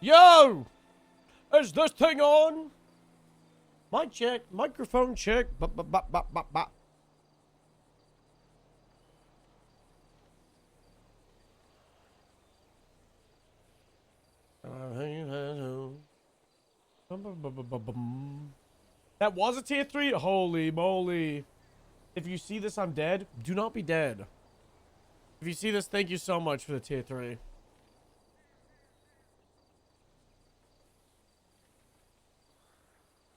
Yo! Is this thing on? Mic check. Microphone check. Ba. That was a tier 3? Holy moly. If you see this, I'm dead. Do not be dead. If you see this, thank you so much for the tier 3.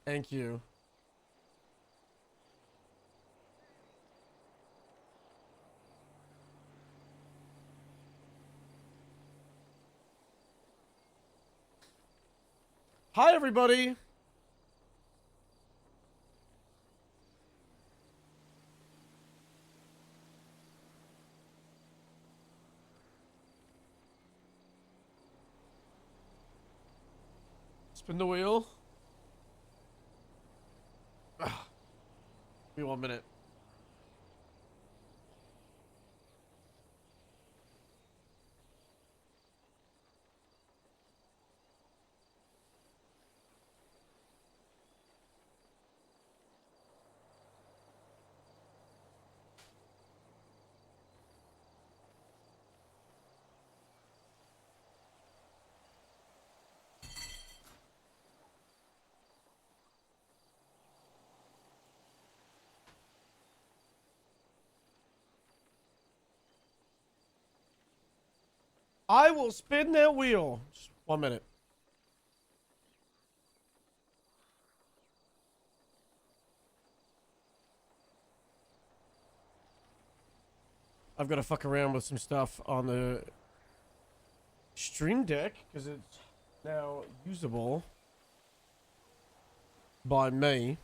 Thank you. Hi, everybody. Spin the wheel. Ugh. Give me 1 minute. I will spin that wheel. Just 1 minute. I've got to fuck around with some stuff on the Stream Deck because it's now usable by me.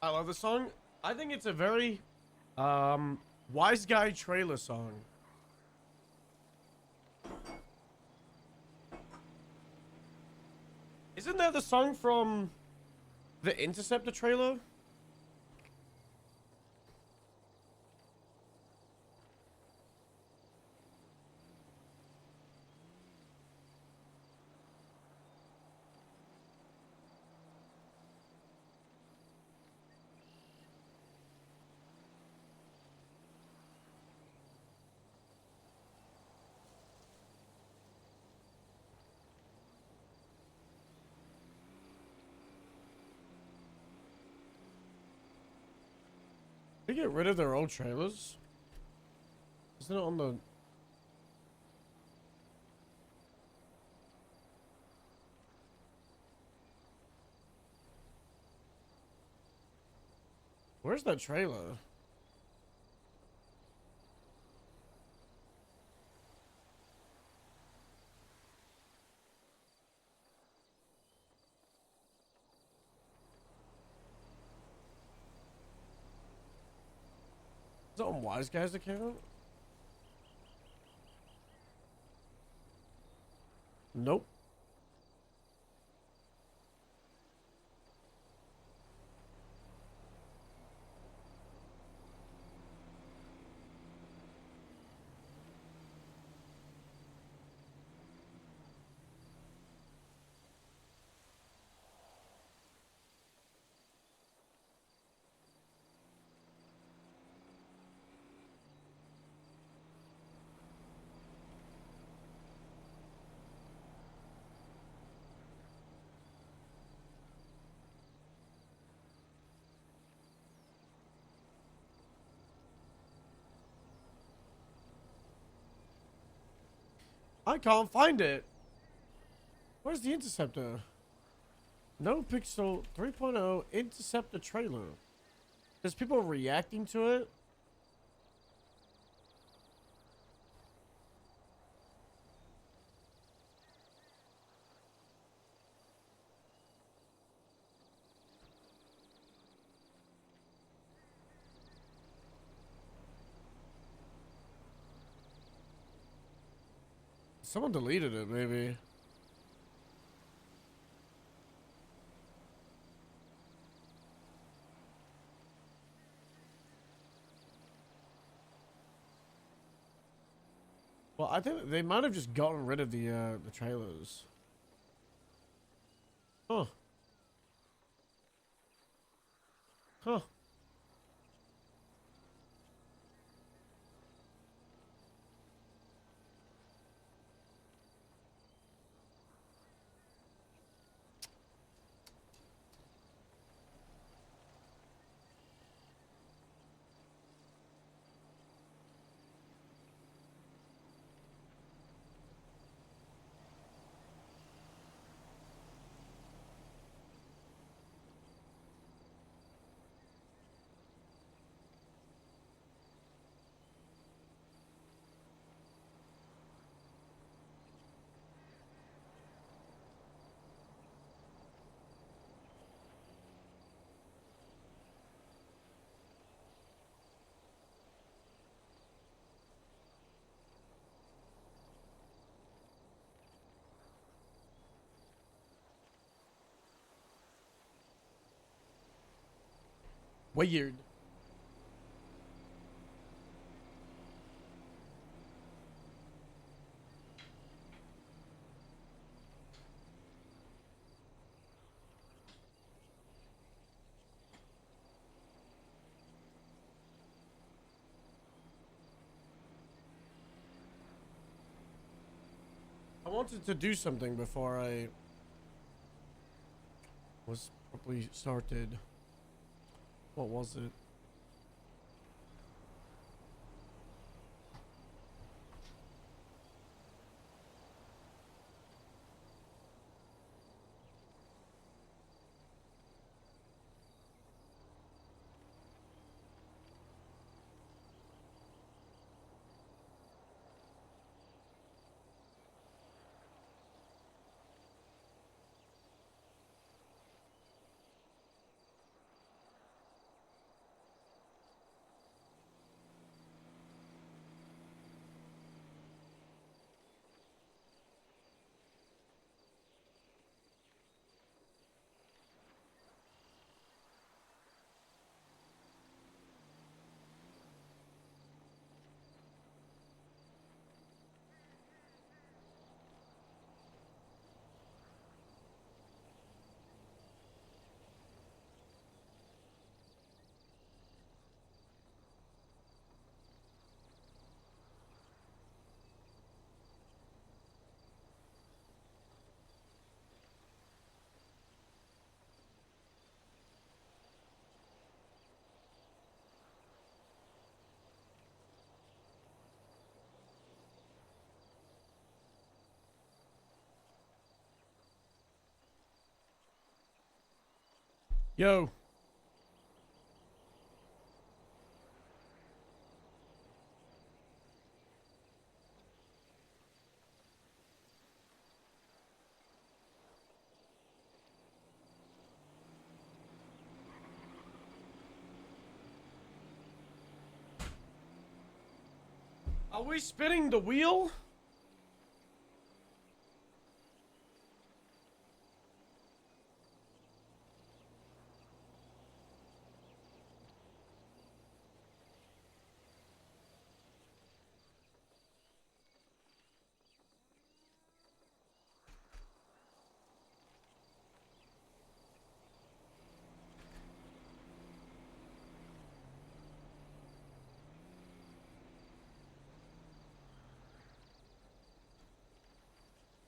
I love the song. I think it's a very wise guy trailer song. Isn't that the song from the Interceptor trailer? They get rid of their old trailers? Isn't it on the... Where's that trailer? Is it on Wise Guy's account? Nope. I can't find it. Where's the Interceptor? No Pixel 3.0 intercept the trailer. There's people reacting to it. Someone deleted it, maybe. Well, I think they might have just gotten rid of the trailers. Huh. Huh. Weird. I wanted to do something before I was properly started. What was it? Yo. Are we spinning the wheel?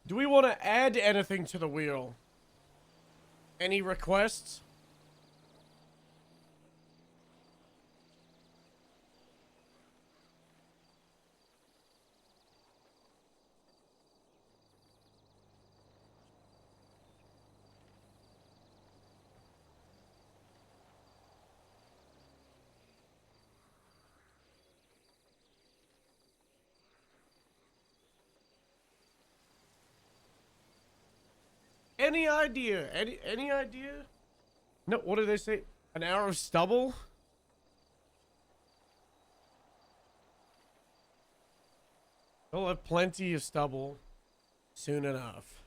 Do we want to add anything to the wheel? Any requests? any idea? Any idea? No, what did they say? An hour of stubble? We'll have plenty of stubble soon enough.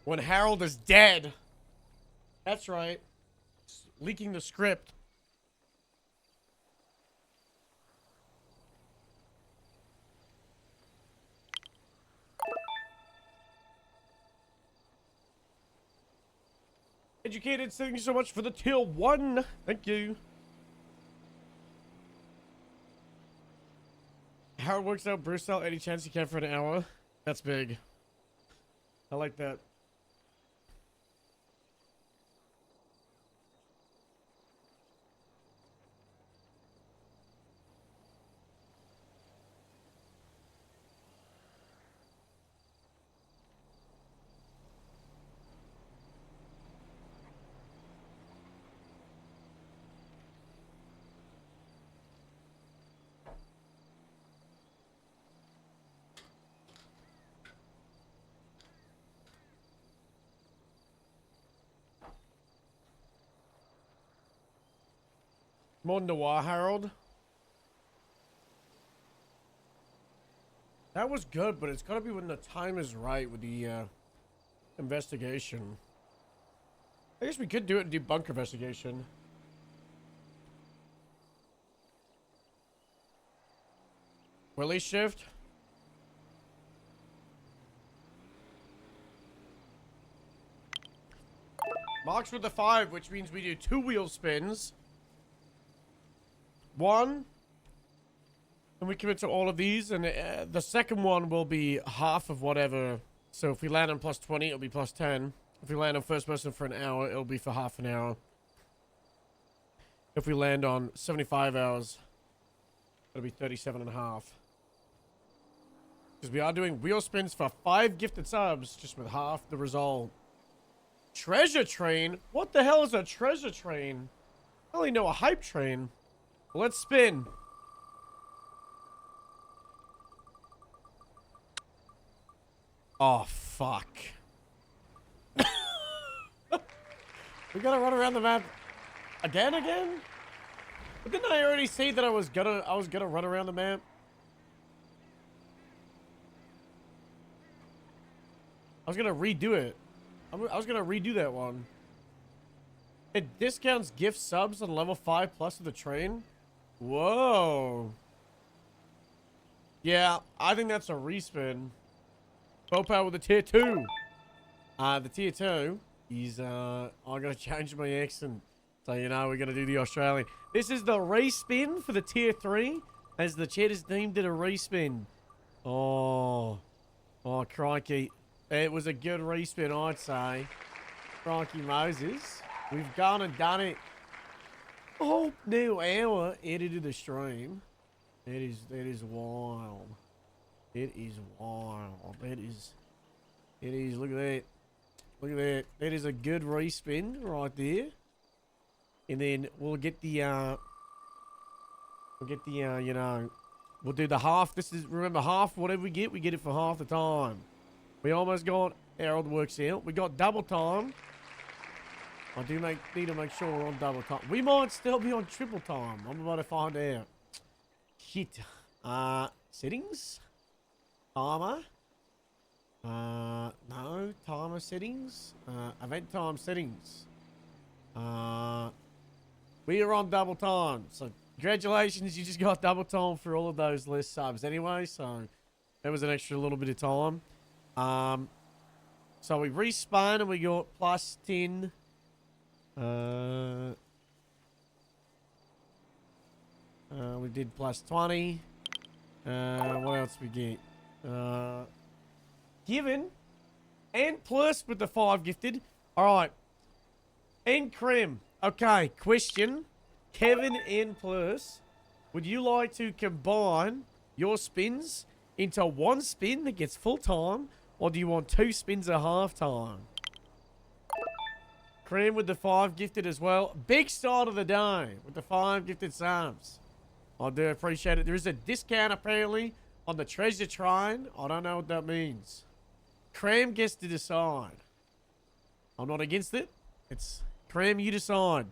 When Harold is dead. That's right. Leaking the script. Educated, thank you so much for the tier 1. Thank you. Harold works out Bruce out any chance he can for an hour. That's big. I like that. More Noir, Harold. That was good, but it's gotta be when the time is right with the investigation. I guess we could do it and do bunker investigation. Release shift. Marks with the 5, which means we do 2 wheel spins. 1. And we commit to all of these, and the second one will be half of whatever. So if we land on plus 20, it'll be plus 10. If we land on first person for an hour, it'll be for half an hour. If we land on 75 hours, it'll be 37.5. Because we are doing wheel spins for 5 gifted subs, just with half the result. Treasure train? What the hell is a treasure train? I only know a hype train. Well, let's spin. Oh, fuck. We gotta run around the map again? But didn't I already say that I was gonna run around the map? I was gonna redo it. I was gonna redo that one. It discounts gift subs on level 5 plus of the train. Whoa. Yeah, I think that's a respin. Popo with the tier 2. The tier 2 is, I'm gonna change my accent. So, you know, we're gonna do the Australian. This is the respin for the tier 3. As the chat has deemed it a respin. Oh, crikey. It was a good respin, I'd say. Crikey Moses. We've gone and done it. Oh, new hour edited the stream. That is wild. It is wild. It is, look at that. Look at that. That is a good respin right there. And then we'll get the, you know, we'll do the half. This is, remember, half, whatever we get it for half the time. We almost got, Harold works out. We got double time. I do need to make sure we're on double time. We might still be on triple time. I'm about to find out. Shit. Settings? Timer? No. Timer settings? Event time settings. We are on double time. So, congratulations. You just got double time for all of those list subs anyway. So, that was an extra little bit of time. So, we respun and we got plus 10. We did plus 20. What else we get? Given and plus with the 5 gifted. Alright. And Creme. Okay, question. Kevin and plus. Would you like to combine your spins into 1 spin that gets full time? Or do you want 2 spins at half time? Cream with the 5 gifted as well. Big start of the day with the 5 gifted subs. I do appreciate it. There is a discount apparently on the treasure train. I don't know what that means. Cram gets to decide. I'm not against it. It's Cram, you decide.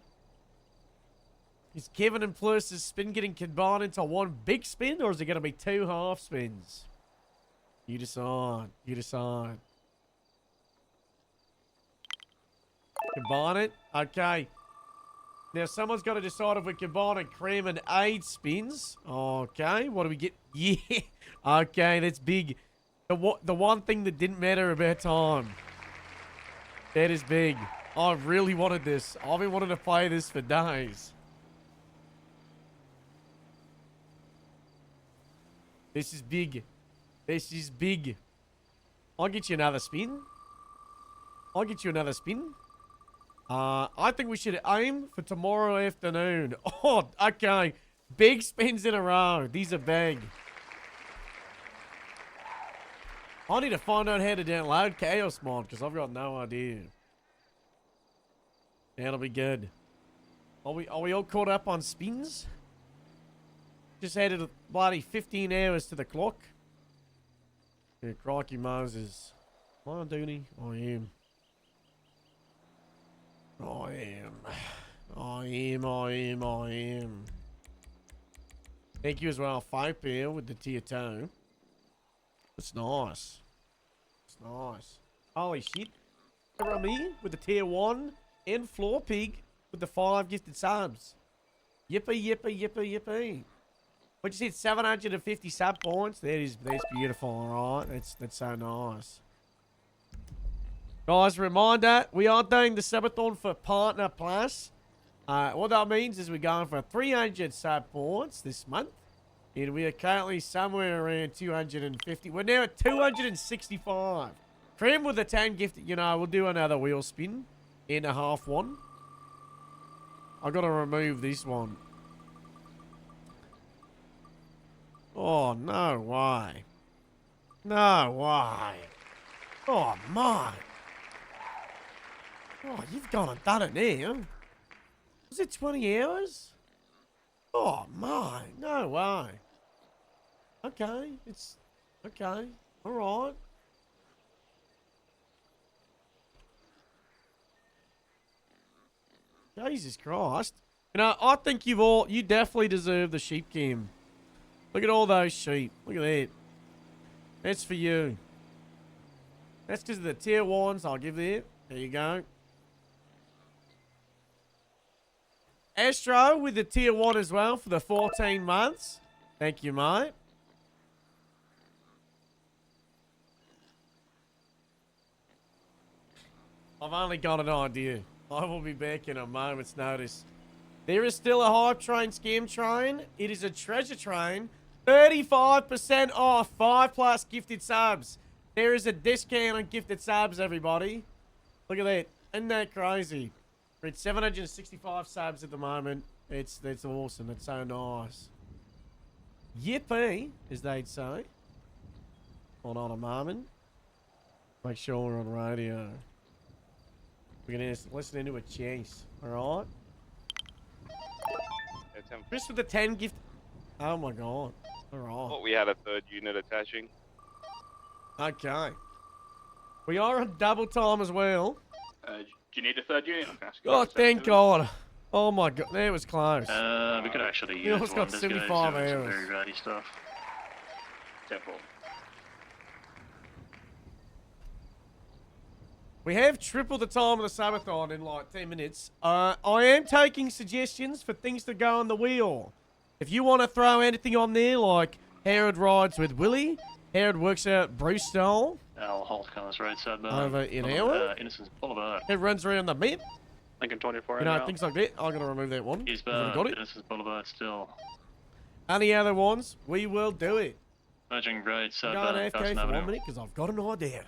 Is Kevin and Plus's spin getting combined into one big spin, or is it going to be two half spins? You decide. You decide. Combine it? Okay. Now, someone's got to decide if we combine a Cream and Aid spins. Okay. What do we get? Yeah. Okay, that's big. The one thing that didn't matter about time. That is big. I really wanted this. I've been wanting to play this for days. This is big. This is big. I'll get you another spin. I'll get you another spin. I think we should aim for tomorrow afternoon. Oh, okay. Big spins in a row. These are big. I need to find out how to download Chaos Mod because I've got no idea. That'll be good. Are we all caught up on spins? Just added bloody 15 hours to the clock. Yeah, crikey Moses. Am I on duty? I am. I am. Thank you as well, Five Bear with the tier 2. That's nice. It's nice. Holy shit. Me with the tier 1 and Floor Pig with the 5 gifted subs. Yippee, yippee, yippee, yippee. What you said, 750 sub points? That's beautiful, alright? That's so nice. Guys, reminder, we are doing the Subathon for Partner Plus. What that means is we're going for 300 sub points this month. And we are currently somewhere around 250. We're now at 265. Cream with the 10 gift, you know, we'll do another wheel spin in a half one. I gotta remove this one. Oh, no way. No way. Oh, my. Oh, you've gone and done it now. Was it 20 hours? Oh, my. No way. Okay. It's... Okay. All right. Jesus Christ. You know, I think you definitely deserve the sheep cam. Look at all those sheep. Look at that. That's for you. That's because of the tier 1s I'll give there. There you go. Astro with the tier 1 as well for the 14 months. Thank you, mate. I've only got an idea. I will be back in a moment's notice. There is still a hype train, scam train. It is a treasure train. 35% off 5+ gifted subs. There is a discount on gifted subs, everybody. Look at that. Isn't that crazy? We're at 765 subs at the moment. That's awesome. It's so nice. Yippee, as they'd say. Hold on a moment. Make sure we're on radio. We're going to listen into a chase. Alright? Chris with the 10 gift. Oh my god. Alright. Thought we had a third unit attaching. Okay. We are on double time as well. Do you need a third unit? Oh, thank God. Oh my god. That was close. We could actually use almost one. got 75 hours. Some very ratty stuff. Temple. We have tripled the time of the Subathon in like 10 minutes. I am taking suggestions for things to go on the wheel. If you want to throw anything on there, like Harold rides with Willie, Harold works out Bruce style. I'll hold Connors Road side over in hour. Innocence Boulevard. It runs around the map. Lincoln 24 You know, things like that. I'm going to remove that one. Got it. Innocence Boulevard still. Any other ones? We will do it. Merging Road side I'm going AFK for 1 minute because I've got an idea.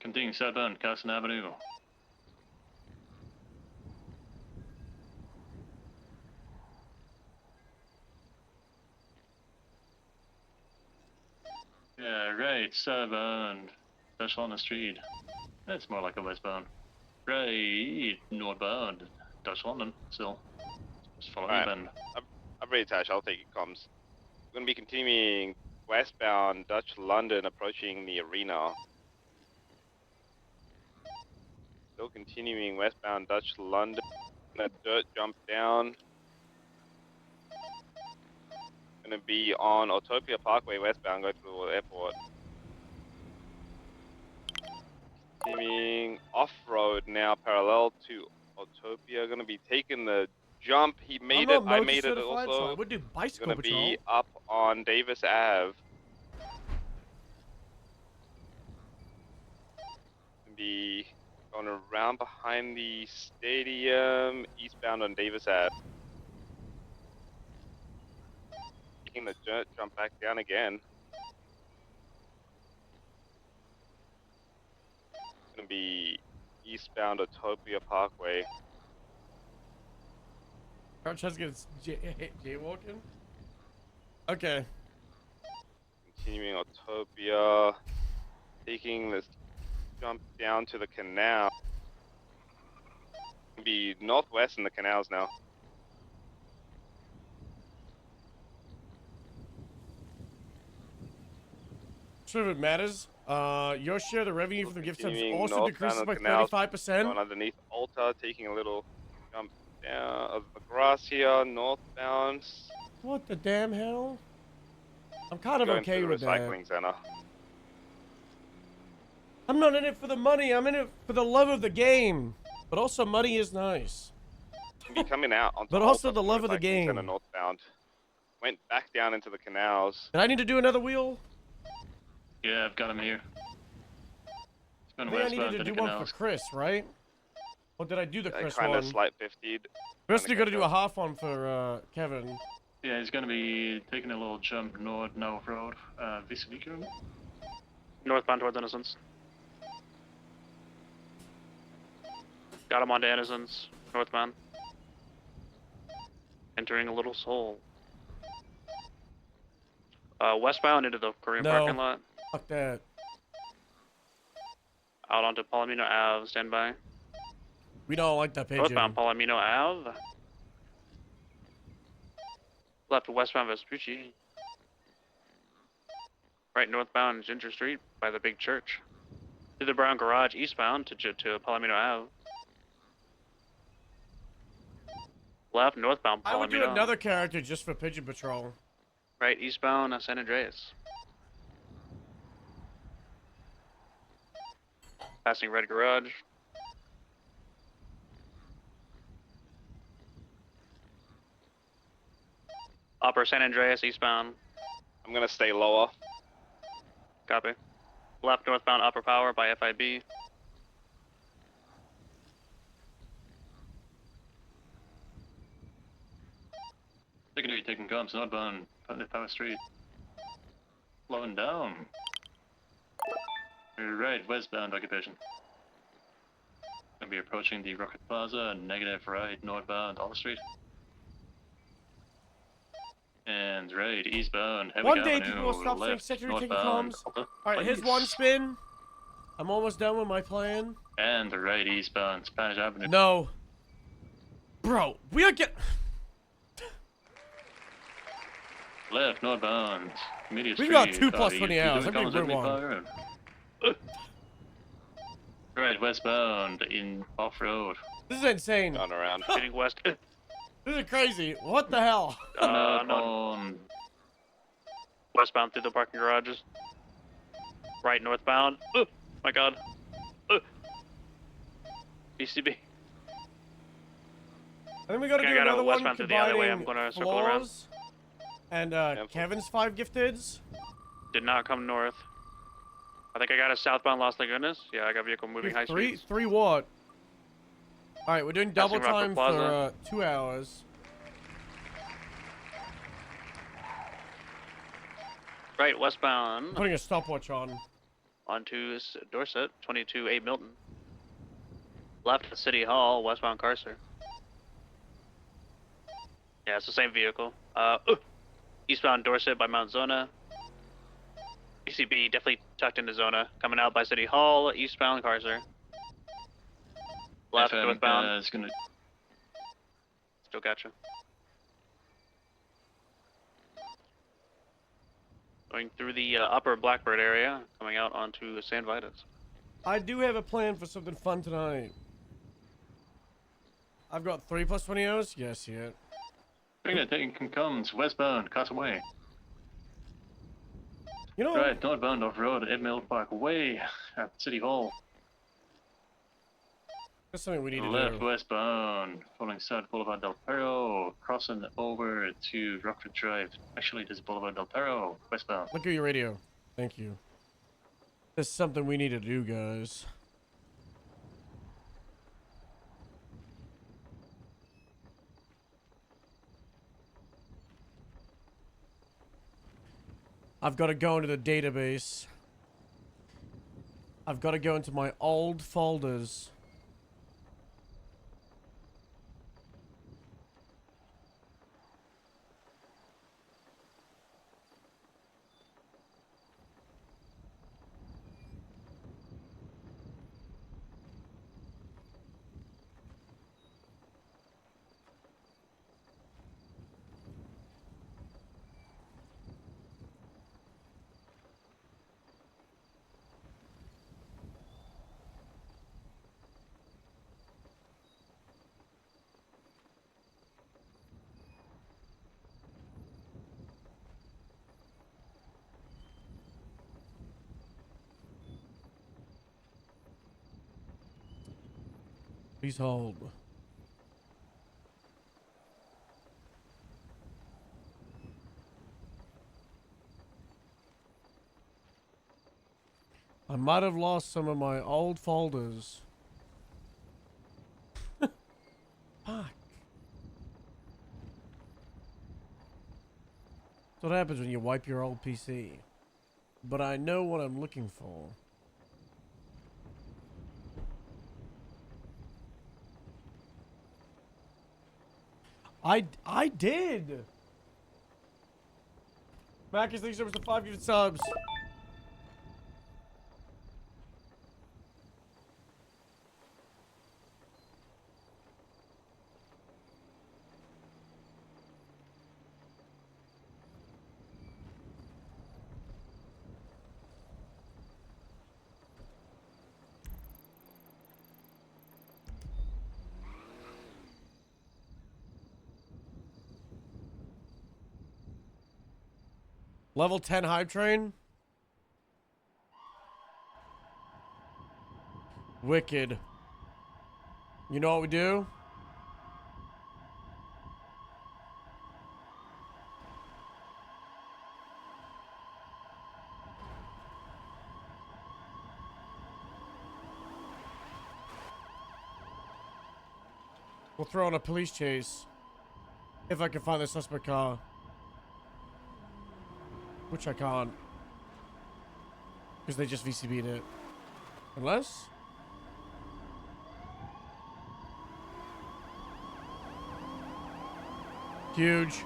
Continuing southbound, Carson Avenue. Yeah, right, southbound. Special on the street. That's more like a westbound. Right, northbound, Dutch London, still. Just follow Alright. the bend. I'm ready, Tash. I'll take your comms. We're going to be continuing westbound Dutch London, approaching the arena. Still continuing westbound Dutch London. Gonna dirt jump down. Gonna be on Autopia Parkway westbound, go to the airport. Continuing off-road now, parallel to Autopia. Gonna be taking the jump. He made I'm it. not I motor made it certified, so I also. would do bicycle Gonna patrol. be up on Davis Ave. Gonna be going around behind the stadium, eastbound on Davis Ave. Taking the dirt jump back down again. Gonna be eastbound Autopia Parkway. Crouch has gets jaywalking. Okay. Continuing Autopia. Taking this jump down to the canal. Gonna be northwest in the canals now. Sure, if it matters. Your share of the revenue from the gift subs Continuing also northbound decreases on by canals. 35%. Going underneath Alta, taking a little jump down of the grass here, northbound. What the damn hell? I'm kind of Going okay to the with that. recycling center. I'm not in it for the money. I'm in it for the love of the game. But also, money is nice. Be coming out onto But also Alta the from love of the recycling center game. northbound. Went back down into the canals. And I need to do another wheel. Yeah, I've got him here. It's I going think I needed westbound to to the do one for canals. Chris, right? Or did I do the I Chris kind of one? slight 50'd. First, you Kinda got to do catch a up. half one for Kevin. Yeah, he's going to be taking a little jump north now road, Visvico. Northbound towards Innocence. Got him onto Innocence. Northbound. Entering a little soul. Westbound into the Korean No. parking lot. Fuck that. Out onto Palomino Ave. Stand by. We don't like that pigeon. Northbound Palomino Ave. Left westbound Vespucci. Right northbound Ginger Street by the big church. To the Brown Garage eastbound to Palomino Ave. Left northbound Palomino. I would do another character just for Pigeon Patrol. Right eastbound San Andreas. Passing Red Garage. Upper San Andreas eastbound. I'm gonna stay lower. Copy. Left northbound Upper Power by FIB. Secondary taking comms northbound, Power Street. Slowing down. Right, westbound occupation. Gonna be approaching the Rocket Plaza, negative right, northbound, Olive Street. And right, eastbound, Heavy One day Avenue, people will stop saying left, secondary taking northbound, comms. Alta Alright, here's Place. one spin. I'm almost done with my plan. And right, eastbound, Spanish Avenue. No. Bro, we are get. Left, northbound, Media We've Street. got 2 plus you 20 hours. doing I'm comms getting with good me, one. Fire? Right, westbound, in off-road. This is insane. Going around. Getting west. This is crazy. What the hell? On Westbound through the parking garages. Right northbound. My god. BCB. I think we gotta I do gotta another one westbound through the alleyway. I'm combining gonna circle around. floors and Kevin's 5 gifteds. Did not come north. I think I got a southbound Las Lagunas. Yeah, I got vehicle moving high Three speeds. what? Alright, we're doing double Passing time Rockford for Plaza. 2 hours. Right westbound Putting a stopwatch on. onto Dorset, 22A Milton. Left at City Hall, westbound Carcer. Yeah, it's the same vehicle. Eastbound Dorset by Mount Zona. BCB definitely tucked into Zona. Coming out by City Hall, eastbound Carcer. Left FM northbound. is gonna. Still gotcha. Going through the upper Blackbird area, coming out onto San Vitus. I do have a plan for something fun tonight. I've got 3 plus 20 hours. Yes, yeah. Finger taking comes westbound, Castaway. You know, Right, northbound off road at Mill Park Way at City Hall. that's something we need to Left do. westbound, following South Boulevard Del Perro, crossing over to Rockford Drive. Actually, this is Boulevard Del Perro, westbound. Look at your radio. Thank you. That's something we need to do, guys. I've got to go into the database. I've got to go into my old folders. Please hold. I might have lost some of my old folders. Fuck. That's what happens when you wipe your old PC. But I know what I'm looking for. I did. Marcus, thanks so much for 5 gifted subs. Level 10 hype train. Wicked. You know what we do? We'll throw in a police chase. If I can find the suspect car. Which I can't. Because they just VCB'd it. Unless? Huge.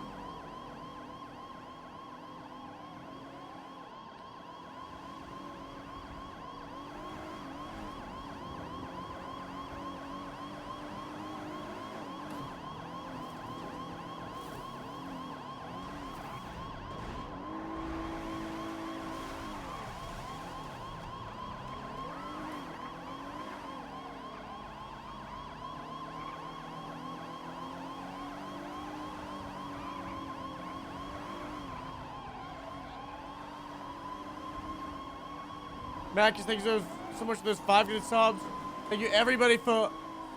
Marcus, thank you so much for those 5 good subs. Thank you everybody for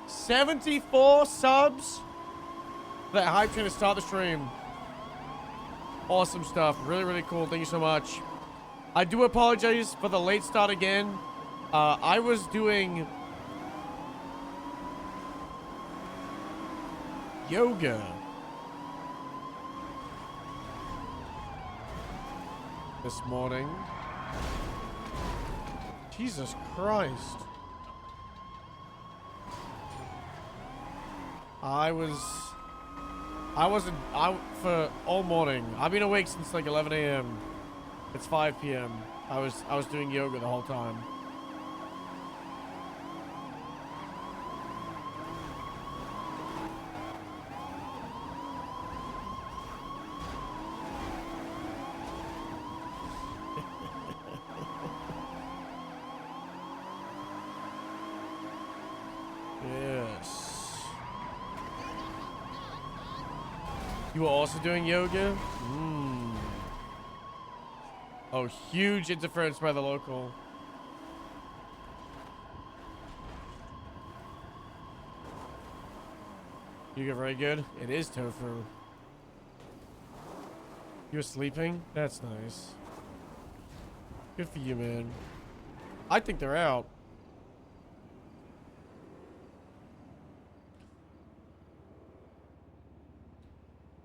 74 subs. That hype train to start the stream. Awesome stuff. Really, really cool. Thank you so much. I do apologize for the late start again. I was doing yoga this morning. Jesus Christ. I wasn't out for all morning. I've been awake since like 11 a.m. It's 5 p.m. I was doing yoga the whole time. You were also doing yoga? Mm. Oh, huge interference by the local. You get very good. It is tofu. You're sleeping? That's nice. Good for you, man. I think they're out.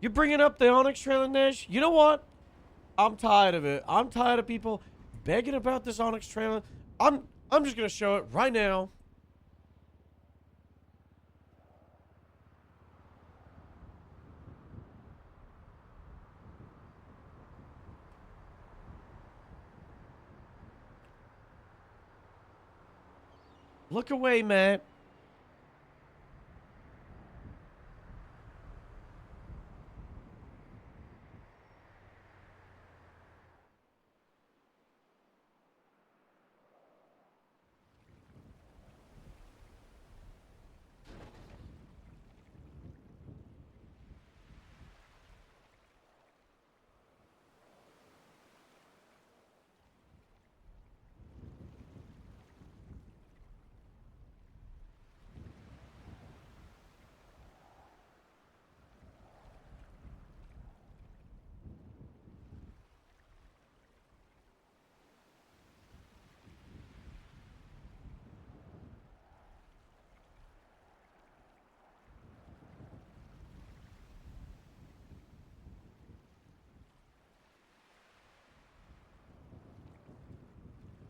You're bringing up the Onyx Trail in Nash? You know what? I'm tired of it. I'm tired of people begging about this Onyx Trail. I'm just gonna show it right now. Look away, Matt.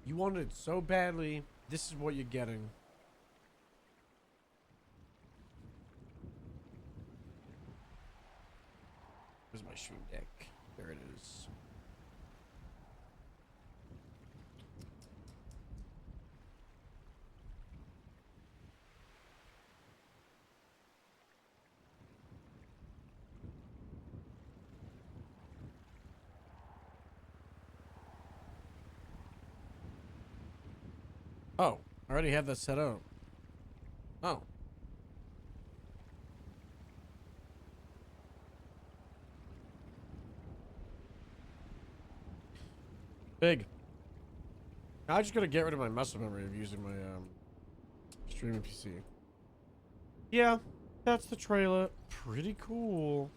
You wanted it so badly. This is what you're getting. Where's my stream deck? There it is. Oh, I already have that set up. Oh. Big. I just gotta get rid of my muscle memory of using my streaming PC. Yeah, that's the trailer. Pretty cool.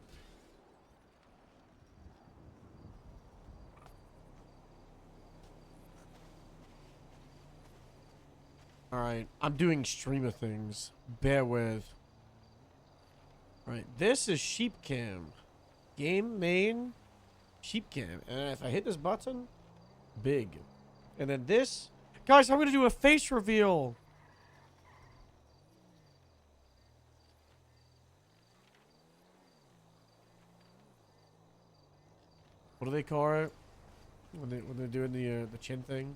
Alright, I'm doing streamer things. Bear with. Right, this is sheep cam. Game main sheep cam. And if I hit this button, big. And then this. Guys, I'm gonna do a face reveal. What do they call it? When they're doing the chin thing?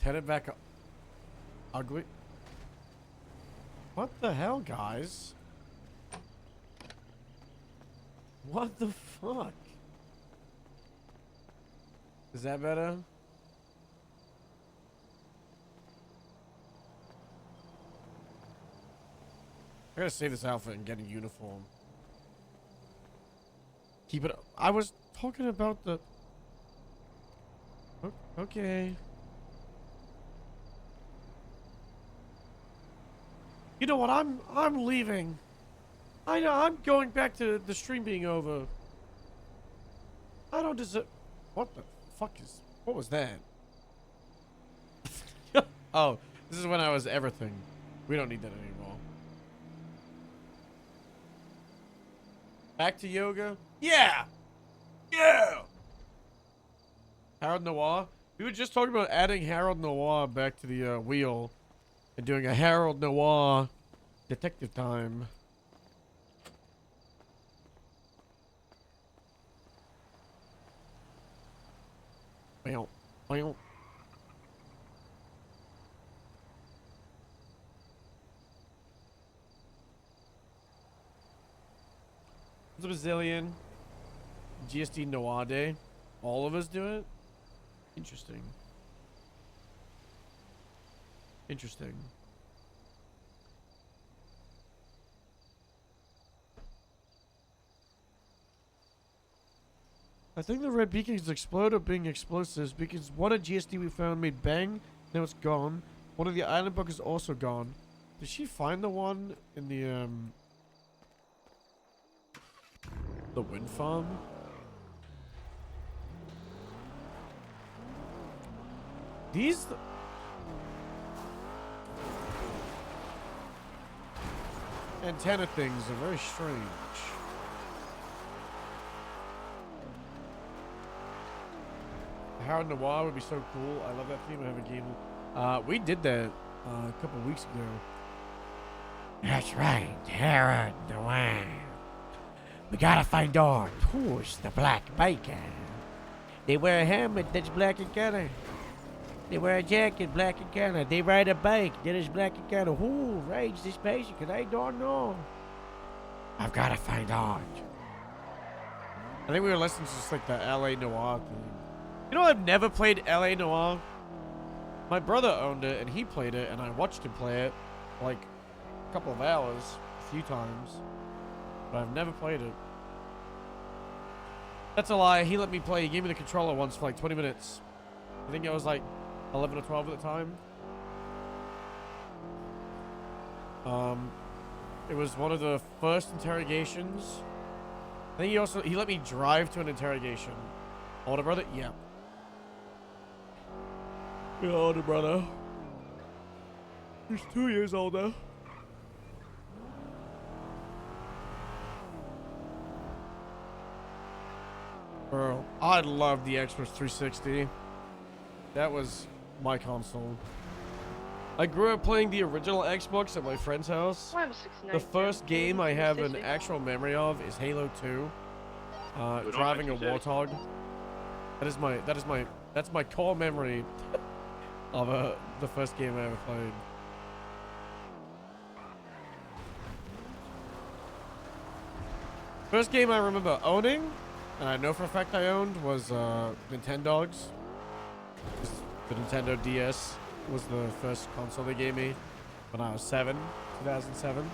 Turn it back up. Ugly. What the hell, guys? What the fuck? Is that better? I gotta save this outfit and get a uniform. Keep it. I was talking about the. Okay. You know what? I'm leaving. I know. I'm going back to the stream being over. I don't deserve. What the fuck is? What was that? Oh, this is when I was everything. We don't need that anymore. Back to yoga? Yeah! Yeah! Harold Noir? We were just talking about adding Harold Noir back to the wheel and doing a Harold Noir detective time. Well, well. The Brazilian GSD Noir Day. All of us do it? Interesting. Interesting. I think the red beacons explode or being explosives because one at GSD we found made bang, now it's gone. One of the island book is also gone. Did she find the one in the wind farm? These antenna things are very strange. Howard Noir would be so cool. I love that theme. I have a game. We did that a couple weeks ago. That's right, Howard Noir. We gotta find out who's the black baker. They wear a helmet that's black and color. They wear a jacket black and color. They ride a bike that is black and color. Who rides this basic? Cause I don't know. I've gotta find out. I think we were listening to just like the LA Noir theme. You know, I've never played LA Noir. My brother owned it and he played it, and I watched him play it like a couple of hours, a few times, but I've never played it. That's a lie. He let me play. He gave me the controller once for like 20 minutes. I think I was like 11 or 12 at the time. It was one of the first interrogations. I think he let me drive to an interrogation. Older brother? Yeah. Your older brother. He's 2 years older. Bro, I love the Xbox 360. That was my console. I grew up playing the original Xbox at my friend's house. The first game I have an actual memory of is Halo 2. Driving a Warthog. That's my core memory of the first game I ever played. First game I remember owning, and I know for a fact I owned, was Nintendogs. The Nintendo DS was the first console they gave me when I was 2007.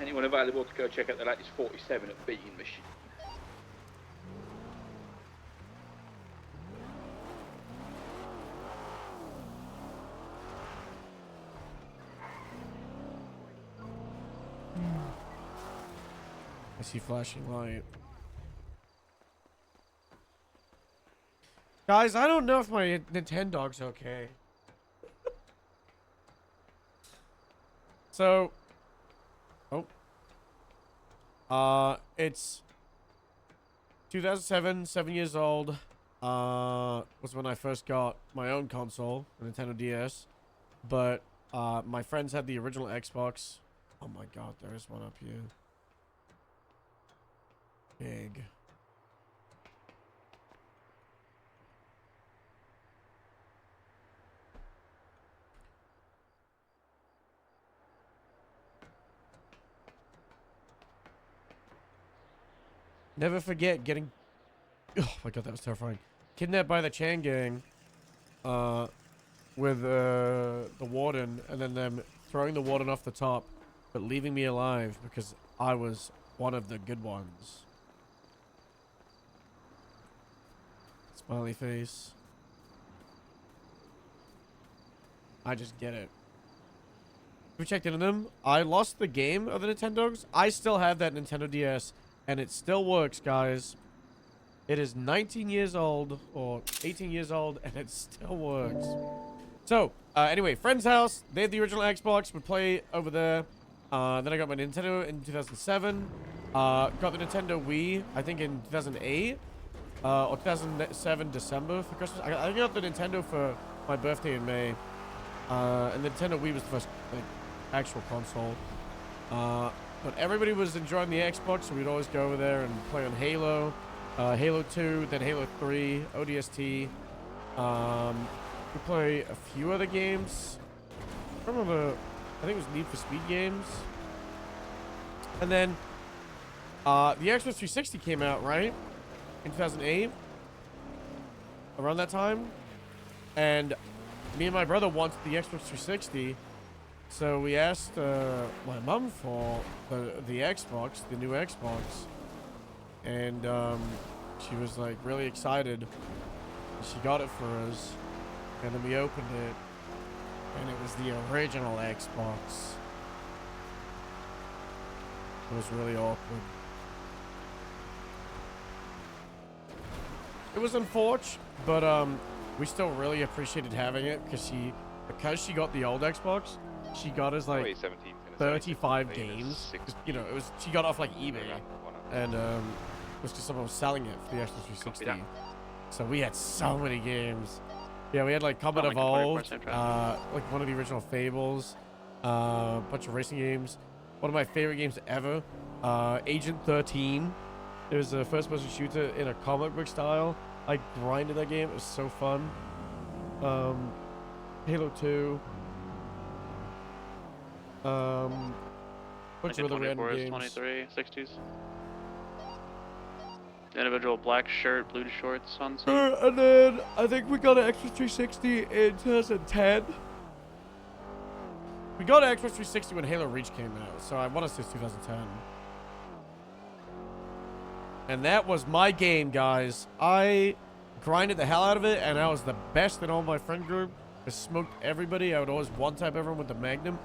Anyone available to go check out the latest 47 at Beating Machine? I see flashing light. Guys, I don't know if my Nintendog's okay. So, it's 2007, 7 years old. Was when I first got my own console, the Nintendo DS. But my friends had the original Xbox. Oh my god, there is one up here. Big. Never forget getting... Oh my god, that was terrifying. Kidnapped by the Chan gang. With the warden, and then them throwing the warden off the top, but leaving me alive because I was one of the good ones. Smiley face. I just get it. We checked into them. I lost the game of the Nintendogs. I still have that Nintendo DS, and it still works, guys. It is 19 years old, or 18 years old, and it still works. So, anyway, friend's house. They had the original Xbox. Would play over there. Then I got my Nintendo in 2007. Got the Nintendo Wii, I think in 2008. Or 2007 December for Christmas. I got the Nintendo for my birthday in May. And the Nintendo Wii was the first like, actual console. But everybody was enjoying the Xbox, so we'd always go over there and play on Halo. Halo 2, then Halo 3, ODST. We play a few other games. I remember, I think it was Need for Speed games. And then, the Xbox 360 came out, right? In 2008. Around that time. And me and my brother wanted the Xbox 360. So we asked my mom for the Xbox, the new Xbox. and she was like really excited. She got it for us, and then we opened it, and it was the original Xbox. It was really awkward. It was unfortunate, but we still really appreciated having it because she got the old Xbox, she got us like 35 games. You know, it was she got off like eBay, and it was just someone was selling it for the Xbox 360. So we had so many games. Yeah, we had like Combat Evolved, like one of the original Fables, a bunch of racing games. One of my favorite games ever, Agent 13. It was a first-person shooter in a comic book style. I grinded that game. It was so fun. Halo 2. Bunch of other random games. 23, 60s. Individual black shirt, blue shorts on scene. And then I think we got an Xbox 360 in 2010. We got an Xbox 360 when Halo Reach came out, so I want to say it's 2010. And that was my game, guys. I grinded the hell out of it, and I was the best in all my friend group. I smoked everybody. I would always one-tap everyone with the Magnum.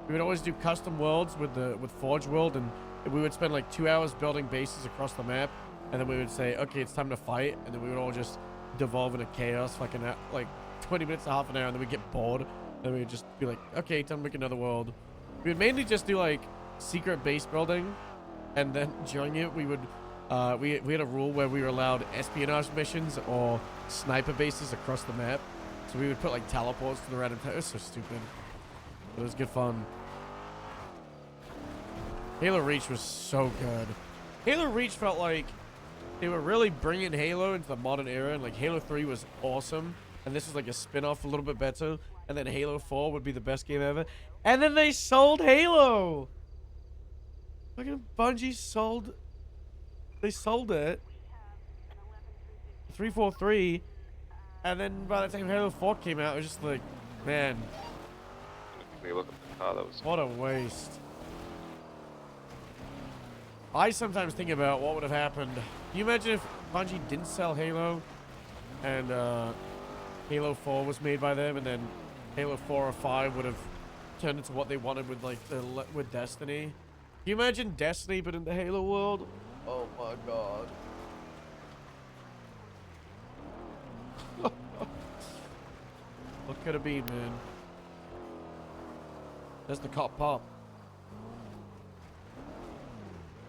We would always do custom worlds with Forge World, and we would spend like 2 hours building bases across the map, and then we would say, okay, it's time to fight, and then we would all just devolve into chaos for like 20 minutes to half an hour, and then we'd get bored, and then we would just be like, okay, time to make another world. We would mainly just do like secret base building, and then during it, we would we had a rule where we were allowed espionage missions or sniper bases across the map, so we would put like teleports to the random. It was so stupid, but it was good fun. Halo Reach was so good. Halo Reach felt like they were really bringing Halo into the modern era, and like Halo 3 was awesome, and this was like a spin-off a little bit better, and then Halo 4 would be the best game ever, and then they sold Halo. Fucking Bungie sold it 343, and then by the time Halo 4 came out, it was just like, man, Look at the car that was. what a waste. I sometimes think about what would have happened. Can you imagine if Bungie didn't sell Halo, and Halo 4 was made by them, and then Halo 4 or 5 would have turned into what they wanted with like with Destiny? Can you imagine Destiny but in the Halo world? Oh my god. What could it be, man? There's the cop pop.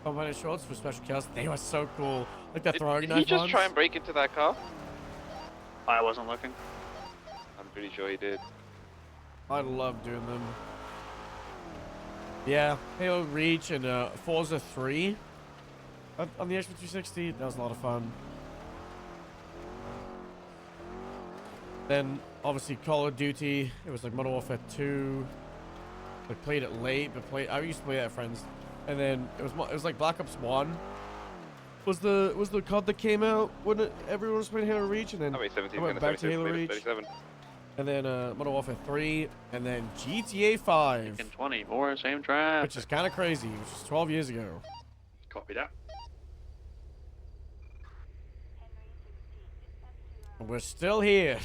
Combined shorts for special kills. They were so cool. Like the throwing Did knife he just ones. try and break into that car? I wasn't looking. I'm pretty sure he did. I love doing them. Yeah, Halo Reach and Forza 3 on the Xbox 360. That was a lot of fun. Then obviously Call of Duty. It was like Modern Warfare 2. I played it late, but I used to play that with friends. And then it was like Black Ops 1 was the COD that came out when everyone was playing Halo Reach, and then I mean, 17 I went minutes, back to Halo 36, Reach. 37. And then Modern Warfare 3, and then GTA 5, In 20 more, same trap. which is kind of crazy, which was 12 years ago. Copy that. And we're still here.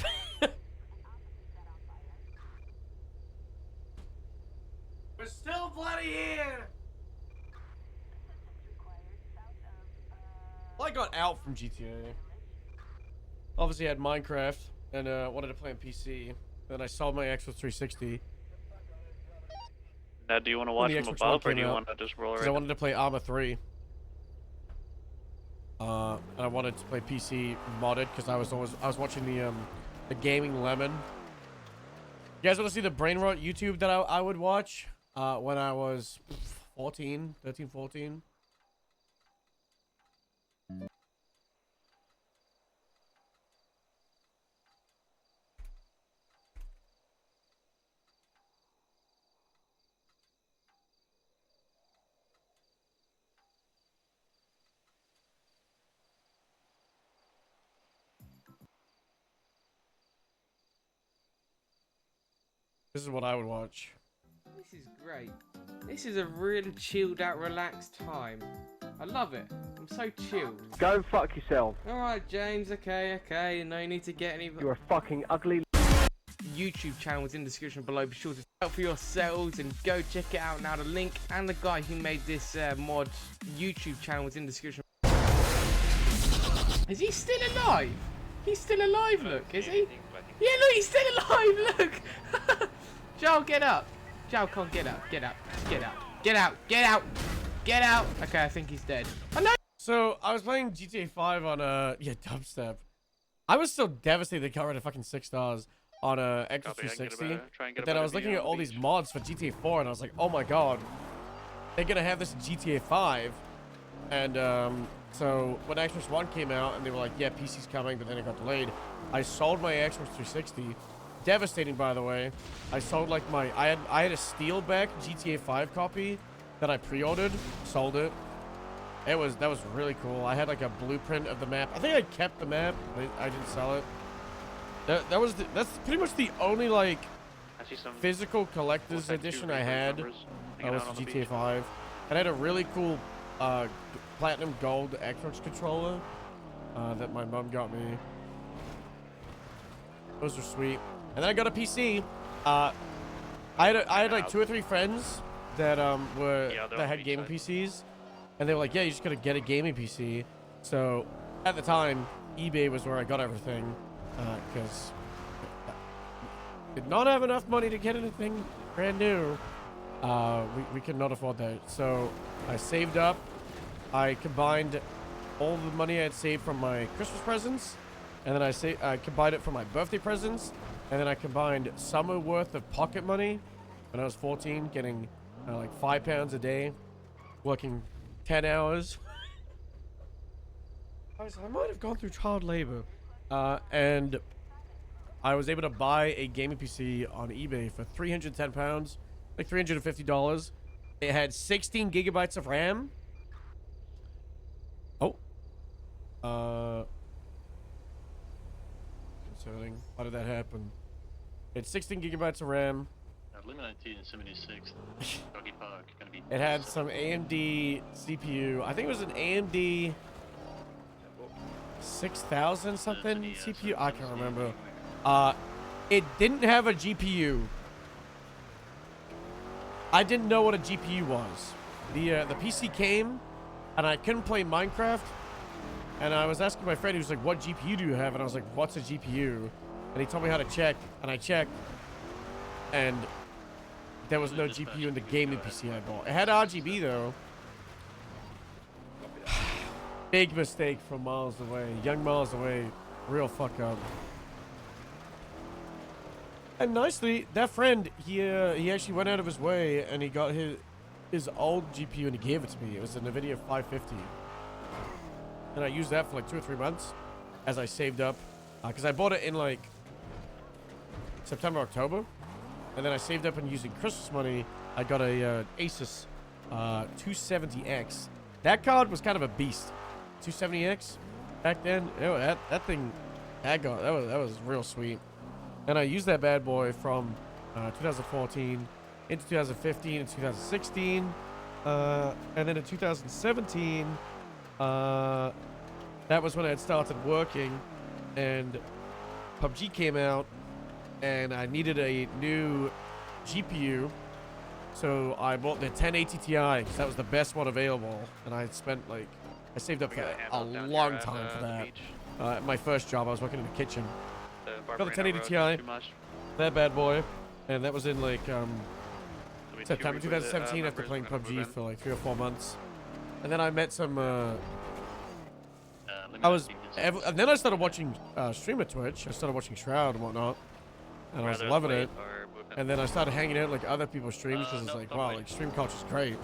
We're still bloody here. Well, I got out from GTA. Obviously, I had Minecraft and wanted to play on PC. Then I sold my Xbox 360 Now, do you want to watch the them Xbox One above, or came do you out, want to just roll because right I wanted to play Arma 3. And I wanted to play PC modded because I was watching the Gaming Lemon. You guys want to see the brain rot YouTube that I would watch when I was 13, 14? This is what I would watch. This is great. This is a really chilled out, relaxed time. I love it. I'm so chilled. Go and fuck yourself. Alright, James, okay. No need to get any... You're a fucking ugly... YouTube channel is in the description below. Be sure to check out for yourselves and go check it out now. The link and the guy who made this mod YouTube channel is in the description. Is he still alive? He's still alive, look, is he? Yeah, look, he's still alive, look! Joel, get up. Joel, come on, get up. Get out. Okay, I think he's dead. Oh, no! So, I was playing GTA 5 on, dubstep. I was still devastated they got rid of fucking 6 stars on Xbox 360. But then I was looking at all these mods for GTA 4, and I was like, oh my god. They're gonna have this in GTA 5. And, so, when Xbox One came out, and they were like, yeah, PC's coming, but then it got delayed, I sold my Xbox 360. Devastating, by the way. I sold, like, I had a Steelback GTA 5 copy that I pre-ordered, sold it. That was really cool. I had, like, a blueprint of the map. I think I kept the map, but I didn't sell it. That's pretty much the only, like, physical collector's edition I had. Was the GTA 5. And I had a really cool, platinum gold Xbox controller that my mom got me. Those are sweet. And then I got a PC. I had like 2 or 3 friends that that had gaming PCs, and they were like, "Yeah, you just gotta get a gaming PC." So at the time, eBay was where I got everything, because did not have enough money to get anything brand new. We could not afford that. So I saved up. I combined all the money I had saved from my Christmas presents, and then I combined it for my birthday presents, and then I combined summer worth of pocket money when I was 14, getting like £5 a day, working 10 hours. I might have gone through child labor, and I was able to buy a gaming PC on eBay for £310, like $350. It had 16 gigabytes of RAM. Concerning. Why did that happen? It's 16 gigabytes of RAM. Illuminati in 76. Doggy Park. Gonna be. It had some AMD CPU. I think it was an AMD 6000 something CPU. I can't remember. It didn't have a GPU. I didn't know what a GPU was. The PC came, and I couldn't play Minecraft. And I was asking my friend, he was like, what GPU do you have? And I was like, what's a GPU? And he told me how to check, and I checked. And there was no GPU in the gaming PC I bought. It had RGB, though. Big mistake from miles away. Young miles away. Real fuck up. And nicely, that friend, he actually went out of his way, and he got his old GPU, and he gave it to me. It was a NVIDIA 550. And I used that for like 2 or 3 months as I saved up. Because I bought it in like September, October. And then I saved up and using Christmas money, I got a Asus 270X. That card was kind of a beast. 270X back then. You know, that thing, that was real sweet. And I used that bad boy from 2014 into 2015 and 2016. And then in 2017... that was when I had started working, and PUBG came out, and I needed a new GPU, so I bought the 1080 Ti, because that was the best one available, and I saved up for a long time for that. My first job, I was working in the kitchen. Got the 1080 Ti, that bad boy, and that was in like September 2017 after playing PUBG for like 3 or 4 months. And then I met some, and then I started watching stream at Twitch. I started watching Shroud and whatnot, and I was loving it. And then I started hanging out like other people's streams because it's like, wow, like stream culture's great.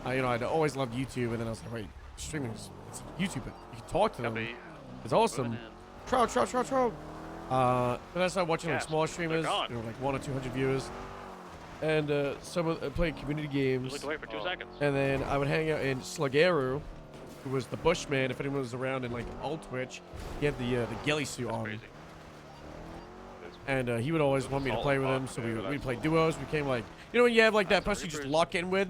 You know, I'd always loved YouTube, and then I was like, wait, streaming is YouTube, but you can talk to them. It's awesome. Shroud. Then I started watching like small streamers, you know, like 100 or 200 viewers, and some playing community games. And then I would hang out in Sluggeru, who was the Bushman. If anyone was around in like old Twitch, he had the ghillie suit on. And he would always want me to play with him, so we'd play duos. We became like, you know, when you have like that person you just lock in with,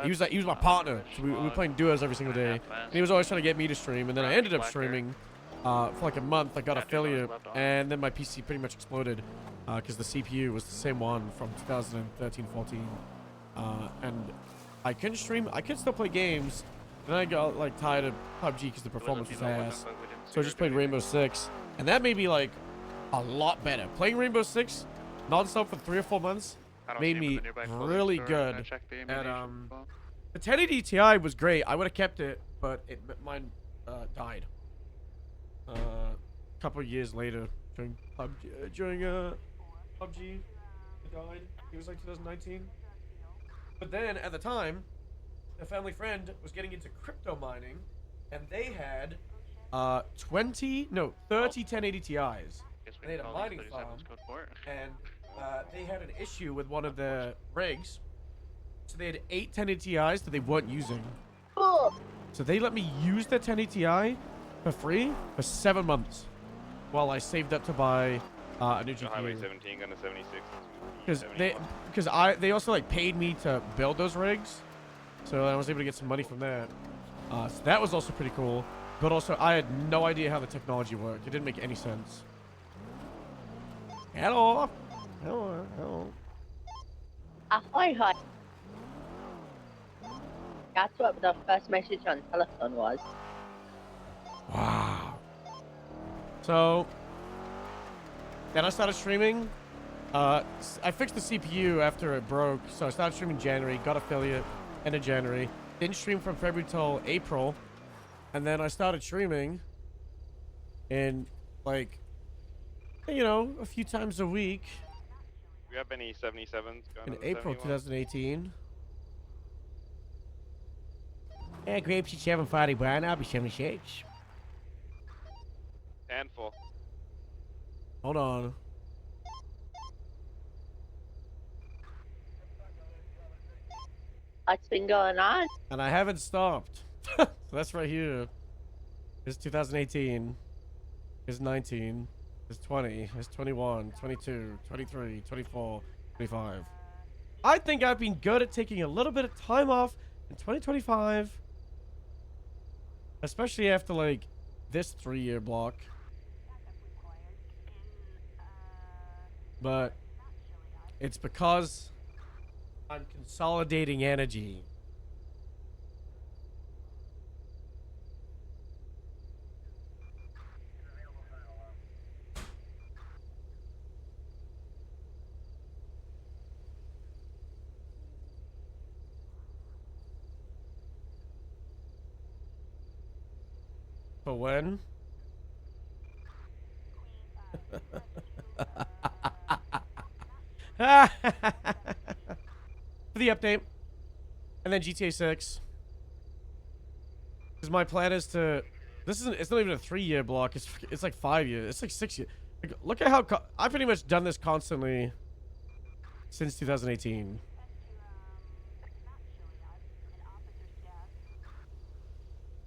He was my partner. So we were playing duos every single day. And he was always trying to get me to stream. And then I ended up streaming for like a month. I got affiliate, and then my PC pretty much exploded because the CPU was the same one from 2013-14. And I couldn't stream. I could still play games. Then I got like tired of PUBG because the performance was ass. So I just played Rainbow Six, and that made me like a lot better. Playing Rainbow Six non-stop for 3 or 4 months made me really good. At the 1080 Ti was great. I would have kept it, but mine died. A couple of years later during PUBG, it died. It was like 2019. But then at the time, a family friend was getting into crypto mining, and they had 30 1080 Ti's. And they had a mining farm, and they had an issue with one of the rigs. So they had 8 1080 Ti's that they weren't using. So they let me use their 1080 Ti for free for 7 months while I saved up to buy a new GPU. Highway 17 going to 76. Because they also like paid me to build those rigs, so I was able to get some money from that. So that was also pretty cool. But also I had no idea how the technology worked. It didn't make any sense. Hello. Hello. Ahoy, hi. That's what the first message on telephone was. Wow. So then I started streaming. I fixed the CPU after it broke, so I started streaming January, got affiliate end of January. Didn't stream from February till April, and then I started streaming in like, you know, a few times a week. Do you have any 77s going In to the April 71? 2018. Yeah, Grapes, it's 7:40, Brian. I'll be 76. Handful. Hold on. What's been going on? And I haven't stopped. So that's right here. It's 2018. It's 19. It's 20. It's 21. 22. 23. 24. 25. I think I've been good at taking a little bit of time off in 2025. Especially after, like, this 3-year block. But it's because I'm consolidating energy. For when? For the update. And then GTA 6. Because my plan is to... It's not even a 3-year block. It's like 5 years. It's like 6 years. Like, look at how... I've pretty much done this constantly since 2018.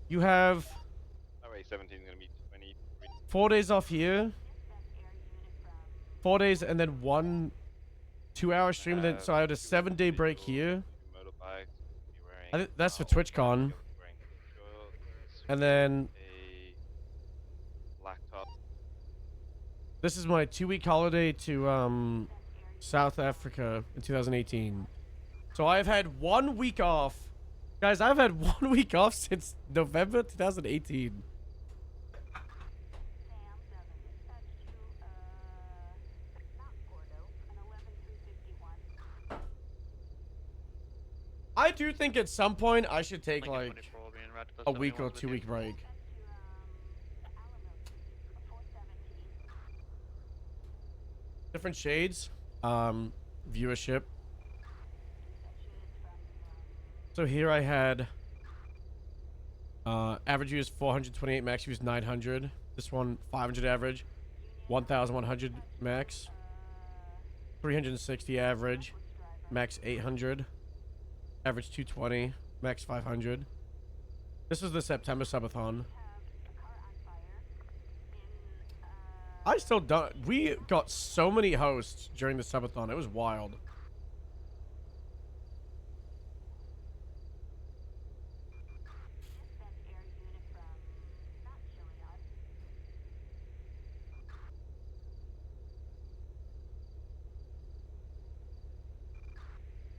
You have... Highway 17 is going to be 23. 4 days off here. 4 days and then 1 2-hour stream. Then so I had a 7-day break here. Motorbikes, I think that's for TwitchCon. And then laptop. this is my 2-week holiday to South Africa in 2018. So I've had 1 week off. Guys, I've had 1 week off since November 2018. I do think at some point I should take like a week or 2-week break. Different shades, viewership. So here I had average views 428, max views 900. This one 500 average, 1,100 max, 360 average, max 800. Average 220, max 500. This was the September Subathon. I still don't... We got so many hosts during the Subathon. It was wild.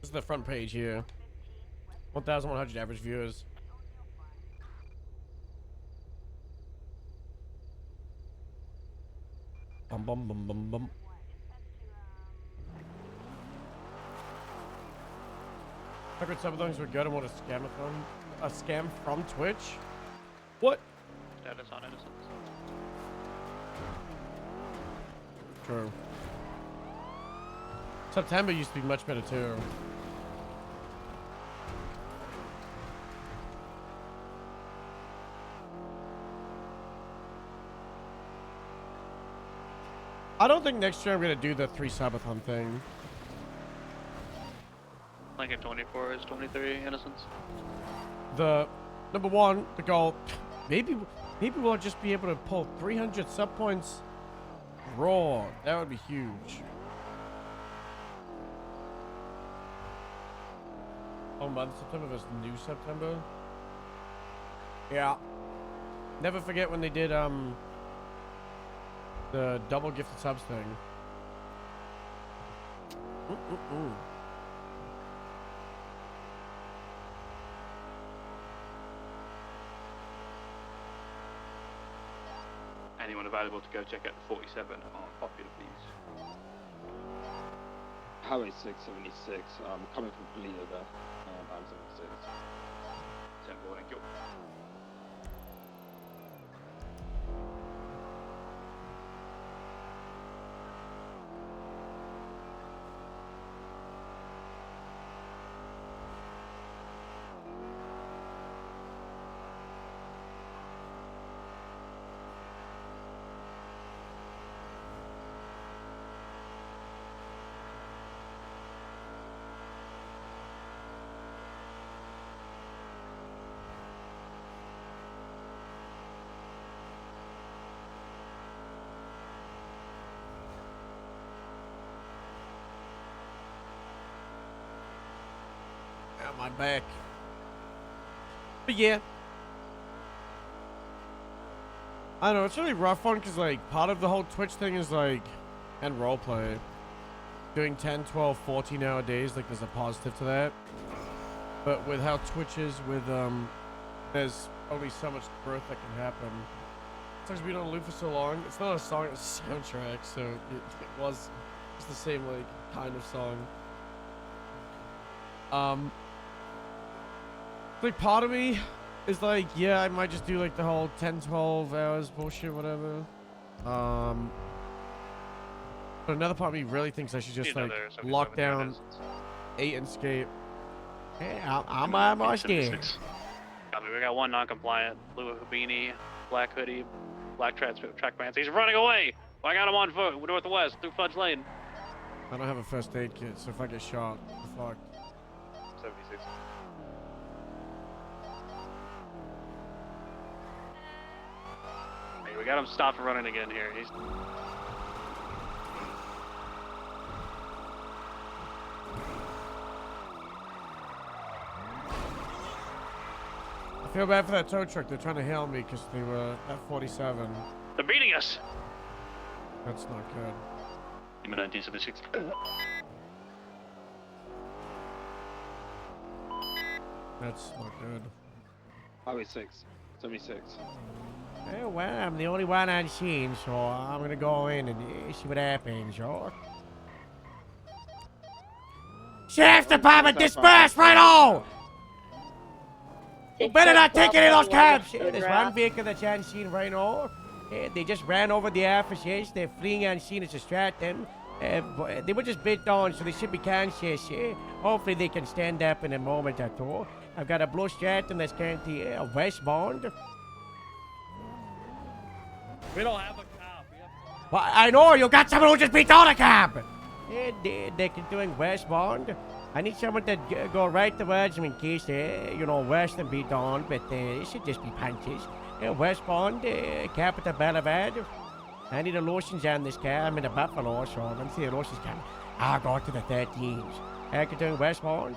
This is the front page here. 1,100 average viewers. Bum bum bum bum bum. I heard some of those were good and want a scam from Twitch. What? Status on innocence. True. September used to be much better too. I don't think next year I'm gonna do the 3 Subathon thing. Lincoln 24 is 23 innocence. The number one, the goal. Maybe we'll just be able to pull 300 sub points raw. That would be huge. Oh, month September versus new September. Yeah. Never forget when they did the double gifted subs thing. Anyone available to go check out the 47 on Popular, please? Highway 676. I'm coming from Polito there. I'm 76. 10-4, thank you. My back. But yeah. I don't know, it's really rough one because like part of the whole Twitch thing is like, and roleplay. Doing 10, 12, 14 hour days, like there's a positive to that. But with how Twitch is with, there's only so much growth that can happen. Sometimes we've been on a loop for so long. It's not a song, it's a soundtrack, so it was just the same like kind of song. Like part of me is like, yeah, I might just do like the whole 10, 12 hours bullshit, whatever. But another part of me really thinks I should just like lock down 8 and skate. Hey, I'm my skate. Copy, we got one non-compliant, blue beanie, black hoodie, black track pants. He's running away. I got him on foot, northwest through Fudge Lane. I don't have a first aid kit, so if I get shot, I'm fucked. 76. Hey, we got him stopped and running again here. He's I feel bad for that tow truck. They're trying to hail me because they were at 47. they're beating us. That's not good. Human 1976. That's not good. Highway 6, 76. Hey, well, I'm the only one on scene, so I'm gonna go in and see what happens, or Sheriff's Department, disperse right on! You better not take any of those cabs! There's one vehicle that's on scene right now. They just ran over the officers. They're fleeing on scene to distract them. They were just bit down, so they should be conscious. Hopefully they can stand up in a moment or two. I've got a blue Stratton that's currently westbound. We don't have a cop. Well, I know, you got someone who just beat down a cab! They're doing westbound. I need someone to go right towards them in case they, west and beat down, but it should just be punches. Westbound, Capitol Boulevard. I need the lotions on this car. I'm in a Buffalo, so let me see the lotions coming. I'll go to the 13s. You're doing westbound?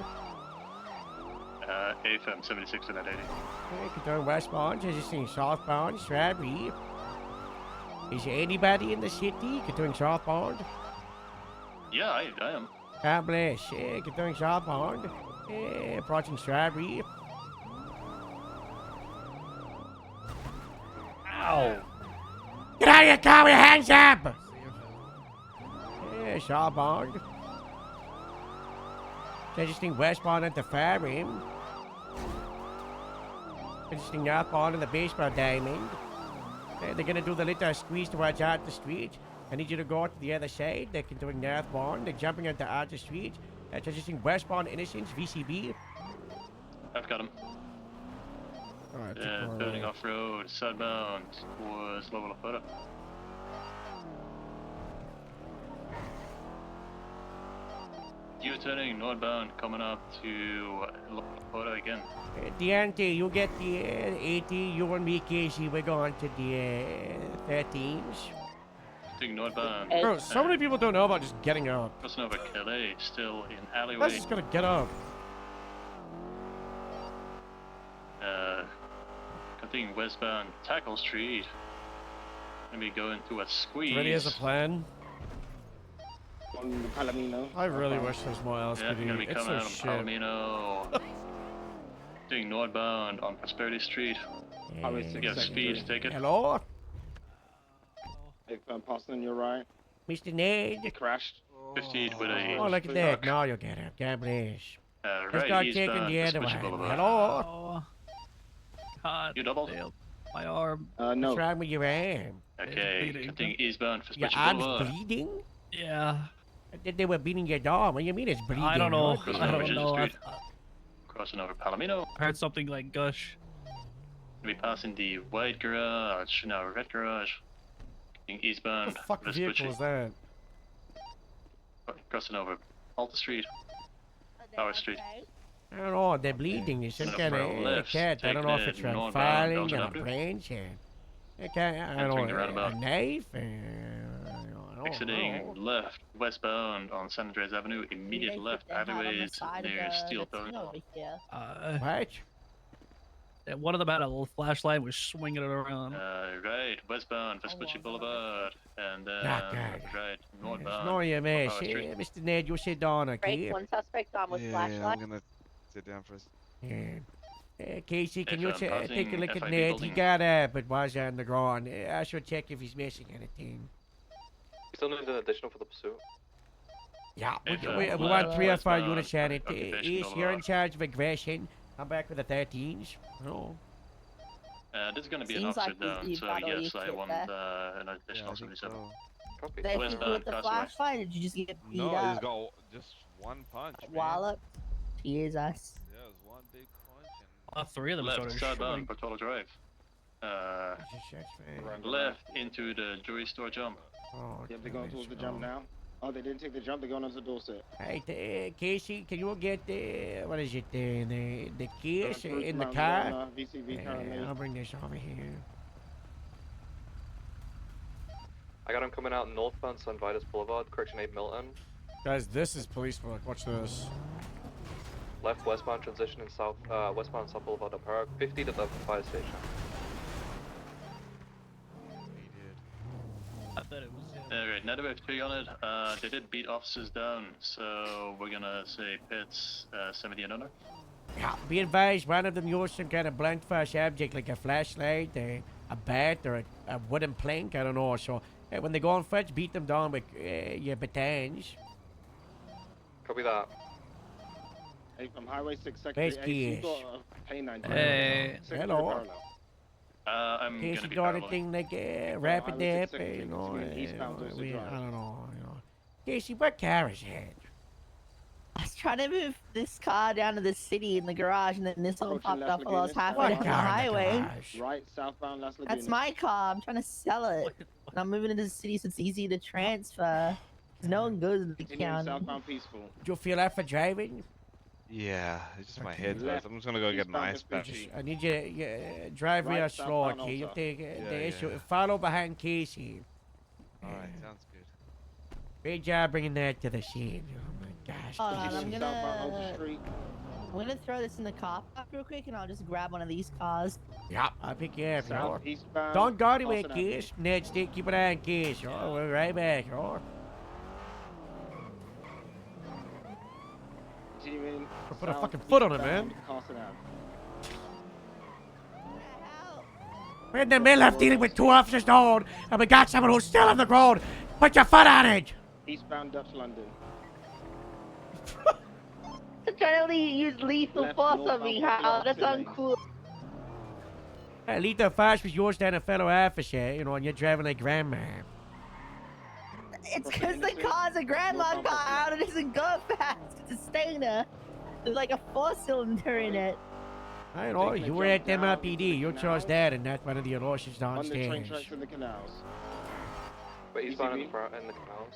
AFM 76 and 80. You're doing westbound. You're just seeing southbound, Strawberry. Is there anybody in the city doing southbound? Yeah, I am. God bless. Good doing southbound. Approaching Strawberry. Ow! Get out of your car with your hands up! Southbound. Interesting westbound at the ferry. Interesting northbound in the baseball diamond. They're gonna do the little squeeze towards out the street. I need you to go to the other side. They're doing northbound. They're jumping onto out the street. That's interesting westbound Innocence, VCB. I've got him. Alright, Turning off road, southbound towards Lower Lakota. U-turning northbound, coming up to Lower Lakota again. Deante, you get the 80. You and me, Casey, we're going to the 13s. Turning northbound. Bro, so many people don't know about just getting up. Crossing over Calais, still in alleyway. Let's just gotta get up. Continuing westbound, Tackle Street. Gonna be going to a squeeze. Ready as a plan. On Palomino. I really wish there was more else Yeah, to do. gonna be It's coming so out of shit. Palomino. Doing northbound on Prosperity Street. Highway Yeah. 6 You have speed, secondary. take it. Hello? Big firm passing on your right. Mr. Ned? He crashed. 58 with a Oh, look at that. Now you'll get it. God bless. Let's right start taking eastbound, the other Vespucci one. Boulevard. Hello? Oh. God. You double? Damn. My arm. No. What's wrong with your arm? Okay, bleeding. continuing eastbound, Your Vespucci arm's Boulevard. bleeding? Yeah. I thought they were beating your dog. What do you mean it's bleeding? I don't know. Crossing I over don't Ginger know. Street. Crossing over Palomino. I heard something like gush. We'll be passing the white garage, now red garage. Continuing eastbound, What the fuck Vespucci. vehicle is that? Crossing over Alta Street. Power Street. I don't know. They're bleeding. It's some And kind from of left, cat. I don't know if it's taking it from northbound, filing Belgian or a Avenue. branch. Okay, I don't Entering the know. roundabout. A knife? I don't Exiting know. left, westbound on San Andreas Avenue. Immediate left, alleyways near Steel Building. What? One of them had a little flashlight. Was swinging it around. Right, westbound, Vespucci Boulevard, and then Not good. right, It's northbound. no your mess. Power Street. Mr. Ned, you sit down, okay? Break one suspect on with flashlight. gonna sit down for a Casey, can If you I'm take a passing look at FIB Ned? He building. got up, but was on the ground. I should check if he's missing anything. Still need an additional for the pursuit. Yeah, If, we want 3 or 4 westbound, units on it. occupation East, you're in Boulevard. charge of aggression. I'm back with the 13s. Oh. This is gonna be an Seems officer like down, you've so got all your yes, I shit want there. an additional 77. Copy. They hit you Westbound, with the Causeway. flashlight, or did you just get beat No, he's up? got just one punch. Man. Wallop. Jesus. Yeah, it was one big punch. And All three of them Left, started southbound, shooting. Portola Drive. Left into the jewelry store jump. Oh, Yep, they're going towards the jump now. Oh, they didn't take the jump. They're going onto Dorset. Hey, Casey, can you get what is it, the keys Going in the Mount car? Verona, VCV currently. I'll bring this over here. I got him coming out northbound Sun Vitus Boulevard, Correction 8 Milton. Guys, this is police work. Watch this. Left westbound transition in south, westbound South Boulevard up Park, 50 to the fire station. he did. I thought it was. Alright, now that we have 3 on it, they did beat officers down, so we're gonna say pits 70 and under. Yeah, be advised, one of them used some kind of blunt force object like a flashlight, a bat, or a wooden plank, I don't know. So when they go on foot, beat them down with your batons. Copy that. Hey, from Highway 6 secondary. Best Hey, you keys. got a canine. Hey. Secondary Hello. parallel. I'm Casey gonna be do paralleling. anything like rapid Highway dip, 6 you know. continuing eastbound Dorset I Drive. don't know, you know. Casey, what car is that? I was trying to move this car down to the city in the garage, and then this one Approaching popped Las up while I was Lagunas. halfway What down the car in the highway. garage? Right, southbound Las Lagunas. That's my car. I'm trying to sell it. And I'm moving into the city so it's easy to transfer. 'Cause no one goes to the Continuing county. southbound Peaceful. Do you feel up for driving? Yeah, it's just my Okay. head hurts. Left, I'm just gonna go get an eastbound ice patch. Vespucci. I need you to drive real Right, slow, southbound okay? You also. take Yeah, the issue. yeah. Follow behind Casey. Alright, sounds good. Great job bringing that to the scene. Oh my gosh. Hold on, I'm Continuing southbound Alta gonna Street. throw this in the car park real quick, and I'll just grab one of these cars. Yeah, I'll pick you up. Yo. Southeastbound. Don't go anywhere, Dawson Avenue. Kiss. Ned, stay, keep an eye on Kiss. Oh, we're right back. Oh. Put a fucking foot on it, man. We're in the middle of dealing with 2 officers down, and we got someone who's still on the ground. Put your foot on it. Eastbound Dutch London. I'm trying to use lethal Left, force on northbound me, Popular Hal. That's opposite lanes. uncool. Lethal force was yours down a fellow officer, you know, and you're driving like grandma. It's because the car's a grandma car out. It doesn't go fast. It's a Stainer. There's like a 4-cylinder in it. I know, you were at MRPD. You chose that and not one of the Russians On the train downstairs. tracks and the canals. But he's Easy down in V. the front in the canals.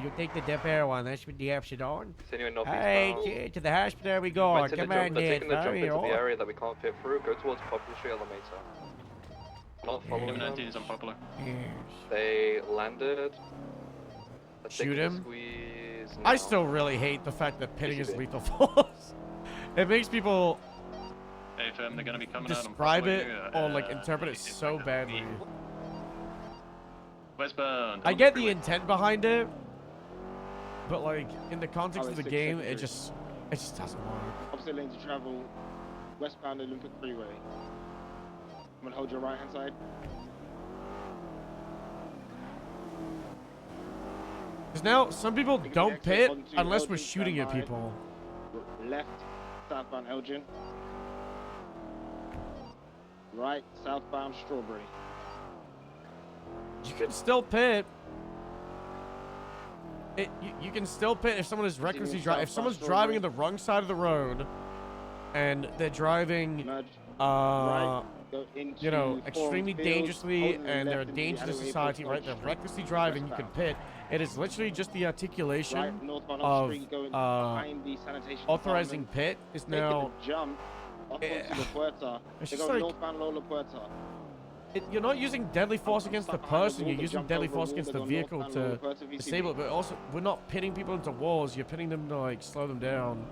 You take the Depot one. That's with the option on. Continuing Hey, northeastbound. to the hospital we go. Right, to the Come jump, on, they're Ned. taking the jump Hurry into the on. area that we can't fit through. Go towards Popular Street Elevator. Not following them. M19 is unpopular. Yes. They landed. They're Shoot taking the him? Squeeze I now. still really hate the fact that pitting is Easy. lethal force. It makes people Hey, fam, they're gonna be coming describe out it on or like interpret it so badly. Westbound. I get the intent behind it, but like in the context of the 673. game, it just doesn't work. Opposite lanes of travel. Westbound Olympic Freeway. I'm gonna hold your right hand side. Because now some people Taking the don't exit pit onto unless we're Elgin, shooting at standby. people. Left, southbound Elgin. Right, southbound Strawberry. You can still pit. You can still pit if someone is recklessly driving. If someone's driving on the wrong side of the road, and they're driving, Nudge. Right, go into you know, Forum extremely Fields, dangerously, holding and they're a left into the danger to alleyway society, for right? They're Street. recklessly driving. You can Westbound. pit. It is literally just the articulation Right, northbound of Street going behind the sanitation authorizing department. pit is Taking now. the jump off Eh, onto La Puerta. it's They're just going like- northbound Lola Puerta. You're not using deadly force against the stuck behind a person. wall, You're they using jumped deadly over a force wall, against they the go vehicle northbound Lola to Puerta VCB. disable it. But also, we're not pitting people into walls. You're pitting them to like slow them down.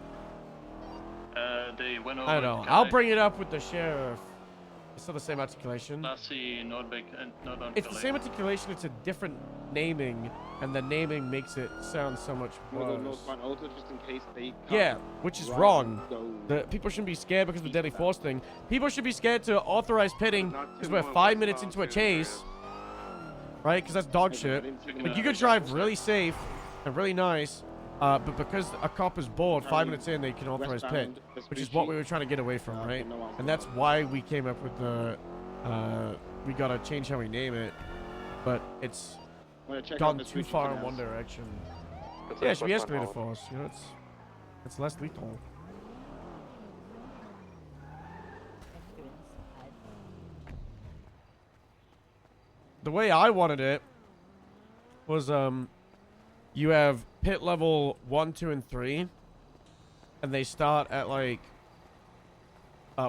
They went over. I don't know. I'll bring it up with the sheriff. It's still the same articulation. Lassie, Nordbeck, and Nordbound. It's the same articulation. It's a different naming, and the naming makes it sound so much I'm gonna go worse. northbound Alta just in case they come Yeah, which is right wrong. and The go people shouldn't be scared because of the deadly force thing. People should be scared to authorize pitting because we're 5 minutes into a chase, right? Because that's dog shit. Like you could drive really safe and really nice, but because a cop is bored 5 minutes in, they can authorize pit, Westbound which is what we were trying to get away from, right? And that's why we came up with the, we gotta change how we name it, but it's I'm gonna check out gone the too switch far in canals. one direction. That's Yeah, it, it should be westbound escalated Hall. force. You know, it's less lethal. The way I wanted it was you have pit level 1, 2, and 3, and they start at like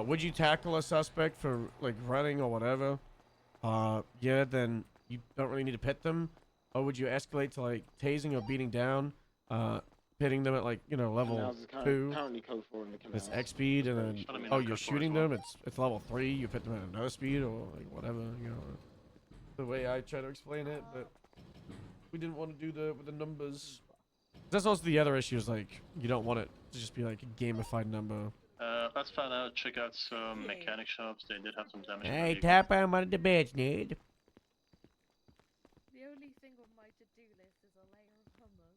would you tackle a suspect for like running or whatever? Yeah, then you don't really need to pit them. Or would you escalate to like tasing or beating down? Pitting them at like, you know, level Canals is 2. currently code 4 in the canals. It's X speed, and then I mean, oh, that's you're code 4 as shooting well. them. It's level 3. You put them at another speed or like whatever. You know, the way I try to explain it, but we didn't want to do the with the numbers. That's also the other issue is like you don't want it to just be like a gamified number. Let's find out. Check out some mechanic shops. They did have some damage. in the Hey, vehicle. tap on one of the beds, Ned. The only thing on my to-do list is a layer of hummus.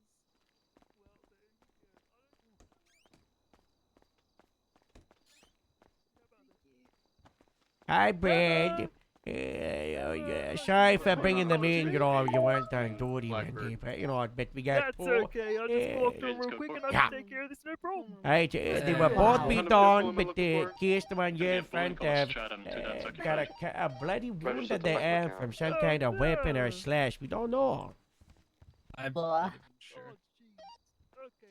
Hi, Brad. Yeah, sorry for bringing them in. You know, you weren't on duty, man. But, you know, I bet we got That's four. okay. I'll Yeah. just walk through real quick and I Yeah. can take care of this, no problem. Hey, they were both be done, but the case the one you're in front of got a bloody wound in the arm from some kind of weapon or slash. We don't know. I'm Blah. sure.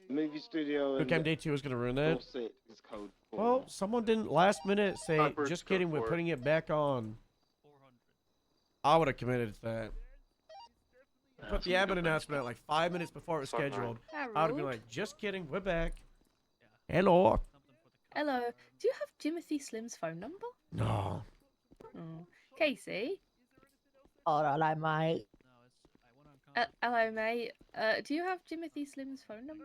Movie studio Who and came day 2 was gonna ruin that? Dorset is code 4. Well, someone didn't last minute say, Upwards just code kidding, we're 4. putting it back on. 400. I would have committed to that. Yeah, Put the some Abbott good things, announcement out like 5 minutes before it was Sorry, scheduled. Harold. I would have been like, just kidding, we're back. Hello. Hello. Do you have Timothy Slim's phone number? No. Oh. Casey? Alright, mate. Hello, mate. Do you have Timothy Slim's phone number?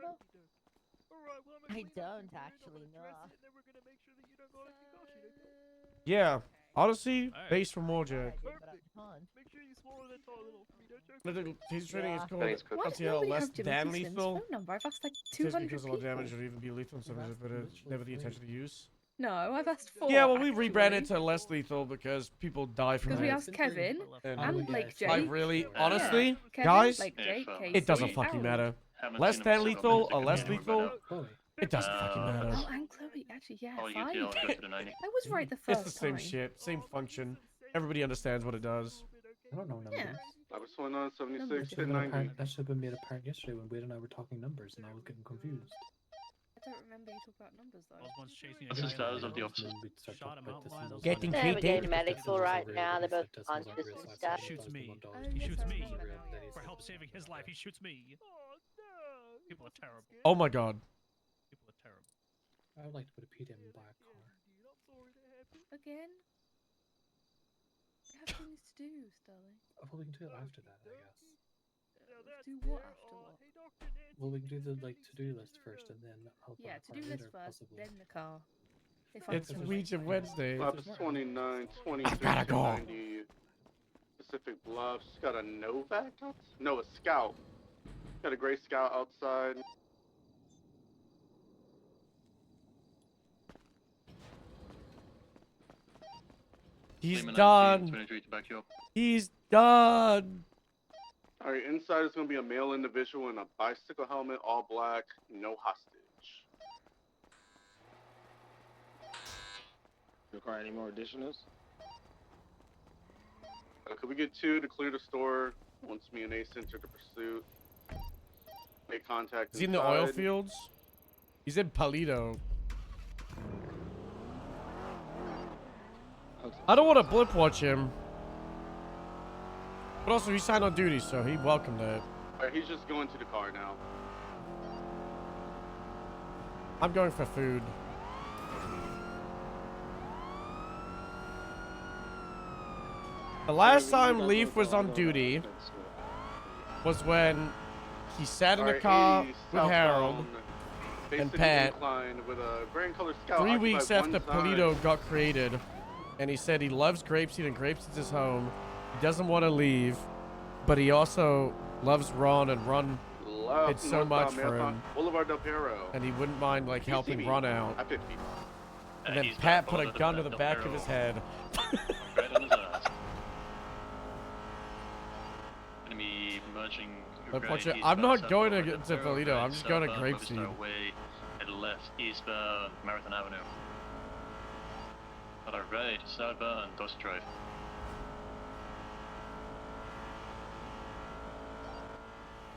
I don't actually know. Yeah. Honestly, Alright. base for more Jack. I did, but I can't. His training is Yeah. called Why does LTL nobody less have Jim than Kingston's lethal. phone number? I've asked like It says 200 because a lot of people. damage or even be lethal in some cases, but it's never the intention to use. No, I've asked 4. Yeah, well, we rebranded to less lethal because people die from Because we it. asked Kevin And and Blake Jake. I really, Yeah. honestly, Kevin, guys, Blake Jake, Casey, it doesn't fucking Aaron. matter. Haven't Less seen than him in lethal several or less minutes, lethal, but, it doesn't fucking matter. Oh, and Chloe, actually, yeah, Oh, you 5. go to the 90. I was right the first It's the same time. shit, same function. Everybody understands what it does. I don't know numbers. Yeah. I was 29, 76, Numbers. 10, 90. That should have been made apparent yesterday when Wade and I were talking numbers and I was getting confused. I don't remember you talk about numbers though. I was once chasing a What's guy the in status the of the hills, officer? shot him out behind those Getting lines. treated. getting medical right now. They're both conscious and stuff. He shoots me. Oh, He yes, shoots I me. remember now, yeah. For help saving his life, he shoots me. People are terrible. Oh my god. People are terrible. I would like to put a PDM in by a car. Again? We have things to do, Sterling. Well, we can do it after that, I guess. Do what after what? Well, we can do the to-do list first and then I'll buy Yeah, a to car do later, list first, possibly. then the car. If It's I'm Ouija Wednesday. Bluffs 29, 23, gotta go. 90. Pacific Bluffs. Got a Novak? No, a Scout. Got a gray Scout outside. He's Lima 19, done. 23 to back you up. He's done. Alright, inside is going to be a male individual in a bicycle helmet, all black, no hostage. Require any more additionals? Could we get 2 to clear the store once me and Ace enter the pursuit? Make contact. Is he in the oil inside. fields? He's in Palito. I don't want to blip watch him. But also, he signed on duty, so he welcomed it. Alright, he's just going to the car now. I'm going for food. The last time Leaf was on duty was when he sat in a Alright, car 80 with Harold southbound, and basically Pat inclined with a grand color Scout 3 occupied weeks one after side. Polito got created. And he said he loves Grapeseed and Grapeseed's his home. He doesn't want to leave, but he also loves Ron and Ron. Left, It's so much northbound, for Marathon, him. Boulevard Del Perro. And he wouldn't mind like helping PCB. Ron out. I 50. And then he's Pat back put a over gun to the the back of his head. Right on his ass. Enemy merging. Unfortunately, I'm not going to Polito. I'm just going to Grapeseed. Way and left eastbound Marathon Avenue. On our right, southbound Dust Drive.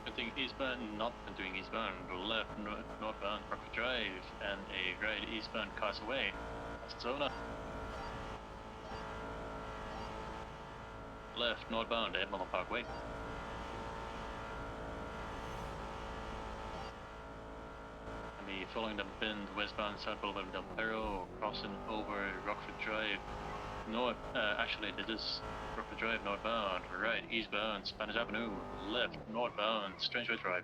Continuing eastbound, not continuing eastbound, left northbound Rockford Drive, and a right eastbound Castle Way. That's Zona. Left northbound Edmond Parkway. And following the bend westbound South Boulevard Del Perro, crossing over Rockford Drive. North, actually, this is Rockford Drive northbound, right eastbound Spanish Avenue, left northbound Strangeway Drive.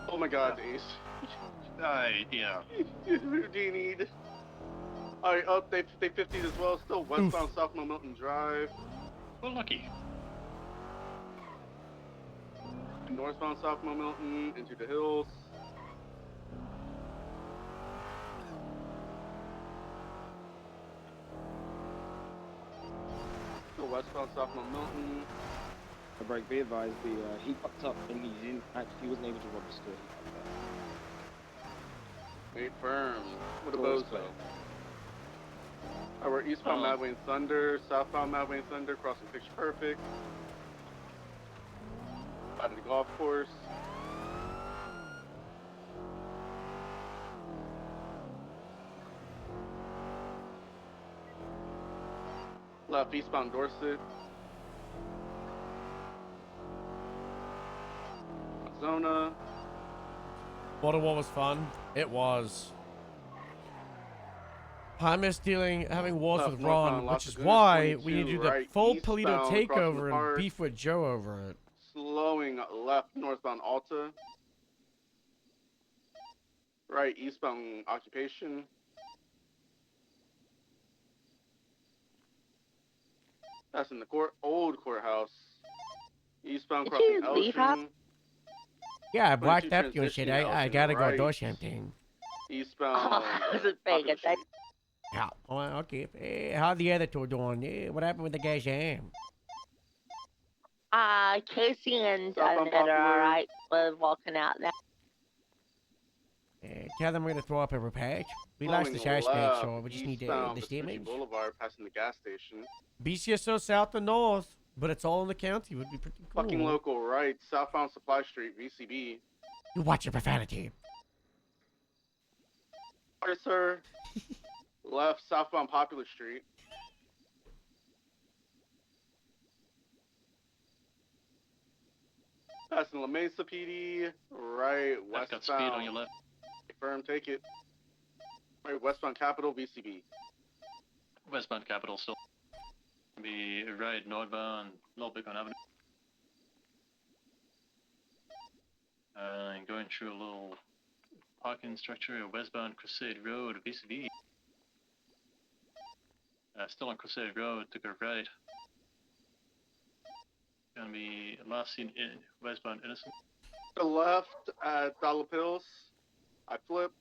Oh my god, Ace. Yeah. Houdini'd. Alright, up, they 50'd as well. Still westbound South Mountain Drive. Well, lucky. Northbound South Mountain into the hills. Still westbound South Mountain. The break, be advised, he fucked up and he wasn't able to rob the store. Wait firm. What a Doors bozo. closed. Alright, we're eastbound Madway and Thunder, southbound Madway and Thunder, crossing Picture Perfect. Out of the golf course. Left eastbound Dorset. Zona. Water War was fun. It was. I miss having wars Left with northbound Ron, Las which is Lagunas why 22, we need to do the right full eastbound, Polito crossing the takeover and park. beef with Joe over it. Slowing left northbound Alta. Right, eastbound occupation. That's in the old courthouse. Eastbound Did crossing you leave, Hop? Elshing. Yeah, I 22 blocked up your shit. transitioning I Elshing gotta go right. do something. Eastbound. I wasn't paying Popular attention. Street. Yeah. Oh, okay. How the other two doing? What happened with the guy's arm? Casey and Southbound Ned are Popular. alright. We're walking out now. Tell them we're gonna throw up a repatch. We lost the Flowing suspect, left, so we just need the eastbound Vespucci statements. Boulevard, passing the gas station. BCSO south and north, but it's all in the county. Would be pretty cool. Fucking local right, southbound Supply Street, VCB. You watch your profanity. Sorry, sir. Left, southbound Popular Street. Passing La Mesa PD. Right, I've got speed on your westbound. left. Confirm, take it. Right, westbound Capitol, VCB. Westbound Capital still. Be right northbound, North Beacon Avenue. And going through a little parking structure, westbound Crusade Road, VCB. Still on Crusade Road, took a right. Gonna be last seen in westbound Innocent. To the left at Dollar Pills. I flipped.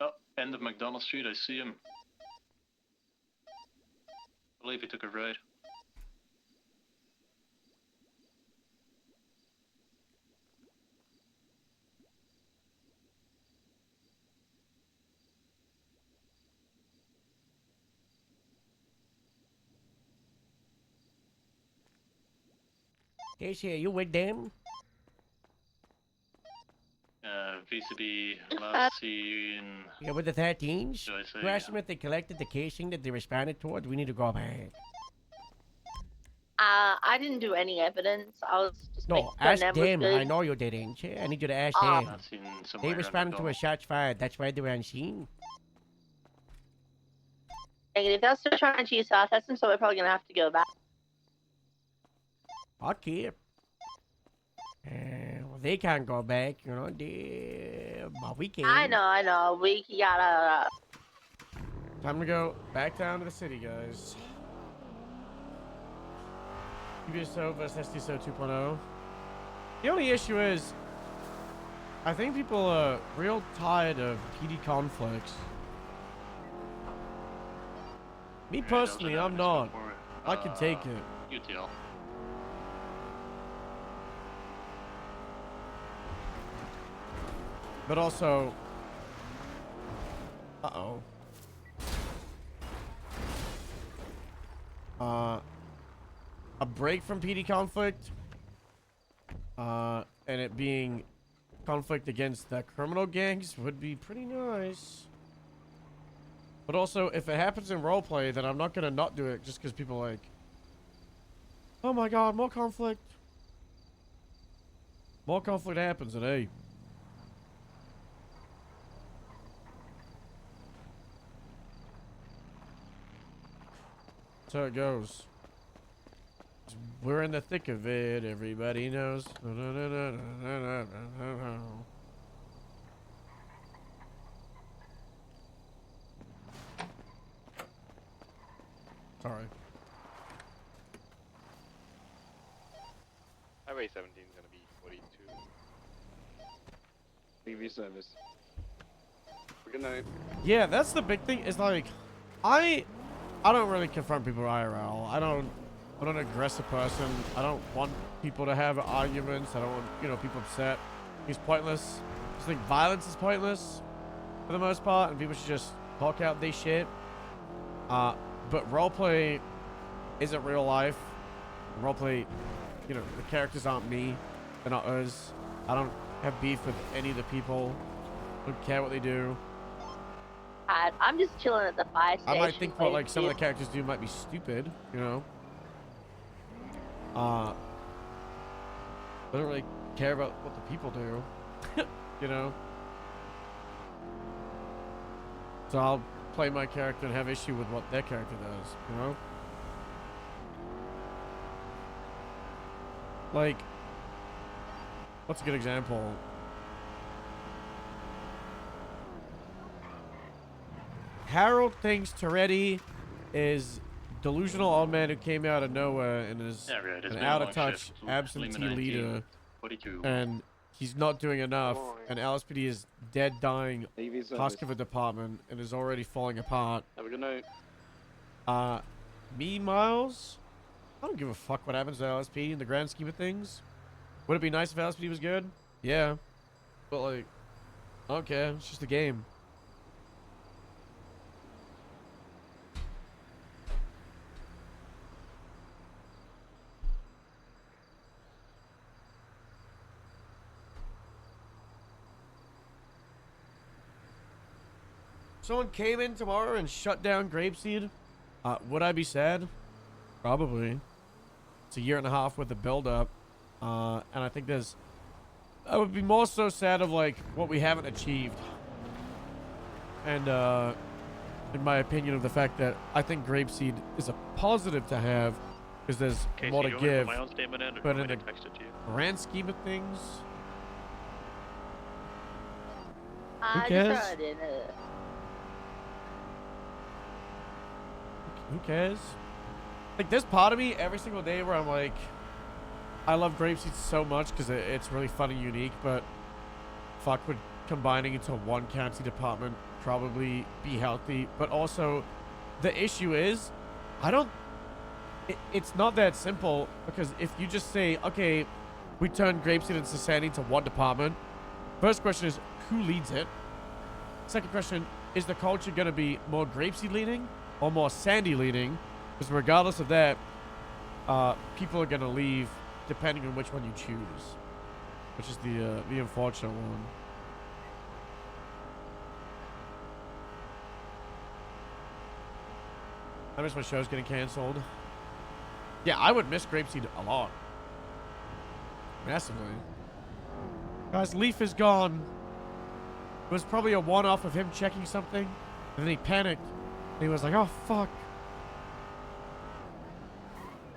Oh, end of McDonald Street, I see him. I believe he took a right. Casey, are you with them? VCB last seen. Yeah, with the 13s? Should I say? You asked them if they collected the casing that they responded towards. We need to go back. I didn't do any evidence. I was just making No, sure ask Ned was them. good. I know you didn't. I need you to ask Ah. them. Not seen somewhere They around responded to a McDonald. shots fired. That's why they were on scene. Negative. They'll still trying to use South Hudson, so we're probably gonna have to go back. Okay. Well, they can't go back, you know. But we can. I know. We gotta. Time to go back down to the city, guys. UBSO versus SDSO 2.0. The only issue is, I think people are real tired of PD conflicts. Me personally, I'm not. I can take it. UTL. But also... Uh-oh. A break from PD conflict, and it being conflict against the criminal gangs would be pretty nice. But also, if it happens in roleplay, then I'm not gonna not do it just because people are like, oh my god, more conflict. More conflict happens, and hey. That's how it goes. We're in the thick of it, everybody knows. Sorry. Highway 17 is gonna be 42. TV service. Good night. Yeah, that's the big thing. Is like, I don't really confront people IRL. I'm an aggressive person. I don't want people to have arguments. I don't want, people upset. It's pointless. I just think violence is pointless for the most part, and people should just talk out their shit. But roleplay isn't real life. Roleplay, the characters aren't me. They're not us. I don't have beef with any of the people. I don't care what they do. I'm just chilling at the fire station. I might think what like some of the please. characters do might be stupid, I don't really care about what the people do, So I'll play my character and have issue with what their character does, Like, what's a good example? Harold thinks Toretti is delusional old man who came out of nowhere and is Yeah, right. It's an been a out long of touch shift. absentee Lima 19, leader, 42. and he's not doing enough. Come on. And LSPD is dead, dying AV service. husk of a department and is already falling apart. Have a good night. Me, Miles, I don't give a fuck what happens to LSP in the grand scheme of things. Would it be nice if LSPD was good? Yeah, but like, I don't care. It's just a game. Someone came in tomorrow and shut down Grapeseed. Would I be sad? Probably. It's a year and a half with the build-up. And I think I would be more so sad of, like, what we haven't achieved. And, in my opinion, of the fact that I think Grapeseed is a positive to have, because there's Casey, more do to you want me to give. put my own statement in, or But do you in want me the to text it to you? grand scheme of things, I just cares? throw it in. Who cares? Like, there's part of me every single day where I'm like, I love Grapeseed so much because it's really fun and unique, but fuck, would combining into one county department probably be healthy? But also, the issue is, it's not that simple, because if you just say, okay, we turn Grapeseed and Sasani into one department, first question is, who leads it? Second question, is the culture going to be more Grapeseed leading or more Sandy leading? Because regardless of that, people are going to leave depending on which one you choose, which is the unfortunate one. I miss my shows getting canceled. Yeah, I would miss Grapeseed a lot. Massively. Guys, Leaf is gone. It was probably a one-off of him checking something, and then he panicked. And he was like, oh, fuck.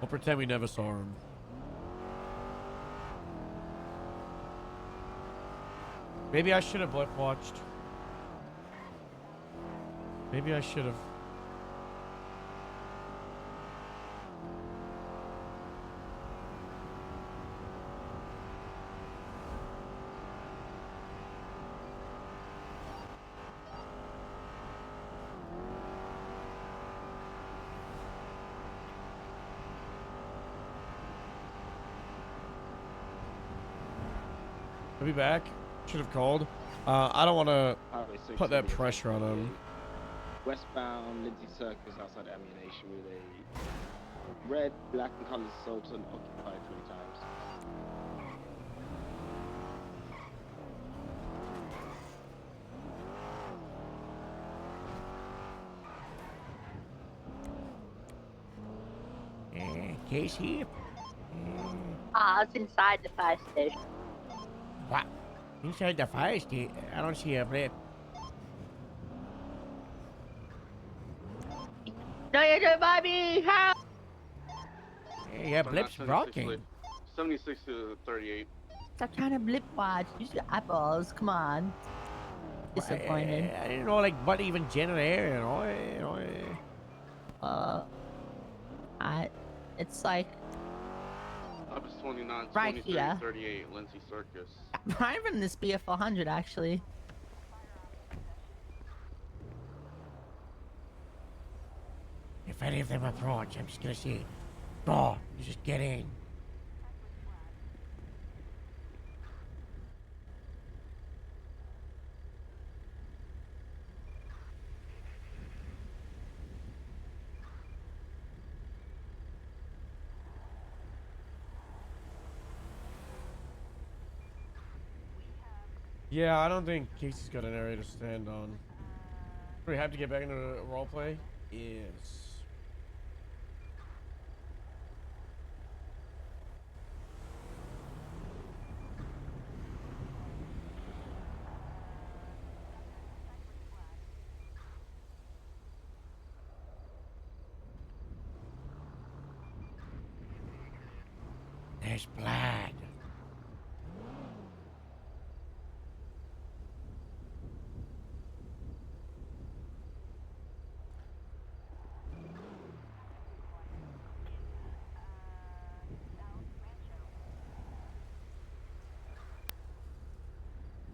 We'll pretend we never saw him. Maybe I should have blip watched. Maybe I should have. I'll be back. Should have called. I don't want to Highway 6 put that will be pressure on him. Westbound Lindsay Circus outside Ammunition with a red, black, and colored Sultan occupied 3 times. Casey? It's inside the fire station. What? Inside the fire station? I don't see a blip. No, you don't buy me! Help! Yeah, blip's broken. 76 to 38. Stop trying to blip watch. Use your eyeballs. Come on. Disappointed. I didn't know, like, what even generator, It's like Up is 29, Right 23, here. 38, Lindsay Circus. right from this BF400 actually. If any of them approach, I'm just gonna say, "Go, you just get in." Yeah, I don't think Casey's got an area to stand on. Do we have to get back into roleplay? Yes. There's blood.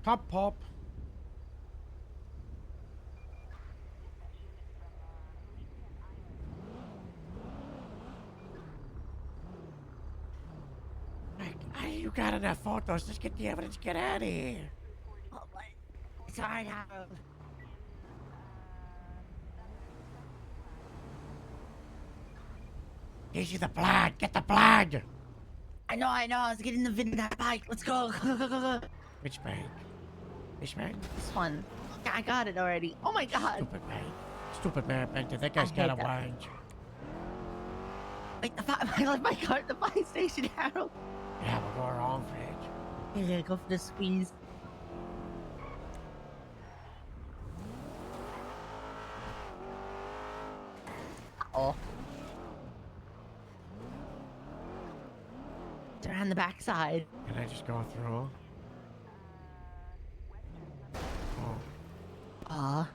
Cop pop. You got enough photos. Let's get the evidence. Get out of here. Oh, what? It's alright, Harold. Gives you the blood. Get the blood. I know. I was getting the vid in that bike. Let's go. Go. Which bank? This bank? This one. Yeah, I got it already. Oh my god. Stupid bank. Stupid man, Bender. That guy's got a range. Wait, I left my car at the fire station, Harold. Yeah, we'll go around, Fridge. Yeah, go for the squeeze. Oh. It's around the backside. Can I just go through? Aw.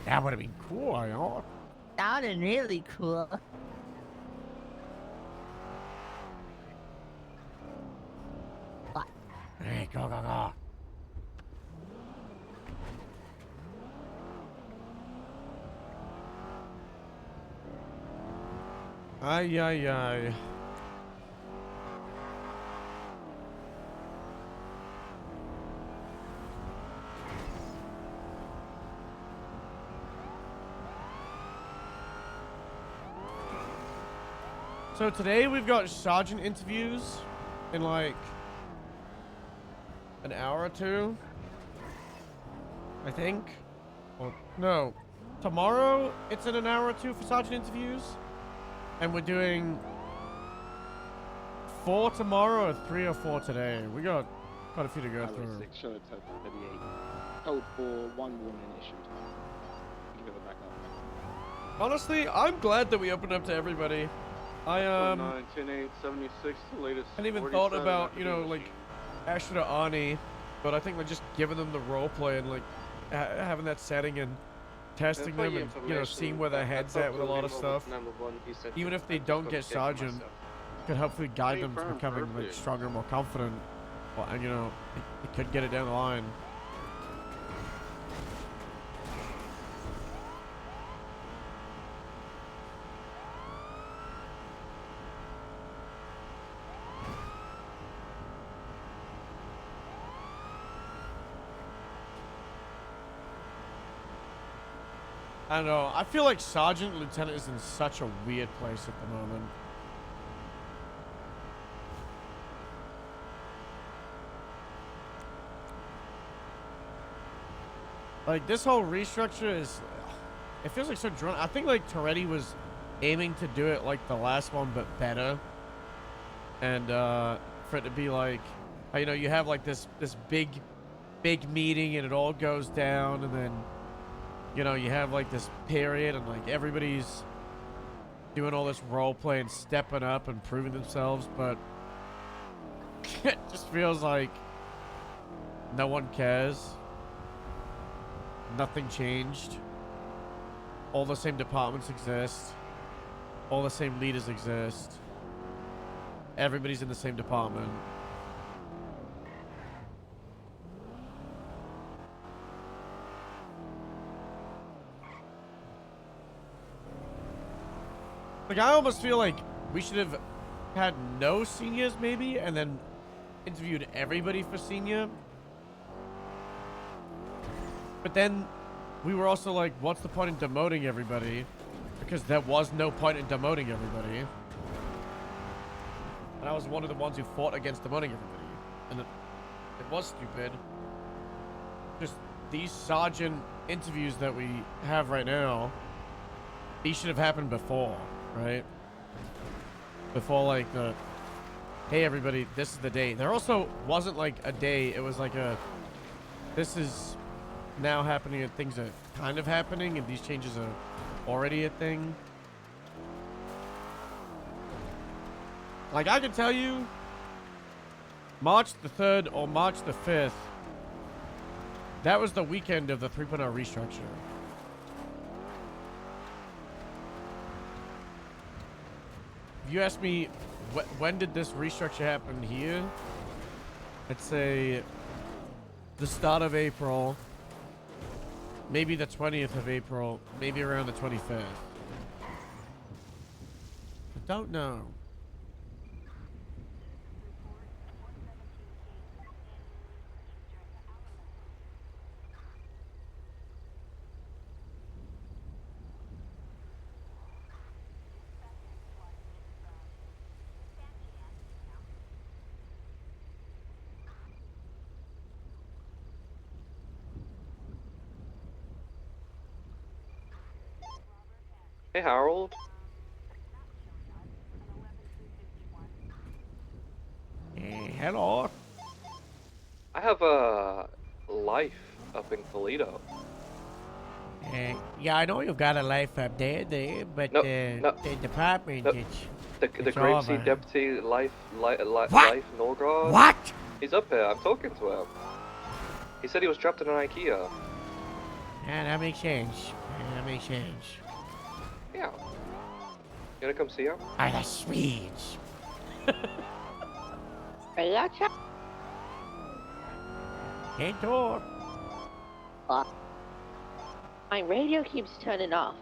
That would have been cool, you know? That would have been really cool. What? Hey, go. Ay. So today we've got sergeant interviews in like an hour or two, I think. Or no, tomorrow it's in an hour or two for sergeant interviews, and we're doing 4 tomorrow or 3 or 4 today. We got quite a few to go through. 6 show total 38. Code for 1 warning issued. Give it back up. Honestly, I'm glad that we opened up to everybody. I 19876, the latest. hadn't even thought about, you know, like Asher to Ani, but I think like just giving them the role play and like having that setting and testing them and, you know, seeing where their head's at with a lot of stuff. Even if they don't get sergeant, could hopefully guide them to becoming like stronger and more confident. Well, and you know, it could get it down the line. I don't know. I feel like Sergeant Lieutenant is in such a weird place at the moment. Like, this whole restructure is... It feels like so drawn. I think, like, Toretti was aiming to do it like the last one, but better. And, for it to be like... You know, you have, like, this big meeting and it all goes down, and then... You know, you have like this period and like everybody's doing all this role play and stepping up and proving themselves, but it just feels like no one cares. Nothing changed. All the same departments exist. All the same leaders exist. Everybody's in the same department. Like, I almost feel like we should have had no seniors, maybe, and then interviewed everybody for senior. But then we were also like, what's the point in demoting everybody? Because there was no point in demoting everybody. And I was one of the ones who fought against demoting everybody. And it was stupid. Just these sergeant interviews that we have right now, these should have happened before. Right? Before, like, the... Hey, everybody, this is the day. There also wasn't, like, a day. It was, like, a... This is now happening and things are kind of happening, and these changes are already a thing. Like, I can tell you, March the 3rd or March the 5th. That was the weekend of the 3.0 restructure. If you ask me, when did this restructure happen here? I'd say the start of April. Maybe the 20th of April. Maybe around the 25th. I don't know. Hey, Harold. Hello. I have a life up in Toledo. Yeah, I know you've got a life up there, but No, the department, no. it's The Grapeseed over. Deputy Life What? Norgrad. What? He's up here. I'm talking to him. He said he was trapped in an IKEA. Yeah, that makes sense. That makes sense. Yeah. You wanna come see him? Are the Swedes? Can't talk. My radio keeps turning off.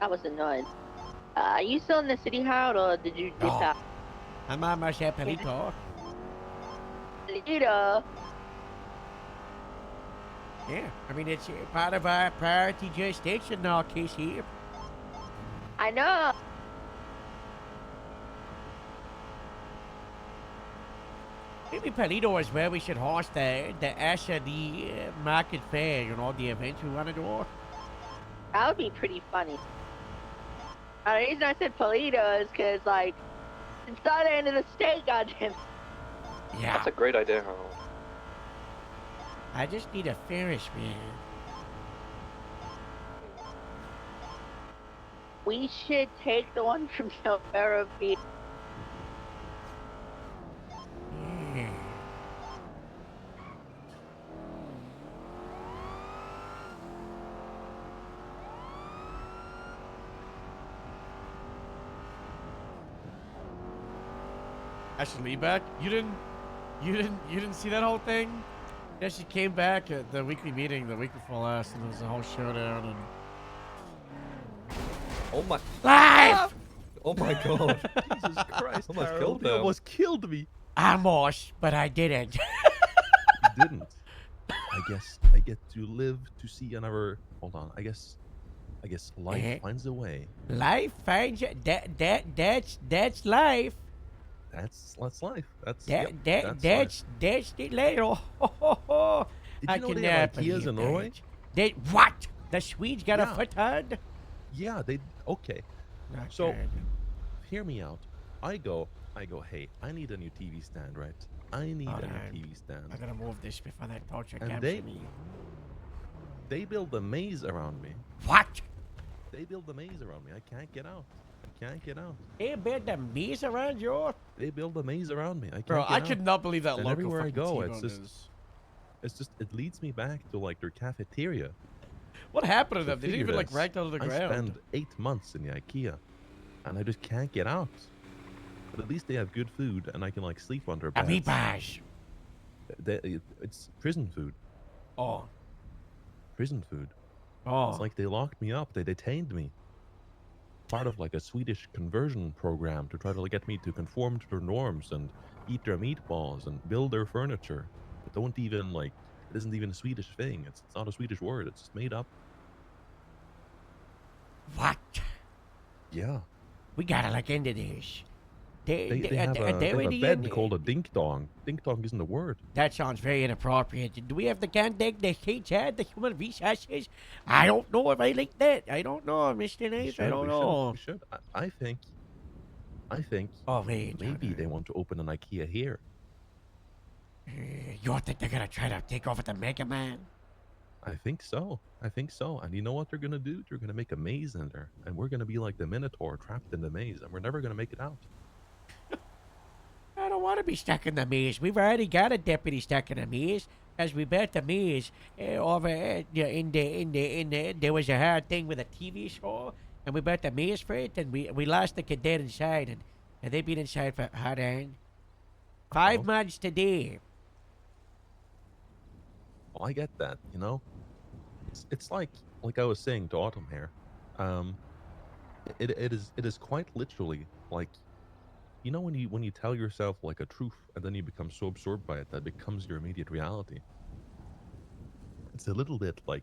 That was annoying. Are you still in the city, Harold, or did you dip out? I'm on my Chapelito. Later. Yeah, I mean, it's part of our priority jurisdiction in our case here. I know. Maybe Palito is where we should host the SRD market fair, you know, the event we want to do. That would be pretty funny. The reason I said Polito is because, like, it's the other end of the state, goddamn. Yeah. That's a great idea, Harold. I just need a Ferris wheel. We should take the one from Silvera Beach. Yeah. Ashley back? You didn't see that whole thing? Yeah, she came back at the weekly meeting the week before last, and there was a whole showdown. And Oh my. live. Oh my god. Jesus Christ, Almost Harold, killed you him. almost killed me. Almost, but I didn't. You didn't. I guess I get to live to see another. Hold on. I guess life finds a way. Life finds you. That's life. That's life. That's That's the little. Did you know they have IKEAs in Norway? They what? The Swedes got a Yeah. foothold? Yeah, they okay. Not So good. hear me out. I go, hey, I need a new TV stand, right? I need a new TV stand. I gotta move this before that torture And captures me. they build a maze around me. What? They build a maze around me. I can't get out. I can't get out. They built a maze around you? They build a maze around me. I can't Bro, get I out. could not believe that And local everywhere I fucking go, T-bone it's just it leads me back to like their cafeteria. What happened to So them? They didn't figure even like this. rank out of the I ground. spend 8 months in the IKEA, and I just can't get out. But at least they have good food, and I can like sleep under beds. Amoebas. It's prison food. Oh. Prison food. Oh. It's like they locked me up. They detained me. Part of like a Swedish conversion program to try to like, get me to conform to their norms and eat their meatballs and build their furniture. But don't even like it isn't even a Swedish thing. It's not a Swedish word. It's just made up. What? Yeah. We gotta look into this. They have a bed called a dink dong. Dink dong isn't a word. That sounds very inappropriate. Do we have to contact the HR, the human resources? I don't know if I like that. I don't know, Mr. Nice. I don't know. We should. I think. Oh wait. Maybe they want to open an IKEA here. You think they're gonna try to take over the Mega Man? I think so. And you know what they're gonna do? They're gonna make a maze in there, and we're gonna be like the Minotaur trapped in the maze, and we're never gonna make it out. I don't want want to be stuck in the maze. We've already got a deputy stuck in the maze. As we bet the maze over there was a hard thing with a TV show, and we bet the maze for it, and we lost the cadet inside, and they've been inside for hard on 5 months today. Well, I get that, you know? It's like I was saying to Autumn here. It is quite literally like, you know, when you tell yourself like a truth and then you become so absorbed by it that it becomes your immediate reality. It's a little bit like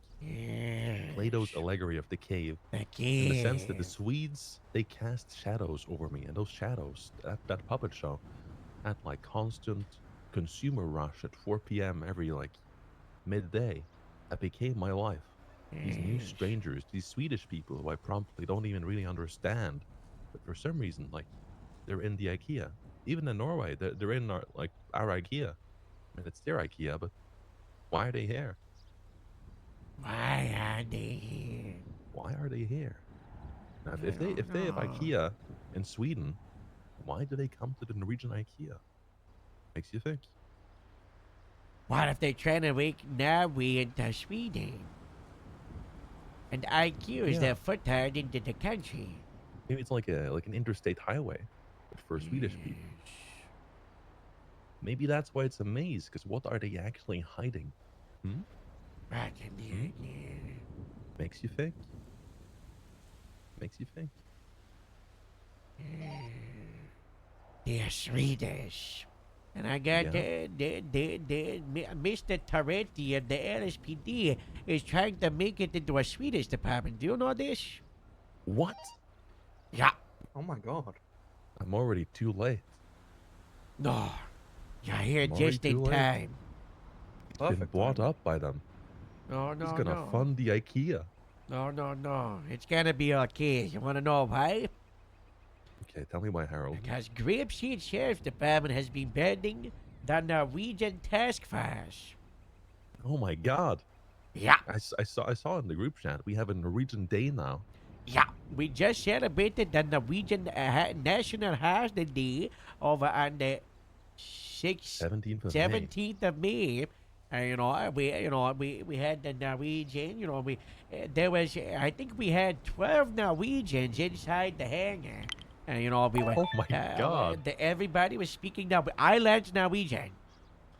Plato's allegory of the cave. In the sense that the Swedes, they cast shadows over me, and those shadows, that puppet show, that like constant consumer rush at 4 p.m. every like midday, that became my life. These new strangers, these Swedish people who I promptly don't even really understand, but for some reason, like, they're in the IKEA. Even in Norway, they're in our IKEA. I mean, it's their IKEA, but why are they here? Why are they here? Why are they here? Now, if they have IKEA in Sweden, why do they come to the Norwegian IKEA? Makes you think. What if they're trying to make Norway into Sweden? And IQ is their foothold into the country. Maybe it's like an interstate highway, but for Swedish people. Maybe that's why it's a maze, because what are they actually hiding? Right in the idea. Makes you think. Makes you think. They're Swedish. And I got Mr. Toretti of the LSPD is trying to make it into a Swedish department. Do you know this? What? Yeah. Oh my god. I'm already too late. No. You're here I'm just already in too late. time. It's been bought up by them. No, He's gonna fund the IKEA. No. It's gonna be okay. You wanna know why? Okay, tell me why, Harold. Because Grapeseed Sheriff's Department has been building the Norwegian Task Force. Oh my god. Yeah. I saw in the group chat, we have a Norwegian day now. Yeah, we just celebrated the Norwegian National Holiday over on the 17th of May. And we had the Norwegian. There was I think we had 12 Norwegians inside the hangar. And we were. Oh my god! Everybody was speaking Islands Norwegian.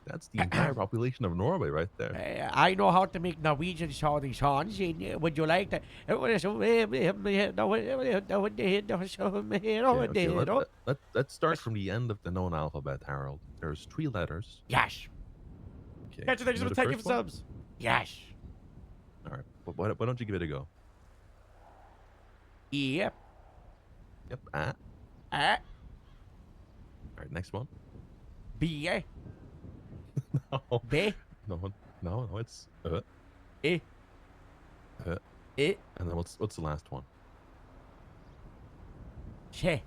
That's the entire population of Norway right there. I know how to make Norwegian songs. Would you like that? Let's start from the end of the known alphabet, Harold. There's 3 letters. Yes. Okay. Catch the You know take first of one? subs. Yes. All right. Why don't you give it a go? Yep. Yep. Ah. All right. Next one. B. No. B. No. It's E. E. And then what's the last one? Che.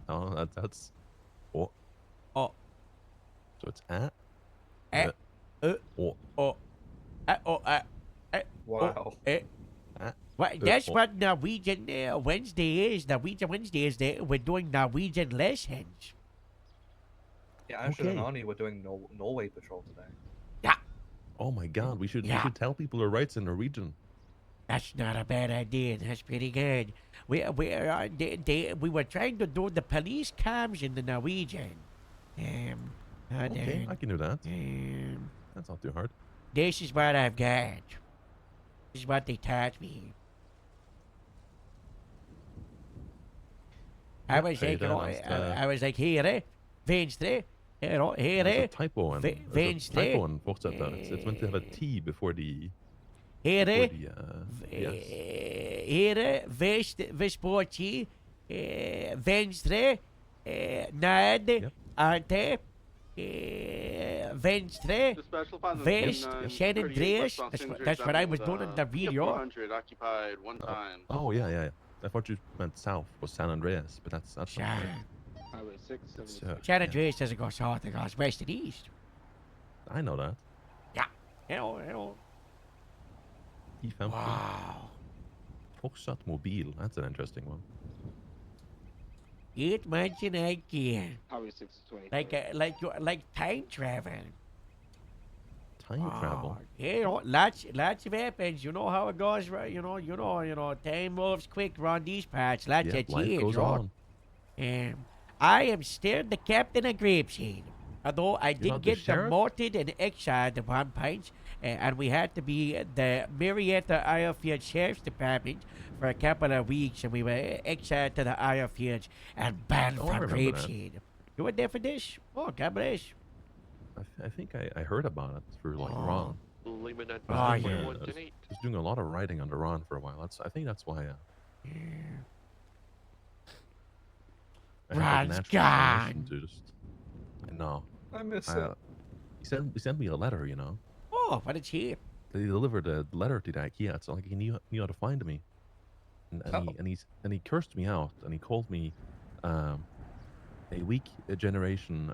No, that's O. O. So it's A. O. Wow. Well, that's what Norwegian Wednesday is. Norwegian Wednesday is that we're doing Norwegian lessons. Yeah, Asher and Arnie were doing Norway patrol today. Yeah. Oh my god, we should tell people their rights in Norwegian. That's not a bad idea. That's pretty good. We were trying to do the police comms in the Norwegian. Okay, I can do that. That's not too hard. This is what I've got. This is what they taught me. I was like, here, venstre, here, There's a typo in venstre, fortsätter. It's meant to have a T before the... here, yes. here, vestporti, venstre, ned, ante, venstre, vest, San Andreas. That's what I was doing in the video. Occupied one time. Oh, yeah. I thought you meant south was San Andreas, but that's not right. Highway 6, San Andreas doesn't go south, it goes west and east. I know that. Yeah. You know. Wow. Fortsatt mobil. That's an interesting one. It much and I can. Highway 6 is 20. Like time travel. Time travel. Yeah, lots of happens. You know how it goes, right? Time moves quick around these parts. Lots Yeah, of life change, goes right? on. I am still the captain of Grapeseed. Although I did not the get sheriff? demoted and exiled at one point, and we had to be the Marietta Airfield Sheriff's Department for a couple of weeks, and we were exiled to the airfields and banned Oh, I from remember that. Grapeseed. You were there for this? Oh, God bless. I think I heard about it through like Ron. Lehman at Oh, I was, yeah. doing, I was doing a lot of writing under Ron for a while. I think that's why. I had like Ron's natural gone. inclination to just. I know. I miss it. He sent me a letter, you know. Oh, what did he? He delivered a letter to the IKEA. It's like he knew how to find me, and he cursed me out, and he called me a weak generation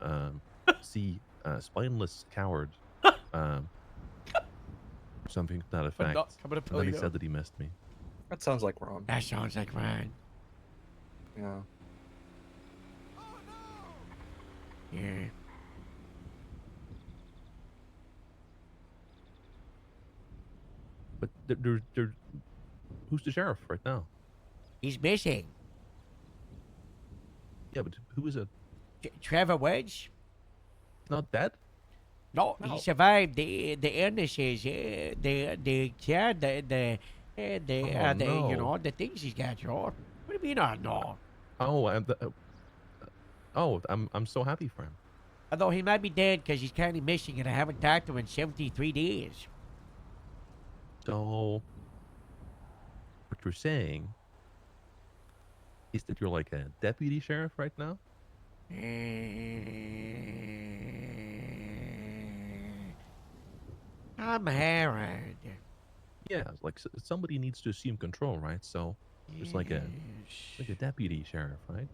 spineless coward, something to that effect. not coming to And then he Polito. said that he missed me. That sounds like Ron. That sounds like Ron. Yeah. Yeah. But who's the sheriff right now? He's missing. Yeah, but who is it? Trevor Wedge? He's not dead? No, he survived the illnesses. The no. the things he's got. What do you mean? Oh no. I'm so happy for him. Although he might be dead because he's currently missing, and I haven't talked to him in 73 days. So, what you're saying is that you're like a deputy sheriff right now? I'm Harold. Yeah, like somebody needs to assume control, right? So, there's like a deputy sheriff, right?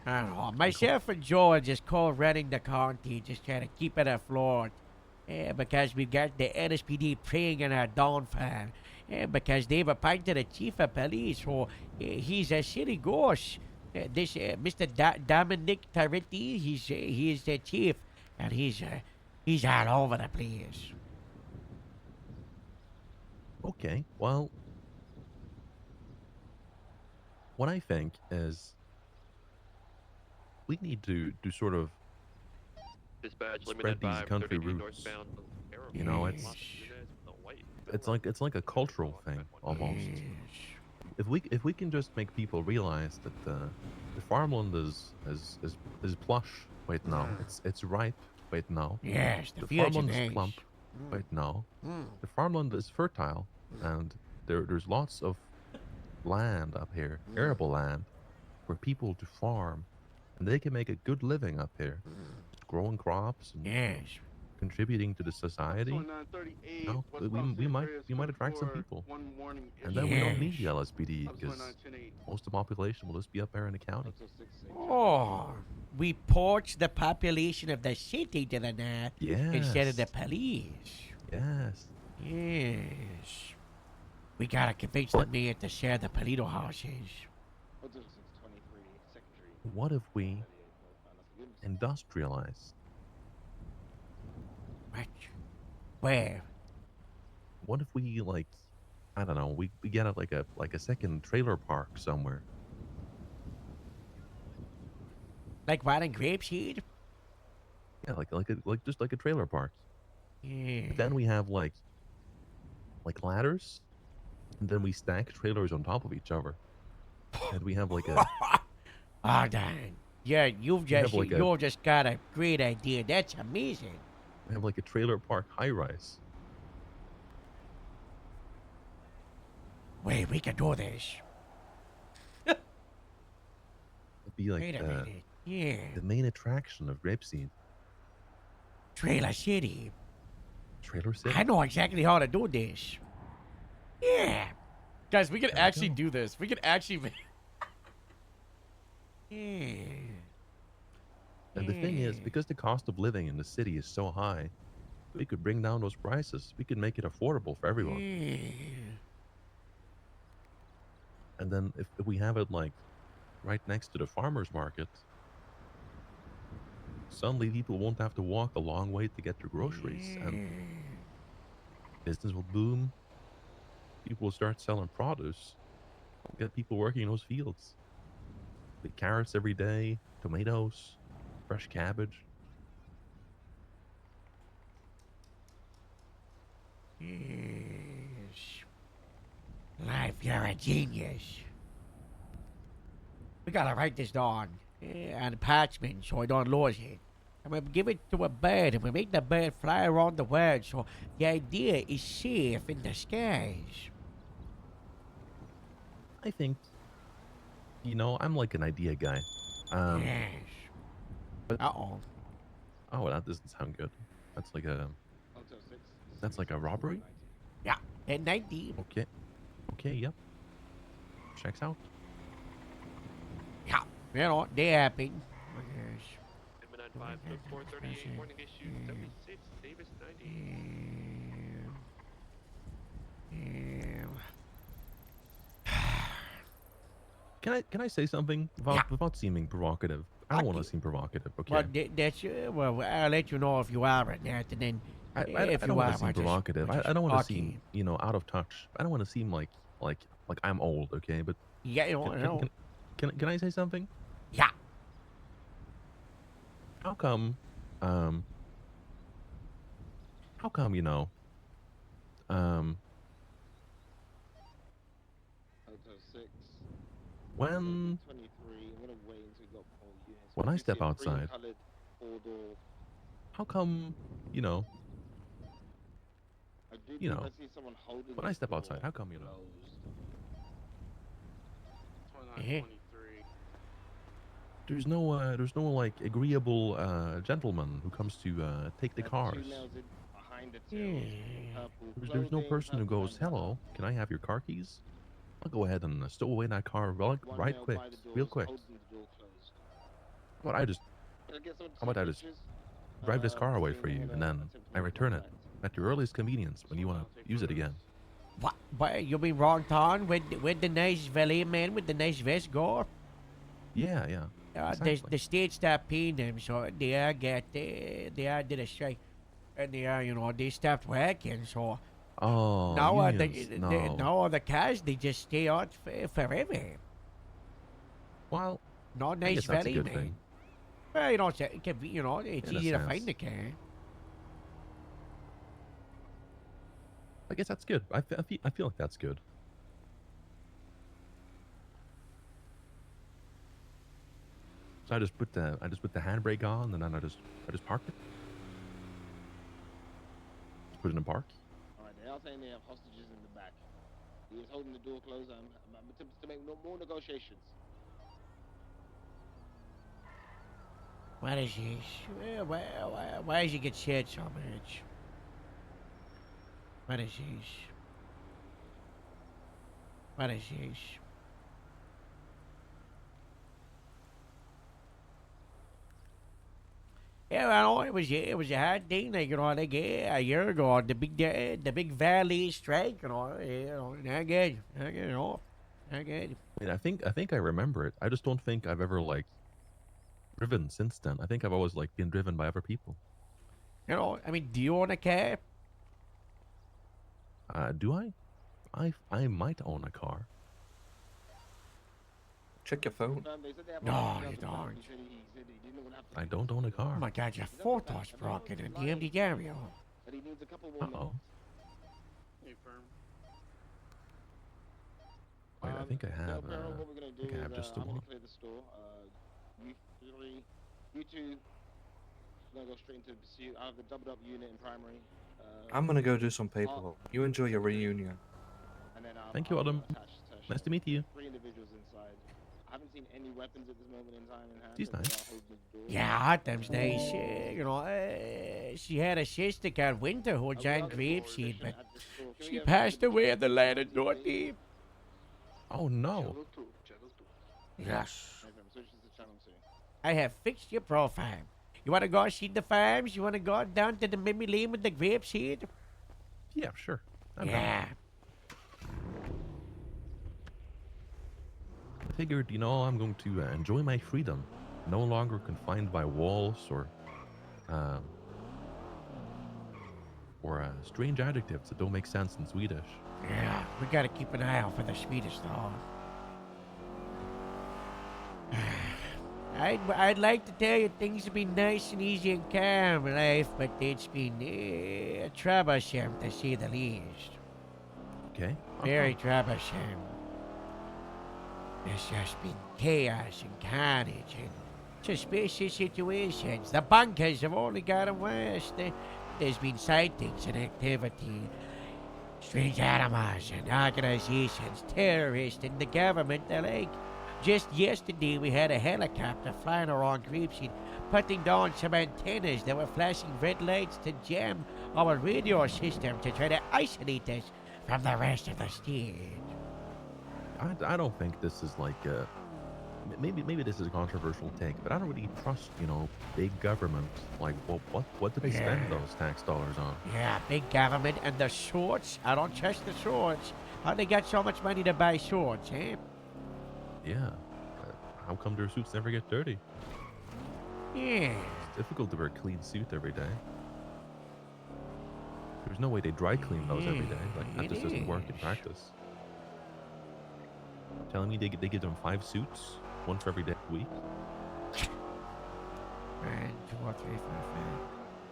I don't know. Myself and Joe just co-running the county, just trying to keep it afloat. Because we've got the NSPD preying on our downfall. Because they've appointed a chief of police, so he's a city ghost. This Mr. Dominic Taretti, he's the chief, and he's all over the place. Okay, well, what I think is we need to sort of Dispatch spread limited these 5, country 32 roots. northbound. You know, it's like a cultural thing almost. If we can just make people realize that the farmland is plush right now. It's ripe right now. Yes, the farmland is nice. plump right now. The farmland is fertile, and there's lots of land up here, arable land, for people to farm, and they can make a good living up here, growing crops and contributing to the society. You know, we might attract some people, and then we don't need the LSPD because most of the population will just be up there in the county. Oh, we poach the population of the city to the north instead of the police. Yes. Yes. We gotta convince the mayor to share the Polito houses. What if we industrialize? What? Where? What if we I don't know, we get like a second trailer park somewhere? Like what in Grapeseed? Yeah, just like a trailer park. Yeah. But then we have like ladders, and then we stack trailers on top of each other, and we have like a. Oh, dang. Yeah, you've just got a great idea. That's amazing. We have like a trailer park high rise. Wait, we can do this. It'd be like Wait a minute. Yeah. the main attraction of Grapeseed. Trailer City. Trailer City. I know exactly how to do this. Yeah. Guys, we could actually do this. We could actually. Yeah. And the thing is, because the cost of living in the city is so high, we could bring down those prices. We could make it affordable for everyone. And then if we have it like right next to the farmer's market, suddenly people won't have to walk a long way to get their groceries, and business will boom. People will start selling produce. Get people working in those fields. The carrots every day, tomatoes, fresh cabbage. Yes. Life, you're a genius. We gotta write this down on parchment so I don't lose it. I'm gonna give it to a bird and we make the bird fly around the world so the idea is safe in the skies. I think, I'm like an idea guy. Yes. But, Uh-oh. Oh, that doesn't sound good. That's like a robbery? Yeah, at 90. Okay. Okay, yep. Checks out. Yeah, they happen. Yes. Midnight 5, 438, warning issue 76, Davis 90. Can I say something without seeming provocative? I don't want to seem provocative, okay? Well, that's well, I'll let you know if you are at that, and then I if don't you want are, to seem provocative. I don't want to seem, out of touch. I don't want to seem like I'm old, okay? But yeah, can I say something? Yeah. How come, when I step outside, how come, when I step outside, how come, there's no like agreeable gentleman who comes to take the cars. There's no person who goes, "Hello, can I have your car keys? I'll go ahead and stow away that car right quick, real quick. How about I just drive this car away for you, and then I return it at your earliest convenience when you want to use it again." What? You mean wrong town? Where the nice valet man with the nice vest go? Yeah. Exactly. The state stopped paying them, so they did a strike, and they stopped working. So now now the cars they just stay out forever. Well, no I nice guess that's a valet good man. thing. Well, it can be, it's In a easy to sense. find the car. I guess that's good. I feel like that's good. So I just put the handbrake on, and then I just park it. Just put it in park. Alright, they are saying they have hostages in the back. He is holding the door closed. I'm attempting to make more negotiations. What is this? Why does he get shit so much? What is this? What is this? Yeah, well, it was a hard thing, like, like a year ago, the big valley strike, not good, not good. I mean, I think I remember it. I just don't think I've ever like driven since then. I think I've always like been driven by other people. I mean, do you own a car? Do I? I might own a car. Check your phone. No, you don't. I don't own a car. Oh my God, your photo's broken in the empty area. Uh-oh. Wait, I think I have. I think I have just the one. Clear the store. You two gonna go straight into pursuit. I have the doubled up unit in primary. I'm gonna go do some paperwork. You enjoy your reunion. And then Thank you, Adam. Nice to meet you. 3 individuals inside. I haven't seen any weapons at this moment in time in hand. She's nice. Yeah, Autumn's nice. She had a sister called Winter who joined Grapeseed, but she passed away at the land of North Deep. Oh no. Yes. I have fixed your profile. You want to go see the farms? You want to go down to the Mimi Lane with the Grapeseed? Yeah, sure. I'm yeah. down. figured, you know, I'm going to enjoy my freedom, no longer confined by walls um, or strange adjectives that don't make sense in Swedish. Yeah, we gotta keep an eye out for the Swedish law. I'd like to tell you things have been nice and easy and calm in life, but it's been troublesome to say the least. Okay. Very troublesome. There's just been chaos and carnage and suspicious situations. The bunkers have only gotten worse. There's been sightings and activity. Strange animals and organizations, terrorists and the government alike. Just yesterday we had a helicopter flying around Grapeseed, putting down some antennas that were flashing red lights to jam our radio system to try to isolate us from the rest of the state. I don't think this is like maybe this is a controversial take, but I don't really trust, you know, big government. Like, well, what do they spend those tax dollars on? Yeah, big government and the swords. I don't trust the swords. How they got so much money to buy swords, eh? Yeah. How come their suits never get dirty? Yeah. It's difficult to wear a clean suit every day. There's no way they dry clean those every day. Like, that just doesn't work in practice. Telling me they give them 5 suits, one for every day of the week. 1, 2, 3, 4,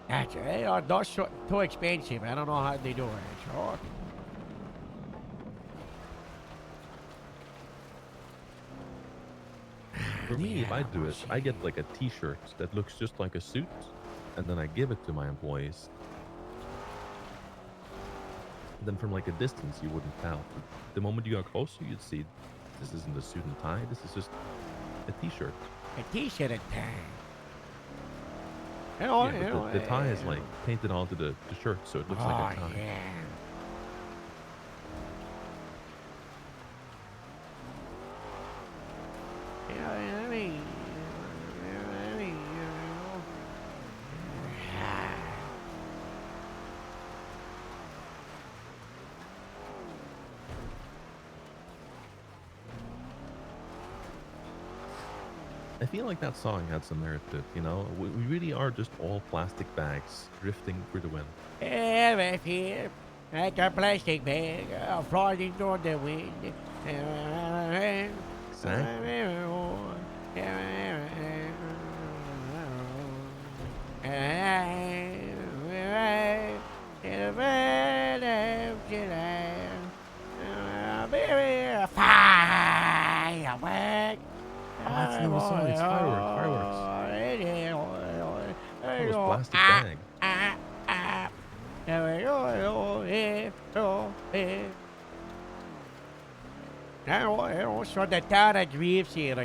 5. That's too expensive. I don't know how they do it. Sure. For me, if I do it, I get like a t-shirt that looks just like a suit, and then I give it to my employees. And then from like a distance, you wouldn't tell. The moment you got closer, you'd see this isn't a suit and tie. This is just a t-shirt. A t-shirt and tie. The tie is like painted onto the shirt, so it looks like a tie. Yeah. I feel like that song had some merit to it, you know? We really are just all plastic bags drifting through the wind. Yeah, right here. Like a plastic bag floating on the wind. Firework. Oh, that's no song. It's fireworks. Those plastic bags. So the town of Grapeseed,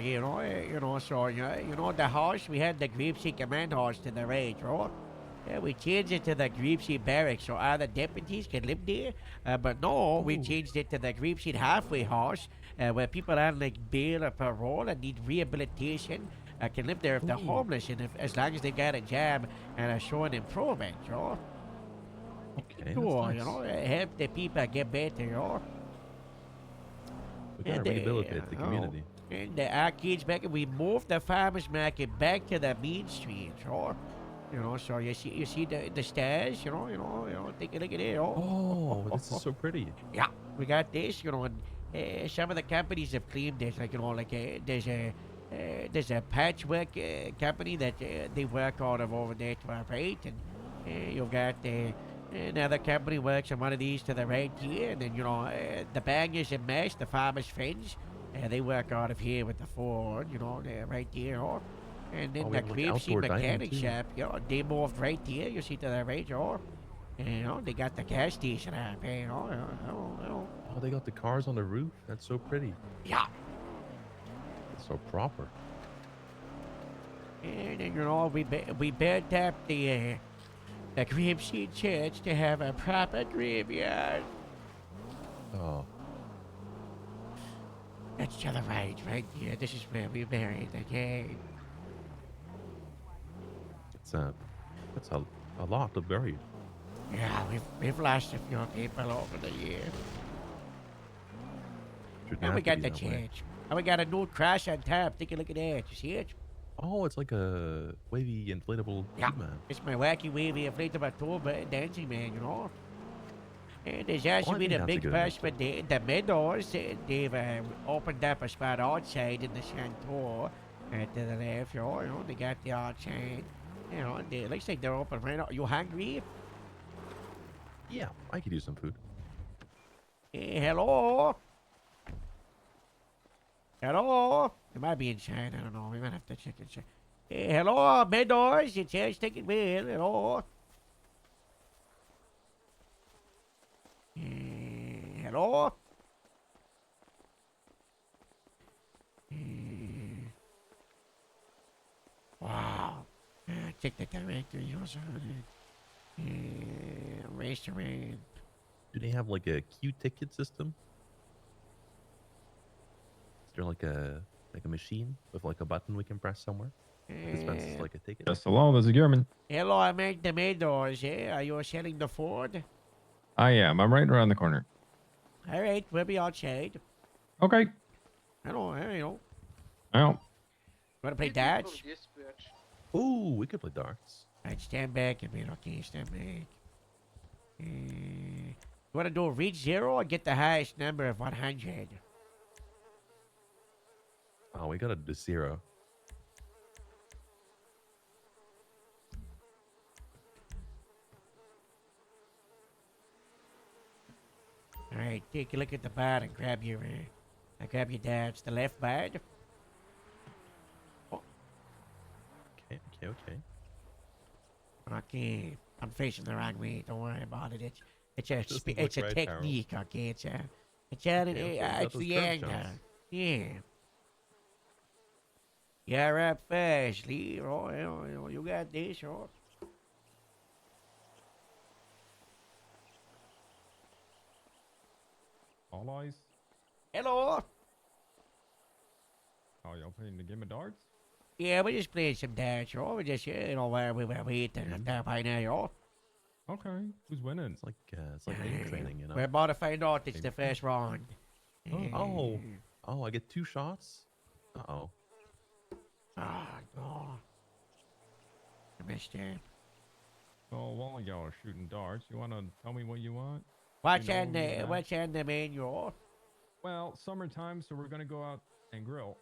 so the house, we had the Grapeseed command house to the right, right? Yeah, we changed it to the Grapeseed barracks so other deputies can live there. But no, we changed it to the Grapeseed halfway house where people on like bail or parole and need rehabilitation can live there if they're homeless and as long as they got a job and are showing improvement, you know? Okay, Cool, nice. you know, help the people get better, you know? We gotta rehabilitate the community. And the arcades back, we moved the farmers market back to the main street, sure. You know, so you see the stairs, you know, take a look at it. Oh, this is so pretty. Yeah, we got this, you know, and some of the companies have claimed this, like, you know, like there's a patchwork company that they work out of over there to our right, and you've got another company works on one of these to the right here, and then, you know, the bangers and mash, the farmers' friends, they work out of here with the Ford, you know, right there, or. And then the Grapeseed mechanic shop, you know, they moved right here, you see to the right, you know, they got the gas station up there, you know. Oh, they got the cars on the roof? That's so pretty. Yeah. It's so proper. And then, you know, we built up the Grapeseed church to have a proper graveyard. Oh. That's to the right here. This is where we buried the king. That's a lot of buried. Yeah, we've lost a few people over the years. And we got the church. And we got a new crash on top. Take a look at that. You see it? Oh, it's like a wavy inflatable Yeah. tube man. It's my wacky wavy inflatable tool dancing man, you know. And there's Oh, actually I been think a that's a big good push for the meadows. They've opened up a spot outside in the Chantor. To the left, you know, they got the outside. You know, they looks like they're open right now. You hungry? Yeah, I could use some food. Hey, hello? Hello? It might be inside. I don't know. We might have to check and check. Hey, hello, meadows. It's here sticking with. Hello? Hello? Wow. Check the directory also. Restaurant. Do they have like a queue ticket system? Is there like a machine with like a button we can press somewhere? That dispenses like a ticket. Just hello, this is German. Hello, I make the meadows. Are you selling the Ford? I am. I'm right around the corner. All right, we'll be outside. Okay. Hello, you know. Well, Want to play darts? Ooh, we could play darts. Alright, stand back a minute. Okay, stand back. You want to do reach 0 or get the highest number of 100? Oh, we got a 0. Alright, take a look at the bar and grab your darts. The left bar. Okay. Okay, I'm facing the wrong way. Don't worry about it. It's a Just look it's a right, technique. Okay, it's Okay, it's got those the curve angle. shots. Yeah. You're up fast, Lee. Oh, you got this, oh. all eyes. Hello. Oh, y'all playing the game of darts? Yeah, we're just playing some darts, oh. We're just, where we were waiting at that by now, oh. Okay. Who's winning? It's like aim training, you know. We're about to find out. It's the first round. Oh, I get 2 shots? Uh-oh. Oh, no. I missed it. So while y'all are shooting darts, you want to tell me what you want? What's You know, on the menu? Oh? Well, summertime, so we're gonna go out and grill.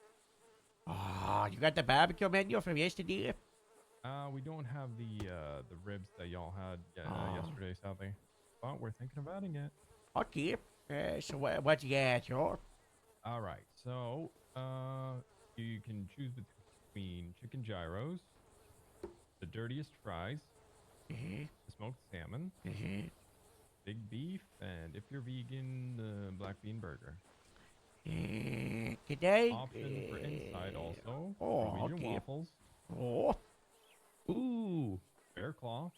Oh, you got the barbecue menu from yesterday? We don't have the ribs that y'all had yesterday, sadly. But we're thinking of adding it. Okay. So what you got, yo? All right. So you can choose between chicken gyros, the dirtiest fries, the smoked salmon, big beef, and if you're vegan, the black bean burger. Today? Option for inside also. Oh, Norwegian okay. waffles. Oh. Ooh, bear claw.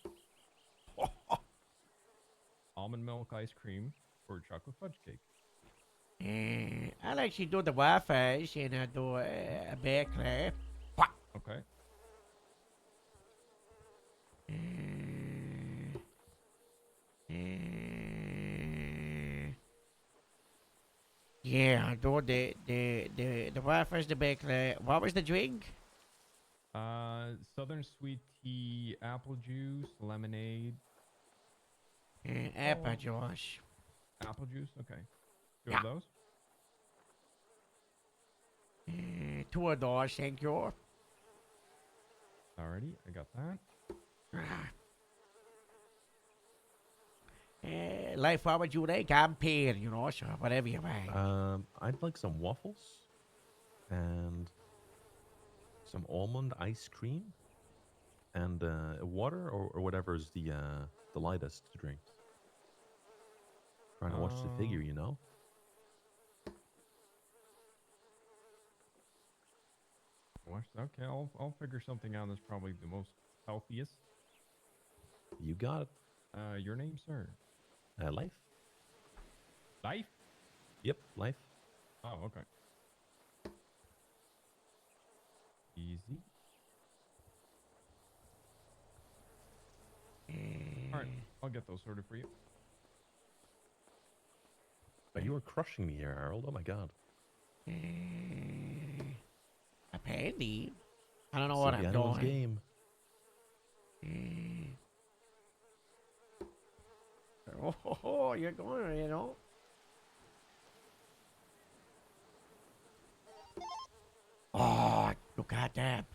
Almond milk ice cream or chocolate fudge cake. I'll actually do the waffles and I'll do a bear claw. Okay. Yeah, I'll do the waffles, the bear claw. What was the drink? Southern sweet tea, apple juice, lemonade. Apple juice. Apple juice, okay. Two Yeah. of those. 2 of those, thank you. Alrighty, I got that. Life, what would you like? I'm paid, you know, so whatever you want. I'd like some waffles and some almond ice cream and water or whatever is the lightest to drink. Trying to watch the figure, you know. Okay, I'll figure something out that's probably the most healthiest. You got it. Your name, sir? Life. Life? Yep, Life. Oh, okay. Easy. All right, I'll get those sorted for you. You are crushing me here, Harold. Oh my god. Apparently. I don't know what Silly I'm anyone's doing. game. Oh, you're going, you know. Oh, look at that.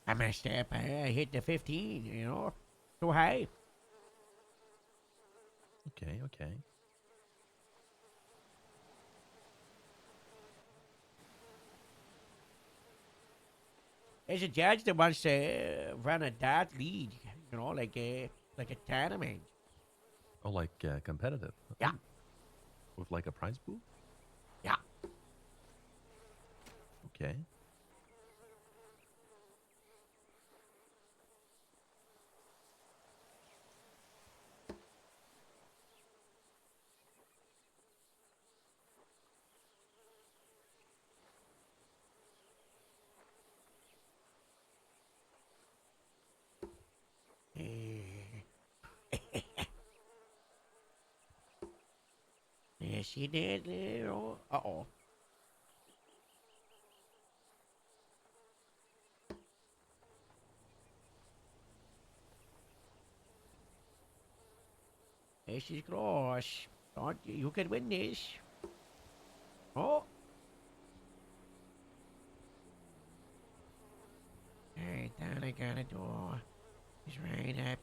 I messed up. I hit the 15, you know. Too high. Okay, okay. There's a judge that wants to run a dart league, you know, like a tournament. Oh, like competitive? Yeah. Oh, with like a prize pool? Yeah. Okay. Yes, she did, you know. Uh-oh. This is close. Don't you can win this. Oh. Alright, then I gotta do is right up.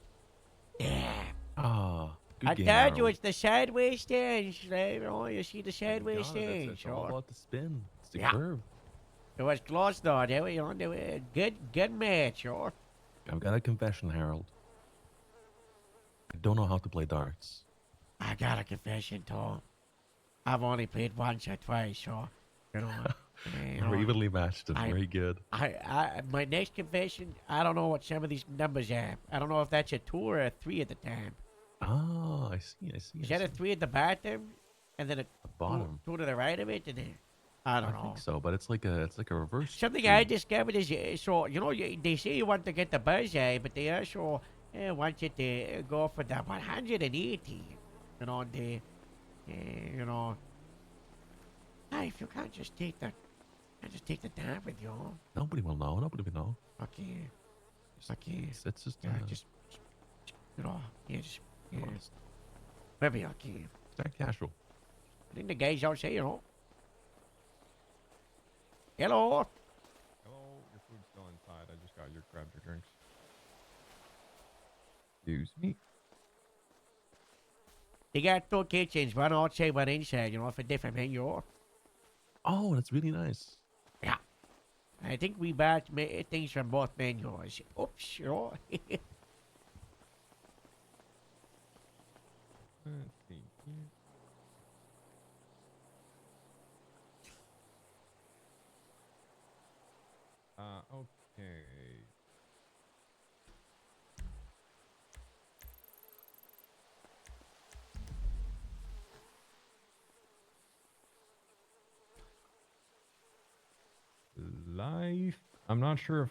Yeah. Ah, good I game, told you Harold. it's the sideways stance. You know, you see the sideways God, it's, stance. it's all about the spin. It's the Yeah. curve. It was close though. They were, you know, they were a good match, sure. I've got a confession, Harold. I don't know how to play darts. I got a confession, Tom. I've only played once or twice, so you know. We're evenly matched and very good. My next confession, I don't know what some of these numbers are. I don't know if that's a 2 or a 3 at the time. Ah, I see. Is that a 3 at the bottom, and then a bottom? two to the right of it, and then I don't know. I think so, but it's like a reverse. Something I discovered is so you know they say you want to get the bullseye, but they also want you to go for the 180. You know you know. If you can't just take the damn with you. Nobody will know. Nobody will know. Okay. It's just just you know, just honest. Maybe okay. Start casual. I think the guys don't say, you know. Hello. Hello, your food's still inside. I just got your grabbed your drinks. Excuse me. They got 2 kitchens, one outside, one inside, you know, for different menu. Oh, that's really nice. Yeah. I think we bought things from both menus. Oops, you know. Let's see here. Okay. Life. I'm not sure if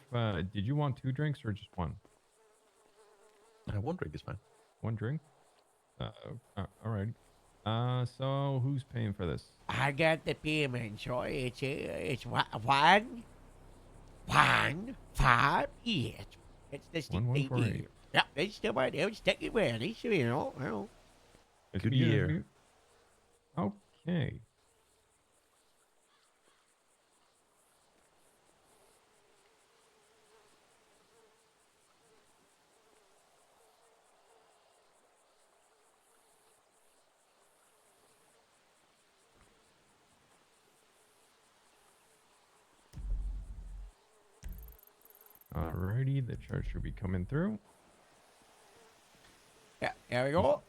did you want 2 drinks or just one? 1 drink is fine. 1 drink. Alright. So who's paying for this? I got the payment, so it's 1, 5, 8. It's the stick 1148. Yeah, it's still right there. It's sticky where it's, you know. Good year. Okay. Alrighty, the charge should be coming through. Yeah, there we go. Okay.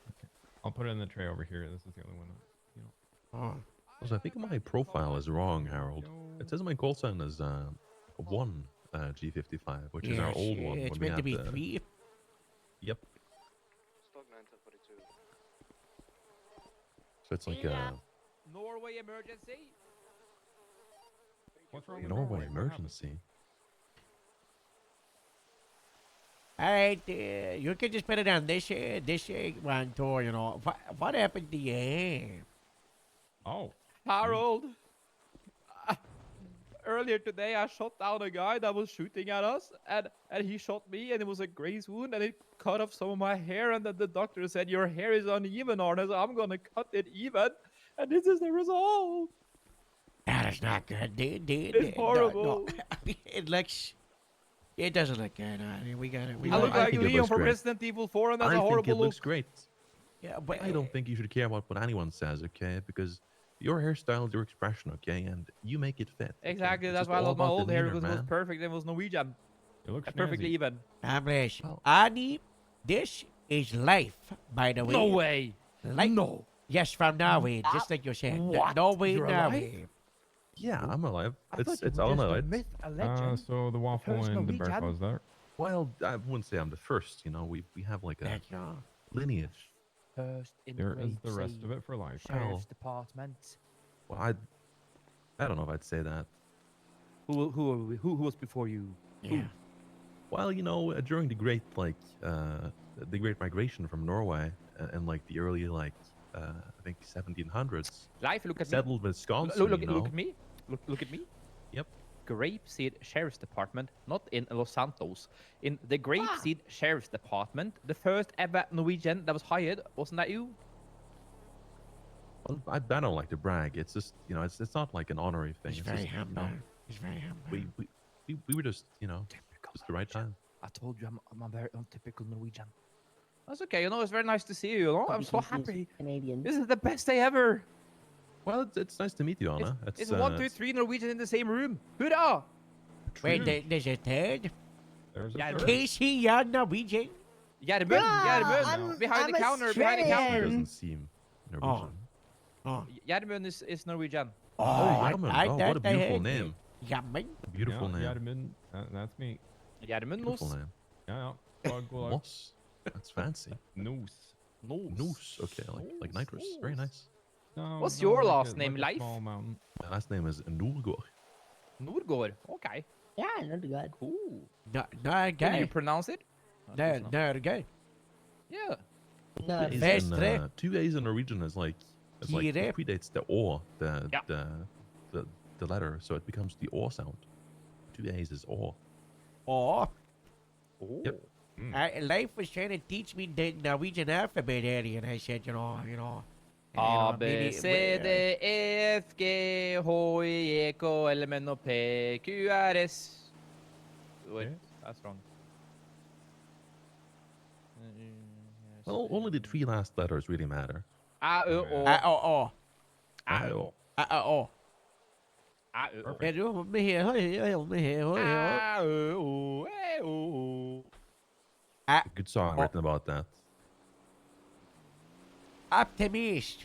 I'll put it in the tray over here. This is the only one. So I think my profile is wrong, Harold. It says my call sign is 1 G55, which is our old one. It's when we meant to be had the- 3. Yep. Stock 942. So it's like a Norway emergency. What's wrong with Norway What happened? emergency. Alright, you can just put it on this one tour, you know. What happened to you? Oh. Harold, earlier today I shot down a guy that was shooting at us, and he shot me, and it was a graze wound, and it cut off some of my hair, and then the doctor said, your hair is uneven, Arne, so I'm gonna cut it even, and this is the result. That is not good, dude. It's horrible. No. It doesn't look good. We got it. I look like think it Leon looks from great. Resident Evil 4, and that's I a think horrible it looks look. great. Yeah, but I don't think you should care about what anyone says, okay? Because your hairstyle is your expression, okay? And you make it fit. okay? Exactly, It's that's just why I all love my about old hair, demeanor, because it was man. perfect, and it was Norwegian. It looks And perfectly snazzy. even. Amish, Ani, this is life, by the way. No way. Life. No. Yes, from Norway, just like you said. What? Norway, You're Norway. Yeah, I'm alive. It's you were all just a right. myth, a legend. So the waffle first and the Norwegian. breakfast there. Well, I wouldn't say I'm the first. You know, we have like a Thank you. lineage. First in There is Great the rest Sea of it for life. Sheriff's Well, Department. Well, I don't know if I'd say that. Who was before you? Yeah. Well, you know, during the great the Great Migration from Norway in like the early I think 1700s. Life, look at settled me. Wisconsin. Look you know? at me. Look at me. Yep. Grapeseed Sheriff's Department, not in Los Santos. In the Grapeseed Sheriff's Department, the first ever Norwegian that was hired, wasn't that you? Well, I don't like to brag. It's just, you know, it's not like an honorary thing. He's It's very just, humble. You know, He's very humble. we were just, you know, just the right time. I told you I'm a very untypical Norwegian. That's okay, you know, it's very nice to see you, you know? I'm so happy. Canadian. This is the best day ever. Well, it's nice to meet you, Anna. It's 1, 2, 3 Norwegian in the same room. Hurrah! Wait, there's a third? There's Yeah, a third. Casey, you're Norwegian? Gjermund, I'm behind the counter, behind the It counter. doesn't seem Norwegian. Oh. Gjermund is Norwegian. Oh, Gjermund. Oh, what a beautiful heard name. Yummy. Beautiful name. Gjermund, that's me. Gjermund Beautiful Nos. name. Yeah. Plug, plug. Moss. That's fancy. Noose. Noose. Okay, like nitrous. Very nice. No, What's no, your like last a- name, like a Leif? small mountain. My last name is Nurgård. Nordgård. Okay. Yeah, not good. Cool. No, Can you okay. pronounce it? No, okay. Yeah. No, A's Best in, three. 2 A's in Norwegian is like it Kire. predates the or, Yeah. the letter, so it becomes the or sound. 2 A's is or. Oh. Yep. Life was trying to teach me the Norwegian alphabet earlier, and I said, you know. A, B, C, D, E, F, G, H, I, J, K, L, M, N, O, P, Q, R, S. Wait, that's wrong. Well, only the 3 last letters really matter. A, Ö, O. Oh. A, Ö, O. Oh. A, Ö, O. Hey, do me here. A, Ö, O, E, O. Good song written about that. Optimist.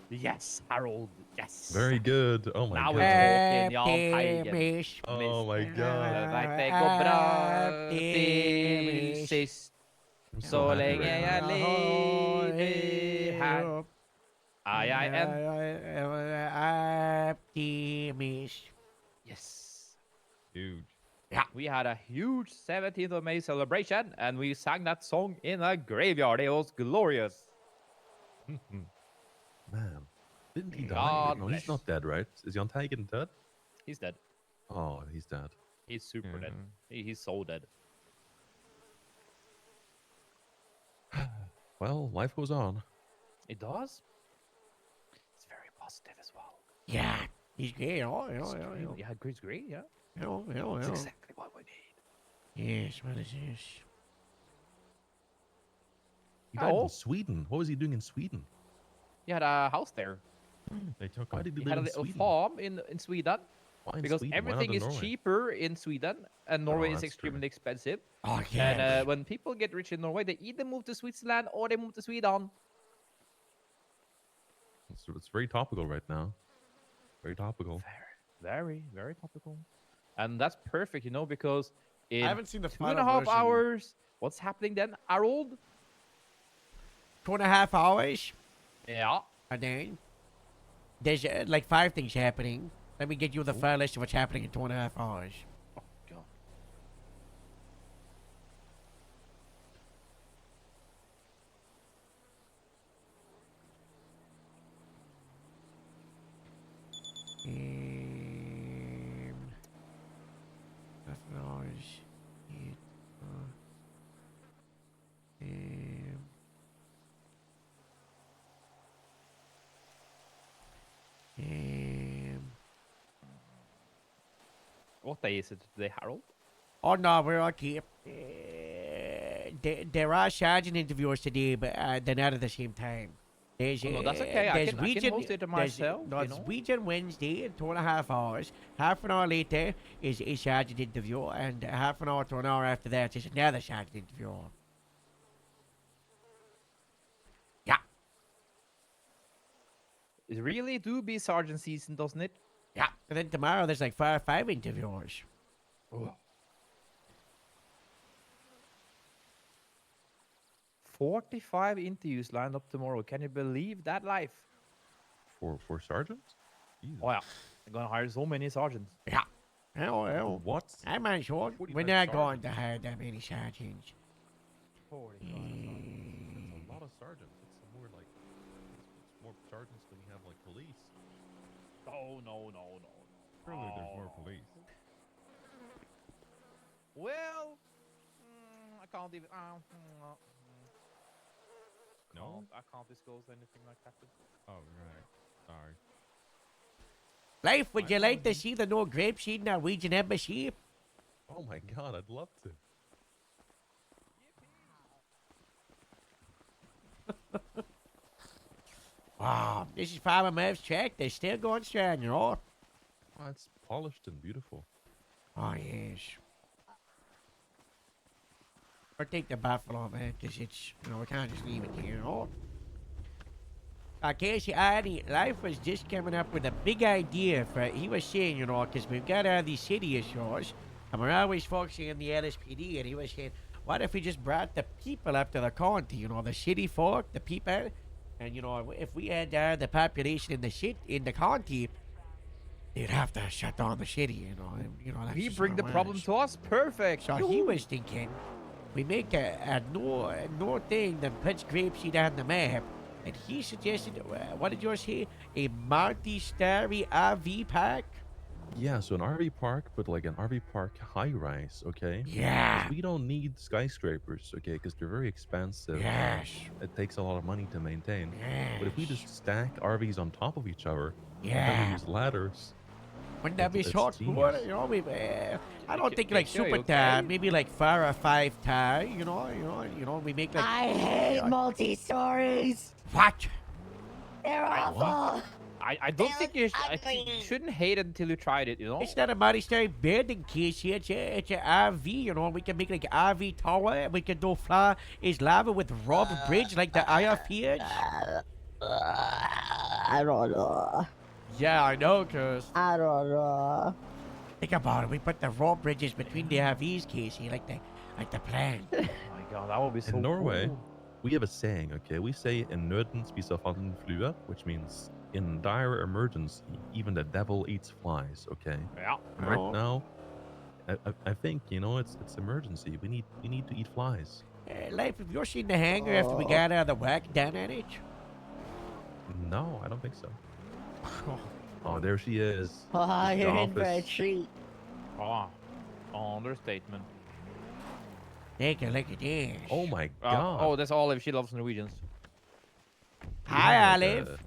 Yes, Harold. Yes. Very good. Oh my Now god. we're talking, Jan Teigen. Optimist. Oh my god. Vet det går bra til sist. I'm so Så happy lenge right jeg now. lever her, er jeg en Optimist. Yes. Huge. We had a huge 17th of May celebration, and we sang that song in a graveyard. It was glorious. Man. Didn't he die? God No, bless. he's not dead, right? Is Jan Teigen dead? He's dead. Oh, he's dead. He's super dead. He's so dead. Well, life goes on. It does. It's very positive as well. Yeah. He's great. Oh, Yeah, Chris great. Yeah. It's It's exactly what we need. Yes, what is this? He died Oh. in Sweden. What was he doing in Sweden? He had a house there. They took Why him. did he He had live a in little Sweden? farm in Sweden. Why in Because Sweden? Why not everything in is Norway? cheaper in Sweden, and Norway is that's true. extremely expensive. Oh, And yeah. when people get rich in Norway, they either move to Switzerland or they move to Sweden. It's very topical right now. Very topical. Very, very topical. And that's perfect, you know, because in haven't seen the 2.5 final version. hours, what's happening then, Harold? 2.5 hours. Yeah. And then there's like 5 things happening. Let me get you the full list of what's happening in 2.5 hours. Oh, God. What day is it today, Harold? Oh no, we're okay. There are sergeant interviewers today, but they're not at the same time. There's, Oh, no, that's okay. I can Region, host it there's, myself, no, you it's know? Region Wednesday in 2.5 hours. Half an hour later is a sergeant interview, and half an hour to an hour after that is another sergeant interview. Yeah. It really do be sergeant season, doesn't it? Yeah. And then tomorrow there's like 5 interviewers. Oh. 45 interviews lined up tomorrow. Can you believe that life? For sergeants? Jesus. Oh yeah, they're gonna hire so many sergeants. Yeah. Well, What? I'm not sure. We're 45 not going to sergeants? hire that many sergeants. 45 That's a lot of sergeants. It's more like it's more sergeants than we have like police. Oh no. Surely there's more police. Well, I can't even. No? I can't disclose anything like that. Oh, right. Sorry. Life, would you like to see the no grapeseed Norwegian embassy? Oh my god, I'd love to. Wow, this is Farmer Merv's track. They're still going strong, you know. Oh, it's polished and beautiful. Oh, yes. Or take the buffalo, man, because it's, we can't just leave it here, you know. Casey, Life was just coming up with a big idea for, he was saying, because we've got all these city issues, and we're always focusing on the LSPD, and he was saying, what if we just brought the people up to the county, the city folk, the people, and, if we had the population in the county, they'd have to shut down the city, that's We just bring how the it problem is. to us. Perfect. So he was thinking, we make a no thing that puts grapeseed on the map. And he suggested, what did yours say? A multi-story RV park? Yeah, so an RV park, but like an RV park high-rise, okay? Yeah. 'Cause we don't need skyscrapers, okay? Because they're very expensive. Yes. It takes a lot of money to maintain. Yes. But if we just stack RVs on top of each other, Yeah. and we use ladders, Wouldn't that be it's so cool? genius. I don't think like okay, Subathon, maybe like 4 or 5 tar, we make like... I hate multi-stories. What? They're awful. I don't think you shouldn't hate it until you tried it, It's not a multi-story building, Casey. It's an RV, We can make like an RV tower. We can do fly is lava with rubber bridge like the Iron Field. I don't know. Yeah, I know, cuz. I don't know. Think about it. We put the rope bridges between the RVs, Casey, like the plan. Oh my god, that would be so in Norway, cool. we have a saying, okay? We say "in nøden spiser fallen flue," which means in dire emergency, even the devil eats flies, okay? Yeah. And right now, I think it's emergency. We need to eat flies. Life, have you seen the hangar after we got out of the whack down at it? No, I don't think so. Oh, there she is. Oh, Mrs. you're in for a Office. treat. Oh, understatement. Take a look at this. Oh my god. Oh, that's Olive. She loves Norwegians. Hi, Olive.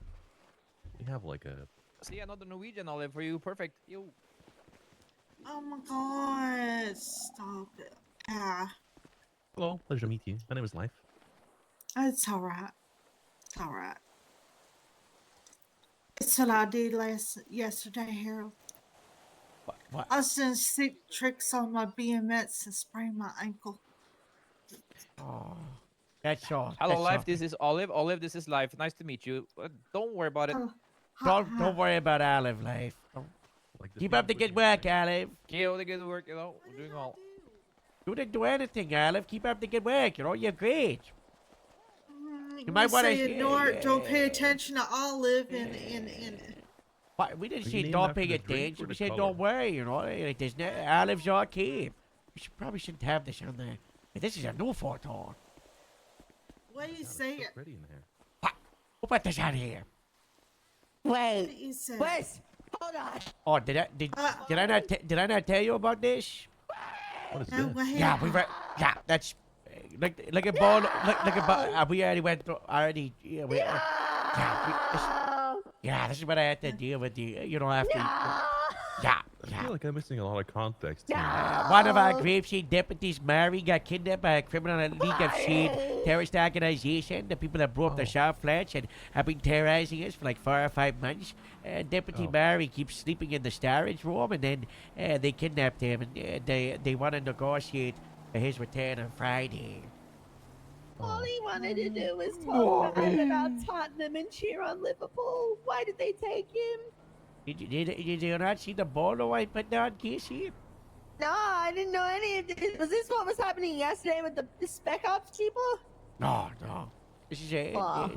We have like a... See, another Norwegian Olive for you. Perfect. You. Oh my god, stop it. Ah, Hello, pleasure to meet you. My name is Life. it's alright. It's alright. It's what I did yesterday, Harold. What? I was doing sick tricks on my BMX and sprained my ankle. Oh, that's all. Hello, that's Life. all. This is Olive. Olive, this is Life. Nice to meet you. Don't worry about it. Don't worry about Olive, Life. Keep up the good work, Olive. Keep up the good work, We're doing all. You didn't do anything, Olive. Keep up the good work. You're great. You might wanna- say ignore it, don't pay attention to Olive and What? We didn't Are you say named don't after pay the drink attention. or We the said colour? don't worry. Like there's no Olive's okay. We probably shouldn't have this on there. But this is a new photo. what do you say? It's so pretty in here. Who put this on here? What do you say? Wait, hold on. Oh, did I not tell you about this? What is No, this? go ahead. Yeah, that's like a ball. Like a ball. We already went through. Yeah, this is what I had to deal with. After. Yeah, I feel like I'm missing a lot of context here. One of our graveside deputies, Mary, got kidnapped by a criminal League of Shade terrorist organization. The people that blew up the shop flats and have been terrorizing us for like 4 or 5 months. Deputy Mary keeps sleeping in the storage room, and then they kidnapped him, and they want to negotiate for his return on Friday. All he wanted to do was talk bad about Tottenham and cheer on Liverpool. Why did they take him? Did you not see the bolo I put down, Casey? No, I didn't know any of this. Was this what was happening yesterday with the Spec Ops people? No. This is a. I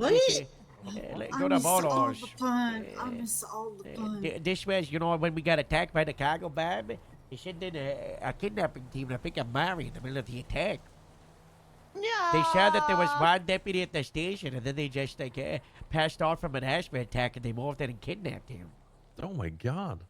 Go to miss all bolos. the fun. I miss all the fun. This was, when we got attacked by the cargo bomb, they sent in a kidnapping team to pick up Mary in the middle of the attack. No. They said that there was one deputy at the station, and then they just passed out from an asthma attack, and they moved in and kidnapped him. Oh my god.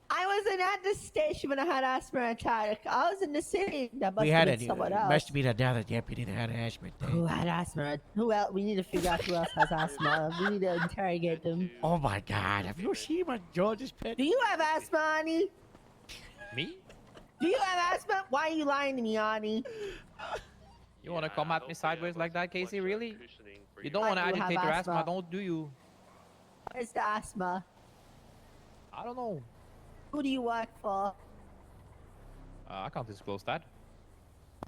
I wasn't at the station when I had asthma attack. I was in the city. That must We have had been someone else. must have been another deputy that had an asthma attack. Who had asthma? Who else? We need to figure out who else has asthma. We need to interrogate them. Oh my god, have you seen my George's pet? Do you have asthma, Ani? Me? Do you have asthma? Why are you lying to me, Ani? You want to come at me sideways like that, Casey? Really? You don't Why want to do you have agitate your asthma, asthma? don't do you? What is the asthma? I don't know. Who do you work for? I can't disclose that.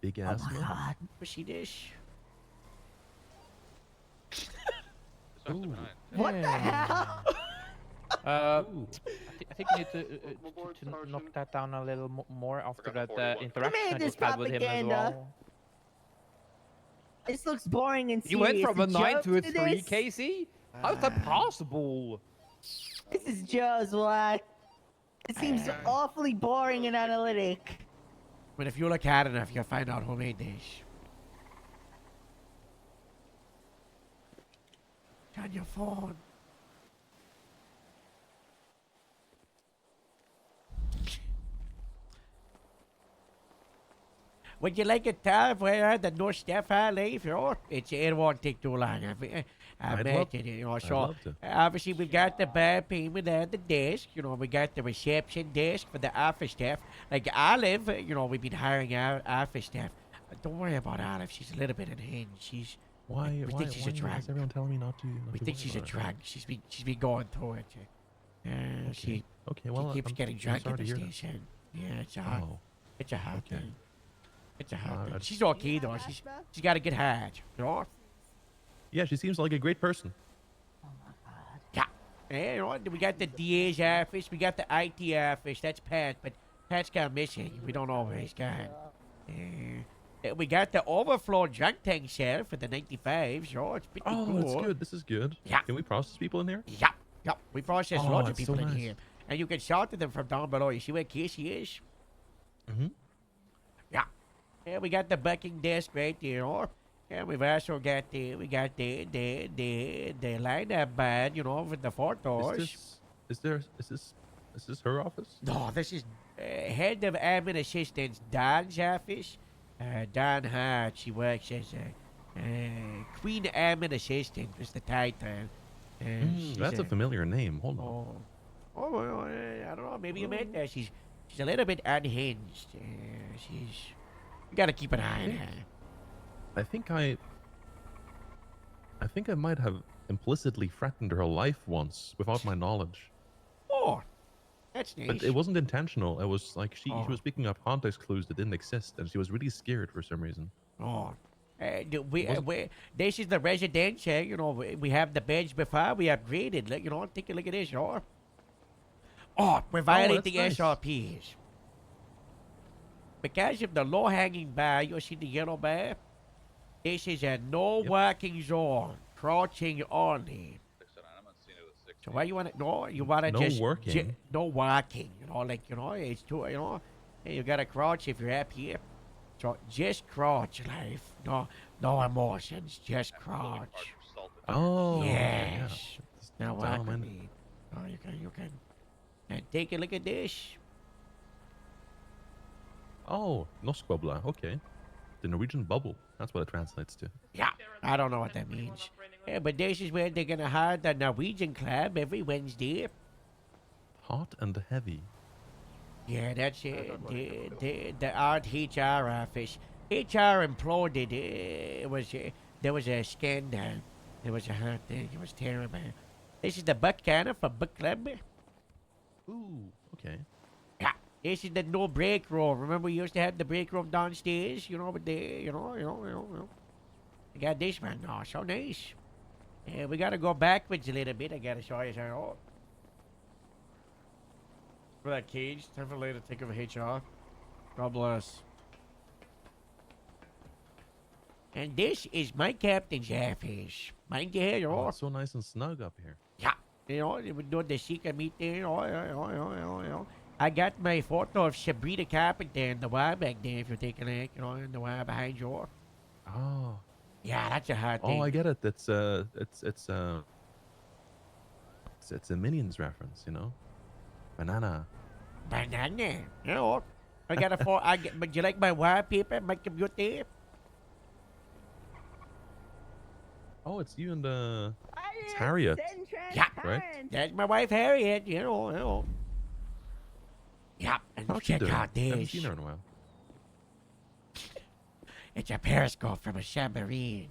Big Oh asthma. my god. Was she dish? What the hell? I think you need to knock that down a little more after that interaction made that this you had with him as propaganda? well. This looks boring and serious. You went from a 9 to a Joe 3, this? Casey? How's that possible? This is Joe's work. It seems awfully boring and analytic. But if you look hard enough, you'll find out who made this. On your phone. Would you like a tell where the no staff I leave? It won't take too long. I imagine, I'd so love to. obviously we've got the bar payment and the desk. We got the reception desk for the office staff. Like Olive, we've been hiring our office staff. Don't worry about Olive. She's a little bit unhinged. We think she's a drag. Is everyone telling me not to? We think she's a drag. She's been going through it. She keeps getting I'm drunk sorry at the to hear that. station. Yeah, it's a hard. Oh. It's a hard Okay. thing. It's a hard thing. I'd- She's okay though. She's got a good heart. Yeah, she seems like a great person. Yeah, we got the DA's office. We got the IT office. That's Pat, but Pat's gone missing. We don't know where he's gone. We got the overflow drunk tank share for the 95. So it's pretty Oh, cool. that's good. This is good. Yeah. Can we process people in here? Yep. We process Oh, lots of that's so people in nice. here. And you can shout to them from down below. You see where Casey is? Mm-hmm. Yeah, we got the booking desk right there. And we've also got the lineup band, with the photos. Is this her office? No, this is head of admin assistance Don's office. Don Hart. She works as a queen admin assistant. Was the title. That's a familiar name. Hold on. Well, I don't know. Maybe you met her. She's a little bit unhinged. You gotta keep an eye on her. I think I might have implicitly threatened her life once without my knowledge. Oh, that's nice. But it wasn't intentional. It was like she was picking up context clues that didn't exist, and she was really scared for some reason. This is the residential. We have the beds before we upgraded. Take a look at this. We're violating that's nice. SRPs. Because of the low-hanging bar, you see the yellow bar? This is a no working zone, crouching only. So why you want to? No, you want to No just working? no working. It's too. You gotta crouch if you're up here. So just crouch, life. No emotions, just crouch. Oh, Yes. yeah. Now Down, what? man. You can. And take a look at this. Oh, Noskbobla. Okay. The Norwegian bubble. That's what it translates to. Yeah, I don't know what that means. Yeah, but this is where they're gonna hire the Norwegian club every Wednesday. Hot and heavy. Yeah, that's it. The art HR office. HR imploded. There was a scandal. There was a hot thing. It was terrible. This is the book cannon for book club. Ooh, okay. Yeah. This is the no break room. Remember we used to have the break room downstairs? You know, but I got this one. Oh, so nice. Yeah, we gotta go backwards a little bit. I gotta show you something. For that cage, time for later to take over HR. God bless. And this is my captain's office. Mind you here, you Oh, know. it's so nice and snug up here. Yeah. You know, we do the secret meeting. I got my photo of Sabrina Carpenter in the wall back there, if you're taking a look, in the wall behind you. Oh. Yeah, that's a hard Oh, thing. I get it. It's a Minions reference, you know. Banana. Banana. You know. I got a photo. But you like my wallpaper, my computer? Oh, it's you and it's Harriet. Yeah. Right? That's my wife, Harriet. You know. Yeah, and How's she check doing? out Haven't this. seen her in a while. It's a periscope from a submarine.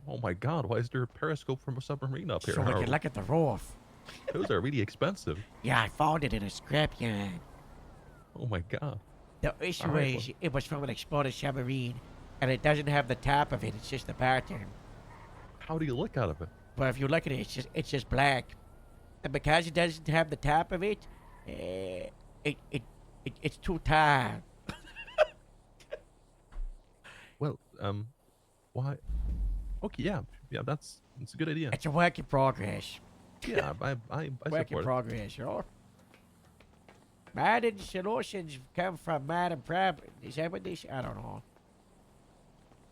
Oh my God! Why is there a periscope from a submarine up here? So we can look at the roof. Those are really expensive. Yeah, I found it in a scrapyard. Oh my God! The issue All right, is, it was from an exploded submarine, and it doesn't have the top of it. It's just the pattern. How do you look out of it? But if you look at it, it's just black, and because it doesn't have the top of it, it's too tired. Well, why? Okay, yeah, that's a good idea. It's a work in progress. Yeah, I Work in support it. progress, you know. Modern solutions come from modern problems. Is that what this? I don't know.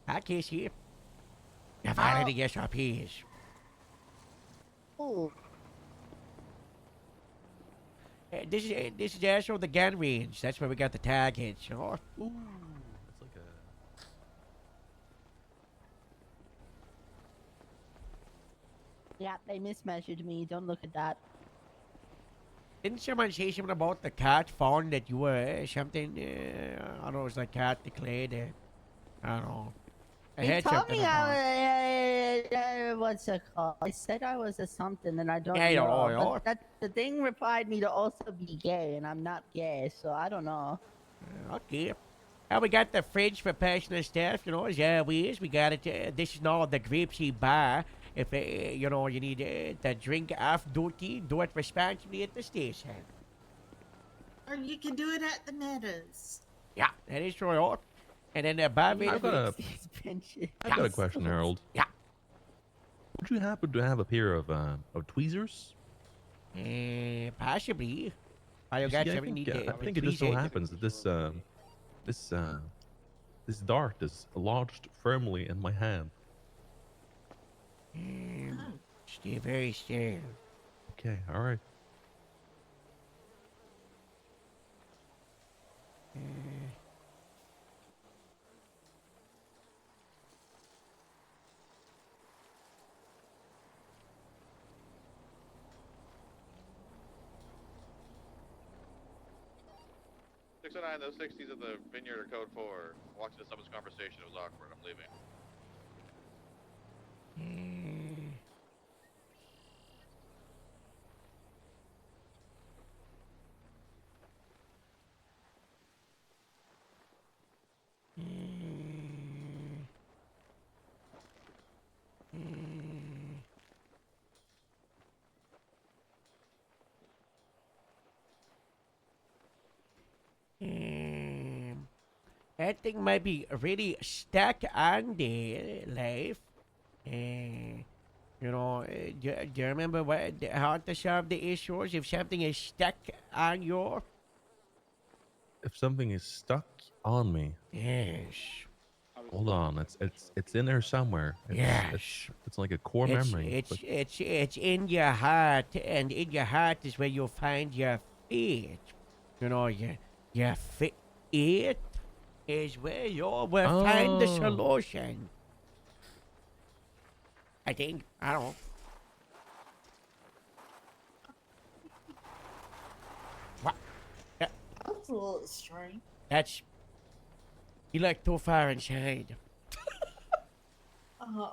I can't see it. I finally guess up here. Ooh. This is also the gun range. That's where we got the targets, you know. Ooh, it's like a. Yeah, they mismeasured me. Don't look at that. Didn't someone say something about the cat found that you were something? I don't know, it was like cat declared. I don't know. I They heard told something me about it. I what's it called? I said I was a something, and I don't Yeah, you don't know. know. But that the thing replied me to also be gay, and I'm not gay, so I don't know. Okay. We got the fridge for personal stuff, you know, as always. We got it. This is now the Grapeseed Bar. If, you know, you need the drink off duty, do it responsibly at the station. Or you can do it at the Meadows. Yeah, that is true. And then above it... I've got a question, Harold. Yeah. Would you happen to have a pair of tweezers? Possibly. I You got see, I something think, need I think it just so happens that this dart is lodged firmly in my hand. Stay very still. Okay, all right. Those 60s at the vineyard are code 4. Watching someone's conversation, it was awkward. I'm leaving. That thing might be really stuck on the life. You know, do you remember how to solve the issues if something is stuck on you? If something is stuck on me. Yes. Hold on, it's in there somewhere. It's like a core memory. It's in your heart, and in your heart is where you'll find your feet. You know, your feet is where you will find the solution. I think. I don't know. What? was a little strange. That's... You like too far inside. Uh,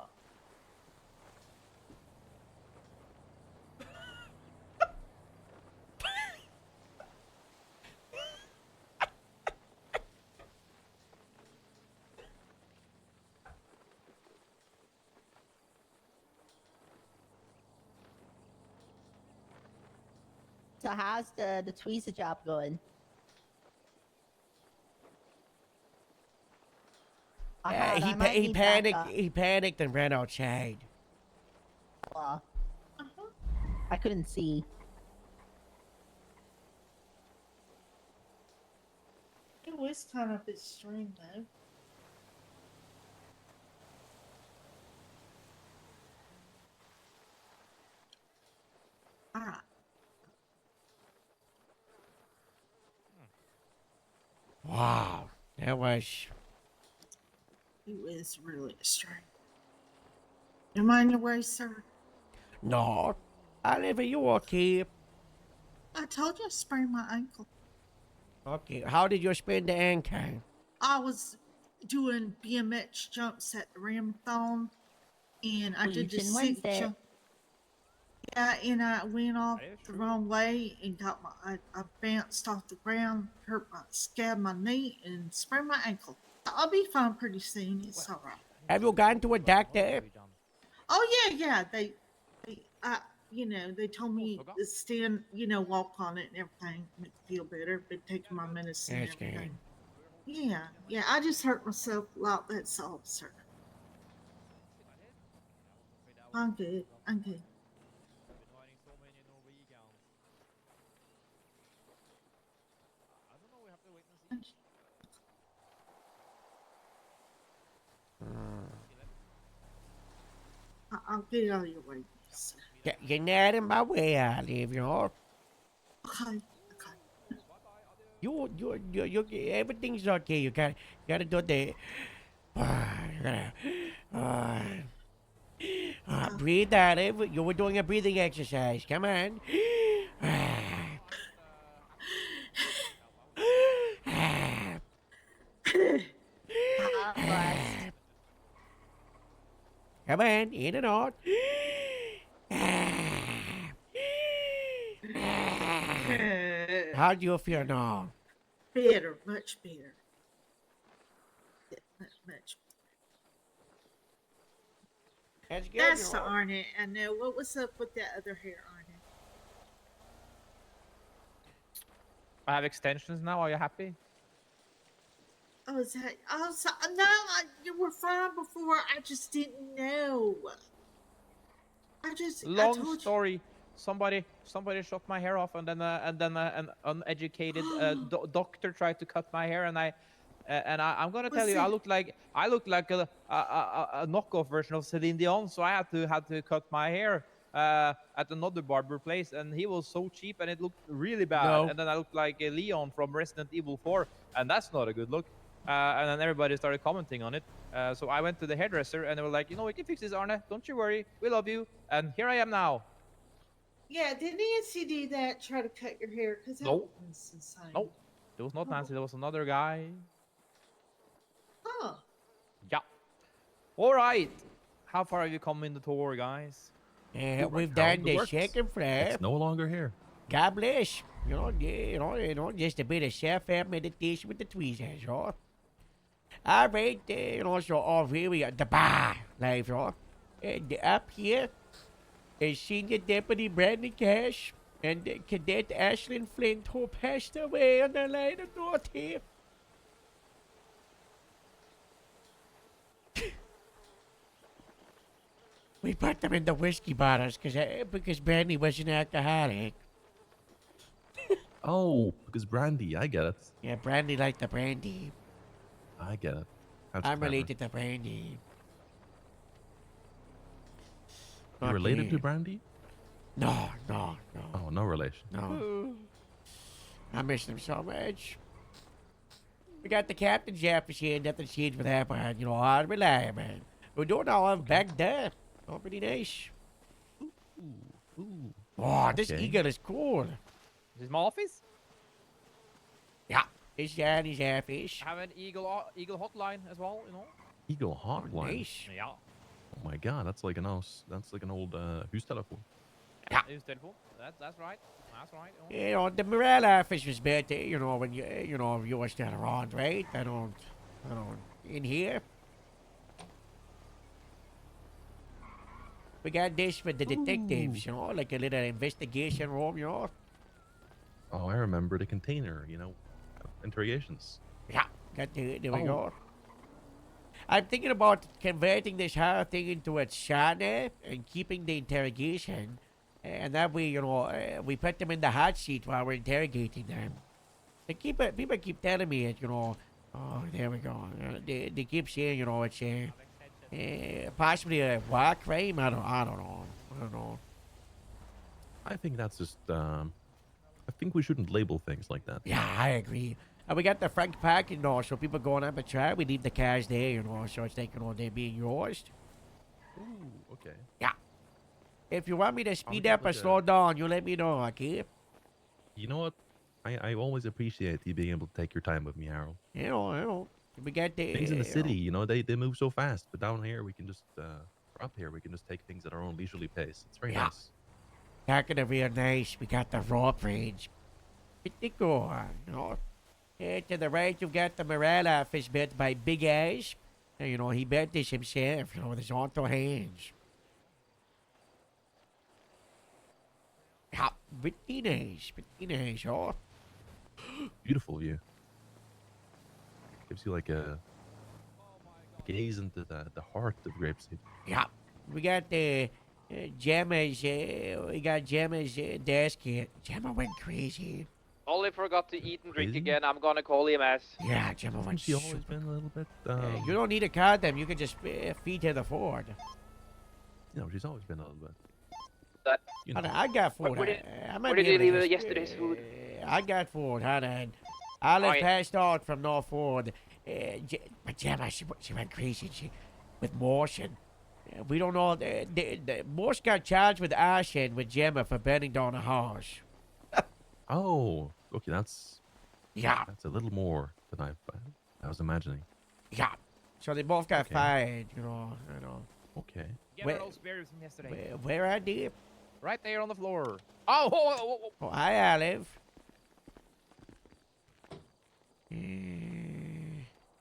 So how's the tweezer job going? He panicked. He panicked and ran outside. Well, I couldn't see. it was kind of extreme though. Alright. Wow, that was... It was really extreme. Am I on your way, sir? No, Oliver, you okay? I told you I sprained my ankle. Okay, how did you spend the ankle? I was doing BMX jumps at the Ramathon, and I did the Legion 6 Wednesday. jump. Yeah, and I went off the wrong way and got I bounced off the ground, scabbed my knee, and sprained my ankle. I'll be fine pretty soon. It's all right. Have you gone to a doctor? Oh yeah. They they told me to stand, walk on it and everything, make me feel better. Been taking my medicine and That's good. everything. Yeah. I just hurt myself a lot. That's all, sir. I'm good. I'll get out of your way, sir. You're not in my way, Oliver. Okay. You, everything's okay. You gotta do the... you gotta... breathe out. You were doing a breathing exercise. Come on. Come on, in and out. How do you feel now? Better, much better. Much. That's good. That's the Arnett. I know. What was up with that other hair, Arnett? I have extensions now. Are you happy? Oh, is that? Oh, so, no, you were fine before. I just didn't know. Long story. Somebody shot my hair off, and then an uneducated doctor tried to cut my hair, and I'm gonna tell you, I look like a knockoff version of Celine Dion, so I had to cut my hair at another barber place, and he was so cheap, and it looked really bad. No. And then I looked like Leon from Resident Evil 4, and that's not a good look. And then everybody started commenting on it. So I went to the hairdresser, and they were like, we can fix this, Arne. Don't you worry. We love you. And here I am now. Yeah, did Nancy do that? Try to cut your hair? Because that Nope. was insane. Nope. It was not Nancy. There was another guy. Huh. Yeah. All right. How far have you come in the tour, guys? Yeah, we've done the works. second flap. It's no longer here. God bless. Just a bit of self-help meditation with the tweezers, right? All right, so here we are, the bar, live, right? And up here is Senior Deputy Brandon Cash and Cadet Ashlyn Flint, who passed away on the line of north here. We put them in the whiskey bottles because Brandy was an alcoholic. Oh, because brandy. I get it. Yeah, Brandy liked the brandy. I get it. That's I'm clever. related to Brandy. You related to Brandy? No. Oh, no relation. No. I miss them so much. We got the captain's office here, nothing changed with that, but hard reliable. We're doing all of back there. Oh, pretty nice. Ooh. Oh, this Okay. eagle is cool. Is this my office? Yeah. This Johnny's fish. Have an eagle hotline as well, you know. Eagle hotline. Nice. Yeah. Oh my god, that's like an old hustelephone. Yeah. Use telephone. That's right. That's right. You know, the morale fish was better, you know, when you were still around, right? I don't, in here. We got this for the detectives, you know, like a little investigation room, you know. Oh, I remember the container, interrogations. Yeah, there we go. I'm thinking about converting this whole thing into a channel and keeping the interrogation. And that way, we put them in the hot seat while we're interrogating them. People keep telling me it, oh, there we go. They keep saying, it's possibly a war crime. I don't know. I think that's just, I think we shouldn't label things like that. Yeah, I agree. And we got the front parking, so people going up a track, we leave the cars there, so it's like, they're being yours. Ooh, okay. Yeah. If you want me to speed get up or slow down, you let me know, okay? You know what? I always appreciate you being able to take your time with me, Harold. You know. We got the... Things in the city, they move so fast. But down here, we can just, up here, we can just take things at our own leisurely pace. It's very nice. Talking of real nice, we got the rope range. Pretty cool, to the right, you've got the morale office built by Big Ash. And, he built this himself, with his own two hands. Yeah, pretty nice, oh. Beautiful view. Gives you like a gaze into the heart of Grapeseed. Yeah, we got the Gemma's, desk here. Gemma went crazy. Only forgot to eat and drink again. I'm gonna call EMS. Yeah, Gemma went She's always been a little bit, you don't need to card them. You can just feed her the food. she's always been a little bit. That, I got food. Where did you leave yesterday's food? I got food, honey. Olive passed out from no food. But Gemma, she went crazy. With motion. We don't know. The Morse got charged with arson with Gemma for burning down a house. Oh, okay, that's a little more than I was imagining. Yeah, so they both got fired, Okay. Get those berries from yesterday. Where are they? Right there on the floor. Oh, hi, Olive.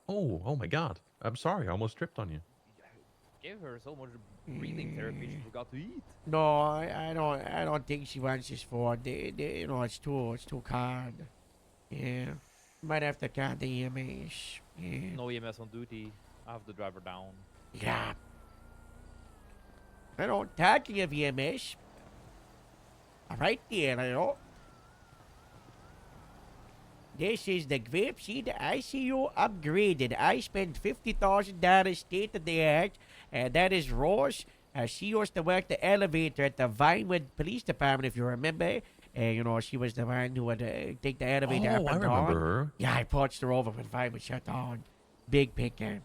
Oh my God! I'm sorry, I almost tripped on you. Give her so much breathing therapy she forgot to eat. No, I don't think she wants this food. It's too hard. Yeah, might have to call the EMS. Yeah. No EMS on duty. I have to drive her down. Yeah. Talking of EMS. Right there, This is the Grapeseed ICU upgraded. I spent $50,000 state of the art, and that is Rose. She used to work the elevator at the Vinewood Police Department, if you remember. She was the one who would take the elevator up and down. I remember her. Yeah, I porched her over when Vinewood shut down. Big pickup.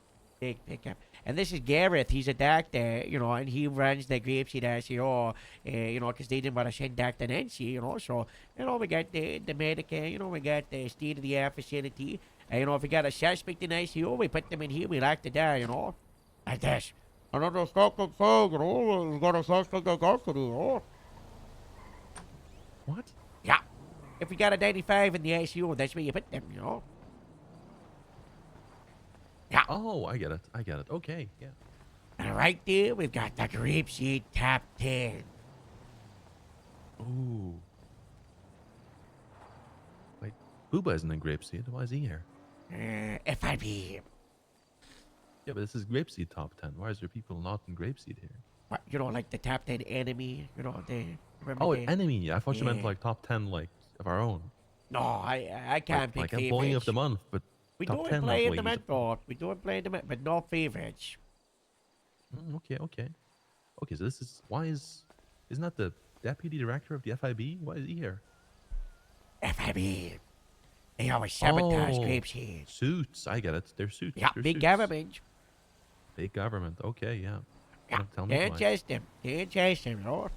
And this is Gareth. He's a doctor, and he runs the Grapeseed ICU, because they didn't want to send Dr. Nancy, So, we got the medical, we got the state-of-the-art facility. If we got a suspect in ICU, we put them in here, we lock the door, Like this. Another suspect, we got a suspect in custody, What? Yeah. If we got a 95 in the ICU, that's where you put them, Yeah. Oh, I get it. Okay, yeah. And right there, we've got the Grapeseed Top 10. Ooh. Wait, Booba isn't in Grapeseed. Why is he here? FIB. Yeah, but this is Grapeseed Top 10. Why is there people not in Grapeseed here? What, like the top 10 enemy? Enemy. I thought you meant like top 10, like, of our own. No, I can't pick like favorites. employee of the month, but we top do 10 play in the employees. month, We do play in the month, but no favorites. Okay. Okay, so isn't that the deputy director of the FIB? Why is he here? FIB. They always sabotage Grapeseed. Suits. I get it. They're suits. Yeah, They're big suits. government. Big government. Okay, yeah. Yeah, Tell me can't why. chase them, Lord.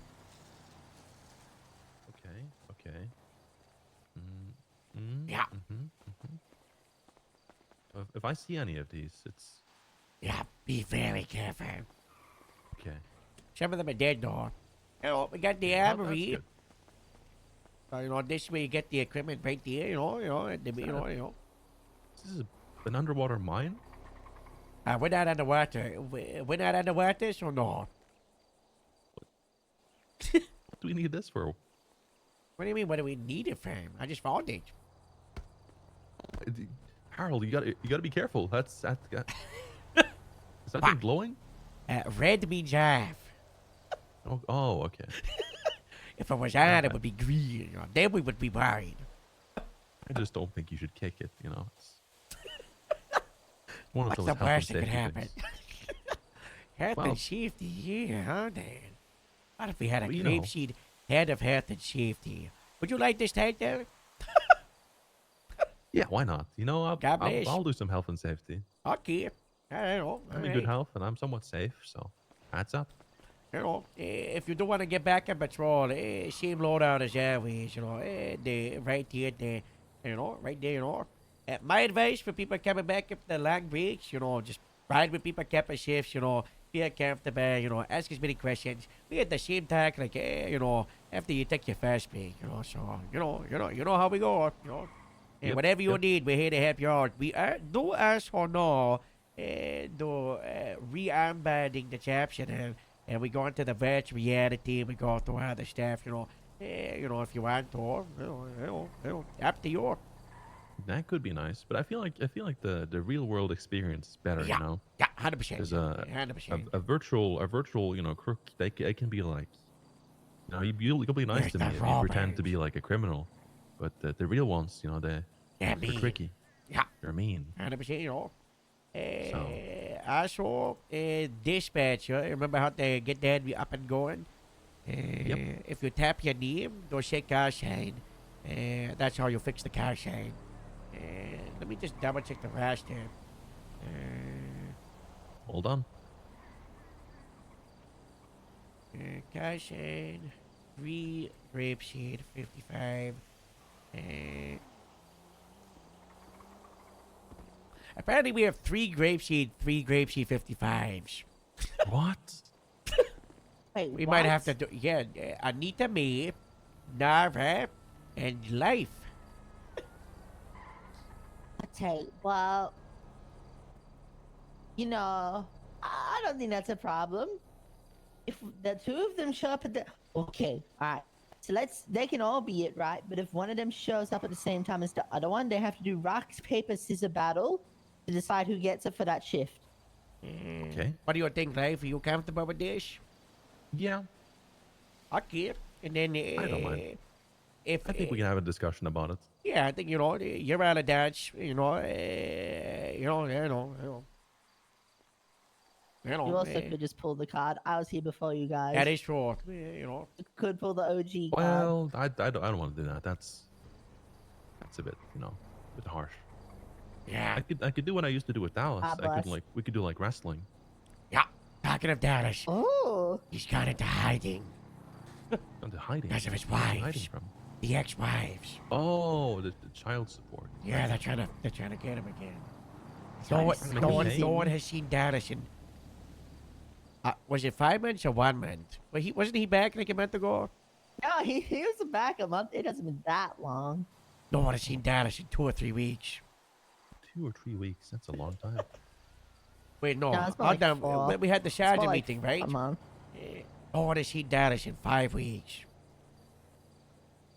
Okay. Yeah. if I see any of these, it's Yeah, be very careful. okay. Some of them are dead, though. You know, we got the Well, that's armory. good. So, you know, this way you get the equipment right there, This is an underwater mine. We're not underwater. We're not underwater, so no. What do we need this for? What do you mean, what do we need it for? I just found it. Harold, you gotta be careful. Is that thing glowing? Red means off. Oh, okay. If it was on, it would be green. You know, then we would be worried. I just don't think you should kick it. You know, it's one of What's those the health and worst that could safety happen? things. Health Well- and safety, yeah, huh, Dan? What if we had a Well, you grape know. seed head of health and safety? Would you like this tank there? Yeah, why not? You know, God bless. I'll do some health and safety. Okay. I don't know. I'm in good health and I'm somewhat safe, so hats up. You know, if you do want to get back on patrol, same loadout as always, right here, right there. My advice for people coming back after the long breaks, just ride with people, keep shifts, feel comfortable, ask as many questions. We at the same time, like, after you take your first break, so, you know how we go, And Yep, whatever you yep. need, we're here to help you out. We do ask or no, re-armbanding the chapter, and we go into the virtual reality, we go through other stuff, if you want to, up to you. That could be nice, but I feel like the real world experience is better. Yeah, You know, yeah, 100%. There's 100%. a virtual crook. They can be like, you'll be nice There's to the me if you pretend to be like a criminal, but the real ones, they're mean. tricky. Yeah. They're mean. 100%, Also, dispatcher, remember how to get that up and going? If you tap your name, don't say car sign. That's how you fix the car sign. Let me just double check the rest here. Hold on. Car sign, 3 grapeseed, 55. Apparently we have 3 grapeseed, 55s. What? Wait, We might have what? to do, Anita May, Nara, and Life. Okay, well, I don't think that's a problem. If the two of them show up at the okay, all right. So they can all be it, right? But if one of them shows up at the same time as the other one, they have to do rock, paper, scissors battle to decide who gets it for that shift. Okay. What do you think, Life? Are you comfortable with this? Yeah. Okay. And then, I don't mind. If I think we can have a discussion about it. Yeah, I think you're out of dodge. You also could just pull the card. I was here before you guys. That is true. Could pull the OG card. Well, I don't want to do that. That's a bit, a bit harsh. Yeah. I could do what I used to do with Dallas. bless. We could do like wrestling. Yeah. Talking of Dallas. Oh. He's gone into hiding. Into hiding. Because of his Where's he wives. hiding from? The ex-wives. Oh, the child support. Yeah, they're trying to get him again. Trying No to make one, him no pay? one has seen Dallas in. Was it 5 months or 1 month? Well, wasn't he back like a month ago? No, he was back a month. It hasn't been that long. No one has seen Dallas in 2 or 3 weeks. 2 or 3 weeks. That's a long time. Wait, no. No, it's more like 4. We had the It's more sergeant like meeting, right? a month. No one has seen Dallas in 5 weeks.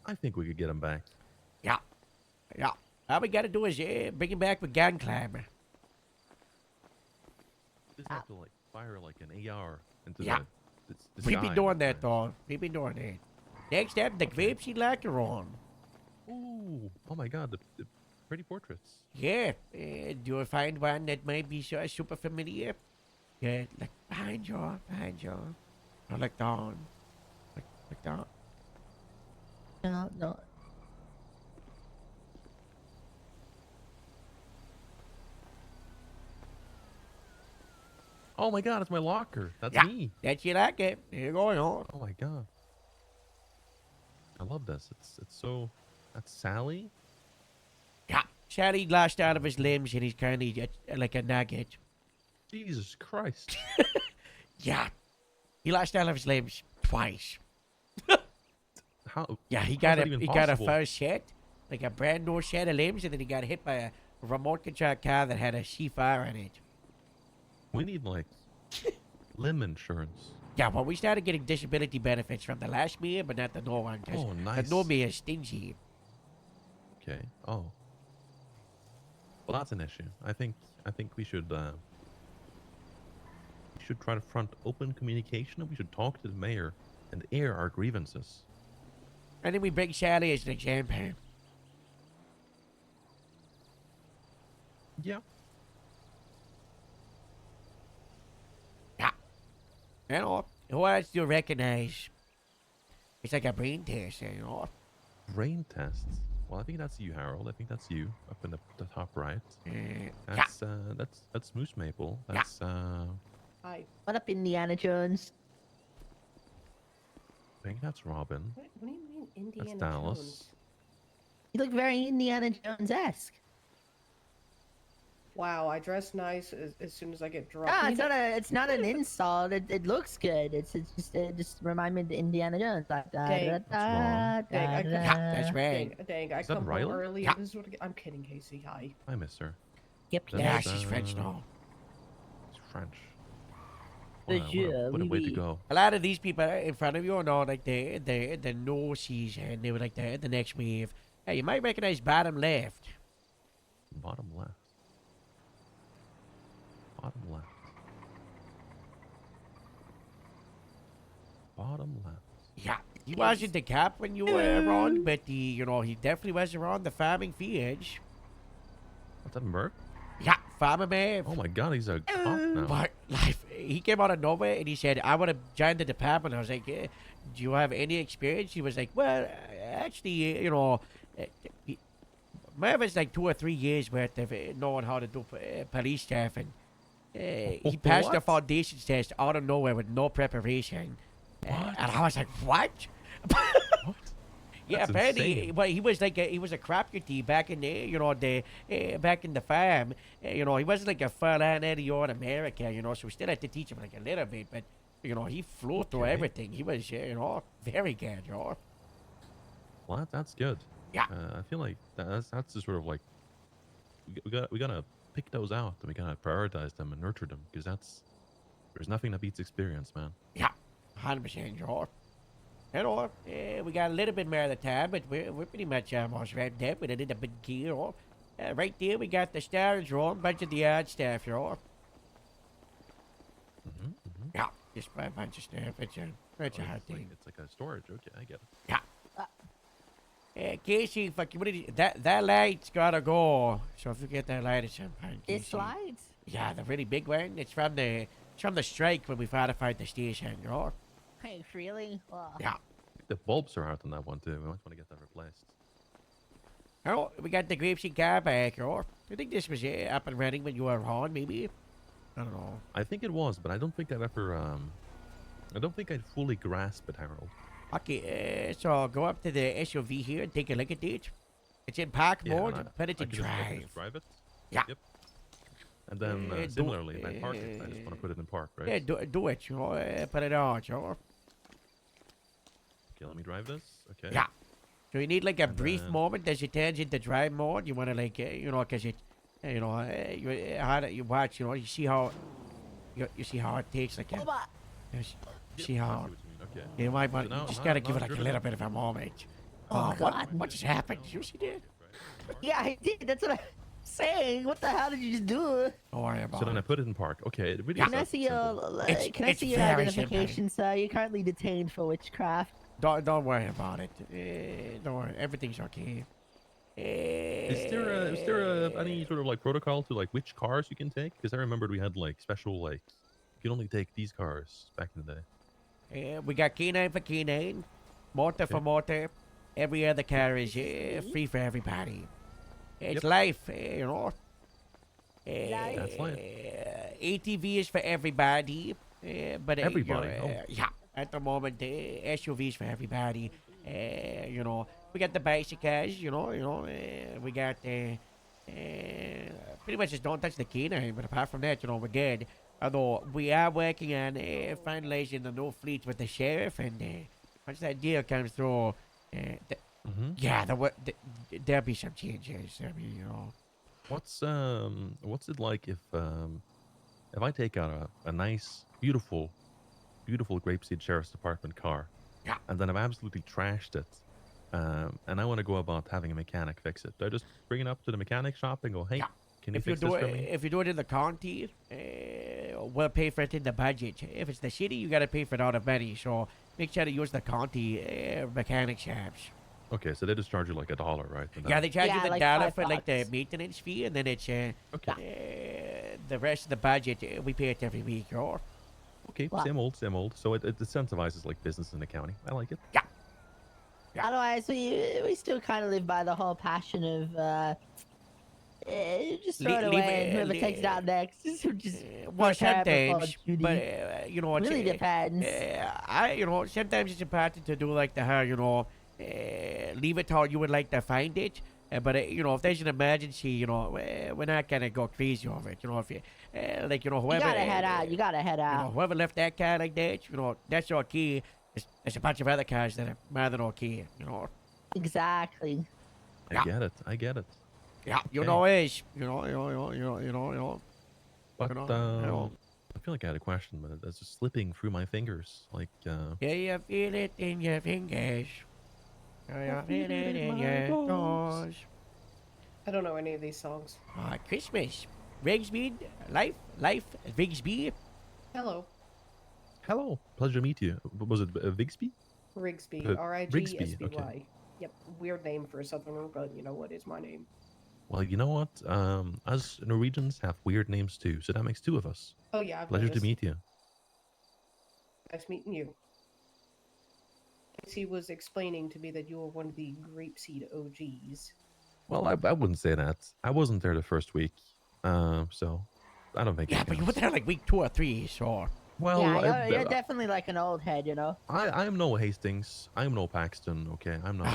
I think we could get him back. Yeah. Yeah. All we gotta do is bring him back with gun climber. Just have to like fire like an AR into Yeah. the We've been sky. doing that, though. We've been doing that. Next up, the grapeseed locker on. Ooh, oh my god, the pretty portraits. Yeah. Do you find one that might be super familiar? Yeah, like behind you. Or like down. Like down. No. Oh my god, it's my locker. That's Yeah. me. That's your locker. There you go, Oh my god. I love this. It's so. That's Sally. Yeah. Charlie lashed out of his limbs and he's currently like a nugget. Jesus Christ. Yeah. He lashed out of his limbs twice. How? Yeah, he how's got that a even he got a possible? first set, like a brand new set of limbs, and then he got hit by a remote control car that had a C4 in it. We need like limb insurance. Yeah, well, we started getting disability benefits from the last mayor, but not the new one. 'Cause Oh, nice. the new mayor is stingy. Okay. Oh. Well, that's an issue. I think we should try to front open communication, and we should talk to the mayor and air our grievances. And then we bring Sally as an example. Yeah. Yeah. You know, who else do you recognize? It's like a brain test, you know. Brain tests. Well, I think that's you, Harold. I think that's you up in the top right. Yeah. That's Moose Maple. That's Hi. What up, Indiana Jones? I think that's Robin. What do you mean, Indiana That's Dallas. Jones? You look very Indiana Jones-esque. Wow, I dress nice as soon as I get drunk. No, it's not an insult. It looks good. It just remind me of Indiana Jones. Like, Dang. That's right. Dang, I Is that come Riley? home early. Yeah. And this is what I'm kidding, Casey. Hi. I miss her. Yep. That's, Yeah, she's French now. She's French. Bonjour, What a oui, way to oui. go. A lot of these people in front of you know, like the no season. They were like the next wave. Hey, you might recognize bottom left. Bottom left. Bottom left. Bottom left. Yeah, he wasn't the cap when you were around, but he definitely was around the farming fields. What's that, Merc? Yeah, Farmer Mav. Oh my God, he's a cop now. But like, he came out of nowhere and he said, "I want to join the department." I was like, "Do you have any experience?" He was like, "Well, actually, Mav is like 2 or 3 years worth of knowing how to do police stuff, and he passed the What? foundations test out of nowhere with no preparation." And I was like, "What?" Yeah, That's apparently, insane. well, he was like he was a crap kitty back in the back in the farm. He wasn't like a furlong Eddie or in America, so we still had to teach him like a little bit, but he flew through everything. He was very good, Well, that's good. Yeah. I feel like that's just sort of like we gotta pick those out and we gotta prioritize them and nurture them because there's nothing that beats experience, man. Yeah, 100%, we got a little bit more of the time, but we're pretty much almost wrapped up with a little bit gear. Right there, we got the stars rolling, bunch of the odd stuff, Yeah, just a bunch of stuff. It's a hard thing. It's like a storage. Okay, I get it. Yeah. Casey, fuck you. What did you, that light's gotta go. So if you get that light at some point, This Casey. lights? Yeah, the really big one. It's from the strike when we fortified the station, Hey, really? Wow. Yeah. The bulbs are out on that one too. We might want to get that replaced. Oh, we got the grapeseed car back, I think this was up and running when you were on, maybe. I don't know. I think it was, but I don't think I've ever I don't think I'd fully grasp it, Harold. Okay, so go up to the SUV here and take a look at it. It's in park mode. and Put it I in can just- I can drive. just drive it. Yeah. Yep. And then do- similarly, if I park it, I just want to put it in park, right? Yeah, do it, put it on, Okay, let me drive this. Okay. Yeah. So you need like a And brief then- moment as it turns into drive mode. You want to like, because it, you watch, you see how, you see how it takes like a, you see how, Okay. you might want, So now- you just now- gotta now give it I'm like a driven little up. bit of a moment. Oh, what God. just happened? Did you see that? Yeah, I did. That's what I'm saying. What the hell did you just do? Don't worry about So then I it. put it in park. Okay, it really Can is I that see simple. your It's your very simple. identification, sir? You're currently detained for witchcraft. Don't worry about it. Don't worry. Everything's okay. Is there any sort of like protocol to like which cars you can take? Because I remembered we had like special like you can only take these cars back in the day. We got canine for canine, mortar for mortar. Every other car is free for everybody. It's life, That's life. ATV is for everybody. But Everybody, yeah. At the moment, SUVs for everybody. We got the bicycles. We got Pretty much just don't touch the canine, but apart from that, we're good. Although we are working on finalizing the no fleets with the sheriff, and once that deal comes through, yeah, there'll be some changes. I mean, What's it like if I take out a nice, beautiful Grapeseed Sheriff's Department car, and then I've absolutely trashed it, and I want to go about having a mechanic fix it. Do I just bring it up to the mechanic shop and go, hey, can you fix this for me? If you do it in the county, we'll pay for it in the budget. If it's the city, you gotta pay for it out of money. So make sure to use the county mechanic shops. Okay, so they just charge you like $1, right? And Yeah, then- they charge you the like dollar $5 for like the maintenance fee, and then it's the rest of the budget we pay it every week. Or Okay, same old. So it incentivizes like business in the county. I like it. Yeah. Otherwise, we still kind of live by the whole passion of just throw it away and whoever takes it out next. Just well, put her up before sometimes, Judy. but it's Really depends. sometimes it's important to do like the leave it how you would like to find it. But if there's an emergency, we're not gonna go crazy over it. If you whoever You gotta head out. You gotta head out. whoever left that car like that, that's okay. There's a bunch of other cars that are more than okay. Exactly. I get it. Yeah, Okay. is But know. I feel like I had a question, but it's just slipping through my fingers. Like, Yeah, you feel it in your fingers. You feel it in your toes. I don't know any of these songs. Christmas. Rigsby, life, Rigsby. Hello. hello, pleasure to meet you. Was it Vigsby? Rigsby. Rigsby, R-I-G-S-B-Y. okay. Yep. Weird name for a Southerner, but you know what is my name? Well, you know what? Us Norwegians have weird names too, so that makes two of us. Oh yeah, I've Pleasure to noticed. meet you. Nice meeting you. He was explaining to me that you were one of the grapeseed OGs. Well, I wouldn't say that. I wasn't there the first week, so I don't think. Yeah, it but you counts. were there like week 2 or 3, so. Well, yeah, you're definitely like an old head, I am no Hastings. I am no Paxton. Okay, I'm not.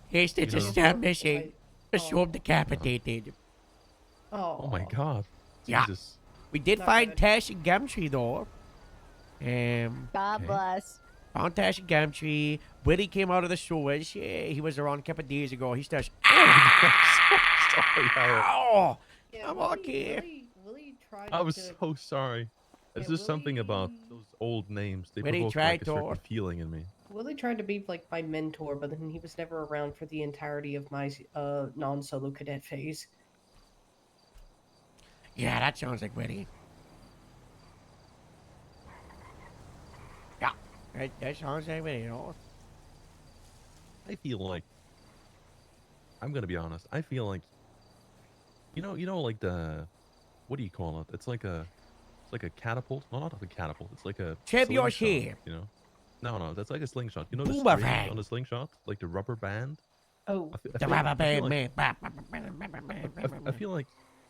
Hastings You is know? still missing. Assumed decapitated. Oh. Oh my God. Yeah. Jesus. We did Not find good. Tash and Gumtree though. God bless. Found Tash and Gumtree. Willie came out of the sewers. He was around a couple days ago. He starts. Sorry, Howard. Oh, Yeah, I'm Willie- okay. Willie tried I was to... so sorry. It's Yeah, just something about those old names. They Willie provoke tried like a certain to- feeling in me. Willie tried to be like my mentor, but then he was never around for the entirety of my non-solo cadet phase. Yeah, that sounds like Willie. Yeah, that sounds like Willie. I feel like I'm gonna be honest. I feel like you know, like the what do you call it? It's like a catapult. No, not a catapult. It's like a Champion slingshot, here. You know? No, that's like a slingshot. You know the Boomerang. string on the slingshot, like the rubber band. Oh, The rubber band man. I feel like,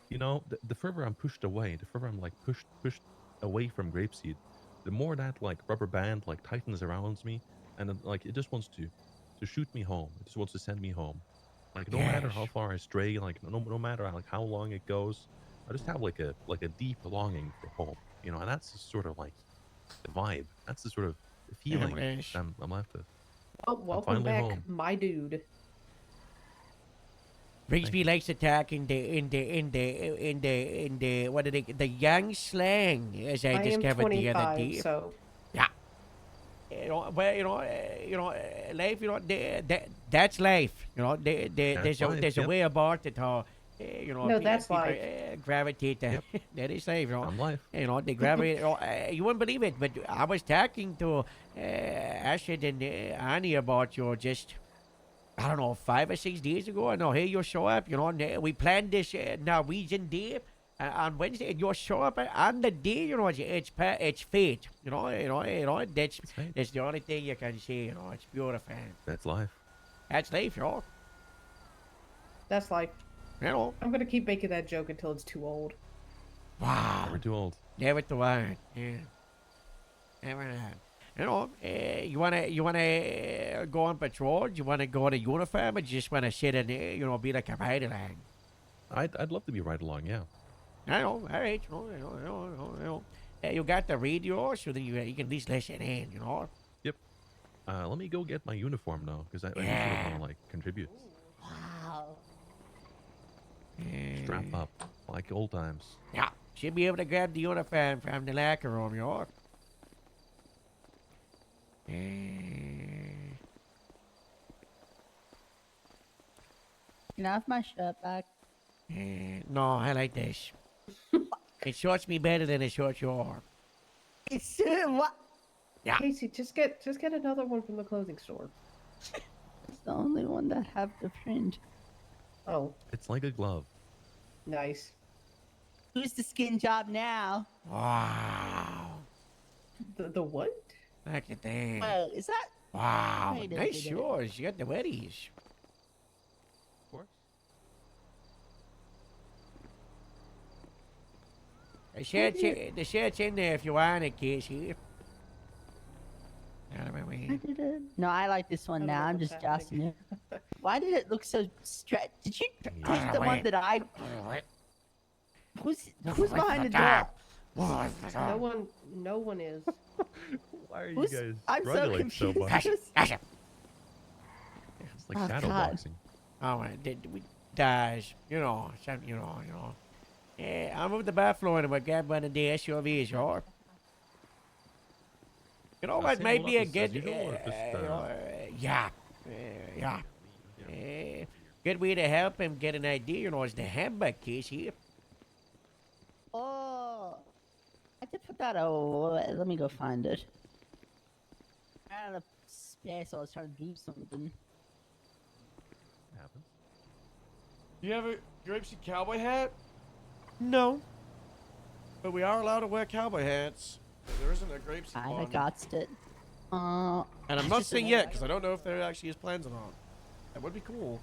the further I'm pushed away, the further I'm like pushed away from Grapeseed, the more that like rubber band like tightens around me, and then, like it just wants to shoot me home. It just wants to send me home. Like no matter how far I stray, like no matter like how long it goes, I just have like a deep longing for home. And that's just sort of like the vibe. That's the sort of feeling Yes. I'm left with. Oh, welcome finally back, home. my dude. Rigsby likes to talk in the what do the young slang, as I I am discovered the other 25, day. so Yeah. Life. That's life. There's life, a yep. way about it how. No, that's people, life. Gravitate. That is life. I'm life. They gravitate. You wouldn't believe it, but I was talking to Ashid and Annie about you just. I don't know, 5 or 6 days ago. I know, hey, you show up. And we planned this Norwegian day on Wednesday, and you show up on the day. It's fate. That's the only thing you can say. It's beautiful. That's life. That's life, that's like I'm gonna keep making that joke until it's too old. Wow. Never too old. Never too old. Yeah. Never not. You wanna go on patrol? You wanna go in a uniform, or you just wanna sit and be like a rider line? I'd love to be right along. Yeah. I know. All right. You got the radio, so that you can at least listen in. You know. Yep. Let me go get my uniform though, because I do sort of want to like contribute. Wow. Strap up, like old times. Yeah. Should be able to grab the uniform from the locker room, you know. Can I have my shirt back? No, I like this. It shorts me better than it shorts your arm. It's what? Yeah. Casey, just get another one from the clothing store. It's the only one that have the print. Oh, It's like a glove. nice. Who's the skin job now? Wow. The what? Look at that. Oh, is that? Wow. Wait a Nice minute. shorts. You got the weddies. Of course. The shirt's in there if you want it, Casey. Out of my way. No, I like this one I don't now. know I'm what's just jossing it. Why did it look so stretched? Did you take the one that I? Who's behind the door? No one is. Why are you Who's- guys I'm so struggling so confused. much? Gotcha. It's like Oh, shadow God. boxing. Oh, we dies. You know. Yeah, I'm with the buffalo and we're grabbing one of the SUVs, y'all. You know what? same Maybe a old as good. usual, or just, Yeah. Good way to help him get an idea, you know, is the hamburger case here. Oh, I did put that. Oh, let me go find it. I had a space. So I was trying to do something. Happens. Do you have a Grapesy cowboy hat? No. But we are allowed to wear cowboy hats. There isn't a Grapesy I one. got it. And I'm not saying yet, because I don't know if there actually is plans or not. That would be cool.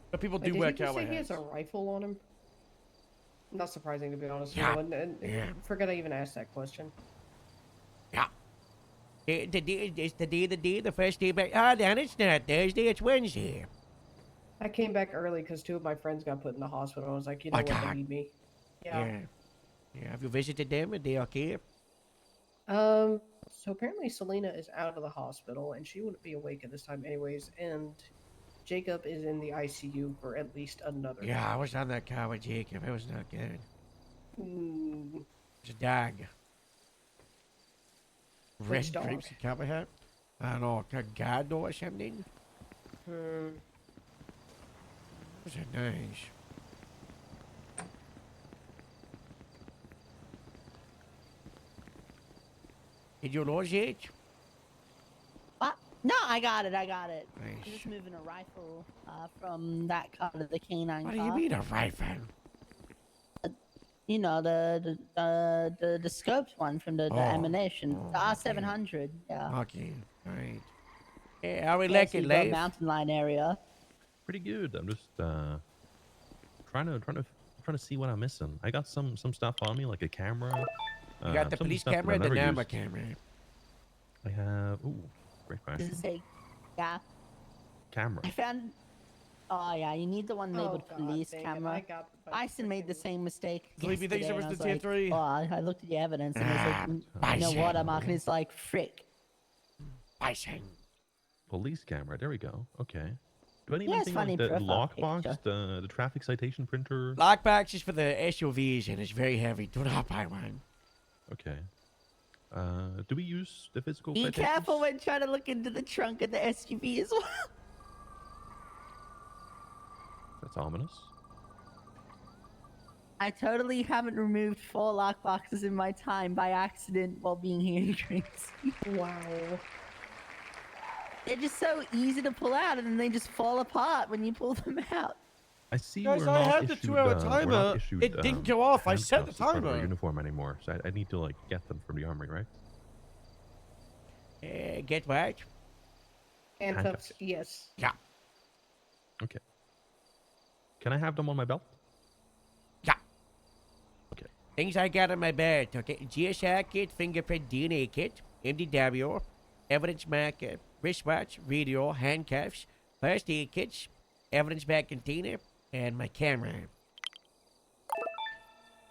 But people do Wait, wear did he just cowboy say he hats. has a rifle on him? Not surprising, to be honest. Yeah. You know, and forget I even asked that question. It's the first day back. Ah, then it's not Thursday, it's Wednesday. I came back early because 2 of my friends got put in the hospital. I was like, you know Oh, what, God. they need me. Yeah. Have you visited them? Are they okay? So apparently Selena is out of the hospital, and she wouldn't be awake at this time anyways, and Jacob is in the ICU for at least another Yeah, day. I was on that car with Jacob. It was not good. Mm, It's a dog. Red Which dog? Grapesy cowboy hat? I don't know, a guard or something? Those are nice. Did you lose it? What? No, I got it. I'm Nice. just moving a rifle from that car to the canine What do car. you mean a rifle? You know, the scoped one from the ammunition. The R700. Yeah. Okay, alright. Hey, how we Yeah, like so it, you got Leif? mountain line area. Pretty good. I'm just trying to see what I'm missing. I got some stuff on me, like a camera. You got the some police stuff that camera and I've the never number used. camera. I have great Does question. it say? Yeah. Camera. I found. Oh yeah, you need the one labeled God police dang it, camera. I got the Ison made the same mistake. Sleepy thinks it yesterday, was and I the tier like, 3. Oh, I looked at the evidence and Ah, it's like, you know what? bison. And it's like, frick. Bison. Police camera. There we go. Okay. Do I need Yeah, it's anything funny like the profile lockbox, picture. the traffic citation printer? Lockbox is for the SUVs and it's very heavy. Do not buy one. Okay. Do we use the physical Be citations? careful when trying to look into the trunk of the SUV as well. That's ominous. I totally haven't removed 4 lockboxes in my time by accident while being here in drinks. Wow. They're just so easy to pull out and then they just fall apart when you pull them out. I see Guys, we're I not had the issued, 2-hour we're not timer. issued, It didn't go off. I set the handcuffs as part of our timer. uniform anymore, so I need to like get them from the armory, right? Get what? Handcuffs, yes. Yeah. Okay. Can I have them on my belt? Yeah. Okay. Things I got in my bag. Okay. GSI kit, fingerprint DNA kit, MDW, evidence marker, wristwatch, radio, handcuffs, first aid kits, evidence bag container, and my camera.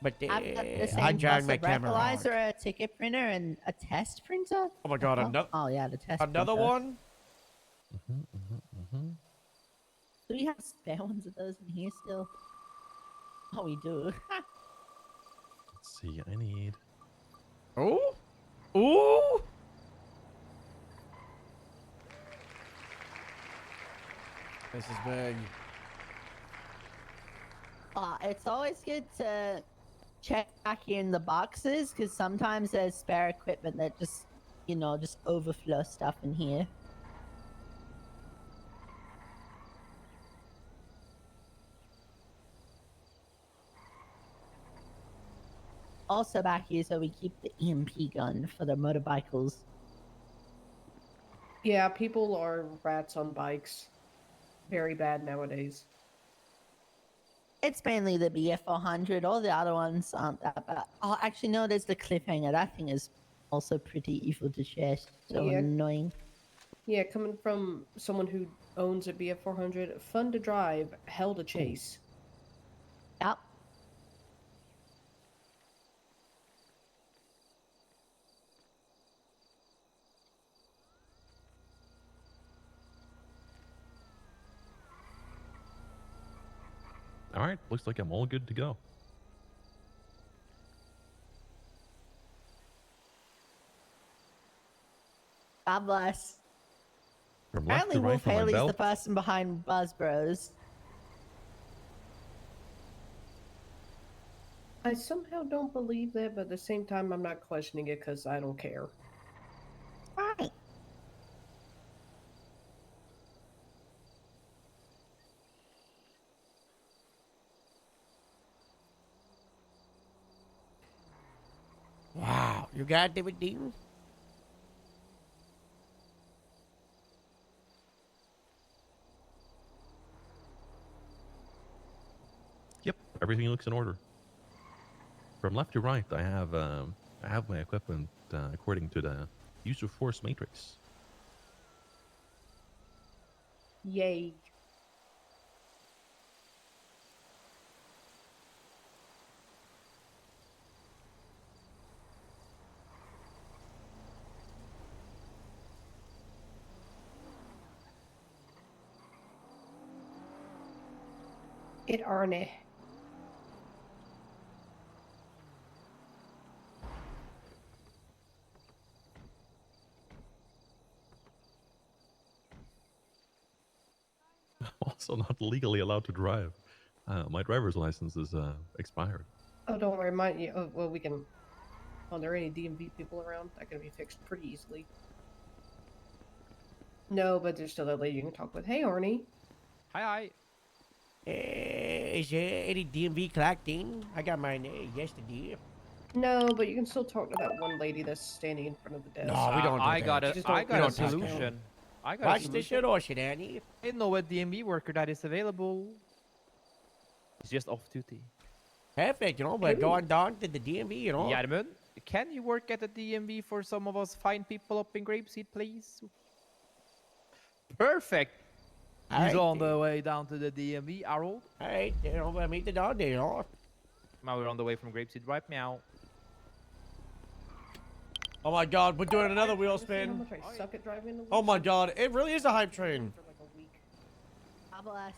But I've got the I same dragged my bus camera out. breathalyzer, a ticket printer, and a test printer. Oh my god, another Oh yeah, the test. another printer. one? Do we have spare ones of those in here still? Oh, we do. Let's see. I need. Oh, ooh. This is big. It's always good to check back in the boxes because sometimes there's spare equipment that just, just overflow stuff in here. Also back here, so we keep the EMP gun for the motorbikers. Yeah, people are rats on bikes. Very bad nowadays. It's mainly the BF400. All the other ones aren't that bad. Oh, actually, no, there's the cliffhanger. That thing is also pretty evil to chase. So Yeah. annoying. Yeah, coming from someone who owns a BF400, fun to drive, hell to chase. Yep. All right, looks like I'm all good to go. God bless. From left Apparently, to right Wolf on my Haley's the belt. person behind Buzz Bros. I somehow don't believe that, but at the same time, I'm not questioning it because I don't care. Right. Wow, you got David Dean? Yep, everything looks in order. From left to right, I have my equipment according to the use of force matrix. Yay. It Arnie. Also not legally allowed to drive. My driver's license is expired. Oh, don't worry, mine. Oh, well, we can. Are there any DMV people around? That can be fixed pretty easily. No, but there's still that lady you can talk with. Hey, Arnie. Hi. Is there any DMV collecting? I got mine yesterday. No, but you can still talk to that one lady that's standing in front of the desk. No, we don't do I that. got a, Just I don't- got we a don't touch solution. I got a Watch this solution. shit or shit, Annie. I know a DMV worker that is available. He's just off duty. Perfect, we're going down to the DMV, Jarmund, can you work at the DMV for some of us fine people up in Grapeseed, please? Perfect. He's Alright, on the way down to the DMV, Harold. Alright, we'll meet the dog there, Now we're on the way from Grapeseed right now. Oh my god, we're doing another wheel How spin. much I suck at driving? Oh my god, it really is a hype train. For like a week. God bless.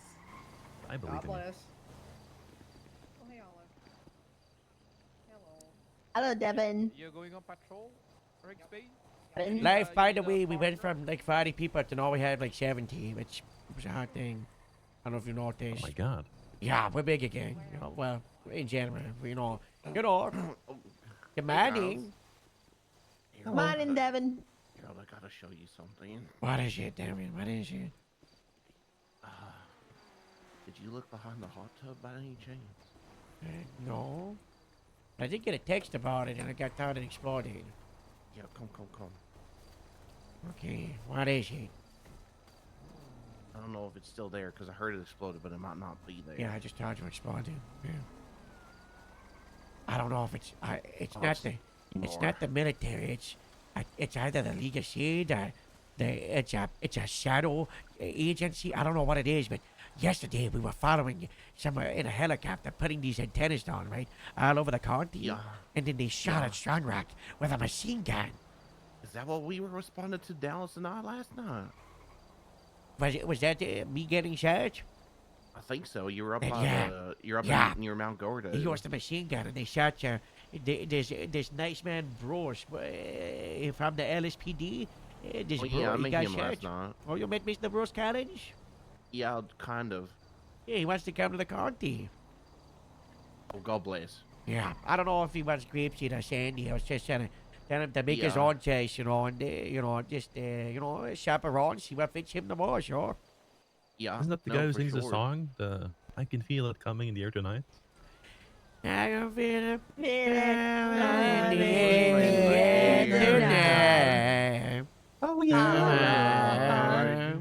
I believe God in you. bless. Oh, hey, Olive. Hello. Hello, Devin. You're going on patrol, Rigsby? Life, by the way, we went from like 40 people to now we have like 70, which was a hard thing. I don't know if you noticed. Oh my god. Yeah, we're big again. Well, in general, Good morning. Come on in, Devin. Girl, I gotta show you something. What is it, Damien? What is it? Did you look behind the hot tub by any chance? No. I did get a text about it and I got thought it exploded. Yeah, come. Okay, what is it? I don't know if it's still there because I heard it exploded, but it might not be there. Yeah, I just told you exploded. Yeah. I don't know if it's Oh, not the it's not the military. It's either the League of Shade or it's a shadow agency. I don't know what it is, but yesterday we were following somewhere in a helicopter, putting these antennas down, right, all over the county. Yeah. And then they shot at Strong Rock with a machine gun. Is that what we were responding to Dallas and I last night? Was that me getting shot? I think so. You were up Yeah. by near Mount Gordo. He used the machine gun and they shot this nice man Bruce from the LSPD. This Oh, yeah, I he met got him shot. last night. Oh, you met Mr. Bruce College? Yeah, kind of. Yeah, he wants to come to the county. Oh, God bless. Yeah, I don't know if he wants grapeseed or sandy. I was just trying to tell him to make his Yeah. own choice, and just shop around, see what fits him the most, sure. Yeah. Isn't that the guy who sings the song? The I can feel it coming in the air tonight. I can feel it tonight. Oh yeah.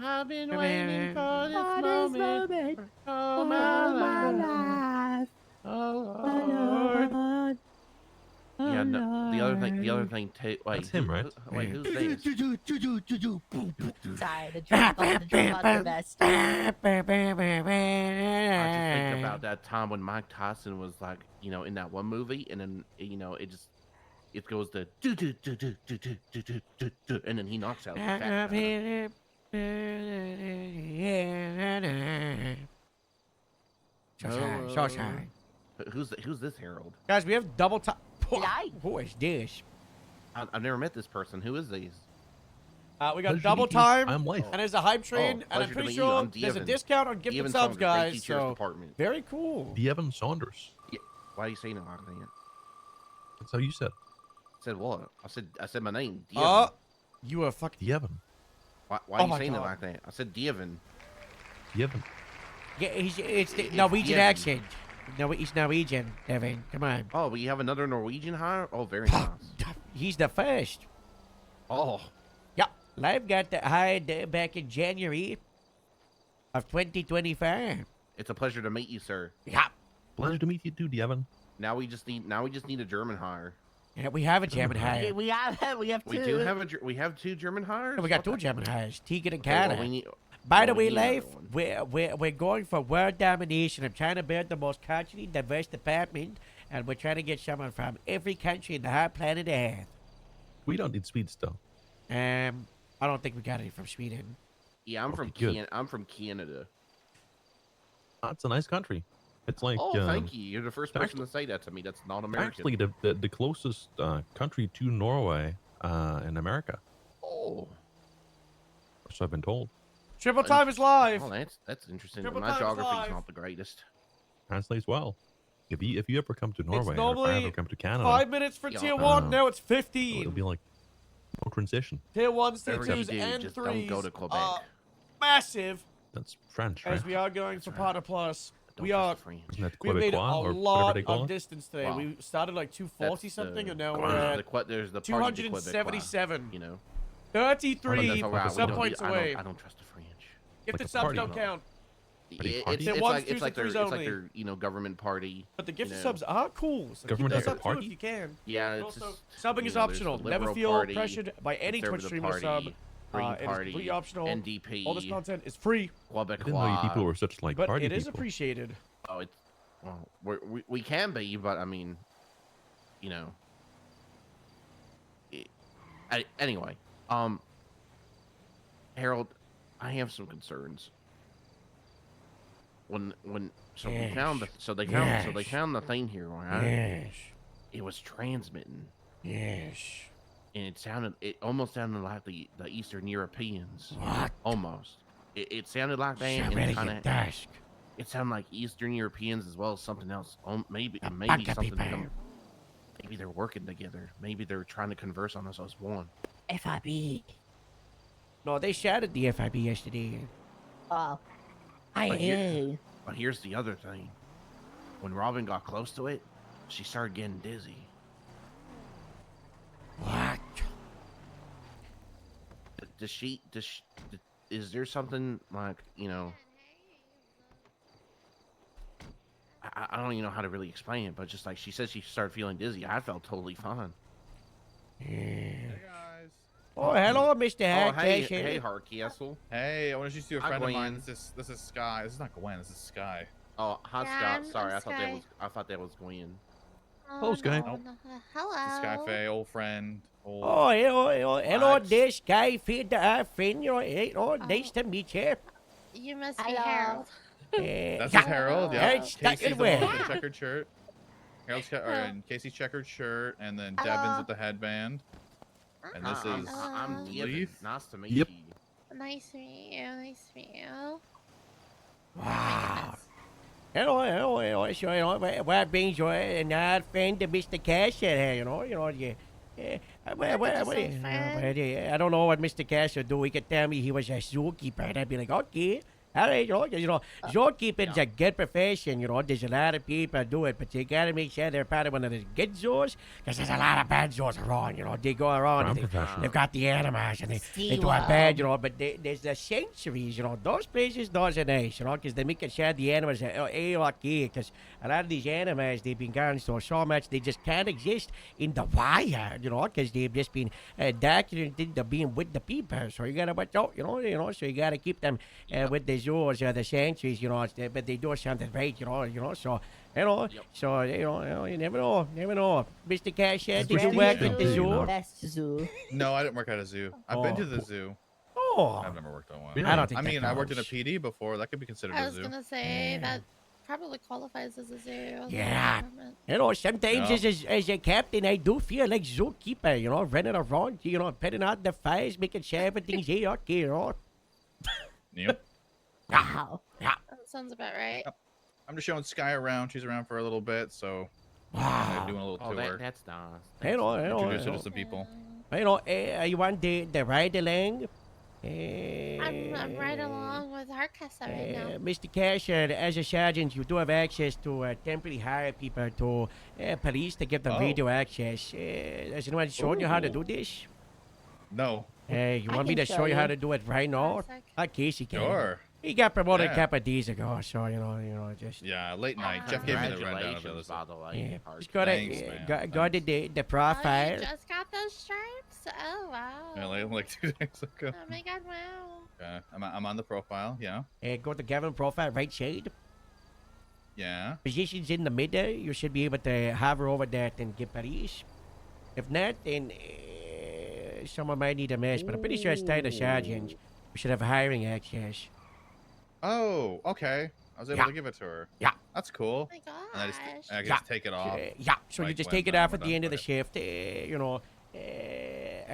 I've been waiting for this moment all my life. Oh Lord. Yeah, no, the other thing too. Wait, That's him, right? Wait, who's this? Sorry, the drum the best. I just think about that time when Mike Tyson was like, in that one movie, and then it goes to do do do do do do do do do do, and then he knocks out the fat guy. So sorry. Who's this Harold? Guys, we have double time. Who is this? I've never met this person. Who is these? We got Pleasure to double meet you. time, I'm Life. and there's a hype train, and I'm pleasure to pretty meet you. sure I'm there's a Devin. discount on gifted Devin subs, Saunders, guys. Teachers So Department. very cool. Devin Saunders. Yeah. Why are you saying it like that? That's how you said. Said what? I said my name. Devin. You are fucking Devin. Why Oh are you my saying it God. like that? I said Devin. Devin. Yeah, it's the It's Norwegian Devin. accent. No, he's Norwegian, Devin. Come on. Oh, we have another Norwegian hire? Oh, very nice. He's the first. Oh. Yeah, Live got the hired back in January of 2025. It's a pleasure to meet you, sir. Yeah. Pleasure to meet you too, Devin. Now we just need a German hire. Yeah, we have a German hire. We have two. We do have we have two German hires. We got two German hires, Tegan and Okay, well, Kana. we need- By the well, we way, need another Life, we're going for world domination. I'm trying to build the most culturally diverse department, and we're trying to get someone from every country in the whole planet Earth. We don't need Swedes though. I don't think we got any from Sweden. Yeah, I'm from good. I'm from Canada. That's a nice country. It's like Oh, thank you. You're the first person to say that to me. That's not American. actually the closest country to Norway in America. Oh. So I've been told. Triple time is live. Oh, that's interesting. Triple My time is geography's live. not the greatest. Translates well. If you ever come to Norway, or if I normally ever come to Canada, 5 minutes for tier 1. Now it's 15. it'll be like no transition. Tier 1s, tier Whatever you 2s, do, and just 3s. don't go to Quebec. Massive. That's French, right? As we are going for Potter Plus. Don't We trust are. the French. Isn't that We made a Quebecois or whatever lot they call of it? distance today. Wow. We started like 240 That's something, the- and now there's we're the at que- there's the party de Quebecois, 277. You know. 33 That's all right. sub We don't points need- away. I don't trust the French. Gifted Like a subs party. don't count. It's party? Tier it's ones, like twos, it's like and threes their it's only. like their government party. But the you gifted know. subs are cool. So Government keep those has a up too party? if you can. Yeah, And it's also, just, subbing you is know, there's optional. the Never Liberal feel Party, pressured by any Twitch Conservative streamer Party, sub. Green It is Party, completely optional. NDP. All this content is free. I didn't know you people were such like But party it is people. appreciated. Oh, it's well, we can be, but I mean, you know. Anyway, Harold, I have some concerns. When so we Yes. found the so they Yes. found the thing here, right? Yes. It was transmitting. Yes. And it almost sounded like the Eastern Europeans. What? Almost. It sounded like that. Shall and really it kinda, get dusk. It sounded like Eastern Europeans as well as something else. Maybe bunch of something. people. Maybe they're working together. Maybe they're trying to converse on us as one. FIB. No, they shouted the FIB yesterday. Oh. I But hear. But here's the other thing. When Robin got close to it, she started getting dizzy. What? Is there something like, you know, I don't even know how to really explain it, but just like she said she started feeling dizzy. I felt totally fine. Yeah. Oh, hello, Mr. Oh, hey, Hackastle. hey, Harkessel. Hey, I want to introduce you to a Hi, friend of mine. Gwen. This is Sky. This is not Gwen. This is Sky. Oh, hi, Yeah, Scott. I'm Sorry, I thought Sky. that was Gwen. Oh, Sky. no, no. Hello. This is Sky Faye, old friend. Old. Oh, hello, What? this guy, friend, nice to meet you. You must be Harold. That's yeah. Harold. Yeah, Yeah. it's stuck Casey's in the one where? with the checkered shirt. And Casey's checkered shirt, and then Devin's with the headband. And this is I'm Devin. Leaf. Nice to meet Yep. you. Nice to meet you. Nice to meet you. Wow. Hello. So, what brings your old friend to Mr. Cash here, I don't know what Mr. Cash would do. He could tell me he was a zookeeper, and I'd be like, okay. All right, zookeeping is a good profession, There's a lot of people do it, but you gotta make sure they're part of one of the good zoos, because there's a lot of bad zoos around, They go around and they've got the animals, and they do a bad, but there's the sanctuaries, Those places, those are nice, because they make sure the animals are okay, because a lot of these animals, they've been gone so much, they just can't exist in the wild, because they've just been documented to being with the people, so you gotta watch out, so you gotta keep them with the zoos, the sanctuaries, but they do something right, so, you never know. Mr. Cash, did you work at the zoo? Best zoo. No, I didn't work at a zoo. I've been to the zoo. Oh. I've never worked at one. I don't think I mean, that I worked in a counts. PD before. That could be considered I a was zoo. gonna say that probably qualifies as a zoo. Yeah. Environment. Sometimes as a captain, I do feel like zookeeper, running around, putting out the fires, making sure everything's okay, Yep. Wow. Yeah. That sounds about right. I'm just showing Sky around. She's around for a little bit, so wow. doing a little tour. That's nice. Introduce her to some people. You want the ride along? I'm right along with Harkessa right now. Mr. Cash, as a sergeant, you do have access to temporarily hire people to police to give them radio access. Has anyone shown you how to do this? No. You want me to show you how to do it right now? Casey can. Sure. He got promoted Yeah. a couple of days ago, so just. Yeah, late night. Jeff gave me the rundown of it. By the way. Yeah. Just go to the profile. Oh, you just got those stripes? Oh, wow. Yeah, like 2 days ago. Oh my god, wow. Okay. I'm on the profile. Yeah. Go to Gavin profile, right side. Yeah. Positions in the middle. You should be able to hover over that and get police. If not, then someone might need a mess, but I'm pretty sure it's tied to sergeant. We should have hiring access. Oh, okay. I was able to give it to her. Yeah. That's cool. Oh my gosh. And I can just take it off. Yeah, so you like just when take it off at the end of the shift, and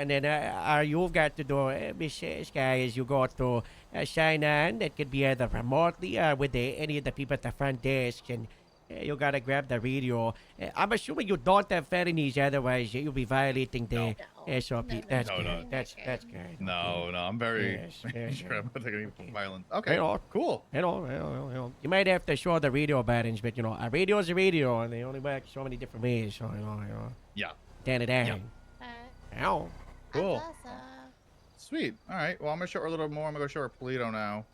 then all you've got to do, Miss Sky, is you go to sign on. That could be either remotely or with any of the people at the front desk, and you gotta grab the radio. I'm assuming you don't have felonies, otherwise you'll be violating the SOP. That's good. That's good. No, I'm very sure I'm not taking any violence. Okay, cool. You might have to show the radio buttons, but a radio is a radio, and they only work so many different ways. So Yeah. Turn it down. Ow. Cool. Sweet. All right. Well, I'm gonna show her a little more. I'm gonna go show her Polito now.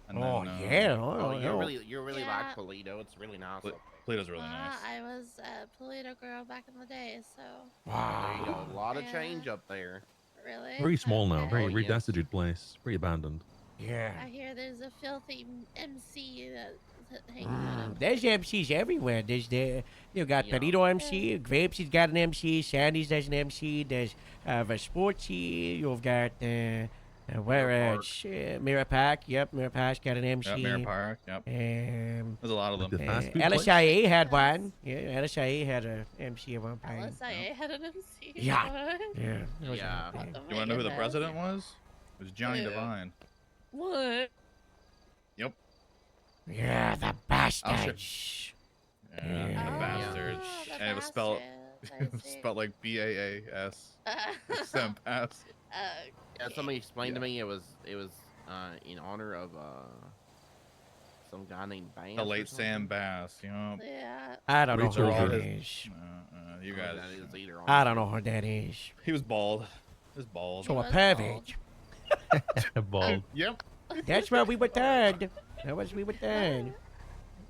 And You really like Polito. It's really nice. Polito's really nice. I was a Polito girl back in the day, so. Wow. There you go. A lot of change up there. Really? Very small now. Very yes. destitute place. Very abandoned. Yeah. I hear there's a filthy MC that hangs out. There's MCs everywhere. You got Polito MC, Grapesy's got an MC, Sandy's has an MC, there's Vesportsy, you've got Mirror Park. Yep, Mirror Park's got an MC. Yep, Mirror Park. Yep. There's a lot of them. LSIA had one. Yeah, LSIA had an MC at one point. LSIA had an MC. Yeah. What? Yeah. You want to know who the president was? It was Johnny Devine. What? Yep. Yeah, the bastards. Yeah, the bastards. And it was spelled like BAAS. Except pass. Yeah, somebody explained to me it was in honor of some guy named Bass. The late Sam Bass, you know. Yeah. I don't know who that is. You guys. I don't know who that is. He was bald. He was bald. So a pervert. Bald. Yep. That's where we were turned. That was we were turned.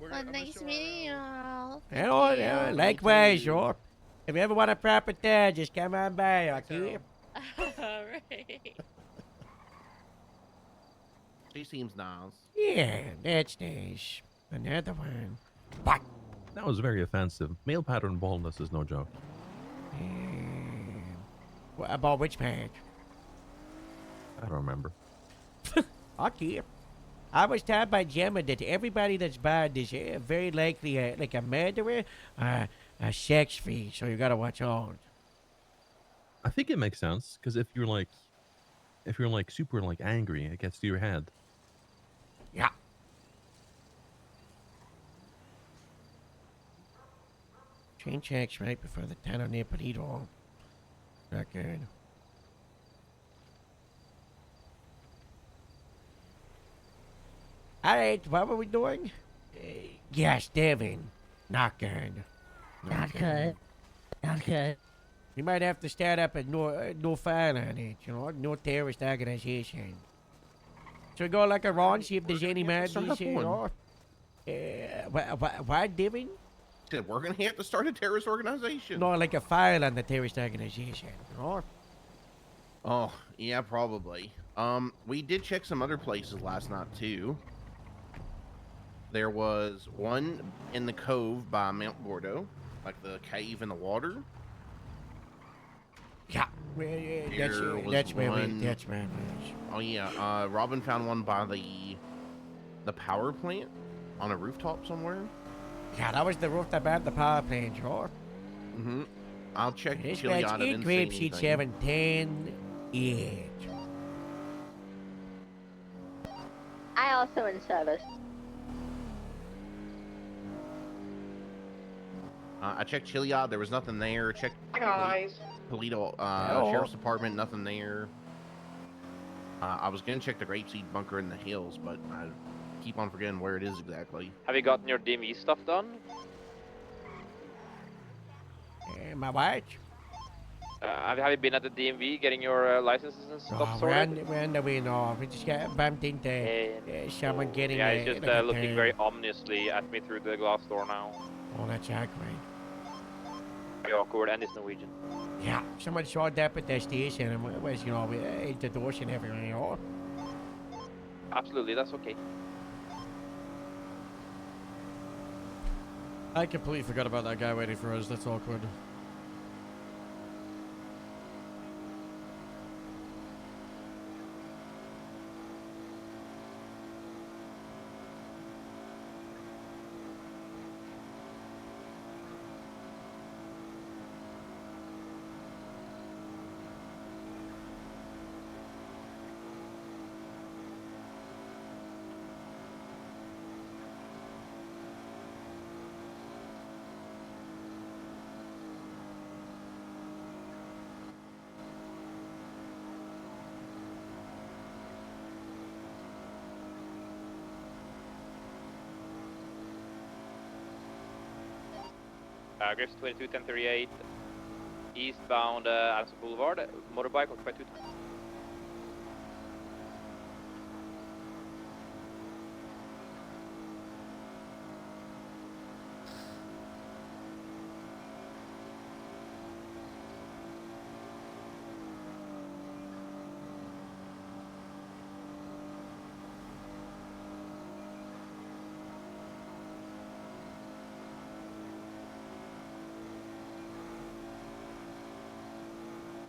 Well, nice meeting you all. Likewise, sure. If you ever want a proper turn, just come on by, okay? Alright. She seems nice. Yeah, that's nice. Another one. What? That was very offensive. Male pattern baldness is no joke. What about which page? I don't remember. Okay. I was told by Gemma that everybody that's bad is very likely like a murderer, a sex thief. So you gotta watch out. I think it makes sense because if you're like super like angry, it gets to your head. Yeah. Train checks right before the town of Neapolito. Not good. Alright, what were we doing? Yes, Devin. Not good. Not good. Not good. We might have to start up a no file on it, you know, no terrorist organization. Should we go like around, see if there's any madness, start up you one. know? What, Devin? Said we're gonna have to start a terrorist organization. No, like a file on the terrorist organization, you know? Oh, yeah, probably. We did check some other places last night too. There was one in the cove by Mount Gordo, like the cave in the water. Yeah, well, There was that's where one- that's where it is. Oh yeah, Robin found one by the power plant on a rooftop somewhere. Yeah, that was the rooftop at the power plant, you know? Mm-hmm. I'll check This Chiliad. match I didn't in see grape sheet anything. 710. Yeah. I also in service. I checked Chiliad. There was nothing there. Checked Hi, guys. Toledo Hello. Sheriff's Department. Nothing there. I was gonna check the grapeseed bunker in the hills, but I keep on forgetting where it is exactly. Have you gotten your DMV stuff done? My watch? Have you been at the DMV getting your licenses and stuff Oh, sorted? we're on the way now. We just got bumped into someone getting Yeah, he's just like a looking turn. very ominously at me through the glass door now. Oh, that's accurate. Very awkward, and it's Norwegian. Yeah, someone showed up at the station and it was, you know, the doors and everything, you know. Absolutely, that's okay. I completely forgot about that guy waiting for us. That's awkward. Griffs 221038, eastbound Adamson Boulevard, motorbike occupied 210.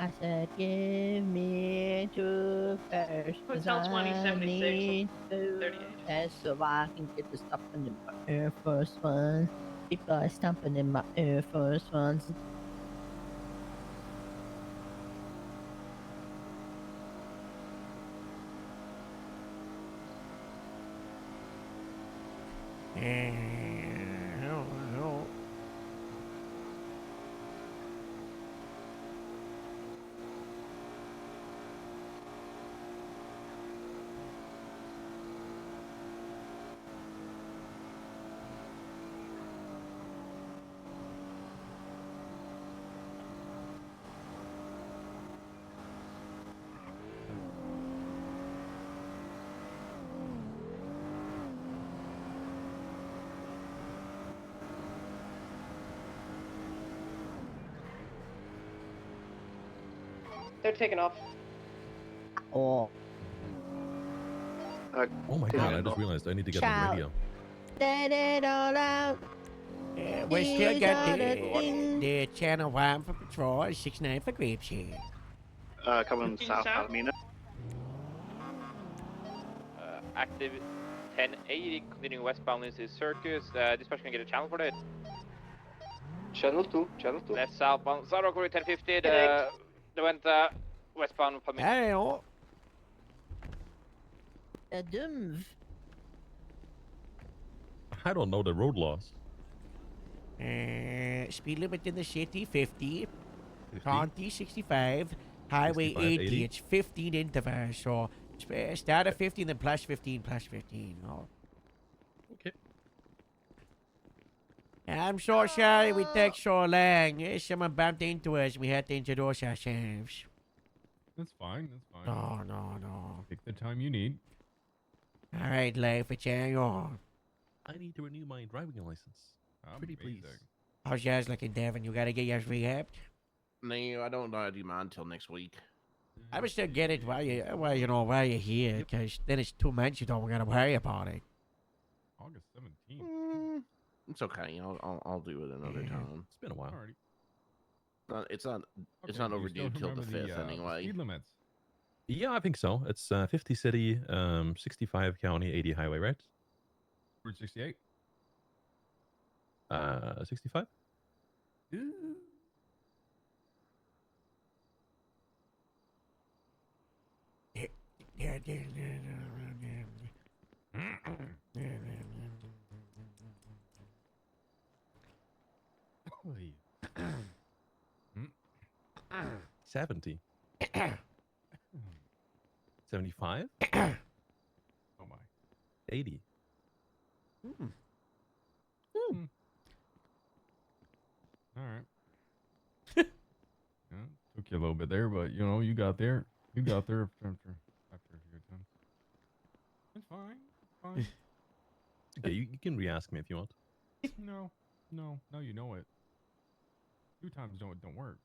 I said, give me two first. 'Cause Hotel I 2076, need two 38. first so I can get the stuffing in my Air Force One. People are stumping in my Air Force Ones. Hello. They're taking off. or Oh my god, I just realized I need to get on shout, radio. let it all out. We still These got are the things. the channel 1 for patrol, 69 for grip shit. Coming south, Palomino. Active 1080, continuing westbound into Circus. Dispatch can get a channel for that. Channel 2, channel 2. Left southbound, Zara Corey 1050. They went westbound for me. Hello. A dumv. I don't know the road laws. Speed limit in the city 50. County 65. Highway 65, 80. 80. It's 15 intervals. So start at 15, then plus 15, plus 15. Oh. Okay. I'm so sorry we take so long. Someone bumped into us. We had to introduce ourselves. That's fine. That's fine. No. Take the time you need. All right, life, it's on. I need to renew my driving license. Pretty please. How's yours looking, Devin? You gotta get yours rehabbed? No, I don't know how to do mine until next week. I would still get it while you're here, because then it's 2 months you don't gotta worry about it. August 17th. It's okay. I'll do it another time. It's been a while. It's not Okay, not do you overdue still till the remember 5th anyway. Speed limits. Yeah, I think so. It's 50 city, 65 county, 80 highway, right? Route 68. 65? Holy. 70. 75? Oh my. 80. All right. Yeah, took you a little bit there, but you got there. You got there after a few attempts. It's fine. It's fine. Okay, you can re-ask me if you want. No, you know it. 2 times don't work.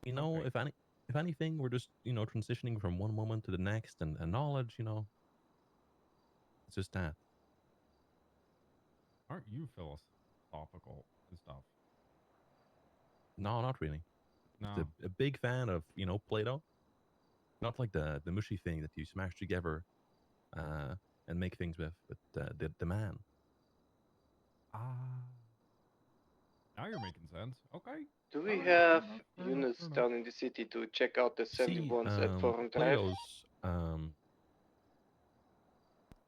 You know, Okay. if anything, we're just, transitioning from one moment to the next and knowledge, it's just that. Aren't you philosophical and stuff? No, not really. No. Just a big fan of, Play-Doh. Not like the mushy thing that you smash together and make things with, but the man. Now you're making sense. Okay. Do we Alright, have fair enough, units down in the city to check out the See, 71s at Forum Drive? Plato's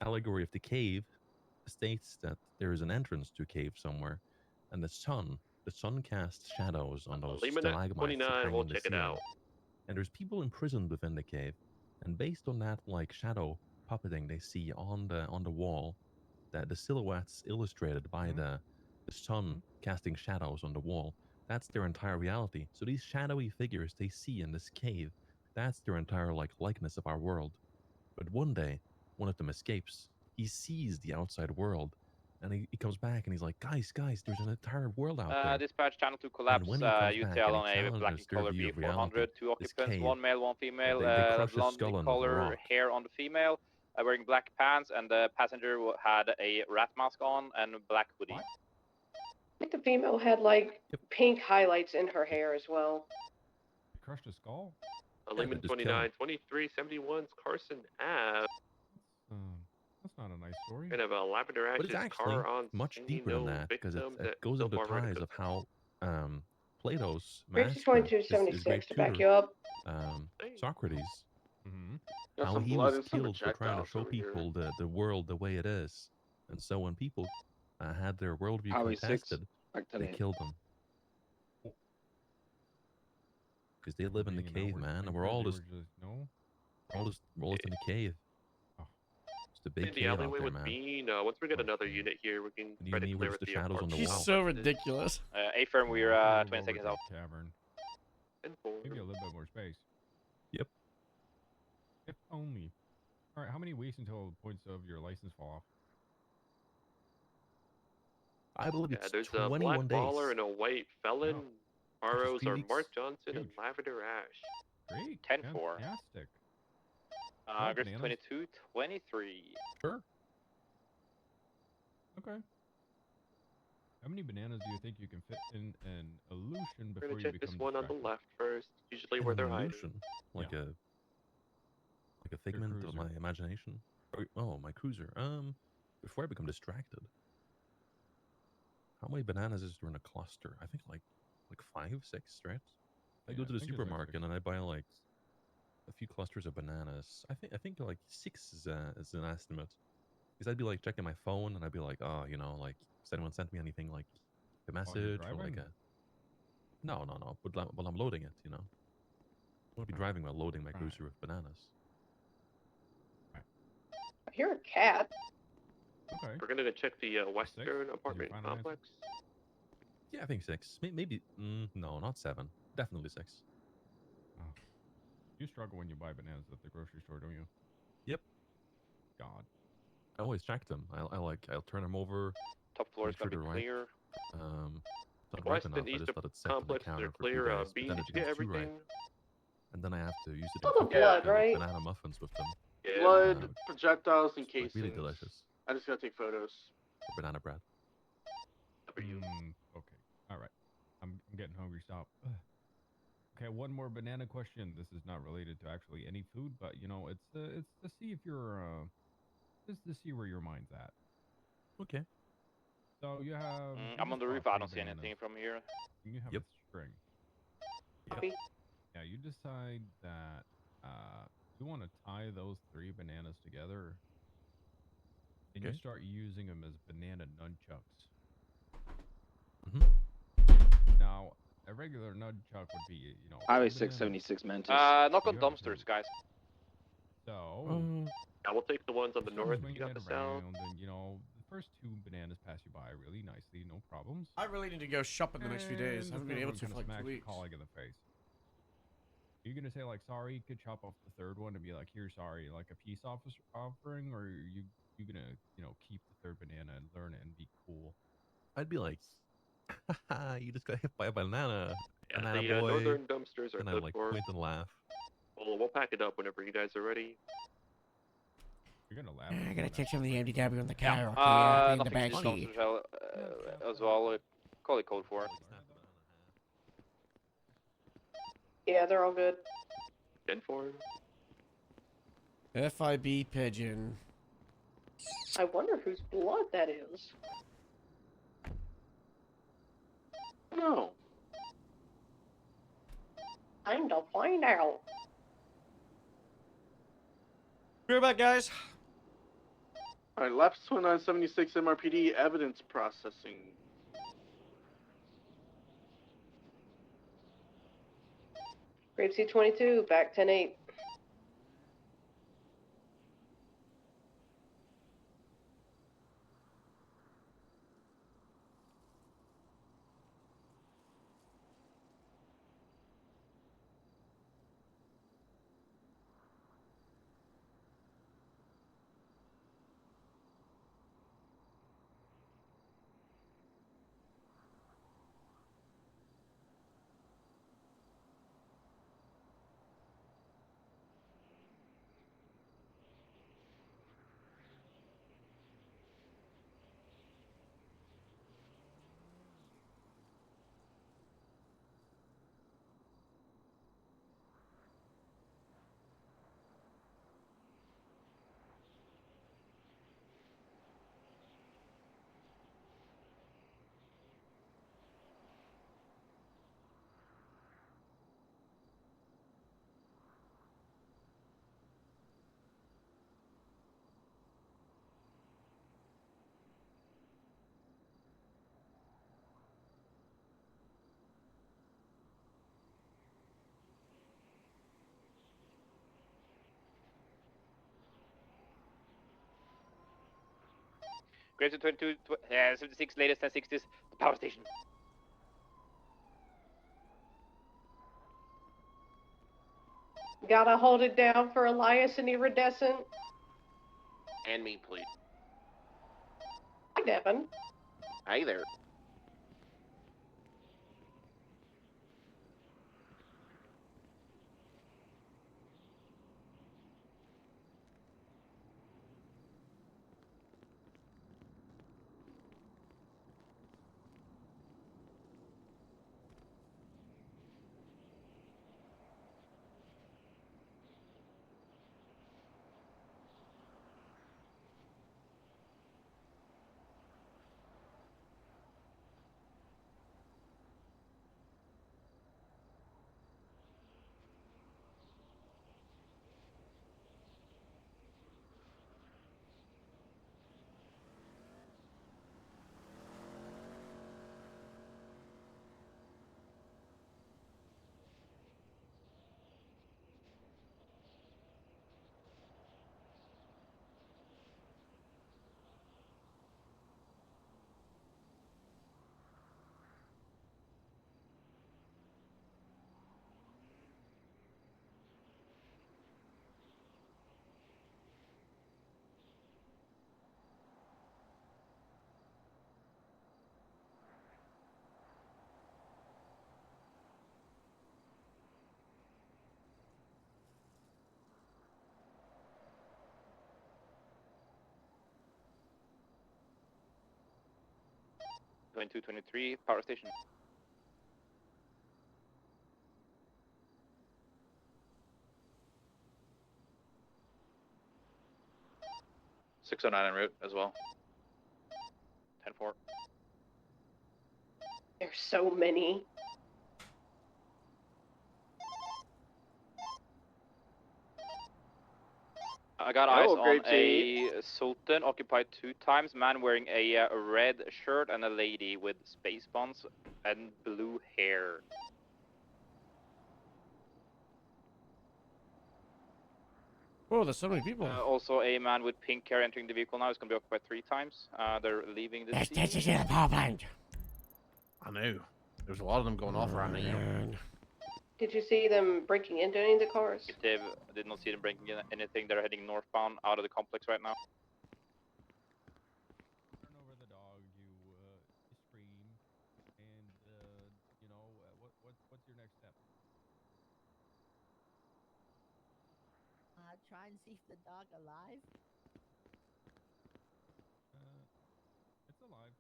allegory of the cave states that there is an entrance to a cave somewhere, and the sun casts shadows on those Lehman at stalagmites that 29, hang we'll in the check it ceiling. out. And there's people imprisoned within the cave, and based on that, like shadow puppeting they see on the wall, that the silhouettes illustrated by the sun casting shadows on the wall, that's their entire reality. So these shadowy figures they see in this cave, that's their entire likeness of our world. But one day, one of them escapes. He sees the outside world, and he comes back and he's like, guys, there's an entire world out there. Dispatch channel 2 And collapse. when he comes back UTL and on he a black challenges and their color view of reality, B400. 2 this occupants, cave, 1 male, 1 female. they crush a Blonde skull in under the color, rock. hair on the female. Wearing black pants, and the passenger had a rat mask on and a black hoodie. I think the female had pink highlights in her hair as well. Crushed a skull? Lehman 29, 2371's Carson Ave. That's not a nice story. Gonna have a Lavender But Ash's it's actually car on much scene, deeper than no that, because victims it at goes so into far ready ties to of how Plato's Bridge master, 2276 his great to back tutor, you up. Socrates, Got how some he blood was and some killed for trying to projectiles show over here. people the world the way it is. And so when people had their worldview Highway 6, contested, back to they the- killed them. Because they live in the cave, man, and we're all just in the cave. It's the big In the cave out alleyway there, with man. Bean. Once we get another unit here, we can You try to and me were clear just with the the shadows on the He's wall. so ridiculous. A firm, we're 20 seconds out. Cavern. Give you a little bit more space. Yep. If only. All right, how many weeks until points of your license fall off? I believe Yeah, it's there's a 21 black days. baller and a white felon. After Borrows 3 are weeks. Mark Johnson and Lavender Ash. Great. 10-4. Fantastic. Grapes bananas? 22, 23. Sure. Okay. How many bananas do you think you can fit in an illusion We're before gonna you check become this one on the distracted? left first. Usually In where an they're hiding. illusion, like a figment of my imagination. Oh, my cruiser. Before I become distracted. How many bananas is there in a cluster? I think like 5, 6, right? I go Yeah, to I the think it's like supermarket 6. and I buy like a few clusters of bananas. I think like 6 is an estimate. Because I'd be like checking my phone and I'd be like, oh, like, has anyone sent me anything like a While you're message or like driving? a? No. But while I'm loading it, I won't be driving while loading my cruiser with bananas. I hear a cat. Okay. We're gonna go check the Western apartment final answer? complex. Yeah, I think 6. Maybe no, not 7. Definitely 6. Oh. You struggle when you buy bananas at the grocery store, don't you? Yep. God. I always check them. I'll turn them over. Top floor is make sure gonna be they're clear. right. It's not right West enough. and I East just let it sit on the complex, counter they're for 2 clear. days, but Bean, then did it you get becomes too ripe. everything? And then I have to use it All in the cookies. blood, I make right? banana muffins with them. Yeah. Blood, projectiles, and Like really casings. delicious. I just gotta take photos. Or banana bread. Okay. All right. I'm getting hungry. Stop. Ugh. Okay, one more banana question. This is not related to actually any food, but it's to see if you're just to see where your mind's at. Okay. So you have. you I'm on just the roof. bought I 3 don't see bananas, anything from here. and you have Yep. a string. Copy. Yeah, you decide that you want to tie those 3 bananas together, and you Okay. start using them as banana nunchucks. Now, a regular nunchuck would be, Highway 2 bananas. 676 Mantis. Knock on You have dumpsters, 2. guys. So, Yeah, we'll take the ones on the start north. You swinging got it the south. around, and the first 2 bananas pass you by really nicely, no problems. I really need to go shopping the next few days. And I haven't the been third able one to kinda for like 2 smacks your weeks. colleague in the face. Are you gonna say like sorry? You could chop off the 3rd one and be like, "Here, sorry," like a peace offering, or are you gonna keep the 3rd banana and learn it and be cool? I'd be like, haha, you just got hit by a banana. Yeah, Banana the boy. northern dumpsters are And I good like for. point and laugh. Well, we'll pack it up whenever you guys are ready. You're gonna laugh. I gotta take some of the MDW on the car. in the Nothing back to seat. dumpsters as well. Call it code 4. Yeah, they're all good. 10-4. FIB pigeon. I wonder whose blood that is. No. Time to find out. We're back, guys. Alright, left twin on 76 MRPD evidence processing. Grapeseed 22, back 10-8. Graves 22, 76, latest 1060s, the power station. Gotta hold it down for Elias and Iridescent. And me, please. Hi, Devin. Hi there. 2223 power station. .609 en route as well. 10-4. There's so many. I got eyes on a Sultan occupied 2 times. Man wearing a red shirt and a lady with space buns and blue hair. Oh, there's so many people. Also, a man with pink hair entering the vehicle now. It's going to be occupied 3 times. They're leaving the scene. This is the power plant. I know. There's a lot of them going off around here. Did you see them breaking into any of the cars? Dave, I did not see them breaking in anything. They're heading northbound out of the complex right now. Turn over the dog, you scream, and you know, what's your next step? Try and see if the dog alive. It's alive.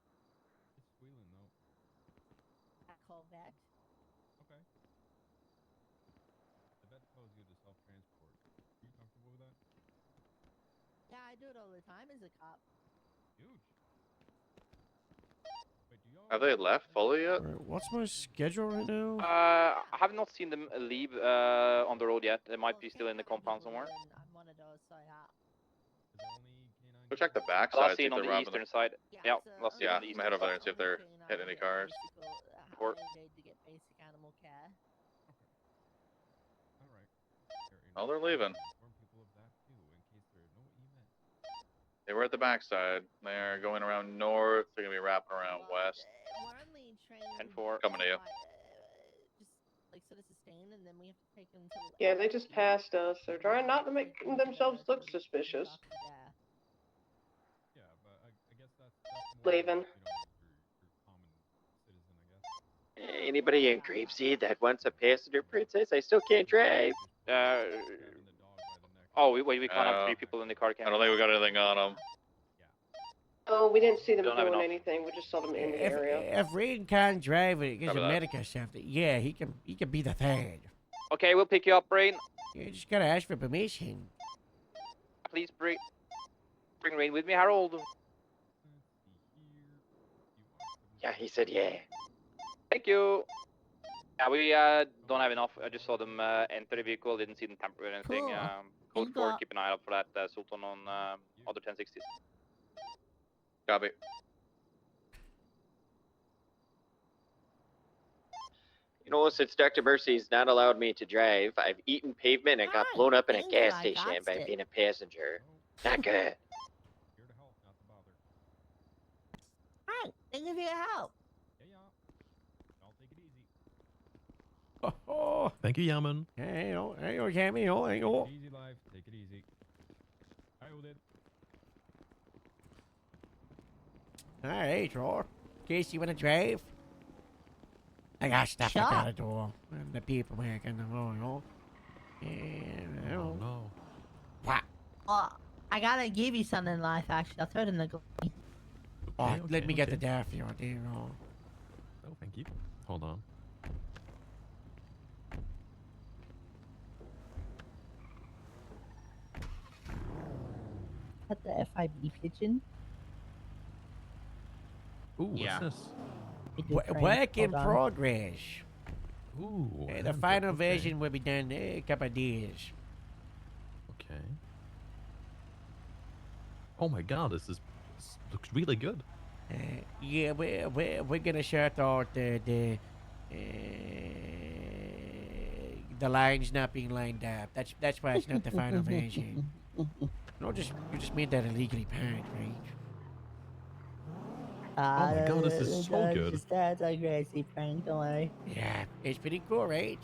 It's squealing though. I call vet. Okay. The vet tells you to self-transport. Are you comfortable with that? Yeah, I do it all the time as a cop. Huge. Wait, do y'all? Have they left fully yet? Alright, what's my schedule right now? I have not seen them leave on the road yet. They might be still in the compound somewhere. I'm one of those, so yeah. Go check the back Last side, see seen if on they're the robbing eastern them. side. Yeah, last seen Yeah, on the I'm eastern head over there side. and see if they're hitting any cars. Or To get basic animal care. All right. Oh, they're leaving. Inform people of that too, in case there are no events. They were at the backside. They're going around north. They're gonna be wrapping around west. We're only trained 10-4. Coming to you. just like sort of sustain, and then we have to take them to. Yeah, they just passed us. They're trying not to make themselves look suspicious. Yeah, but I guess that's more Leaving. your common citizen, I guess. Anybody in Grapeseed that wants a passenger princess? I still can't drive. Oh, we can't have 3 people in the car. I don't think we got anything on them. Oh, we didn't see them Don't have doing enough. anything. We just saw them in the area. If Reed can't drive it, gives Copy a that. medic or something. Yeah, he can be the third. Okay, we'll pick you up, Rain. You just gotta ask for permission. Please bring Rain with me, Harold. Yeah, he said yeah. Thank you. Yeah, we don't have enough. I just saw them enter the vehicle. Didn't see them tamper with anything. Cool. Code 4, keep an eye out for that Sultan on other 1060s. Copy. You know, since Dr. Mercy's not allowed me to drive, I've eaten pavement and got blown up in a gas station by being a passenger. Not good. Here to help, not to bother. Hi, thank you for your help. Yeah. I'll take it easy. Oh, Thank you, Yaman. hey, oh, Cammy, oh, hey, oh. Easy life. Take it easy. I hold it. All right, Troy. In case you wanna drive. I got stuff I gotta do. And the people making the road, and Oh no. What? Oh, I gotta give you something in life, actually. I'll throw it in the glove. Oh, let me get the okay. daffy on there. Oh. Oh, thank you. Hold on. At the FIB pigeon. Ooh, what's Yeah. this? Work in Hold on. progress. Ooh. I The haven't final got- okay. version will be done in a couple of days. Okay. Oh my god, this looks really good. Yeah, we're gonna start out the lines not being lined up. That's why it's not the final version. No, you just made that illegally parent, right? Oh my god, this is so good. That's a crazy prank, don't worry. Yeah, it's pretty cool, right?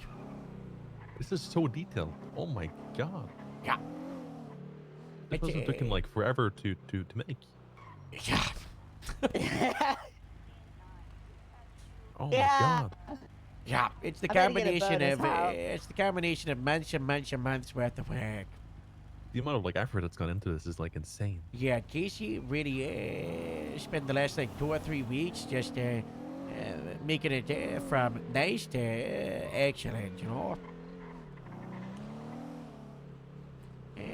This is so detailed. Oh my god. Yeah. This must have taken like forever to make. Yeah. Oh Yeah. my god. Yeah, it's the I better get a combination bonus of house. it's the combination of months and months and months worth of work. The amount of like effort that's gone into this is like insane. Yeah, Casey really spent the last like 2 or 3 weeks just making it from nice to excellent, you know.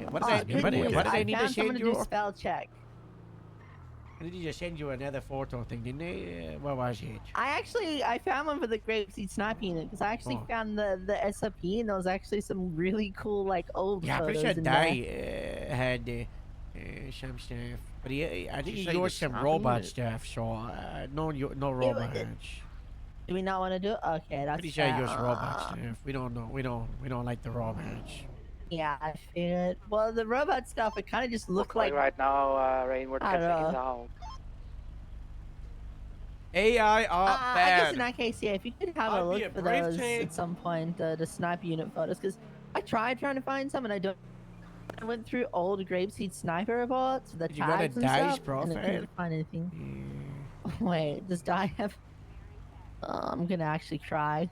What did good what news. did I they need to found someone send to you? do spell check. Did they just send you another photo thing, didn't they? What was it? I found one for the grapeseed sniper unit because I actually found the SOP and there was actually some really cool like old Yeah, I'm pretty photos sure in Dai there. had some stuff, but I think you he say the used some sniper robot unit? stuff, so no robots. Do we not want to do it? Okay, that's Pretty sure he fair. used robot stuff. We don't know. We don't like the robots. Yeah, I figured. Well, the robot stuff, it kind of just looked like. Right now, Rain, we're I don't catching in know. the hole. AI are I guess in that case, yeah, if you could have a I'd be look a for brave those tank. at some point, the sniper unit photos, because I tried trying to find some and I don't. I went through old grapeseed sniper reports, the Did you go to tags and Dai's stuff, and I profile? couldn't find anything. Wait, does Dai have? I'm gonna actually try.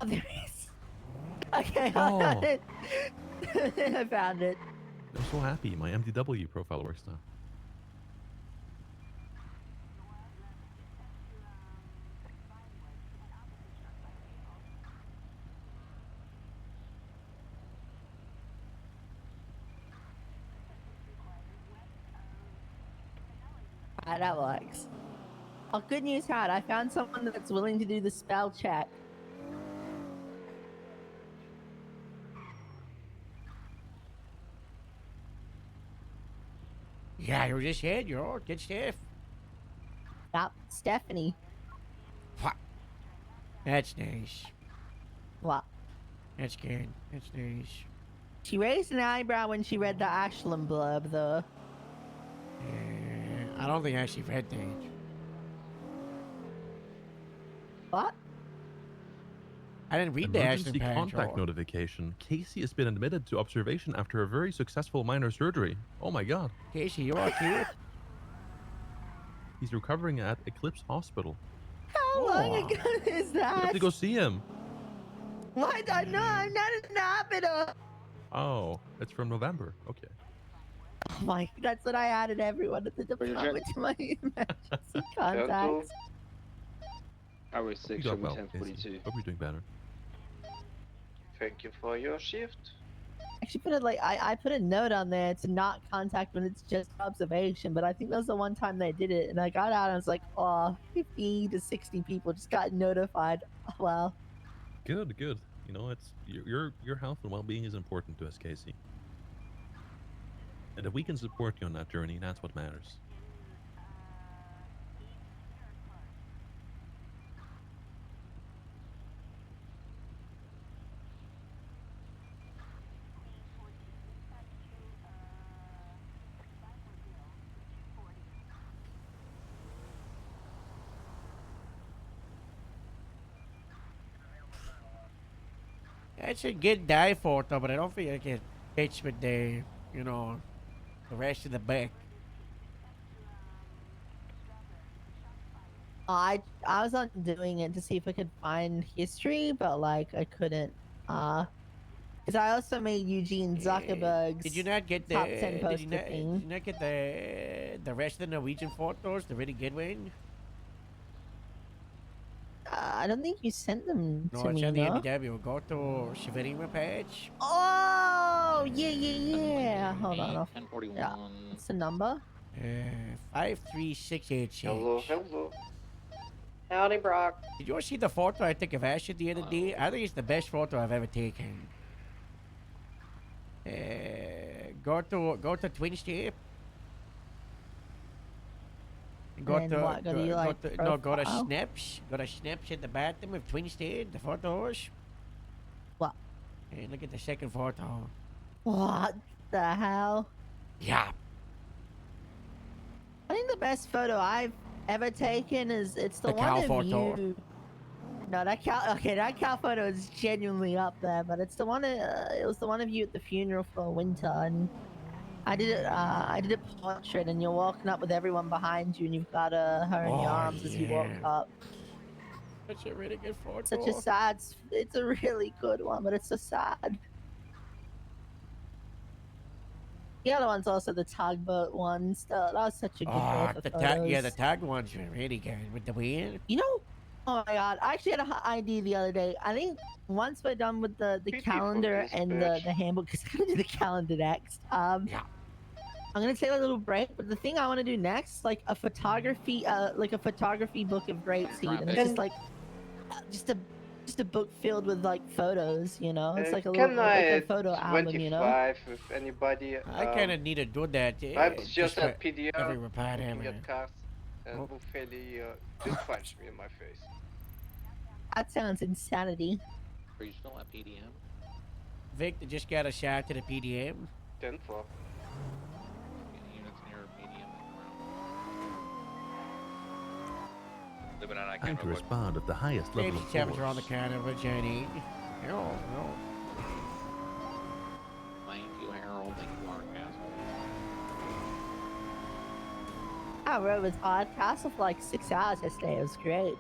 Oh, there it is. Okay, I found it. I found it. I'm so happy. My MDW profile works now. Alright, that works. Oh, good news, Howard. I found someone that's willing to do the spell check. Yeah, you just had your good stuff. Yep, Stephanie. What? That's nice. What? That's good. That's nice. She raised an eyebrow when she read the Ashland blurb, though. I don't think I actually read that. What? I didn't read the Emergency Ashland contact notification. Casey has been admitted to observation after a very successful minor surgery. Oh my god. Casey, you okay? He's recovering at Eclipse Hospital. How long ago is You have that? to go see him. What? No, I'm not in the hospital. Oh, it's from November. Okay. Oh my, that's what I added everyone at the department to my emergency contacts. Hour 6, You show got me well, 1042. Casey. Hope you're doing better. Thank you for your shift. Actually put it like, I put a note on there to not contact when it's just observation, but I think that was the one time they did it, and I got out and I was like, oh, 50 to 60 people just got notified. Oh, well. Good, good. You know, it's your health and well-being is important to us, Casey. And if we can support you on that journey, that's what matters. That's a good die photo, but I don't think I can catch with the, you know, the rest of the back. I was on doing it to see if I could find history, but like I couldn't. Because I also made Eugene Zuckerberg's Did you not get the? top 10 Did poster you not, thing. did you not get the rest of the Norwegian photos? The really good one. I don't think you sent them No, to it's me, on the no? MDW. Go to Shiverima page. Oh, yeah. Hold on. 1041. Yeah. What's the number? 53686. Hello. Howdy, Brock. Did you all see the photo I took of Asher the other day? I think it's the best photo I've ever taken. Go to Twin Step. Go And to, what, go to your, like, no, go to profile? Snaps. Go to Snaps at the bottom of Twin Step, the photos. What? And look at the second photo. What the hell? Yeah. I think the best photo I've ever taken is it's the, The one cow of photo. you. No, that cow photo is genuinely up there, but it's the one. It was the one of you at the funeral for Winter, and I did it. I did a portrait, and you're walking up with everyone behind you, and you've got her in your Oh, arms as you walk yeah. up. That's a really good photo. Such a sad. It's a really good one, but it's so sad. The other one's also the tugboat one. Still, that was such a good day for the photos. yeah, the tag ones were really good with the wheel. You know, oh my god, I actually had an idea the other day. I think once we're done with the calendar and the handbook, because I'm gonna do the calendar next. Yeah. I'm gonna take a little break, but the thing I want to do next, like a photography book of Great Seed, and it's just like just a book filled with like photos, you know. It's like a little Can like I a photo album, you know. 25 with anybody? I kind of need to do that. I'm just just for at PDR every repair looking hammer. at cars and Oh. Buffelli just punched me in my face. That sounds insanity. Regional at PDM. Victor just got a shot to the PDM. 10-4. Units near PDM. Time to respond at the highest level Safety of temperature on the force. counter, Virginia. No. Thank you, Harold. Thank you, Marcus. I rode with Odd Castle for like 6 hours yesterday. It was great.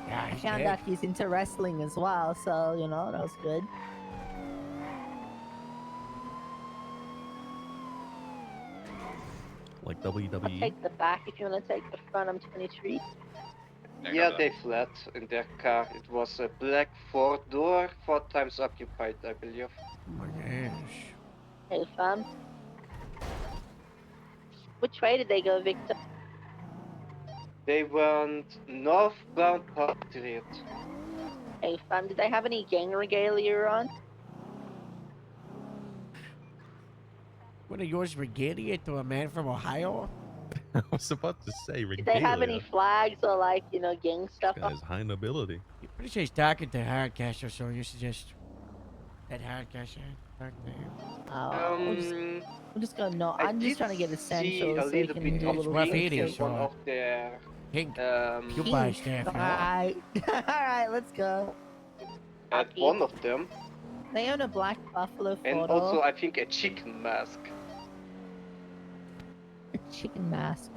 Yeah, I found out he's into wrestling as well, so you know that was good. Like I'll WWE. take the back if you want to take the front. I'm 23. Yeah, they fled in their car. It was a black 4-door, 4 times occupied, I believe. Oh my gosh. Hey, fam. Which way did they go, Victor? They went northbound Patriot. Hey, fam. Did they have any gang regalia on? What are yours, regalia to a man from Ohio? I was about to say regalia. Did they have any flags or like, you know, gang stuff on? Guy's high nobility. You're pretty sure he's talking to Hardcastle, so you suggest that Hardcastle talk to him. I'm just gonna know. I'm just trying to get essentials so we can do a little Graffiti, One of their Pink. you buy stuff. Alright. Alright, let's go. at one of them, They own a black buffalo photo. and also I think a chicken mask. A chicken mask.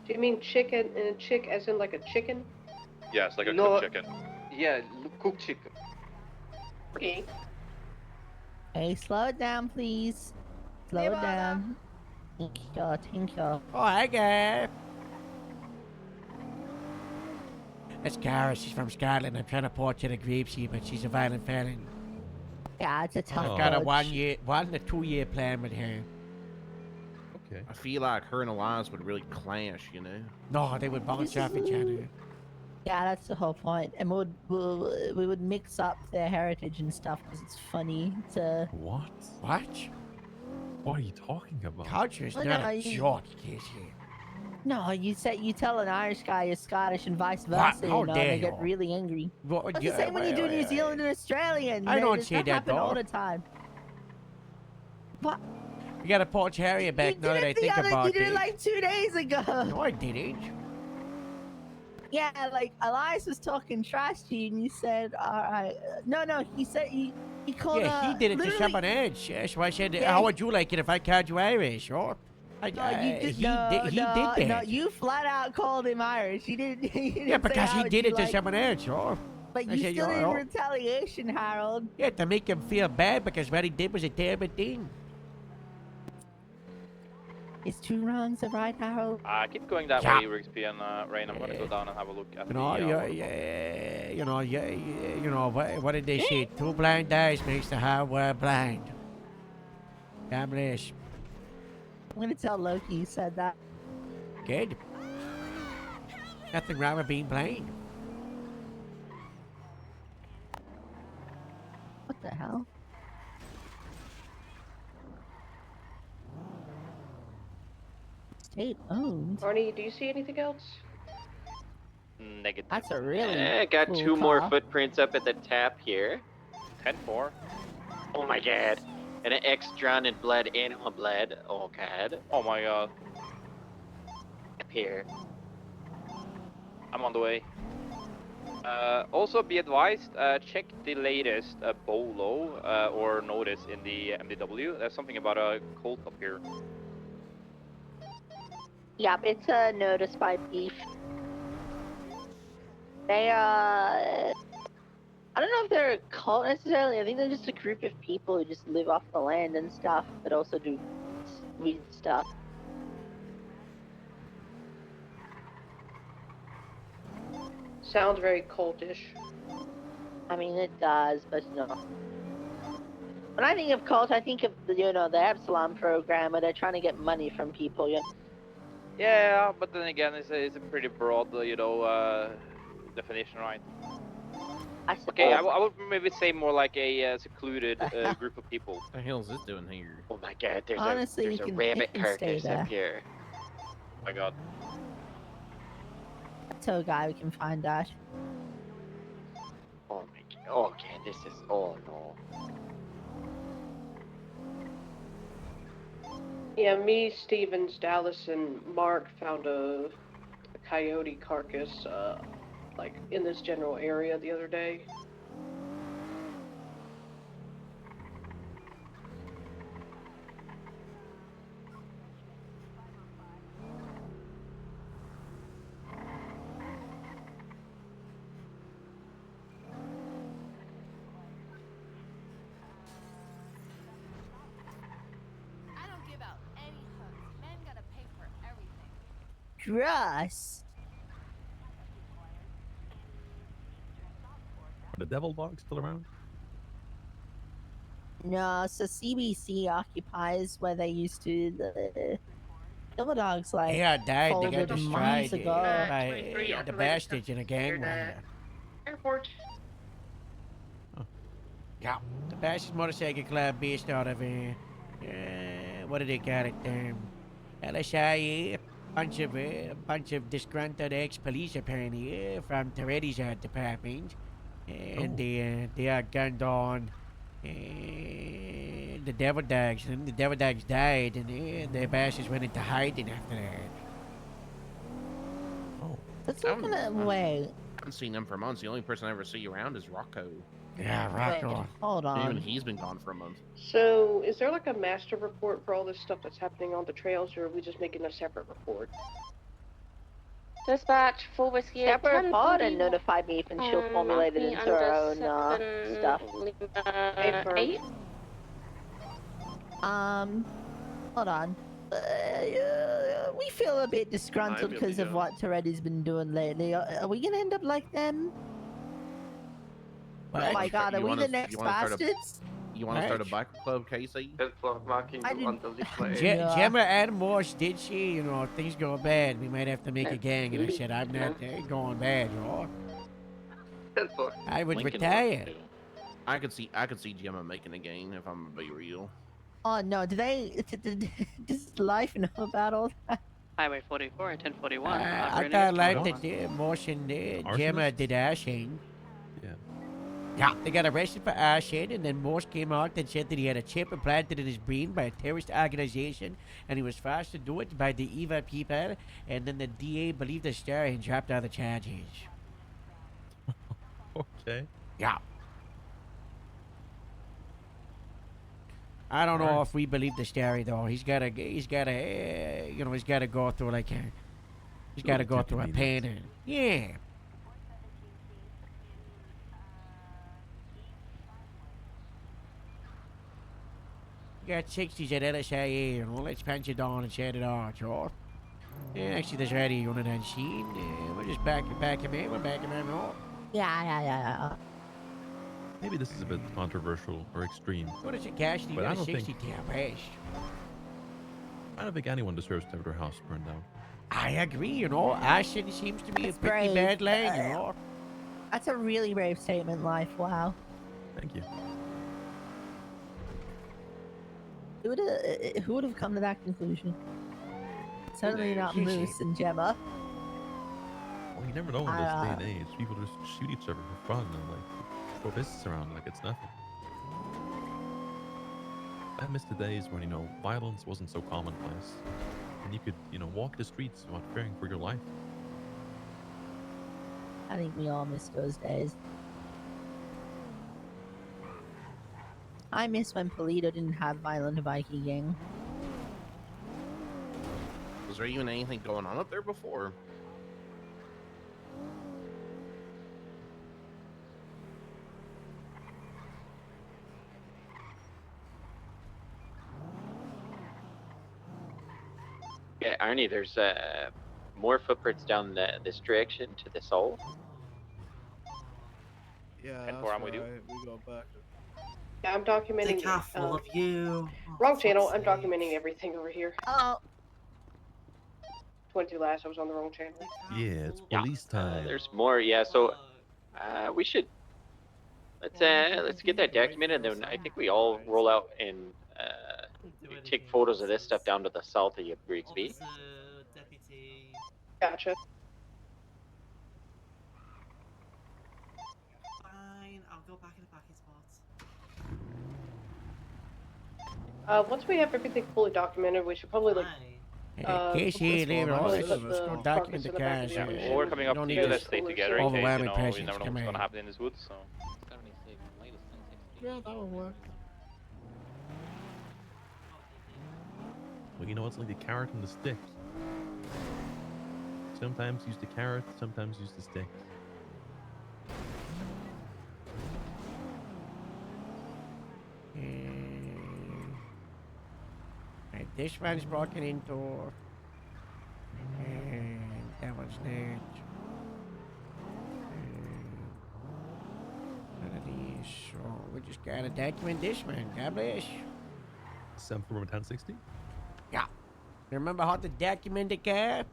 Do you mean chicken and chick as in like a chicken? Yes, like a No. cooked chicken. Yeah, cooked chicken. Okay. Hey, slow it down, please. Slow it down. Thank you, thank you. Oh, hi, guy. That's Cara. She's from Scotland. I'm trying to portray the grapes here, but she's a violent felon. Yeah, it's a tough I've got a coach. 1 to 2 year plan with her. Okay. I feel like her and Elias would really clash, you know? No, they would bounce off each other. Yeah, that's the whole point. And we would mix up their heritage and stuff because it's funny to. What? What? What are you talking about? Culture is Well, not no, a you- joke, kid here. No, you tell an Irish guy you're Scottish and vice versa. How You know, dare they get you. really angry. What, It's the same when you do New Zealand and Australian. I don't Does say not that, happen all though. the time. What? You got a porch Harrier back now that I think about You did it. it like 2 days ago. No, I didn't. Yeah, like Elias was talking trash to you, and you said, "All right." No, he said he called. Yeah, he did it to literally- someone else. Yeah, so I said, Yeah, how he- would you like it if I called you Irish? Or No, you did, he no, did that. No, you flat out called him Irish. You didn't. You didn't Yeah, say, because "How he would did you it to like-" someone else, or But I you said, still did "Oh." retaliation, Harold. Yeah, to make him feel bad because what he did was a terrible thing. Is 2 wrongs a right, Harold? Keep going that Yeah. way, Rigsby and Rain. I'm gonna go down and have a look at You know, what did they say? 2 blind eyes makes the whole world blind. God bless. I'm gonna tell Loki you said that. Good. Nothing wrong with being blind. What the hell? State owned. Arnie, do you see anything else? Negative. That's a really. I got cool 2 more car. footprints up at the tap here. 10-4. Oh my god. And an X drawn in blood, animal blood. Oh god. Oh my god. Up here. I'm on the way. Also be advised, check the latest bolo or notice in the MDW. There's something about a cold up here. Yep, it's a notice by beef. They, I don't know if they're a cult necessarily. I think they're just a group of people who just live off the land and stuff, but also do weird stuff. Sounds very cultish. I mean, it does, but no. When I think of cult, I think of the Absalom program where they're trying to get money from people. Yeah, but then again, it's a pretty broad, definition, right? Okay, I would maybe say more like a secluded group of people. What the hell is this doing here? Oh my god, there's Honestly, a rabbit carcass up here. Oh my god. Tell a guy we can find that. Oh my god. Okay, this is. Oh no. Yeah, me, Stevens, Dallas, and Mark found a coyote carcass, like in this general area the other day. I don't give out any hooks. Men gotta pay for everything. Trust. Are the devil dogs still around? No, so CBC occupies where they used to. The Devil Dogs like Yeah, died. They folded got months destroyed ago. by the bastards in a gangway. Airport. Yeah, the Bastards Motorcycle Club based out of what do they got it? LSI. Bunch of disgruntled ex-police apparently from Toretti's department, and they are gunned on the Devil Dogs, and the Devil Dogs died, and the bastards went into hiding after that. Let's look at it. Wait. I haven't seen them for months. The only person I ever see around is Rocco. Yeah, Rocco. Hold on. Even he's been gone for a month. So, is there like a master report for all this stuff that's happening on the trails, or are we just making a separate report? Dispatch, full whiskey. Separate report and notify me and she'll formulate it into her own stuff. Hold on. We feel a bit disgruntled because of what Toretti's been doing lately. Are we gonna end up like them? Oh my god, are we the next bastards? You want to start a bike club, Casey? Gemma and Morse did she, things go bad. We might have to make a gang. And I said, I'm not going bad, I would retire. I could see Gemma making a gang if I'm gonna be real. Oh no, does Life know about all that? Highway 44 at 1041. I thought Life that Morse and Gemma did ashing. Yeah, they got arrested for ashing, and then Morse came out and said that he had a chip implanted in his brain by a terrorist organization, and he was forced to do it by the evil people, and then the DA believed the story and dropped all the charges. Okay. Yeah. I don't know if we believe the story though. He's gotta go through like he's gotta go through a pain. Yeah. Got 60s at LSIA, let's punch it down and set it out, sure. Yeah, actually, there's already a unit on scene. We're just back him in. We're back him in. Yeah. Maybe this is a bit controversial or extreme. What is it, Cash? You got a 60 tail west. I don't think anyone deserves to have their house burned down. I agree, Ashton seems to be a pretty brave. bad land, That's a really brave statement, Life. Wow. Thank you. Who would have come to that conclusion? Certainly not Moose and Gemma. Well, you never know in this day and age. People just shoot each other for fun and throw fists around like it's nothing. I miss the days when violence wasn't so commonplace, and you could walk the streets without fearing for your life. I think we all miss those days. I miss when Polito didn't have violent bikie gang. Was there even anything going on up there before? Yeah, Arnie, there's more footprints down this direction to the south. Yeah, And that's I'm with you. right. We go back. Yeah, I'm documenting. Car full of you. Wrong channel. I'm documenting everything over here. Oh. 22 last. I was on the wrong channel. Yeah, it's police time. There's more. Yeah, so we should let's get that documented, and then I think we all roll out and take photos of this stuff down to the south of you, Grigsby. Deputy. Gotcha. Fine, I'll go back in the parking spots. Once we have everything fully documented, we should probably Casey, leave it all. Let's go document the cash. Yeah, well, we're coming up to you. Let's stay together in case, you know, we never know what's going to happen in this woods, so. Yeah, that would work. Well, you know, it's like the carrot and the stick. Sometimes use the carrot, sometimes use the stick. Right, this one's broken into. And that one's next. None of these. So we just gotta document this one. God bless. 7th from 1060? Yeah. You remember how to document the car?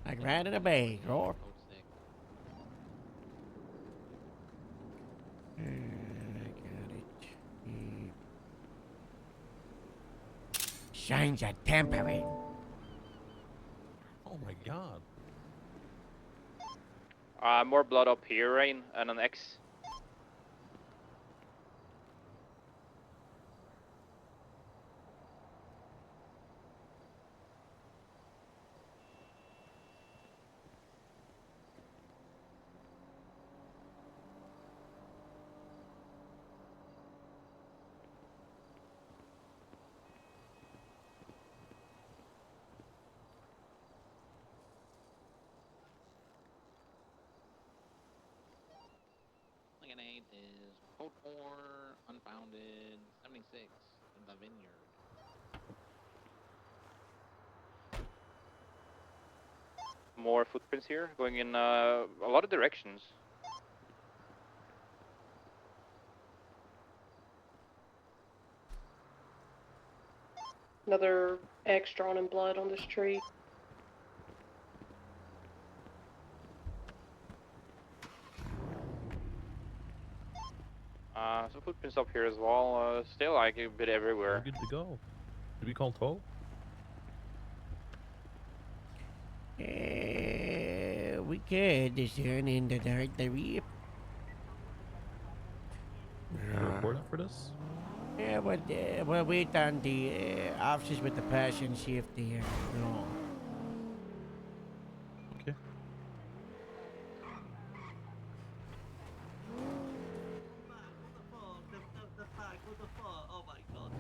Like right in a bag, or? I got it. Signs are tampering. Oh my god. More blood up here, Rain, and an X. Name is Code 4 Unfounded 76 in the Vineyard. More footprints here, going in a lot of directions. Another X drawn in blood on this tree. So footprints up here as well. Still like a bit everywhere. We're good to go. Did we call toll? We could discern in the dark the reap. Can you report up for this? Yeah, but we'll wait on the officers with the passion, see if they know. Okay. Oh my god.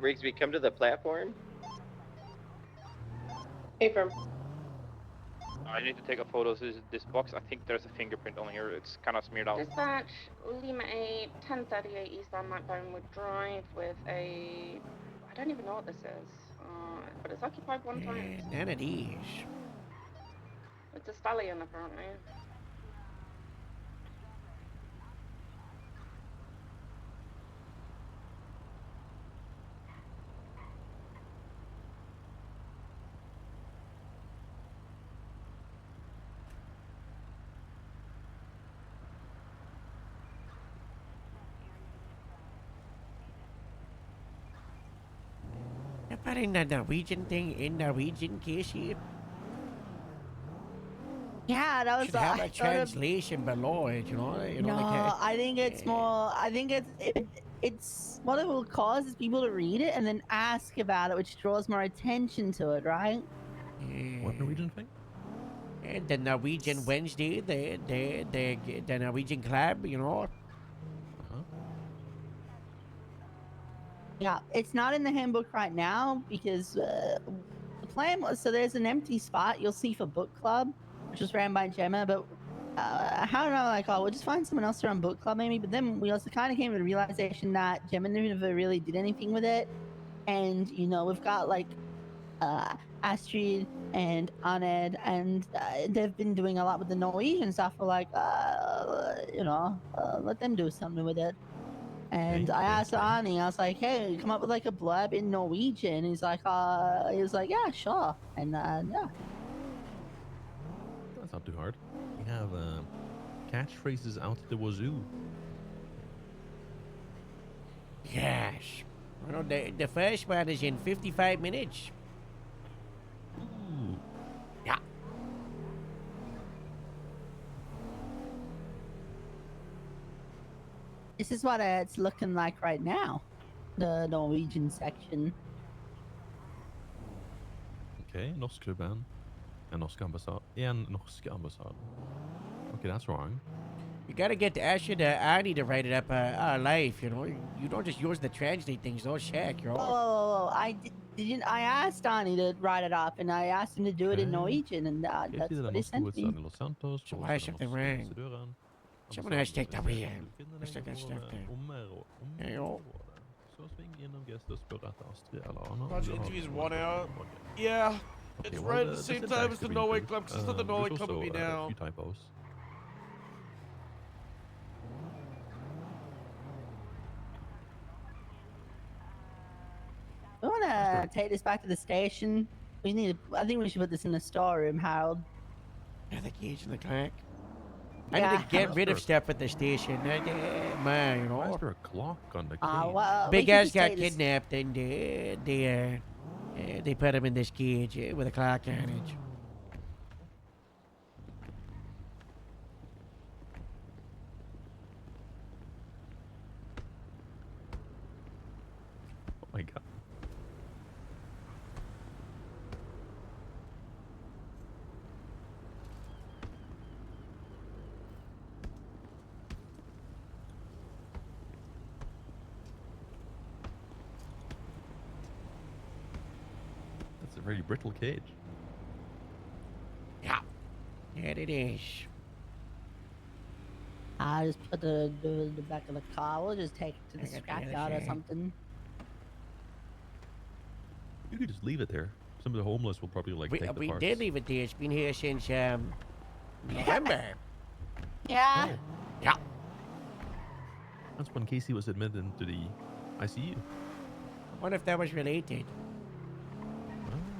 Rigsby, come to the platform. Hey, firm. I need to take a photo of this box. I think there's a fingerprint on here. It's kind of smeared out. Dispatch, Lima 8, 1038 eastbound Mount Bonewood Drive with a... I don't even know what this is, but it's occupied one time. None of these. It's a stallion, apparently. They're putting the Norwegian thing in Norwegian, Casey. Yeah, that was. Should have I a thought of- translation below it, you know. No, like I think it's more. I think it's what it will cause is people to read it and then ask about it, which draws more attention to it, right? What Norwegian thing? And the Norwegian Wednesday, the Norwegian club, you know. Yeah, it's not in the handbook right now because the plan was so there's an empty spot you'll see for book club, which was ran by Gemma, but I don't know, like, oh, we'll just find someone else to run book club maybe. But then we also kind of came to the realization that Gemma never really did anything with it, and you know we've got like Astrid and Aned, and they've been doing a lot with the Norwegian stuff. We're like, let them do something with it. And I asked Arnie, I was like, hey, come up with like a blurb in Norwegian. He's like, yeah, sure. And yeah. That's not too hard. We have catchphrases out the wazoo. Yes. Well, the first one is in 55 minutes. Ooh. Yeah. This is what it's looking like right now. The Norwegian section. Okay, norsk klubben. En norsk ambassad. En norsk ambassad. Okay, that's wrong. You gotta get Asher to Arnie to write it up live, you know. You don't just use the translate things, don't check, you know. Oh, I didn't. I asked Arnie to write it up, and I asked him to do it in Norwegian, and that's what he sent me. So why is something wrong? Someone has to take the wheel. Let's take that stuff there. Hey, oh. Så sving innom Gest og spør etter Astrid eller Anna. Project interview is 1 hour. Yeah, it's right at the same time as the Norway Club, because it's not the Norway Club with me now. A few typos. We want to take this back to the station. We need. I think we should put this in the storeroom, Harold. Yeah, the gauge and the clock. I need to get rid of stuff at the station. Man, you know. Why is there a clock on the cage? Well, Big ass got kidnapped and they put him in this cage with a clock on it. Oh my god. That's a very brittle cage. Yeah. Yeah, it is. I just put the back of the car. We'll just take it to the scrapyard or something. You could just leave it there. Some of the homeless will probably like take the We parts. did leave it there. It's been here since November. Yeah. Oh. Yeah. That's when Casey was admitted into the ICU. I wonder if that was related.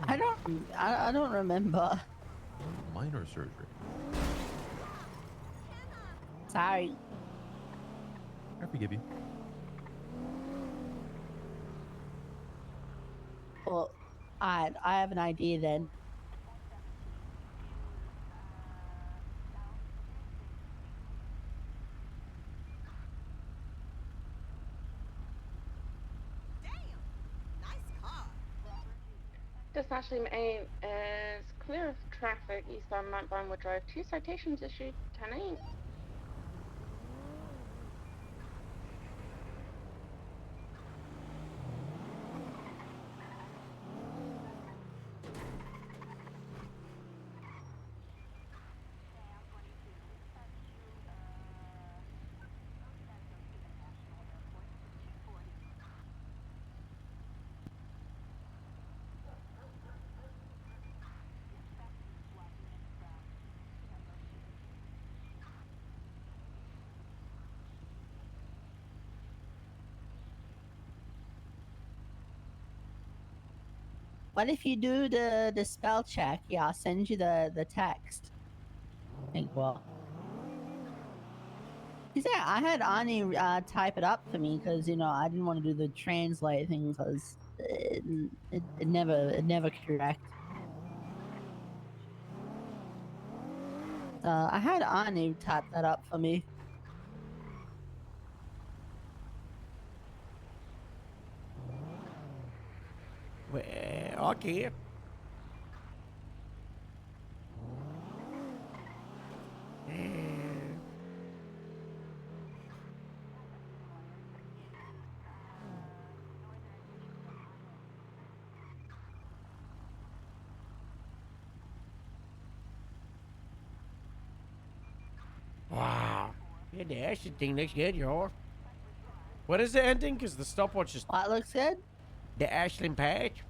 I don't remember. Minor surgery. Sorry. I forgive you. Well, I have an idea then. Dispatch Team 8 is clear of traffic eastbound Mount Vinewood Drive. 2 citations issued 10-8. What if you do the spell check? Yeah, I'll send you the text. Think what? Yeah, I had Ani type it up for me because I didn't want to do the translate thing because it never correct. I had Ani type that up for me. Well, okay. Yeah, the action thing looks good, y'all. What is the ending? Because the stopwatch is... What looks good? The Ashland patch.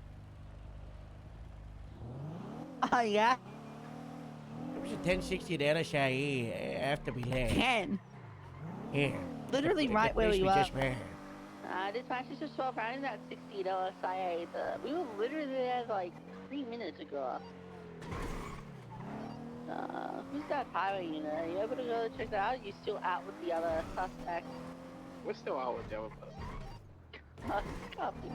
Oh, yeah? It was a 1060 there, Shay, after we left. 10. Yeah. Literally The right where place we we were. just were. This match is just 12 rounds at 60 LSIA. We were literally there like 3 minutes ago. Who's that highway unit? Are you able to go check that out? Are you still out with the other suspect? We're still out with the other person. Copy.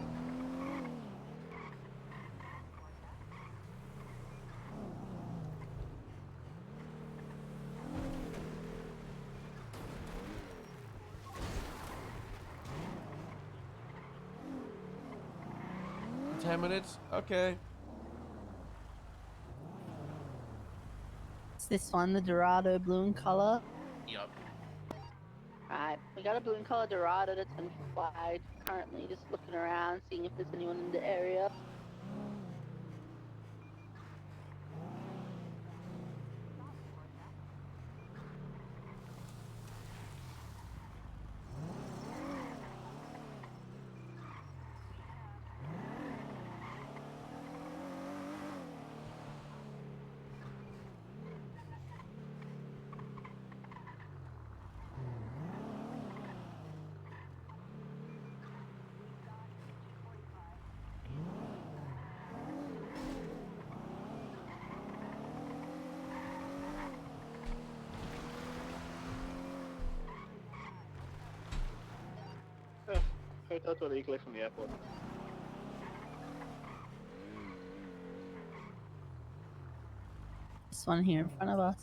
In 10 minutes? Okay. It's this one, the Dorado blue in color. Yup. Alright, we got a blue and color Dorado that's been flagged. Currently just looking around, seeing if there's anyone in the area. Hotel to illegally from the airport. This one here in front of us.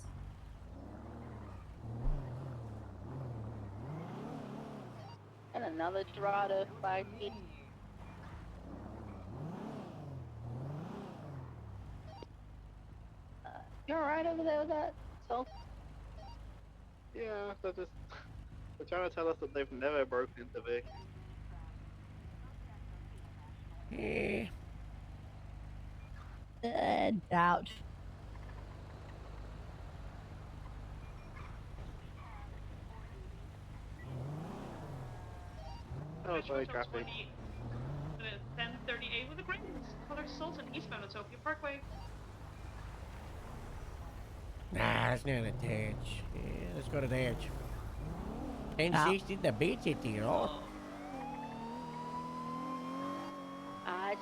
And another Dorado flagged here. You alright over there with that? So? Yeah, they're trying to tell us that they've never broken into vehicles. Doubt. Oh, sorry, traffic. 1038 with a green color Sultan eastbound on Tokyo Parkway. Nah, that's not a touch. Yeah, let's go to the edge. 1060, the beach it here, oh.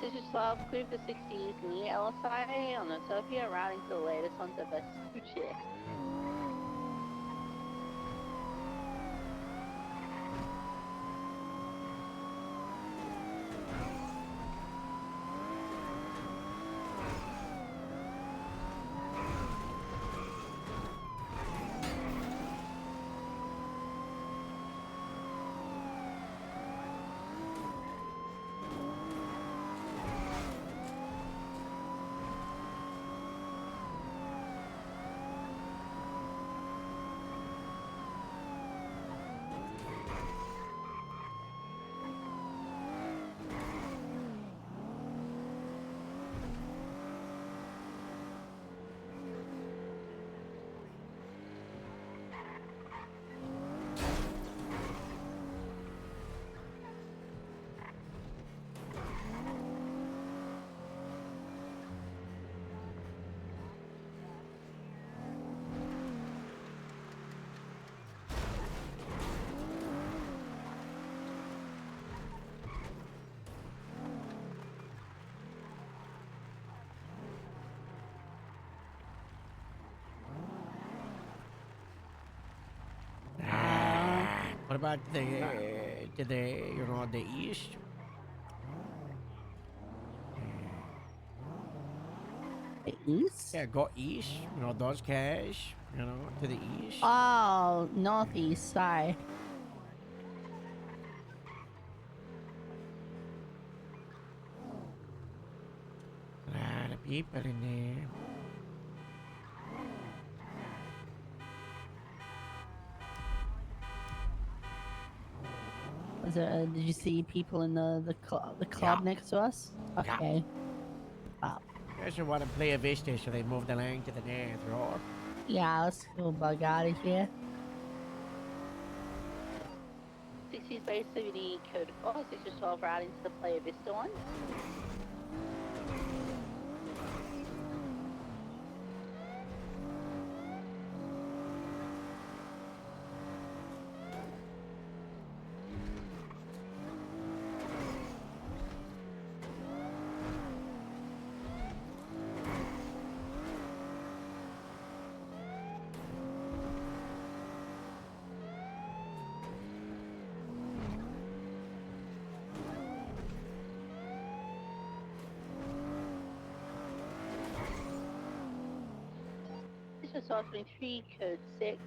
This is 12, clear for 60s near LSI on Utopia, routing to the latest on the Vespucci. What about to the, you know, the east? The east? Yeah, go east. You know, those cash, you know, to the east. Oh, northeast side. A lot of people in there. Was there, did you see people in the club next to us? Okay. Wow. I just want to play a Vista, so they moved the line to the north, right? Yeah, let's go bug out of here. This is basically code 4, 6 to 12 right into the Playa Vista one. This is 23, code 6.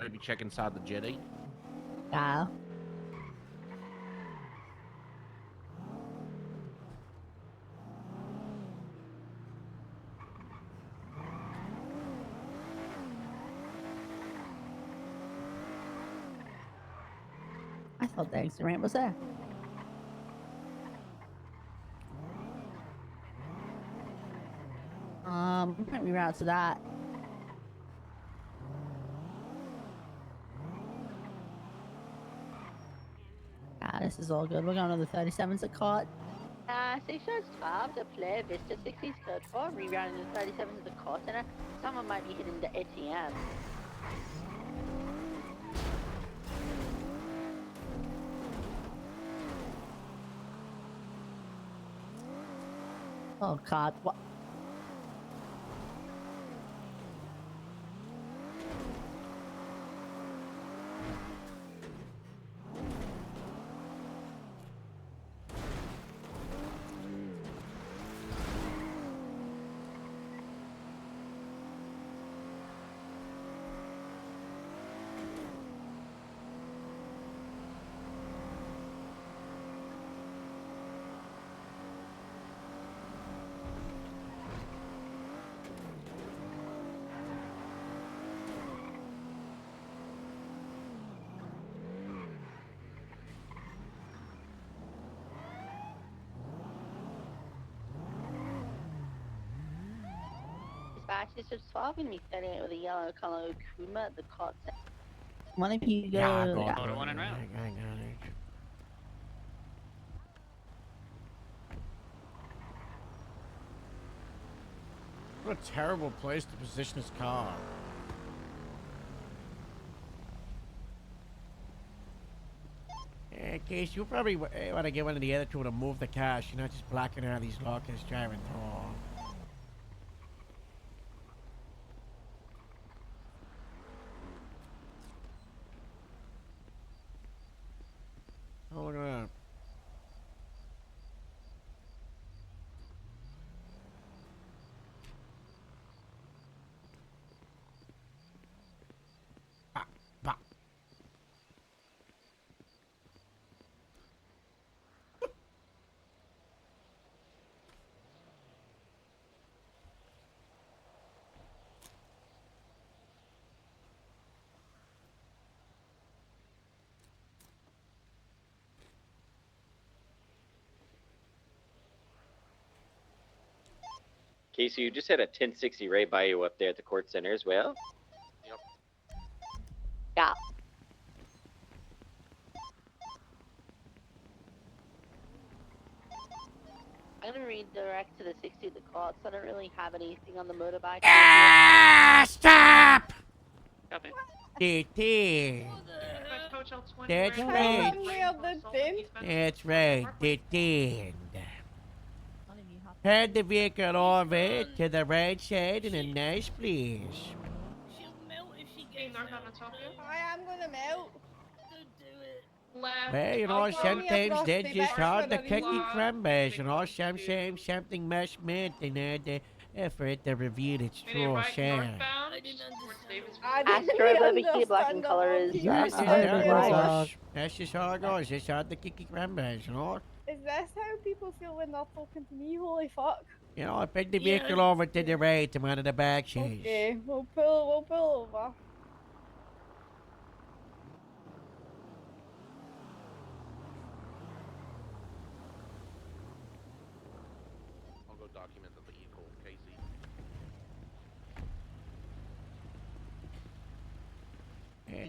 Maybe check inside the jetty. Yeah. I thought the exit ramp was there. Might reroute to that. This is all good. We're going to the 37s at caught. 6 shots 12 to Playa Vista, 60's code 4, rerouting the 37 to the call center. Someone might be hitting the ATM. Oh God, what? Dispatch, this is 12, going to be 38 with a yellow color Kuma at the call center. One of you go. Yeah, I got Photo it. one en route. I got it. What a terrible place to position his car. Case, you probably want to get one of the other two to move the cash. You're not just blocking out these lockers driving through. Oh, look at that. Casey, you just had a 1060 right by you up there at the court center as well. Yep. Yeah. I'm gonna redirect to the 60 at the call, so I don't really have anything on the motorbike. Ah, stop! Copy. Hotel 20 That's Grand right. Rapids, That's right. Detained. Head the vehicle over to the right side in a nice place. She'll melt if she gets northbound on Tokyo. I am gonna melt. Don't do it. Left. Well, you know, I'll call me sometimes across they the just back hard the when I cookie leave. crumbles, you know, something much meant in the effort to reveal its Maybe true right shape. northbound towards Davis. Astro barbecue black in color is That's just how it right. goes. That's just how it goes. It's hard to cookie crumbles, you know. Is this how people feel when they're talking to me? Holy fuck. You know, I bring the vehicle over to the right. I'm under the back chase. Okay, we'll pull over. I'll go document the vehicle, Casey.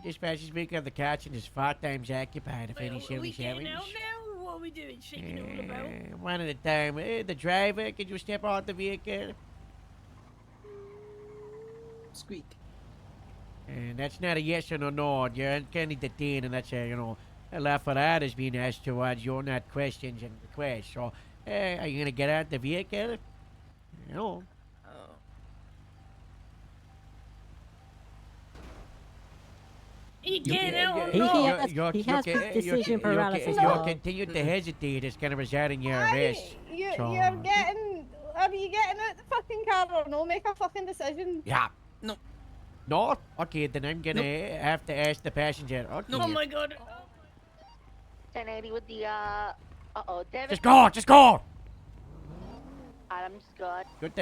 Dispatch, speaker of the caption is 5 times occupied. If any Are we 77s. getting out now, or what are we doing? Shaking it all about? One at a time. The driver, could you step out the vehicle? Squeak. And that's not a yes or no nod. You're uncanny detained, and that's a lot for others being asked towards your not questions and requests. So, are you gonna get out the vehicle? No. He getting out or You- not? you- he has decision paralysis. You'll continue to hesitate. It's gonna result in your arrest. You're So, getting. Are you getting out the fucking car or no? Make a fucking decision. Yeah. No? Okay, then I'm gonna have to ask the passenger. Okay. Oh my god. 1080 with the, Devin. Just go! Just go! I'm just good. Good.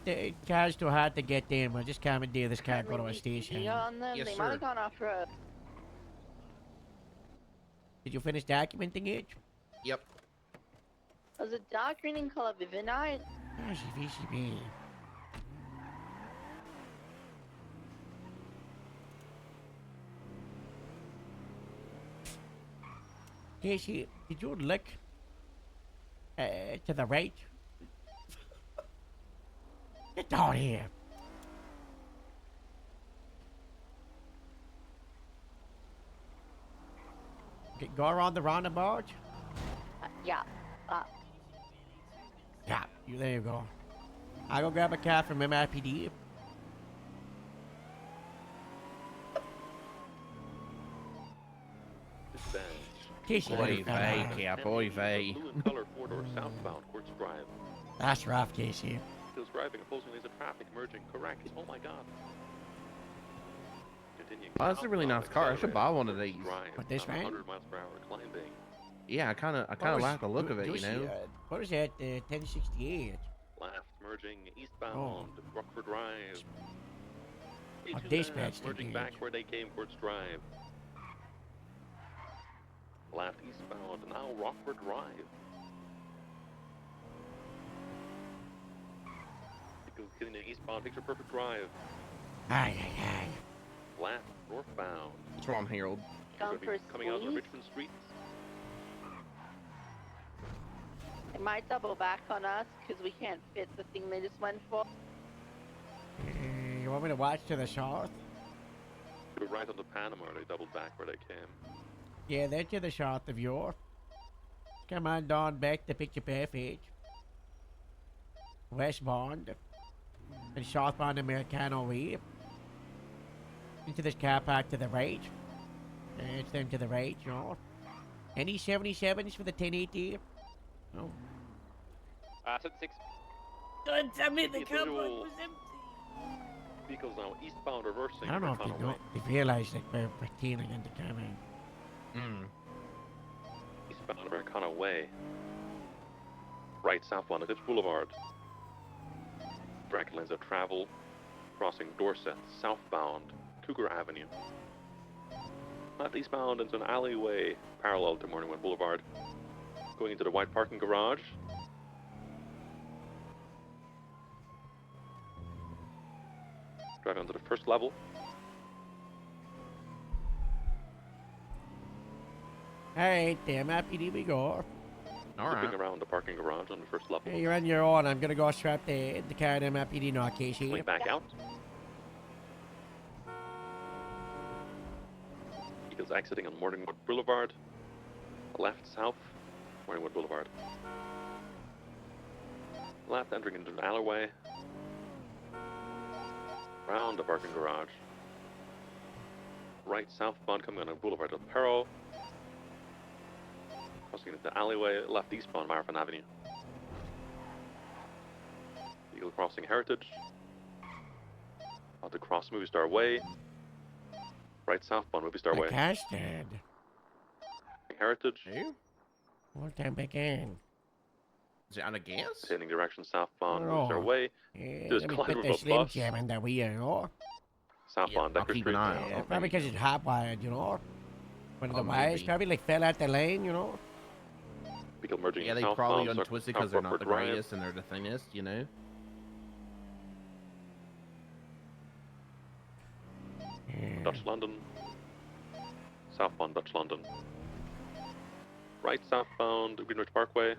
The car's too hard to get in. We'll just commandeer this car and go to a station. On them. Yes, they sir. might have gone off road. Did you finish documenting it? Yep. Was it dark green in color Vivinite? Oh, she. Casey, did you look to the right? Get down here. Okay, go around the roundabout. Yeah. Yeah, there you go. I'll go grab a car from MIPD. Casey, Oy vey, Cap, oy vey. Blue and color four-door southbound Quartz Drive. That's rough, Casey. Still driving opposing lanes of traffic merging. Correct. Oh my god. Continuing Oh, that's a really nice car. I should buy one of these. What, this man? 100 miles per hour climbing. Yeah, I kind of like the look of it, you know. What is that? 1068. Left merging eastbound Oh. Rockford Drive. Oh, A2 dispatch left, merging engaged. back where they came Quartz Drive. Left eastbound now Rockford Drive. Continuing eastbound Picture Perfect Drive. Aye. Left northbound. What's wrong, Harold? Gone for a Coming out of squeeze? Richmond Street. They might double back on us because we can't fit the thing they just went for. You want me to watch to the south? They were right on the Panama. They doubled back where they came. Yeah, they're to the south of you. Come on down back to Picture Perfect. Westbound. And southbound Americano Way. Into this car park to the right. It's them to the right, you know. Any 77s for the 1080? Oh. 76. God damn it, the Yes, car park visual. was empty. Vehicles now eastbound reversing. I don't know if Americano they, know, Way. they realize that we're pretending into coming. Eastbound Americana Way. Right southbound Eclipse Boulevard. Direct lanes of travel. Crossing Dorset. Southbound Cougar Avenue. Left eastbound into an alleyway parallel to Morningwood Boulevard. Going into the white parking garage. Driving onto the first level. Alright, damn happy we go. Looping around the parking garage on the first level. Hey, you're on your own. I'm gonna go strap the car to MIPD now, Casey. Coming back out. Vehicles exiting on Morningwood Boulevard. Left south, Morningwood Boulevard. Left entering into an alleyway. Round the parking garage. Right southbound coming on a Boulevard del Perro. Crossing into the alleyway, left eastbound Marathon Avenue. Vehicle crossing Heritage. About to cross Movie Star Way. Right southbound Movie Star Way. Casted. Heritage. What time again? Is it out of gas? Heading direction southbound Oh. Movie Star Way. Yeah, Just let me climb put with the a Slim bus. Jam in the wheel, you know? Southbound I'll Decker keep Street. an eye on Yeah, it. probably because it's hot-wired, you know? One of the Oh, wires maybe. probably like fell out the lane, you know? Vehicle merging Yeah, they southbound probably South- untwisted South because they're not the Rockford Drive. greatest and they're the thinnest, you know? Yeah, Dutch London. Southbound Dutch London. Right southbound Greenwich Parkway.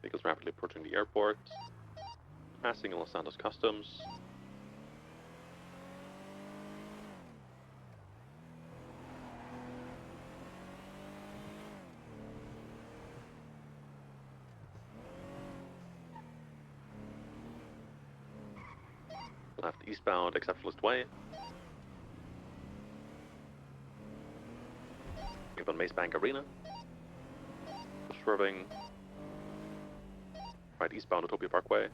Vehicles rapidly approaching the airport. Passing Los Santos Customs. Left eastbound Exceptionalist Way. On Mace Bank Arena. Swerving right eastbound Utopia Parkway.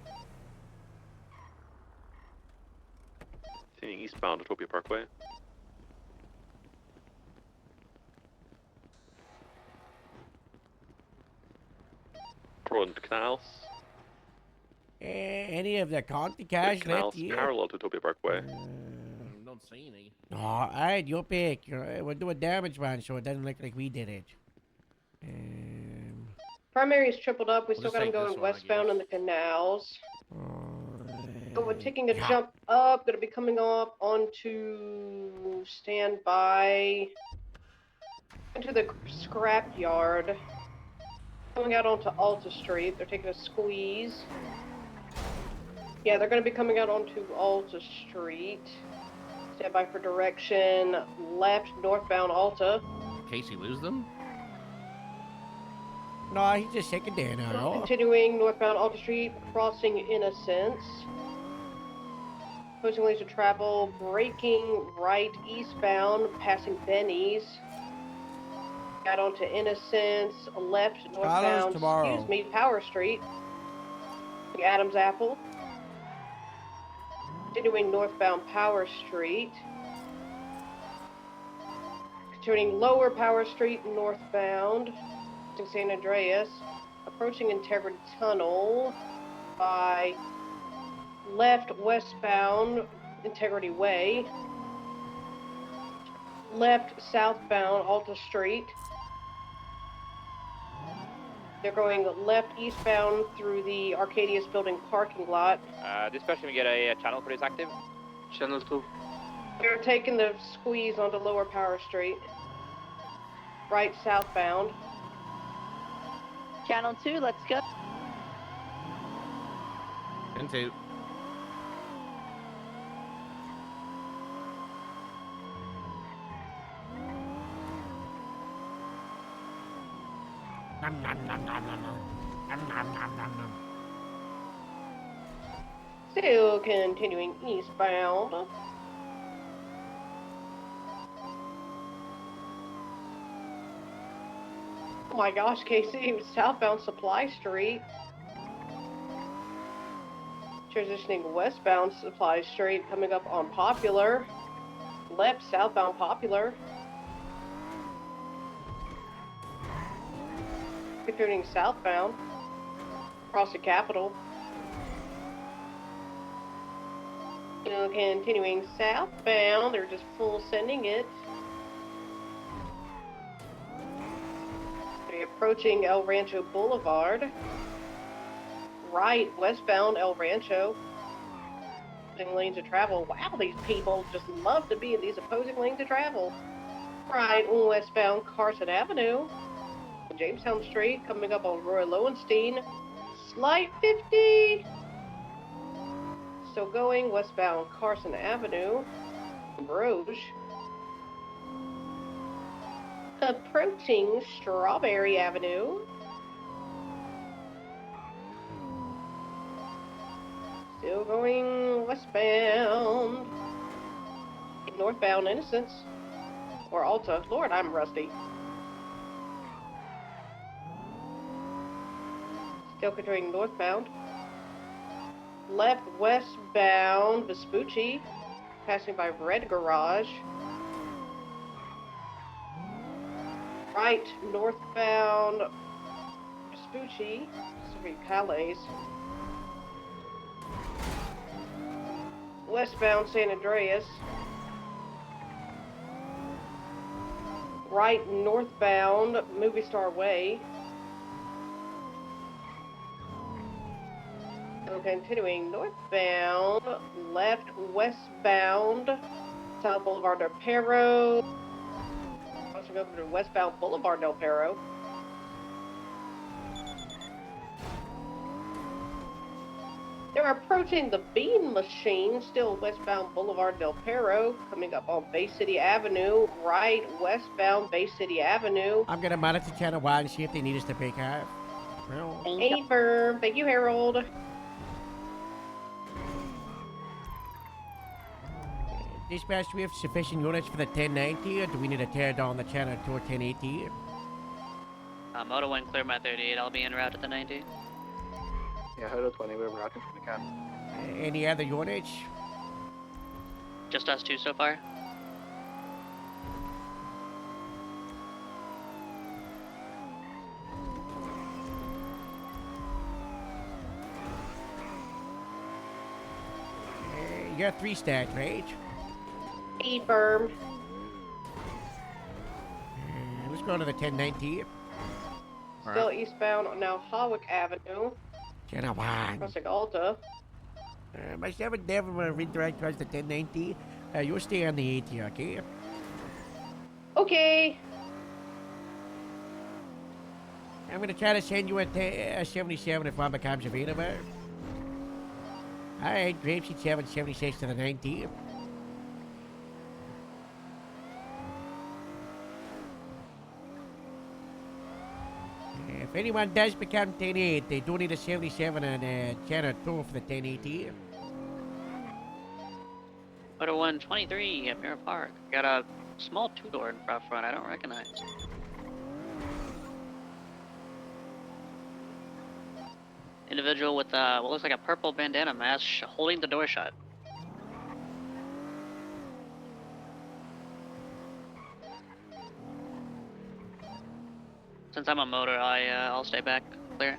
Continuing eastbound Utopia Parkway. Toward the canals. Any of the Conti cash Canals left here? parallel to Utopia Parkway. Don't see any. Alright, your pick. We'll do a damage run so it doesn't look like we did it. Primary is tripled up. We We'll still just got them take this going one, I westbound in the canals. So we're taking a jump up. Going to be coming up onto standby. Into the scrap yard. Coming out onto Alta Street. They're taking a squeeze. Yeah, they're going to be coming out onto Alta Street. Stand by for direction. Left, northbound Alta. Casey lose them? No, he's just shaking there now. Continuing northbound Alta Street, crossing Innocence. Posting lanes of travel, braking right eastbound, passing Benny's. Got onto Innocence, left northbound, excuse me, Power Street. Adams Apple. Continuing northbound Power Street. Continuing lower Power Street northbound. To San Andreas. Approaching Integrity Tunnel by left westbound Integrity Way. Left southbound Alta Street. They're going left eastbound through the Arcadius Building parking lot. Dispatch, can we get a channel for this active? Channel 2. They're taking the squeeze onto Lower Power Street. Right southbound. Channel 2, let's go. Into. Nom, nom, nom, nom, nom, nom. Nom, nom, nom, nom, nom. Still continuing eastbound. Oh my gosh, Casey, southbound Supply Street. Transitioning westbound Supply Street, coming up on Popular. Left southbound Popular. Continuing southbound. Across the Capitol. Continuing southbound, they're just full sending it. They're approaching El Rancho Boulevard. Right, westbound El Rancho. Opposing lanes of travel. Wow, these people just love to be in these opposing lanes of travel. Right, westbound Carson Avenue. Jamestown Street, coming up on Roy Lowenstein. Slight 50. Still going westbound Carson Avenue. Broge. Approaching Strawberry Avenue. Still going westbound. Northbound Innocence. Or Alta. Lord, I'm rusty. Still continuing northbound. Left westbound Vespucci. Passing by Red Garage. Right northbound Vespucci. Sorry, Calais. Westbound San Andreas. Right northbound Movie Star Way. So continuing northbound, left westbound, South Boulevard Del Perro. Crossing over to westbound Boulevard Del Perro. They're approaching the Bean Machine, still westbound Boulevard Del Perro, coming up on Bay City Avenue, right westbound Bay City Avenue. I'm gonna monitor channel 1 and see if they need us to pick up. Well, Affirm. Thank you, Harold. Dispatch, do we have sufficient units for the 1090, or do we need to tear down the channel to a 1080? Moto 1 clear my 38. I'll be en route at the 90. Yeah, Hodo 20, we're routing from the cap. Any other units? Just us two so far. You got 3 stacked, right? Affirm. Let's go to the 1090. Still eastbound on now Hawick Avenue. Channel 1. Crossing Alta. My 7 never will redirect towards the 1090. You'll stay on the 80, okay? Okay. I'm gonna try to send you a 77 if one becomes available. Alright, Grapeseed 776 to the 90. If anyone does become 10-8, they do need a 77 and channel 2 for the 1080. Moto 123 at Mirror Park. Got a small two-door in front I don't recognize. Individual with what looks like a purple bandana mask holding the door shut. Since I'm a motor, I'll stay back clear.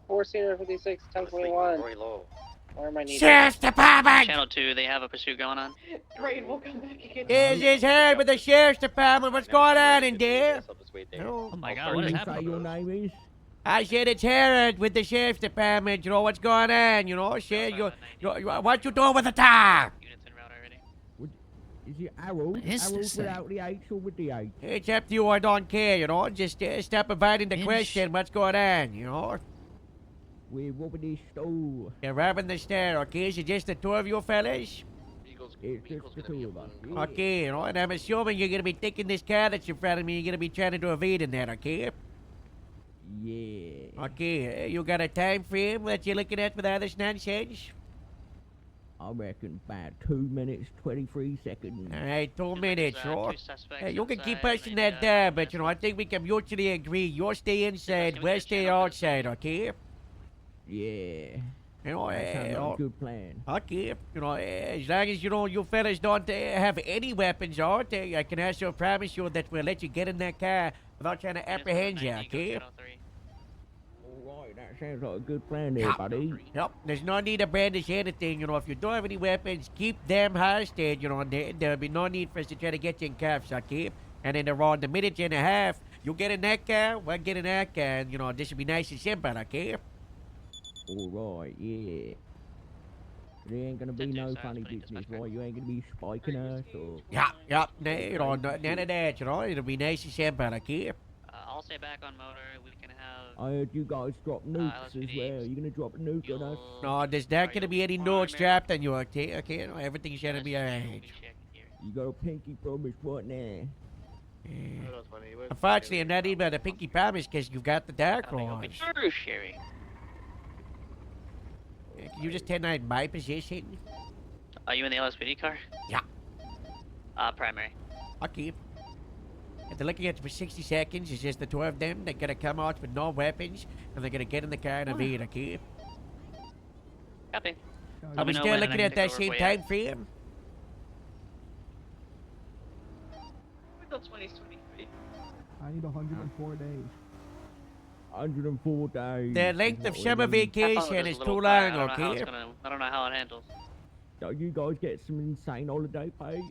456, 1021. Where am I needed? Sheriff's Department! Channel 2, they have a pursuit going on. Rain will come back again. This is Herb with the Sheriff's Department. What's going on in there? Oh my god, what is happening? Your name is? I said it's Herod with the Sheriff's Department. You know what's going on? You know, Sheriff, what you doing with the tar? Is it Harold? Harold without the H or with the H? It's up to you. I don't care. You know, just stop providing the question. What's going on? You know. We're robbing this store. You're robbing the store, okay? Is it just the 2 of you fellas? It's just the 2 of us. Yeah. Okay, you know, and I'm assuming you're gonna be taking this car that's in front of me. You're gonna be trying to evade in that, okay? Yeah. Okay, you got a time frame that you're looking at with all this nonsense? I reckon about 2 minutes, 23 seconds. All right, 2 minutes, sure. Hey, you can keep pushing that but you know, I think we can mutually agree. You'll stay inside, we'll stay outside, okay? Yeah. You know, that sounds like a good plan. Okay, you know, as long as you fellas don't have any weapons out, I can also promise you that we'll let you get in that car without trying to apprehend you, okay? Alright, that sounds like a good plan there, buddy. Yep, there's no need to brandish anything, you know, if you don't have any weapons, keep them hostage, you know, there'll be no need for us to try to get you in cuffs, okay? And in around a minute and a half, you get in that car, we'll get in that car, and, you know, this will be nice and simple, okay? Alright, yeah. There ain't gonna be no funny business, right? You ain't gonna be spiking us or... Yep, you know, none of that, you know, it'll be nice and simple, okay? I'll stay back on motor. We can have. I heard you guys drop nukes as well. You gonna drop a nuke on us? No, there's not gonna be any notes dropped on you, okay? Okay, you know, everything's gonna be alright. You got a pinky promise right now. Unfortunately, I'm not even a pinky promise because you've got the dark True, horse. Sherry. Can you just 10-9 my position? Are you in the LSPD car? Yeah. Primary. Okay. If they're looking at you for 60 seconds, it's just the 2 of them. They're gonna come out with no weapons, and they're gonna get in the car and evade, okay? Copy. Are we still looking at that same time frame? Until 2023. I need 104 days. 104 days. The length of summer vacation is too long, okay? I don't know how it handles. Don't you guys get some insane holiday pay?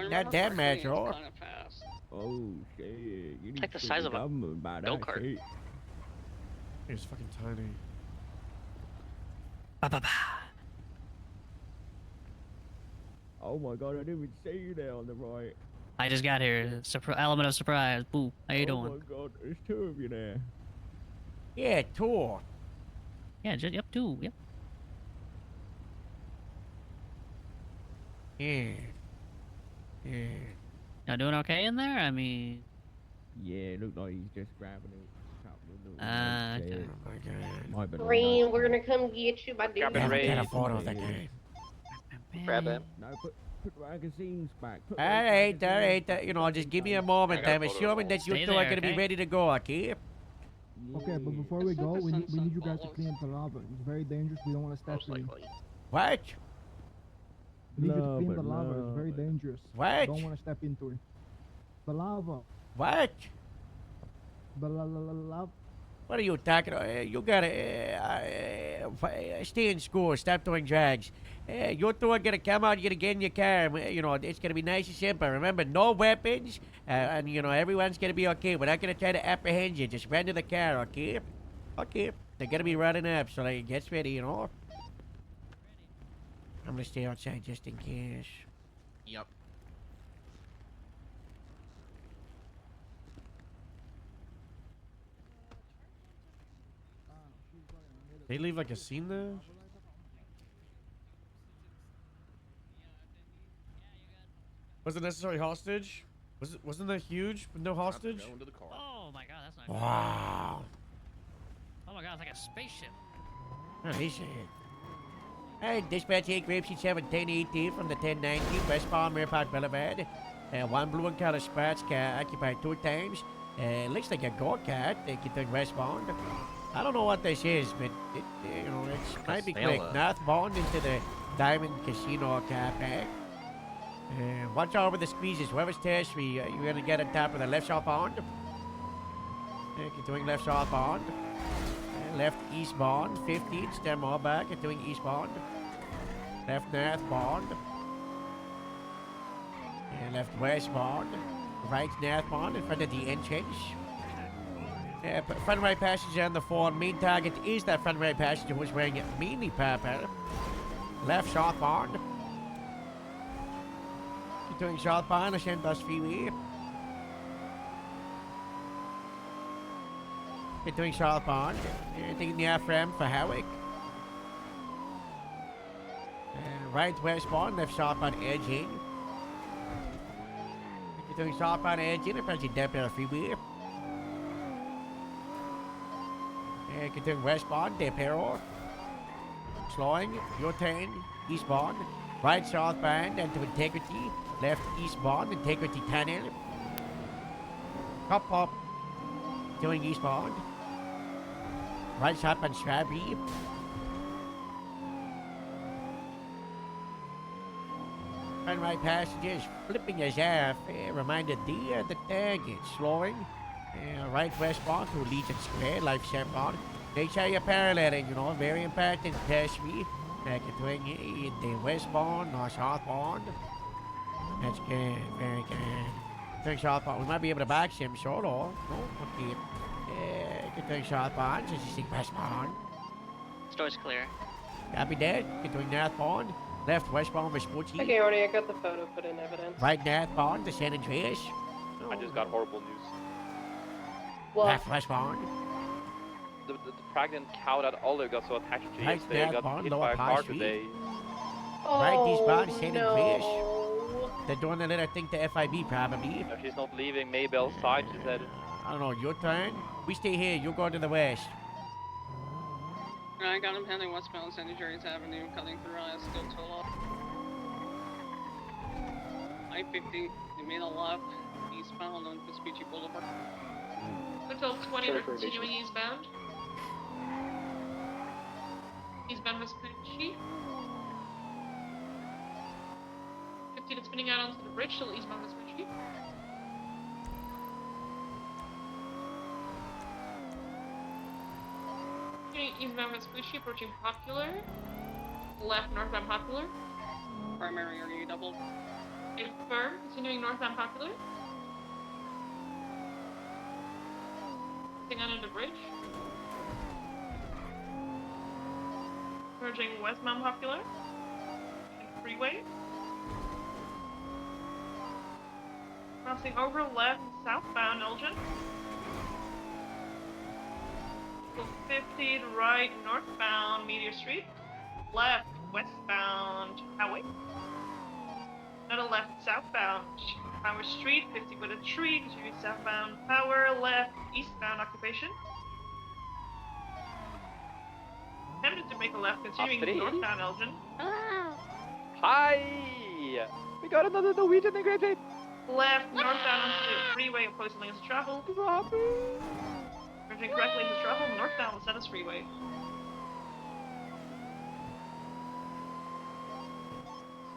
Not that much, or? Oh shit! You need Check the to size the of a government about that go-kart. shit. It's fucking tiny. Oh my god, I didn't even see you there on the right. I just got here. Element of surprise. Boo. How you Oh doing? my god, there's two of you there. Yeah, tour. Yeah, yep, two. Yep. Yeah. Yeah. Y'all doing okay in there? I mean. Yeah, it looked like he's just grabbing a couple of little Okay. Oh my god. Might be Green, we're gonna come get you, my dude. Yeah, get a photo of that guy. Grab him. No, put magazines back. Put All right. You know, just give me a moment. I'm assuming that you Stay two are there, going to be okay? ready to go, okay? Okay, but before we go, we need you guys to clean up the lava. It's very dangerous. We don't want to step in. What? We need you to clean the lava. It's very dangerous. What? We don't want to step into it. The lava. What? The lava. What are you talking about? You gotta stay in school. Stop doing drugs. You two are gonna come out. You're gonna get in your car. You know, it's gonna be nice and simple. Remember, no weapons, and you know everyone's gonna be okay. We're not gonna try to apprehend you. Just run to the car, okay? Okay. They're gonna be running up, so like, get ready, you know. I'm gonna stay outside just in case. Yep. They leave like a scene there. Was it necessary hostage? Wasn't that huge with no hostage? Go into the car. Oh my god, that's not Wow. Oh my god, it's like a spaceship. Holy shit. Hey, dispatch 8 Grapeseed 1718 from the 1090 westbound Mirror Park Boulevard. One blue and color sports car occupied 2 times. Looks like a go-kart. They keep doing westbound. I don't know what this is, but it, you know, it might be quick. Northbound into the Diamond Casino car park. Watch out with the squeezes. Whoever's tertiary, you're gonna get on top of the left southbound. Continuing left southbound. Left eastbound, 15, stand more back, doing eastbound. Left northbound. Left westbound. Right northbound in front of the entrance. Front right passenger on the 4. Main target is that front right passenger who's wearing mainly purple. Left southbound. Keep doing southbound, ascend us freeway. Keep doing southbound. Taking the off ramp for Howick. Right westbound, left southbound edging. Keep doing southbound edging, approaching Deputy freeway. Keep doing westbound, Depero. Slowing, your turn, eastbound. Right southbound, and to Integrity. Left eastbound, Integrity tunnel. Up. Doing eastbound. Right southbound, Strawberry. Front right passengers flipping his off. Reminded the target. Slowing. Right westbound to Legion Square, life southbound. Make sure you're paralleling, you know, very important. Tertiary. Doing the westbound or southbound. That's good, very good. Doing southbound. We might be able to back him solo. No, okay. Doing southbound, just you see westbound. Store's clear. Copy that. Doing northbound. Left westbound Vespucci. Okay, Arnie, I got the photo put in evidence. Right northbound to San Andreas. I just got horrible news. What? Left westbound. The pregnant cow that Oliver got so attached to Right yesterday got northbound, hit Lower by a car Park Street. today. Right eastbound San no. Andreas. They're doing a little thing to FIB probably. No, she's not leaving Maybell's side, she said. I don't know, your turn. We stay here, you go to the west. I got him heading westbound St. Andreas Avenue, cutting through still toll off. I-50, they made a left eastbound on Vespucci Boulevard. Hotel 20, we're continuing eastbound. Eastbound Vespucci. 15 is spinning out onto the bridge, still eastbound Vespucci. Eastbound Vespucci, approaching Popular. Left northbound Popular. Primary area doubled. Confirm, continuing northbound Popular. Staying under the bridge. We're merging West Mount Popular. Freeway. Crossing over left southbound Elgin. 50 to right northbound Meteor Street. Left westbound Highway. Another left southbound Power Street. 50 with a tree. Continue southbound Power. Left eastbound Occupation. Attempted to make a left, continuing northbound Elgin. Hi! We got another Norwegian in Great Plains. Left northbound onto the freeway, opposing lanes of travel. Merging correct lanes of travel, northbound Los Angeles Freeway.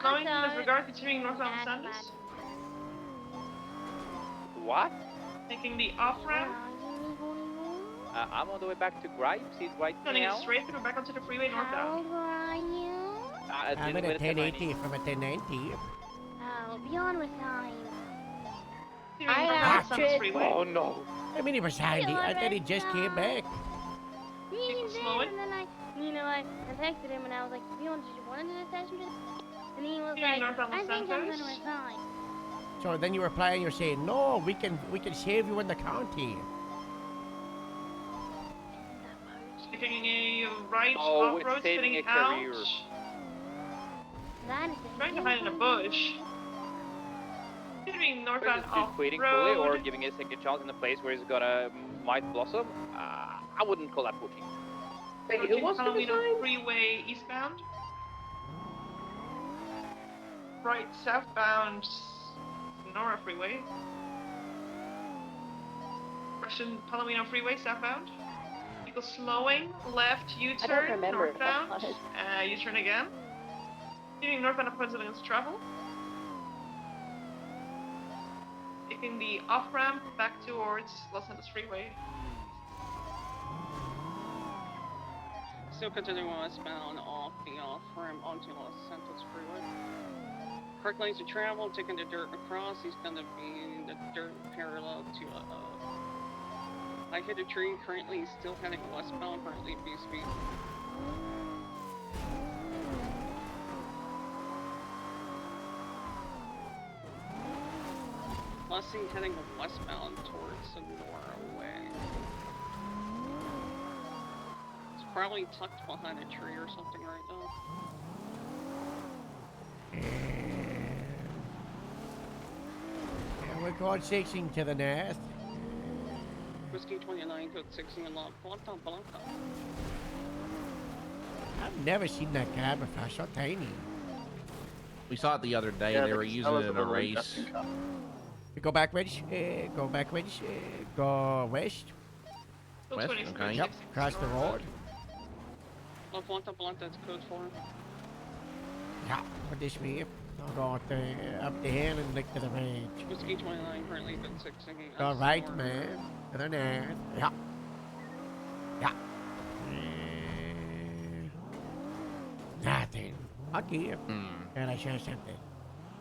Slowing disregard, continuing northbound Los Angeles. What? Taking the off ramp. I'm on the way back to Gripes. He's right Turning now. it straight through back onto the freeway northbound. I'm at a 1080 from a 1090. Oh, beyond with time. Oh no. I mean, he was handy. I thought he just came back. And then I texted him and I was like, Beyond, did you want to do this session? And he was like, I think I'm going to resign. So then you reply and you're saying, no, we can save you in the county. Taking a right Oh, off-road, it's saving spinning a out. career. Trying to hide in a bush. Continuing northbound Just waiting fully off-road. or giving it a second chance in a place where he's got a might blossom. I wouldn't call that poaching. Wait, who wants to Palomino resign? Freeway eastbound. Right southbound Sonora Freeway. Russian Palomino Freeway southbound. Vehicle slowing, left U-turn, northbound. U-turn again. Continuing northbound opposed lanes travel. Taking the off-ramp back towards Los Angeles Freeway. Still continuing westbound off the off-ramp onto Los Santos Freeway. Correct lanes of travel, taking the dirt across. He's going to be the dirt parallel to I hit a tree. Currently, he's still heading westbound. Currently, B speed. Let's see, heading westbound towards Norway. It's probably tucked behind a tree or something right now. And we're going 16 to the north. Whiskey 29, code 16 and log Blanca Blanca. I've never seen that car before, so tiny. We saw it the other day. Yeah, they were the using it in a Excalibur race. Go backwards, go backwards, go west. West, okay. Yep, across the road. Oh, Blanca Blanca, that's code 4. Yeah, but this way, I'll go up the hill and look to the range. Whiskey 29, currently code 16. Go right, man. To the north. Yeah. Yeah. Nothing. Okay. And I share something.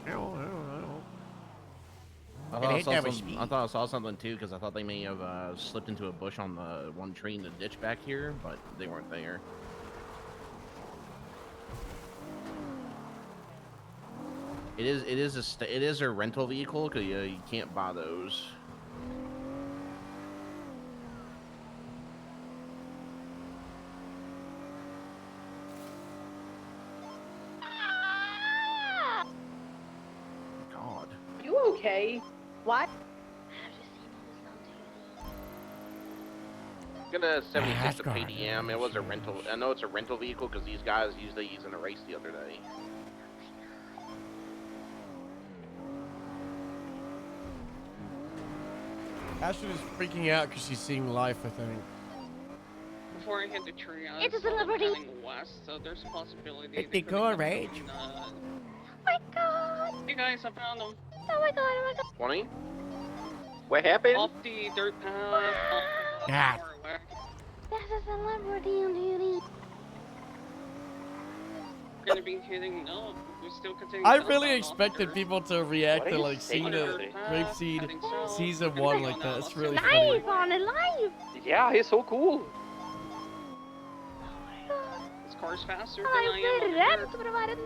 No. I thought I saw something too because I thought they may have slipped into a bush on the one tree in the ditch back here, but they weren't there. It is a rental vehicle because you can't buy those. God. You okay? What? Gonna 76 to PDM. It was a rental. I know it's a rental vehicle because these guys used these in a race the other day. Ashton is freaking out because she's seeing life, I think. Before I hit the tree, I It's was a celebrity. heading west, so there's a possibility. It's they the could car have range. been, Oh my god. Hey guys, I found them. Oh my god, oh my god. 20? What happened? Off the dirt path. Yeah. That's a celebrity on duty. We're gonna be hitting. No, we're still continuing. I southbound really off expected dirt. people to react What to are you like seeing saying? the Grapeseed Heading south. season We're 1 gonna like go that. now, It's Los really Angeles. funny. Live on it, live. Yeah, he's so cool. This car cars faster than I I am on will the run dirt. to provide a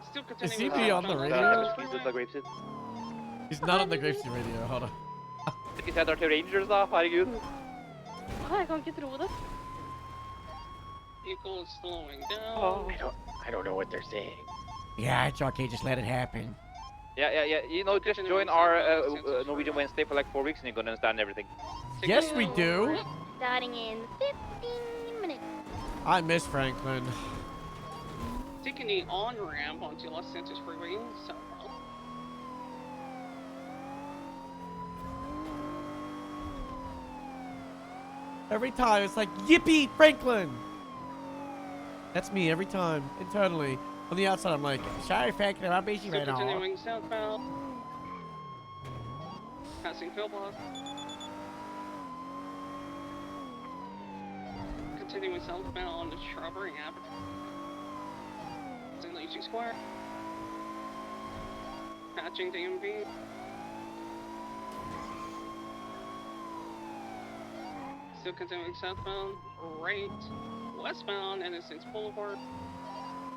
Still Is continuing he on the southbound radio? Orange Freeway. He's not on the Grapeseed radio. Hold on. Vi setter til Rangers da, herregud. Jeg kan ikke tro det. Vehicle is slowing down. I don't know what they're saying. Yeah, it's okay. Just let it happen. Yeah. You know, just join our Norwegian Wednesday for like 4 weeks and you're gonna understand everything. Yes, we do. Starting in 15 minutes. I miss Franklin. Taking the on-ramp onto Los Santos Freeway southbound. Every time it's like, yippee, Franklin. That's me every time, internally. On the outside, I'm like, sorry, Franklin, I'm busy Still right now. continuing southbound. Passing Philblock. Continuing southbound to Strawberry Avenue. St. Lucie Square. Patching DMV. Still continuing southbound, right, westbound, Innocence Boulevard.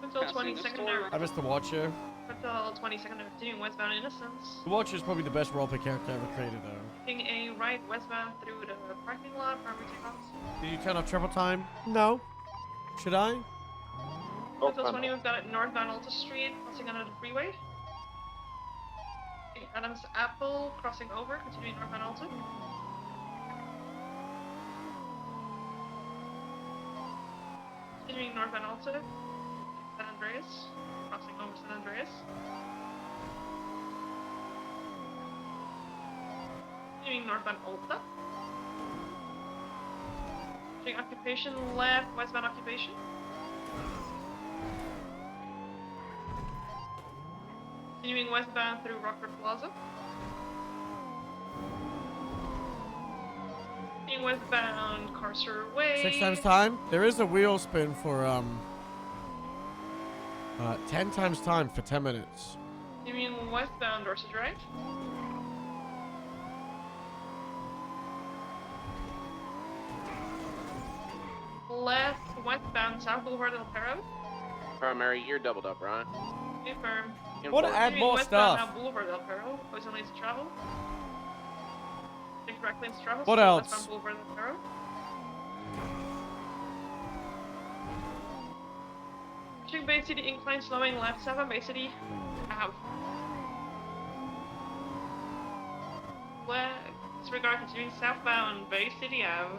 Until Passing the 22nd store. I missed the Watcher. Until 22nd and continuing westbound Innocence. The Watcher is probably the best roleplay character ever created, though. Taking a right westbound through the parking lot for every takeoffs. Did you turn off travel time? No. Should I? Until 20, we've got it northbound Alta Street, crossing under the freeway. Adams Apple, crossing over, continuing northbound Alta. Continuing northbound Alta, San Andreas, crossing over San Andreas. Continuing northbound Alta. Doing occupation left, westbound occupation. Continuing westbound through Rockford Plaza. Continuing westbound Carcer Way. 6 times time. There is a wheel spin for 10 times time for 10 minutes. Continuing westbound Dorset Drive. Left westbound South Boulevard Del Perro. Primary, you're doubled up, right? Confirm. Want to add more westbound stuff. Now Boulevard Del Perro. Poison lanes to travel. Incorrect lanes to travel. What so else? Westbound Boulevard Del Perro. Pushing Bay City incline slowing left 7 Bay City. Out. West disregard continuing southbound Bay City Ave.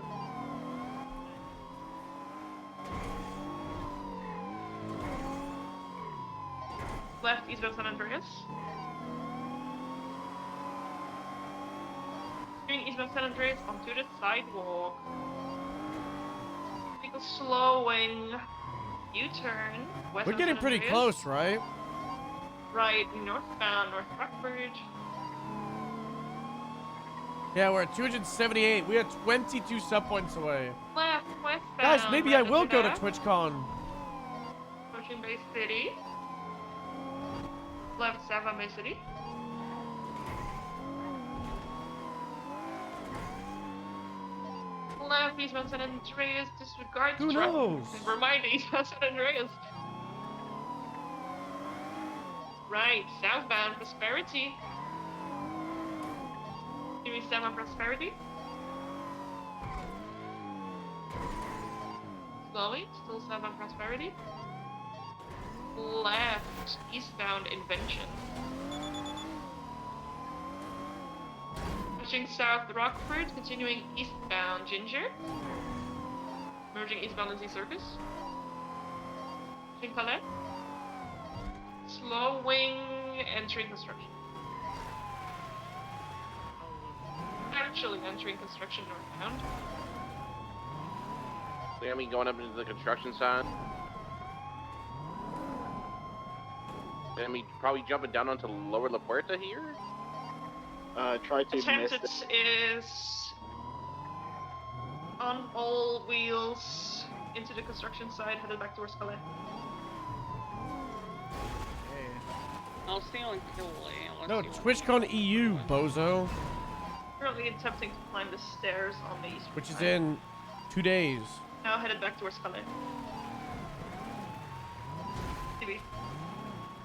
Left eastbound San Andreas. Continuing eastbound San Andreas onto the sidewalk. Vehicle slowing. U-turn. We're getting pretty close, right? Right, northbound, North Rockford. Yeah, we're at 278. We are 22 sub points away. Left, westbound. Guys, maybe I right will up go to that. TwitchCon. Approaching Bay City. Left 7 Bay City. Left eastbound San Andreas. Disregard Who traffic. knows? Remind eastbound San Andreas. Right, southbound Prosperity. Give me 7 Prosperity. Slowly, still 7 Prosperity. Left, eastbound Invention. Pushing south Rockford, continuing eastbound Ginger. Merging eastbound Lindsay Circus. Pushing Palais. Slowing, entering construction. Actually entering construction northbound. Sammy going up into the construction side. Sammy probably jumping down onto Lower La Puerta here. Try to Attempt miss it is on all wheels into the construction side, headed back towards Calais. I'll stay on Killy. No, TwitchCon EU, bozo. Currently attempting to climb the stairs on the east. Which is in 2 days. Now headed back towards Calais. TV.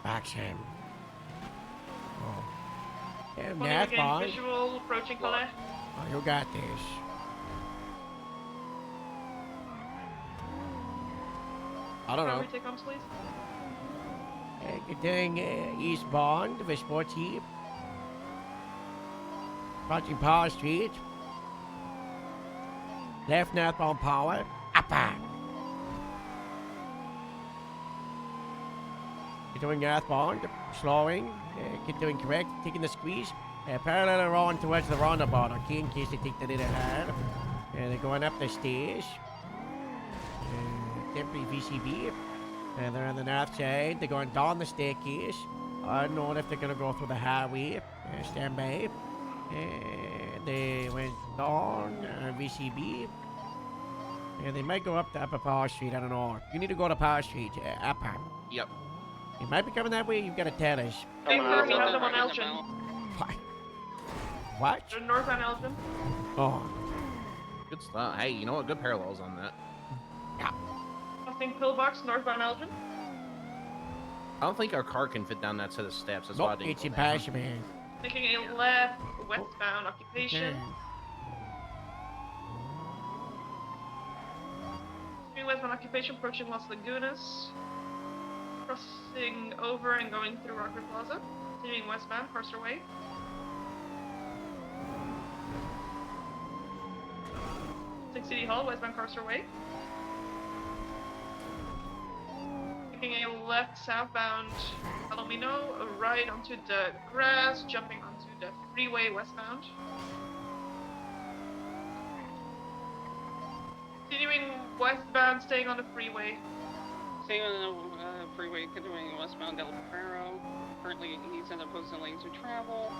Action. Oh. Yeah, Funny that's again, fine. visual approaching Calais. Oh, you got this. I don't know. Retake comes, please. Doing eastbound, Vesporti. Approaching Power Street. Left northbound Power. Upper. Doing northbound, slowing, doing correct, taking the squeeze. Parallel on towards the roundabout, okay, in case they take the little hand. They're going up the stairs. Temporary VCB. And they're on the north side. They're going down the staircase. I don't know if they're going to go through the highway. Stand by. They went down VCB. And they might go up to Upper Power Street. I don't know. You need to go to Power Street. Upper. Yep. You might be coming that way. You've got to tell us. We have them on Elgin. What? They're northbound Elgin. Oh. Good stuff. Hey, you know what? Good parallels on that. Yeah. Crossing Pillbox, northbound Elgin. I don't think our car can fit down that set of steps. That's why I Nope, didn't it's go down. impossible. Making a left, westbound occupation. Westbound occupation approaching Las Lagunas. Crossing over and going through Rockford Plaza. Continuing westbound, Carcer Way. City Hall, westbound Carcer Way. Taking a left southbound Palomino, a right onto the grass, jumping onto the freeway westbound. Continuing westbound, staying on the freeway. Staying on the freeway, continuing westbound Del Perro. Currently, he's in opposing lanes of travel.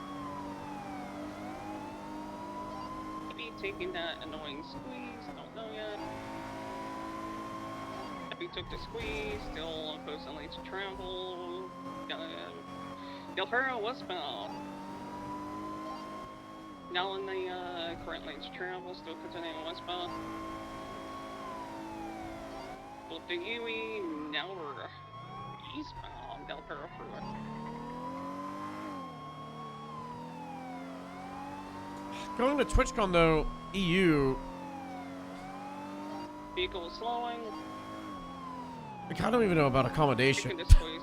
Maybe taking that annoying squeeze, I don't know yet. If he took the squeeze, still opposing lanes of travel. Del Perro westbound. Now in the current lanes of travel, still continuing westbound. Flip the Yui, now we're eastbound Del Perro Freeway. Going to TwitchCon though, EU. Vehicle is slowing. I don't even know about accommodation. Taking the squeeze.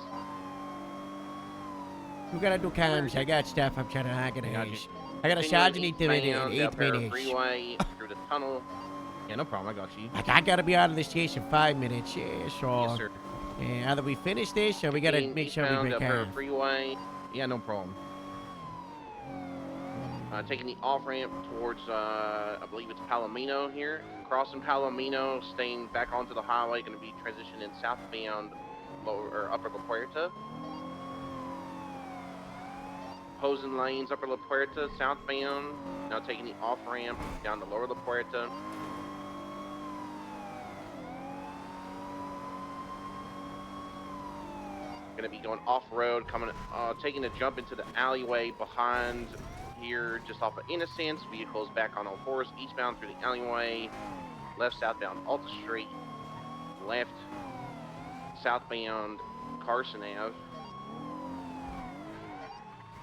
You gotta do cams. I got stuff I'm trying to organize. I got a Continuing charge you need to eastbound, Del 8 Perro minutes. Freeway through the tunnel. Yeah, no problem. I got you. Like, I gotta be out of the station 5 minutes, so Yes, sir. either we finish this or we gotta make sure we Eastbound break Del Perro out. Freeway. Yeah, no problem. Taking the off-ramp towards, I believe it's Palomino here. Crossing Palomino, staying back onto the highway, going to be transitioning southbound or Upper La Puerta. Opposing lanes, Upper La Puerta, southbound. Now taking the off-ramp down to Lower La Puerta. Going to be going off-road, coming, taking a jump into the alleyway behind here, just off of Innocence. Vehicles back on all fours, eastbound through the alleyway. Left southbound Alta Street. Left southbound Carson Ave.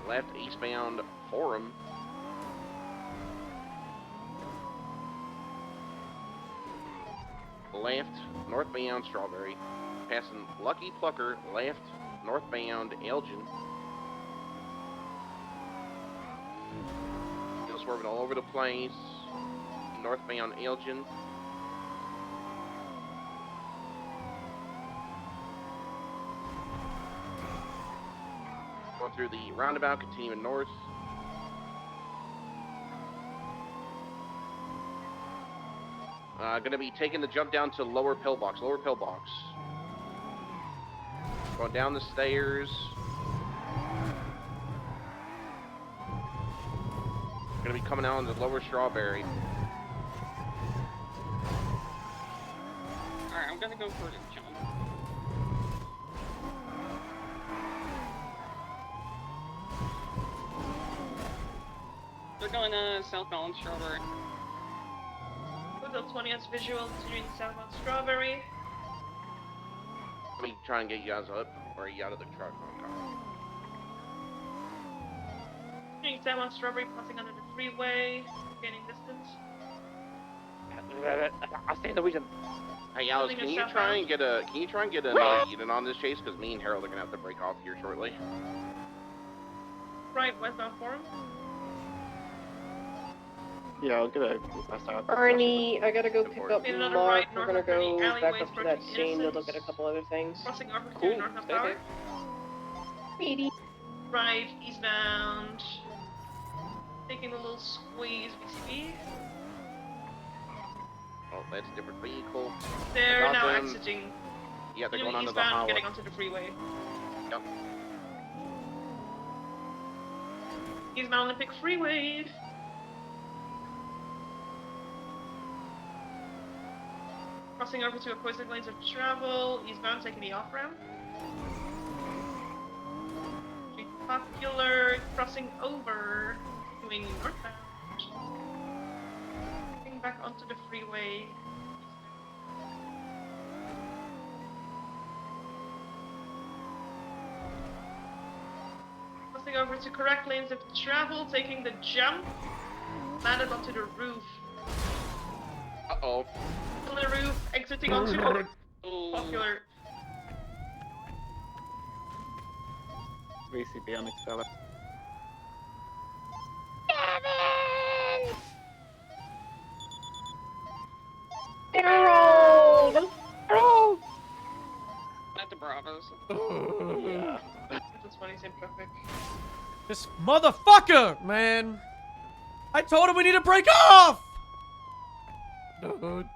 Left eastbound Forum. Left northbound Strawberry. Passing Lucky Plucker. Left northbound Elgin. Still swerving all over the place. Northbound Elgin. Going through the roundabout, continuing north. Gonna be taking the jump down to Lower Pillbox. Lower Pillbox. Going down the stairs. Gonna be coming out on the Lower Strawberry. Alright, I'm gonna go for the jump. They're going southbound Strawberry. Rockville 20 has visual between southbound Strawberry. Let me try and get you guys up, or are you out of the truck? Okay. Between southbound Strawberry, passing under the freeway, gaining distance. I'll stay in the region. Hey Alice, Building can a you southbound. try and get another unit on this chase? Because me and Harold are gonna have to break off here shortly. Right, westbound Forum. Yeah, I'll get a best out. Ernie, I gotta go pick up Made another Mark. right, We're north gonna of 30 go back alleyways, up to that approaching scene to Innocence. look at a couple other things. Crossing over to Cool. north of Stay Tower. there. Speedy. Right, eastbound. Taking a little squeeze, BCB. Oh, that's a different vehicle. They're I got now them. exiting. Yeah, they're Nearly going onto the eastbound, highway. getting onto the freeway. Yep. Eastbound Olympic Freeway. Crossing over to opposing lanes of travel. Eastbound taking the off ramp. Popular crossing over, doing northbound. Getting back onto the freeway. Crossing over to correct lanes of travel, taking the jump. Landed onto the roof. Uh-oh. On the roof, exiting onto Popular. VCB on accelerate. Harold! Harold! At the Bravos. Yeah. That's funny, same traffic. This motherfucker, man. I told him we need to break off. Dude.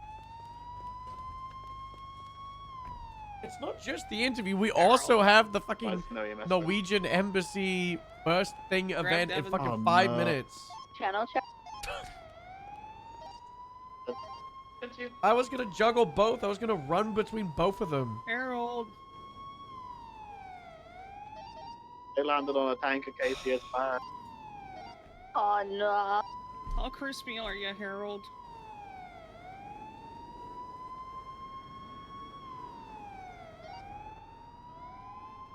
It's not just the interview. We also have the fucking Norwegian embassy first thing event in fucking 5 minutes. Channel check. I was gonna juggle both. I was gonna run between both of them. Harold. They landed on a tanker KCS 5. Oh no. How crispy are you, Harold?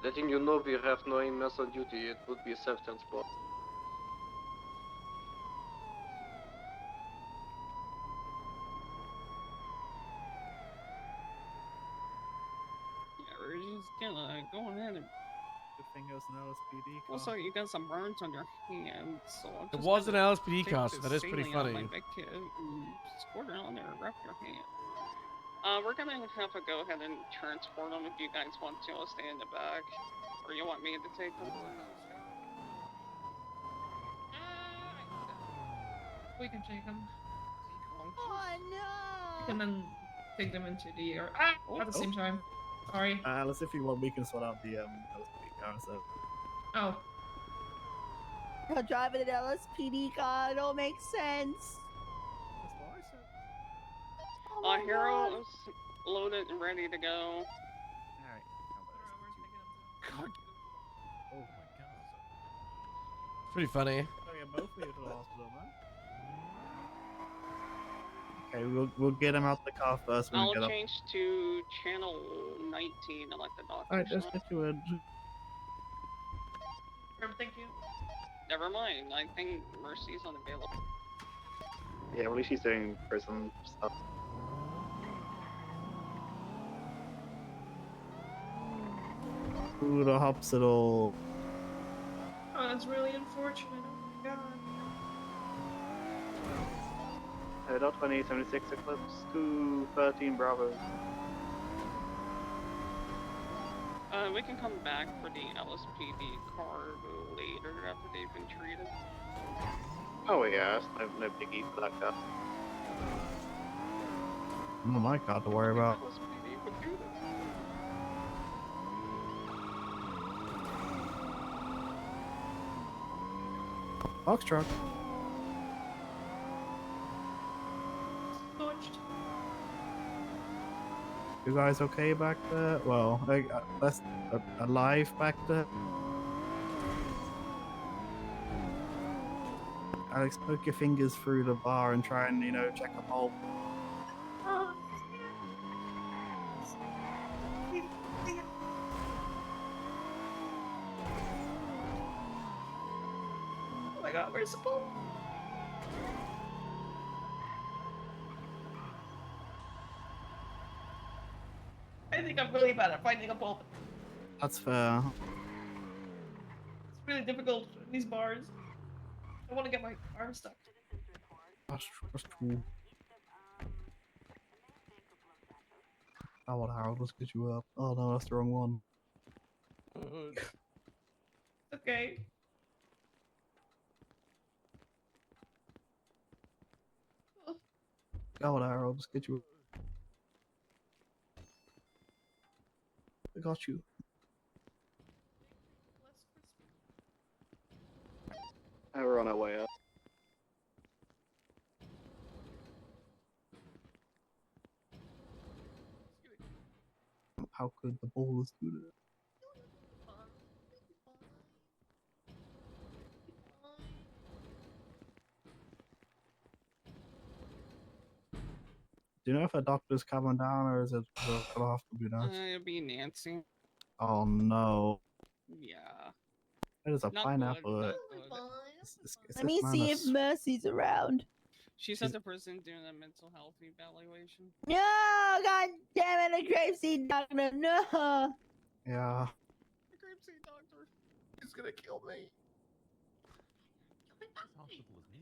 Letting you know we have no EMS on duty, it would be a self-transport. Yeah, we're just gonna go ahead and. Good thing it was an LSPD car. Also, you got some burns on your hands, so I'm It just was an gonna LSPD take car, so this that is pretty saline out of funny. my back kit and squirt it on there and wrap your hand. We're gonna have to go ahead and transport them if you guys want to. I'll stay in the back, or you want me to take them. We can take them. Oh no. And then take them into the at the same time. Sorry. Alice, if you want, we can sort out the LSPD car. So. Oh. You're driving an LSPD car. It don't make sense. That's what I said. Oh my Hero's loaded and ready to go. Alright. God. Oh my god. It's pretty funny. Oh yeah, both of you to the hospital, man. Okay, we'll get him out the car first when we I'll get up. change to channel 19 and let the doctor. Alright, let's get you in. Thank you. Never mind. I think Mercy's unavailable. Yeah, well, at least she's doing prison stuff. To the hospital. Oh, that's really unfortunate. Oh my god. Dot 2076 Eclipse to 13 Bravo. We can come back for the LSPD car later after they've been treated. Oh yeah, it's no biggie for that guy. Not my car to worry about. LSPD would do this. Box truck. Torched. You guys okay back there? Well, that's alive back there. Alex, poke your fingers through the bar and try and, check the hole. god, where's the bull? I think I'm really bad at finding a bull. That's fair. It's really difficult in these bars. I want to get my arm stuck. That's true. Oh, what, Harold? Let's get you up. Oh no, that's the wrong one. Okay. Oh, what, Harold? Let's get you up. I got you. We're on our way up. How could the bowlers do that? Do you know if a doctor's coming down or is it gonna have to be us? It'll be Nancy. Oh no. Yeah. It is a Not pineapple. good, Let me see if Mercy's around. She's at the prison doing a mental health evaluation. No, god damn it, a grapeseed doctor, no. Yeah. The grapeseed doctor. He's gonna kill me.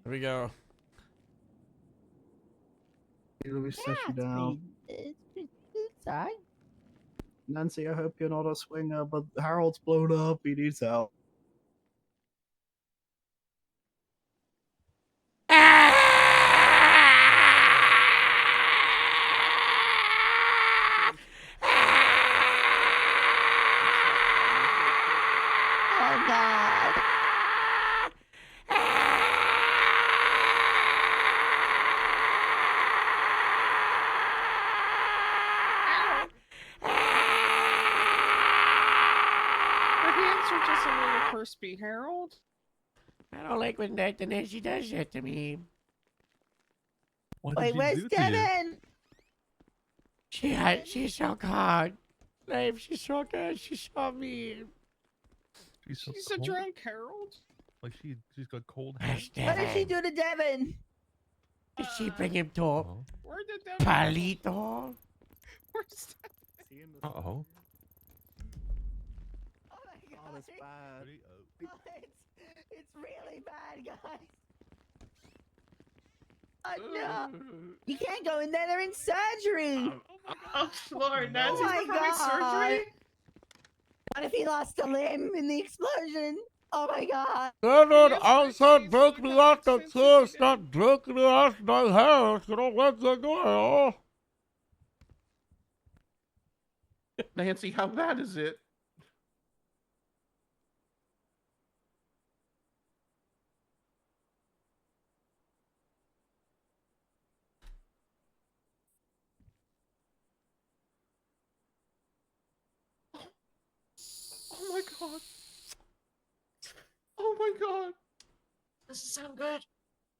Here we go. Let me set you down. It's alright. Nancy, I hope you're not a swinger, but Harold's blown up. He needs help. Oh god. Her hands are just a little crispy, Harold. I don't like when Nancy does that to me. Wait, where's Devin? She's so cold. Babe, she's so good. She's so mean. She's a drunk, Harold. Like she's got cold hands. What did she do to Devin? Did she bring him to Where did Devin Palito? Where's Devin? Uh-oh. Oh my god. That's bad. It's really bad, guys. Oh no. You can't go in there, they're in surgery. Oh Lord, Nancy's Oh my performing god. surgery? What if he lost a limb in the explosion? Oh my god. David, I said take me off the chair. Stop taking me off my hair. You don't let the go. Nancy, how bad is it? Oh my god. Oh my god. Doesn't sound good.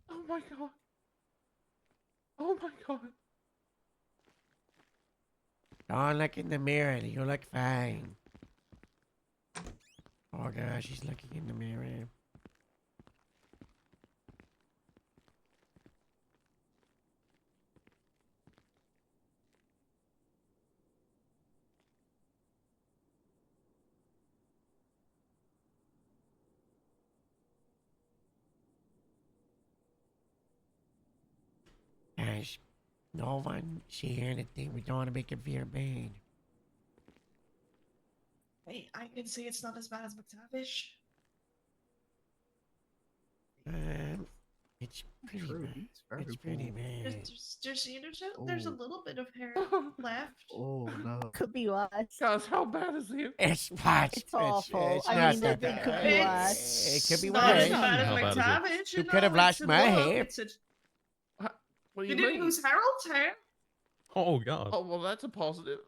Oh my god. Oh my god. Don't look in the mirror. You look fine. Oh gosh, she's looking in the mirror. Guys, no one see anything. We don't want to make him feel bad. Hey, I can see it's not as bad as McTavish. It's pretty bad. It's pretty bad. There's a little bit of hair left. Oh no. Could be worse. Guys, how bad is it? It's bad. It's awful. It's I not mean, that it bad. could be worse. It could be Not worse. as bad How as bad McTavish. You could have lost my hair. What do You you didn't mean? lose Harold's hair? Oh god. Oh, well, that's a positive.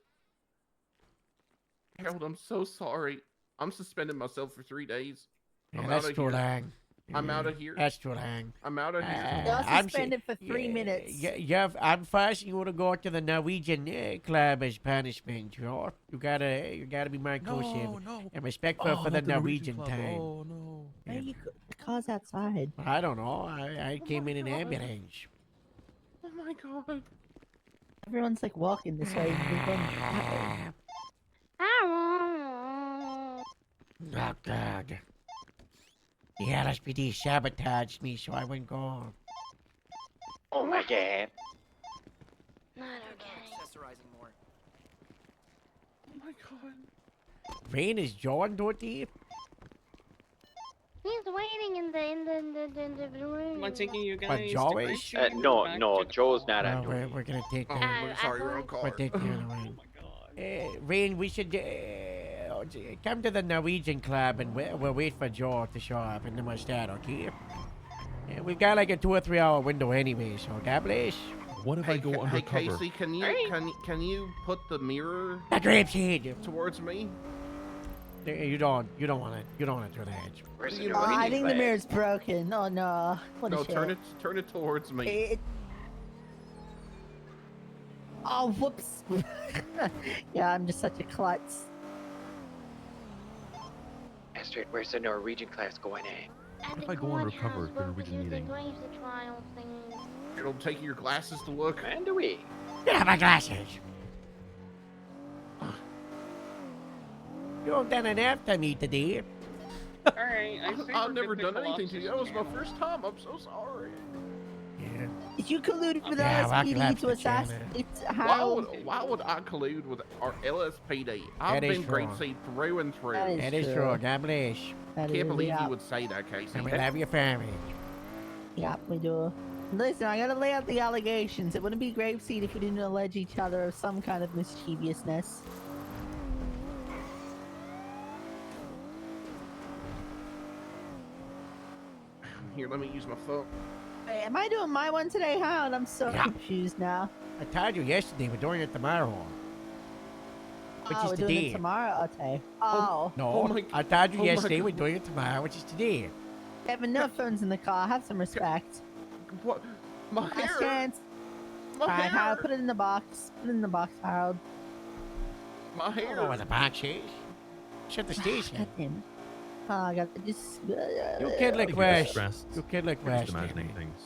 Harold, I'm so sorry. I'm suspending myself for 3 days. Yeah, I'm that's outta too here. long. I'm out of here. That's too long. I'm out of here. You're I'm suspended for 3 minutes. Yeah, I'm first. You want to go to the Norwegian club as punishment. You gotta be more inclusive and respectful for the Norwegian time. Oh no. Hey, the car's outside. I don't know. I came in an ambulance. Oh my god. Everyone's like walking this way. We're going that way. Oh God. The LSPD sabotaged me, so I wouldn't go. Oh my god. Not okay. Accessorizing more. Oh my god. Rain is John Doty. He's waiting in the room. Am I taking you But guys Joe to is? Great Street or No, back no, to the Joe's car? not on Well, duty. we're gonna take the. Sorry, your own car. We're taking the other Rain. Rain, we should come to the Norwegian club and we'll wait for Joe to show up and then we'll start, okay? We've got like a 2 or 3 hour window anyway, so God bless. What if I go undercover? Hey Casey, can you put the mirror The grapeseed towards me? You don't want to do that. Where's the You new know, Oh, I reading think the class? mirror's broken. Oh no. What a No, shit. turn it towards me. Oh, whoops. Yeah, I'm just such a klutz. Astrid, where's the Norwegian class going at? At If the I go undercover courthouse, to the we'll Norwegian do the meeting? Graves of trial thing. It'll take your glasses to look. Man, do we? Get out my glasses. You don't done enough to me today. Alright, I think I've we're never good to done anything to you. That was Colossus my first time. I'm so sorry. Yeah. Did you collude with Yeah, LSPD welcome to to assassinate Why Harold? would I collude with our LSPD? I've That is been true. Great Seed through and through. That is true. true. God bless. That Can't is- believe yeah. you would say that, Casey. And we love your family. Yeah, we do. Listen, I gotta lay out the allegations. It wouldn't be Grapeseed if we didn't allege each other of some kind of mischievousness. Here, let me use my phone. Hey, am I doing my one today, Howard? I'm so Yeah. confused now. I told you yesterday we're doing it tomorrow. Which Oh, is we're today. doing it tomorrow, okay. Oh. No, I told you oh my yesterday God. we're doing it tomorrow, which is today. Kevin, no phones in the car. Have some respect. What? My Last hair. chance. My Alright, hair. Harold, put it in the box. Put it in the box, Harold. My I don't know hair. where the box is. Shut the station. God damn it. Oh, I got just. You kid like Don't get West. stressed. You kid like You're just West. imagining things.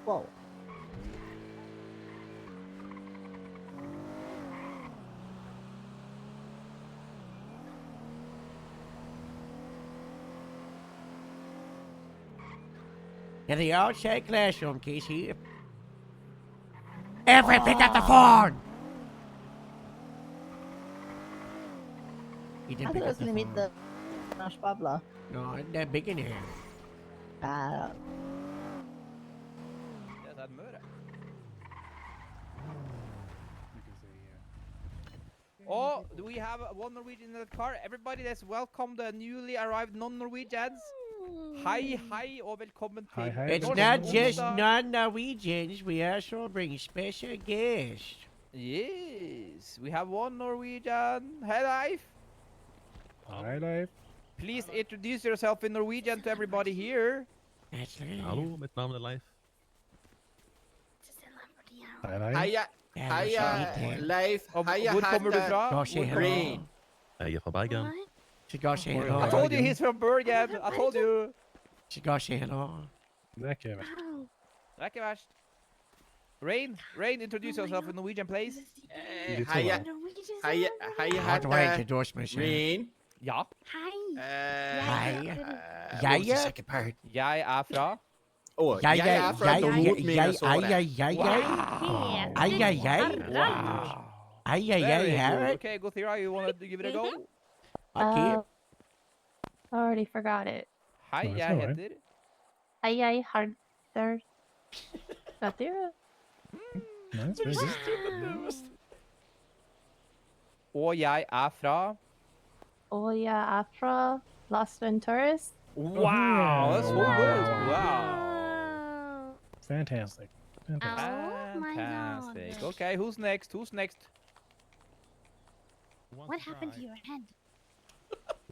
Whoa. In the outside classroom, Casey. Everett, pick up the phone! He I didn't thought pick I up was the gonna meet phone. the Nash Bubbler. No, isn't that big in here? Ah. Oh, do we have one Norwegian in the car? Everybody, let's welcome the newly arrived non-Norwegians. Hei, hei, og velkommen til It's not just non-Norwegians. We also bring special guests. Yes, we have one Norwegian. Hey, Leif. Hi, Leif. Please introduce yourself in Norwegian to everybody here. Hallo, met name Leif. Hi, Leif. Heia, heia, Leif. Heia, Hvor kommer du fra? Rain. Heia fra Bergen. I told you he's from Bergen. I told you. Det er ikke verst. Det er ikke verst. Rain, introduce yourself in Norwegian, please. Heia, heia, heia, How do I introduce myself? Rain. Ja. Hei. What was the second part? Jeg er fra... Jeg er fra Minnesota. Wow. Okay, Gothira, you want to give it a go? Okay. I already forgot it. Hei, No, it's jeg all right. heter... Hei, Harder. Gothira. Nice, very good. Og jeg er fra... Og jeg er fra Las Venturas. Wow, that's so good. Wow. Fantastic. Fantastic. Okay, who's next? Who's next? What happened to your head?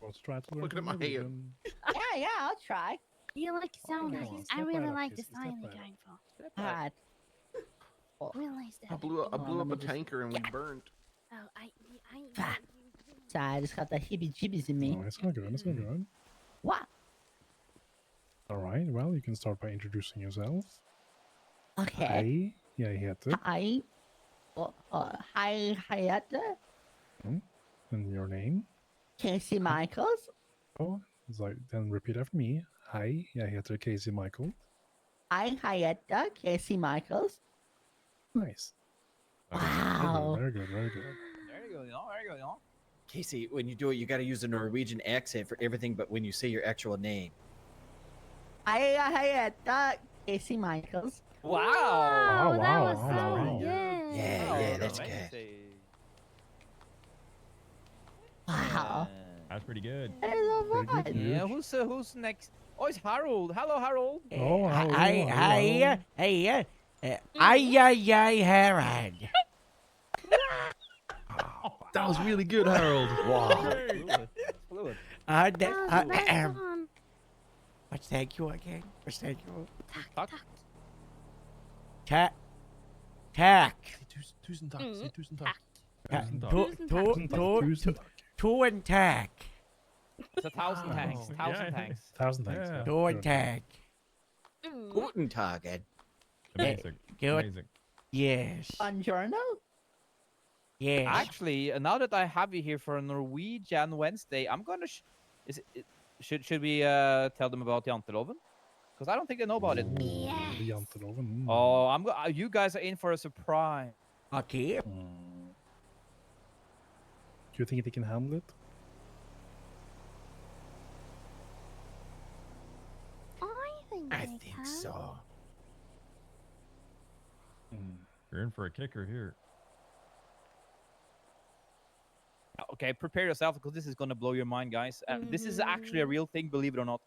Let's try to learn Look at my hair. Norwegian. Yeah, I'll try. You like so Come nice. on, I step really right up, like the Casey, style step you're right up. going for. All right. Realize that. I blew up a tanker and we burned. Oh, So I just got the heebie-jeebies in me. No, it's all good. It's all good. What? All right. Well, you can start by introducing yourself. Okay. Hei, jeg heter. Hi. Hi, Hayata. And your name? Casey Michaels. Oh, it's like, then repeat after me. Hei, jeg heter Casey Michael. Hi, Hayata. Casey Michaels. Nice. Wow. Very good, very good. There you go, there you go. Casey, when you do it, you got to use a Norwegian accent for everything but when you say your actual name. Hi, Hayata. Casey Michaels. Wow. Oh, that wow. was Oh, so wow. good. Yeah, that's good. Amazing. Wow. That's pretty good. That is all Pretty right. good. Yeah, who's next? Oh, it's Harold. Hello, Harold. Oh, hello, Hey, Herod. That was really good, Harold. Wow. Fluid. What's thank you again? What's thank you? Tack. Tack. Tusen takk. Si tusen takk. Two and tack. It's 1,000 tanks. 1,000 tanks. 1,000 thanks. Yeah. Two and tack. Guten Tag. Amazing. Good. Amazing. Yes. Buongiorno. Yes. Actually, now that I have you here for a Norwegian Wednesday, I'm gonna. Should we tell them about Janteloven? Because I don't think they know about it. The Janteloven. Oh, you guys are in for a surprise. Okay. Do you think they can handle it? I think so. You're in for a kicker here. Okay, prepare yourself because this is gonna blow your mind, guys. This is actually a real thing, believe it or not.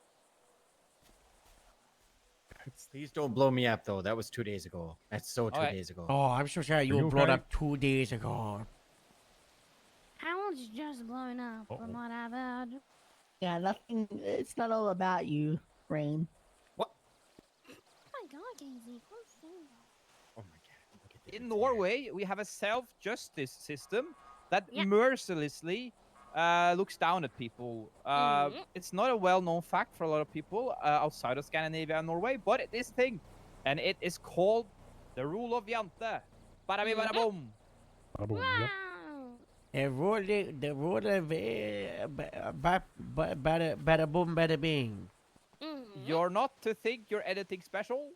Please don't blow me up, though. That was 2 days ago. That's so 2 days ago. Oh, I'm so sorry. You Are were you brought okay? up 2 days ago. Harold's just blown up from what I've heard. Yeah, nothing. It's not all about you, Rain. Oh my god, Casey, come soon. Oh my god. In Norway, we have a self-justice system that Yeah. mercilessly looks down at people. It's not a well-known fact for a lot of people outside of Scandinavia and Norway, but it is a thing. And it is called the rule of Jante. Bada bada boom. The rule of bada boom, bada bing. You're not to think you're anything special.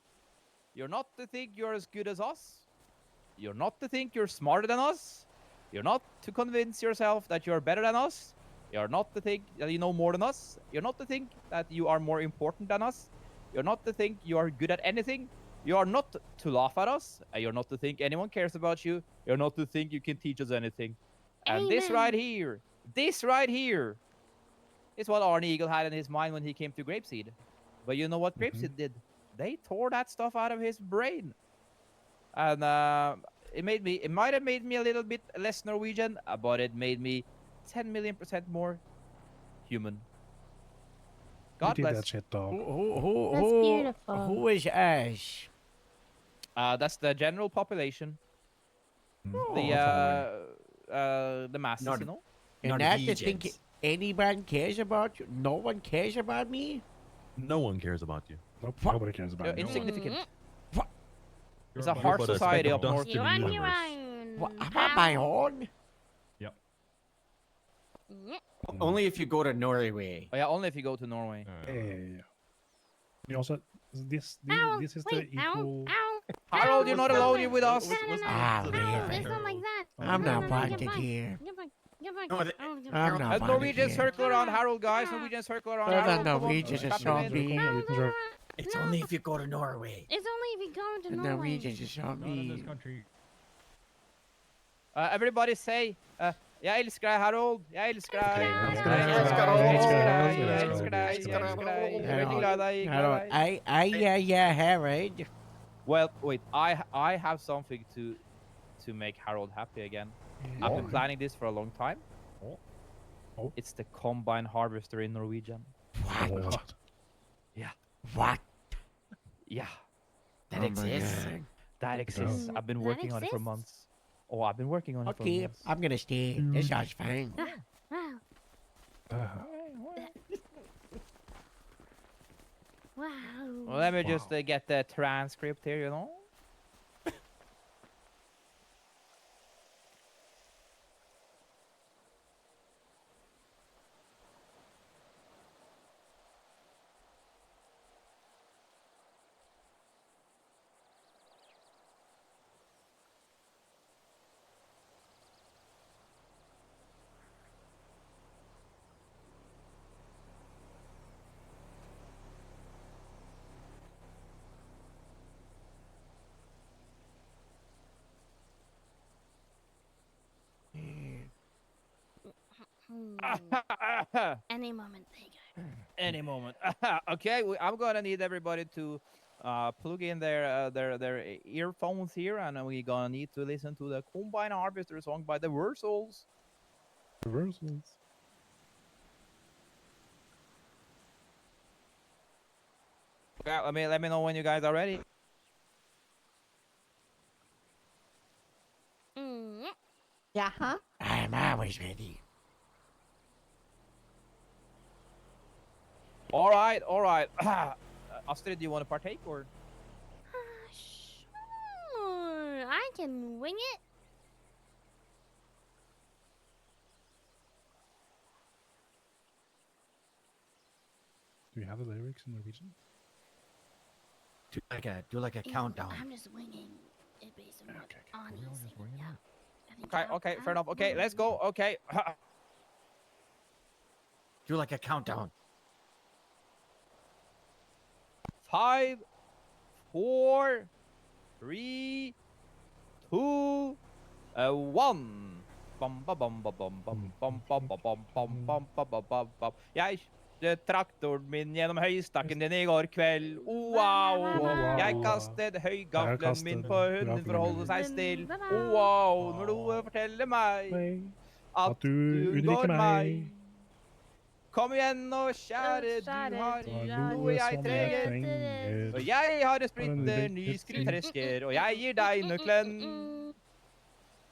You're not to think you're as good as us. You're not to think you're smarter than us. You're not to convince yourself that you're better than us. You're not to think that you know more than us. You're not to think that you are more important than us. You're not to think you are good at anything. You are not to laugh at us. And you're not to think anyone cares about you. You're not to think you can teach us anything. And this right here is what Arne Eagle had in his mind when he came to Grapeseed. But you know what Grapeseed did? They tore that stuff out of his brain. And it might have made me a little bit less Norwegian, but it made me 10 million% more human. You God did bless. that shit, dog. That's beautiful. Who is us? That's the general population. Oh, The masses, Not- you know. And not to think Norwegians. anyone cares about you. No one cares about me. No one cares about you. Nope, nobody cares about You're it. insignificant. What? It's You're a harsh but a speck society of up north. dust in You're the on your universe. own. What? I'm on my own. Yep. Yep. Only if you go to Norway. Oh, yeah, only if you go to Norway. Yeah. You also this Ow, this is wait, the equal. ow. Harold, you're not alone. You're with us. Ah, No, really? it's not like that. I'm No, not no, wanted get back. here. Get back. Get back. No, Oh, get I'm back. not wanted Norwegian here. circle around Harold, guys. Norwegian circle around They're Harold. the Come on. Norwegians Strap that him saw in. me. It's only if you go to Norway. It's only if you go to The Norway. Norwegians that saw Not in this me. country. Everybody say, jeg elsker deg, Harold. Jeg elsker deg. Jeg Jeg elsker deg, elsker deg. jeg Jeg elsker elsker deg, deg. Jeg jeg elsker deg. Jeg elsker deg. elsker deg. Jeg er veldig glad i deg. Glad i deg. Yeah, Harold. Well, wait. I have something to make Harold happy again. I've been planning this for a long time. It's the combine harvester in Norwegian. What? Yeah. What? Yeah. That Oh my exists. God. That exists. I've been working on it for months. Oh, I've been working on it for Okay, months. I'm gonna stay. This sounds fine. Wow. Wow. Well, let me just get the transcript here, you know. Any moment, they go. Any moment. Okay, I'm gonna need everybody to plug in their earphones here, and we're gonna need to listen to the Combine Harvester song by the Wurzels. Reversals. Yeah, let me know when you guys are ready. Yeah, huh? I'm always ready. All right, all right. Astrid, do you want to partake or? Sure, I can wing it. Do you have the lyrics in Norwegian? Do like a countdown. I'm just winging it based on what Ani is saying. Yeah. I think Okay, I'll- okay, fair I'll enough. Okay, wing let's it. go. Okay. Do like a countdown. 5, 4, 3, 2, 1. Bam, ba, bam, ba, bam, bam, bam, bam, ba, bam, bam, bam, ba, ba, bam, bam. Jeg kjørte traktoren min gjennom høystakken din i går kveld. Wow! Jeg kastet høygaflen min på hunden for å holde seg still. Wow! Når du forteller meg at du unngår meg. Kom igjen nå, kjære, du har noe jeg trenger. Og jeg har en splitter ny skriftresker, og jeg gir deg nøkkelen.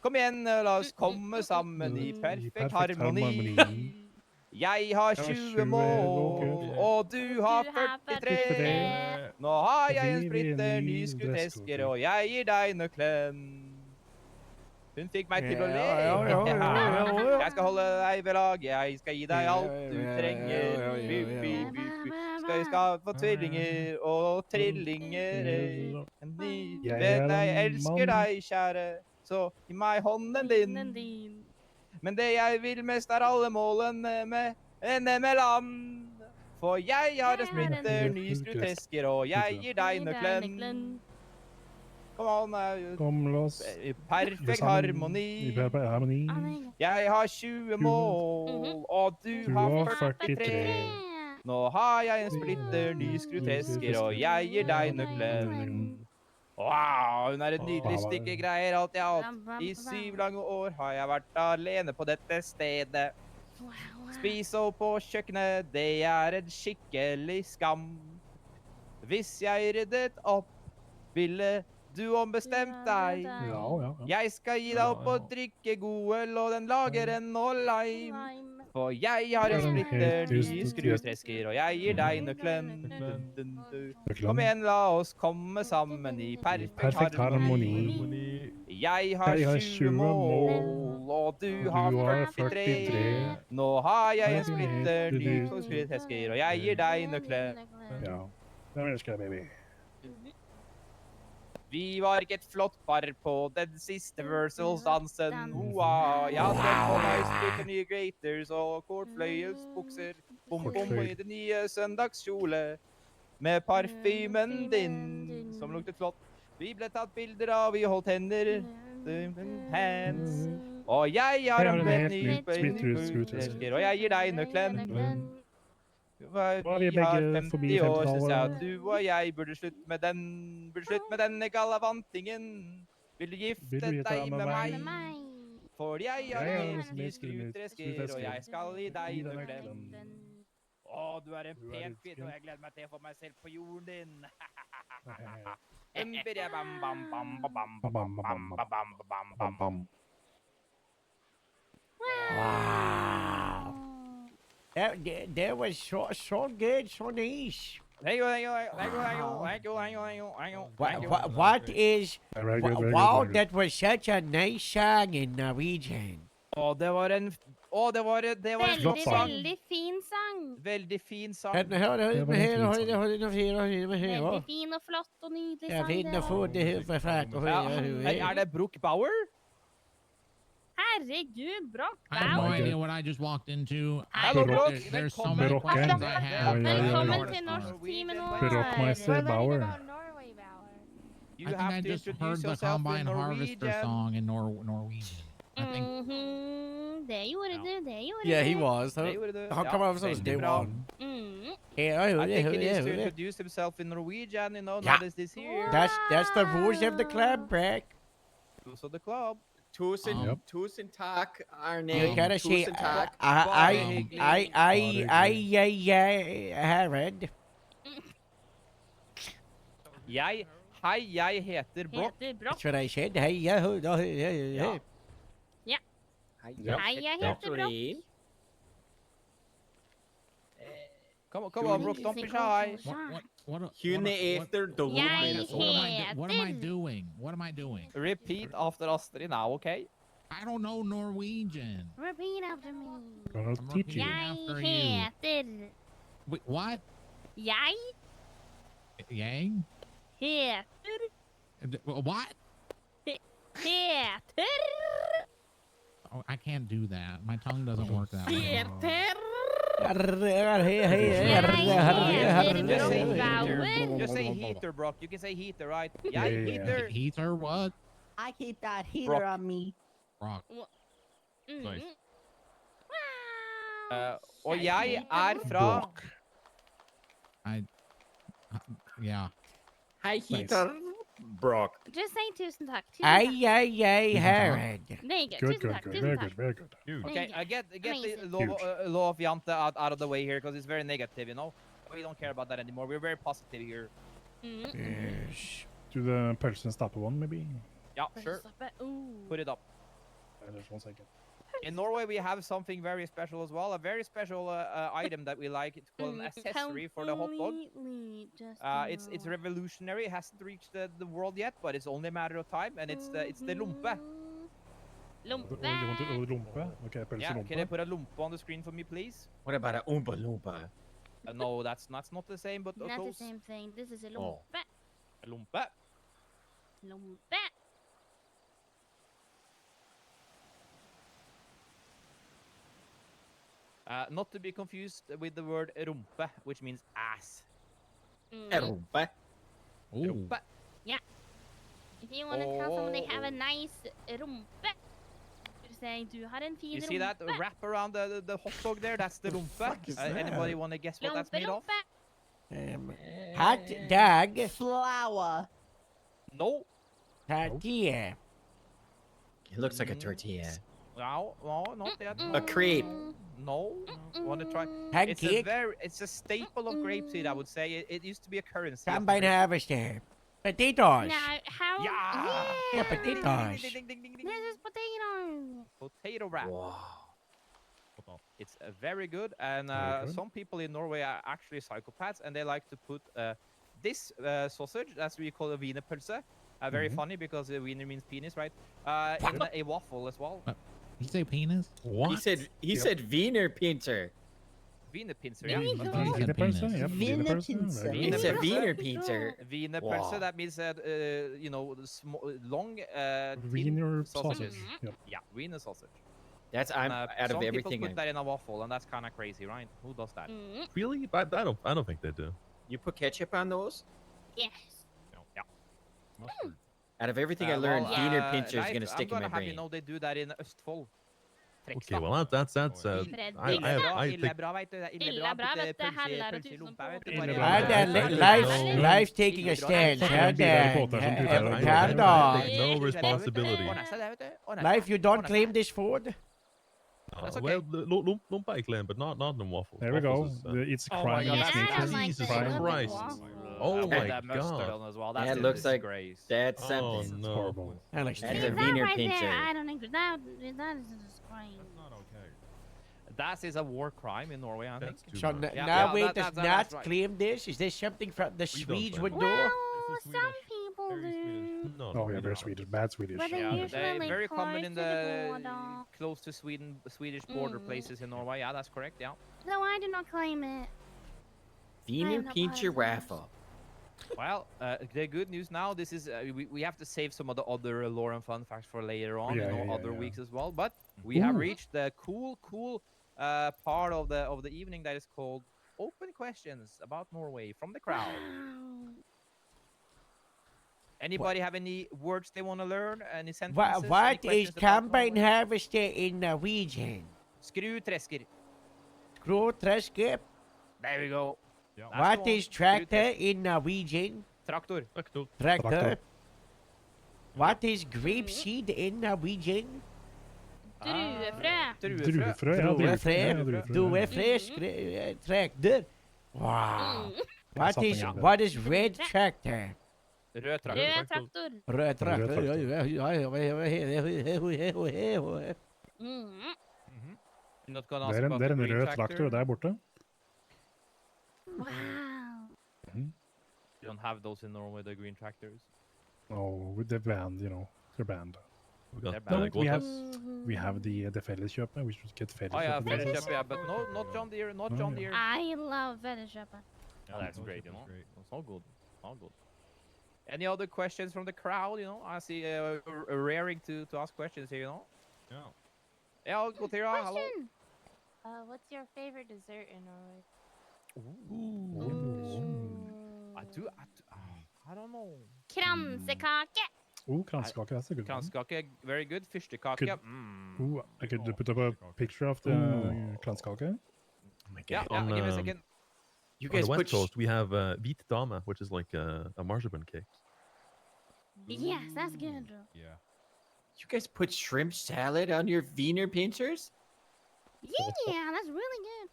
Kom igjen, la oss komme sammen i perfekt harmoni. Jeg har 20 mål, og du har 43. Nå har jeg en splitter ny skriftresker, og jeg gir deg nøkkelen. Hun fikk meg til å le. Jeg skal holde deg ved lag, jeg skal gi deg alt du trenger. Jeg skal få tvillinger og trillinger. Jeg elsker deg, kjære, så gi meg hånden din. Men det jeg vil mest er alle målene med land. For jeg har en splitter ny skrutesker, og jeg gir deg nøkkelen. Kom Komlos. I perfekt harmoni. I perfekt harmoni. Jeg har 20 mål, og du har 43. Nå har jeg en splitter ny skrutesker, og jeg gir deg nøkkelen. Wow, hun er et nydelig stykke greier, alt i alt. I 7 lange år har jeg vært alene på dette stedet. Spis opp på kjøkkenet, det er en skikkelig skam. Hvis jeg ryddet opp, ville du ombestemt deg. Jeg skal gi deg opp og drikke god øl, og den lager en og lime. For jeg har en splitter ny skrutresker, og jeg gir deg nøkkelen. Kom igjen, la oss komme sammen i perfekt harmoni. Jeg har 20 mål, og du har 43. Nå har jeg en splitter ny skrutresker, og jeg gir deg nøkkelen. Ja, den elsker jeg, baby. Vi var ikke et flott par på den siste Versals-dansen. Jeg hadde på meg splitter nye graters og kortfløyelsbukser. Bom-bom i det nye søndagskjole. Med parfymen din, som luktet flott. Vi ble tatt bilder av, vi holdt hender. Hands. Og jeg har en helt ny splitter, og jeg gir deg nøkkelen. Vi har 50 år, synes jeg at du og jeg burde slutte med denne galavantingen. Vil du gifte deg med meg? For jeg har en helt ny skrutresker, og jeg skal gi deg nøkkelen. Å, du er en pen kvinne, og jeg gleder meg til å få meg selv på jorden din. Wow. That was so good, so nice. Thank you. What is... Very good, very Wow, good. that was such a nice song in Norwegian. Det var en flott sang. Veldig fin sang. Veldig fin sang. Veldig fin og flott og nydelig sang. Er det Brooke Bauer? Herregud, Brock I have no Bauer. idea what I just walked into. Hello, Brock. There's so many questions I have. Velkommen til norsktimen nå. Brockmeister Bauer. I think I just heard the Combine Harvester song in Norwegian. I think. Det gjorde du, det gjorde du. Yeah, he was. Det gjorde du. How come I was day one? Yeah, I think he needs to introduce himself in Norwegian, you know, not as this here. That's the rules of the club, Brack. Rules of the club. Tusen takk, Arne. You gotta say, Tusen takk. Herred. Jeg heter Brock. That's what I said. Hey, yeah. Hei, jeg heter Brock. Come on, Brock, don't be shy. Hun heter What am I doing? What am I doing? Repeat after Astrid now, okay? I don't know Norwegian. Repeat after me. Gonna teach you. Jeg heter... Wait, what? Jeg Yang? heter... What? Heter... Oh, I can't do that. My tongue doesn't work that way. Heter... Just say heater, Brock. You can say heater, right? Yeah, heater. Heater, what? I keep that heater Brock. on me. Rock. Nice. Og jeg fra... Yeah. Hei, heater. Brock. Just say tusen takk. Herred. Good, very good. Okay, get the law of Jante out of the way here, because it's very negative, you know? We don't care about that anymore. We're very positive here. Yes. Do the pølsen stappe one, maybe? Yeah, sure. Put it up. Just 1 second. In Norway, we have something very special as well. A very special item that we like. It's called an accessory for the hot dog. It's revolutionary. It hasn't reached the world yet, but it's only a matter of time. And it's the lompe. Lompe? Okay, pølse Yeah, lompe. can I put a lompe on the screen for me, please? What about a Oompa Loompa? No, that's not the same, but Not the close. same thing. This is a lompe. A lompe. Lompe. Not to be confused with the word rumpe, which means ass. Rumpe? Rumpe. Yeah. If you want to tell someone they have a nice rumpe, you say, du har en fin You see that rumpe. wrap around the hot dog there? That's the rumpe. Anybody want to guess what that's made of? Hot dog. Flour. No. Tortilla. It looks like a tortilla. No, not yet. A crepe. No. Want to try? Pancake. It's a staple of grapeseed, I would say. It used to be a currency. of the Combine grape- harvester. Potatoes. Now, how? Yeah. Yeah, potatoes. This is potato. Potato wrap. Wow. It's very good, and Very good. some people in Norway are actually psychopaths, and they like to put this sausage, as we call a wienerpølse, very Mhm. funny because wiener means penis, right? In a waffle as well. Did you say penis? He said Wiener Pinter. Wiener pincer, There yeah. you go. Wienerpølse, yep. Wiener Wienerpølse, pincer. very It's good. a Wiener Pinter. Wienerpølse, Wow. that means you know, the long thin Wiener sausages. sausage. Yep. Yeah, wiener sausage. That's And, out some of people everything. put that in a waffle, and that's kind of crazy, right? Who does that? Really? I don't think they do. You put ketchup on those? Yes. Yeah. Out of everything I learned, Wiener Pinter is Leif, gonna stick I'm in my gonna have brain. you know they do that in Østfold. Okay, well that's I think bra, vet du. Det er ille Ille bra, vet du. Pølse Heller pølse i tusen lompa, vet du. Ille Bare- bra. Right there, Life's taking a stand. Calm down. Calm I take down. no responsibility. Life, you don't claim this food? That's okay. Well, lumpa I claim, but not in waffles. There we go. Waffles is, It's Oh my crime God, against that's nature. like Jesus that. Christ. Oh With my that mustard God. on as well. That's That a looks like disgrace. that's Oh something. It's no. horrible. Alex, That's See, a that Wiener right Pinter. there, I don't think that is a disgrace. Not okay. That is a war crime in Norway, I think. That's too So much. Yeah, now yeah, we that- does that's not right. claim this? Is this something from the We don't Swedes claim would it. do? Well, This is some Swedish. people Very do. Swedish. No, Oh, we yeah, very don't. Swedish. Bad Swedish. But they Yeah, usually they're very common close in to the border. the close to Swedish border places in Norway. Yeah, that's correct. Yeah. No, I do not claim it. Wiener not Pinter part of waffle. Well, the good news now. This is we have to save some of the other lore and fun facts for later on, Yeah, you know, yeah, other yeah. weeks as well. But we have Ooh. reached the cool part of the evening that is called open questions about Norway from the crowd. Anybody have any words they want to learn? Any sentences? What Any is questions about combine Norway? harvester in Norwegian? Skrutresker. Skrotresker. There we go. Yeah. That's What the one. is tractor Skrutresker. in Norwegian? Traktor. Tractor. Tractor. Tractor. What is grape seed in Norwegian? Druefrø. Druefrø, ja. Druefrø. Ja, druefrø. Druefrø. Tractor. Wow. What Something is like that. what is red tractor? Rød traktor. Rød traktor. Rød tractor. You're not gonna Det ask er about det er the en green rød tractor? traktor der borte. Wow. You don't have those in Norway, the green tractors. No, they're banned, you know. They're banned. We They're got bad. No, we have Mm-hmm. we have the Felleskjøpet. We should get Felleskjøpet. Oh yeah, license. Felleskjøp, yeah, but not John Deere, not No, John yeah. Deere. I love Felleskjøpet. Yeah, that's Felleskjøpet great, is you know. great. It's all good. All good. Any other questions from the crowd? You know, I see raring to ask questions here. You know. Yeah. Yeah, I'll go there. Hello. Question. What's your favorite dessert in Norway? I don't know. Kransekake. Kransekake, that's a good one. Kransekake, very good. Fyrstekake. Could- I could put up a picture of the kransekake. Yeah, On, give me a second. You on guys the West put Coast, we have hvit dame, which is like a marzipan cake. Yes, that's good. Yeah. you guys put shrimp salad on your Wiener Pinters? Yeah, that's really good.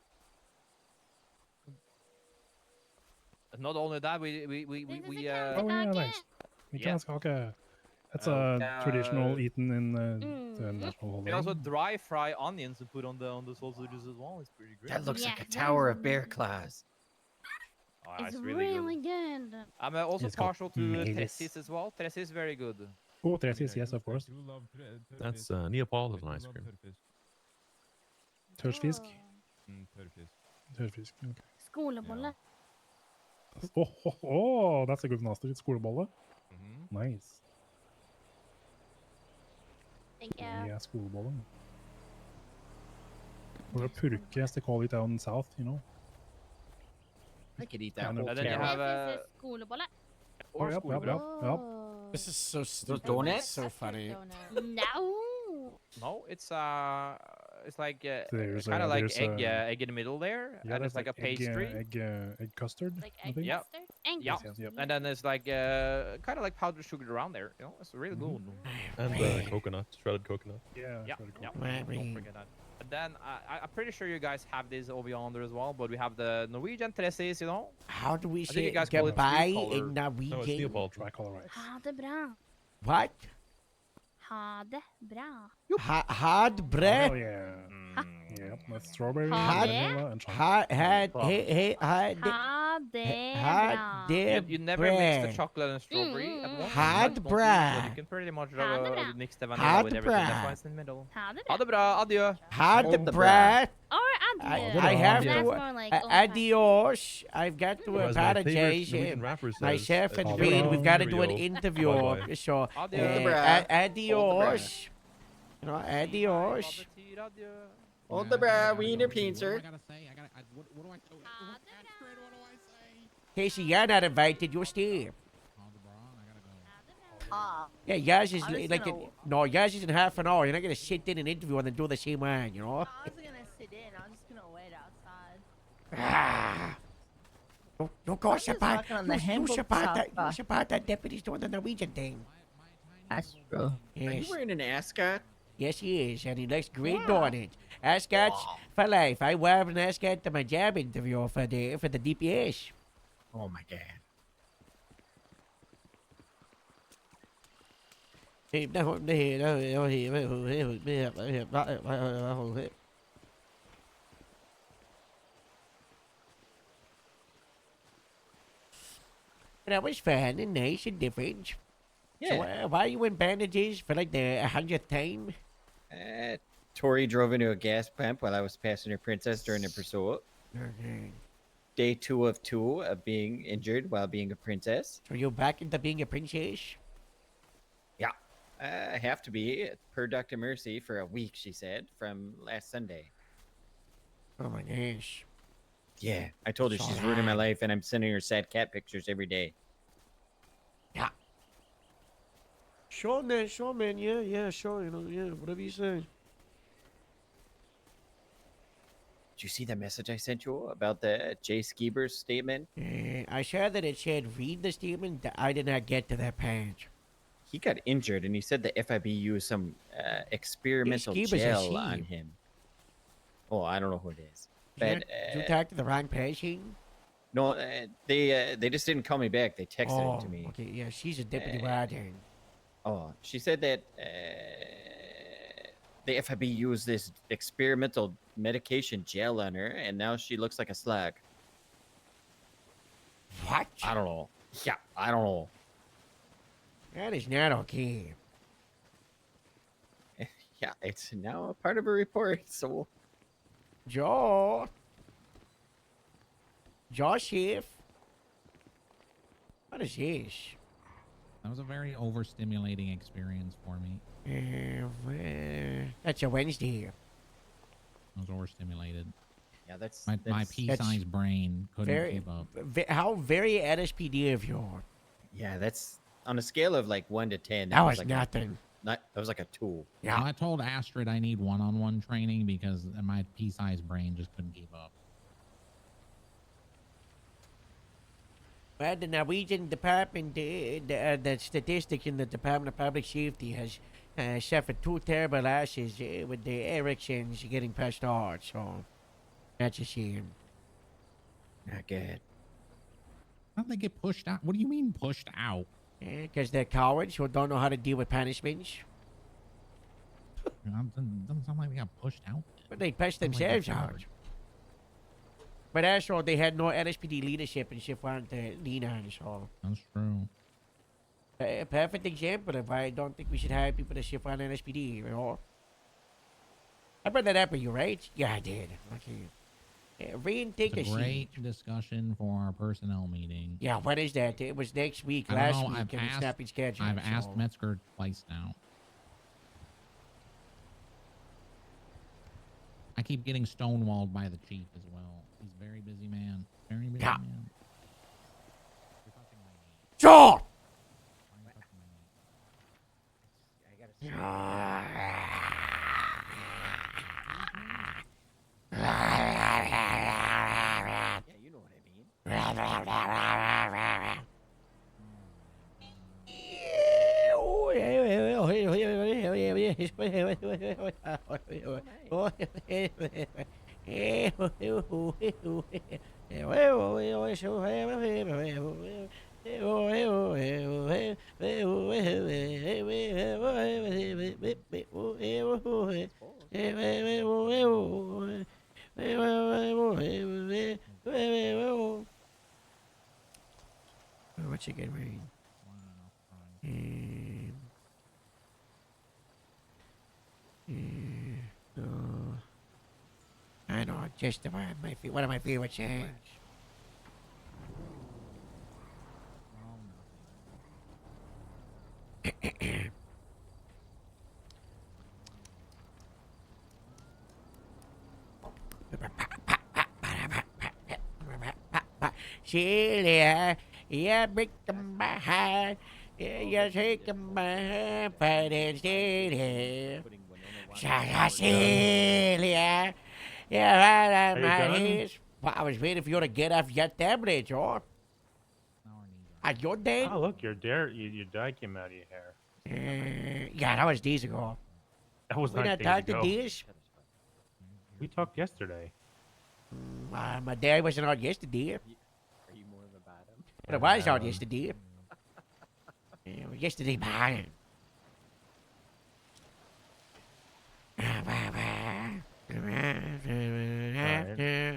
Not only that, we This is a Oh yeah, kransekake. nice. Yeah. Kransekake. That's Oh, traditional eaten in the Mm. national we holiday. also dry fry onions and put on the sausages as well. It's pretty great. That looks like Yes, a that tower is of bear claws. Oh, It's it's really, good. good. I'm also It's called partial to Mavis. Tressis as well. Tressis is very good. Oh, Tressis, yes, of course. That's Neapolitan ice cream. Tørrfisk. Tørrfisk. Tørrfisk, okay. Skolebolle. Oh, that's a good master. Skolebolle. Nice. Thank you. Yeah, skolebolle. Or a purke, as they call it down south, you know. I could eat that that whole whole And then you carrot. have This is skolebolle. or yep, school yep, bread. yep. This is so stupid. donuts? It's so funny. No. No, it's like There's kind of like there's egg in the middle there, Yeah, and it's there's like a pastry. egg custard. Like I egg think. Yep. custard? And Yeah, Yes, yep. and then there's like kind of like powdered sugar around there. You know, it's really good. And coconut, shredded coconut. Yeah, Yeah, shredded yeah. coconut. Don't forget that. And then I'm pretty sure you guys have this over yonder as well, but we have the Norwegian tresses, you know. How do we I think say you guys call it goodbye tricolor. in Norwegian? No, it's Leopold. Tricolor rice. Ha det bra. What? Ha det bra. Hard Oh, breath. hell yeah. Yep, that's strawberry, Hard vanilla, and chocolate. Hard, Plum. hey, hard, Ha det hard, bra. You never mix the chocolate and strawberry at once. Hard That's not bread. easy, but you can pretty much Ha det bra. mix the vanilla Hard with everything. That's bread. why it's in the middle. Ha det Ha bra. det bra. Adjø. hard Hold the breath. Or adieu. I have That's to. more like old-fashioned. Adios. I've got to Or as my favorite apologize. Norwegian rapper says, Myself and it's Reed, we've got to Cheerio. do an interview. Bye-bye. So, Adieu. Hold the breath. adios. You know, adios. Hold the bra, wiener pincer. Casey, you're not invited. You're Steve. Yeah, yours is I'm just like gonna- no, yours is in half an hour. You're not gonna sit in an interview and then do the same one, you know. I wasn't gonna sit in. I'm just gonna wait outside. You go I'm just support. walking on the You Hamburg support that. South You support that deputy's doing the Norwegian thing. That's true. Are Yes. you wearing an ascot? Yes, he is, and he looks great doing it. Ascots for life. I wear an ascot to my job interview for the DPS. Oh my god. That was fun and nice and different. So, Yeah. why are you in bandages for like the 100th time? Tori drove into a gas pump while I was passing her princess during the pursuit. Okay. Day 2 of 2 of being injured while being a princess. So you're back into being a princess? Yeah. I have to be, per Dr. Mercy, for a week, she said, from last Sunday. Oh my gosh. Yeah, I told her So she's ruining my sad. life, and I'm sending her sad cat pictures every day. Yeah. Sure, man. Yeah, sure. You know, yeah, whatever you say. Did you see that message I sent you about the Jay Skeeber's statement? I saw that it said read the statement. I did not get to that page. He got injured, and he said the FIB used some experimental Skeeber's a gel on she. him. Oh, I don't know who it is. Did But you talk to the wrong person? no, they just didn't call me back. They texted it to me. Okay, yeah, she's a deputy warden. Oh, she said that the FIB used this experimental medication gel on her, and now she looks like a slug. What? I don't know. Yeah, I don't know. That is not okay. Yeah, it's now a part of a report, so... Joe. Joseph. What is this? That was a very overstimulating experience for me. That's a Wednesday. I was overstimulated. Yeah, that's... My that's pea-sized brain couldn't Very, keep up. how very LSPD of you. Yeah, that's... On a scale of, like, 1 to 10... That was like nothing. That was like a 2. Well, I told Astrid I need one-on-one training because my pea-sized brain just couldn't keep up. Well, the Norwegian Department, the statistics in the Department of Public Safety has suffered 2 terrible losses with the Ericssons getting pushed out, so that's a shame. Not good. How did they get pushed out? What do you mean pushed out? Because they're cowards who don't know how to deal with punishments. Doesn't sound like they got pushed out. But they pushed Sound like they're themselves out. cowards. But also, they had no LSPD leadership and shit wanted to lean on, so... That's true. A perfect example of why I don't think we should hire people to shift on LSPD, you know? I brought that up with you, right? Yeah, I did. Okay. Rain, take It's a a great seat. discussion for our personnel meeting. Yeah, when is that? It was next week, I don't last know, week, I've and it's asked- not been scheduled. I've asked so- Metzger twice now. I keep getting stonewalled by the chief as well. He's a very busy man. Very busy Yeah. man. Sure! Yeah, you know what I mean. What's it gonna mean? Oh, I know just about one of my favorite songs. Celia, yeah, break my heart. Yeah, you take my hand, fight and steady. Celia, yeah, right on Are you my done? head. Well, I was waiting for you to get off your tablet, or at your day. Oh, look, your dye came out of your hair. Yeah, that was days ago. That was We not not days talked to ago. days. We talked yesterday. My day wasn't out yesterday. Are you more of a bottom? But it was out yesterday. Yesterday, man.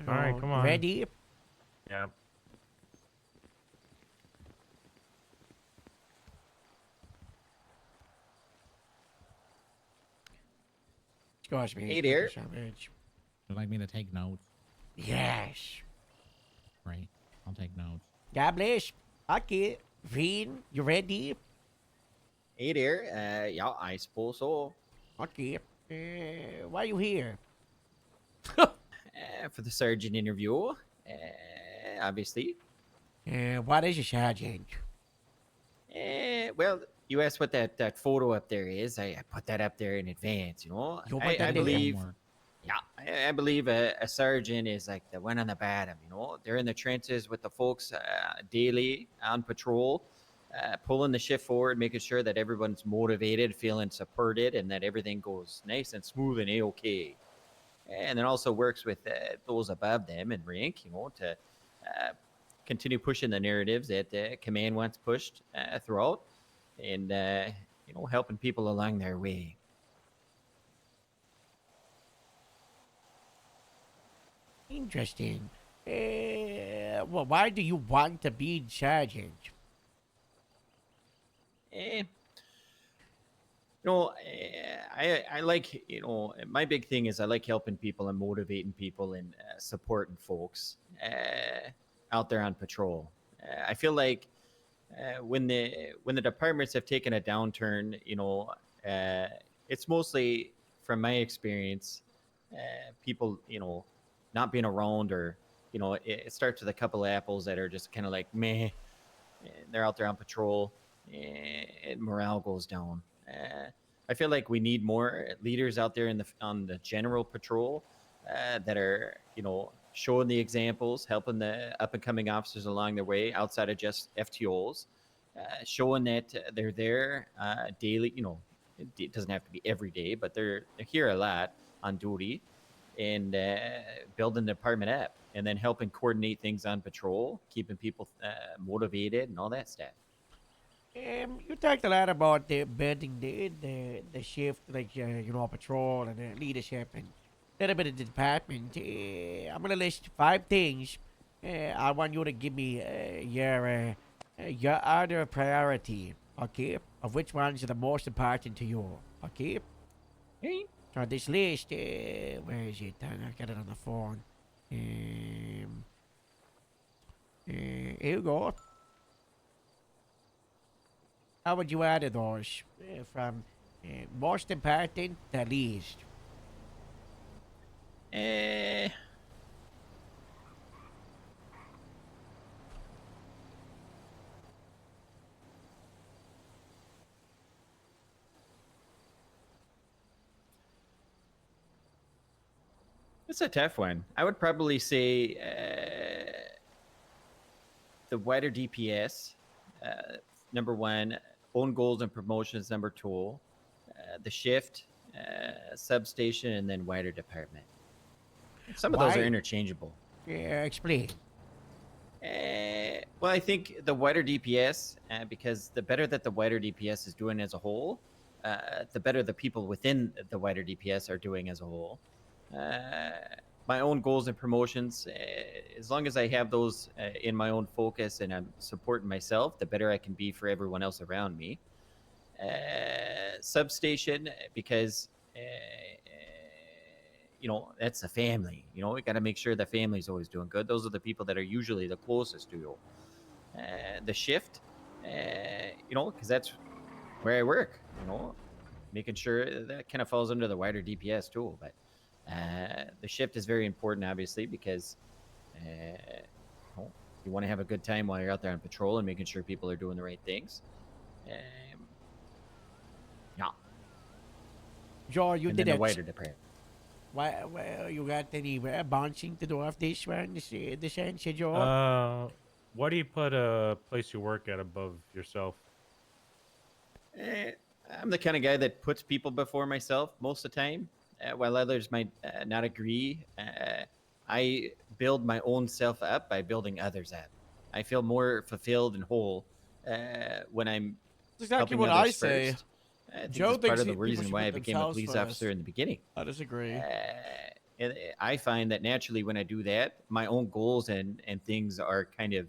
Alright, come on. Ready? Yeah. Excuse me. Hey there. Would you like me to take notes? Yes. Right. I'll take notes. God bless. Okay. Vin, you ready? Hey there. Yeah, I suppose so. Okay. Why are you here? For the sergeant interview, obviously. What is a sergeant? Well, you asked what that photo up there is. I put that up there in advance, you know. You put I that there? believe, yeah, I believe a sergeant is like the one on the bottom, you know. They're in the trenches with the folks daily on patrol, pulling the shift forward, making sure that everyone's motivated, feeling supported, and that everything goes nice and smooth and a-okay. And then also works with those above them in rank, you know, to continue pushing the narratives that command wants pushed throughout, and you know, helping people along their way. Interesting. Well, why do you want to be sergeant? You know, I like, you know, my big thing is I like helping people and motivating people and supporting folks out there on patrol. I feel like when the departments have taken a downturn, you know, it's mostly from my experience, people, you know, not being around, or you know, it starts with a couple of apples that are just kind of like meh. They're out there on patrol, and morale goes down. I feel like we need more leaders out there on the general patrol that are, you know, showing the examples, helping the up and coming officers along their way outside of just FTOs, showing that they're there daily. You know, it doesn't have to be every day, but they're here a lot on duty, and building the department up, and then helping coordinate things on patrol, keeping people motivated and all that stuff. You talked a lot about the building the shift, like you know, patrol and leadership and a little bit of the department. I'm gonna list 5 things. I want you to give me your order of priority, okay? Of which ones are the most important to you, okay? Hey. So this list, where is it? I got it on the phone. Here you go. How would you order those from most important to least? It's a tough one. I would probably say the wider DPS, number 1, own goals and promotions, number 2, the shift, substation, and then wider department. Some of those are Why? interchangeable. Yeah, explain. Well, I think the wider DPS, because the better that the wider DPS is doing as a whole, the better the people within the wider DPS are doing as a whole. My own goals and promotions, as long as I have those in my own focus and I'm supporting myself, the better I can be for everyone else around me. Substation, because that's the family. We got to make sure the family's always doing good. Those are the people that are usually the closest to you. The shift, because that's where I work. Making sure that kind of falls under the wider DPS too. But the shift is very important, obviously, because you want to have a good time while you're out there on patrol and making sure people are doing the right things. Yeah. Joe, you And did then it. the wider department. Well, you got any bouncing to do off this one? The sense, Joe? Why do you put a place you work at above yourself? I'm the kind of guy that puts people before myself most of the time, while others might not agree. I build my own self up by building others up. I feel more fulfilled and whole when I'm That's exactly helping what others I say. first. I think Joe that's part thinks of the people reason should why I put became a themselves police first. officer in the beginning. I disagree. And I find that naturally when I do that, my own goals and things are kind of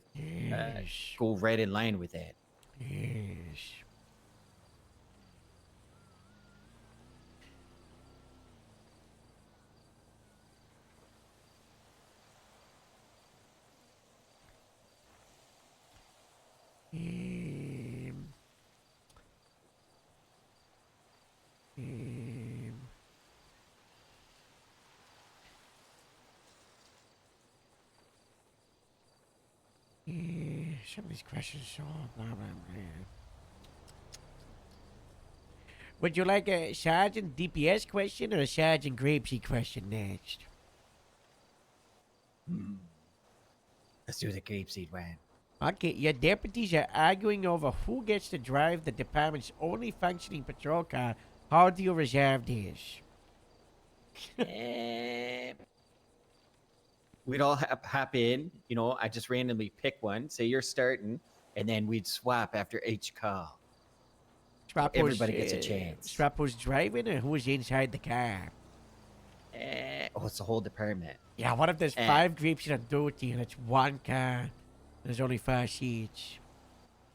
go right in line with that. Yes. Some of these questions are blah, blah, blah. Would you like a Sergeant DPS question or a Sergeant Grapeseed question next? Let's do the grapeseed one. Okay, your deputies are arguing over who gets to drive the department's only functioning patrol car. How do you resolve this? We'd all hop in, I just randomly pick one, say you're starting, and then we'd swap after each call. So everybody gets a chance. Strappo's driving or who's inside the car? It's the whole department. Yeah, what if there's 5 grapes on duty and it's one car? There's only 5 seats.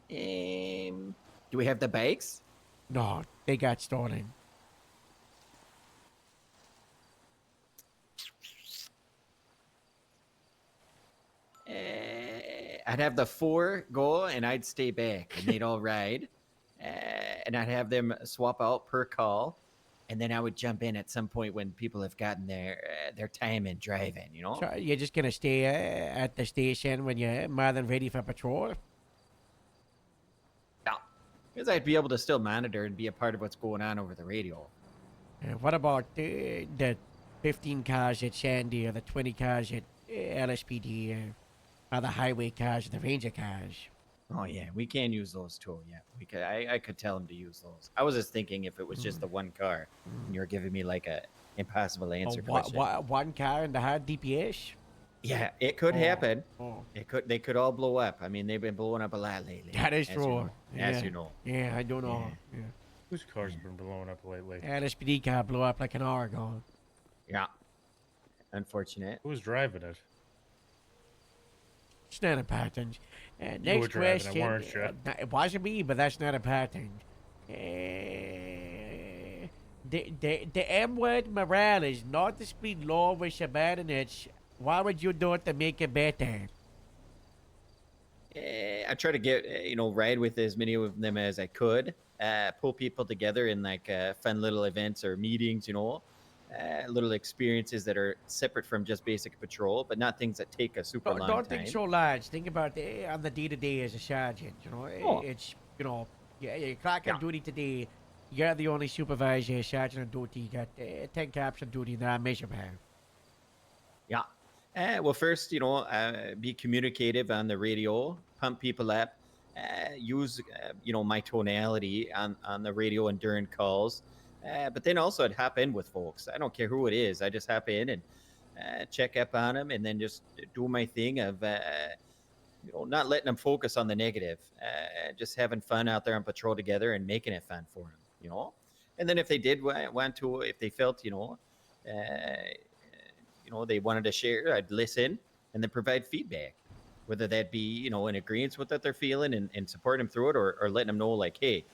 Do we have the bikes? No, they got stolen. I'd have the 4 go and I'd stay back and they'd all ride. And I'd have them swap out per call. And then I would jump in at some point when people have gotten their time in driving, So you're just gonna stay at the station when you're more than ready for patrol? No. Because I'd be able to still monitor and be a part of what's going on over the radio. What about the 15 cars at Sandy or the 20 cars at LSPD or the highway cars or the ranger cars? Oh yeah, we can use those too. Yeah, we could. I could tell them to use those. I was just thinking if it was just the one car, and you're giving me like a impossible answer question. One car in the hard DPS? Yeah, it could happen. Oh. They could all blow up. I mean, they've been blowing up a lot lately. That is as true. As you know. Yeah, I don't know. Yeah. Whose car's been blowing up lately? LSPD car blew up like an hour ago. Yeah. Unfortunate. Who's driving it? It's not important. You Next were driving it, question. weren't you? It wasn't me, but that's not important. The M word morale is not the speed law with subordinates. Why would you do it to make it better? I try to get ride with as many of them as I could. Pull people together in like fun little events or meetings. Little experiences that are separate from just basic patrol, but not things that take a super long time. Don't think so large. Think about on the day-to-day as a sergeant. It's you're clock on duty today. You're the only supervisor, sergeant on duty. You got 10 cops on duty, and they're measurable. Yeah. Well, first, be communicative on the radio, pump people up, use my tonality on the radio and during calls. But then also I'd hop in with folks. I don't care who it is. I just hop in and check up on them, and then just do my thing of not letting them focus on the negative, just having fun out there on patrol together and making it fun for them. And then if they did want to, if they felt, they wanted to share, I'd listen and then provide feedback, whether that be, in agreement with what they're feeling and support them through it, or letting them know like, hey,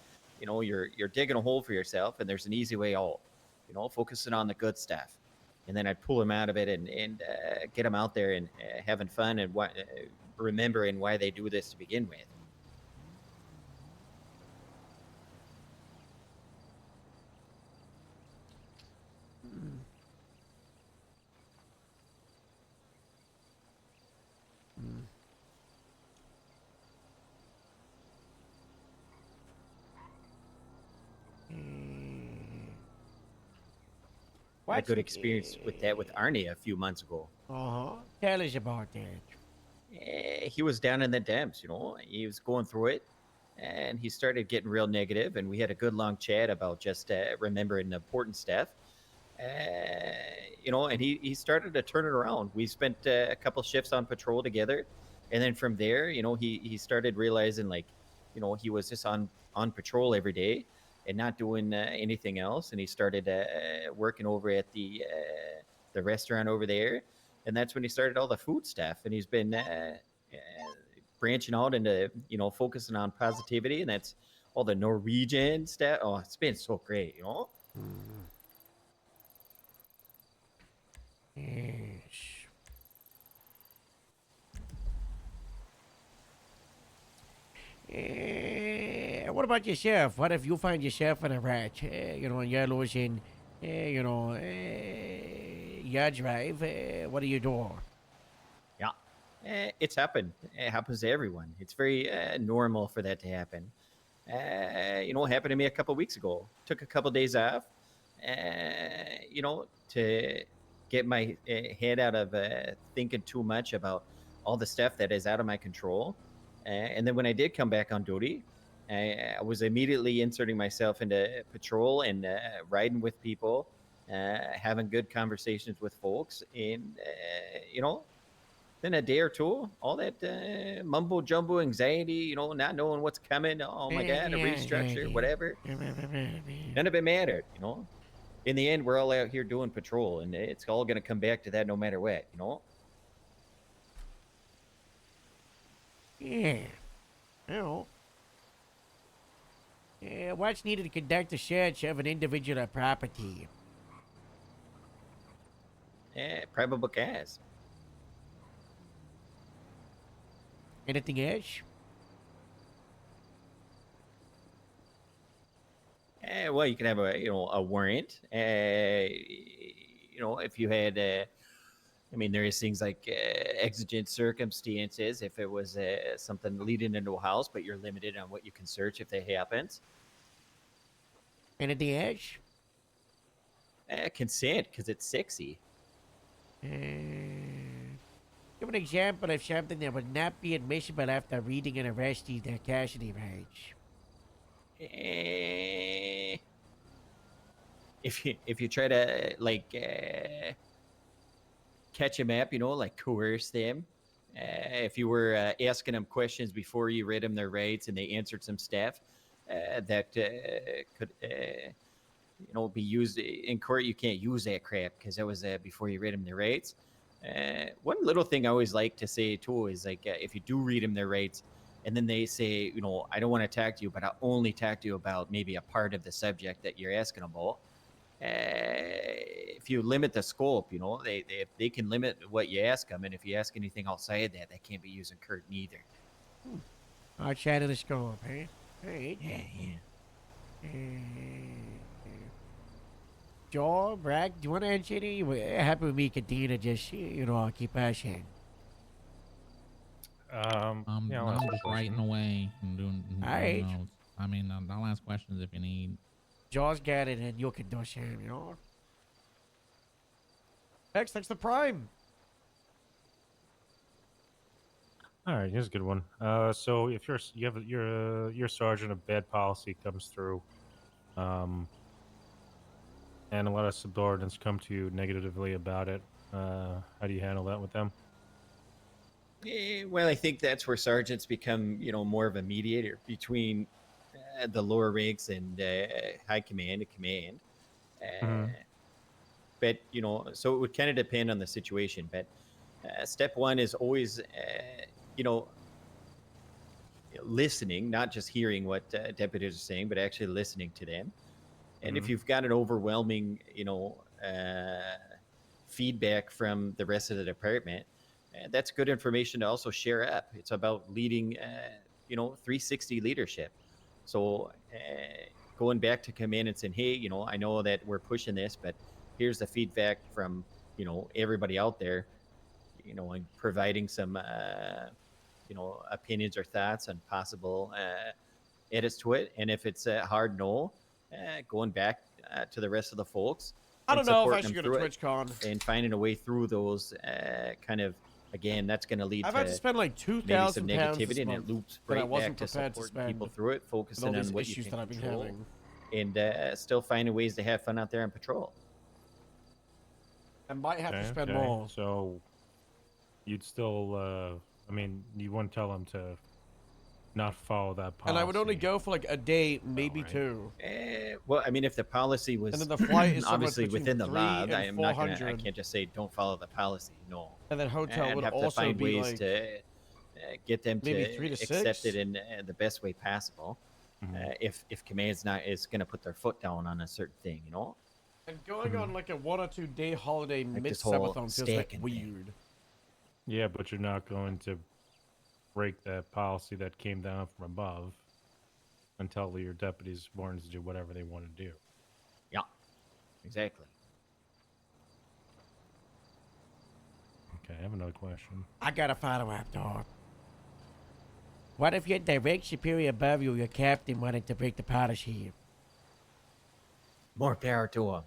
you're digging a hole for yourself and there's an easy way out, focusing on the good stuff. And then I'd pull them out of it and get them out there and having fun and remembering why they do this to begin with. I had a good experience with that with Arnie a few months ago. Tell us about that. He was down in the depths, he was going through it, and he started getting real negative, and we had a good long chat about just remembering the important stuff. And he started to turn it around. We spent a couple shifts on patrol together, and then from there, he started realizing like, he was just on patrol every day and not doing anything else. And he started working over at the restaurant over there, and that's when he started all the food stuff. And he's been branching out into focusing on positivity, and that's all the Norwegian stuff. Oh, it's been so great, Yes. What about yourself? What if you find yourself in a wreck? And you're losing, your drive. What do you do? Yeah, it's happened. It happens to everyone. It's very normal for that to happen. It happened to me a couple weeks ago. Took a couple days off, to get my head out of thinking too much about all the stuff that is out of my control. And then when I did come back on duty, I was immediately inserting myself into patrol and riding with people, having good conversations with folks. And, then a day or two, all that mumbo jumbo anxiety, not knowing what's coming. Oh my God, a restructure, whatever. None of it mattered, In the end, we're all out here doing patrol, and it's all going to come back to that no matter what, Yeah. What's needed to conduct a search of an individual property? Probable cause. Anything else? Well, you can have a warrant. If you had, there is things like exigent circumstances. If it was something leading into a house, but you're limited on what you can search if that happens. Anything else? Consent, because it's sexy. Give an example of something that would not be admissible after reading an arrestee's custody rights. If you try to catch them up, like coerce them. If you were asking them questions before you read them their rights and they answered some stuff that could be used in court, you can't use that crap because that was before you read them their rights. One little thing I always like to say too is like if you do read them their rights and then they say, I don't want to talk to you, but I'll only talk to you about maybe a part of the subject that you're asking about. If you limit the scope, they can limit what you ask them, and if you ask anything outside that can't be used in court neither. Outside of the scope, eh? Right. Yeah. Joe, Bragg, do you want to answer any? Happy with me, Katina, just, keep asking. I'm just writing away and doing Alright. notes. I'll ask questions if you need. Joe's got it, and you can do Sam, Next, that's the prime. All right, here's a good one. So if your sergeant of bad policy comes through, and a lot of subordinates come to you negatively about it. How do you handle that with them? Well, I think that's where sergeants become, more of a mediator between the lower ranks and high command and command. Mhm. But so it would kind of depend on the situation. But step one is always, listening, not just hearing what deputies are saying, but actually listening to them. And if Mhm. you've got an overwhelming, feedback from the rest of the department, that's good information to also share up. It's about leading, 360 leadership. So going back to command and saying, hey, I know that we're pushing this, but here's the feedback from, everybody out there, and providing some, opinions or thoughts on possible edits to it. And if it's a hard no, going back to the rest of the folks I and don't know if I supporting should them go to through it TwitchCon. and finding a way through those kind of, again, that's going to lead I've to had to spend like maybe some £2,000 negativity, this and month it loops that I right wasn't back to prepared to supporting people spend through it, with focusing all on these what you issues can that I've been control, having. and still finding ways to have fun out there on patrol. I might have to spend Okay. more. So you'd still, you wouldn't tell them to not follow that policy. And I would only go for like a day, maybe right. two. Well, I mean, if the policy was And then the flight is obviously between within the 3 law, and I am not gonna. I 400. can't just say don't follow the policy. No. And then hotel I'd would have to also find be ways like to get them maybe to 3 to accept 6. it in the best way possible. If command's not is going to put their foot down on a certain thing, And going on like a 1 or 2 day holiday Like mid this whole Subathon feels like stacking weird. Yeah, but you're not going to break that policy that came down from above and tell your deputies warrants to do whatever they want to do. Yeah, exactly. Okay, I have another question. I got a follow-up, dog. What if your direct superior above you, your captain, wanted to break the policy? More power to him.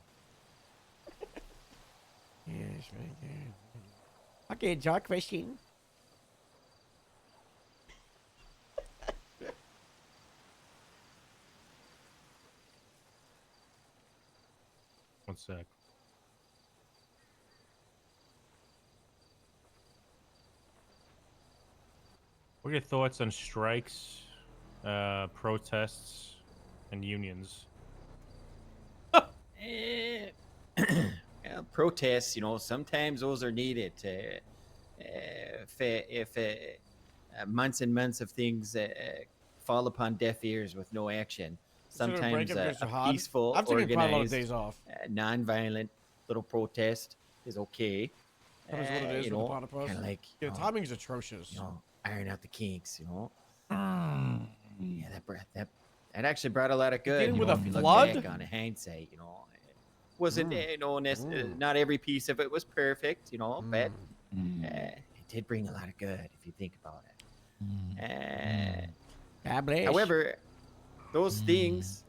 Yes, right there. Okay, Jock question. One sec. What are your thoughts on strikes, protests, and unions? Protests, sometimes those are needed. If months and months of things fall upon deaf ears with no action, Considering sometimes breakup goes a so hard, peaceful, I've taken quite a lot of organized, days off. non-violent little protest is okay. That is what it is with the partner post. Kind of like Yeah, the timing is atrocious. iron out the kinks. Yeah, that actually brought a lot of good. Dealing with a if you look flood? back on it, hindsight, wasn't not every piece of it was perfect, but it did bring a lot of good if you think about it. However, those things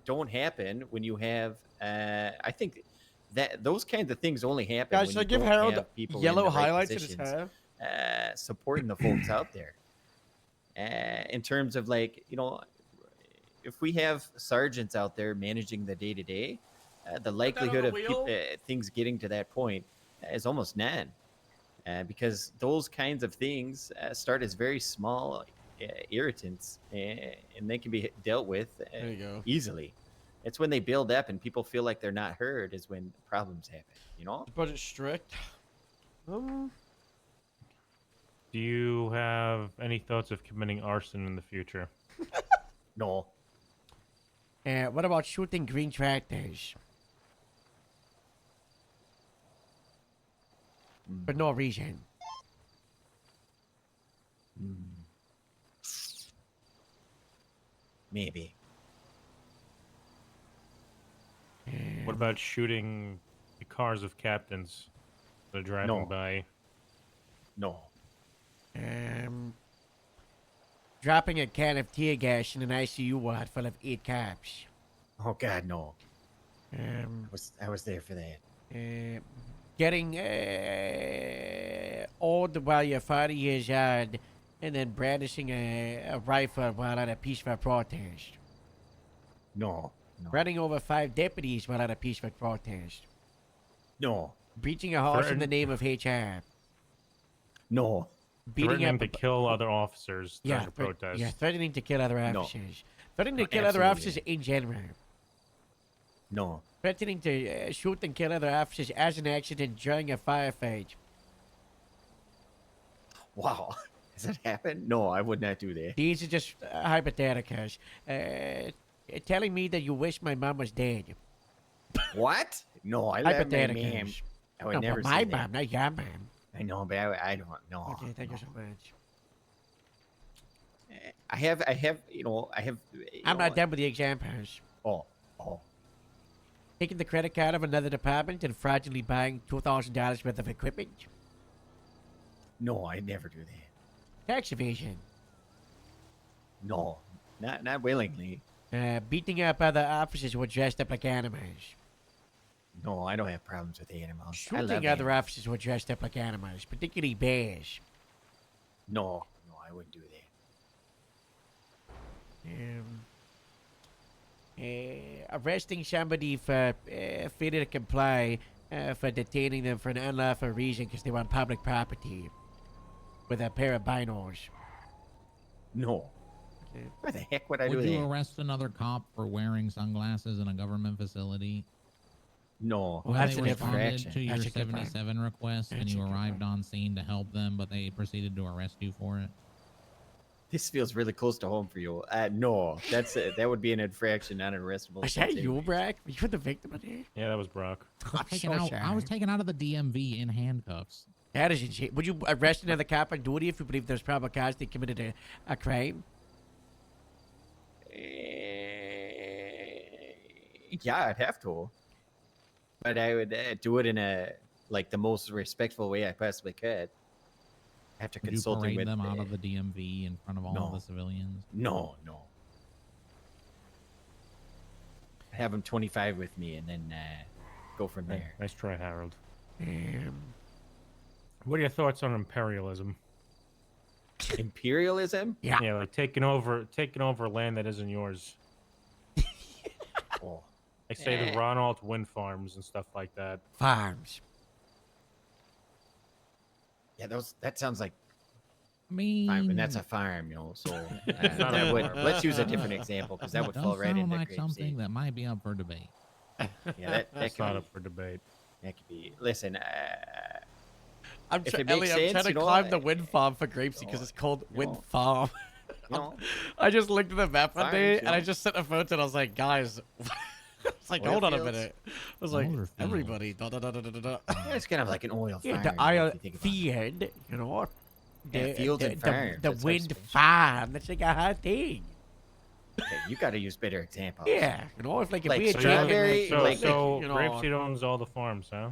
don't happen when you have. I think that those kinds of things only happen Guys, when should I you give don't Harold have people in yellow the right highlights in his positions, hair? supporting the folks out there. In terms of if we have sergeants out there managing the day to day, the likelihood of things getting to that point is almost none, because those kinds of things start as very small irritants, and they can be dealt with There you go. easily. It's when they build up and people feel like they're not heard is when problems happen. Is budget strict? Do you have any thoughts of committing arson in the future? No. What about shooting green tractors? For no reason. Maybe. What about shooting the cars of captains that are driving No. by? No. Dropping a can of tear gas in an ICU ward full of 8 cops. Oh God, no. Um, I was there for that. Getting old while you're 40 years old, and then brandishing a rifle while at a peaceful protest. No. Running over 5 deputies while at a peaceful protest. No. Breaching a horse in the name of HR. No. Beating Threatening up to kill other officers during yeah, a protest. Yeah, threatening to kill other No. officers. Threatening to No, kill other officers absolutely. in general. No. Threatening to shoot and kill other officers as an accident during a firefight. Wow. Has that happened? No, I would not do that. These are just hypotheticals. Telling me that you wish my mom was dead. What? No, I love my mom. Hypotheticals. I would No, never but my say that. mom, not your mom. I know, but I don't know. Okay, thank you so much. I have, you I'm know, not done with the examples. Oh. Taking the credit card of another department and fraudulently buying $2,000 worth of equipment. No, I never do that. Tax evasion. No, not willingly. Beating up other officers who are dressed up like animals. No, I don't have problems with animals. I Shooting love other animals. officers who are dressed up like animals, particularly bears. No, I wouldn't do that. Arresting somebody for failure to comply, for detaining them for an unlawful reason because they were on public property with a pair of binos. No. Okay. Why the heck would I do Would you that? arrest another cop for wearing sunglasses in a government facility? No, Well, When that's they an responded infraction. to your That's a good one. 77 request and That's a you good arrived on scene to help them, but they proceeded to arrest you for it? This feels really close to home for you. No, that would be an infraction, not an arrestable. Was that offense. you, Brack? Were you the victim of that? Yeah, that was Brock. I'm so sorry. I was taken out of the DMV in handcuffs. That is insane. Would you arrest another cop on duty if you believe there's probable cause they committed a crime? Yeah, I'd have to. But I would do it in the most respectful way I possibly could. After Would you consulting parade with them out of the DMV in front of all No. the civilians? No. Have them 25 with me and then go from there. Nice try, Harold. What are your thoughts on imperialism? Imperialism? Yeah. Yeah, like taking over land that isn't yours. Oh. Like say the Ronald wind farms and stuff like that. Farms. Yeah, that sounds like I mean, farm, and that's a farm, you know. So not a farm. let's use a different example because that would fall right into like grape something seed. that might be up for debate. Yeah, that That's could not be, up for debate. that could be. Listen, I'm, if try- it makes Ellie, I'm sense, trying to you know, climb the wind farm for Grapeseed because it's called Wind Farm. you know, I just looked at the map one Farms, day you and I know. just sent a photo and I was like, guys, it's like, Oil hold on a fields. minute. I was Those like, are fields. everybody. Da, da, da, da, da, da. yeah, it's kind of like an oil farm. Yeah, the if oil you think about it. field, you know. Yeah, fields and farms, The that's wind what's- farm. That's like a hard thing. Okay, you got to use better examples. Yeah, you know, if like if Like we had strawberry- taken, like, So you know, Grapeseed owns all the farms, huh?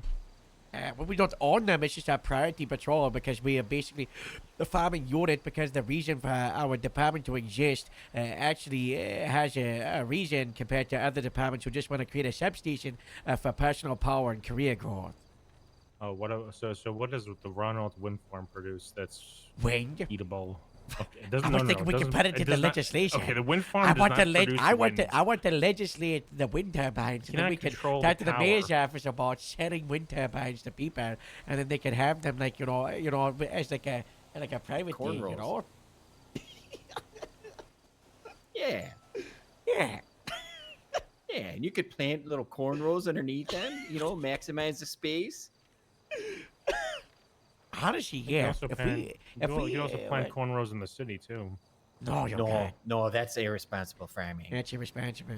well, we don't own them. It's just our priority patrol because we are basically the farming unit because the reason for our department to exist actually has a reason compared to other departments who just want to create a substation for personal power and career growth. Oh, so what does the Ronald wind farm produce that's Wind. eatable? Okay, it I doesn't, was no, thinking no, we it can doesn't- put it in the does not- legislation. Okay, the wind farm I does want not to produce wind. I want to legislate the wind turbines, and then cannot we can control talk the to the mayor's power. office about selling wind turbines to people, and then they can have them like you know as like a private thing, you Cornrows. know. Yeah. Yeah. Yeah, and you could plant little cornrows underneath them, you know, maximize the space. Honestly, You can yeah. also If plant- we, you if can we, also plant cornrows in the city too. no, you No, can't. no, that's irresponsible farming. That's irresponsible.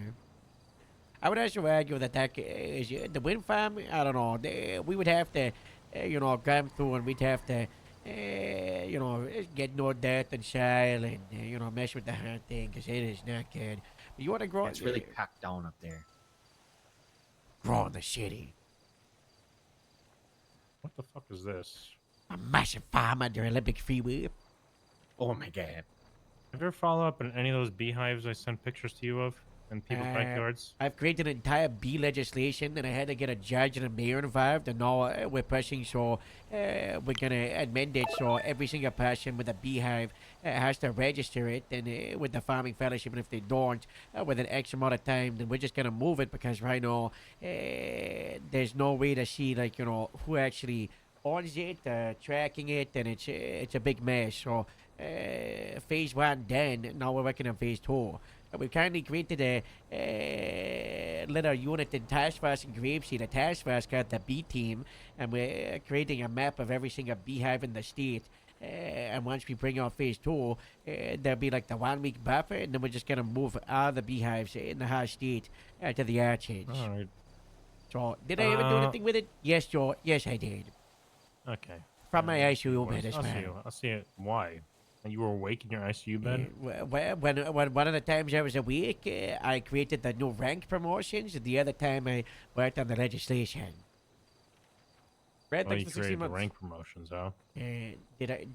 I would also argue that is the wind farm. I don't know. We would have to, go through and we'd have to, get no dirt and soil and mess with the whole thing because it is not good. But you want to grow It's really packed down up there. grow in the city. What the fuck is this? A massive farm under Olympic Freeway. Oh my god. Have you ever follow up on any of those beehives I sent pictures to you of in people's backyards? I've created an entire bee legislation, and I had to get a judge and a mayor involved, and now we're pushing, so we're gonna amend it so every single person with a beehive has to register it, and with the farming fellowship, and if they don't, within X amount of time, then we're just gonna move it, because right now there's no way to see, like, you know, who actually owns it, tracking it, and it's a big mess. So phase 1 done, now we're working on phase 2. We've kindly created a little unit in Task Force in Grapeseed. The Task Force got the B team, and we're creating a map of every single beehive in the state. And once we bring out phase 2, there'll be like the 1 week buffer, and then we're just gonna move all the beehives in the whole state to the archage. All right. So, did I ever do anything with it? Yes, Joe. Yes, I did. Okay. From my ICU bed as I'll see well. you. I'll see it. Why? And you were awake in your ICU bed? Well, when one of the times I was awake, I created the new rank promotions. The other time I worked on the legislation. Red, Oh, thanks you for 60 created the months. rank promotions, huh?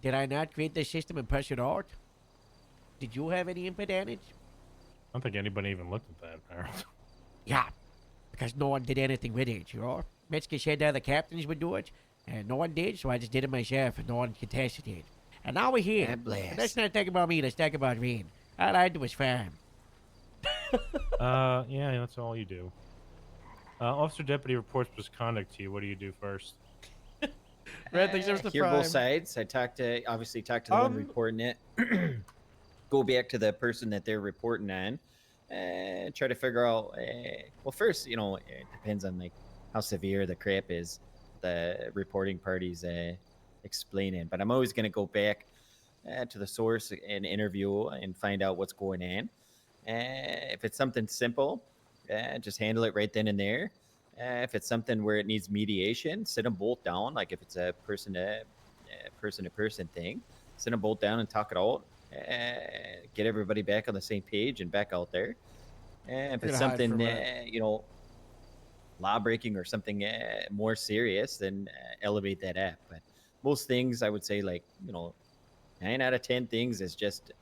Did I not create the system and push it out? Did you have any input on it? I don't think anybody even looked at that, Harold. Yeah, because no one did anything with it, you know? Metzger said the other captains would do it, and no one did, so I just did it myself, and no one contested it. And now we're here. God bless. And let's not talk about me, let's talk about Rain. All I do is farm. Yeah, that's all you do. Officer Deputy reports misconduct to you. What do you do first? Red, thanks for the Hear prime. both sides. I obviously talk to the one reporting it. Go back to the person that they're reporting on. Try to figure out. Well, first, you know, it depends on like how severe the crap is. The reporting parties explaining, but I'm always going to go back to the source and interview and find out what's going on. If it's something simple, just handle it right then and there. If it's something where it needs mediation, sit them both down. Like if it's a person to person thing, sit them both down and talk it out. Get everybody back on the same page and back out there. If it's something you know, law breaking or something more serious, then elevate that up. But most things, I would say, like, you know, 9 out of 10 things is just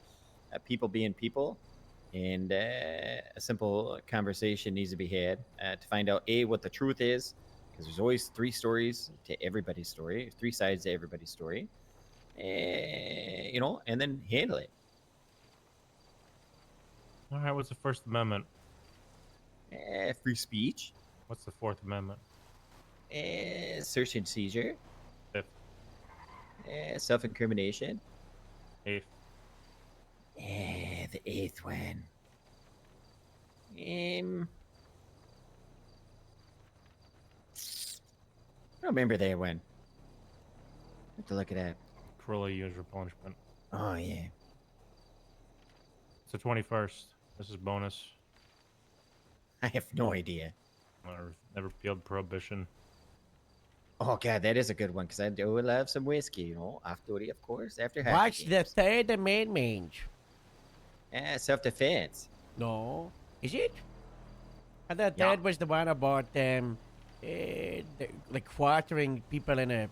people being people. And a simple conversation needs to be had to find out what the truth is, because there's always 3 stories to everybody's story, 3 sides to everybody's story, you know, and then handle it. All right, what's the First Amendment? Free speech. What's the Fourth Amendment? Search and seizure. Fifth. Self-incrimination. Eighth. The 8th one. I don't remember that one. I have to look it up. Cruelly used for punishment. Oh, yeah. It's the 21st. This is bonus. I have no idea. Never repealed prohibition. Oh, God, that is a good one, because I do love some whiskey, you know. Off duty, of course, after hockey Watch games. the Third Amendment. Self-defense. No. Is it? I thought that was the one about like quartering people in a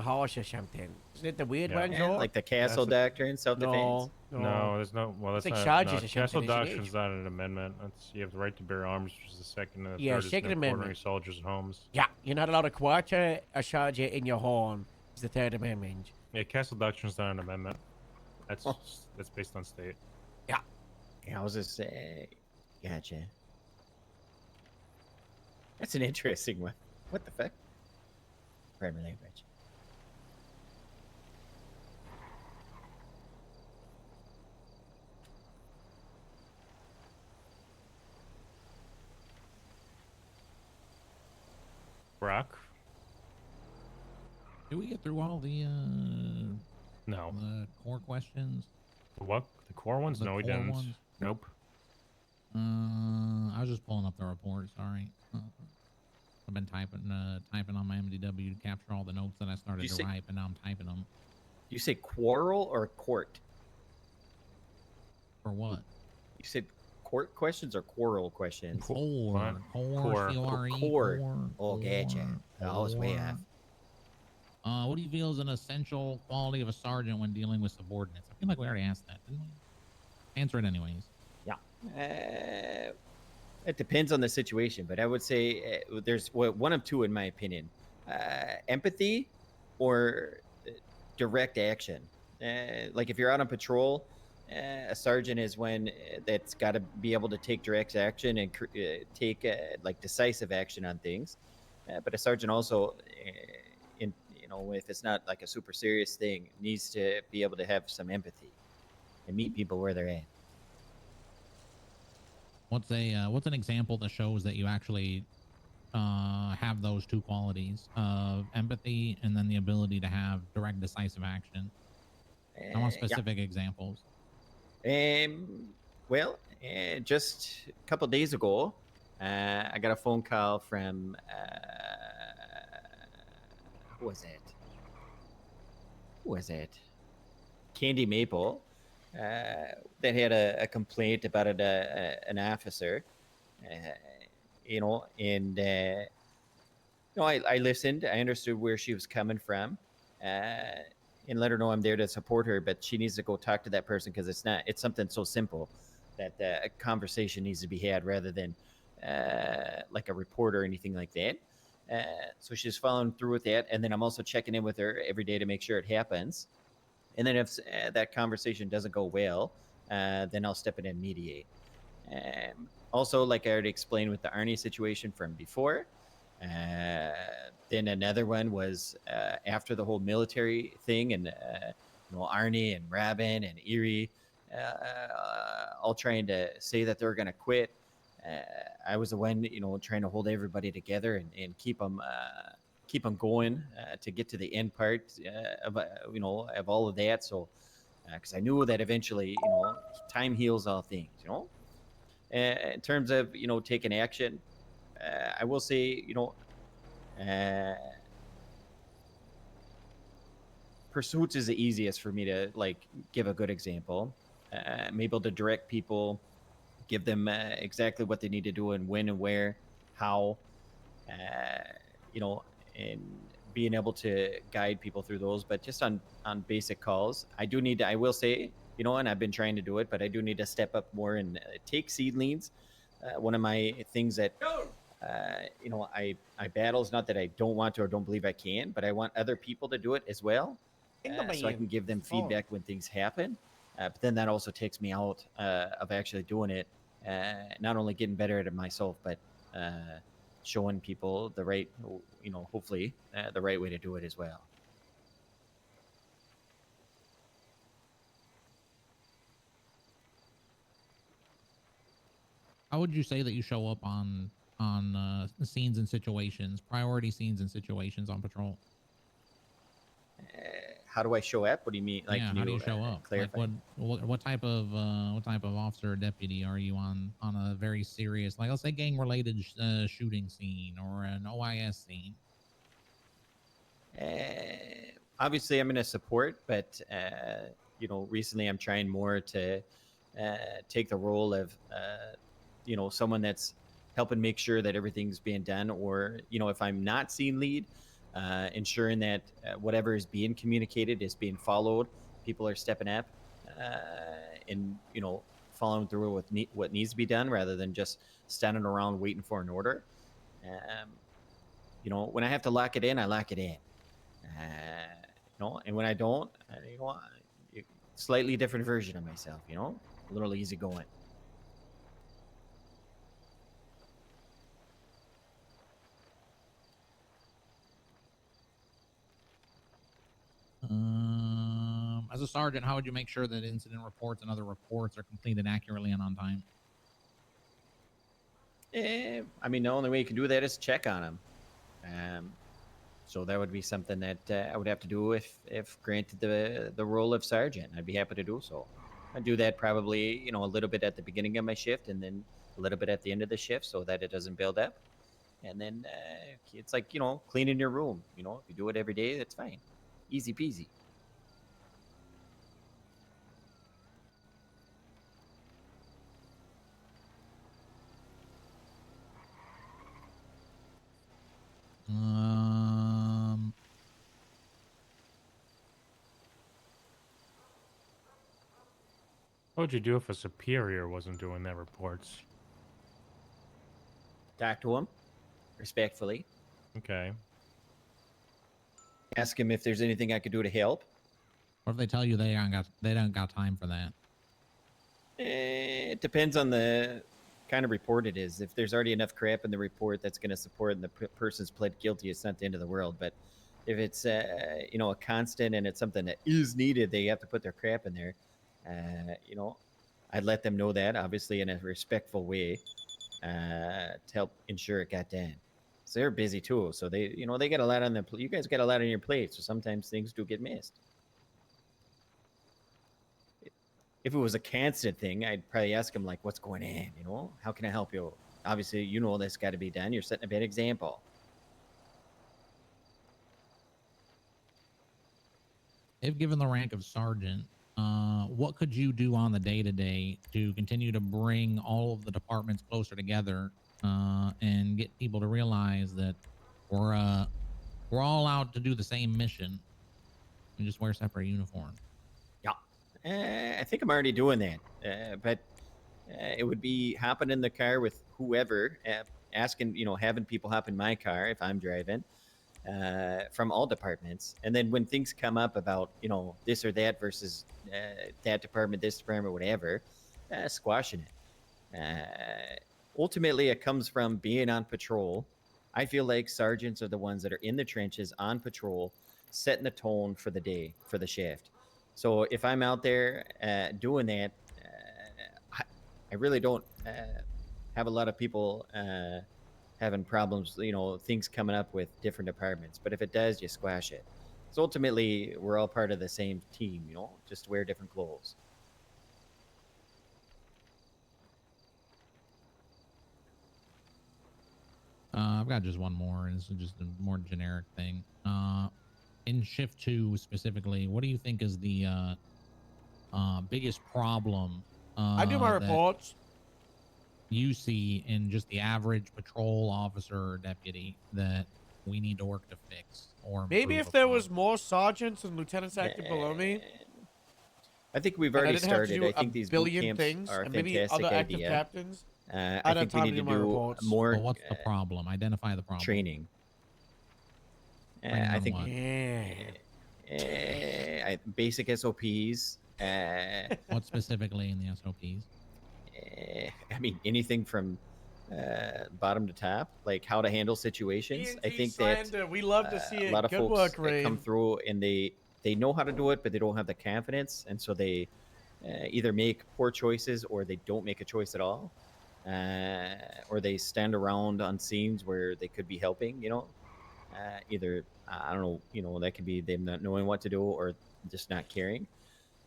house or something. Isn't it the weird one, Joe? Like the castle doctrine, self-defense. No, there's no. Well, that's It's like not. charges No, or Castle something, isn't it? doctrine's not an amendment. That's, you have the right to bear arms, which is the second. And the Yeah, third is Second no Amendment. quartering soldiers and homes. Yeah, you're not allowed to quarter a charger in your home. It's the Third Amendment. Yeah, Castle doctrine's not an amendment. That's that's based on state. Yeah. Yeah, I was just saying. Gotcha. That's an interesting one. What the fuck? Pardon my language. Brock? Did we get through all the No. the core questions? What? The core ones? The No, we core didn't. ones? Nope. I was just pulling up the report. Sorry. I've been typing on my MDW to capture all the notes that I started to write, and now I'm typing them. You say quarrel or court? For what? You said court questions or quarrel questions? Core. Core. C-O-R-E, Core. core, Oh, gotcha. I was way core. off. What do you feel is an essential quality of a sergeant when dealing with subordinates? I feel like we already asked that, didn't we? Answer it anyways. Yeah. it depends on the situation, but I would say there's one of two in my opinion: empathy or direct action. Like if you're out on patrol, a sergeant is one that's got to be able to take direct action and take like decisive action on things. But a sergeant also, in if it's not like a super serious thing, needs to be able to have some empathy and meet people where they're at. What's an example that shows that you actually have those two qualities of empathy and then the ability to have direct, decisive action? I want specific examples. Well, just a couple days ago, I got a phone call from who was it? Who was it? Candy Maple. That had a complaint about an officer, and I listened. I understood where she was coming from, and let her know I'm there to support her. But she needs to go talk to that person because it's something so simple that a conversation needs to be had rather than like a report or anything like that. So she's following through with that, and then I'm also checking in with her every day to make sure it happens. And then if that conversation doesn't go well, then I'll step in and mediate. Also, like I already explained with the Arnie situation from before, then another one was after the whole military thing, and Arnie and Rabin and Erie all trying to say that they were going to quit. I was the one, trying to hold everybody together and keep them going to get to the end part of all of that. So, because I knew that eventually, time heals all things. In terms of taking action, I will say, pursuits is the easiest for me to give a good example. I'm able to direct people, give them exactly what they need to do and when and where, how, and being able to guide people through those. But just on basic calls, I will say, and I've been trying to do it, but I do need to step up more and take seedlings. One of my things that I battle is not that I don't want to or don't believe I can, but I want other people to do it as well, so I can give them feedback when things happen. But then that also takes me out of actually doing it, not only getting better at it myself, but showing people the right, hopefully the right way to do it as well. How would you say that you show up on scenes and situations, priority scenes and situations on patrol? How do I show up? What do you mean? Like, yeah, can how do you show up? clarify? Like what type of officer or deputy are you on a very serious, like let's say gang related shooting scene or an OIS scene? Obviously, I'm going to support, but recently I'm trying more to take the role of someone that's helping make sure that everything's being done, or if I'm not scene lead, ensuring that whatever is being communicated is being followed. People are stepping up and following through with what needs to be done rather than just standing around waiting for an order. When I have to lock it in, I lock it in. And when I don't, slightly different version of myself, a little easygoing. As a sergeant, how would you make sure that incident reports and other reports are completed accurately and on time? I mean, the only way you can do that is check on them. So that would be something that I would have to do if granted the role of sergeant. I'd be happy to do so. I'd do that probably, a little bit at the beginning of my shift and then a little bit at the end of the shift so that it doesn't build up. And then it's like, cleaning your room. If you do it every day, that's fine. Easy peasy. What would you do if a superior wasn't doing their reports? talk to him respectfully. Okay. Ask him if there's anything I could do to help. Or if they tell you they don't got time for that. It depends on the kind of report it is. If there's already enough crap in the report that's going to support and the person's pled guilty, it's not the end of the world. But if it's a constant and it's something that is needed, they have to put their crap in there. I'd let them know that, obviously in a respectful way, to help ensure it got done. So they're busy too. So they get a lot on their. You guys got a lot on your plate. So sometimes things do get missed. If it was a constant thing, I'd probably ask him, like, what's going on? How can I help you? Obviously, this got to be done. You're setting a bad example. If given the rank of sergeant, what could you do on the day-to-day to continue to bring all of the departments closer together and get people to realize that we're all out to do the same mission? We just wear separate uniforms. I think I'm already doing that, but it would be hopping in the car with whoever, asking, having people hop in my car if I'm driving, from all departments. And then when things come up about, this or that versus that department, this department, whatever, squashing it. Ultimately, it comes from being on patrol. I feel like sergeants are the ones that are in the trenches on patrol, setting the tone for the day, for the shift. So if I'm out there doing that, I really don't have a lot of people having problems, things coming up with different departments. But if it does, you squash it. So ultimately, we're all part of the same team, just wear different clothes. I've got just one more, and this is just a more generic thing. In shift 2 specifically, what do you think is the biggest problem I do my that reports. you see in just the average patrol officer or deputy that we need to work to fix? Or Maybe improve if there upon? was more sergeants and lieutenants active below me. I think we've and already I didn't have to started. do I think a these boot billion camps things, are a and maybe fantastic other active idea. captains. I I'd have think we time need to to do my do reports. more. But what's the problem? Identify the problem. Training. Training I on think what? basic SOPs. What specifically in the SOPs? I mean, anything from bottom to top, like how to handle situations. I think that slander, we love to see a it. lot of Good folks work, that come Reem. through and they know how to do it, but they don't have the confidence, and so they either make poor choices or they don't make a choice at all, or they stand around on scenes where they could be helping. Either I don't know. That could be them not knowing what to do or just not caring.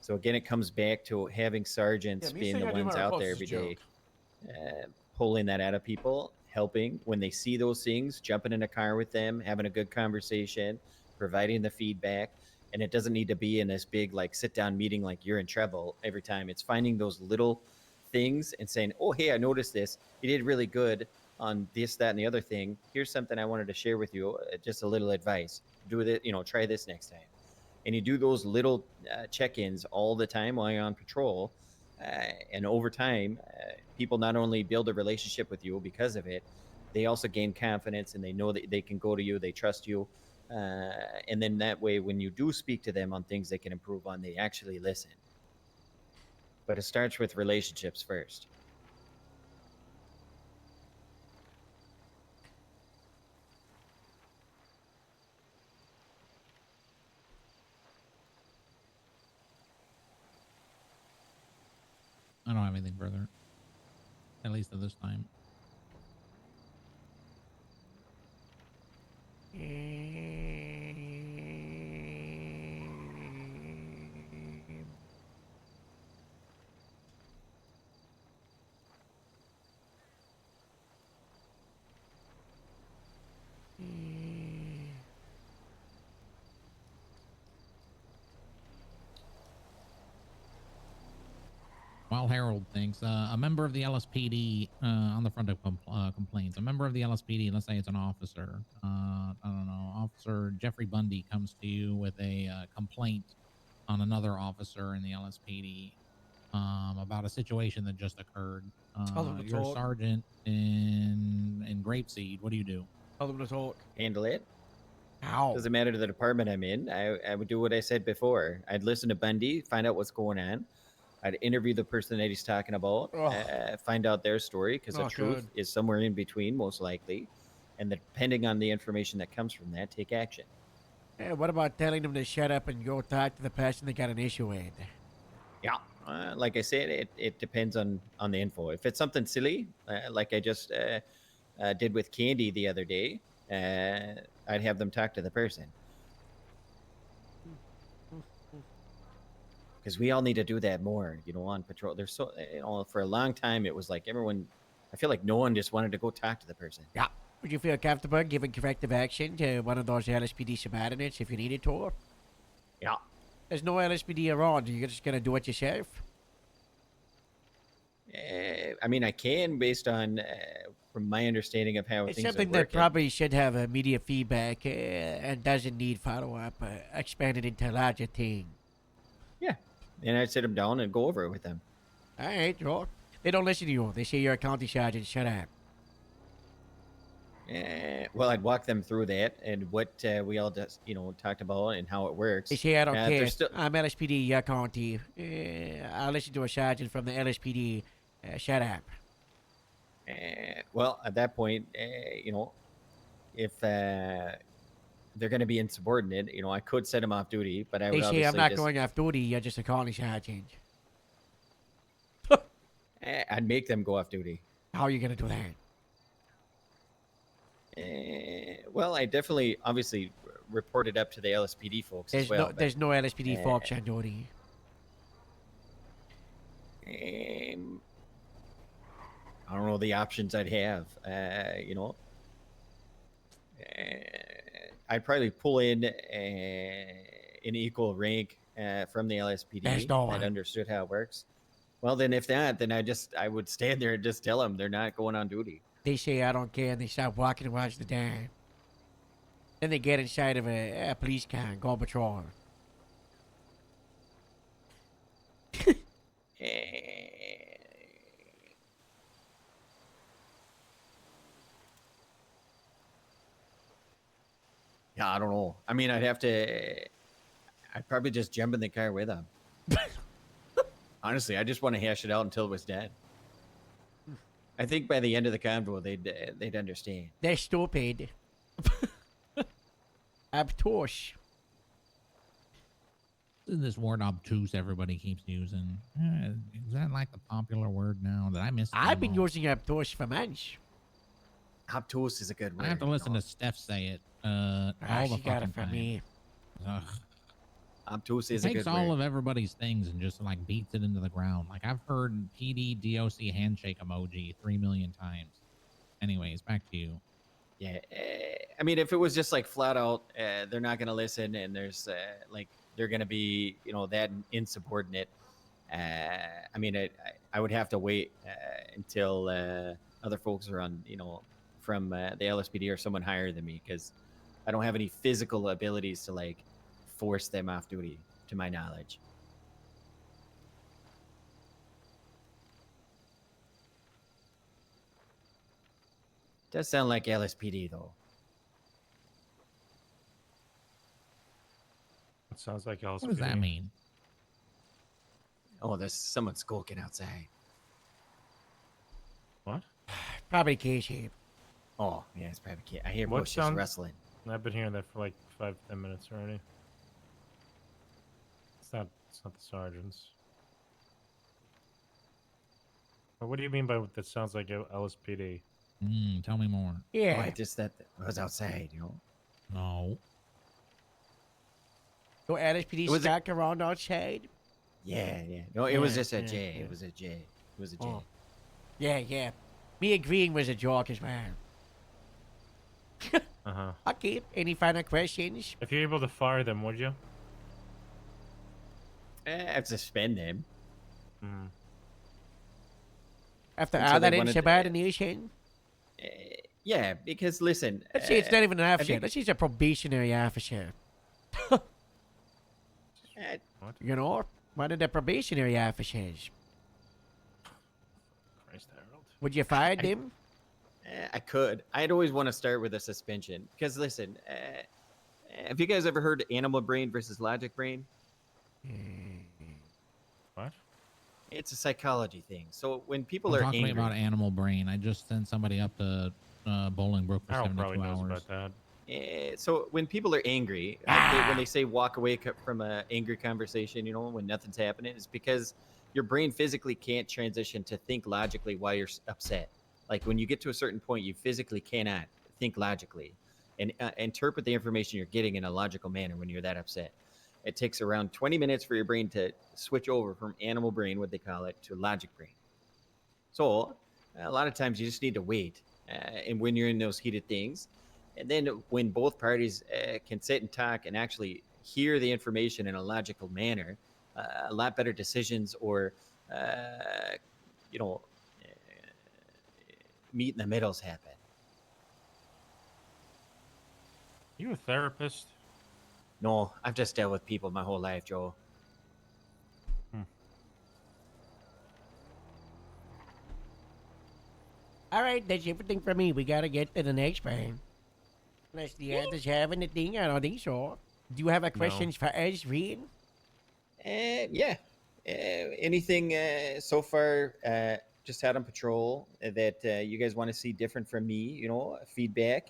So again, it comes back to having sergeants me being saying the I do ones my out reports there is a every day, joke. pulling that out of people, helping when they see those things, jumping in a car with them, having a good conversation, providing the feedback. And it doesn't need to be in this big like sit down meeting like you're in trouble every time. It's finding those little things and saying, oh, hey, I noticed this. You did really good on this, that, and the other thing. Here's something I wanted to share with you. Just a little advice. Do it, try this next time. And you do those little check-ins all the time while you're on patrol. And over time, people not only build a relationship with you because of it, they also gain confidence and they know that they can go to you, they trust you. And then that way, when you do speak to them on things they can improve on, they actually listen. But it starts with relationships first. I don't have anything further. At least at this time. While Harold thinks, a member of the LSPD on the front of complaints, a member of the LSPD, let's say it's an officer, I don't know, Officer Jeffrey Bundy comes to you with a complaint on another officer in the LSPD about a situation that just occurred. Tell them to You're a talk. sergeant in grapeseed. What do you do? Tell them to talk. Handle it. How? Doesn't matter to the department I'm in. I would do what I said before. I'd listen to Bundy, find out what's going on. I'd interview the person that he's talking about, find out their story, because the Not truth good. is somewhere in between, most likely. And depending on the information that comes from that, take action. Yeah, what about telling them to shut up and go talk to the person they got an issue with? Yeah. Like I said, it depends on the info. If it's something silly, like I just did with Candy the other day, I'd have them talk to the person. Because we all need to do that more, on patrol. There's so, for a long time, it was like everyone, I feel like no one just wanted to go talk to the person. Yeah. Would you feel comfortable giving corrective action to one of those LSPD subordinates if you needed to? Yeah. There's no LSPD around. You're just gonna do it yourself? I mean, I can based on, from my understanding of how It's things are something working. that probably should have immediate feedback and doesn't need follow-up, expanded into a larger thing. Yeah. And I'd sit them down and go over it with them. All right, Joel. They don't listen to you. They say you're a county sergeant. Shut up. Well, I'd walk them through that and what we all just, talked about and how it works. They say I don't care. There's still, I'm LSPD, your county. I'll listen to a sergeant from the LSPD. Shut up. well, at that point, if they're going to be insubordinate, I could set them off duty, but I would They say obviously I'm not just, going off duty. You're just a county sergeant. I'd make them go off duty. How are you going to do that? Well, I definitely, obviously, report it up to the LSPD folks as well. There's no LSPD folks on duty. I don't know the options I'd have. I'd probably pull in an equal rank from the LSPD There's no that one. understood how it works. Well, then if not, then I would stand there and just tell them they're not going on duty. They say I don't care, and they stop walking and watch the dime. Then they get inside of a police car and go on patrol. Yeah, I don't know. I mean, I'd probably just jump in the car with them. Honestly, I just want to hash it out until it was dead. I think by the end of the convo, they'd understand. They're stupid. Obtuse. This word obtuse everybody keeps using. Is that like the popular word now? Did I miss it? I've been using obtuse for months. Obtuse is a good word. I have to listen to Steph say it all the she got fucking it from time. me. Ugh. Obtuse He is a takes good all word. of everybody's things and just like beats it into the ground. Like I've heard PD DOC handshake emoji 3 million times. Anyways, back to you. Yeah, I mean, if it was just like flat out, they're not gonna listen, and there's like they're gonna be, that insubordinate. I mean, I would have to wait until other folks are on, from the LSPD or someone higher than me, because I don't have any physical abilities to like force them off duty, to my knowledge. Does sound like LSPD though. It sounds like LSPD. What does that mean? Oh, there's someone skulking outside. What? Probably K-shape. Oh, yeah, it's probably I hear What bushes sound- rustling. I've been hearing that for like 5-10 minutes already. It's not the sergeants. But what do you mean by that sounds like LSPD? Tell me more. Yeah. Oh, I just that was outside, No. So LSPD Was it- stuck around outside? Yeah. No, it was Yeah, just a yeah, J. yeah. It was a J. It was a J. Oh. Yeah. Me agreeing was a joke as well. Uh-huh. Okay, any final questions? If you're able to fire them, would you? I have to suspend them. Mm. After Until all they that wanted- insubordination? Yeah, because listen. Let's say it's not even an I officer. think- Let's say it's a probationary officer. You know? One of the probationary officers. Christ, Harold. Would you fire them? I could. I'd always want to start with a suspension because listen, have you guys ever heard animal brain versus logic brain? What? It's a psychology thing. So when people Don't are talk to me angry, about animal brain. I just sent somebody up to Bolingbrook for Harold 72 probably knows hours. about that. so when people are angry, when they say walk away from an angry conversation, you know, when nothing's happening, it's because your brain physically can't transition to think logically while you're upset. Like when you get to a certain point, you physically cannot think logically and interpret the information you're getting in a logical manner when you're that upset. It takes around 20 minutes for your brain to switch over from animal brain, what they call it, to logic brain. So a lot of times you just need to wait. And when you're in those heated things, and then when both parties can sit and talk and actually hear the information in a logical manner, a lot better decisions or, you know, meet in the middles happen. You a therapist? No, I've just dealt with people my whole life, Joe. All right, that's everything for me. We gotta get to the next one. Unless the others have anything, I don't think so. Do you have a questions for us, Reed? Yeah. Anything so far just out on patrol that you guys want to see different from me, you know, feedback?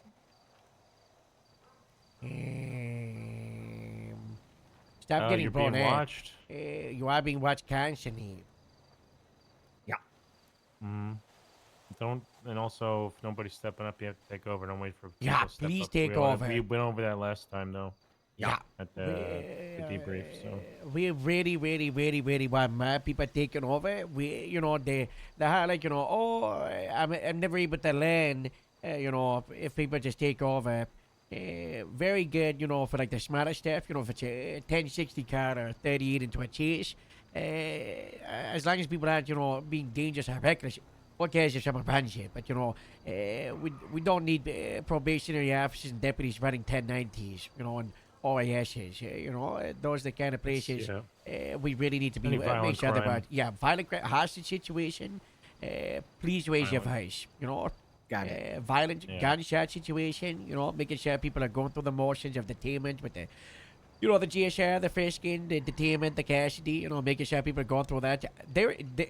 Stop getting You're brought being in. watched. You are being watched constantly. Yeah. Don't, and also if nobody's stepping up, you have to take over. Don't wait for people Yeah, to step please up. take over. We went over that last time though. Yeah. At the debrief. So We really want more people taking over. We, you know, they have like, you know, I'm never able to learn, you know, if people just take over. Very good, you know, for like the smarter stuff, you know, if it's a 1060 car or 38 into a chase. As long as people aren't, you know, being dangerous or reckless. What cares if someone runs it? But, you know, we don't need probationary officers and deputies running 1090s, you know, and OASs. You know, those are the kind of places we really need to be. Any violent Make sure crime. violent hostage situation. Please raise your voice, you know. Got it. Violent gunshot situation, you know, making sure people are going through the motions of detainment with the, you know, the GSR, the frisking, the detainment, the custody, you know, making sure people are going through that.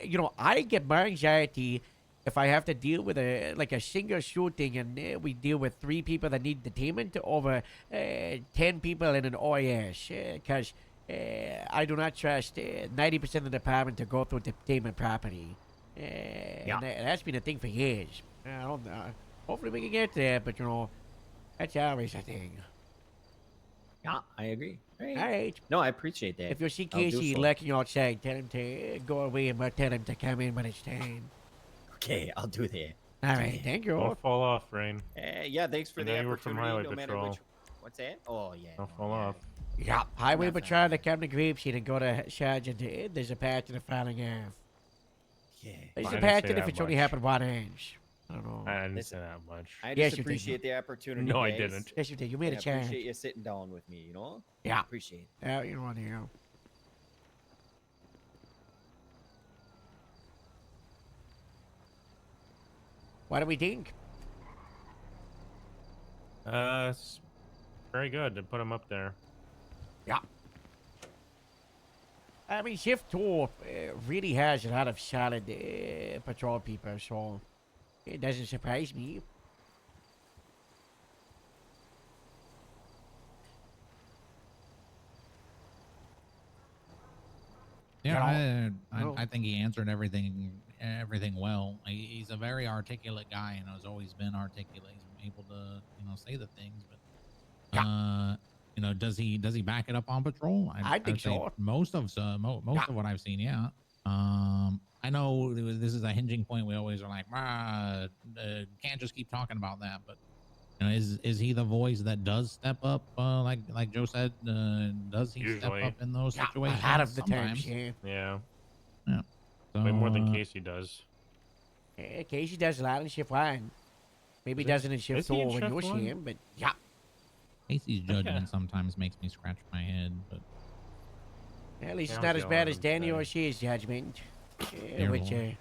You know, I get more anxiety if I have to deal with a single shooting and we deal with 3 people that need detainment over 10 people in an OAS, because I do not trust 90% of the department to go through detainment properly. And that's been a thing for years. I don't know. Hopefully we can get there, but you know, that's always a thing. Yeah, I agree. All right. No, I appreciate that. If you see I'll do Casey so. lurking outside, tell him to go away and tell him to come in when it's time. Okay, I'll do that. All right, thank you. Don't fall off, Rain. Yeah, thanks for I the know you were from opportunity. Highway No matter Patrol. which. What's that? Oh yeah. Don't fall off. Yeah, Highway Patrol to come to Grapeseed and go to Sergeant. There's a patch in the falling off. Yeah. There's I a didn't patch say if that it's only much. happened one inch. I don't know. I didn't say that much. I Yes, just you did. appreciate the opportunity. No, I guys. didn't. Yes, you did. You made And a change. I appreciate you sitting down with me. You know. Yeah. Appreciate it. Yeah, you know, yeah. What do we think? It's very good to put him up there. Yeah. I mean, Shift 2 really has a lot of solid patrol people, so it doesn't surprise me. Yeah, I think he answered everything well. He's a very articulate guy and has always been articulate. He's able to, you know, say the things, but you know, does he back it up on patrol? I think I'd say so. most of what I've seen, yeah. I know this is a hinging point. We always are like, can't just keep talking about that. But you know, is he the voice that does step up? Like Joe said, does he step Usually. up in those situations? A lot of the Sometimes. times, Yeah. Yeah. Way more than So, Casey does. Casey does a lot in Shift 1. Maybe he doesn't in Shift is he 4 in when Shift you see 1? him, but yeah. Casey's judgment sometimes makes me scratch my head, but At least it's Yeah, not I'll as see bad all as of them Danny today. or Shea's judgment. Dear Which, Lord.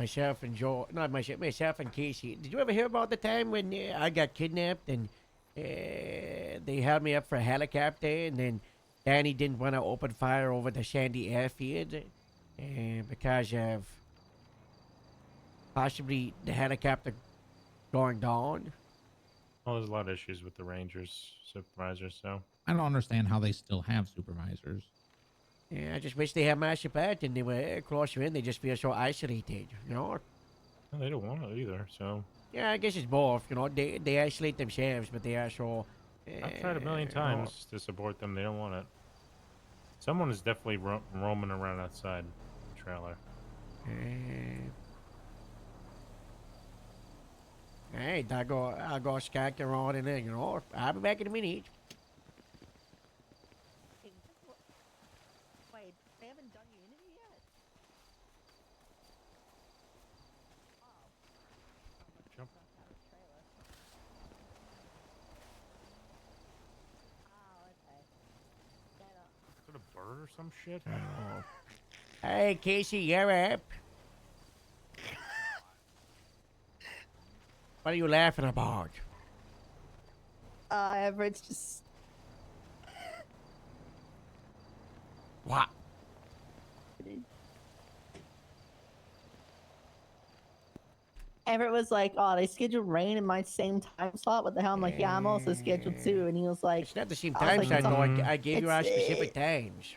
myself and Joe, not myself and Casey. Did you ever hear about the time when I got kidnapped and they held me up for a helicopter, and then Danny didn't want to open fire over the Sandy airfield because of possibly the helicopter going down? Well, there's a lot of issues with the Rangers supervisors, so. I don't understand how they still have supervisors. Yeah, I just wish they had my support and they were closer in. They just feel so isolated, you know? Well, they don't want it either, so. Yeah, I guess it's both, you know? They isolate themselves, but they are so... I've tried a million times to support them. They don't want it. Someone is definitely roaming around outside the trailer. Hey, I'll go skank around in there, you know? I'll be back in a minute. Wait, they haven't done your interview yet? Jump. Is it a bird or some shit? Hey, Casey, you're up. What are you laughing about? Everett's just... What? Everett was like, oh, they scheduled rain in my same time slot. What the hell? I'm like, yeah, I'm also scheduled too. And he was like, It's not the same I was time like, slot, "It's though. all- I gave you our it's, specific times.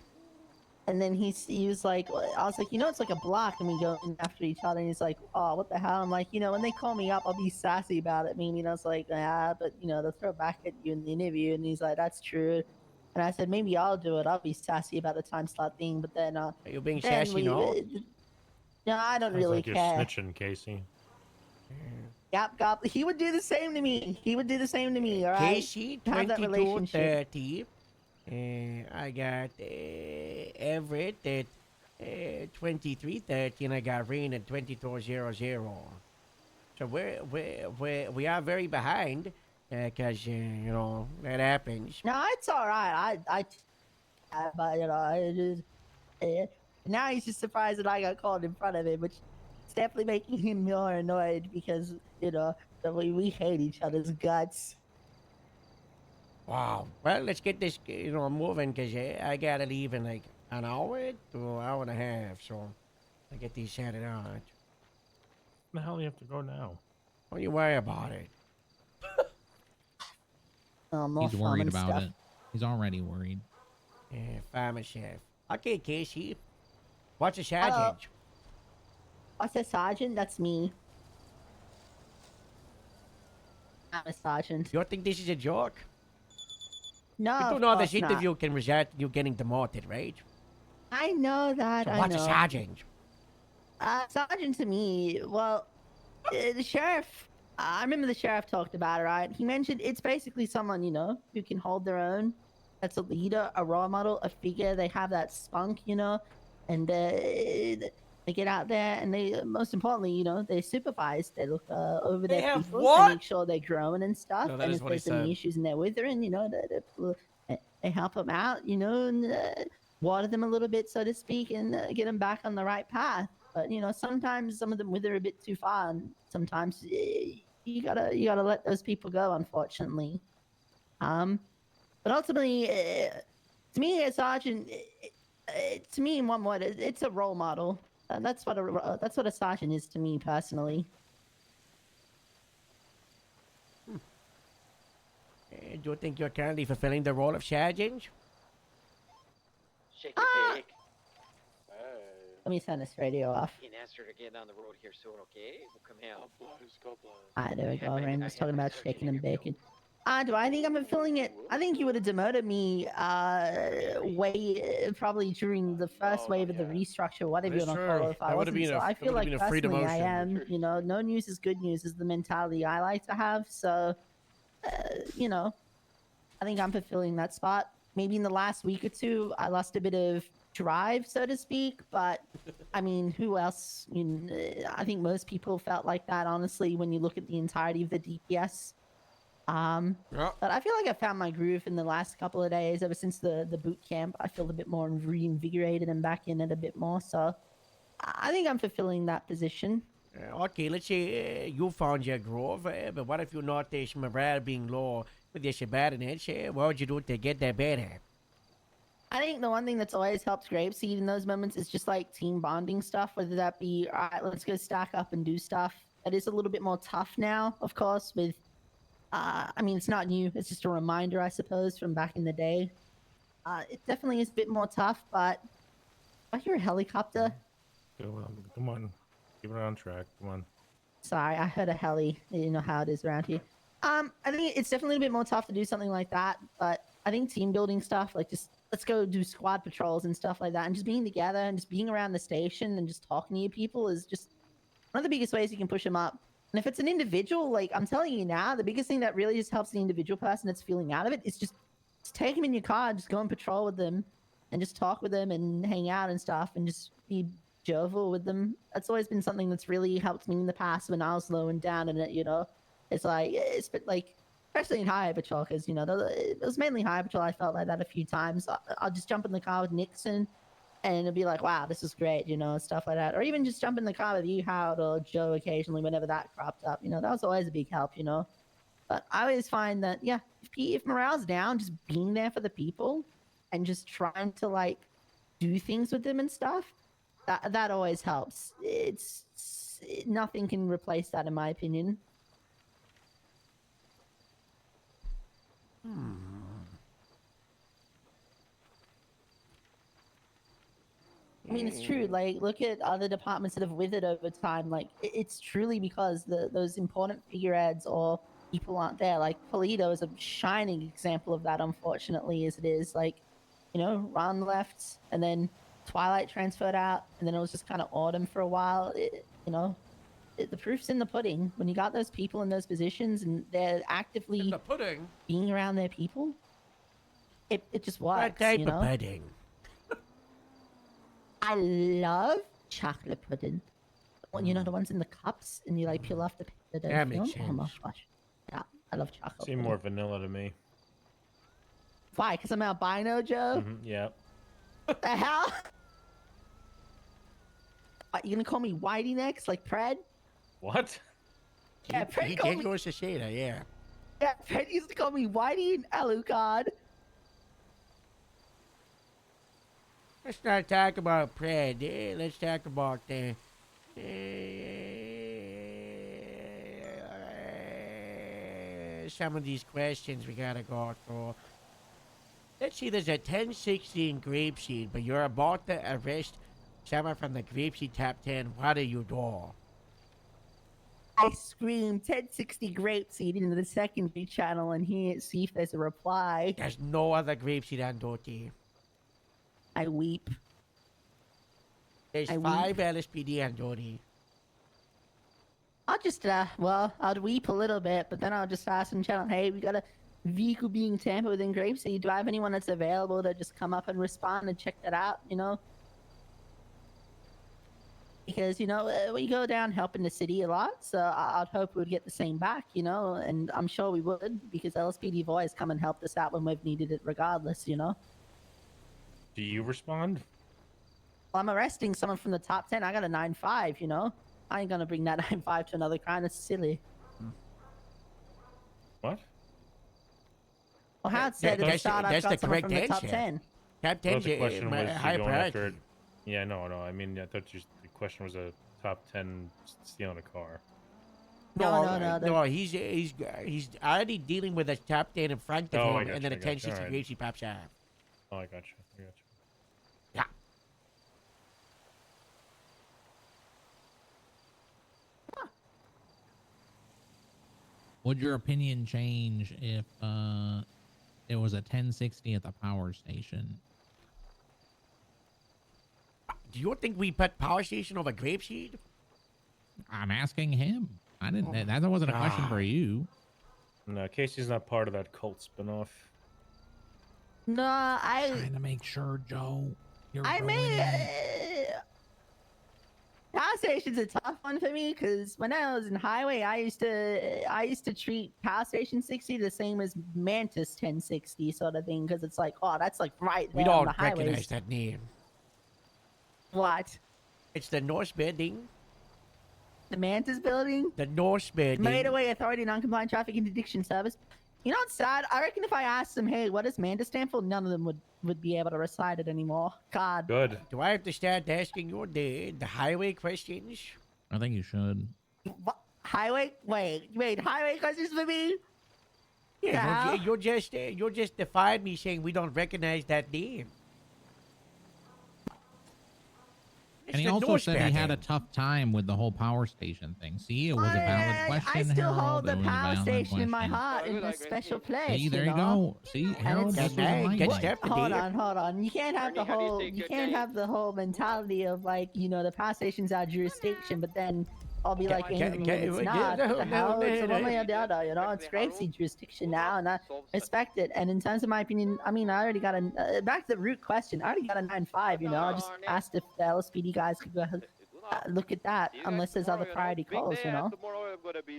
And then he was like, I was like, you know, it's like a block, and we go in after each other. And he's like, oh, what the hell? I'm like, you know, when they call me up, I'll be sassy about it. Maybe, I was like, yeah, but you know, they'll throw back at you in the interview. And he's like, that's true. And I said, maybe I'll do it. I'll be sassy about the time slot thing. But then, Are you being then sassy, no? No, I don't Sounds really like you're care. snitching, Casey. Yep. He would do the same to me. He would do the same to me. All right. Casey, Have that relationship. 2230. I got Everett at 2330, and I got Rain at 2200. So we are very behind, because you know that happens. No, it's all right. But you know, I just now he's just surprised that I got called in front of him, which is definitely making him more annoyed because you know we hate each other's guts. Wow. Well, let's get this moving, because I gotta leave in like an hour to an hour and a half. So I get these sorted out. Where the hell do you have to go now? Don't you worry about it. He's worried about it. He's already worried. Yeah, farmer chef. Okay, Casey. What's a Hello. sergeant? What's a sergeant? That's me. I'm a sergeant. You think this is a joke? No, You do of know this course not. interview can result in you getting demoted, right? I know that. So I what's know. a sergeant? Sergeant to me, well, the sheriff, I remember the sheriff talked about it, right? He mentioned it's basically someone, you know, who can hold their own. That's a leader, a role model, a figure. They have that spunk, you know, and they get out there and they, most importantly, you know, they supervise. They look over They their have people what? to make sure they're growing and stuff. No, that and is if what he there's any said. issues in their withering, you know, they help them out, you know, and water them a little bit, so to speak, and get them back on the right path. But you know, sometimes some of them wither a bit too far, and sometimes you gotta let those people go, unfortunately. But ultimately, to me, a sergeant, to me, in one word, it's a role model. That's what a sergeant is to me personally. Do you think you're currently fulfilling the role of sergeant? Shake your pig. Let me turn this radio off. You can ask her to get on the road here soon, okay? We'll come out. Ah, there we go. I Rain was have talking my about sergeant shaking and bacon. Do I think I'm fulfilling it? I think you would have demoted me probably during the first wave of the restructure, whatever you That's want to call true. it. If I That would've wasn't, been so a- I that feel would've like been a free personally I demotion. am. You know, no news is good news is the mentality I like to have. So, you know, I think I'm fulfilling that spot. Maybe in the last week or two, I lost a bit of drive, so to speak. But I mean, who else? I mean, I think most people felt like that, honestly, when you look at the entirety of the DPS. But I feel like I found my groove in the last couple of days. Ever since the boot camp, I feel a bit more reinvigorated and back in it a bit more. So I think I'm fulfilling that position. Okay, let's say you found your grove, but what if you notice morale being low with your subordinates? What would you do to get that better? I think the one thing that's always helped Grapeseed in those moments is just like team bonding stuff, whether that be, all right, let's go stack up and do stuff. That is a little bit more tough now, of course, with, I mean, it's not new. It's just a reminder, I suppose, from back in the day. It definitely is a bit more tough, but I hear a helicopter. Come on. Keep it on track. Come on. Sorry, I heard a heli. You know how it is around here. I think it's definitely a bit more tough to do something like that, but I think team building stuff, like just let's go do squad patrols and stuff like that, and just being together and just being around the station and just talking to your people is just one of the biggest ways you can push them up. And if it's an individual, like I'm telling you now, the biggest thing that really just helps the individual person that's feeling out of it is just take them in your car, just go and patrol with them, and just talk with them and hang out and stuff, and just be jovial with them. That's always been something that's really helped me in the past when I was low and down in it, you know. It's like, it's been like, especially in High Patrol, because, you know, it was mainly High Patrol. I felt like that a few times. I'll just jump in the car with Nixon and it'll be like, wow, this is great, you know, stuff like that. Or even just jump in the car with you, Howard, or Joe occasionally whenever that cropped up. You know, that was always a big help, you know. But I always find that, yeah, if morale's down, just being there for the people and just trying to, like, do things with them and stuff, that always helps. Nothing can replace that, in my opinion. I mean, it's true. Like, look at other departments that have withered over time. Like, it's truly because those important figureheads or people aren't there. Like, Polito is a shining example of that, unfortunately, as it is. Like, you know, Ron left, and then Twilight transferred out, and then it was just kind of autumn for a while. You know, the proof's in the pudding. When you got those people in those positions and they're actively being around their people, it just works. What type you of know? pudding? I love chocolate pudding. Well, you know, the ones in the cups and you like peel off the That film? makes Oh my sense. gosh. Yeah, I love chocolate Seem pudding. more vanilla to me. Why? Because I'm albino, Joe? Yeah. What the hell? What, you gonna call me Whitey next, like Pred? What? Yeah, Pred He called did me... go to say that, yeah. Yeah, Pred used to call me Whitey and Alucard. Let's not talk about Pred. Let's talk about some of these questions we gotta go through. Let's see, there's a 1060 in Grapeseed, but you're about to arrest someone from the Grapeseed top 10. What do you do? I screamed 1060 Grapeseed into the secondary channel and see if there's a reply. There's no other Grapeseed on duty. I weep. There's I 5 LSPD on duty. I'll just, I'll weep a little bit, but then I'll just ask in channel, hey, we got a vehicle being tampered with in Grapeseed. Do I have anyone that's available to just come up and respond and check that out, you know? Because, you know, we go down helping the city a lot, so I'd hope we would get the same back, you know? And I'm sure we would, because LSPD have always come and helped us out when we've needed it regardless, you know? Do you respond? Well, I'm arresting someone from the top 10. I got a 9.5, you know? I ain't gonna bring that 9.5 to another crime. That's silly. What? Well, Howard said at the start I've got someone from the top 10. Top I 10 thought the question was high you going priority. after... Yeah, no. I mean, I thought the question was a top 10 stealing a car. No. He's already dealing with a top 10 in front of Oh, him, and then a 1060 right. Gracie pops out. Oh, I got you. Yeah. Would your opinion change if it was a 1060 at the power station? Do you think we put power station over Grapeseed? I'm asking him. I didn't. That wasn't a question for you. No, Casey's not part of that cult spinoff. No, trying to make sure, Joe. I mean, power station's a tough one for me because when I was in highway, I used to treat power station 60 the same as Mantis 1060 sort of thing because it's like, oh, that's like right there We on don't the highways. recognize that name. What? It's the Norse building. The Mantis building? The Norse building. Made away authority, non-compliant traffic interdiction service. You know what's sad? I reckon if I asked them, hey, what does Mantis stand for? None of them would be able to recite it anymore. God. Good. Do I have to start asking you the highway questions? I think you should. What? Highway? Wait, highway questions for me? Yeah, you're just defied me saying we don't recognize that name. And he also said he had a tough time with the whole power station thing. See, it was a valid question, I still Harold. hold the It was a power valid station in my question. heart in a special place. See, there you know? go. See, Harold, this was enlightening. Hold on. You can't have the whole mentality of like, the power station's our jurisdiction, but then I'll be like, it's not. What the hell? It's one way or the other, It's Gravesy jurisdiction now, and I respect it. And in terms of my opinion, I mean, I already got back to the root question. I already got a 9.5, I just asked if the LSPD guys could go look at that, unless there's other priority calls, Or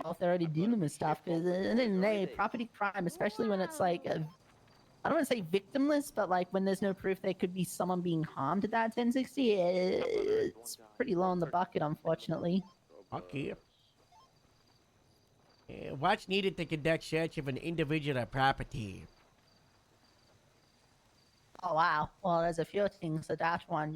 if they're already dealing with stuff, because at the end of the day, property crime, especially when it's like, I don't want to say victimless, but like when there's no proof there could be someone being harmed at that 1060, it's pretty low in the bucket, unfortunately. Okay. What's needed to conduct search of an individual property? Oh wow. Well, there's a few things to that one,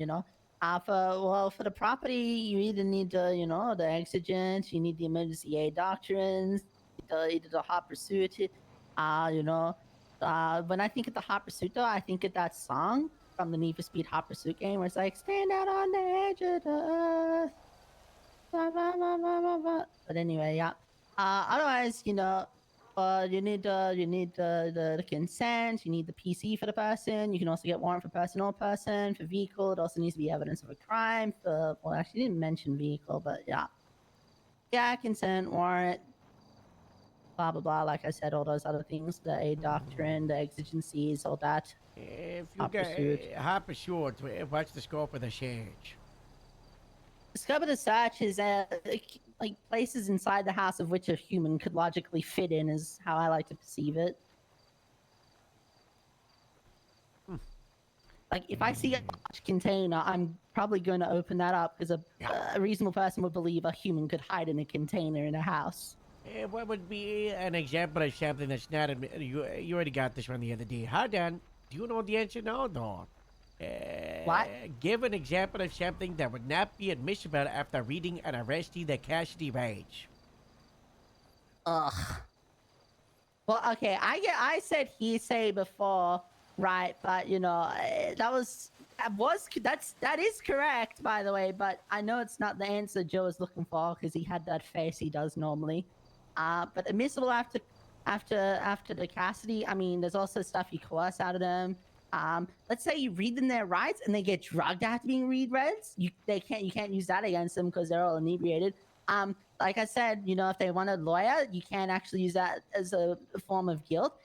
for the property, you either need the the exigent, you need the emergency aid doctrines, either the hot pursuit. When I think of the hot pursuit, though, I think of that song from the Need for Speed Hot Pursuit game where it's like, stand out on the edge of the earth. But anyway, yeah. Otherwise, you need the consent. You need the PC for the person. You can also get warrant for person or person. For vehicle, it also needs to be evidence of a crime. Actually, didn't mention vehicle, but yeah. Yeah, consent, warrant, blah blah blah. Like I said, all those other things, the aid doctrine, the exigencies, all that. If you get hot pursuit, what's the scope of the search? The scope of the search is like places inside the house of which a human could logically fit in, is how I like to perceive it. Like if I see a large container, I'm probably going to open that up because a reasonable person would believe a human could hide in a container in a house. What would be an example of something that's not admitted? You already got this one the other day. How done? Do you know the answer? No, dog. What? Give an example of something that would not be admissible after reading an arrestee the custody range. Ugh. Well, okay, I said he say before, right? But that is correct, by the way. But I know it's not the answer Joe is looking for because he had that face he does normally. But admissible after the custody. I mean, there's also stuff you coerce out of them. Let's say you read them their rights and they get drugged after being read. You can't use that against them because they're all inebriated. Like I said, if they want a lawyer, you can't actually use that as a form of guilt.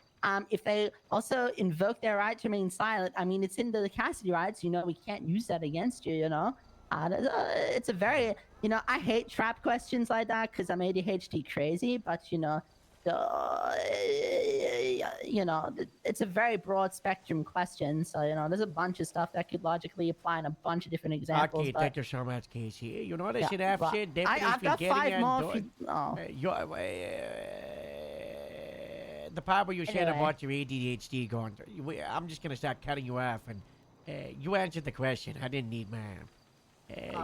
If they also invoke their right to remain silent, I mean, it's into the custody rights. We can't use that against you. It's a very, I hate trap questions like that because I'm ADHD crazy, but it's a very broad spectrum question. So, there's a bunch of stuff that could logically apply in a bunch of different examples. Okay, thank you so much, Casey. You know what I should have said? I've got 5 more. The part where you said about your ADHD going through, I'm just going to start cutting you off. And you answered the question. I didn't need mine.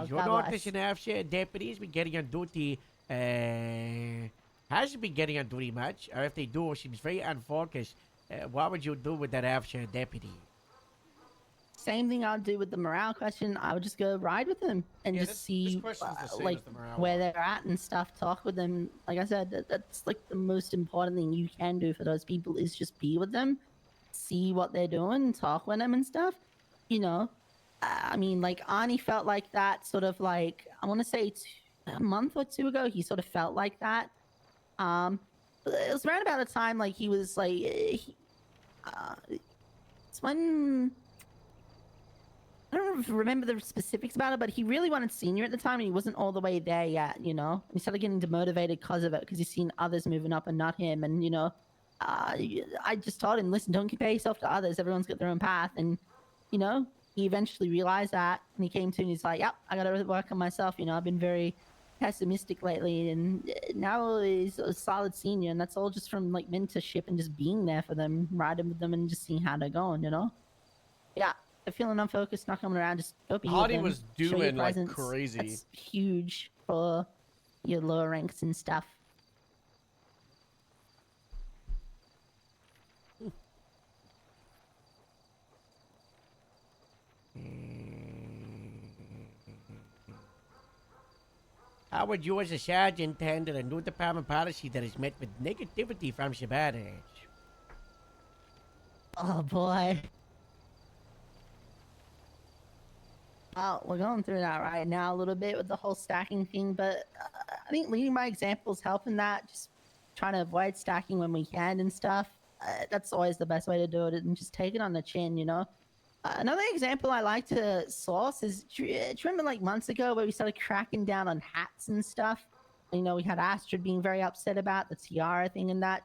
You know what should have said? Deputies be getting on duty. Hasn't been getting on duty much, or if they do, seems very unfocused. What would you do with that officer deputy? Same thing I'd do with the morale question. I would just go ride with them and just see where they're at and stuff. Talk with them. Like I said, that's like the most important thing you can do for those people is just be with them, see what they're doing, talk with them and stuff. I mean, like Arnie felt like that sort of like, I want to say a month or 2 ago, he sort of felt like that. It was around about the time like he was like, it's when I don't remember the specifics about it, but he really wanted senior at the time, and he wasn't all the way there yet. He started getting demotivated because of it, because he's seen others moving up and not him. And I just told him, listen, don't compare yourself to others. Everyone's got their own path, and he eventually realized that, and he came to me and he's like, yep, I gotta work on myself. I've been very pessimistic lately, and now he's a solid senior, and that's all just from like mentorship and just being there for them, riding with them, and just seeing how they're going. Yeah, they're feeling unfocused, not coming around. Just go be with Hardy them. was Show your doing like presence. crazy. That's huge for your lower ranks and stuff. How would you as a sergeant handle a new department policy that is met with negativity from subordinates? Oh boy. Well, we're going through that right now a little bit with the whole stacking thing, but I think leading by example is helping that. Just trying to avoid stacking when we can and stuff. That's always the best way to do it, and just take it on the chin. Another example I like to source is, do you remember like months ago where we started cracking down on hats and stuff? We had Astrid being very upset about the tiara thing and that.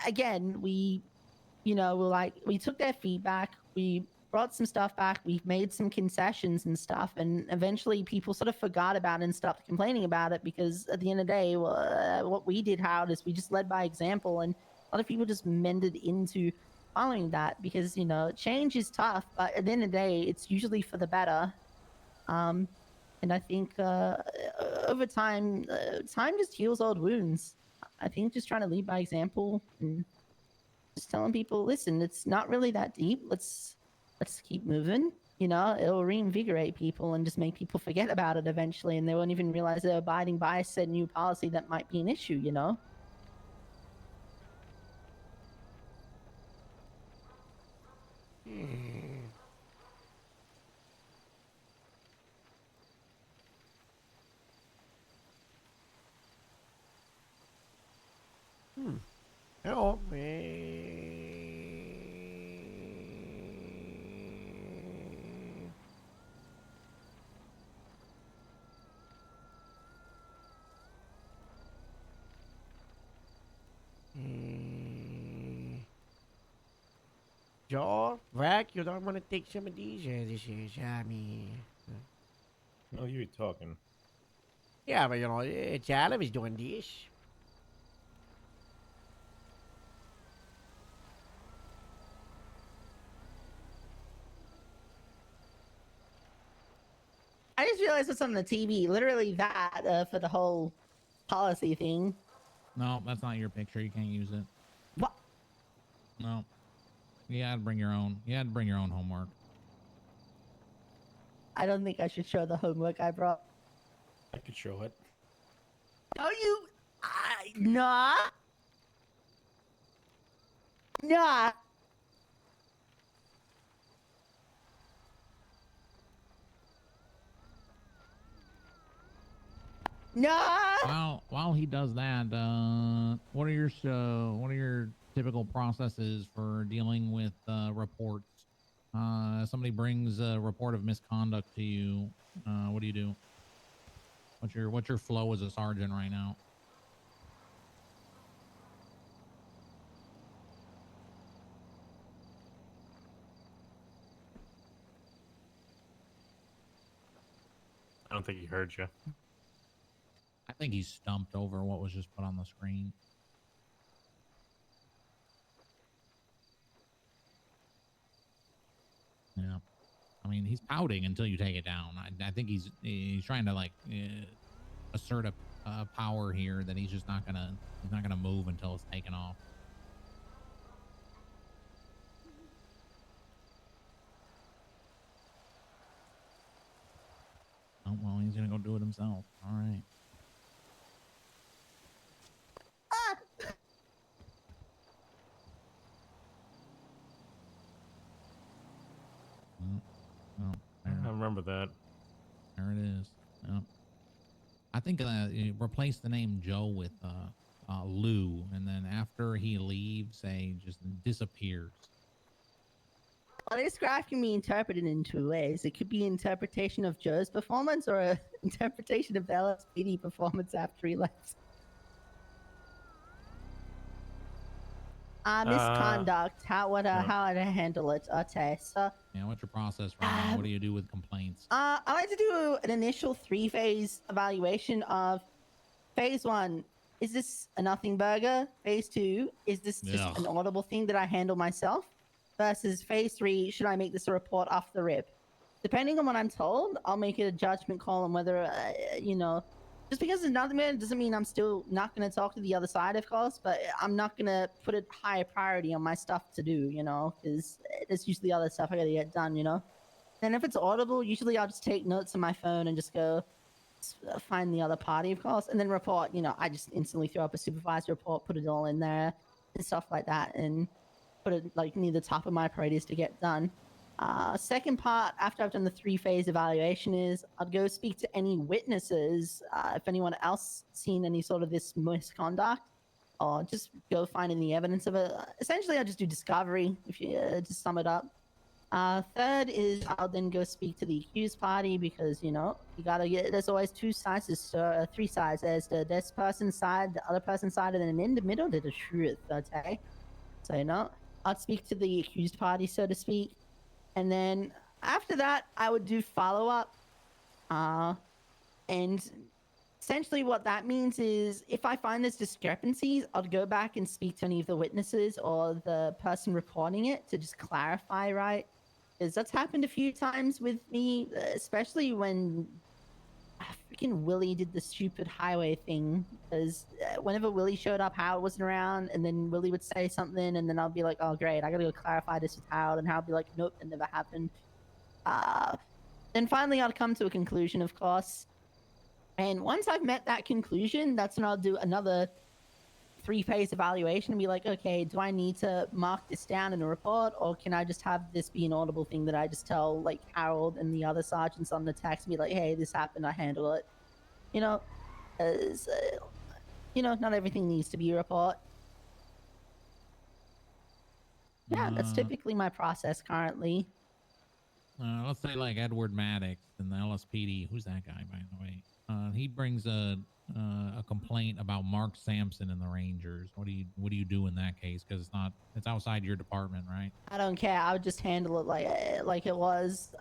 Again, we took their feedback, we brought some stuff back, we made some concessions and stuff, and eventually people sort of forgot about it and stopped complaining about it, because at the end of the day, what we did, Howard, is we just led by example, and a lot of people just mended into following that, because change is tough, but at the end of the day, it's usually for the better. And I think over time, time just heals old wounds. I think just trying to lead by example and just telling people, listen, it's not really that deep. Let's keep moving. It'll reinvigorate people and just make people forget about it eventually, and they won't even realize they're abiding by said new policy that might be an issue. Hello. Joe, Rack, you don't want to take some of these? This is, Oh, you talking? yeah, but Charlie was doing this. I just realized what's on the TV. Literally that for the whole policy thing. No, that's not your picture. You can't use it. What? No. You had to bring your own. You had to bring your own homework. I don't think I should show the homework I brought. I could show it. Oh, nah. Nah. No. While he does that, what are your typical processes for dealing with reports? Somebody brings a report of misconduct to you. What do you do? What's your flow as a sergeant right now? I don't think he heard you. I think he's stumped over what was just put on the screen. Yeah. I mean, he's pouting until you take it down. I think he's trying to assert a power here that he's just not gonna move until it's taken off. Oh well, he's gonna go do it himself. All right. Oh, I remember that. There it is. Yep. I think you replace the name Joe with Lou, and then after he leaves, just disappears. Well, this graph can be interpreted in two ways. It could be interpretation of Joe's performance, or an interpretation of the LSPD performance after he left. Misconduct. How would I handle it? Okay, so Yeah, what's your process right now? What do you do with complaints? I like to do an initial 3-phase evaluation of phase 1. Is this a nothing burger? Phase 2, is this just Ugh. an audible thing that I handle myself? Versus phase 3, should I make this a report off the rip? Depending on what I'm told, I'll make it a judgment call on whether, just because it's nothing burger doesn't mean I'm still not going to talk to the other side, of course, but I'm not going to put a higher priority on my stuff to do, because there's usually other stuff I got to get done, And if it's audible, usually I'll just take notes on my phone and just go find the other party, of course, and then report. I just instantly throw up a supervisor report, put it all in there and stuff like that, and put it like near the top of my priorities to get done. Second part, after I've done the 3-phase evaluation, is I'd go speak to any witnesses, if anyone else seen any sort of this misconduct, or just go find any evidence of it. Essentially, I'll just do discovery, if you just sum it up. Third is I'll then go speak to the accused party because, you gotta there's always 2 sides, 3 sides. There's the this person's side, the other person's side, and then in the middle, there's the truth, okay? So, I'll speak to the accused party, so to speak. And then after that, I would do follow-up. And essentially what that means is if I find there's discrepancies, I'll go back and speak to any of the witnesses or the person reporting it to just clarify, right? Because that's happened a few times with me, especially when freaking Willie did the stupid highway thing. Because whenever Willie showed up, Howard wasn't around, and then Willie would say something, and then I'll be like, oh, great, I gotta go clarify this with Howard, and Howard would be like, nope, it never happened. Then finally, I'll come to a conclusion, of course. And once I've met that conclusion, that's when I'll do another 3-phase evaluation and be like, okay, do I need to mark this down in a report, or can I just have this be an audible thing that I just tell like Harold and the other sergeants on the text and be like, hey, this happened, I handle it. Not everything needs to be a report. Yeah, that's typically my process currently. Let's say like Edward Maddox in the LSPD. Who's that guy, by the way? He brings a complaint about Mark Sampson and the Rangers. What do you do in that case? Because it's outside your department, right? I don't care. I would just handle it like it was.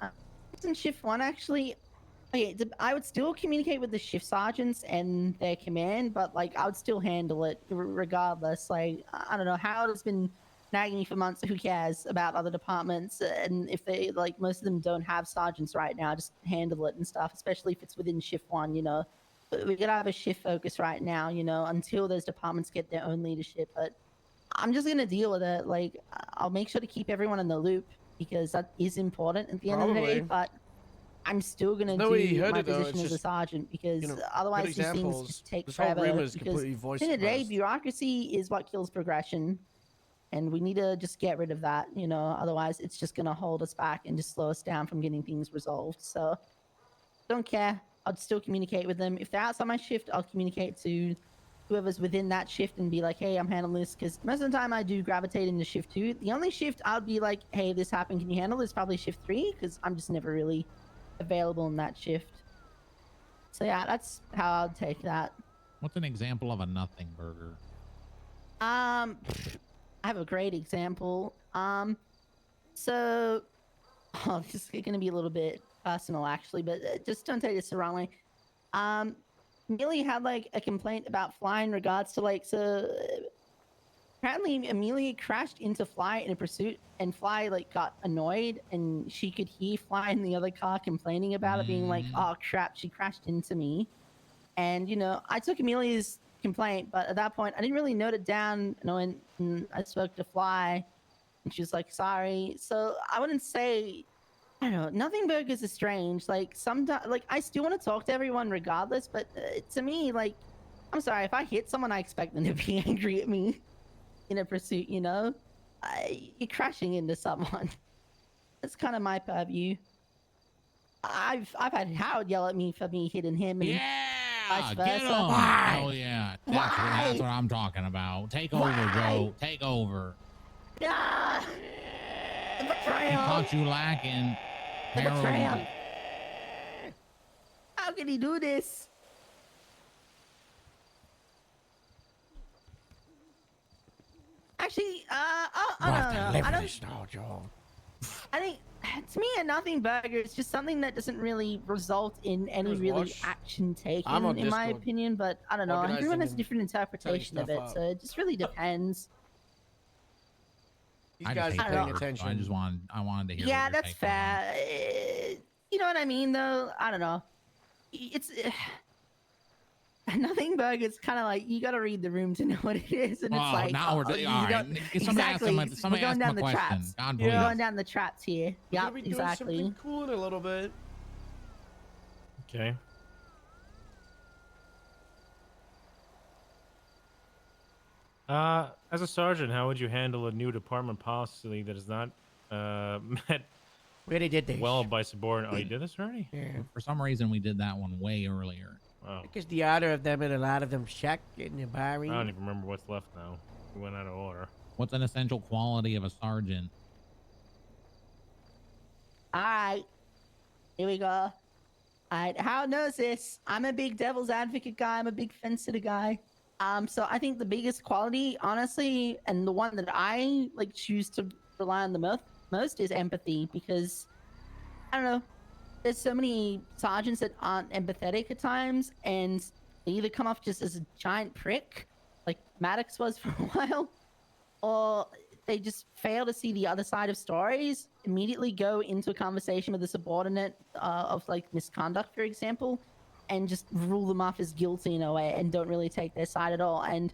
It's in shift 1 actually. Okay, I would still communicate with the shift sergeants and their command, but like I would still handle it regardless. Like I don't know, Howard has been nagging me for months. Who cares about other departments? And if they like, most of them don't have sergeants right now, just handle it and stuff. Especially if it's within shift 1, But we gotta have a shift focus right now, until those departments get their own leadership. But I'm just gonna deal with it. Like I'll make sure to keep everyone in the loop because that is important at the end of the day. But I'm still gonna do my position as a sergeant because otherwise these things just take forever. Because at the end of the day, bureaucracy is what kills progression, and we need to just get rid of that. Otherwise it's just gonna hold us back and just slow us down from getting things resolved. So don't care. I'll still communicate with them. If they're outside my shift, I'll communicate to whoever's within that shift and be like, hey, I'm handling this. Because most of the time I do gravitate into shift 2. The only shift I'll be like, hey, this happened, can you handle this? Probably shift 3, because I'm just never really available in that shift. So yeah, that's how I'll take that. What's an example of a nothing burger? I have a great example. So this is gonna be a little bit personal actually, but just don't take this the wrong way. Millie had like a complaint about Fly in regards to apparently Amelia crashed into Fly in a pursuit, and Fly got annoyed, and she could hear Fly in the other car complaining about it, being like, oh crap, she crashed into me. And I took Amelia's complaint, but at that point I didn't really note it down. And I spoke to Fly, and she was like, sorry. So I wouldn't say, I don't know, nothing burgers is strange. Sometimes, I still want to talk to everyone regardless, but to me, I'm sorry, if I hit someone, I expect them to be angry at me in a pursuit, you're crashing into someone. That's kind of my purview. I've had Howard yell at me for me hitting him, and vice versa. Get him! Oh yeah, that's what I'm talking about. Take over, Joe. Take over. Ah! He caught you lacking. Betrayal. How can he do this? Actually, You have I to don't know. live I with don't. this now, Joel. I think to me, a nothing burger is just something that doesn't really result in any Here's really Wash. action I'm on taken, in my Discord, opinion. But I don't know. Everyone organizing has a and different interpretation of stuff it, up. so it just really depends. These I guys just are hate paying burgers, so attention. I just wanted to hear. Yeah, what your that's take was on it. fair. You know what I mean, though. I don't know. It's nothing burger. It's kind of like you got to read the room to know what it is, and it's Oh, like now we're you all right. don't- Somebody ask him. exactly. Somebody We're ask going him down a the question. traps. God We're please. going down the traps here. We're Yep, gonna be doing exactly. something cool in a little bit. Okay. As a sergeant, how would you handle a new department policy that is not met We already did this. well by subordinate? Oh, you did this already? Yeah. For some reason, we did that one way earlier. Oh, Because the order of them and a lot of them check in the I barring. don't even remember what's left now. We went out of order. What's an essential quality of a sergeant? All right, here we go. All right, how knows this? I'm a big devil's advocate guy. I'm a big fence sitter guy. So I think the biggest quality, honestly, and the one that I like choose to rely on the most is empathy, because I don't know. There's so many sergeants that aren't empathetic at times, and they either come off just as a giant prick, like Maddox was for a while, or they just fail to see the other side of stories, immediately go into a conversation with a subordinate of like misconduct, for example, and just rule them off as guilty in a way and don't really take their side at all. And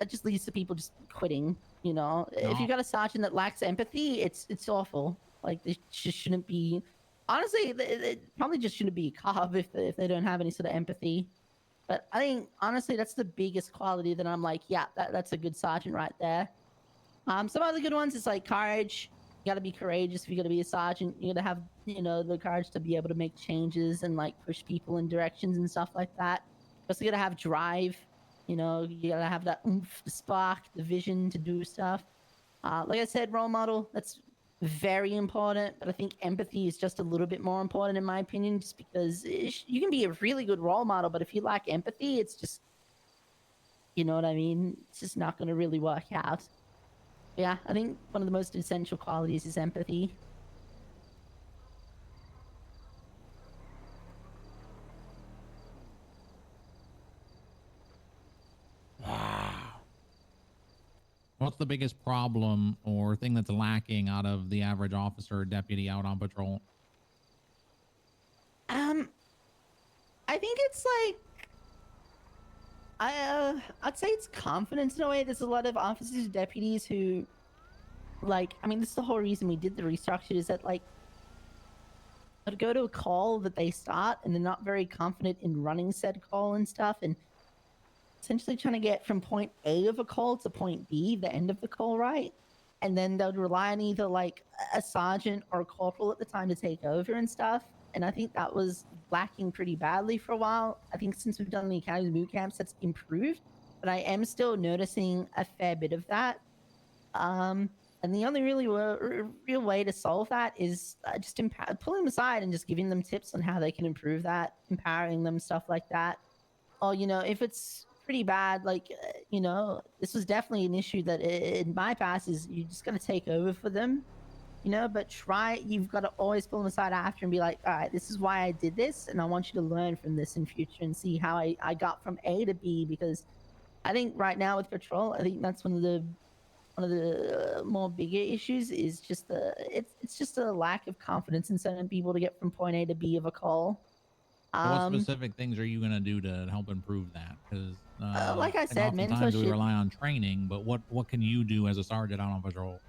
that just leads to people just quitting, you know? If you got a sergeant that lacks empathy, it's awful. Like, they just shouldn't be... Honestly, they probably just shouldn't be a cop if they don't have any sort of empathy. But I think, honestly, that's the biggest quality that I'm like, yeah, that's a good sergeant right there. Some other good ones is like courage. You got to be courageous if you're going to be a sergeant. You got to have, you know, the courage to be able to make changes and like push people in directions and stuff like that. You also got to have drive. You know, you got to have that oomph, the spark, the vision to do stuff. Like I said, role model, that's very important. But I think empathy is just a little bit more important in my opinion, just because you can be a really good role model, but if you lack empathy, it's just, you know what I mean? It's just not going to really work out. Yeah, I think one of the most essential qualities is empathy. What's the biggest problem or thing that's lacking out of the average officer or deputy out on patrol? I think it's like I'd say it's confidence in a way. There's a lot of officers and deputies who, like, I mean, this is the whole reason we did the restructure, is that like they'd go to a call that they start and they're not very confident in running said call and stuff, and essentially trying to get from point A of a call to point B, the end of the call, right? And then they'd rely on either like a sergeant or a corporal at the time to take over and stuff. And I think that was lacking pretty badly for a while. I think since we've done the academy boot camps, that's improved, but I am still noticing a fair bit of that. And the only really real way to solve that is just pulling them aside and just giving them tips on how they can improve that, empowering them, stuff like that. Or, you know, if it's pretty bad, like, you know, this was definitely an issue that in my past is you just got to take over for them, you know, but you've got to always pull them aside after and be like, all right, this is why I did this, and I want you to learn from this in future and see how I got from A to B, because I think right now with patrol, I think that's one of the more bigger issues is just it's just a lack of confidence in certain people to get from point A to B of a call. So what specific things are you going to do to help improve that? Because like I said, oftentimes we mentorship. rely on training, but what can you do as a sergeant out on patrol?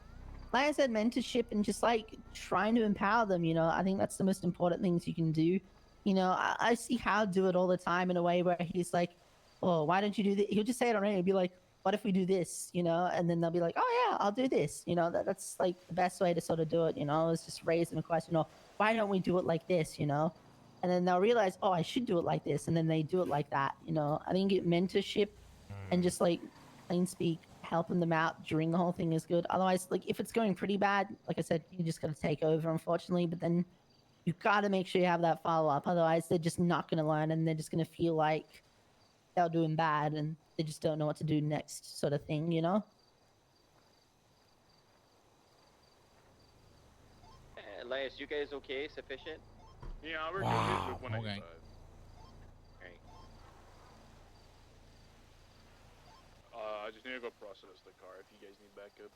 Like I said, mentorship and just like trying to empower them, you know, I think that's the most important things you can do. You know, I see Hal do it all the time in a way where he's like, oh, why don't you do this? He'll just say it on radio. He'll be like, what if we do this, you know? And then they'll be like, oh yeah, I'll do this. You know, that's like the best way to sort of do it, you know, is just raise them a question, or why don't we do it like this, you know? And then they'll realize, oh, I should do it like this. And then they do it like that, you know? I think mentorship and just like plain speak, helping them out during the whole thing is good. Otherwise, like if it's going pretty bad, like I said, you just got to take over, unfortunately. But then you've got to make sure you have that follow up. Otherwise, they're just not going to learn, and they're just going to feel like they're doing bad and they just don't know what to do next, sort of thing, you know? Elias, you guys okay? Sufficient? Yeah, we're Wow, good with okay. 185. Alright. I just need to go process the car if you guys need backup.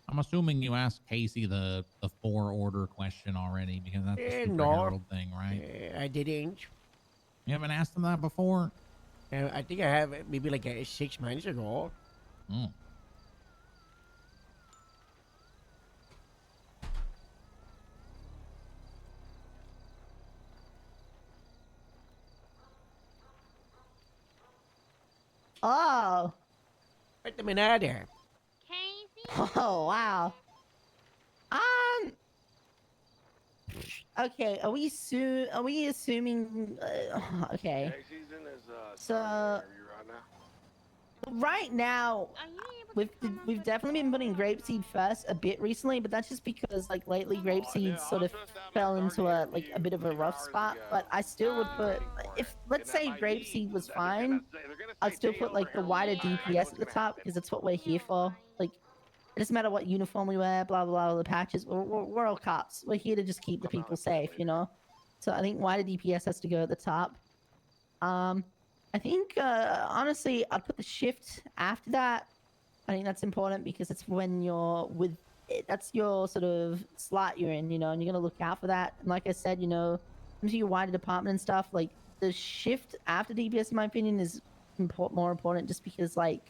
I'm assuming you asked Casey the 4-order question already because that's the Super no. Herald thing, right? I didn't. You haven't asked him that before? I think I have maybe like 6 months ago. Oh. Oh. Wait a minute there. Oh wow. Okay. Are we assuming? Okay. Tax season is So starting right now. right now, we've definitely been putting grapeseed first a bit recently, but that's just because like lately grapeseed sort of fell into a bit of a rough spot. But I still would put, if let's say grapeseed was fine, I'd still put like the wider DPS at the top because that's what we're here for. Like it doesn't matter what uniform we wear, blah blah blah. The patches, we're all cops. We're here to just keep the people safe, you know. So I think wider DPS has to go at the top. I think honestly, I'd put the shift after that. I think that's important because it's when you're with. That's your sort of slot you're in, you know, and you're gonna look out for that. And like I said, you know, into your wider department and stuff, like the shift after DPS, in my opinion, is more important just because like.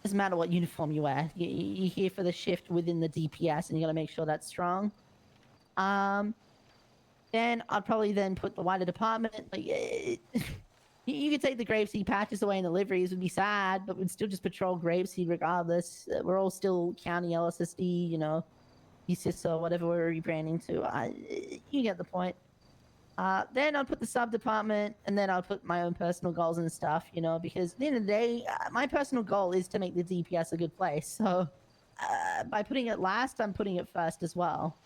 Doesn't matter what uniform you wear. You're here for the shift within the DPS, and you gotta make sure that's strong. Then I'd probably then put the wider department. Like, you could take the grapeseed patches away and the liveries would be sad, but we'd still just patrol grapeseed regardless. We're all still county LSSD, you know, USIS or whatever we're rebranding to. You get the point. Then I'll put the sub department, and then I'll put my own personal goals and stuff, you know, because at the end of the day, my personal goal is to make the DPS a good place. So by putting it last, I'm putting it first as well.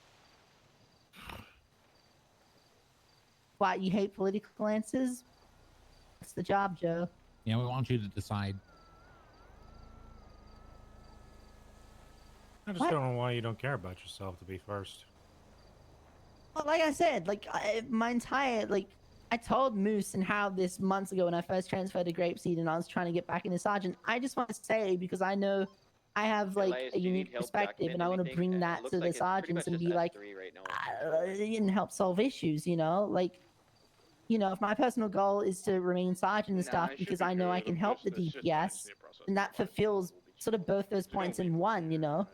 What, you hate political answers? That's the job, Joe. Yeah, we want you to decide. I just don't know why you don't care about yourself to be first. Well, like I said, like my entire I told Moose and How this months ago when I first transferred to Grapeseed and I was trying to get back into Sergeant. I just want to say because I know I have like Elias, a do you need unique help perspective and I want to documenting bring anything? that Looks to like the it's pretty sergeants much and just be like, S3 right now. and help solve issues. You know, like. You know, if my personal goal is to remain sergeant and stuff because I know I can help the DPS, and that fulfills sort of both those points in one, you know.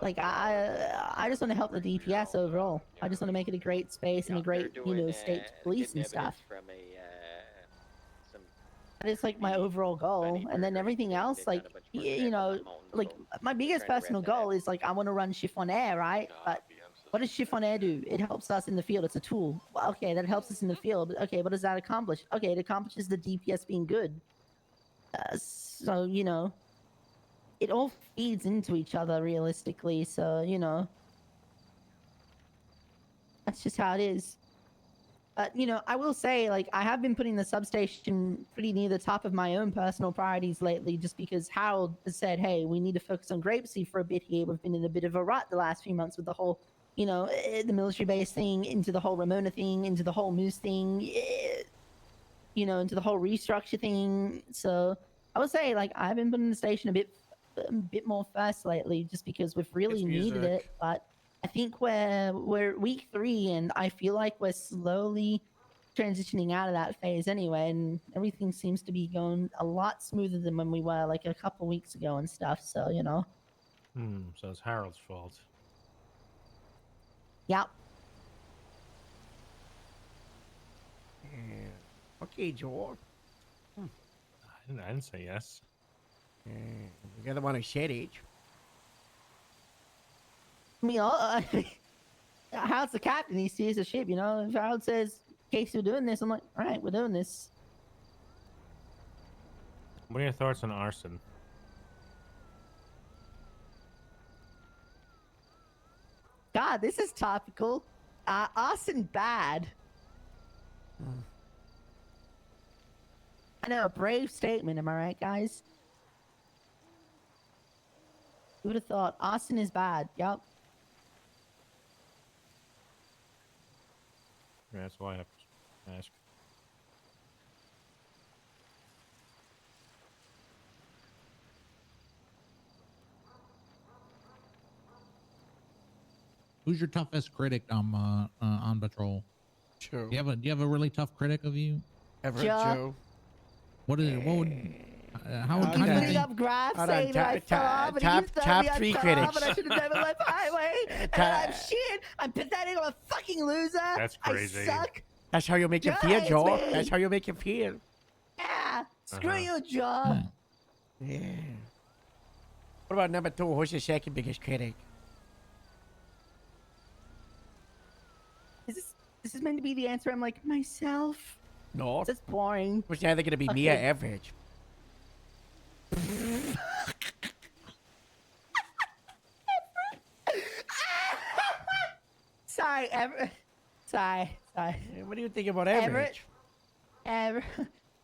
Like I just want to help the DPS overall. I just want to make it a great space and a great, you know, state police and stuff. From some That is like my overall goal, and then everything else, like you know, like my biggest personal goal is like I want to run Chiffon Air, right? But what does Chiffon Air do? It helps us in the field. It's a tool. Well, okay, that helps us in the field. Okay, what does that accomplish? Okay, it accomplishes the DPS being good. So you know, it all feeds into each other realistically. So you know, that's just how it is. You know, I will say, like, I have been putting the substation pretty near the top of my own personal priorities lately, just because Harold has said, hey, we need to focus on Grapeseed for a bit here. We've been in a bit of a rut the last few months with the whole, you know, the military base thing, into the whole Ramona thing, into the whole Moose thing, you know, into the whole restructure thing. So I would say, like, I've been putting the station a bit more first lately, just because we've really needed it. But I think we're week 3, and I feel like we're slowly transitioning out of that phase anyway, and everything seems to be going a lot smoother than when we were like a couple weeks ago and stuff. So you know. So it's Harold's fault. Yep. Okay, George. I didn't say yes. You're the one who said it. I mean, Harold's the captain. He steers the ship, you know. If Harold says, "Case we're doing this," I'm like, "All right, we're doing this." What are your thoughts on arson? God, this is topical. Arson bad. I know, a brave statement. Am I right, guys? Who would have thought? Austin is bad. Yup. Yeah, that's why I have to ask. Who's your toughest critic on patrol? Joe. Do you have a really tough critic of you? Everett Joe. Joe. What is what would how He's do you putting think? up graphs Hold on, saying that I fell off, and he keeps telling me I three fell critics. off, and I should have driven left highway, and I'm shit. I'm pathetic. I'm a fucking loser. That's crazy. I suck. That's how you make him Joe feel, hates Joe. me. That's how you make him feel. Yeah. Screw Uh-huh. you, Joe. Yeah. What about number 2? Who's your second biggest critic? This is meant to be the answer. I'm like myself. No. That's boring. It's either going to be me or Okay. average. Sorry, Everett. Sorry. What do you think about Everett? average?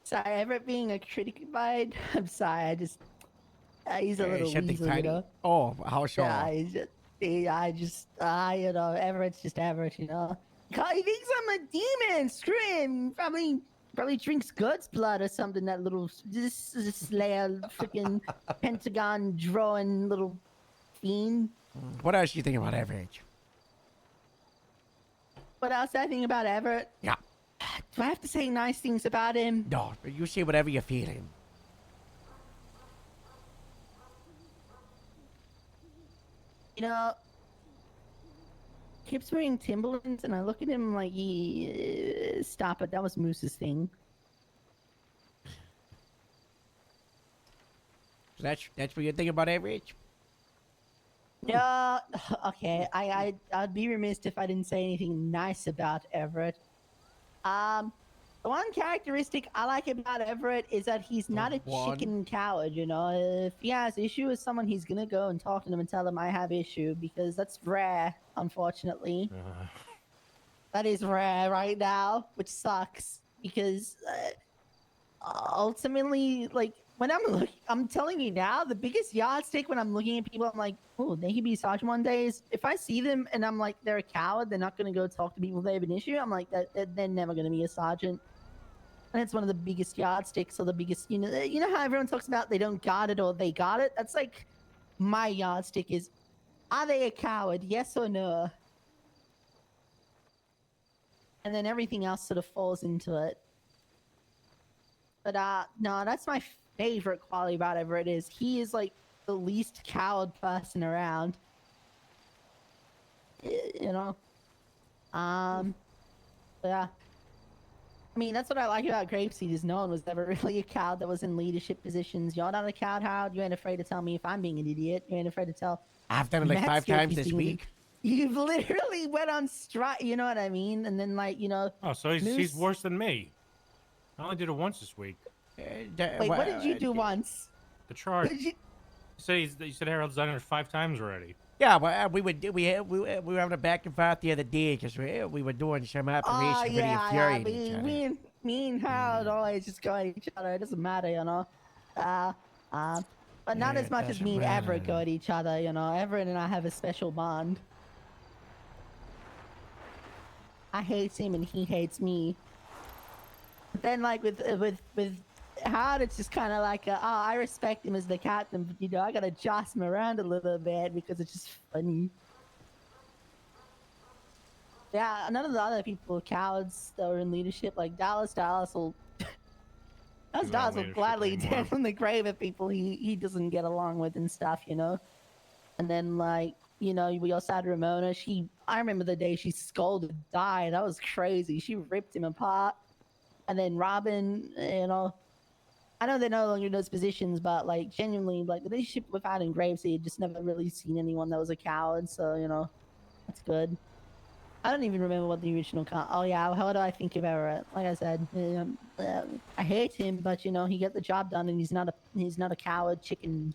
Sorry, Everett being a critic of mine. I'm sorry. He's a little something weasel, you tiny? know. Oh, how so? Yeah, you know, Everett's just Everett, you know. He thinks I'm a demon. Screw him. Probably drinks God's blood or something. That little this slayer, freaking pentagon drawing little fiend. What else do you think about average? What else I think about Everett? Yeah. Do I have to say nice things about him? No, you say whatever you're feeling. You know, keeps wearing Timberlands, and I look at him like, stop it. That was Moose's thing. That's what you think about average? No, okay. I'd be remiss if I didn't say anything nice about Everett. The one characteristic I like about Everett is that he's not a chicken coward. You know, if he has issue with someone, he's gonna go and talk to them and tell them I have issue, because that's rare, unfortunately. That is rare right now, which sucks because ultimately, like, when I'm telling you now, the biggest yardstick when I'm looking at people, I'm like, oh, they could be a sergeant one day. Is if I see them and I'm like, they're a coward, they're not going to go talk to people if they have an issue. I'm like, they're never going to be a sergeant. And it's one of the biggest yardsticks, or the biggest, you know how everyone talks about they don't got it or they got it? That's like my yardstick is, are they a coward? Yes or no? And then everything else sort of falls into it. But no, that's my favorite quality about Everett is he is like the least coward person around. You know? Yeah. I mean, that's what I like about Grapeseed is no one was ever really a coward that was in leadership positions. You're not a coward, Howard. You ain't afraid to tell me if I'm being an idiot. You ain't afraid to tell... I've done it like 5 times this week. You've literally went on strike, you know what I mean? And then, like, you know... Oh, so he's worse than me. I only did it once this week. Wait, what did you do once? The charge. You said Harold's done it 5 times already. Yeah, well, we were having a back and forth the other day because we were doing some operation really infuriating each other. Me and Harold always just go at each other. It doesn't matter, you know. But not as much as me and Everett go at each other, you know. Everett and I have a special bond. I hate him and he hates me. But then, like with Howard, it's just kind of like, I respect him as the captain, but you know, I gotta adjust him around a little bit because it's just funny. Yeah, none of the other people are cowards that were in leadership. Like Dallas will gladly dance on the grave of people he doesn't get along with and stuff, you know. And then, like, you know, we also had Ramona. I remember the day she scolded Di. That was crazy. She ripped him apart. And then Robin, you know, I know they're no longer in those positions, but like genuinely, like the relationship we've had in Grapeseed, just never really seen anyone that was a coward. So, you know, that's good. I don't even remember what the original oh yeah, how do I think of Everett? Like I said, I hate him, but you know, he got the job done, and he's not a coward chicken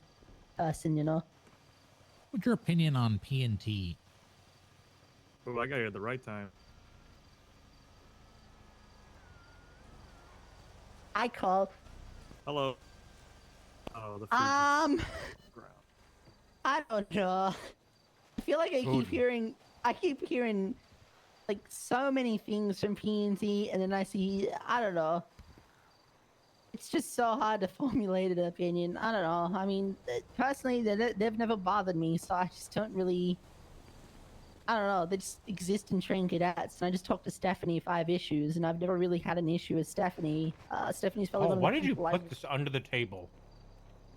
person, you know. What's your opinion on P&T? Oh, I got here at the right time. I called. Hello. Oh, the I don't know. I feel like I keep hearing like so many things from PNT, and then I see, I don't know. It's just so hard to formulate an opinion. I don't know. I mean, personally, they've never bothered me, so I just don't really. I don't know. They just exist in train cadets, and I just talked to Stephanie if I have issues, and I've never really had an issue with Stephanie. Stephanie's probably one of the Why did you people put this under the table?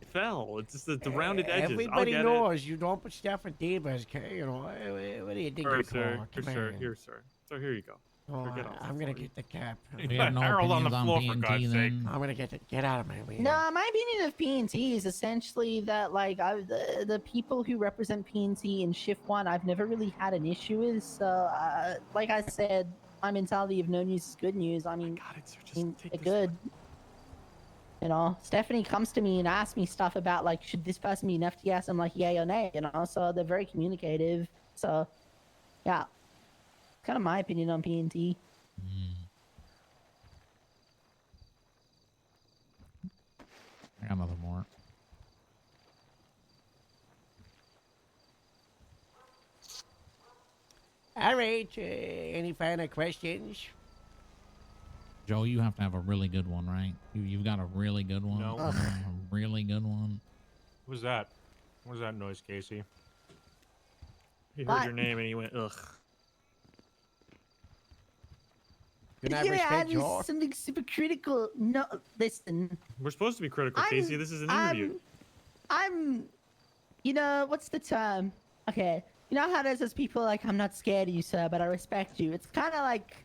It fell. It's just the rounded edges. Everybody I'll get knows you don't put stuff in tables, you know. What do you think All right, you're sir. for? Here, Come sir. on. Here, sir. So here you go. Oh, Here, get off I'm it gonna for you. get the cap. We have no Harold on the opinions floor, for PNT God's sake. then. I'm gonna get out of my way. No, my opinion of PNT is essentially that like the people who represent PNT in shift 1, I've never really had an issue with. So, like I said, my mentality of no news is good news. I mean, they're good. You know, Stephanie comes to me and asks me stuff about like, should this person be an FTS? I'm like, yay or nay. You know, so they're very communicative. So, yeah, kind of my opinion on PNT. I got nothing more. All right. Any final questions? Joe, you have to have a really good one, right? You've got a really good one. No. A really good one. What was that? What was that noise, Casey? He heard What? your name and he went, ugh. Good You're night, gonna add respect, Joe. something super critical. No, listen. We're supposed to be critical, Casey. This is an interview. I'm, you know, what's the term? Okay, you know how there's those people like, I'm not scared of you, sir, but I respect you. It's kind of like,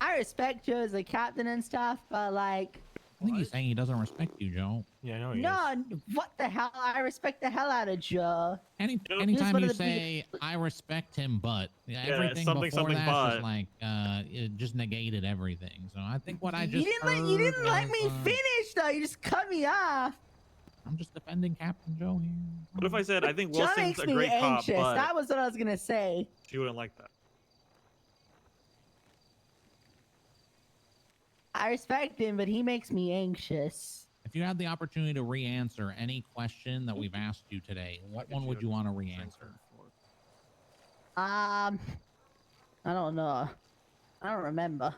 I respect you as a captain and stuff, but like, I think he's saying he doesn't respect you, Joe. Yeah, I know he is. no, what the hell? I respect the hell out of Joe. Anytime you say I respect him, but everything something, before something, that but. is like it just negated everything. So I think what I just You didn't let me was, finish though. You just cut me off. I'm just defending Captain Joe here. What if I said, I think Joe Wilson's makes a me great cop, anxious. but That was what I was gonna say. she wouldn't like that. I respect him, but he makes me anxious. If you had the opportunity to re-answer any question that we've asked you today, what one would you want to re-answer? I don't know. I don't remember.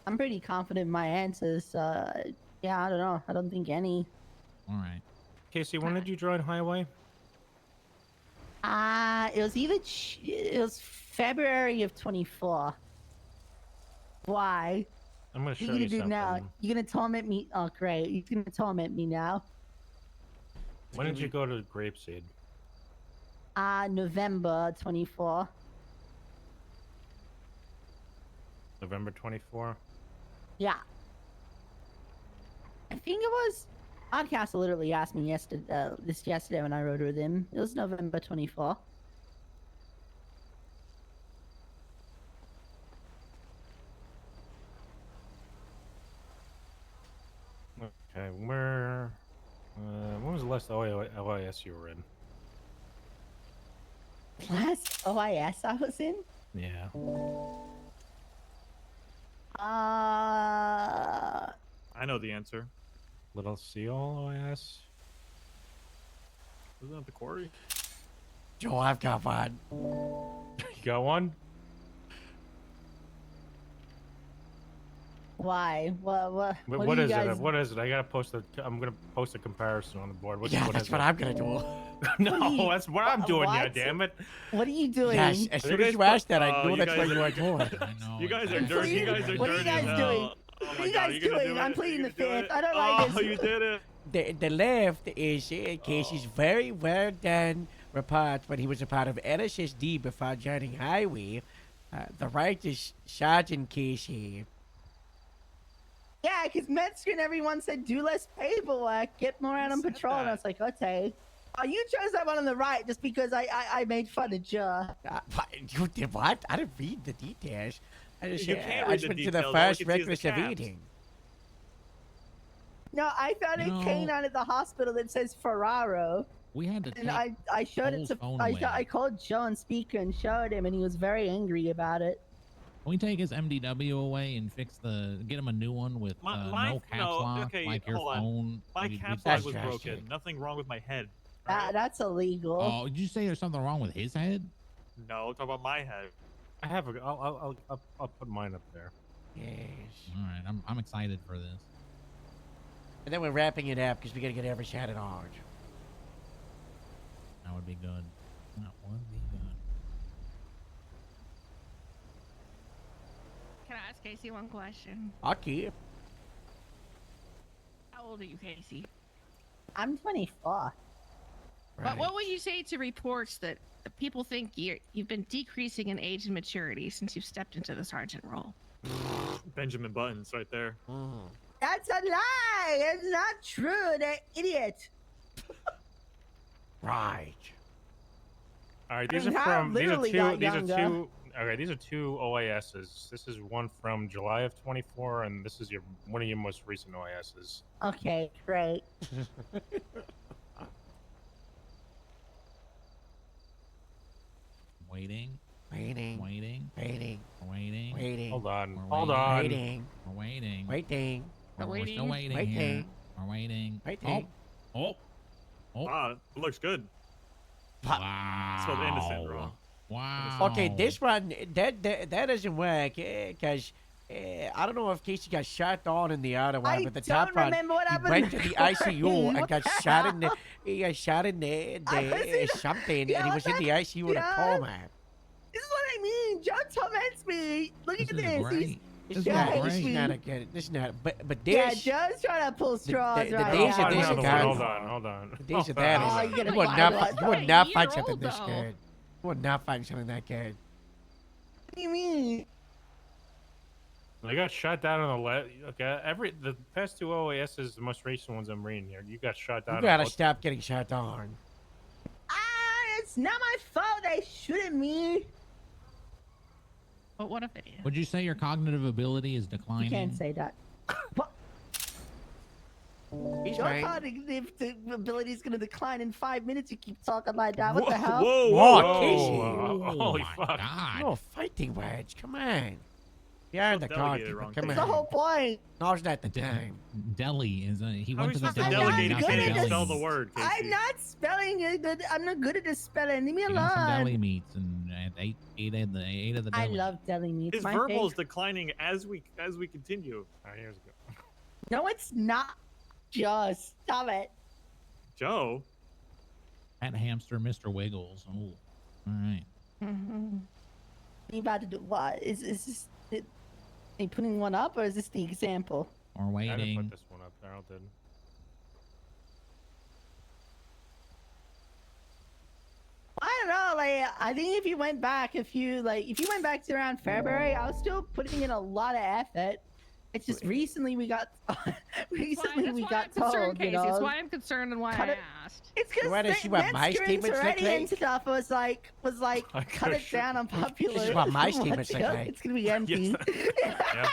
I'm pretty confident in my answers. Yeah, I don't know. I don't think any. All right. Casey, when did you join Highway? It was either it was February of 24. Why? I'm gonna What show are you you gonna do something. now? You gonna torment me? Oh, great. You're gonna torment me now. When did you go to Grapeseed? November 24. November 24. Yeah. I think it was. Oddcastle literally asked me yesterday when I rode with him. It was November 24. Okay, where? When was the last OIS you were in? Last OIS I was in? Yeah. I know the answer. Little Seal OIS? Wasn't that the quarry? Joe, I've got one. You got one? Why? What What do you is guys... it? What is it? I gotta post I'm gonna post a comparison on the board. Yeah, what that's is what it? I'm gonna do. No, that's what I'm doing. Yeah, What? damn it. What are you doing? Yes, as soon as you asked that, I knew that's what you were doing. You guys are dirty. You guys are What are you dirty guys as doing? hell. Oh What my are you God, guys you gonna doing? do I'm it? pleading You the gonna do fifth. it? I don't like Oh, this. you did it. The left is Casey's very well done report when he was a part of NSSD before joining Highway. The right is Sergeant Casey. Yeah, because Metzger and everyone said do less paperwork, get more out on patrol. And I was like, okay. Oh, you chose that one on the right just because I made fun of Joe. You did what? I didn't read the details. I just, You can't I read just the went to the details. All first you can see is the reckless of caps. eating. No, I found a canine at the hospital that says Ferraro. We had to And take I showed it Cole's to phone I away. called Joe on speaker and showed him, and he was very angry about it. Can we take his MDW away and get him a new one with no caps lock, okay, like your hold on. phone? My We'd caps switch lock was that broken. shit. Nothing wrong with my head. That's illegal. Oh, did you say there's something wrong with his head? No, talk about my head. I have a. I'll put mine up there. Yes. All right, I'm excited for this. And then we're wrapping it up because we got to get every shot at ours. That would be good. That would be good. Can I ask Casey one question? I'll keep. How old are you, Casey? I'm 24. But what would you say to reports that people think you've been decreasing in age and maturity since you've stepped into the sergeant role? Benjamin Buttons right there. That's a lie. It's not true. They're idiots. Right. All right, I these mean, are Hal from. These are literally two. got These are younger. two. Okay, these are two OISs. This is one from July of 24, and this is one of your most recent OISs. Okay, great. Waiting. Waiting. Waiting. Waiting. Waiting. Waiting. Hold on. We're Hold waiting. on. Waiting. We're waiting. Waiting. We're still waiting Waiting. here. We're waiting. Waiting. Oh. Ah, it looks good. Wow. It smells innocent, bro. Wow. Okay, this one that doesn't work because I don't know if Casey got shot on in the other one, I but the don't top one remember what he happened went to in the the ICU and What got the shot in hell? he got shot in the something, Yeah, and he what was in the- the ICU in a yeah. coma. This is what I mean. John torments me. Look at This is this. great. This is Yeah, not, this is great. not a good. This is not. But Yeah, this. Joe's trying to pull straws the right days now. of this Another one. guy. Hold on. Hold on. The days of Hold that on. Oh, is. you're gonna You would find not. one. You would A not year find something old, this though. good. You would not find something that good. What do you mean? They got shot down on the left. Okay, the past two OASs, the most recent ones I'm reading here, you got shot down. You gotta on both- stop getting shot on. It's not my fault. They shooting me. But what if it is? Would you say your cognitive ability is declining? You can't say that. He's Your right. cognitive ability is gonna decline in 5 minutes. You keep talking like that. What the hell? Whoa, Whoa, whoa, Casey. Oh Holy my fuck. God. No fighting words. Come on. Yeah, the delegated car. wrong, Come That's on. the whole point. Now's not the time. Deli is he How are went we to the supposed to deli. delegate and if got you some can't deli spell the meats. word, Casey? I'm not spelling it. I'm not good at this spelling. Leave me He got some deli alone. meats and ate of the I deli. love deli meats. His My verbal is favorite. declining as we continue. All right, here's go. No, it's not. Just stop it. Joe, That hamster, Mr. Wiggles. Oh, all right. Mm-hmm. You about to do what? Is this? Are you putting one up, or is this the example? We're I didn't waiting. put this one up there. I did. I don't know. Like, I think if you went back to around February, I was still putting in a lot of effort. It's just recently we got That's we why got I'm concerned, told, you Casey. know. It's why I'm concerned and why Cut I it- asked. It's because You wanna see what my statements look already and like? stuff was like I cut it sure- down on popular. This is what my statements look like. It's gonna be empty. Yep.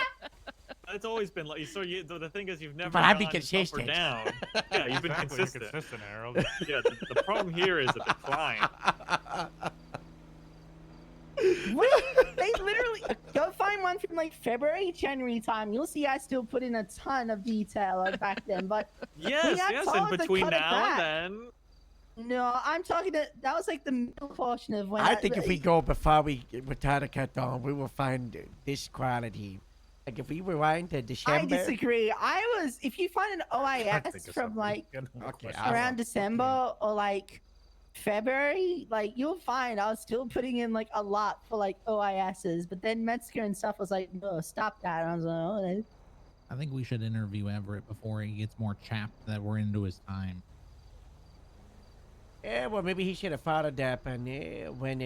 It's always been like so. The thing is, you've never. But I'd be gone up or consistent. down. Yeah, you've been Exactly, consistent. Harold. Yeah, the problem here is a decline. They literally go find one from like February, January time. You'll see I still put in a ton of detail like back then. But Yes, we got yes. told And to between cut it now back. and then, No, I'm talking that was like the middle portion of when I think if we go before we retire to cut on, we will find this quality. Like if we rewind to I December. disagree. If you find an OIS from like Okay, around December or like February, like you'll find I was still putting in like a lot for like OISs, but then Metzger and stuff was like, no, stop that. And I was like, oh, I think we should interview Everett before he gets more chapped that we're into his time. Yeah, well, maybe he should have followed up on when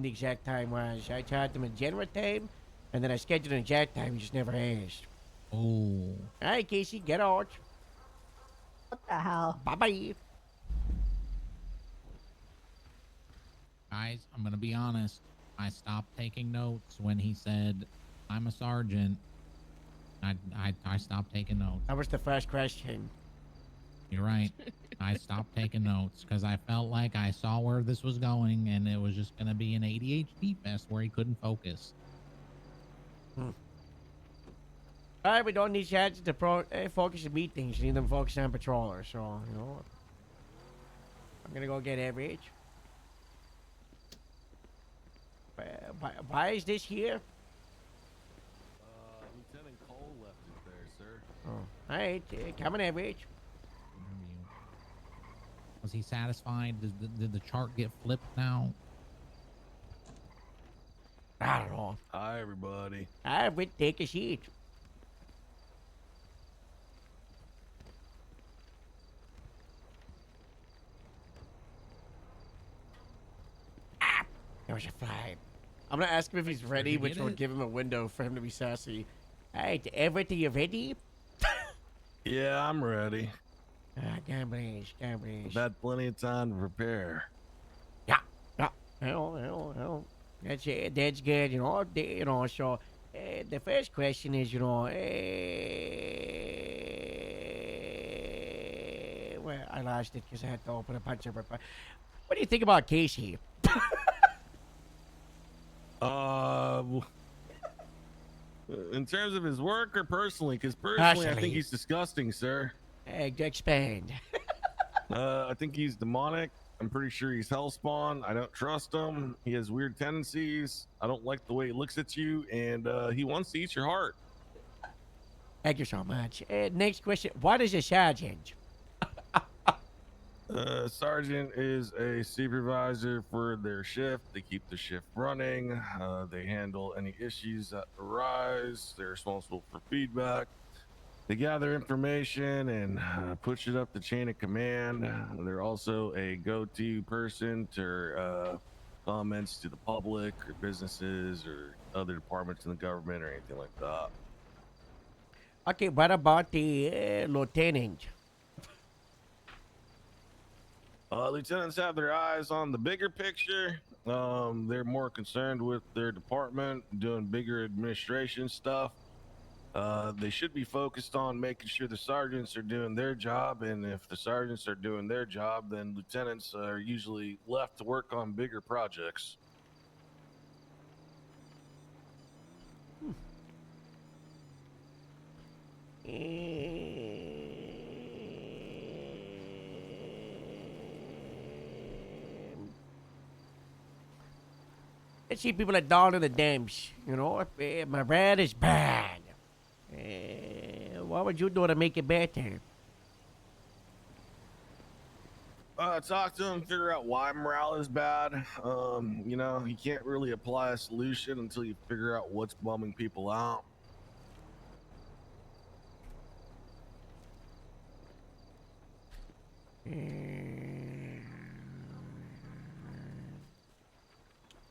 the exact time was. I charged him a general time, and then I scheduled an exact time. He just never asked. Oh. All right, Casey, get out. what the hell? Bye-bye. Guys, I'm gonna be honest. I stopped taking notes when he said, "I'm a sergeant." I stopped taking notes. That was the first question. You're right. I stopped taking notes because I felt like I saw where this was going, and it was just gonna be an ADHD fest where he couldn't focus. Alright, we don't need sergeants to focus on meetings. We need them focused on patrollers. So, you know, I'm gonna go get average. Why is this here? Lieutenant Cole left it there, sir. Oh, alright, coming average. Was he satisfied? Did the chart get flipped now? I don't know. Hi, everybody. I would take a seat. Ah, there was a fly. I'm gonna ask him if he's ready, you which get will it? give him a window for him to be sassy. Alright, Everett, are you ready? Yeah, I'm ready. God bless, God bless. I've had plenty of time to prepare. Yeah. Hell. That's good, you know, so, the first question is, you know, well, I lost it because I had to open a bunch of, what do you think about Casey? In terms of his work or personally? Because personally, I Personally. think he's disgusting, sir. Expand. I think he's demonic. I'm pretty sure he's hellspawn. I don't trust him. He has weird tendencies. I don't like the way he looks at you, and he wants to eat your heart. Thank you so much. Next question. What is a sergeant? Sergeant is a supervisor for their shift. They keep the shift running. They handle any issues that arise. They're responsible for feedback. They gather information and push it up the chain of command. They're also a go-to person to comments to the public or businesses or other departments in the government or anything like that. Okay, what about the lieutenant? Lieutenants have their eyes on the bigger picture. They're more concerned with their department, doing bigger administration stuff. They should be focused on making sure the sergeants are doing their job, and if the sergeants are doing their job, then lieutenants are usually left to work on bigger projects. Let's see people are down in the dumps. You know, my rat is bad. What would you do to make it better? Talk to him, figure out why morale is bad. You know, you can't really apply a solution until you figure out what's bumming people out.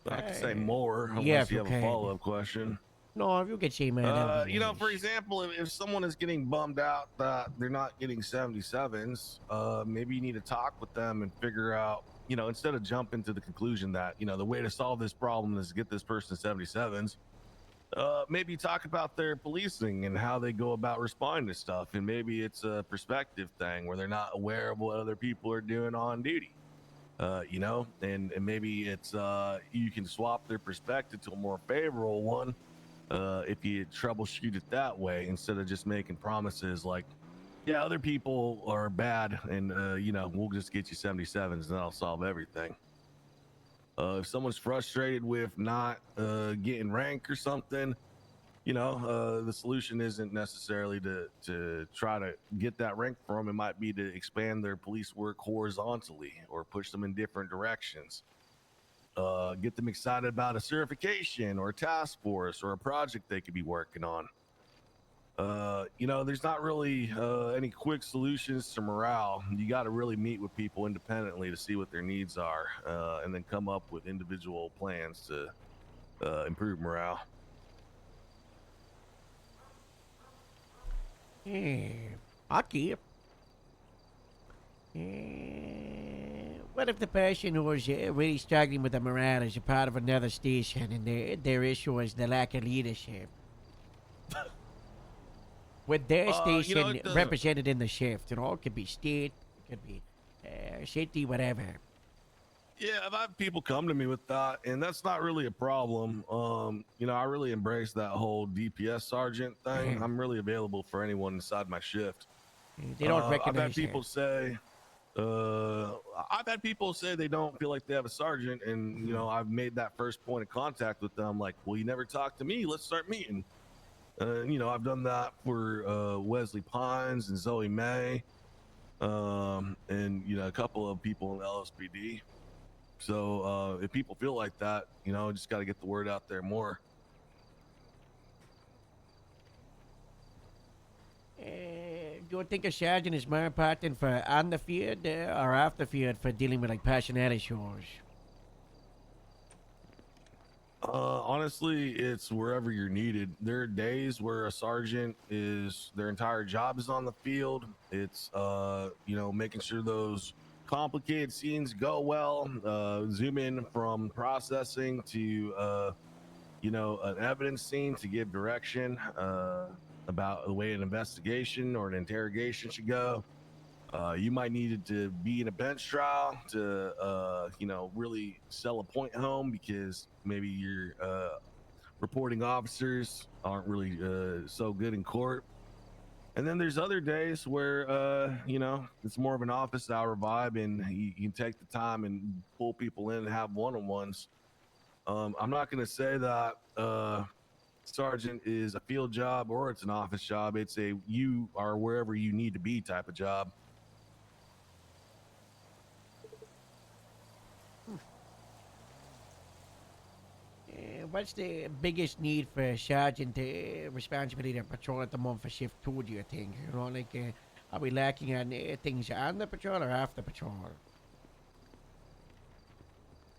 I can say more unless you have a follow-up question. No, if you could say, man. You know, for example, if someone is getting bummed out that they're not getting 77s, maybe you need to talk with them and figure out, you know, instead of jumping to the conclusion that, you know, the way to solve this problem is to get this person 77s, maybe talk about their policing and how they go about responding to stuff. And maybe it's a perspective thing where they're not aware of what other people are doing on duty. You know, and maybe it's you can swap their perspective to a more favorable one if you troubleshoot it that way instead of just making promises like, yeah, other people are bad and you know, we'll just get you 77s and that'll solve everything. If someone's frustrated with not getting rank or something, you know, the solution isn't necessarily to try to get that rank for them. It might be to expand their police work horizontally or push them in different directions. Get them excited about a certification or a task force or a project they could be working on. You know, there's not really any quick solutions to morale. You got to really meet with people independently to see what their needs are and then come up with individual plans to improve morale. Okay. What if the person who was really struggling with the morale is a part of another station and their issue is the lack of leadership? With their station you know, represented in the shift, you know, it could be state, it could be city, whatever. Yeah, I've had people come to me with that, and that's not really a problem. I really embrace that whole DPS sergeant thing. I'm really available for anyone inside my shift. They don't I've recognize had people say, I've had people say they don't feel like they have a sergeant, and I've made that first point of contact with them. Like, well, you never talked to me. Let's start meeting. I've done that for Wesley Pines and Zoe May, and a couple of people in the LSPD. So if people feel like that, just got to get the word out there more. Do you think a sergeant is more important for on the field or off the field for dealing with like personnel issues? Honestly, it's wherever you're needed. There are days where a sergeant is their entire job is on the field. It's making sure those complicated scenes go well. Zoom in from processing to an evidence scene to give direction about the way an investigation or an interrogation should go. You might need it to be in a bench trial to, really sell a point home because maybe your reporting officers aren't really so good in court. And then there's other days where, it's more of an office hour vibe and you can take the time and pull people in and have one-on-ones. I'm not going to say that sergeant is a field job or it's an office job. It's a you are wherever you need to be type of job. What's the biggest need for sergeant responsibility to patrol at the moment for shift 2, do you think? Are we lacking on things on the patrol or after patrol?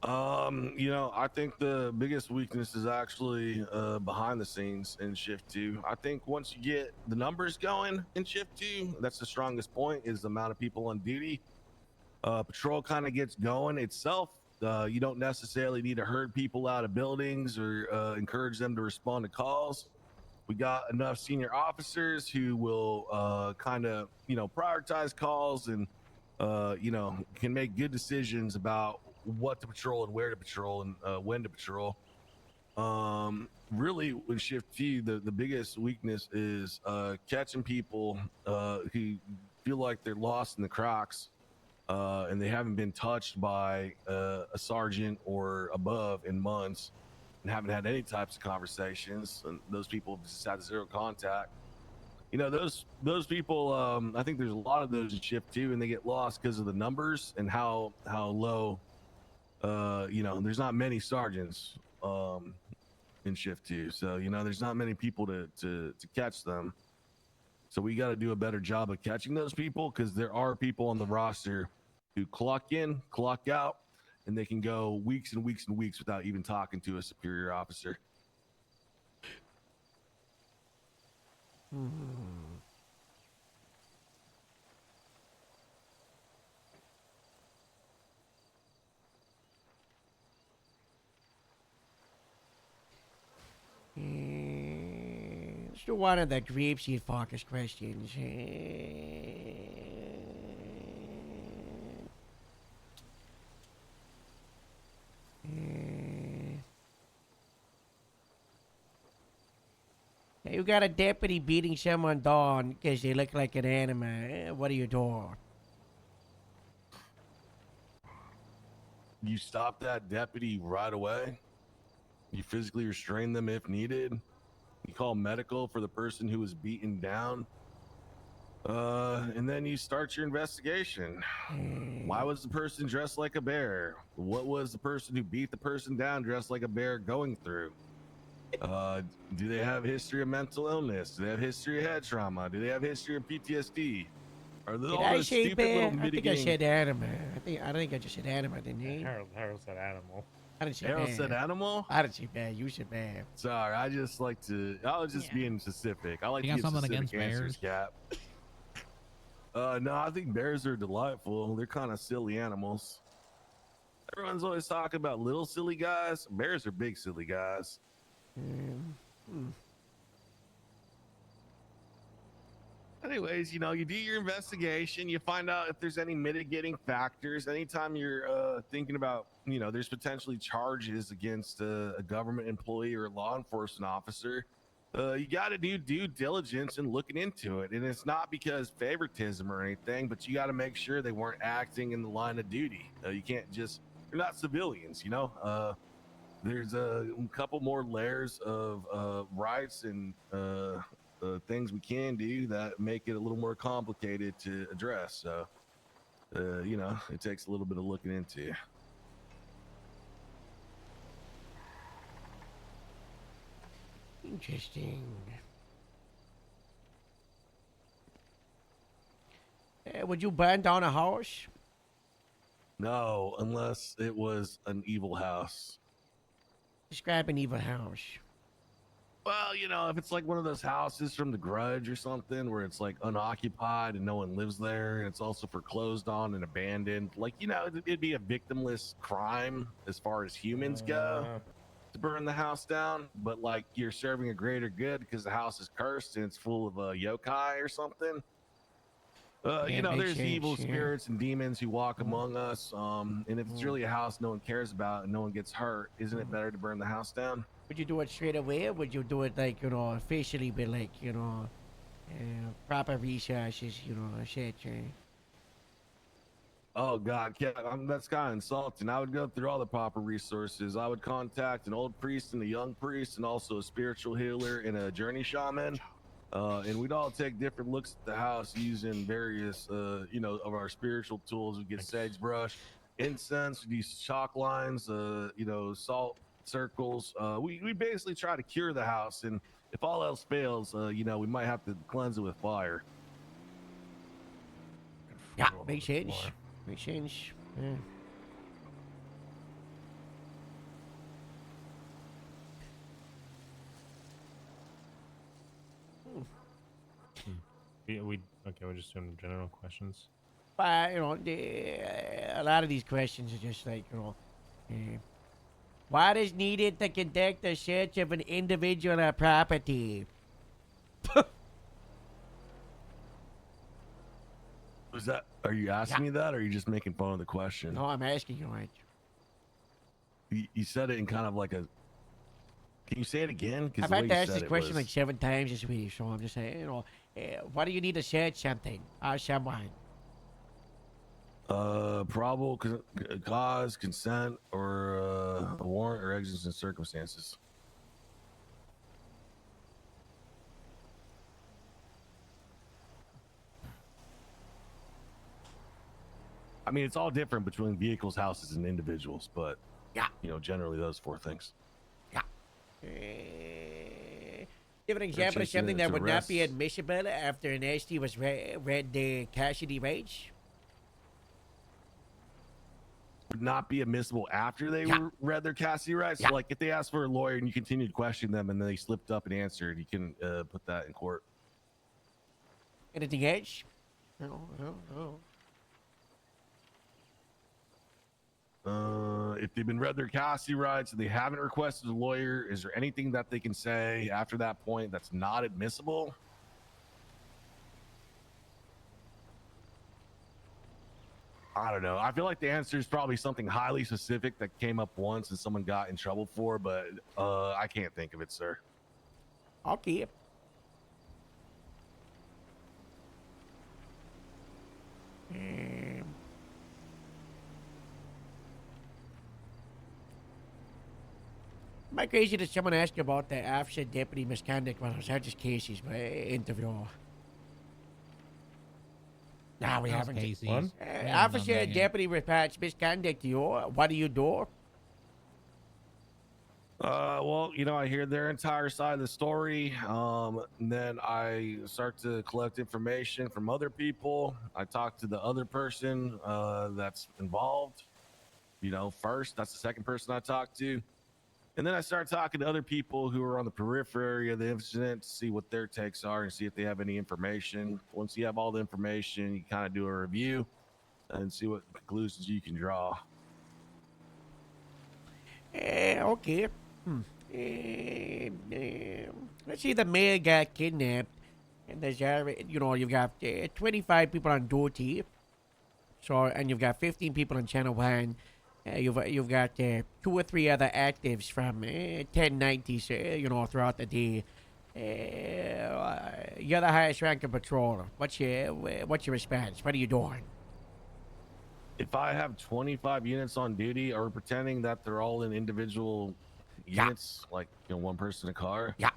I think the biggest weakness is actually behind the scenes in shift 2. I think once you get the numbers going in shift 2, that's the strongest point is the amount of people on duty. Patrol kind of gets going itself. You don't necessarily need to herd people out of buildings or encourage them to respond to calls. We got enough senior officers who will kind of, prioritize calls and, can make good decisions about what to patrol and where to patrol and when to patrol. Really, with shift 2, the biggest weakness is catching people who feel like they're lost in the cracks. And they haven't been touched by a sergeant or above in months and haven't had any types of conversations. And those people just had zero contact. Those people, I think there's a lot of those in shift 2 and they get lost because of the numbers and how low, there's not many sergeants in shift 2. So, there's not many people to catch them. So we got to do a better job of catching those people because there are people on the roster who clock in, clock out, and they can go weeks and weeks and weeks without even talking to a superior officer. Let's do one of the grapeseed focus questions. You got a deputy beating someone down because they look like an animal. What do you do? You stop that deputy right away. You physically restrain them if needed. You call medical for the person who was beaten down. And then you start your investigation. Why was the person dressed like a bear? What was the person who beat the person down dressed like a bear going through? Do they have a history of mental illness? Do they have a history of head trauma? Do they have a history of PTSD? Are there Did all I those say stupid bear? little I think I mitigating? said animal. I think I just said animal, didn't he? Harold said animal. I didn't say Harold bear. said animal? I didn't say bear. You said bear. Sorry, I was just being specific. I like You to got give something specific against answers, Cap. No, I think bears are delightful. They're kind of silly animals. Everyone's always talking about little silly guys. Bears are big silly guys. anyways, you know, you do your investigation, you find out if there's any mitigating factors. Anytime you're thinking about, you know, there's potentially charges against a government employee or a law enforcement officer, you got to do due diligence and looking into it. And it's not because favoritism or anything, but you got to make sure they weren't acting in the line of duty. You can't just, they're not civilians, you know. There's a couple more layers of rights and things we can do that make it a little more complicated to address. So, you know, it takes a little bit of looking into. Interesting. Would you burn down a house? No, unless it was an evil house. Describe an evil house. Well, you know, if it's like one of those houses from The Grudge or something where it's like unoccupied and no one lives there and it's also foreclosed on and abandoned, like, you know, it'd be a victimless crime as far as humans go to burn the house down. But like you're serving a greater good because the house is cursed and it's full of yokai or something. You know, there's evil spirits and demons who walk among us. And if it's really a house no one cares about and no one gets hurt, isn't it better to burn the house down? Would you do it straight away, or would you do it like, you know, officially, but like, you know, proper researches, you know, etc. Oh God, yeah, that's kind of insulting. I would go through all the proper resources. I would contact an old priest and a young priest, and also a spiritual healer and a journey shaman. And we'd all take different looks at the house using various, you know, of our spiritual tools. We get sagebrush, incense, we use chalk lines, you know, salt circles. We basically try to cure the house, and if all else fails, you know, we might have to cleanse it with fire. Yeah, makes sense. Makes sense. Yeah. Okay, we're just doing general questions. But, you know, a lot of these questions are just like, you know, what is needed to conduct a search of an individual or property? Was that? Are you asking me that, or are you just making fun of the question? No, I'm asking you, right? You said it in kind of like a. Can you say it again? I've had to ask this question like 7 times this week, so I'm just saying, you know, why do you need to search something or someone? Probable cause, consent, or a warrant or exigent circumstances. I mean, it's all different between vehicles, houses, and individuals, but yeah, you know, generally those 4 things. Yeah. Give an example of something that would not be admissible after an SD was read the custody rates. Would not be admissible after they read their custody rights. Yeah. So, like, if they asked for a lawyer and you continued to question them and then they slipped up and answered, you can put that in court. Anything else? No. If they've been read their custody rights and they haven't requested a lawyer, is there anything that they can say after that point that's not admissible? I don't know. I feel like the answer is probably something highly specific that came up once and someone got in trouble for, but I can't think of it, sir. Okay. Am I crazy that someone asked you about the officer deputy misconduct when I was just Casey's interview? Nah, we haven't. Casey's. Officer deputy reports misconduct to you. What do you do? Well, you know, I hear their entire side of the story. Then I start to collect information from other people. I talk to the other person that's involved. You know, first, that's the second person I talk to. And then I start talking to other people who are on the periphery of the incident to see what their takes are and see if they have any information. Once you have all the information, you kind of do a review and see what conclusions you can draw. Okay. Let's say the mayor got kidnapped. And there's, you know, you've got 25 people on duty. So, and you've got 15 people on channel 1. You've got 2 or 3 other actives from 1090s, you know, throughout the day. You're the highest ranking patroller. What's your response? What are you doing? If I have 25 units on duty, are we pretending that they're all in individual units, like, you know, one person a car? Yeah.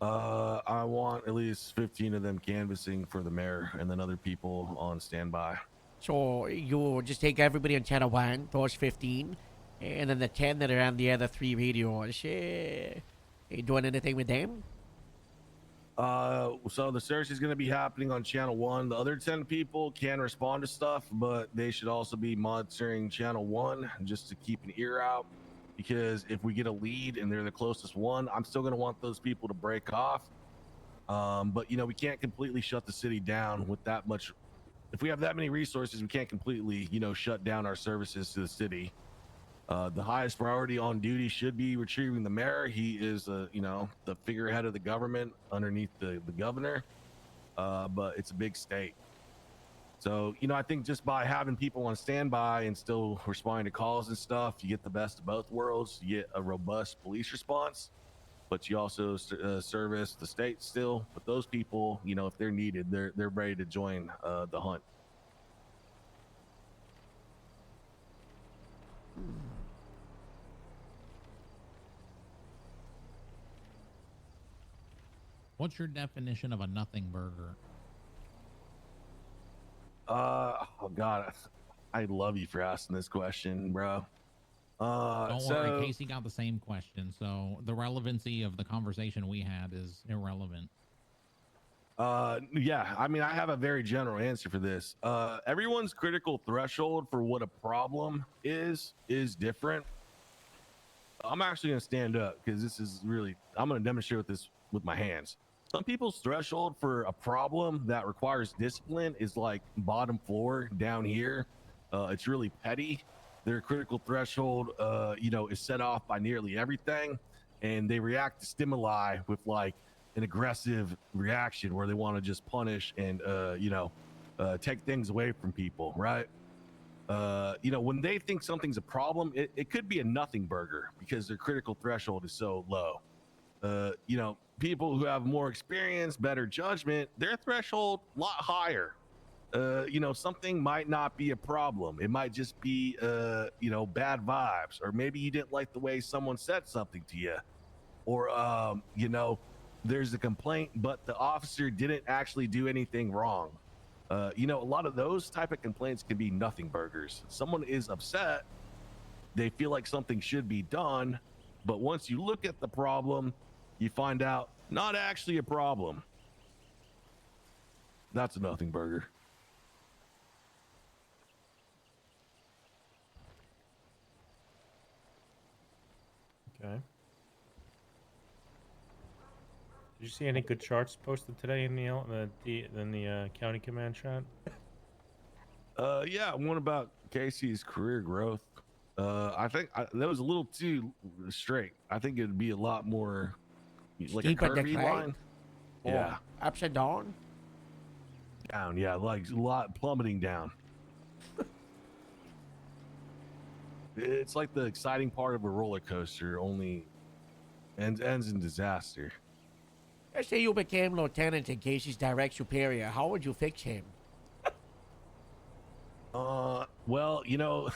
I want at least 15 of them canvassing for the mayor, and then other people on standby. So you just take everybody on channel 1, those 15, and then the 10 that are on the other 3 radios. Are you doing anything with them? So the search is going to be happening on channel 1. The other 10 people can respond to stuff, but they should also be monitoring channel 1 just to keep an ear out, because if we get a lead and they're the closest one, I'm still going to want those people to break off. But you know, we can't completely shut the city down with that much. If we have that many resources, we can't completely, you know, shut down our services to the city. The highest priority on duty should be retrieving the mayor. He is, you know, the figurehead of the government underneath the governor. But it's a big state. So, you know, I think just by having people on standby and still responding to calls and stuff, you get the best of both worlds. You get a robust police response, but you also service the state still. But those people, you know, if they're needed, they're ready to join the hunt. What's your definition of a nothing burger? Oh God, I love you for asking this question, bro. Don't worry, Casey got the same question, so the relevancy of the conversation we had is irrelevant. Yeah, I mean, I have a very general answer for this. Everyone's critical threshold for what a problem is different. I'm actually gonna stand up because this is really, I'm gonna demonstrate this with my hands. Some people's threshold for a problem that requires discipline is like bottom floor down here. It's really petty. Their critical threshold, you know, is set off by nearly everything, and they react to stimuli with like an aggressive reaction where they want to just punish and, you know, take things away from people, right? You know, when they think something's a problem, it could be a nothing burger because their critical threshold is so low. You know, people who have more experience, better judgment, their threshold a lot higher. You know, something might not be a problem. It might just be, you know, bad vibes, or maybe you didn't like the way someone said something to you, or, you know, there's a complaint, but the officer didn't actually do anything wrong. You know, a lot of those type of complaints can be nothing burgers. Someone is upset. They feel like something should be done, but once you look at the problem, you find out not actually a problem. That's a nothing burger. Okay. Did you see any good charts posted today in the county command chat? Yeah, one about Casey's career growth. I think that was a little too straight. I think it'd be a lot more like Steep a and curvy decline? line. Or Yeah, ups and down? down. Yeah, like a lot plummeting down. It's like the exciting part of a roller coaster, only ends in disaster. Let's say you became lieutenant and Casey's direct superior. How would you fix him? Well, you know,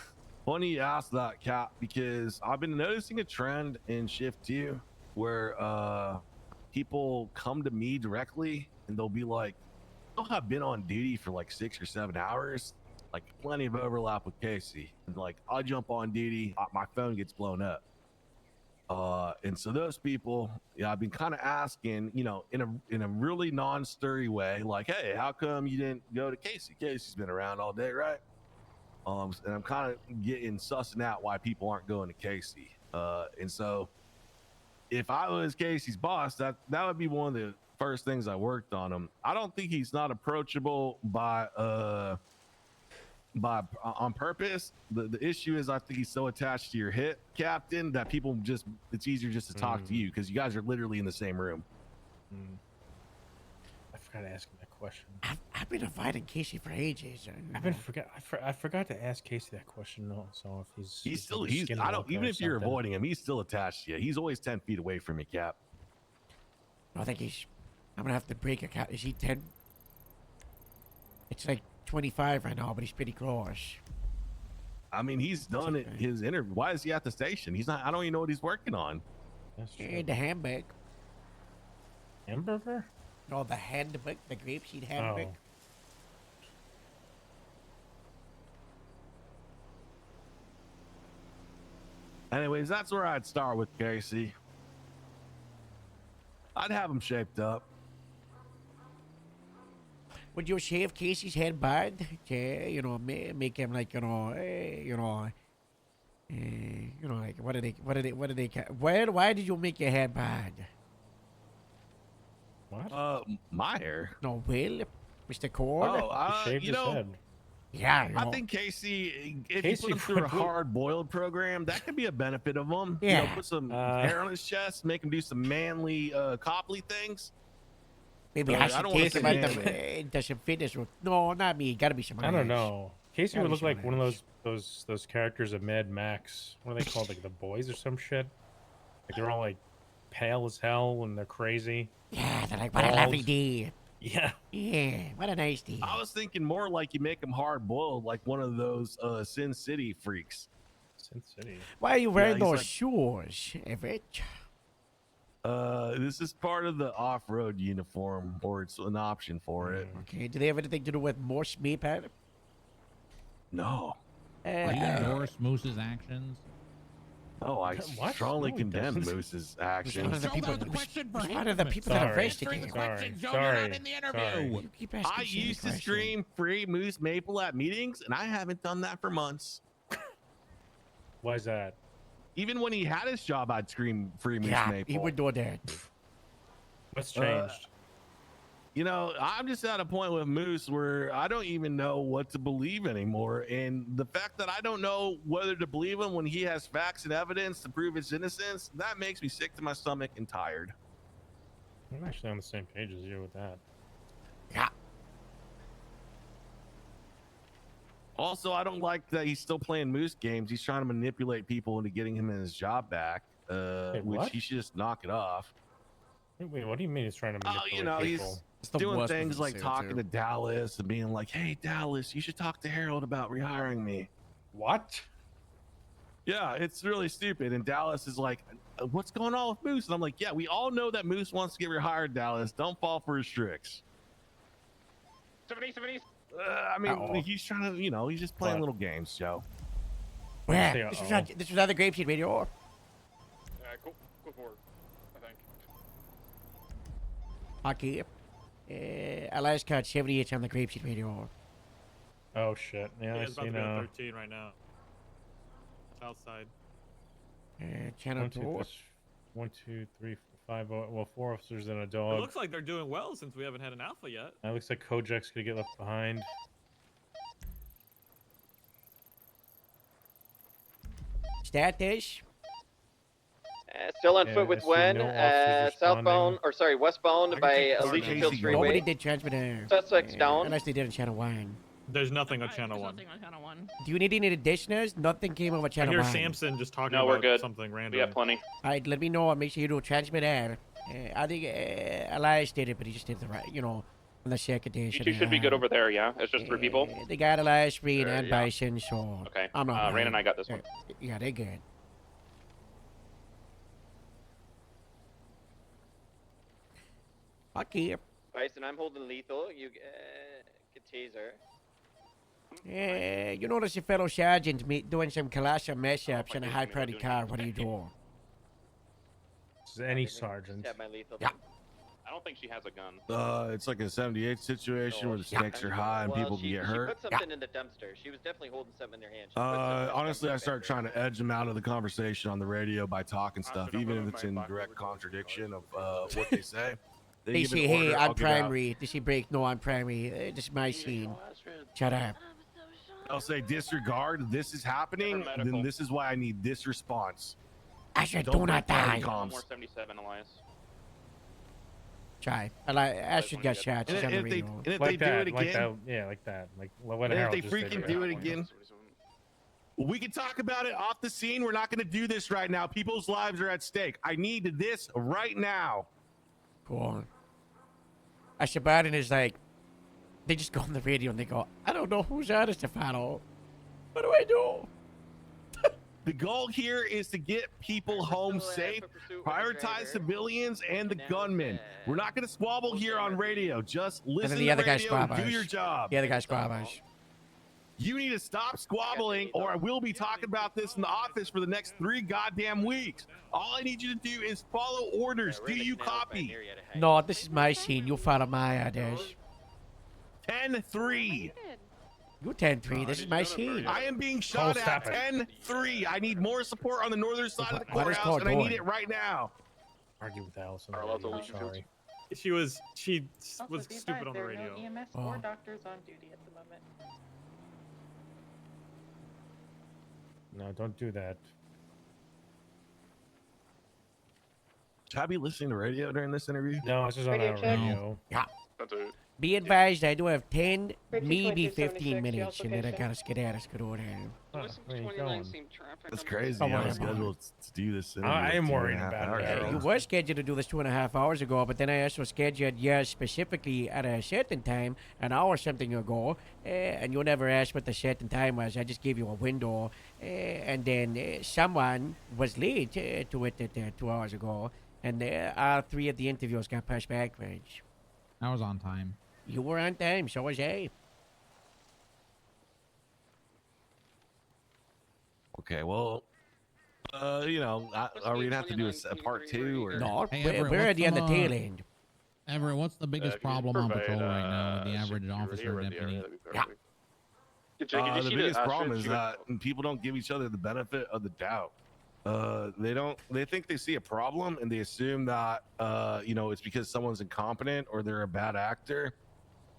funny you asked that, Cap, because I've been noticing a trend in Shift 2 where people come to me directly and they'll be like, oh, I've been on duty for like 6 or 7 hours, like plenty of overlap with Casey. And like, I'll jump on duty, my phone gets blown up. And so those people, yeah, I've been kind of asking, you know, in a really non-stirry way, like, hey, how come you didn't go to Casey? Casey's been around all day, right? And I'm kind of getting sussing out why people aren't going to Casey. And so if I was Casey's boss, that would be one of the first things I worked on him. I don't think he's not approachable by on purpose. The issue is I think he's so attached to your hit, Captain, that people just, it's easier just to talk to you because you guys are literally in the same room. forgot to ask him that question. I've been avoiding Casey for ages. I forgot to ask Casey that question also. If He's still like a I don't, skinwalker even or if you're something. avoiding him, he's still attached to you. He's always 10 feet away from you, Cap. I think he's. I'm gonna have to break a cat. Is he 10? It's like 25 right now, but he's pretty close. I mean, he's done it. His interview. Why is he at the station? He's not. I don't even know what he's working on. That's true. And the hamburger. Hamburger? No, the hamburger, the grapeseed hamburger. Oh. Anyways, that's where I'd start with Casey. I'd have him shaped up. Would you shave Casey's head bald? Yeah, you know, make him like, like what do they? Why did you make your head bald? What? My hair. No, Will, Mr. Cord. Oh, you know. Yeah, I think Casey, if Casey you put him through a would- hard-boiled program, that could be a benefit of him. You Yeah. know, put some hair on his chest, make him do some manly, copley things. Maybe I I should don't wanna take him say out manly. the some fitness room. No, not me. Gotta be somebody I don't else. know. Casey Gotta would be look like somebody one of else. those characters of Mad Max. What are they called? Like the boys or some shit? Like they're all like pale as hell and they're crazy. Yeah, they're like, what a lovely Bald. day. Yeah. Yeah, what a nice day. I was thinking more like you make him hard-boiled, like one of those Sin City freaks. Sin City. Why are you wearing he's those like- shoes, Everett? This is part of the off-road uniform, or it's an option for it. Okay, do they have anything to do with Morse Maypad? No. Do you endorse Moose's actions? Oh, I What? strongly No, he condemn doesn't. Moose's One of actions. the people, one of the people that Sorry. investigated. Sorry. You keep asking I silly used to questions. stream free Moose Maple at meetings, and I haven't done that for months. Why is that? Even when he had his job, I'd scream free Moose Yeah, Maple. he would do that. What's changed? You know, I'm just at a point with Moose where I don't even know what to believe anymore. And the fact that I don't know whether to believe him when he has facts and evidence to prove his innocence, that makes me sick to my stomach and tired. I'm actually on the same page as you with that. Yeah. Also, I don't like that he's still playing Moose games. He's trying to manipulate people into getting him his job back, which what? he should just knock it off. Wait, what do you mean he's trying to Oh, manipulate you know, people? he's doing things like talking to Dallas and being like, "Hey, Dallas, you should talk to Harold about rehiring me." What? Yeah, it's really stupid. And Dallas is like, "What's going on with Moose?" And I'm like, "Yeah, we all know that Moose wants to get rehired, Dallas. Don't fall for his tricks." 70s. I mean, he's trying to, you know, he's just playing little games, Joe. Where? Say, This was other grapeseed radio. Go for it, I think. Okay. Elias card 78 on the grapeseed radio. Oh shit! Yeah, I it's about see to be on now. 13 right now. Outside. Channel 2. 1, 2, 3, 4, 5. Well, 4 officers and a It dog. looks like they're doing well since we haven't had an alpha yet. That looks like Kojak's gonna get left behind. Status. Still on Yeah, foot with I see Wen, no officers southbound, or sorry, westbound by Elysian Fields Nobody Freeway. did transmitter. Suspects down. Unless they did on channel 1. There's nothing on channel 1. Nothing on channel 1. Do you need any additioners? Nothing came over I channel hear 1. Samson just talking No, we're about good. something random. We got plenty. Alright, let me know and make sure you do a transmit air. I think Elias did it, but he just did the right, you know, on the second day. You two should be good over there, yeah? It's just 3 people? They got Elias, Reed, Sure, and yeah. Bison, so. Okay. I'm not Rain and I got this one. Yeah, they're good. Okay. Bison, I'm holding lethal. You get taser. You notice your fellow sergeant doing some colossal mess ups in a high priority car. What are you doing? This is any sergeant. Have my lethal. Yeah. I don't think she has a gun. It's like a 78 situation where the stakes are high and Well, people can get She hurt. put something in the dumpster. She was definitely holding something in her hand. She put something in the Honestly, I dumpster. start trying to edge them out of the conversation on the radio by talking stuff, even if it's in direct contradiction of what they say. They give an say, hey, order, I'm I'll give out. primary. Does he break? No, I'm primary. This is my scene. Shut up. I'll say disregard. This is happening. Then this is why I need this response. I said, Don't do not break party die. comms. More 77, Elias. Try. I should get shot. She's on the And if they, radio. and if Like they that, do it like again, that, yeah, like that. Like what and if Harold they just did freaking right do it now. again, we can talk about it off the scene. We're not going to do this right now. People's lives are at stake. I need this right now. Go on. Subathon is like, they just go on the radio and they go, I don't know who's on Stefano. What do I do? The goal here is to get people home safe, prioritize civilians and the gunmen. We're not going to squabble here on radio. Just And listen then to the other guy radio and do squabbers. your job. The other guy squabbers. You need to stop squabbling, or I will be talking about this in the office for the next 3 goddamn weeks. All I need you to do is follow orders. Do you copy? No, this is my scene. You follow my orders. 10-3. You 10-3. This is my scene. I am being shot at. stop it. 10-3. I need more support on the northern side of the What is courthouse, called and I need doing? it right now. Argue with Allison. Are allowed to already, leave I'm the sorry. She was Also, be stupid advised, on the there are radio. no EMS Oh. or doctors on duty at the moment. No, don't do that. Should I be listening to radio during this interview? No, it's just on Radio our check. radio. Yeah. That's it. Be advised, I do have 10, Bridge maybe 2276, 15 minutes, and then I location. gotta skedaddle scoot here. Listen where to you 29 going? seem traffic. That's I'm crazy. Don't I worry was about it. scheduled to do this. I am interview worried 2.5 about hours it, Yeah, ago. you were scheduled to do this 2.5 hours ago, but then I also scheduled you specifically at a certain time, an hour something ago, and you never asked what the certain time was. I just gave you a window, and then someone was late to it 2 hours ago, and all 3 of the interviews got pushed backwards. I was on time. You were on time, so was I. Okay, well, you know, are we gonna have to do a part 2 or? No, Hey, we're Everett, at what's the end the, of the tail end. Everett, what's the biggest problem on patrol right now with the average security officer around the deputy? area, that'd be Yeah. perfect. Could you The see biggest the problem is shoot that people don't give each other the benefit of the doubt. They think they see a problem and they assume that you know, it's because someone's incompetent or they're a bad actor.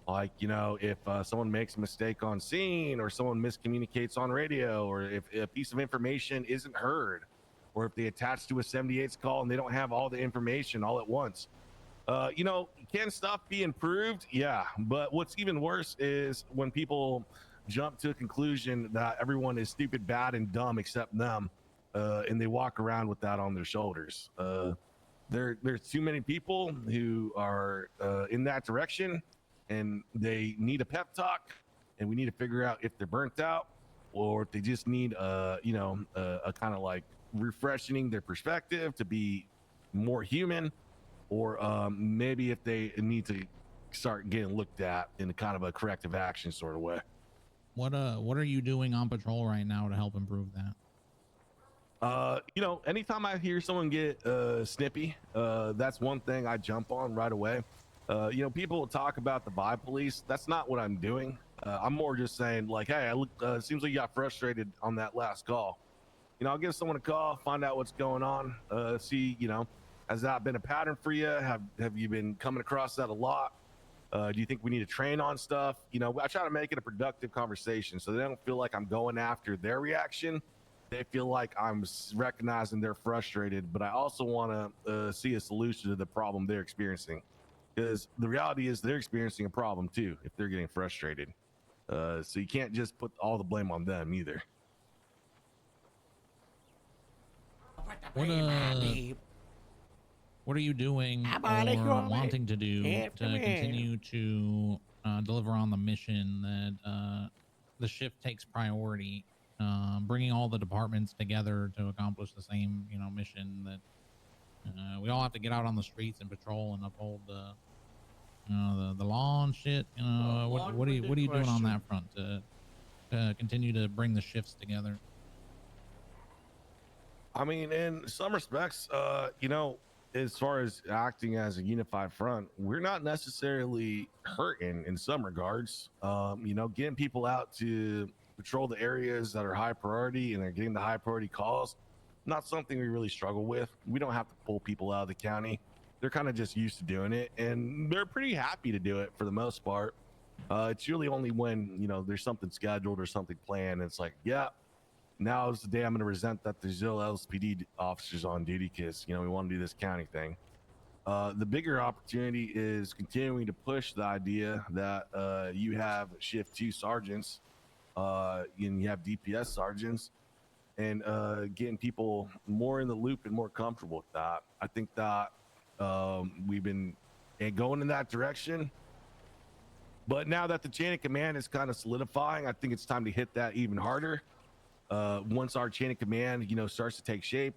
Like, you know, if someone makes a mistake on scene, or someone miscommunicates on radio, or if a piece of information isn't heard, or if they attach to a 78's call and they don't have all the information all at once. You know, can stuff be improved? Yeah, but what's even worse is when people jump to a conclusion that everyone is stupid, bad, and dumb except them, and they walk around with that on their shoulders. There's too many people who are in that direction, and they need a pep talk, and we need to figure out if they're burnt out or if they just need you know, a kind of like refreshing their perspective to be more human, or maybe if they need to start getting looked at in a kind of a corrective action sort of way. What are you doing on patrol right now to help improve that? You know, anytime I hear someone get snippy, that's one thing I jump on right away. You know, people talk about the vibe police. That's not what I'm doing. I'm more just saying, like, hey, it seems like you got frustrated on that last call. You know, I'll give someone a call, find out what's going on, see, you know, has that been a pattern for you? Have you been coming across that a lot? Do you think we need to train on stuff? You know, I try to make it a productive conversation so they don't feel like I'm going after their reaction. They feel like I'm recognizing they're frustrated, but I also want to see a solution to the problem they're experiencing. Because the reality is they're experiencing a problem too if they're getting frustrated. So you can't just put all the blame on them either. What are you doing or wanting to do to continue to deliver on the mission that the shift takes priority, bringing all the departments together to accomplish the same, you know, mission that we all have to get out on the streets and patrol and uphold the, you know, the law and shit. You know, what are you doing on that front to continue to bring the shifts together? I mean, in some respects, you know, as far as acting as a unified front, we're not necessarily hurting in some regards. You know, getting people out to patrol the areas that are high priority and they're getting the high priority calls, not something we really struggle with. We don't have to pull people out of the county. They're kind of just used to doing it, and they're pretty happy to do it for the most part. It's really only when, you know, there's something scheduled or something planned, and it's like, yeah, now is the day I'm going to resent that there's no LSPD officers on duty because, you know, we want to do this county thing. The bigger opportunity is continuing to push the idea that you have shift 2 sergeants, and you have DPS sergeants, and getting people more in the loop and more comfortable with that. I think that we've been going in that direction. But now that the chain of command is kind of solidifying, I think it's time to hit that even harder. Once our chain of command, starts to take shape,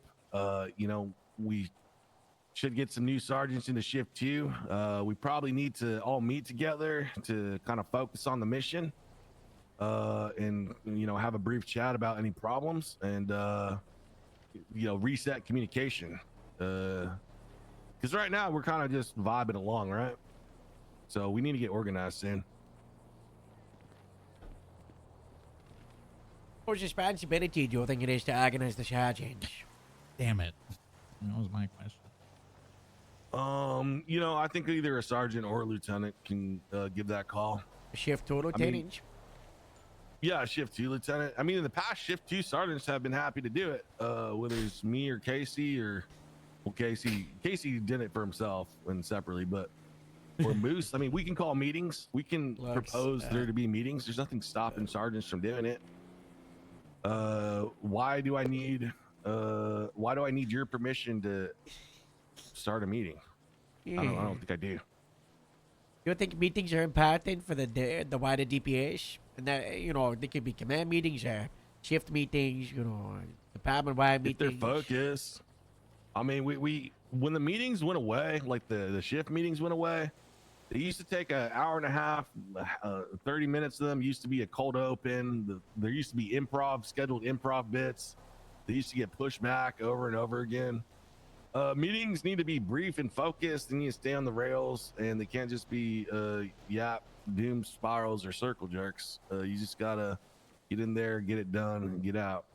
we should get some new sergeants into shift 2. We probably need to all meet together to kind of focus on the mission, and have a brief chat about any problems and reset communication. Because right now we're kind of just vibing along, right? So we need to get organized soon. Whose responsibility do you think it is to organize the sergeants? Damn it. That was my question. I think either a sergeant or a lieutenant can give that call. Shift 2 lieutenant? Yeah, shift 2 lieutenant. I mean, in the past, shift 2 sergeants have been happy to do it. Whether it's me or Casey Casey did it for himself and separately, but or Moose. I mean, we can call meetings. We can propose there to be meetings. There's nothing stopping sergeants from doing it. Why do I need your permission to start a meeting? I don't think I do. You think meetings are important for the wider DPS? And that, they could be command meetings or shift meetings, department-wide meetings. If they're focused. I mean, we when the meetings went away, like the shift meetings went away, they used to take an hour and a half, 30 minutes of them used to be a cold open. There used to be scheduled improv bits. They used to get pushed back over and over again. Meetings need to be brief and focused. They need to stay on the rails, and they can't just be doom spirals or circle jerks. You just gotta get in there, get it done, and get out.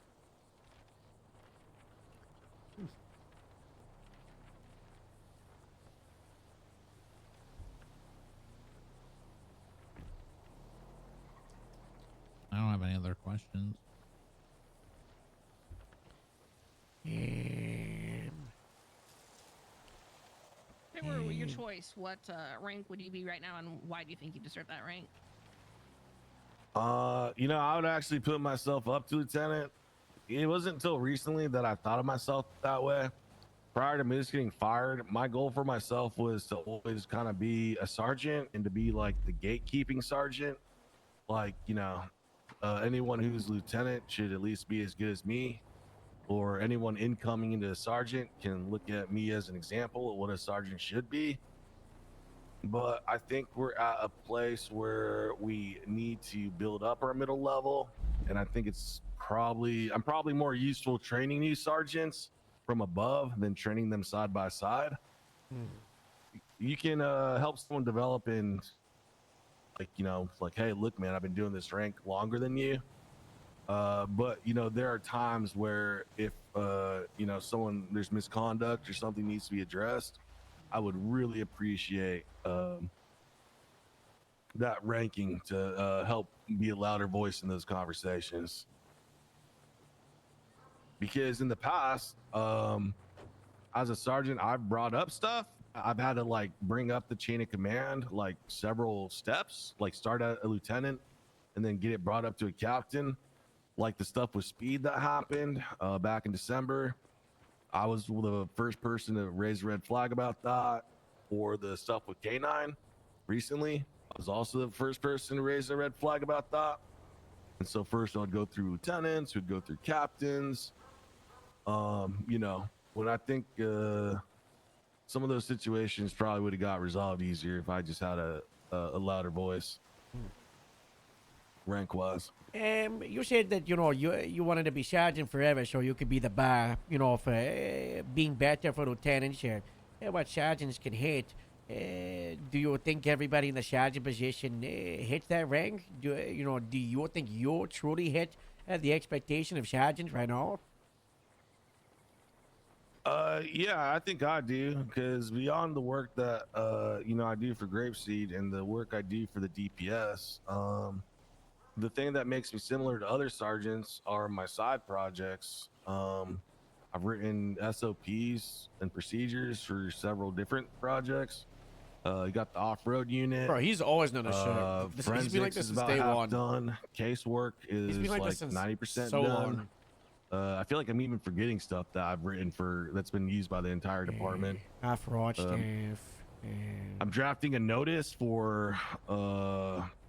I don't have any other questions. If it were your choice, what rank would you be right now, and why do you think you deserve that rank? I would actually put myself up to lieutenant. It wasn't until recently that I thought of myself that way. Prior to Moose getting fired, my goal for myself was to always kind of be a sergeant and to be like the gatekeeping sergeant. Like, anyone who's lieutenant should at least be as good as me, or anyone incoming into a sergeant can look at me as an example of what a sergeant should be. But I think we're at a place where we need to build up our middle level, and I think I'm probably more useful training new sergeants from above than training them side by side. You can help someone develop in hey, look, man, I've been doing this rank longer than you. But there are times where if there's misconduct or something needs to be addressed, I would really appreciate that ranking to help be a louder voice in those conversations. Because in the past, as a sergeant, I've brought up stuff. I've had to bring up the chain of command several steps, start at a lieutenant and then get it brought up to a captain. Like the stuff with speed that happened back in December, I was the first person to raise a red flag about that. Or the stuff with K9 recently, I was also the first person to raise a red flag about that. And so first I would go through lieutenants, who'd go through captains. When I think some of those situations probably would have got resolved easier if I just had a louder voice, rank wise. You said that you wanted to be sergeant forever, so you could be the bar, for being better for lieutenants or what sergeants can hit. Do you think everybody in the sergeant position hits that rank? Do you think you truly hit the expectation of sergeants right now? Yeah, I think I do, because beyond the work that I do for Grapeseed and the work I do for the DPS, the thing that makes me similar to other sergeants are my side projects. I've written SOPs and procedures for several different projects. You got the off-road unit. Bro, he's always known a shit. He's Forensics been like this is since about day half one. done. Casework is been like like this since 90% so done. I feel like I'm even forgetting stuff that I've written that's been used by the entire department. Off-road stuff. I'm drafting a notice for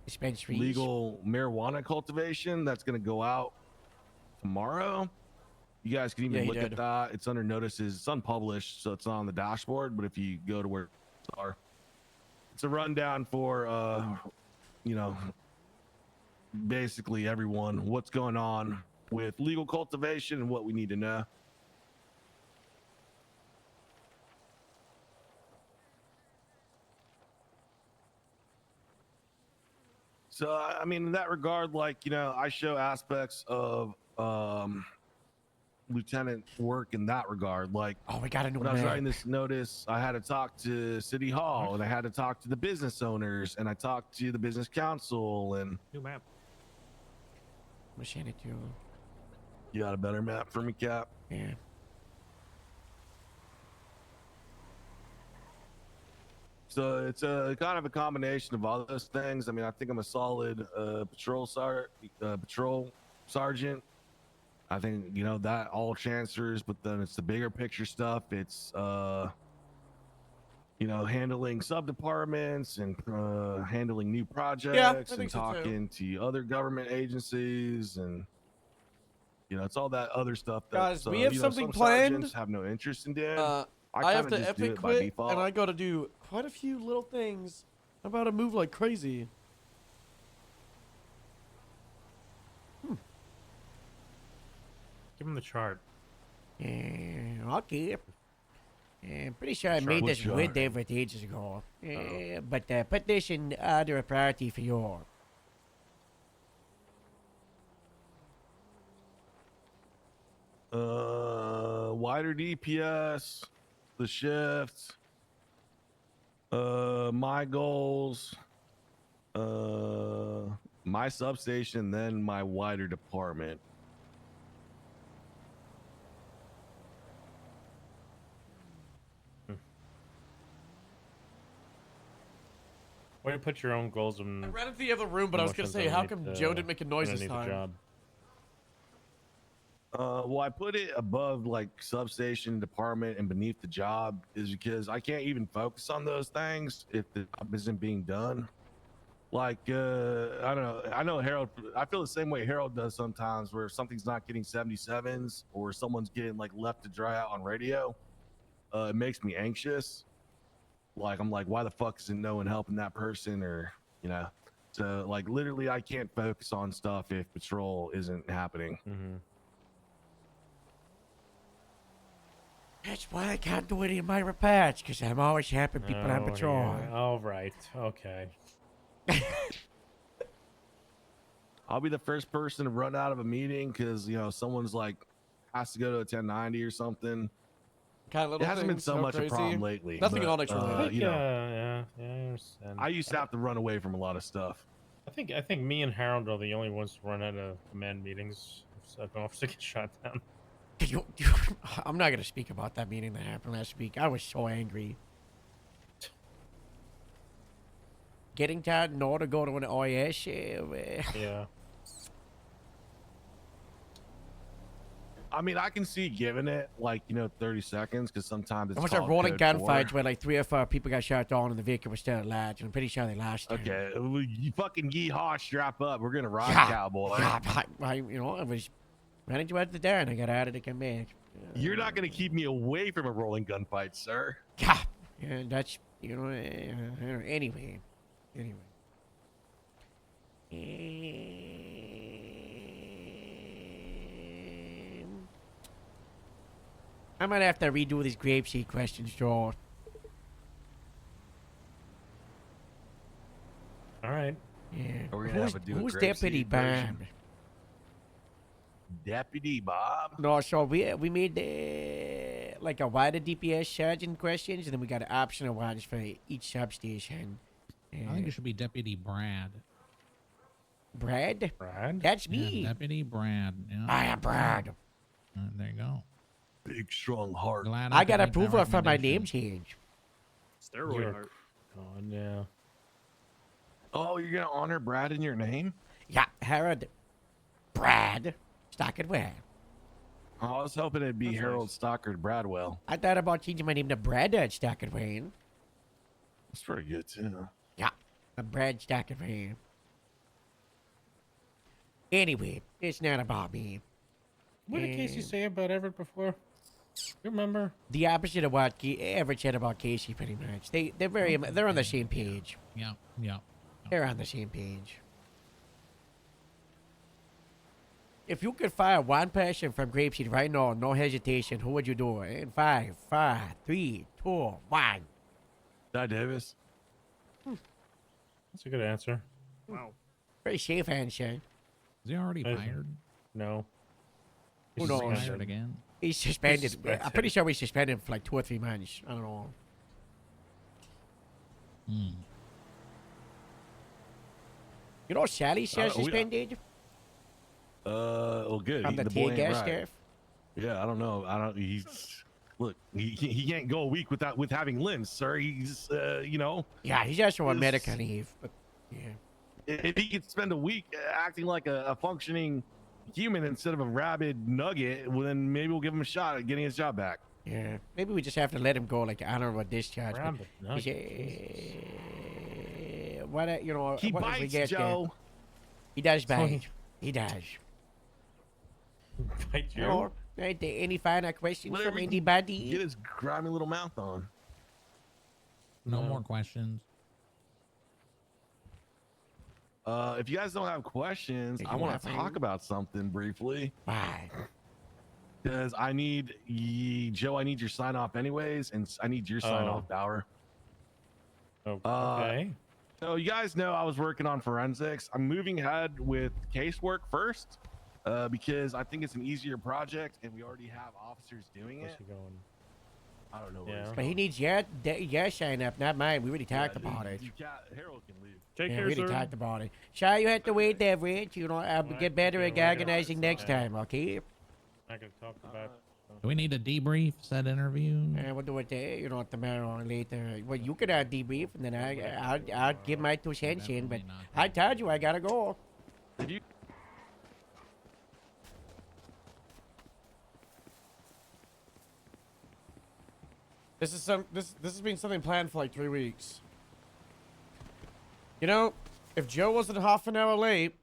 Dispensaries. legal marijuana cultivation that's going to go out tomorrow. You guys can even look at that. It's under notices. It's unpublished, so it's not on the dashboard. But if you go to where it's a rundown for basically everyone, what's going on with legal cultivation and what we need to know. So, I mean, in that regard, like, I show aspects of lieutenant work in that regard. Like, we got a new when I was map. writing this notice, I had to talk to City Hall, and I had to talk to the business owners, and I talked to the business council, and New map. I'm send it to you. You got a better map for me, Cap? Yeah. So it's a kind of a combination of all those things. I mean, I think I'm a solid patrol sergeant. I think that all transfers, but then it's the bigger picture stuff. It's handling sub departments and handling new projects and talking to other government agencies, and it's all that other stuff. That, Guys, we have something some planned. sergeants have no interest in doing. I have kinda to just do epic it by quit, default. and I got to do quite a few little things. I'm about to move like crazy. Give him the chart. Yeah, okay. I'm pretty sure I Sure. made What this chart? with David ages ago. But put this in under a priority for you. Wider DPS, the shift, my goals, my substation, then my wider department. Way to put your own goals in. I ran into the other room, but I was gonna say, how come Joe didn't make a noise this time? Well, I put it above like substation, department, and beneath the job is because I can't even focus on those things if the job isn't being done. Like, I don't know. I know Harold, I feel the same way Harold does sometimes, where something's not getting 77s or someone's getting like left to dry out on radio. It makes me anxious. Like, I'm like, why the fuck isn't no one helping that person? Or, so like literally I can't focus on stuff if patrol isn't happening. That's why I can't do any of my repairs, because I'm always helping people on Oh, patrol. yeah. All right. Okay. I'll be the first person to run out of a meeting because someone's like has to go to a 1090 or something. Kind of little it hasn't been things, so no much crazy. a problem lately. Nothing but, on extra. Yeah, I understand. I used to have to run away from a lot of stuff. I think me and Harold are the only ones to run out of command meetings if an officer gets shot down. I'm not going to speak about that meeting that happened last week. I was so angry. Getting tired in order to go to an OIS. Yeah. I mean, I can see giving it like 30 seconds because sometimes it's I was at called rolling code gunfights 4. where like 3 or 4 people got shot down and the vehicle was still at large. And I'm pretty sure they lost. Okay, you fucking yeehaw, strap up. We're gonna ride, Yeah, cowboy. yeah, I was running towards the door and I got out of the come back. You're not gonna keep me away from a rolling gunfight, sir. Yeah, that's anyway. I might have to redo these grapeseed questions, Joel. All right. Yeah. We're gonna have to do a who's grapeseed Deputy version. Bob? Deputy Bob? No, so we made like a wider DPS sergeant questions, and then we got optional ones for each substation. I think it should be Deputy Brad. Brad? Brad? That's me. Yeah, Deputy Brad. Yeah. I am Brad. There you go. Big strong heart. Glad I could got make that approval for my recommendation. name change. Steroid You're- heart. Oh no. Oh, you're gonna honor Brad in your name? Yeah, Harold. Brad. Stockard Ware. Oh, I was hoping it'd be That's Harold nice. Stockard Bradwell. I thought about changing my name to Brad Stockard Wayne. That's pretty good too. Yeah, I'm Brad Stockard Wayne. Anyway, it's not about me. What did Casey And say about Everett before? You remember? The opposite of what Everett said about Casey, pretty much. They're on the same page. Yeah, yeah. They're on the same page. If you could fire one person from Grapeseed right now, no hesitation, who would you do it? In 5, 4, 3, 2, 1. Di Davis. That's a good answer. Wow. Very safe answer. Is he already I- fired? No. Who He's knows? suspended. Fired again? He's suspended. suspended. I'm pretty sure we suspended him for like 2 or 3 months. I don't know. You know, Sally says suspended. Well, good. From the boy tear ain't gas right. stuff. Yeah, I don't know. He's look. He can't go a week without having limbs, sir. He's Yeah, he's also on Is- medical leave. But yeah. If he could spend a week acting like a functioning human instead of a rabid nugget, well, then maybe we'll give him a shot at getting his job back. Yeah, maybe we just have to let him go, like honorable discharge. but Rabbit nugget, what you know? He what if we bites, get Joe. He does So bite. He does. Bite you? Or, right there, any final questions Whatever from he can anybody? Get his grimy little mouth on. No more questions. If you guys don't have questions, Did I you want have to any? talk about something briefly. Why? Because I need Joe. I need your sign off anyways, and I need your sign off, Bauer. Oh, okay. So you guys know I was working on forensics. I'm moving ahead with casework first because I think it's an easier project, and we already have officers doing Where's it. he going? I don't know. Where Yeah. he's But he going. needs your sign up, not mine. We already talked about it. Harold can leave. Take Yeah, care, we already sir. talked about it. Sure, you have to wait there, Rich. You know, I'll get better at yeah, organizing next yeah. time, okay? I can talk about. Do we need to debrief said interview? And we'll do it there, you know, tomorrow or later. Well, you could debrief, and then I'll give my 2 cents in. But I told you I gotta go. Did you? This has been something planned for like 3 weeks. You know, if Joe wasn't half an hour late.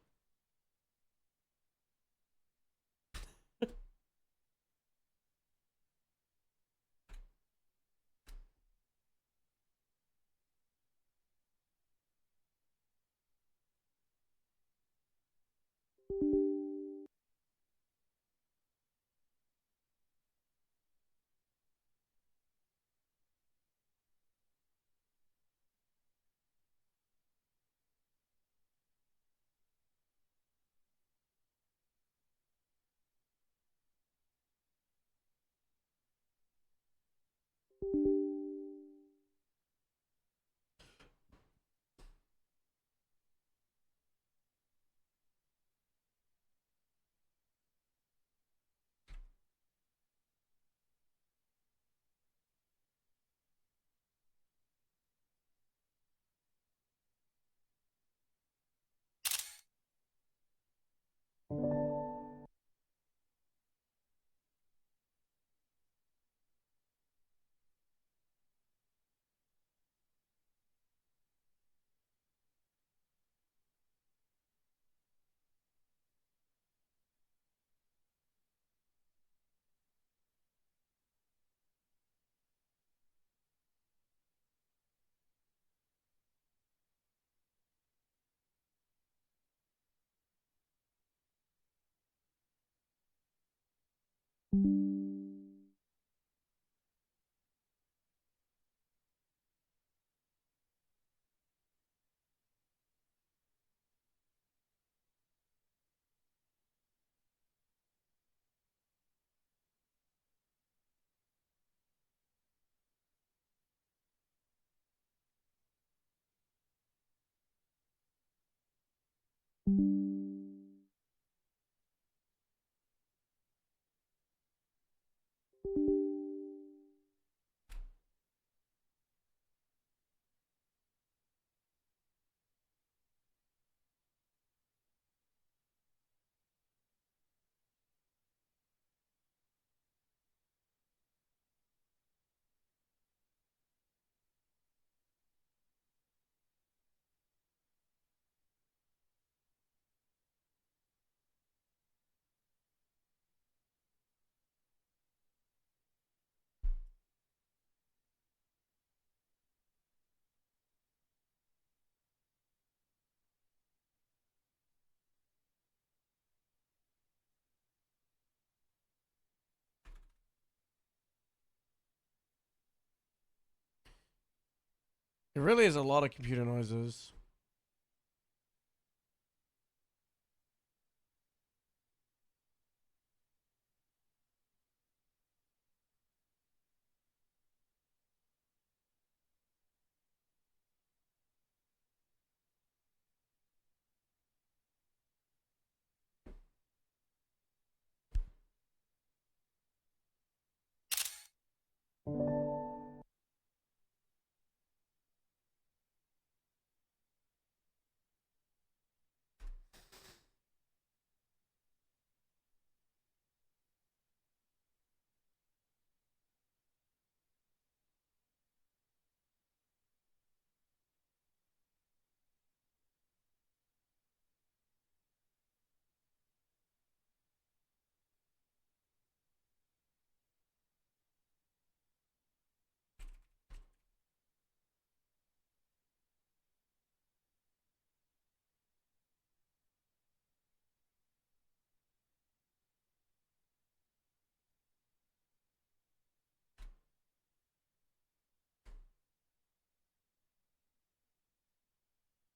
There really is a lot of computer noises.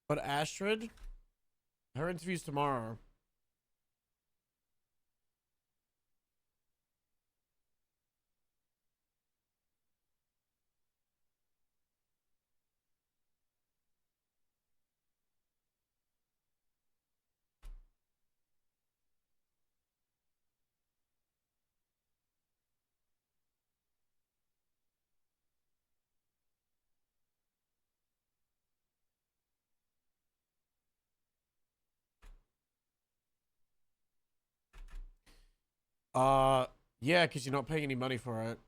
But Astrid, her interview's tomorrow. Yeah, because you're not paying any money for it.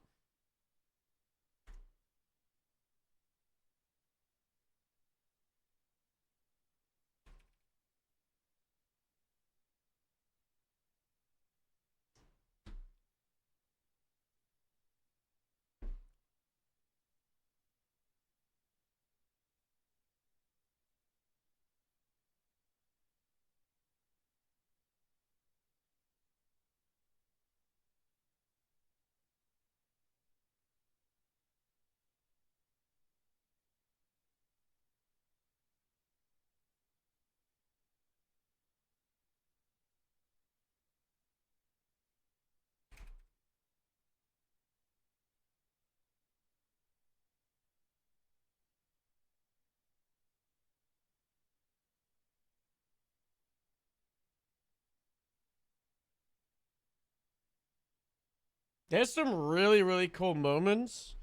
There's some really, really cool moments.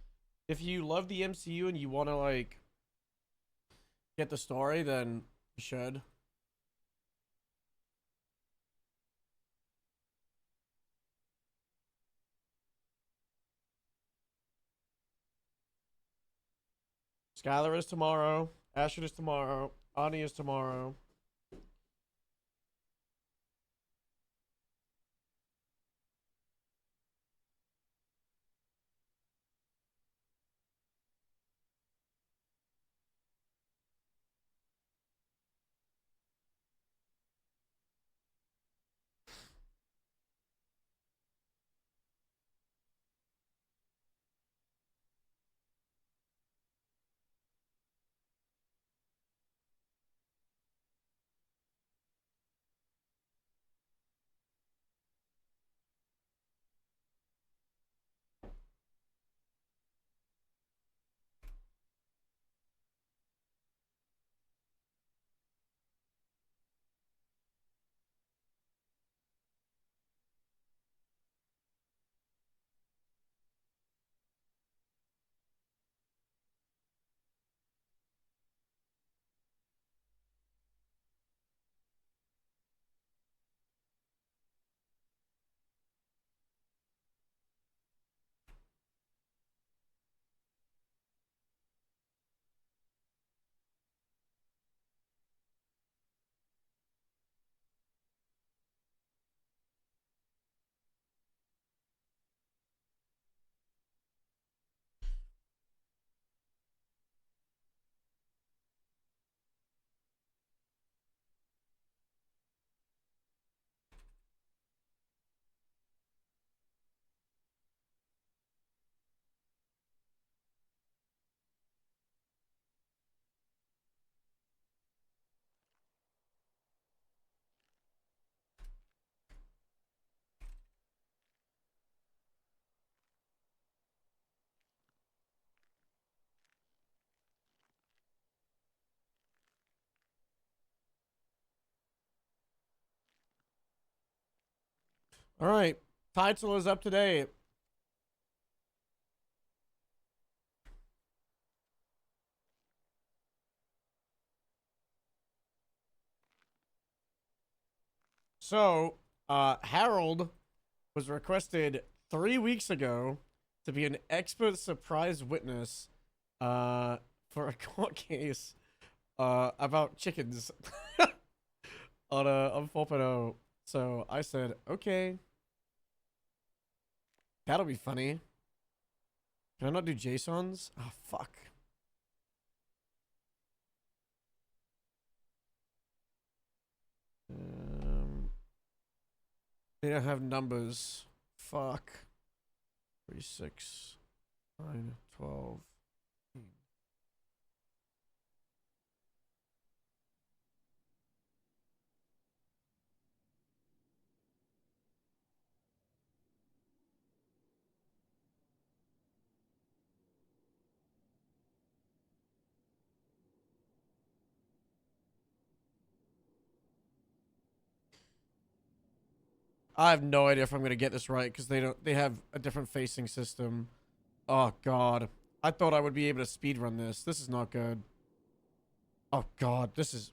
If you love the MCU and you want to, like, get the story, then you should. Skylar is tomorrow. Ashford is tomorrow. Ani is tomorrow. All right. Title is up to date. So, Harold was requested 3 weeks ago to be an expert surprise witness for a court case about chickens on 4.0. So I said, okay, that'll be funny. Can I not do JSONs? Oh, fuck. They don't have numbers. Fuck. 3, 6, 9, 12. I have no idea if I'm gonna get this right because they have a different facing system. Oh god. I thought I would be able to speedrun this. This is not good. Oh god, this is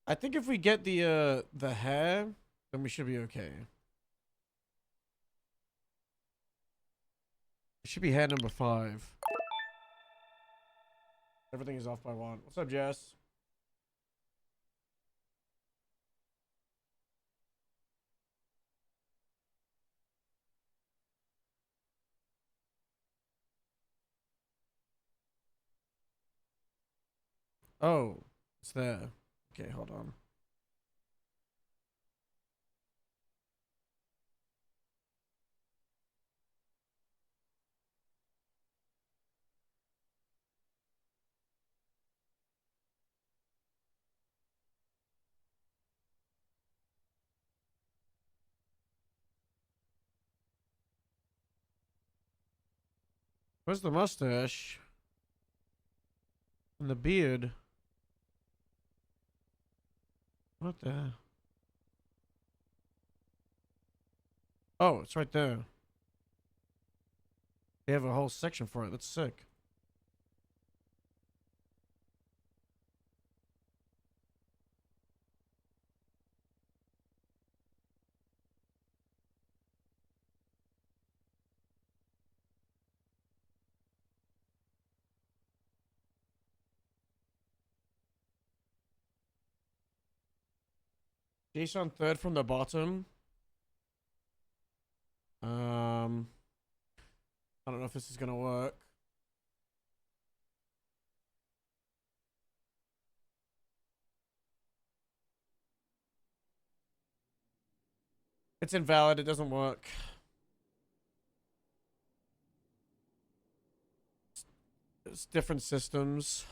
I think if we get the hair, then we should be okay. It should be hair number 5. Everything is off by 1. What's up, Jess? Oh, it's there. Okay, hold on. Where's the mustache? And the beard? What the? Oh, it's right there. They have a whole section for it. That's sick. Jason third from the bottom. I don't know if this is gonna work. It's invalid. It doesn't work. It's different systems.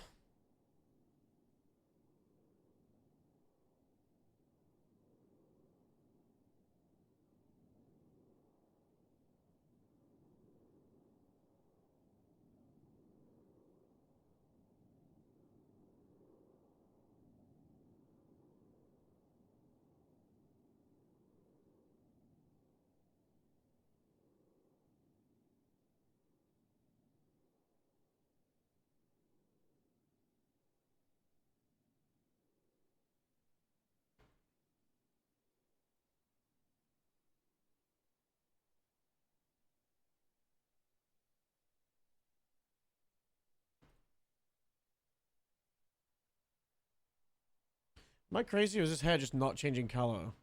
Am I crazy or is this hair just not changing color?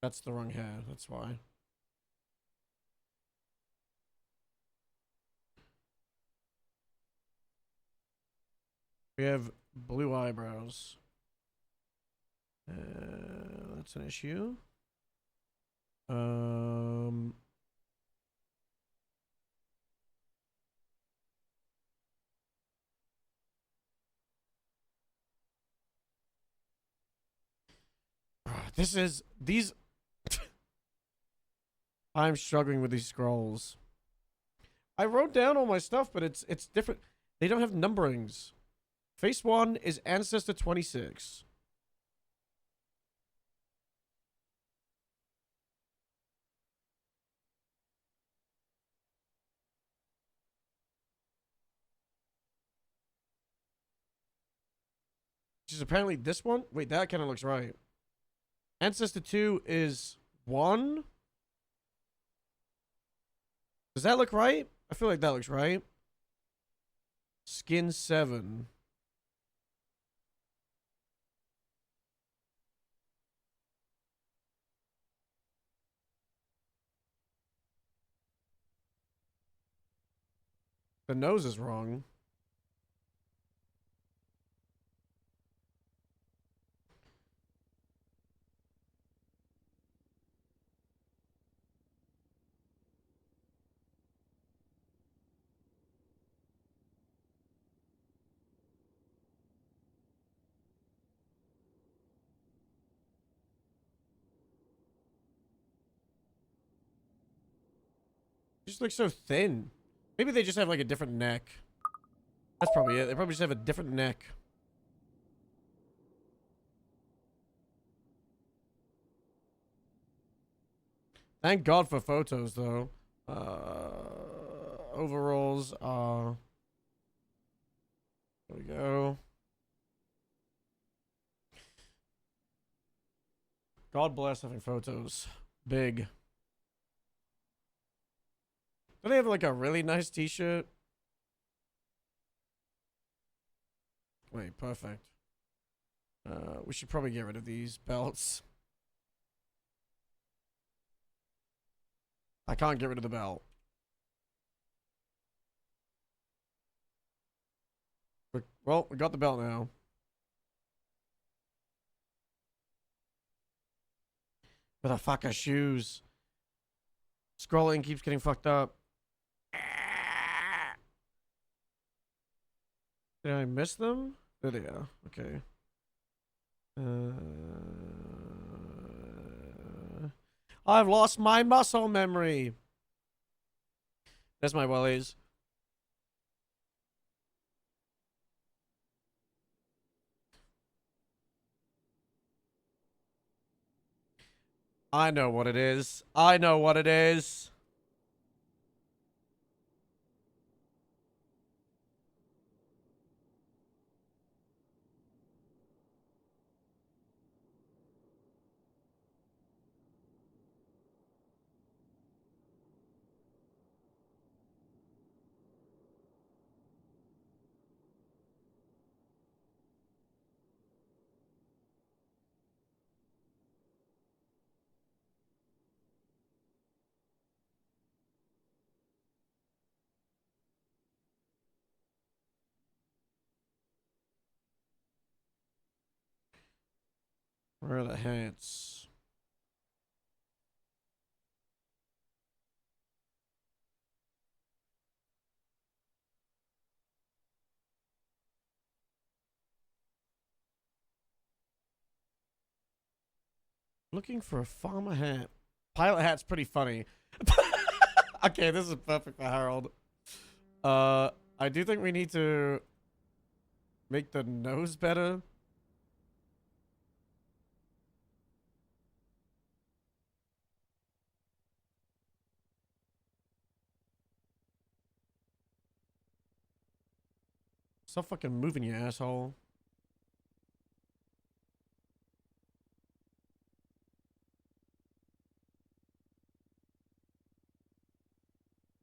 That's the wrong hair. That's why. We have blue eyebrows. That's an issue. This is these. I'm struggling with these scrolls. I wrote down all my stuff, but it's different. They don't have numberings. Face 1 is Ancestor 26. Which is apparently this one. Wait, that kind of looks right. Ancestor 2 is 1. Does that look right? I feel like that looks right. Skin 7. The nose is wrong. It just looks so thin. Maybe they just have like a different neck. That's probably it. They probably just have a different neck. Thank God for photos, though. Overalls are... There we go. God bless having photos. Big. Do they have like a really nice t-shirt? Wait, perfect. We should probably get rid of these belts. I can't get rid of the belt. Well, we got the belt now. But the fucker shoes. Scrolling keeps getting fucked up. Did I miss them? There they are. Okay. I've lost my muscle memory. That's my wellies. I know what it is. I know what it is. Where are the hats? Looking for a farmer hat. Pilot hat's pretty funny. Okay, this is perfect for Harold. I do think we need to make the nose better. Stop fucking moving, you asshole.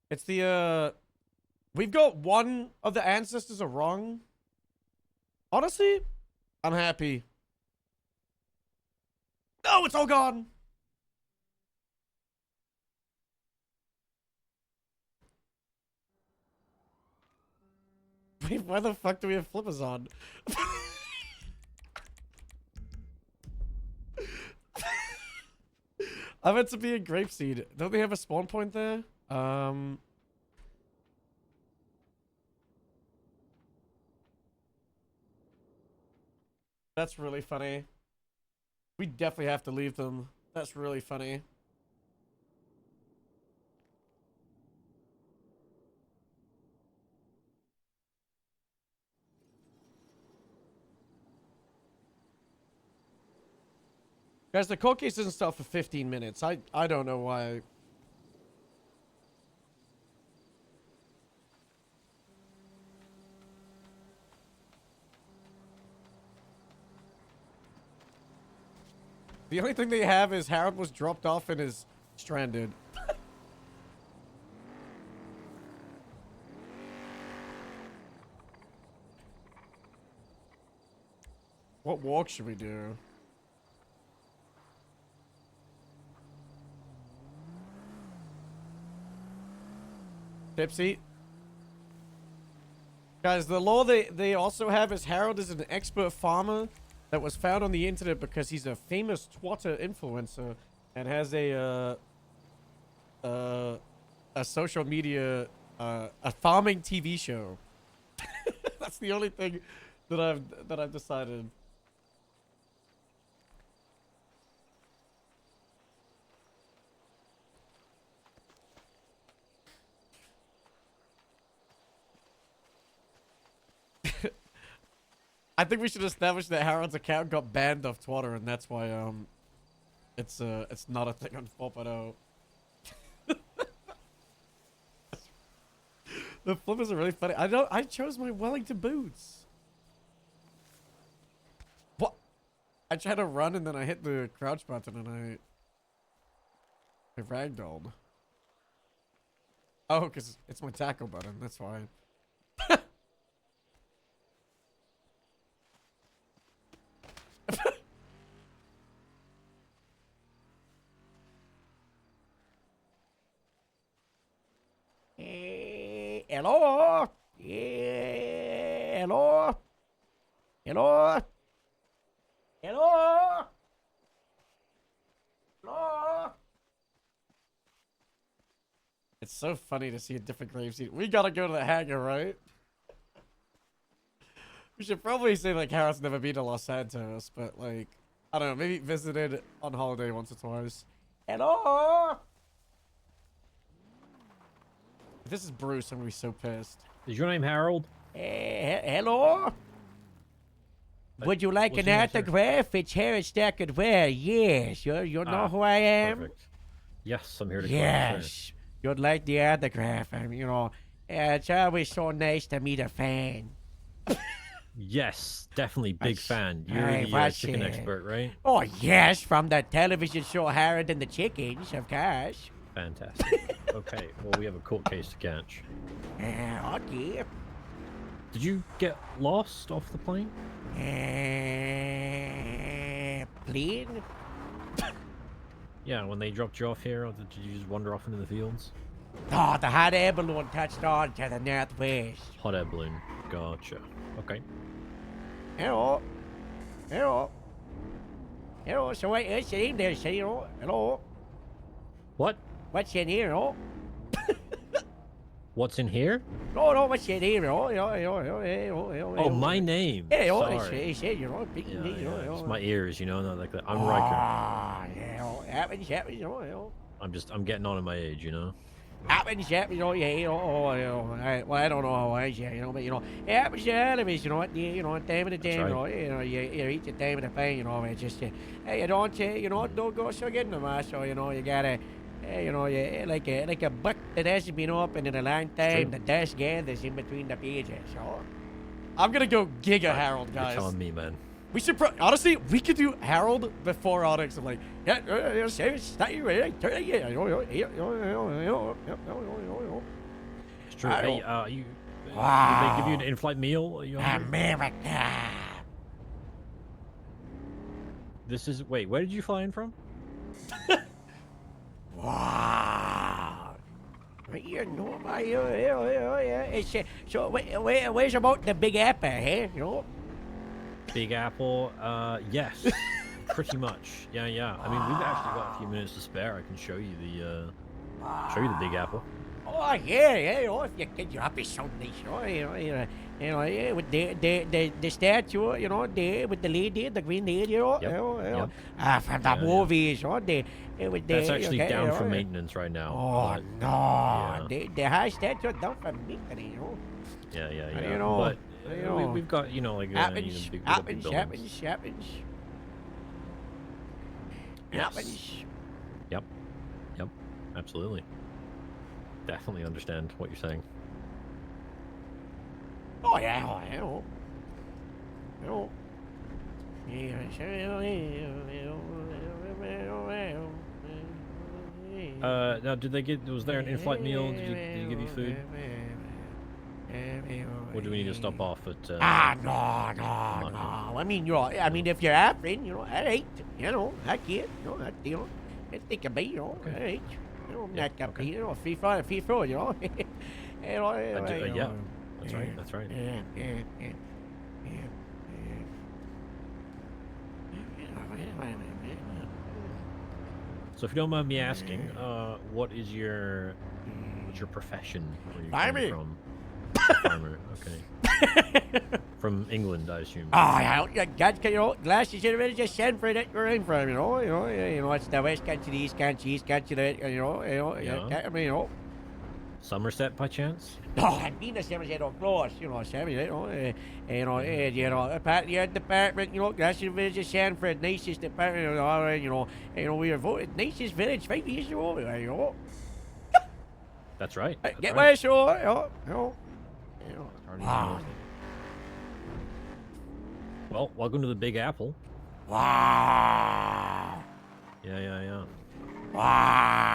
It's the, we've got one of the ancestors are wrong. Honestly, I'm happy. No, it's all gone. Wait, why the fuck do we have flippers on? I meant to be a grapeseed. Don't they have a spawn point there? That's really funny. We definitely have to leave them. That's really funny. Guys, the court case doesn't start for 15 minutes. I don't know why. The only thing they have is Harold was dropped off and is stranded. What walk should we do? Tipsy. Guys, the law they also have is Harold is an expert farmer that was found on the internet because he's a famous Twitter influencer and has a social media a farming TV show. That's the only thing that I've decided. I think we should establish that Harold's account got banned off Twitter, and that's why it's not a thing on 4.0. The flippers are really funny. I chose my Wellington boots. What? I tried to run and then I hit the crouch button and I ragdolled. Oh, because it's my tackle button. That's fine. Hello? Hello? Hello? Hello? Hello? It's so funny to see a different grave scene. We gotta go to the hangar, right? We should probably say, like, Harold's never been to Los Santos, but, like, I don't know, maybe visited on holiday once or twice. Hello? If this is Bruce, I'm gonna be so pissed. Is your name Harold? Hello? Would you like an autograph? It's Harold Stackett-Ware. Yes, you know who I am? Perfect. Yes, I'm here to Yes, you'd like the autograph. You know, it's always so nice to meet a fan. Yes, definitely big fan. You're Hey, the chicken expert, right? Oh, yes, from the television show Harold and the Chickens, of course. Fantastic. Okay, well, we have a court case to catch. Okay. Did you get lost off the plane? Plane? Yeah, when they dropped you off here, or did you just wander off into the fields? Oh, the hot air balloon touched on to the northwest. Hot air balloon. Gotcha. Okay. Hello. Hello. Hello. So wait, it's in there, say, hello. What? What's in here, oh? What's in here? No, what's in here, oh? Oh, my name. Hey, Sorry. it's It's my ears, you know, not like that. I'm Riker. Happens, I'm getting on in my age, you know. Happens, well, I don't know how I say, but happens to all of us, time of the day, you eat the time of the pain, it's just, hey, you don't go so good no more, so, you gotta, like a book that hasn't been opened in a long time, the dust gathers in between the pages, so. I'm gonna go Giga Harold, guys. You're telling me, man. We should, honestly, we could do Harold before Onyx. I'm like, it's true. Hey, did they give you an in-flight meal? America. This is, wait, where did you fly in from? Wow. So, where's about the Big Apple, eh? Big Apple, yes, pretty much. Yeah. I mean, we've actually got a few minutes to spare. I can show you the Big Apple. Oh yeah, you know, if you get your happy Sunday, yeah, with the statue, you know, there with the lady, the green lady, from the movies, with That's the, actually okay, down you for know, maintenance right now. Oh but, no, Yeah, the high statue down for maintenance, you know. yeah. You know, but you know, we've got, you know, like happens, big, happens, buildings. happens. Yes. Yep. Absolutely. Definitely understand what you're saying. Oh yeah, you know. Now, did they get? Was there an in-flight meal? Did you give you food? Or do we need to stop off at? No. I mean, if you're having, I ate, I get, I think of me, I ate, not that, free throw, Yeah, that's right. Yeah. So, if you don't mind me asking, what's your profession? Where you Farmer. from? Farmer. Okay. From England, I assume. God, glasses are just send for that you're in from, it's the west country, the east country, that, Somerset, by chance? No, I mean the Somerset, of course, Somerset, the department, Glasses Village of Sanford, nicest department, we were voted nicest village 5 years ago, That's right. Get where, sure, Wow. Well, welcome to the Big Apple. Wow. Yeah. Wow.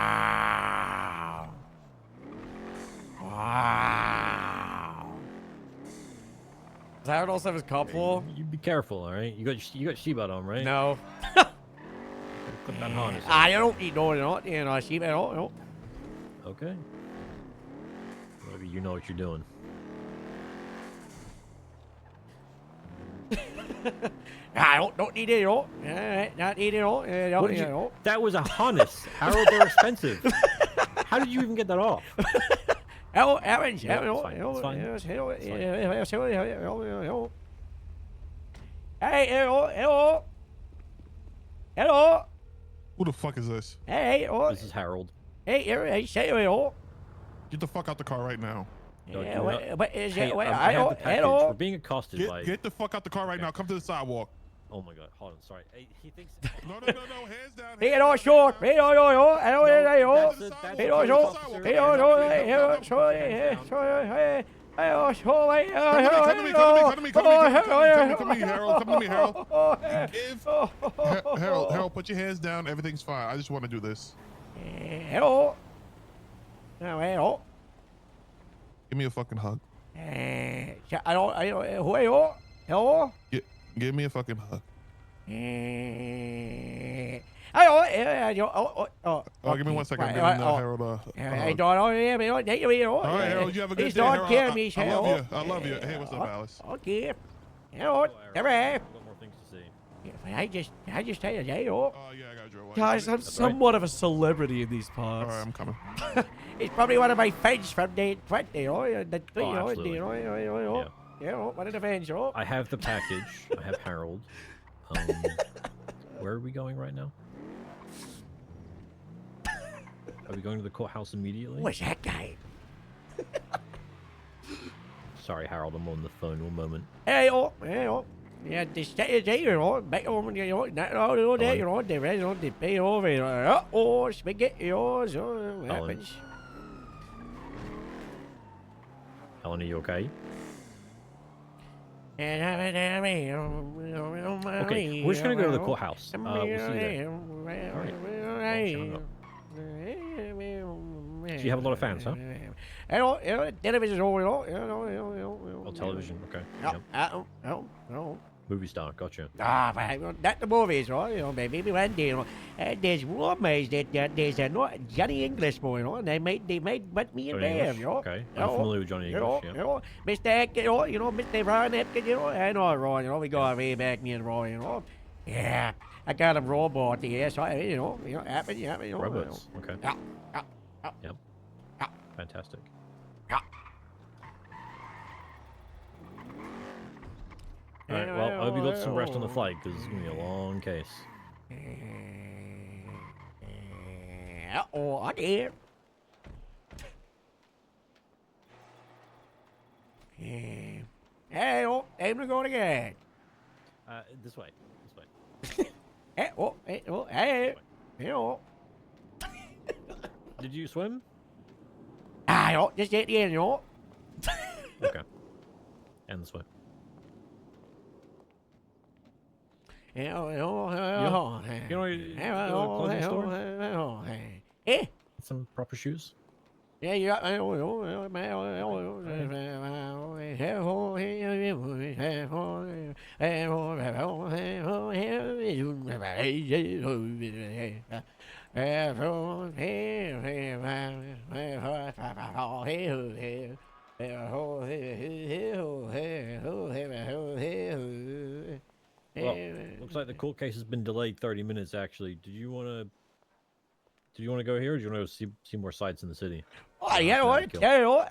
Does Howard also have his cup full? You be careful, all right? You got your seatbelt on, right? No. Clip that harness. I don't need no, seatbelt, Okay. Maybe you know what you're doing. I don't need it, not need it, That was a harness. Harold, they're expensive. How did you even get that off? It's Hey, hello. Who the fuck is this? Hey, This is Harold. Hey, say hello. Get the fuck out the car right now. Yeah, what is Hey, it? Wait, I have the package. hello. We're being accosted by... Get the fuck out the car right now. Come to the sidewalk. Oh my god, hold on, sorry. Hey, he thinks... No, hands down. Hey, hello, short. Hey, hello. Harold, put your hands down. Everything's fine. I just want to do this. Hello. Hello. Give me a fucking hug. I don't. Who are you? Hello. Give me a fucking hug. Give me 1 second. I'm giving Harold a hug. All right, Harold, you have a good day. Harold, I love you. Hey, what's up, Alice? Okay. Hello. Come here. more things to see. I just tell you, hello. Oh, yeah, I got your wife. Guys, I'm somewhat of a celebrity in these parts. All right, I'm coming. It's probably one of my fans from the 20, absolutely. One of the fans, I have the package. I have Harold. Where are we going right now? Are we going to the courthouse immediately? What's that guy? Sorry, Harold, I'm on the phone. 1 moment. Hey, yeah, the state is back home, not all day, the rest, the pay over, spaghetti, happens. Helen, are you okay? Okay, Okay, we're just gonna go to the courthouse. We'll see you there. So you have a lot of fans, huh? Television's over, Oh, television. Okay. Movie star. Gotcha. Not the movies, maybe one day, there's rumors that there's a Johnny English boy, they made but me and them, Okay. I'm familiar with Johnny English. Yeah. Mr. Atkins, Mr. Ron Atkins, I know Ron, we go way back, me and Ron, yeah, I got him robot, yeah, so, happen, Robots. Okay. Yeah. Yep. fantastic. Yeah. All right. Well, I hope you got some rest on the flight because it's gonna be a long case. Oh, I did. Hey, oh, time to go again. This way. This way. Hey, oh, hey, oh, hey, hey, oh. Did you swim? Ah, oh, just at the end, oh. Okay. And this way. Hey, clothing store? Eh? Some proper shoes? Yeah, you got. Well, looks like the court case has been delayed 30 minutes. Actually, did you want to go here, or do you want to see more sights in the city? Oh, yeah, what? Yeah, All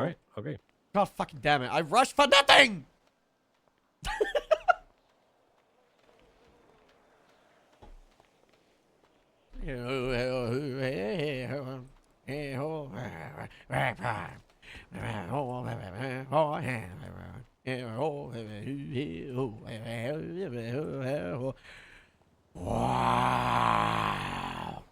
right. Okay. God fucking damn it! I rushed for nothing. Wow.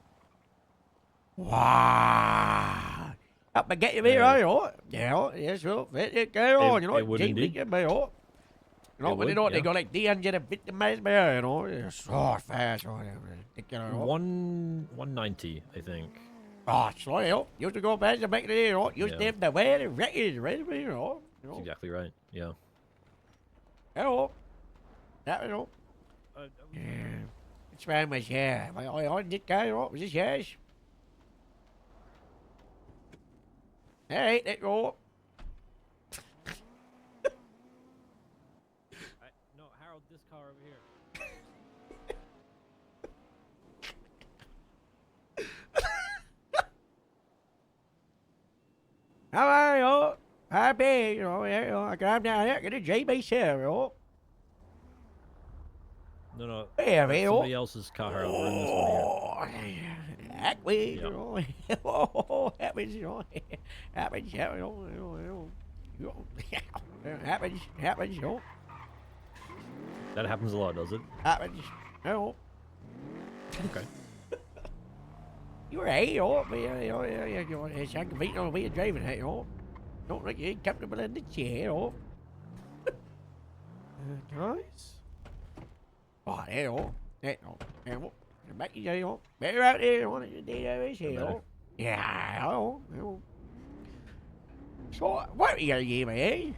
Wow. Up and get your beer on, you know. Yeah, yes, well, it go on, you know. It would indeed. Get beer, you know. You know, It when they would, know they yeah. go like 350 miles per hour, you know. It's so fast, you know. 190, I think. Oh, slow, you know. Used to go faster back in the day, you know. Used to Yeah. have the way the records, right, you know. That's exactly right. Yeah. Hello. That, you know. Yeah. It's very much, yeah. I did go, you know. Was this yours? Hey, let go. No, Harold, this car over here. How are you? Happy, you know, yeah, you know, I come down here, get a JB cereal. No, Yeah, that's man. somebody else's car, Harold. We're in this one here. That way, Yeah. you know. Oh, happens, you know. Happens, you know. Happens, you know. That happens a lot, does it? Happens, you know. Okay. You're right, you know. But, you know, it's inconvenient on the way of driving, you know. Don't look comfortable in the chair, you know. Guys? Oh, there, you know. There, you know. Back you know. Better out there, you know. You know. Yeah, I know. So, what are you gonna give me, eh?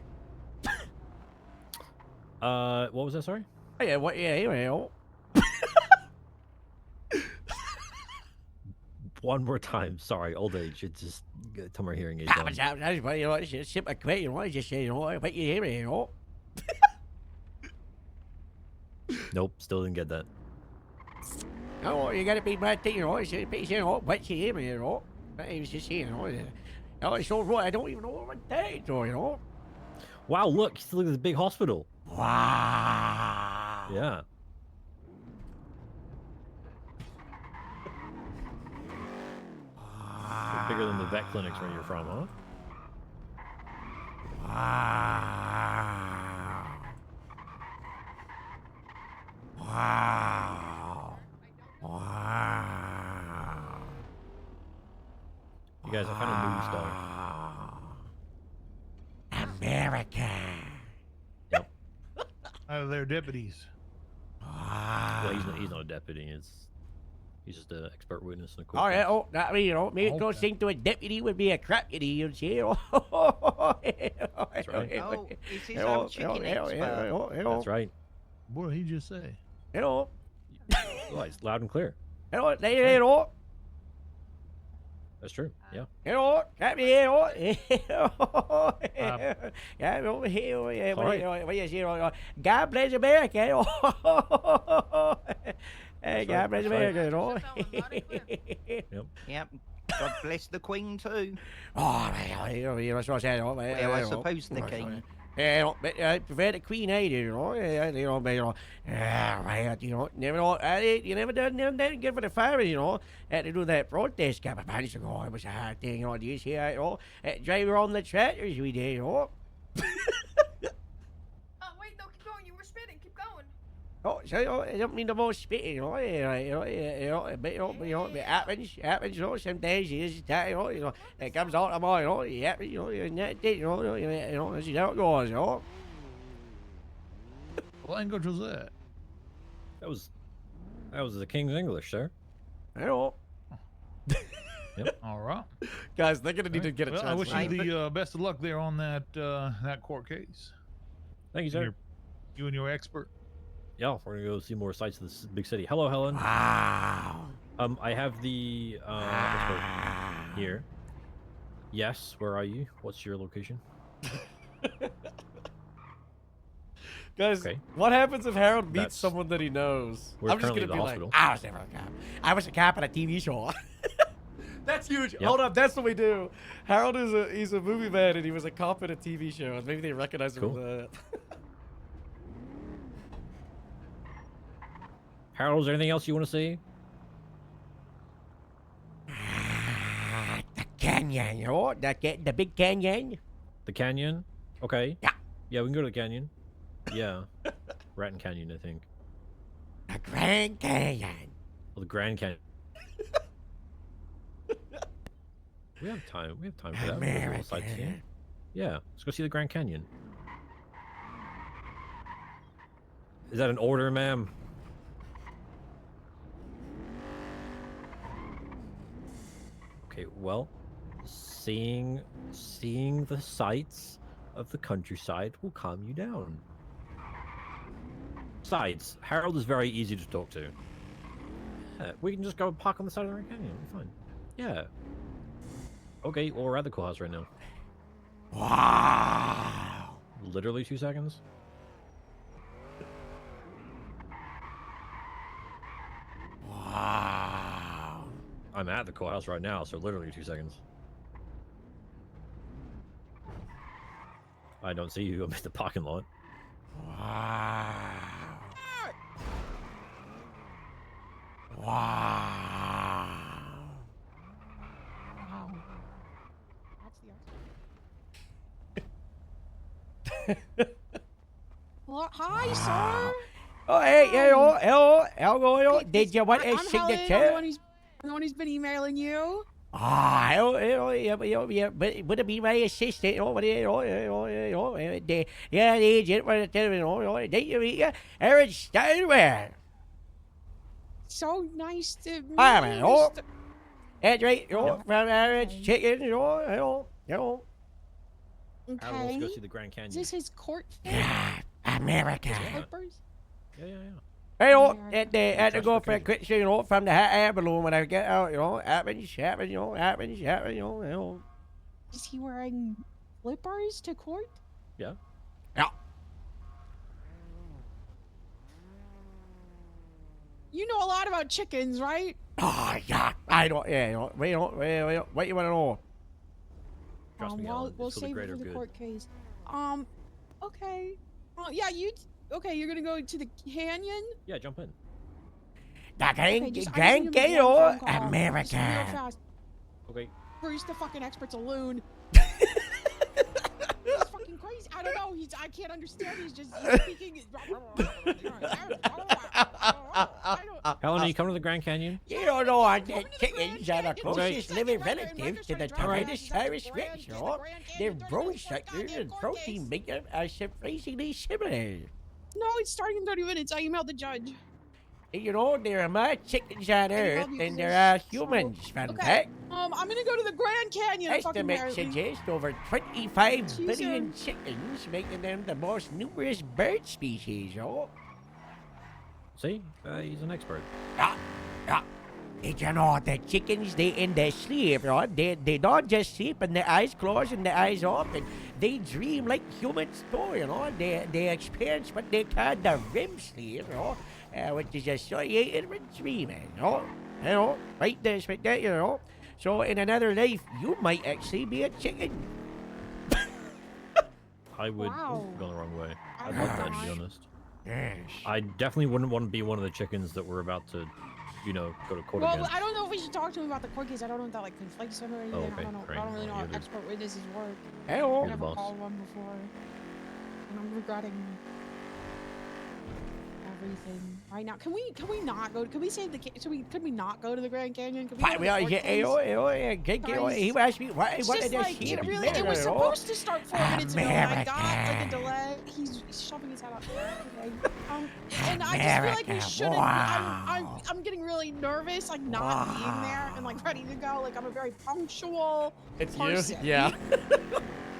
What was that? Sorry. Yeah, what? Yeah, you know. One more time. Sorry, old age. It's just tell my hearing aid Ah, down. but that's why, you know, it's just simple quick, you know. I just say, you know, what you hear me, you know. Nope, still didn't get that. No, you gotta be mad thing, you know. It's you know, what you hear me, you know. I was just saying, you know. Oh, it's so right. I don't even know what I'm saying, you know. Wow, look at the big hospital. Wow. Yeah. Bigger than the vet clinics where you're from, huh? Wow. Wow. Wow. You guys, I found a new style. America. Yep. They're deputies. Well, he's not a deputy. He's just an expert witness in a court Oh, yeah, case. oh, I mean, you know, maybe go sing to a deputy would be a crapity, you'd see. That's right. Oh, it's his own chicken expert. That's right. What did he just say? Hello. Well, it's loud and clear. Hello, hello. That's true. Yeah. Hello, got me here. Yeah, over here. What you see? God bless America. Hey, God bless America, you know. Yep. Yep. God bless the Queen too. Oh, that's what I said. Well, I suppose the King. But I prefer the Queen I do, never know, you never done good for the farmers, had to do that protest couple of months ago. It was a hard thing, do you see that, drive around the tractors we did, Oh, wait, no, keep going. You were spitting. Keep going. Oh, so I don't mean the most spitting, but it happens, sometimes it is that, it comes out of my, it happens, and that's it, this is how it goes, What language was that? That was the King's English, sir. Yep. All right. Guys, they're gonna need to get a Well, chance. I wish you the best of luck there on that court case. Thank you, sir. You and your expert. Yeah, we're gonna go see more sights of this big city. Hello, Helen. Wow. I have the expert here. Yes, where are you? What's your location? Guys, what happens if Harold meets someone that he knows? We're I'm just currently gonna at be the like, hospital. I was never a cop. I was a cop on a TV show. that's huge. Yep. Hold up, that's what we do. Harold he's a movie man and he was a cop in a TV show. Maybe they recognize him Cool. from that. Harold, is there anything else you want to say? The canyon, the big canyon. The canyon? Okay. Yeah. Yeah, we can go to the canyon. Yeah. Ratton Canyon, I think. The Grand Canyon. Well, the Grand Canyon. We have time. We have time for that. We'll go to the sightseeing. Yeah, let's go see the Grand Canyon. Is that an order, ma'am? Okay, well, seeing the sights of the countryside will calm you down. Besides, Harold is very easy to talk to. Yeah, we can just go park on the side of the Grand Canyon. We're fine. Yeah. Okay, well, we're at the courthouse right now. Wow. Literally 2 seconds. Wow. I'm at the courthouse right now, so literally 2 seconds. I don't see you. I'm at the parking lot. Wow. Wow. Well, hi, sir. Oh, hey, hello, how going on? Did you want a I'm Helen. signature? I'm the one who's been emailing you. Ah, yeah, but would it be my assistant? The agent for the television. Did you meet you? Aaron Steinway. So nice to meet Hi, you. man. Mr. That's right, from Aaron's Chicken, Harold, let's Okay. go see the Grand Canyon. Is this his court? America. Clippers? Yeah. Hey, had to go for a quick thing, from the hot air balloon when I get out, happens. Is he wearing flippers to court? Yeah. Yeah. You know a lot about chickens, right? Oh, yeah, I don't, what you want to know? Trust me, Well, Helen, we'll it's for the save it greater for the good. court case. Okay. Yeah, okay, you're gonna go to the canyon? Yeah, jump in. The Okay, just- I Grand just need to make one phone call. Just real America. fast. Okay. Bruce, the fucking expert's a loon. He's fucking crazy. I don't know. I can't understand. He's speaking. Helen, are you coming to the Grand Canyon? You don't know, chickens are the closest living relatives to the Tyrannosaurus Rex, Their bone structure and protein makeup are surprisingly similar. No, it's starting in 30 minutes. I emailed the judge. There are more chickens on Earth than there are humans, fun fact. I'm gonna go to the Grand Canyon. Estimates suggest over 25 billion chickens, making them the most numerous bird species, See? He's an expert. Did you know that chickens, in their sleep, they don't just sleep and their eyes closed and their eyes open. They dream like humans too, They experience what they call the REM sleep, which is associated with dreaming, right there, So in another life, you might actually be a chicken. I would Wow. go the wrong way. I'd like that, to be honest. Yes. I definitely wouldn't want to be one of the chickens that we're about to, go to court Well, against. I don't know if we should talk to him about the court case. I don't know if that like conflicts him or anything. okay, I don't know. great. I don't really know how You're the- expert witnesses work. Hello. I've You're the never boss. called one before, and I'm regretting everything right now. Can we not go? Can we save the? Could we not go to the Grand Canyon? Could we? Why, go to the well, court yeah, case? he asked me what It's did just this like here it be really. It was there, supposed to start 4 minutes ago. And I got like a America. delay. He's shoving his head out. Okay. And I just feel like we America, shouldn't. wow. I'm getting really nervous, like not being there and like ready to go. Like I'm a very punctual It's person. you? Yeah.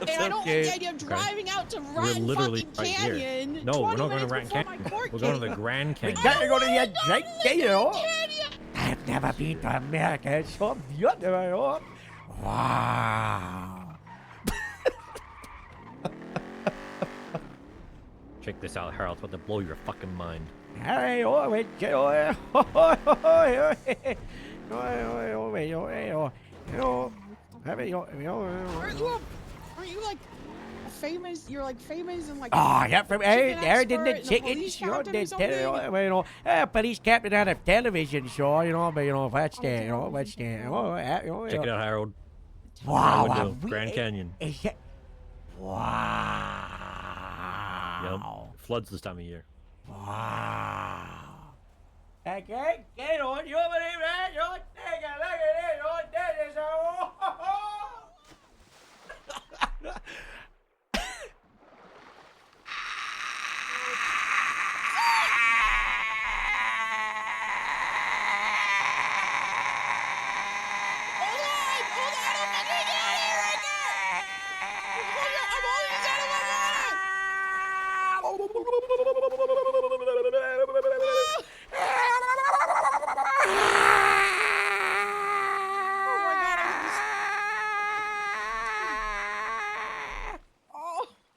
And I don't like the idea of driving out to We're Rat literally fucking right Canyon. here. No, we're not going to 20 Rat minutes before my Canyon. court We're going to the case. Grand We Canyon. gotta go to the Grand Canyon. Canyon. I've never been to America. It's so beautiful. Wow. Check this out, Harold. It's about to blow your fucking mind. Hey, oh, wait, Aren't you like famous? You're like famous and like. Oh, yeah, from chicken Aaron in expert the and a chicken police show, captain or the something? police captain on a television show, but what's that, what's that, Check it out, Harold. Wow, Window, wow, Grand Canyon. Is that, wow. Yep. Floods this time of year. Wow. I can't get on. You believe that? You take a look at it. You did this.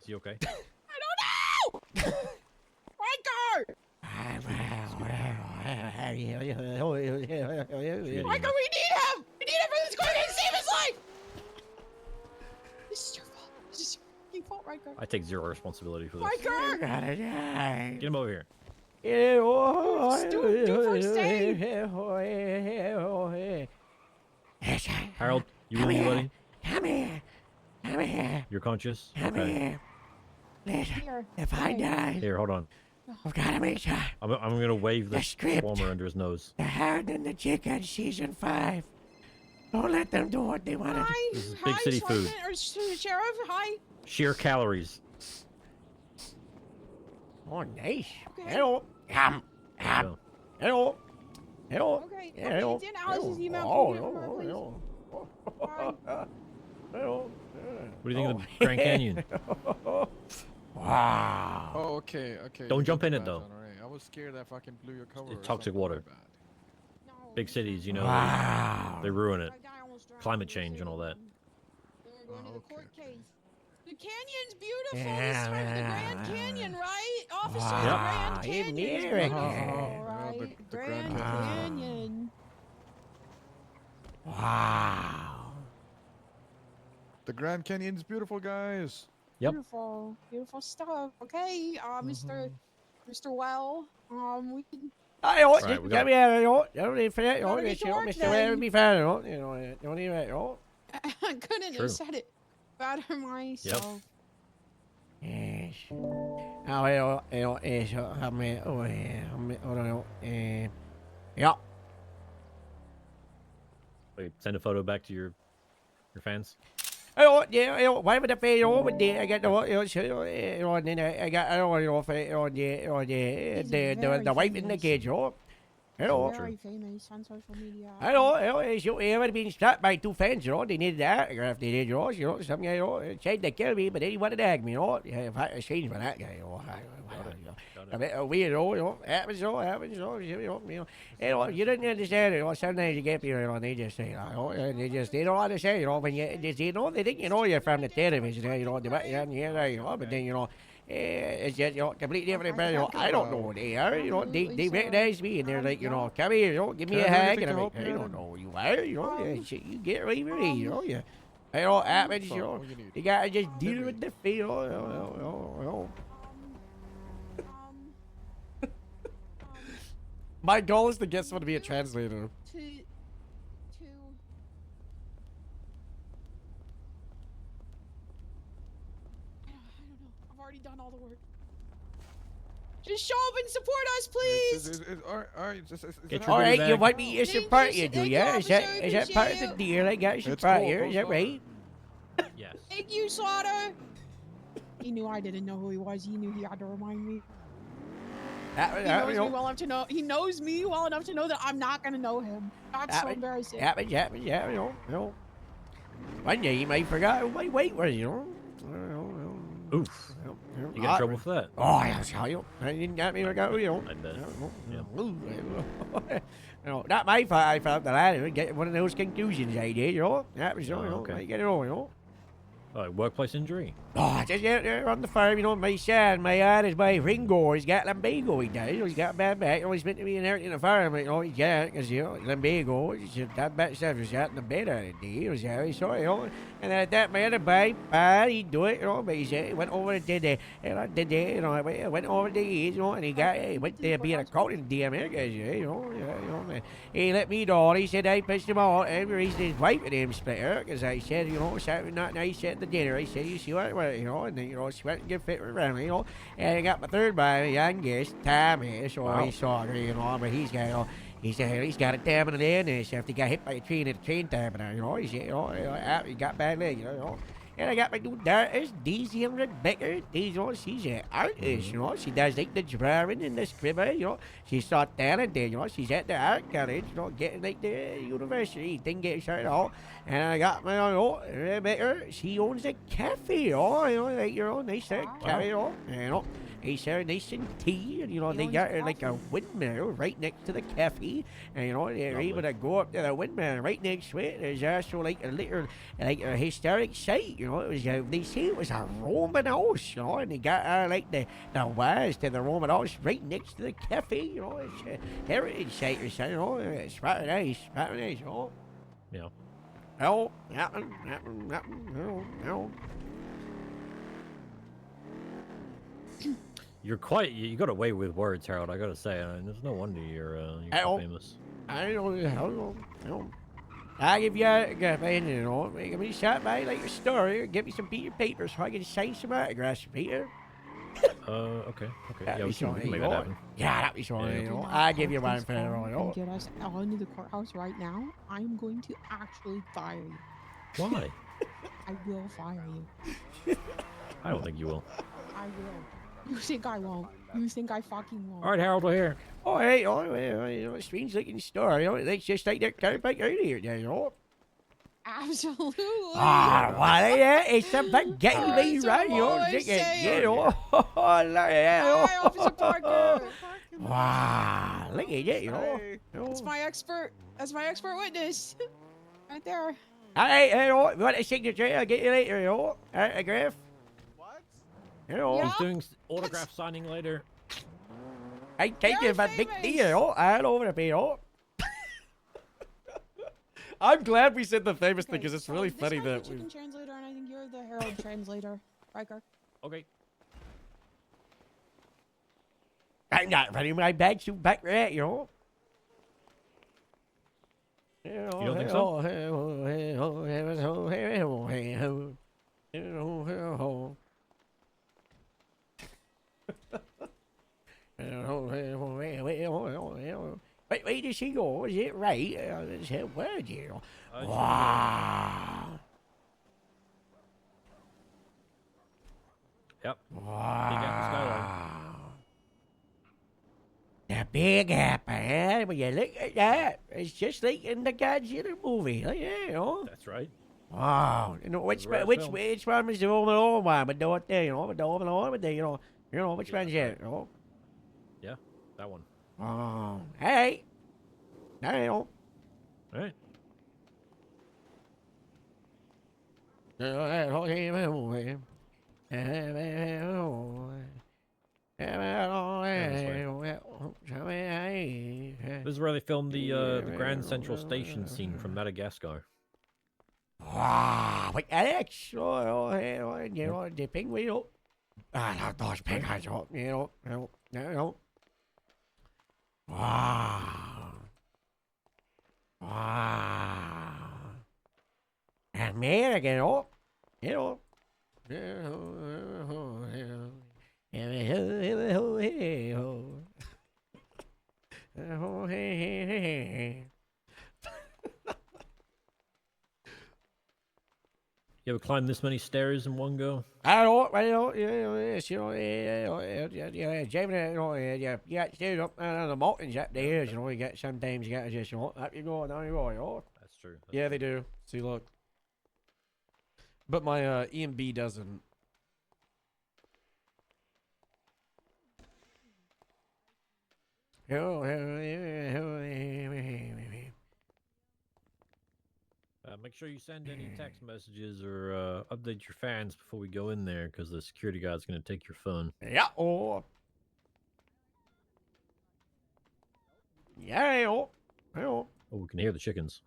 Is he okay? Michael, we need him! We need him for this court case to save his life! This is your fault. This is your fault, Riker. I take zero responsibility for this. Riker! Get him over here. Do first aid. Harold, you Come with me, here. buddy? Come here. Come here. You're conscious? Come here. Listen, if I die, Here, hold on. I've got to make sure I'm going to wave The the script. warmer under his nose. the Herd and the Chicken season 5. Don't let them do what they want to do. Hi, This is big hi, city food. Sergeant, or Sheriff, hi. Sheer calories. Oh, nice. Okay. Hello. There you go. Hello. Hello. Okay, Yeah, okay, hello. it's in Alice's email. Oh, Can you give it to her, please? Hello. What do you think of the Grand Canyon? Wow. Oh, okay, okay. Don't you jump did in the it, math though. on, alright. I was scared I fucking blew your cover. It's or toxic something. water. My bad. Big cities, Wow. they ruin it. Climate change and all that. We're going to the okay, court okay. case. The canyon's beautiful. Yeah, This is the well, Grand Canyon, right? Officer, Wow. Grand Even Canyon's near it. beautiful, Yeah, right? the Grand Grand Canyon. Wow. The Grand Canyon's beautiful, guys. Yep. Beautiful, beautiful stuff. Okay, Mr. Well, we can. I ought Right, to we come got- here. Don't need for that. Gotta get to work Mr. then. Where be fair. Don't even. I couldn't True. have said it better myself. Yes. Oh, yes. Yeah. Wait, send a photo back to your fans. Why would I pay over there? I got the I got the wife in the cage. Hello. Very famous on social media. Hello, you ever been stopped by two fans, They needed an autograph, they did, some guy, tried to kill me, but then he wanted to hag me, If I exchanged for that guy, a bit weird, happens, you didn't understand it, sometimes you get people, they just say, they don't understand, when you just, they think, you're from the television, but then, It's just, completely different. I don't know who they are. They recognize me and they're like, come here, give me a hug. And I'm like, I don't know who you are. Yeah, shit, you get right with me. Yeah. It all happens. You gotta just deal with the feel. My goal is to get someone to be a translator. I've already done all the work. Just show up and support us, please. All right, you want me to support you, do you? Is that part of the deal? I got to support you. Is that right? Yes. Thank you, Slaughter. He knew I didn't know who he was. He knew he had to remind me. He knows me well enough to know. He knows me well enough to know that I'm not gonna know him. That's so embarrassing. Happens. Yeah. One day you might forget who my weight was. Oof. You get in trouble for that? Oh, I'll tell you. I didn't get me forgot who I bet. Not my fault. I felt that I didn't get one of those conclusions I did. That was okay. I get it all. Workplace injury. Oh, just out there on the farm, my son, my artist, my Ringo, he's got lumbago, he does. He's got a bad back. He's meant to be inheriting the farm, but he's got, because, lumbago, that bad stuff is out in the bed on it, he's sorry, And then at that, my other boy, he'd do it, but he went over and did that, went over the years, and he went there being a accountant in America, he let me know, he said I pissed him off, every reason his wife and him split her, because I said, something not nice at the dinner, I said, you see what, and then, she went and get fit with Remy, and I got my third boy, the youngest, Tommy, he's sorry, but he's got, he's got a terminal illness after he got hit by a train at the train terminal, he said, he got bad leg, And I got my new daughters, Daisy and Rebecca. Daisy, she's an artist, She does like the drawing and the scribbling, She's so talented, She's at the art college, getting like the university. Didn't get started all. And I got my Rebecca. She owns a cafe, nice cafe, They serve nice and tea, and they got like a windmill right next to the cafe, and they're able to go up to the windmill right next to it. There's also like a little, like a historic site, it was they say it was a Roman house, and they got like the wires to the Roman house right next to the cafe, it's a heritage site or something, it's very nice, Yeah. No. You got away with words, Harold. I gotta say, there's no wonder you're so famous. I don't. I give you give me shot by like a story, or give me some paper so I can sign some autographs, Peter. Okay. That'd Yeah, we can make that happen. Yeah, that'd be sorry. I'll give you one for and get us all into the courthouse right now. I'm going to actually fire you. Why? I will fire you. I don't think you will. I will. You think I won't? You think I fucking won't? All right, Harold, we're here. Oh, hey, strange looking store, it's just like that car back earlier, Absolutely. Ah, well, yeah, it's a big game, right? Hi, Officer Parker. Wow, look at it, That's my expert. That's my expert witness. Right there. Hey, you want a signature? I'll get you later, autograph. He's doing autograph signing later. I take it a big deal, all over the place, I'm glad we said the famous thing because it's really funny that we. Translator, and I think you're the Herald translator, Riker. Okay. I'm not running my bag suit back right, You don't think so? Wait, did she go? Is it right? Where did you? Wow. Yep. Wow. The Big Apple, eh? When you look at that, it's just like in the Godzilla movie. That's right. Wow. Which one was the Home one? But don't they, but the Home but they, which one's that? Yeah, that one. Oh, hey. All right. This is where they filmed the Grand Central Station scene from Madagascar. Wow, but Alex, the penguin, those penguins, wow, wow, and man again, You ever climb this many stairs in one go? I don't, yes, Jamie, you got to stay up the mountains up there, you got sometimes you got to just, up you go, down you go, That's true. Yeah, they do. See, look. But my EMB doesn't. Make sure you send any text messages or update your fans before we go in there, because the security guard's going to take your phone. Yeah, yeah, Oh, we can hear the chickens.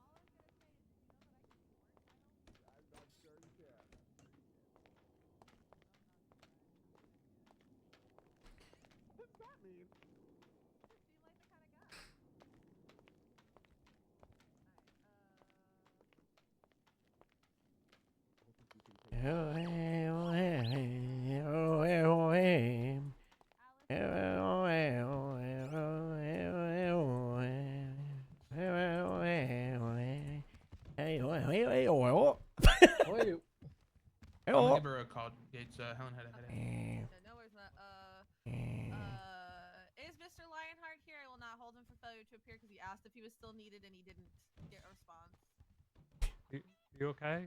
I'm gonna give her a call. It's Helen had a headache. No worries, Matt. Is Mr. Lionheart here? I will not hold him for failure to appear because he asked if he was still needed and he didn't get a response. You okay?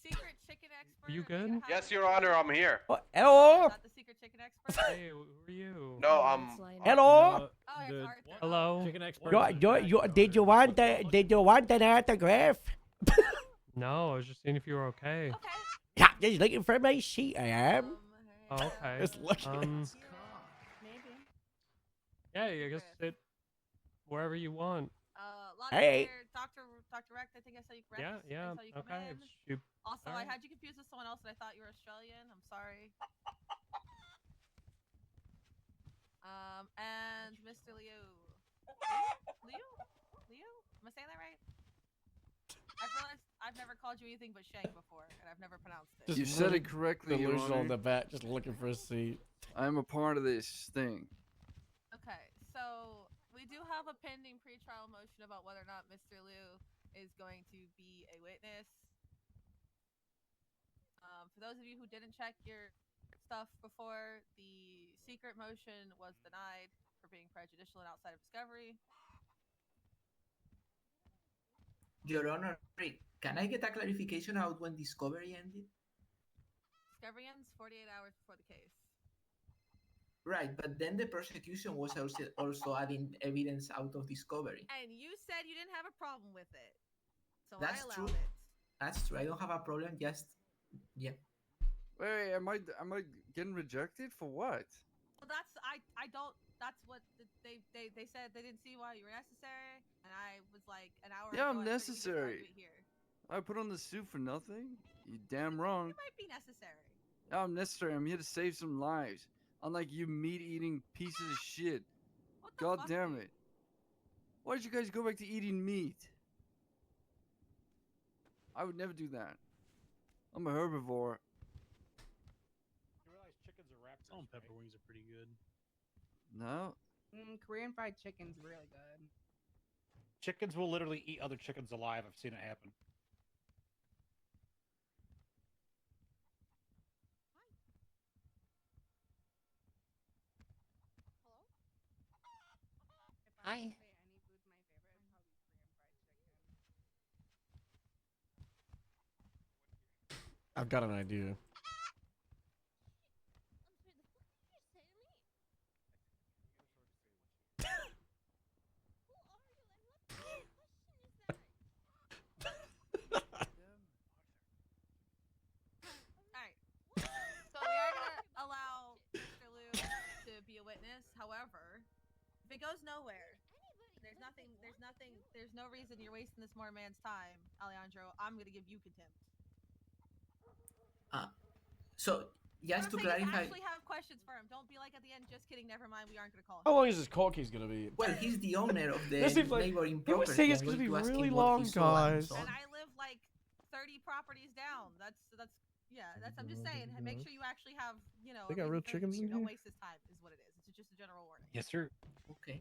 Secret chicken expert. Are you good? Yes, Your Honor, I'm here. Hello? Not the secret chicken expert. Hey, who are you? No, Hello? Hello. Chicken expert. Did you want an autograph? No, I was just seeing if you were okay. Yeah, just looking for my seat, I am. Oh, okay. Just looking. Yeah, I guess sit wherever you want. Hey. Dr. Rex, I think I saw you. Rex. Yeah, I saw you come okay. in. Also, all I right. had you confused with someone else, and I thought you were Australian. I'm sorry. And Mr. Liu. Liu? Am I saying that right? I've realized I've never called you anything but Shang before, and I've never pronounced it. Just You said really it correctly, Your Delusional in Honor. the back, just looking for a seat. I'm a part of this thing. Okay, so we do have a pending pretrial motion about whether or not Mr. Liu is going to be a witness. For those of you who didn't check your stuff before, the secret motion was denied for being prejudicial and outside of discovery. Your Honor, can I get a clarification about when discovery ended? Discovery ends 48 hours before the case. Right, but then the prosecution was also adding evidence out of discovery. And you said you didn't have a problem with it. So That's I true. allowed it. That's true. I don't have a problem. Just, yeah. Wait, am I getting rejected for what? Well, I don't. That's what they said. They didn't see why you were necessary, and I was like an hour. Yeah, ago, I'm I necessary. here. I put on the suit for nothing. You damn wrong. You might be necessary. Yeah, I'm necessary. I'm here to save some lives. Unlike you meat-eating pieces of shit. God damn it. Why did you guys go back to eating meat? I would never do that. I'm a herbivore. You realize chickens are wrapped. Salt and pepper wings are pretty good. No? Korean fried chicken's really good. Chickens will literally eat other chickens alive. I've seen it happen. Hi. I've got an idea. it goes nowhere, there's no reason you're wasting this more man's time, Alejandro. I'm gonna give you contempt. So just to clarify, Actually have questions for him. Don't be like at the end, just kidding, never mind, we aren't gonna call him. How long is this court case gonna be? well, he's the owner of the This seems like neighboring it was property. saying it's I'm gonna be going to ask really him what long, he saw and guys. so on. And I live like 30 properties down. I'm just saying, make sure you actually have, They got real chickens in don't here? waste his time is what it is. It's just a general warning. Yes, sir. Okay.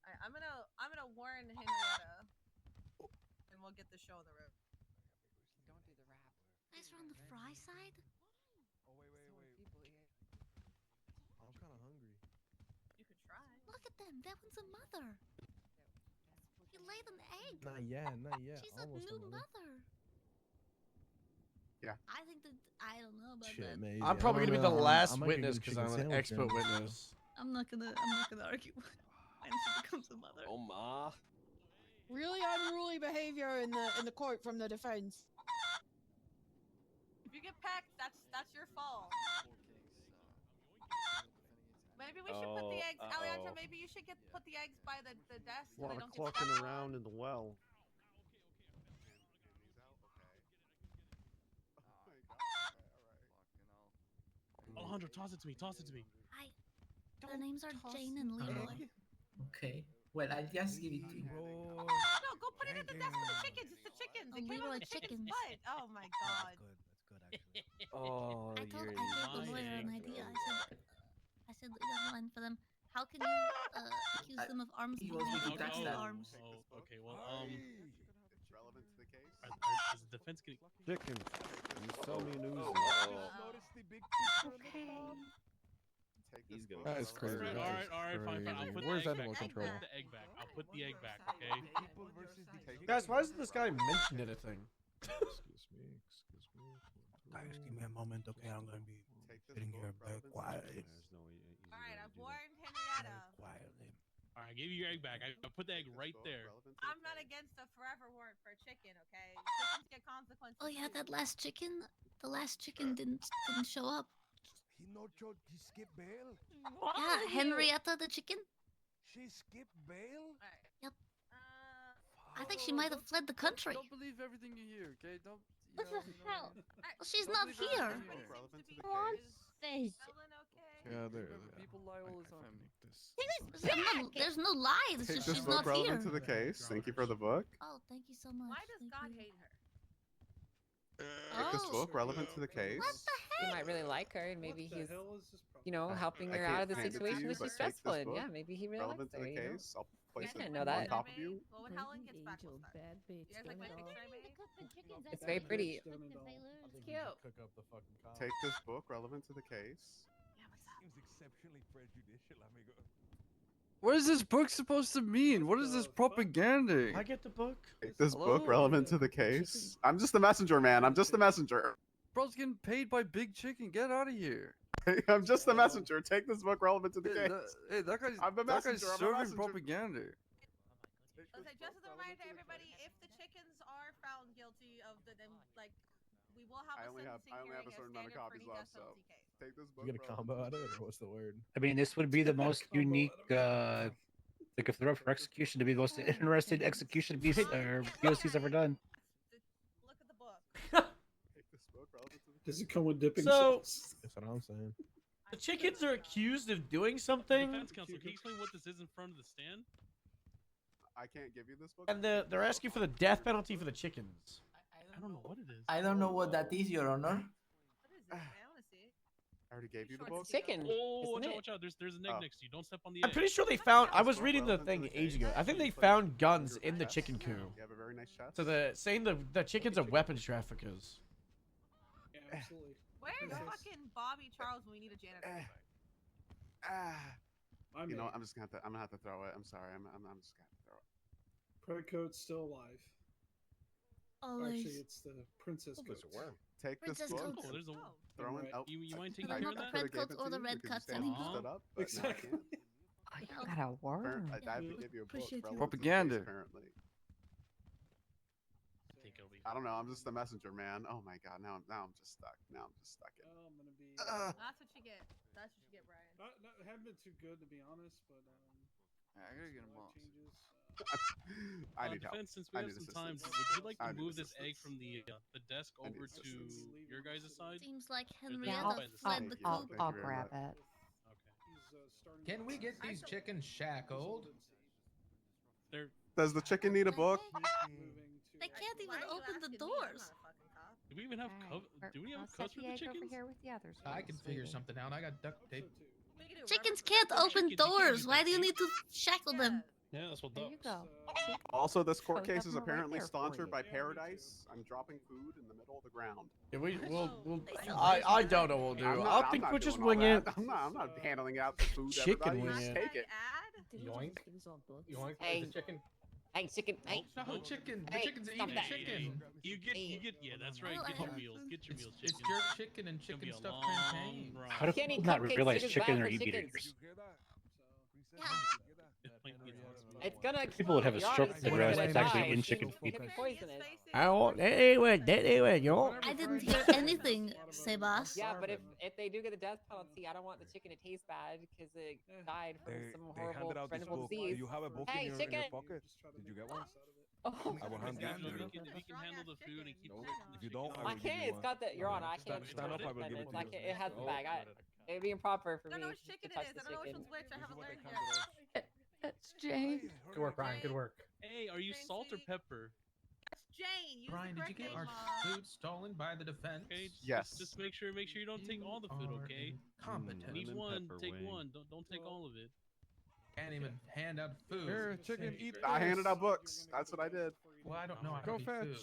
Alright, I'm gonna warn Henrietta, and we'll get the show on the road. Don't do the rap. Guys are on the fry side? Oh, wait. I'm kind of hungry. You could try. Look at them. That one's a mother. He laid an egg. Not yet. She's a new mother. Yeah. I think that I don't know about Shit, that. maybe. I'm probably gonna be the I last might get witness a because chicken I'm an sandwich expert then. witness. I'm not gonna argue when she becomes a mother. Oh ma. Really unruly behavior in the court from the defense. If you get pecked, that's your fault. Maybe we should put the eggs, Alejandro. Maybe you should put the eggs by the desk. A lot they of don't get clucking stepped around on. in the well. Alejandro, toss it to me. Toss it to me. Hi. Their names are Jane and Leroy. Okay. Well, I'll just give it to you. No, go put it at the desk with the chickens. It's the chickens. It came out Leroy of the chicken's chickens. butt. Oh my god. Oh, I gave the lawyer an idea. I said we got one for them. How can you accuse them of arms He being wants me to made touch with that. arms? Oh, okay. Well, It's relevant to the case. is the defense getting? Chicken. You sell me an Uzi. Okay. He's going. That is crazy. All right, fine. I'll put Where's the egg animal back. control? I'll put the egg back. I'll put the egg back. Okay. Guys, why doesn't this guy mention anything? Excuse me. Guys, give me a moment, okay? I'm gonna be sitting here very quietly. Alright, I've warned Henrietta. Quietly. All right, I gave you your egg back. I put the egg right there. I'm not against a forever warrant for a chicken, okay? Chickens get consequences. Oh yeah, too. that last chicken. The last chicken didn't show up. He skipped bail. Yeah, Henrietta the chicken. She skipped bail. Yep. I think she might have fled the country. Don't believe everything you hear, okay? Don't. What the hell? Well, she's Don't not believe here. everything you hear. Relevant to the case. Yeah, there. People lie all the time. There's no lie. It's Take just this she's book not relevant here. to the case. Thank you for the book. Oh, thank you so much. Why does God hate her? Take this book relevant to the case. You might really like her, and maybe he's, helping I her out of can't the hand it to situation you, that but she's take this stressful in. book Yeah, maybe he really relevant likes her. to the case. I'll place I it didn't know on that. top of you. Well, when Helen gets back, we'll start. You guys like my picture I made? It's very pretty. It's cute. Cook up the fucking cow. Take this book relevant to the case. Seems exceptionally prejudicial, amigo. What is this book supposed to mean? What is this propaganda? I get the book. Take this Hello? book relevant to the case. I'm just the messenger, man. I'm just the messenger. Bro's getting paid by Big Chicken. Get out of here. I'm just the messenger. Take this book relevant to the case. Hey, that guy's, I'm the that guy's messenger. I'm a serving messenger. propaganda. Okay, just as a reminder to everybody, if the chickens are found guilty of then we will have I a only have sentencing hearing a as certain amount of standard for copies any left, death so penalty case. take this book. You get a combo out of it, or what's the word? I mean, this would be the most unique, like if they're up for execution, to be the most interesting execution piece or POC's ever done. Look at the book. Take this book relevant to the Does it come with dipping So- sauce? That's what I'm saying. The chickens are accused of doing something, Defense counsel, can you explain what this is in front of the stand? I can't give you this book. and they're asking for the death penalty for the chickens. I don't know what it is. I don't know what that is, Your Honor. What is it? I want to see. I already gave you the Sure, book. it's chicken. Oh, Isn't watch out, it? watch out. There's an egg Oh. next to you. Don't step on the I'm egg. pretty sure they found. I was reading the thing age ago. I think they found guns in the chicken coop. You have a very nice chest. So saying the chickens are weapons traffickers. Yeah, absolutely. Where's fucking Bobby Charles when we need a janitor? You know, I'm gonna have to throw it. I'm sorry. I'm just gonna have to throw it. Credit code's still alive. Always. Actually, it's the princess code. Take this Princess book. codes. Oh, there's a Throw it. Oh, You mind I taking don't care know of the that? red coats or the red cuts anymore. Stood up, but now I Exactly. can't. Oh, you got a word. I have to give you a book. Appreciate you. relevant to the case, Propaganda. Apparently. I think it'll be. I don't know. I'm just the messenger, man. Oh my god. Now I'm just stuck. Now I'm just stuck in. I'm gonna be. That's what you get. That's what you get, Brian. Haven't been too good to be honest, but I gotta get them all. changes. I need help. Defense, since we I have need some time, assistance. would you like I to need move this egg assistance. from the desk I need over to assistance. your guys' side? Seems like Or is it Henrietta by the fled side? the Thank you. coop. Thank you very much. it. Can we get these chickens shackled? They're Does the chicken need a book? They can't even Why are you open the asking me? I'm doors. not a fucking cop. do we even have do we have cuts for the chickens? with the others. I can figure something out. I got duct tape. We can do Chickens rubber- can't rubber open chicken. doors. Why do you need to shackle them? Yeah, that's what There you go. Also, this court Both of case is them are right apparently there for sponsored you. by Paradise. I'm dropping food in the middle of the ground. Yeah, we'll I I don't know what we'll do. I'm not- I I'm think not we'll just doing all wing it. that. I'm not handling out the food. to Chicken everybody. wing Just it. take it. Yoink. Yoink. Hey. The chicken. Hey, chicken. Hey. No, chicken. The Hey, chicken's stop eating that. chicken. You get yeah, that's right. Get your meals. Get your meals, It's chicken. jerk chicken and It's gonna be chicken a stuffed long plantain. ride. How do Can't eat not cupcakes, realize chicken's chicken bad are for meat chickens. eaters? It's gonna. People would have a you're stroke already if they realized gonna it's actually die. in chicken feed. It's poisonous. Anyway, you know. I didn't hear anything, Sebas. Yeah, but if they do get the death penalty, I don't want the chicken to taste bad because it died from some They horrible handed out this preventable book. disease. Do you have a book Hey, in your chicken. pocket? Did you get one? Oh. I will hand it to you. We can handle the food and keep If you don't, I I will give can't. you It's one. got the. Your Honor, I can't. Stand up, I will give it to I you. can't, it has the bag. It'd be improper for I don't know me which to chicken it touch is. the I don't know which chicken. one's which. I haven't learned yet. It's Jane. Good work, Brian. Good work. Hey, are you salt or pepper? That's Jane. Use Brian, the did you correct get our name, food stolen by the defense? Okay, Yes. Just make sure you don't take all the food, are okay? incompetent. Need Lemon one, pepper take wing. one. Don't take all of it. Can't even hand out food. Here, chicken, eat I this. handed out books. That's what I did. Well, I don't know how Go to eat fetch. food.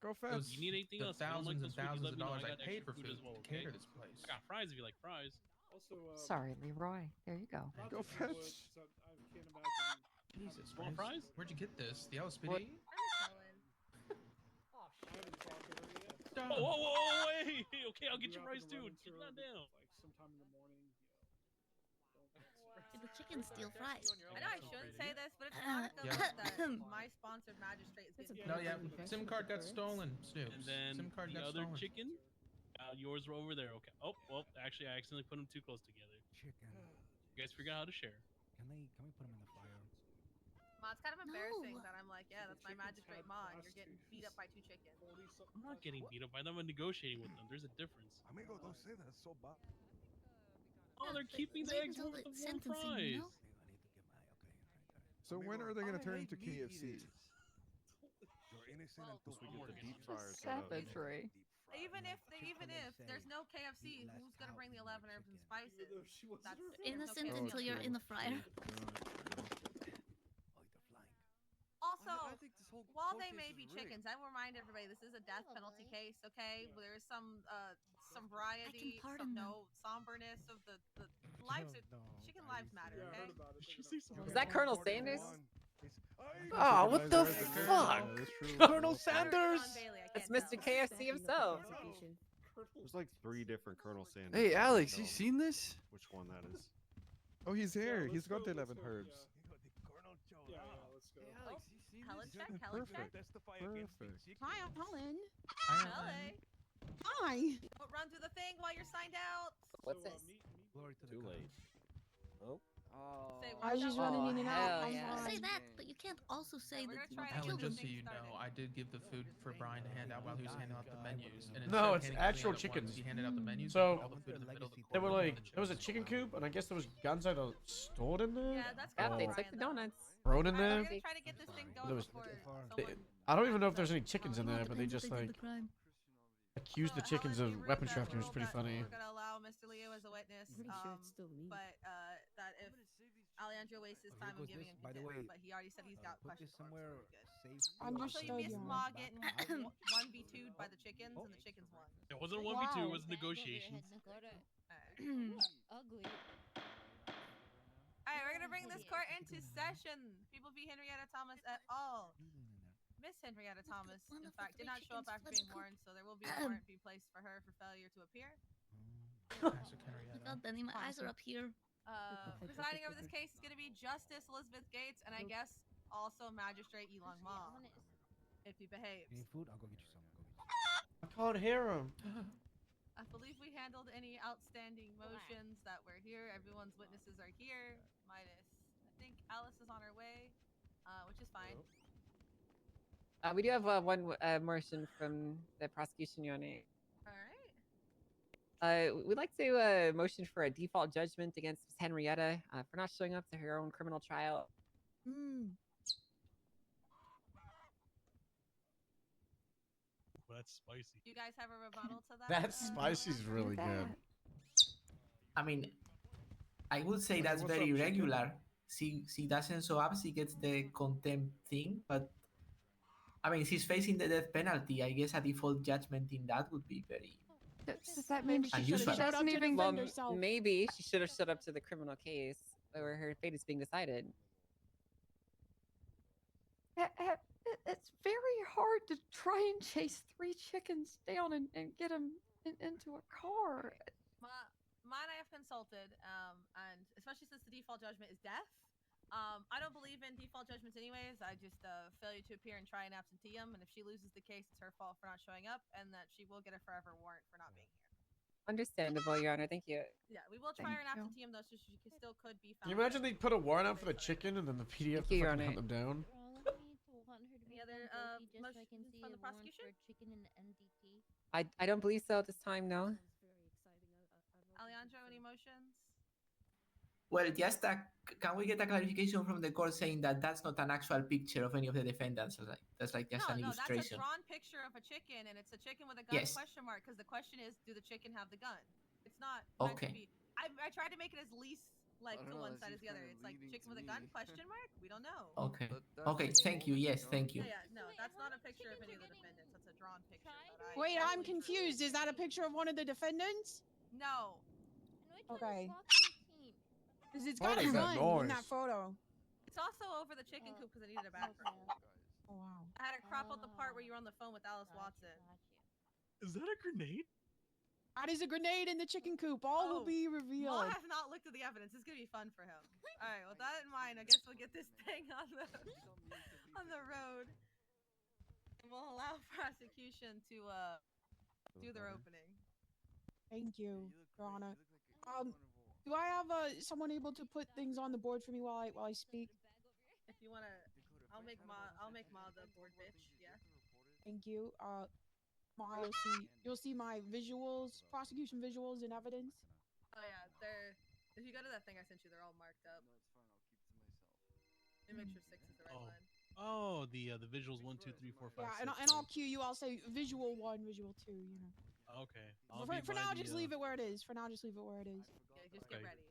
Go fetch. Those, You need anything the else? If you don't like thousands this and food, you thousands let of me know. dollars I I got paid extra for food food as well, to cater okay? this place. I got fries if you like fries. Sorry, Leroy. There you go. Go fetch. Jesus, Want fries? Where'd you get this? The LSPD? What? Whoa, hey, okay, I'll get you fries too. Get that down. Did the chicken steal fries? I know I shouldn't say this, but it's not that my sponsored magistrate is getting. No, yeah, SIM card got stolen, Snoop. And then SIM card the got other stolen. chicken, yours were over there. Okay. Oh, well, actually, I accidentally put them too close together. Chicken. You guys figure out how to share. Can we put them in the fire? Ma, it's kind of embarrassing No. that I'm like, yeah, that's my magistrate ma, and you're getting beat up by 2 chickens. I'm not getting beat up by them. I'm negotiating with them. There's a difference. Amigo, don't say that. It's so bad. Oh, they're keeping the Wait eggs until with the the warm sentencing, fries. you know? So when are they gonna turn into KFC? You're innocent Well, until we get the deep proven fryer guilty. Savagery. Even if there's no KFC, who's gonna bring the 11 herbs and spices? That's Innocent there's no until you're KFC. in the fryer. Also, I think this whole while court they case may is be rigged. chickens, I will remind everybody this is a death penalty case. Okay, there is some variety, pardon them. somberness of the lives. Chicken lives matter. Okay. Is that Colonel Sanders? Oh, what the fuck? Colonel Sanders? It's Mr. KFC himself. There's like 3 different Colonel Sanders. Hey, I Alex, don't you know seen this? which one that is? Oh, he's here. He's got the 11 herbs. Alex, you seen Helen this? check. Helen check. Perfect. Hi, I'm Helen. Helen. Hi. Don't run through the thing while you're signed out. What's this? Too late. Oh. Oh, Say I was just running in and out. hell I'm yeah. Say fine. that, but you can't also say we're that gonna try you to killed get him. Helen, just so you know, I did give the food for Brian to hand out while he was handing out the menus. And No, instead of it's handing actual everything out chickens. at once, He handed out the menus. So, and put all the food in the middle of the They were courtyard like, while the there was a chickens chicken coop, and I guess there was guns out stored in there. Yeah, that's Yeah, cool, they Brian, took the though. donuts. Thrown in Alright, there. we're gonna try to get this thing going There was- before They- someone. I don't even know if there's any chickens in Well, there, but they depends just if they like did the crime. accused the Helen, chickens we of ruled weapons that- trafficking, which is pretty ruled that funny. We're gonna allow Mr. Leo as a witness. But that if Alejandro wastes his time of giving him contempt, but he already said he's got questions for him, so we're good. Also, you Understood, missed Your Ma Honor. getting 1v2'd by the chickens, and the chickens won. It wasn't a 1v2. It Wow. was negotiations. Ugly. Alright, we're gonna bring this court into session. People v. Henrietta Thomas et al. Miss Henrietta Thomas, in fact, did not show up after being warned, so there will be a warrant be placed for her for failure to appear. Oh my god, Benny, my eyes are up here. Presiding over this case is going to be Justice Elizabeth Gates, and I guess also Magistrate Yilong Ma, if he behaves. You need food? I'll go get you some. I can't hear him. I believe we handled any outstanding motions that were here. Everyone's witnesses are here, minus I think Alice is on her way, which is fine. We do have one motion from the prosecution, Your Honor. All right. We'd like to motion for a default judgment against Miss Henrietta for not showing up to her own criminal trial. That's spicy. You guys have a rebuttal to that? That spicy's really good. I mean, I would say that's what's very up, chicken? regular. She doesn't show up, she gets the contempt thing, but I mean, she's facing the death penalty. I guess a default judgment in that would be very Does that mean she should've showed up doesn't to even? defend herself. Maybe she should have showed up to the criminal case where her fate is being decided. It's very hard to try and chase 3 chickens down and get them into a car. Mine I have consulted, and especially since the default judgment is death. I don't believe in default judgments anyways. I just failure to appear and try an absenteeum, and if she loses the case, it's her fault for not showing up, and that she will get a forever warrant for not being here. Understandable, Your Honor. Thank you. Yeah, we will try her an absenteeum though, so she still could be Can you found. imagine they put a warrant out for the chicken and then the PDF Thank you, Your fucking Honor. hunt them down? Any other motions from the prosecution? I don't believe so at this time. No. Alejandro, any motions? well. Just can we get a clarification from the court saying that that's not an actual picture of any of the defendants? Like that's like just an No, that's a illustration. drawn picture of a chicken, and it's a chicken with a gun Yes. question mark. Because the question is, do the chicken have the gun? It's not. Okay. Meant to be, I tried to make it as least like I to don't know, one that side as seems the other. kinda It's like leading chicken to with a gun me. question mark. We don't know. Okay. That's Okay. Thank you. Yes. Thank you. Yeah, no, that's not a picture of any of the defendants. That's a drawn picture. That I Wait, I'm totally drew. confused. Is that a picture of one of the defendants? No. Okay. Because it's What got a is that gun in that noise? photo. It's also over the chicken coop because I needed a background. Oh wow. I had to crop out the part where you were on the phone with Alice Watson. Is that a grenade? That is a grenade in the chicken coop. All will be revealed. Ma has not looked at the evidence. It's gonna be fun for him. All right, with that in mind, I guess we'll get this thing on the road, and we'll allow prosecution to do their opening. Thank you, Your Honor. Do I have someone able to put things on the board for me while I speak? If you wanna, I'll make Ma the board bitch. Yeah. Thank you. Ma, you'll see my visuals, prosecution visuals and evidence. Oh yeah, they're. If you go to that thing I sent you, they're all marked up. Let me make sure 6 is the right one. Oh, the visuals 1, 2, 3, 4, 5. Yeah, and I'll cue you. I'll say visual 1, visual 2. You know. Okay. For now, just leave it where it is. For now, just leave it where it is. Yeah, just get ready.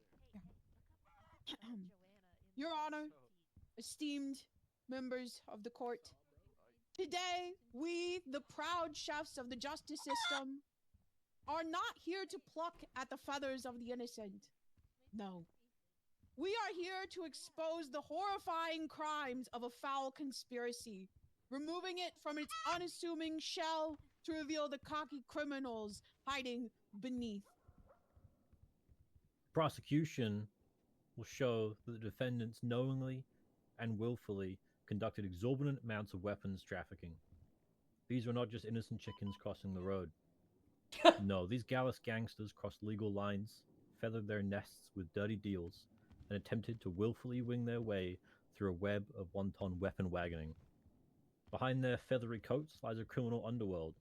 Your Honor, esteemed members of the court, today we, the proud chefs of the justice system, are not here to pluck at the feathers of the innocent. No. We are here to expose the horrifying crimes of a foul conspiracy, removing it from its unassuming shell to reveal the cocky criminals hiding beneath. Prosecution will show that the defendants knowingly and willfully conducted exorbitant amounts of weapons trafficking. These were not just innocent chickens crossing the road. No, these Gallus gangsters crossed legal lines, feathered their nests with dirty deals, and attempted to willfully wing their way through a web of wanton weapon wagoning. Behind their feathery coats lies a criminal underworld,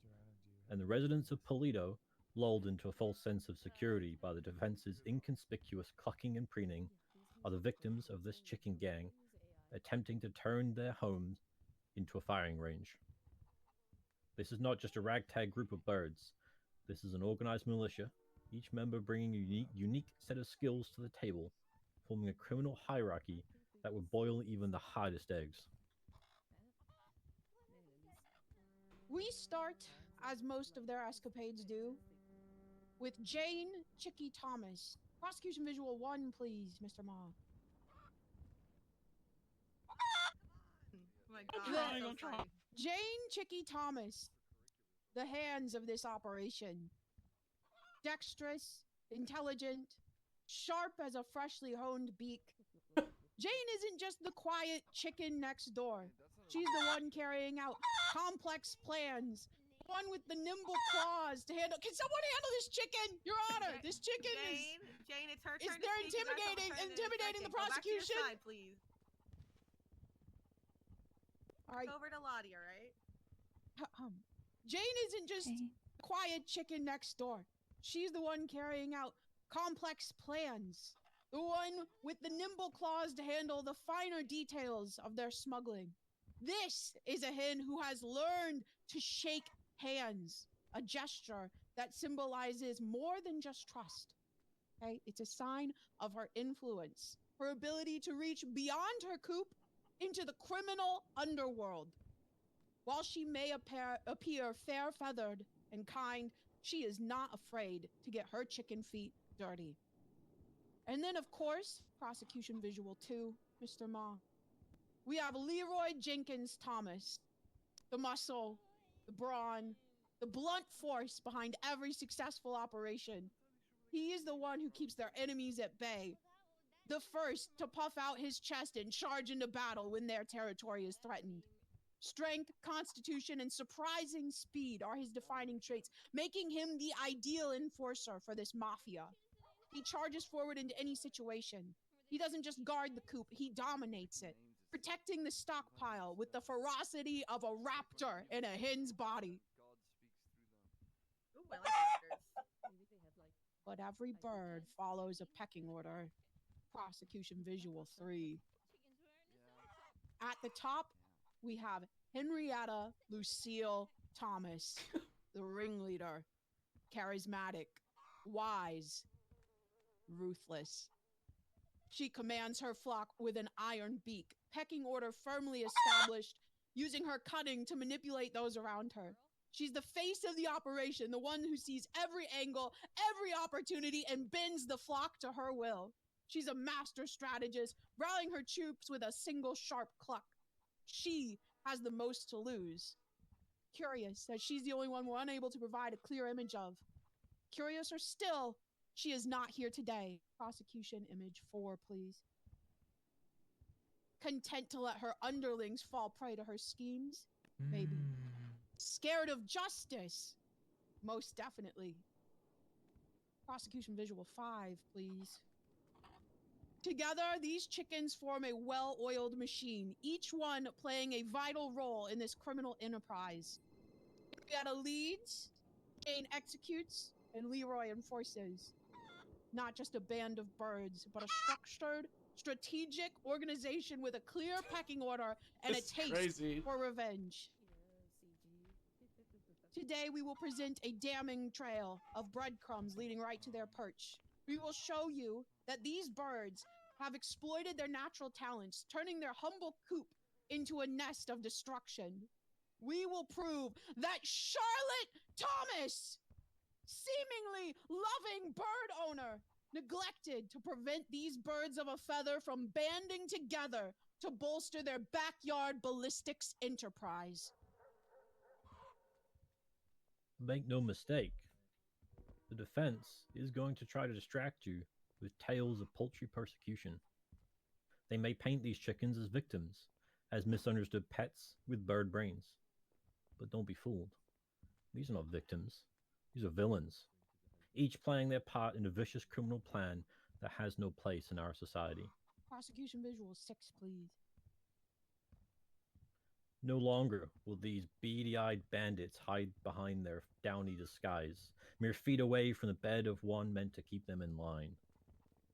and the residents of Polito, lulled into a false sense of security by the defense's inconspicuous clucking and preening, are the victims of this chicken gang, attempting to turn their homes into a firing range. This is not just a ragtag group of birds. This is an organized militia, each member bringing a unique set of skills to the table, forming a criminal hierarchy that would boil even the hardest eggs. We start, as most of their escapades do, with Jane Chicky Thomas. Prosecution visual 1, please, Mr. Ma. Oh my God, I'm so sorry. Jane Chicky Thomas, the hands of this operation. Dexterous, intelligent, sharp as a freshly honed beak. Jane isn't just the quiet chicken next door. She's the one carrying out complex plans, One with the nimble claws to handle. Can someone handle this chicken? Your Honor, this chicken Jane, it's her is turn. they're to speak. You guys have a turn in a intimidating the second. Go back to your prosecution. side, please. All right. It's over to Lottie, all right? Jane isn't just a quiet chicken next door. She's the one carrying out complex plans. The one with the nimble claws to handle the finer details of their smuggling. This is a hen who has learned to shake hands, a gesture that symbolizes more than just trust. Okay? It's a sign of her influence, her ability to reach beyond her coop into the criminal underworld. While she may appear fair-feathered and kind, she is not afraid to get her chicken feet dirty. And then, of course, prosecution visual 2, Mr. Ma. We have Leroy Jenkins Thomas, the muscle, the brawn, the blunt force behind every successful operation. He is the one who keeps their enemies at bay, the first to puff out his chest and charge into battle when their territory is threatened. Strength, constitution, and surprising speed are his defining traits, making him the ideal enforcer for this mafia. He charges forward into any situation. He doesn't just guard the coop, he dominates it, protecting the stockpile with the ferocity of a raptor in a hen's body. Ooh, I like raptors. But every bird follows a pecking order. Prosecution visual 3. At the top, we have Henrietta Lucille Thomas, the ringleader, charismatic, wise, ruthless. She commands her flock with an iron beak, pecking order firmly established, using her cunning to manipulate those around her. She's the face of the operation, the one who sees every angle, every opportunity, and bends the flock to her will. She's a master strategist, rallying her troops with a single sharp cluck. She has the most to lose. Curious that she's the only one we're unable to provide a clear image of. Curiouser still, she is not here today. Prosecution image 4, please. Content to let her underlings fall prey to her schemes? Maybe. Scared of justice? Most definitely. Prosecution visual 5, please. Together, these chickens form a well-oiled machine, each one playing a vital role in this criminal enterprise. Henrietta leads, Jane executes, and Leroy enforces. Not just a band of birds, but a structured, strategic organization with a clear pecking order and a taste for revenge. Today, we will present a damning trail of breadcrumbs leading right to their perch. We will show you that these birds have exploited their natural talents, turning their humble coop into a nest of destruction. We will prove that Charlotte Thomas, seemingly loving bird owner, neglected to prevent these birds of a feather from banding together to bolster their backyard ballistics enterprise. Make no mistake, the defense is going to try to distract you with tales of paltry persecution. They may paint these chickens as victims, as misunderstood pets with bird brains. But don't be fooled. These are not victims. These are villains, each playing their part in a vicious criminal plan that has no place in our society. Prosecution visual 6, please. No longer will these beady-eyed bandits hide behind their downy disguise, mere feet away from the bed of one meant to keep them in line.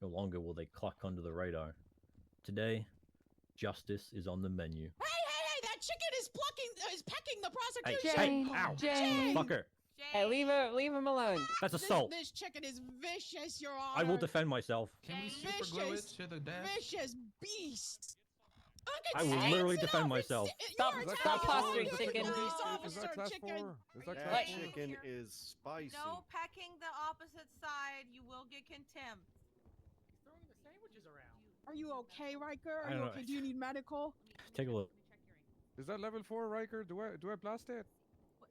No longer will they cluck under the radar. Today, justice is on the menu. Hey, that chicken is pecking the Hey, prosecution. ow, Jane. fucker. Hey, leave him alone. That's assault. This chicken is vicious, Your Honor. I will defend myself. Can we super glue it to the desk? Vicious beast. I will literally defend myself. Stop posturing, chicken. Is that class 4? Is that class 4? Chicken is spicy. No pecking the opposite side. You will get contempt. Throwing the sandwiches around. Are you okay, Riker? I Are you don't okay? know. Do you need medical? Take a look. Is that level 4, Riker? Do I blast it?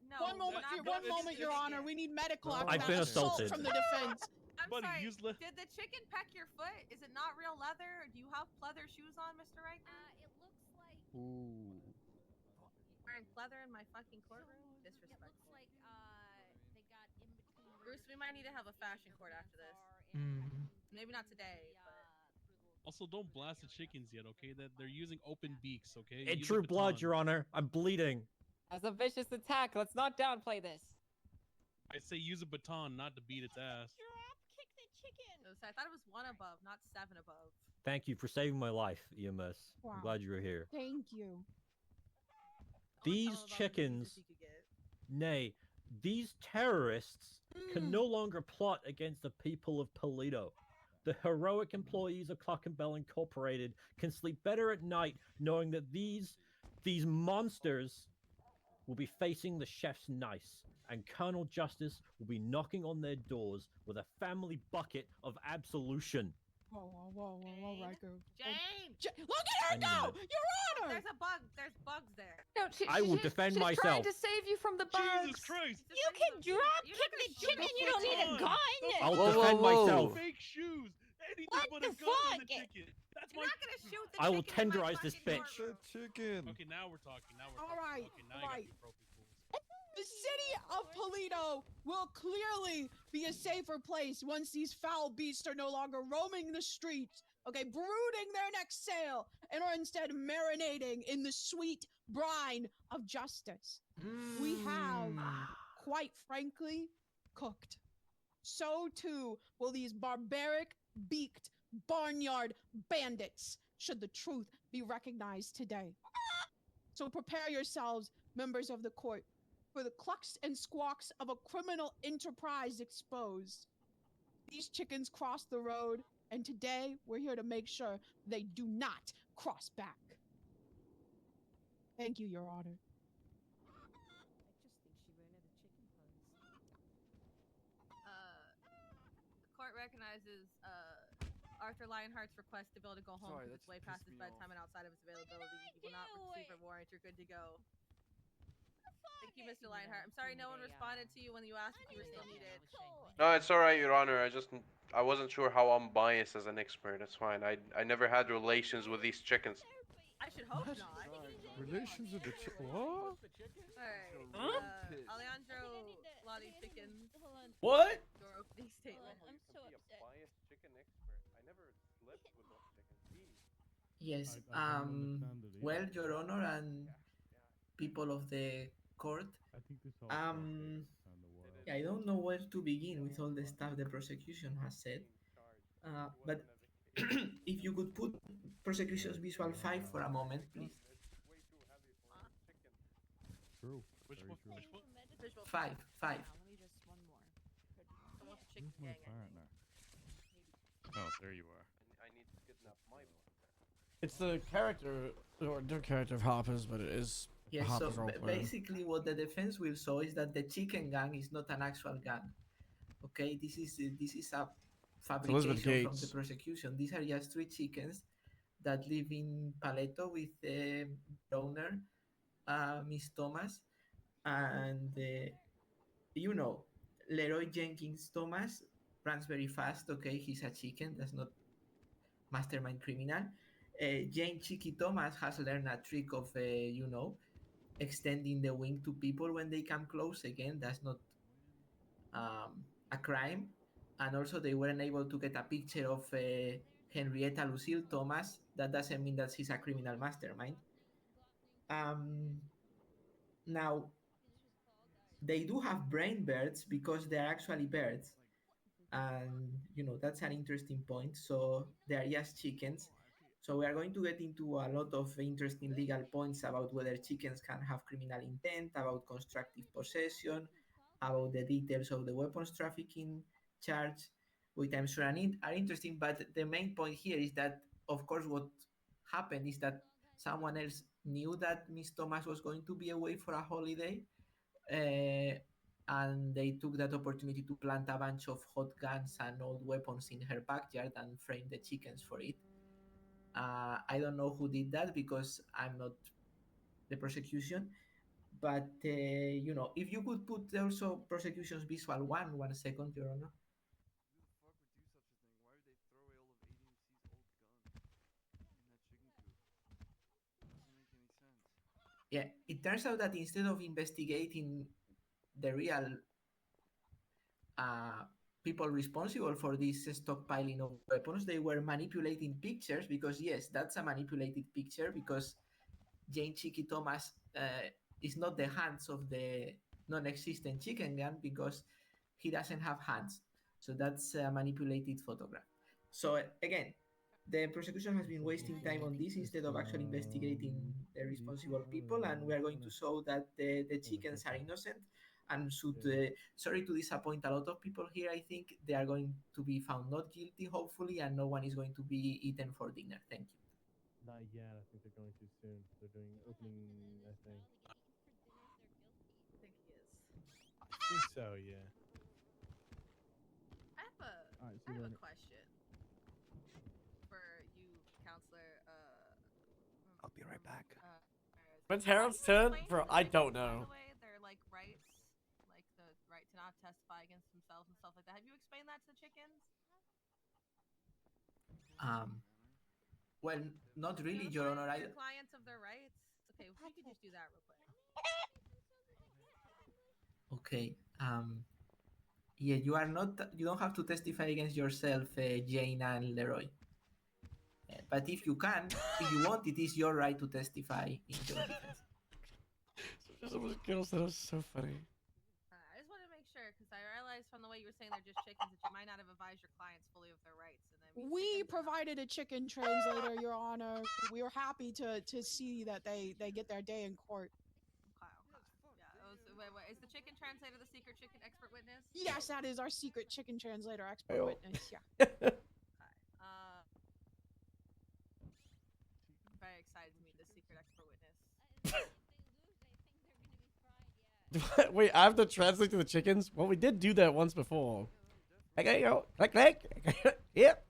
No. One moment, Your Honor. We need medical after I've that been assault assaulted. from the defense. I'm sorry. Did the chicken peck your foot? Is it not real leather? Or do you have pleather shoes on, Mr. Riker? It looks like Ooh. Wearing pleather in my fucking courtroom? Disrespectful. it looks like Bruce, we might need to have a fashion court after this. Maybe not today, but. Also, don't blast the chickens yet, okay? That they're using open beaks, okay? It Use a drew blood, baton. Your Honor. I'm bleeding. As a vicious attack, let's not downplay this. I say use a baton, not to beat its ass. Kick the chicken. I thought it was 1 above, not 7 above. Thank you for saving my life, EMS. Wow. I'm glad you were here. Thank you. These chickens, nay, these terrorists can no longer plot against the people of Polito. The heroic employees of Clock and Bell Incorporated can sleep better at night knowing that these monsters will be facing the chef's nice, and Colonel Justice will be knocking on their doors with a family bucket of absolution. Whoa, Riker. Jane! Look at her go! Your Honor! There's a bug. There's bugs there. No, I will defend she's myself. trying to save you from the bugs. Jesus Christ! You can drop kick the chicken. You don't need a gun. I'll defend myself. Fake shoes. Anything What but the a gun on the fuck? chicken. That's You're not gonna shoot the I will chicken in my tenderize this fucking bitch. courtroom. Chicken. Okay, now we're talking. All right, Okay, now all you right. got me broken fools. The city of Polito will clearly be a safer place once these foul beasts are no longer roaming the streets, okay, brooding their next sail, and are instead marinating in the sweet brine of justice. We have, quite frankly, cooked. So too will these barbaric, beaked, barnyard bandits, should the truth be recognized today. So prepare yourselves, members of the court, for the clucks and squawks of a criminal enterprise exposed. These chickens crossed the road, and today we're here to make sure they do not cross back. Thank you, Your Honor. The court recognizes Arthur Lionheart's request to be able to go home Sorry, because it's that way just past pissed his me bedtime and off. outside of his availability. You will not receive a warrant. You're good to go. Thank you, Mr. Lionheart. I'm sorry no one responded to you when you asked if you were still needed. No, it's all right, Your Honor. I wasn't sure how unbiased as an expert. That's fine. I never had relations with these chickens. I should hope not. Relations with the what? Alright, Alejandro Lottie Chickens. What? Your opening statement. I'm so upset. Biased chicken expert. I never slept with those chickens. Yes. I don't understand it either. Well, Your Honor and people of the court. I think this all I don't know where to begin with all the stuff the prosecution has said. But if you could put prosecution's visual 5 for a moment, please. True. Which one? True. Which one? Visual 5. Let me just one more. I want the chicken Where's my gang, I think. partner? Oh, there you are. I need to kidnap my partner. It's the character, or the character of Harper's, but it is Yes, so Harper's role player. basically what the defense will show is that the chicken gang is not an actual gang. Okay, this is a fabrication from the Gates. prosecution. These are just 3 chickens that live in Paleto with the owner, Miss Thomas, and Leroy Jenkins Thomas runs very fast. Okay, he's a chicken. That's not mastermind criminal. Jane Cheeky Thomas has learned a trick of extending the wing to people when they come close. Again, that's not a crime. And also they weren't able to get a picture of Henrietta Lucille Thomas. That doesn't mean that she's a criminal mastermind. Now, they do have brain birds because they're actually birds. And, that's an interesting point. So they are just chickens. So we are going to get into a lot of interesting legal points about whether chickens can have criminal intent, about constructive possession, about the details of the weapons trafficking charge, which I'm sure are interesting. But the main point here is that, of course, what happened is that someone else knew that Miss Thomas was going to be away for a holiday, and they took that opportunity to plant a bunch of hot guns and old weapons in her backyard and frame the chickens for it. I don't know who did that because I'm not the prosecution. But, if you could put also prosecution's visual 1 second, Your Honor. Who the fuck would do such a thing? Why would they throw away all of ADMC's old guns in that chicken coop? Doesn't make any sense. Yeah, it turns out that instead of investigating the real people responsible for this stockpiling of weapons, they were manipulating pictures because yes, that's a manipulated picture because Jane Chicky Thomas is not the hands of the non-existent chicken gun because he doesn't have hands. So that's a manipulated photograph. So again, the prosecution has been wasting time on this instead of actually investigating the responsible people, and we are going to show that the chickens are innocent and should, sorry to disappoint a lot of people here, I think they are going to be found not guilty, hopefully, and no one is going to be eaten for dinner. Thank you. Not yet. I think they're going too soon. They're doing opening, I think. I think he is. I think so, yeah. I have a, Alright, I have a question for you, counselor. I'll be right back. When's Harold's turn? Bro, I don't By know. the way, their like rights, like the right to not testify against themselves and stuff like that. Have you explained that to the chickens? Well, not really, Your Honor. Your clients of their rights. Okay, if you could just do that real quick. Okay. Yeah, you are not. You don't have to testify against yourself, Jane and Leroy. But if you can, if you want, it is your right to testify in your defense. Those girls, that was so funny. I just wanted to make sure because I realized from the way you were saying they're just chickens that you might not have advised your clients fully of their rights. And then We provided a chicken translator, Your Honor. We were happy to see that they get their day in court. Wait, is the chicken translator the secret chicken expert witness? Yes, that is our secret chicken translator expert witness. Yeah. I'm very excited to meet the secret expert witness. Wait, I have to translate to the chickens? Well, we did do that once before. Okay, go. Click. Yep.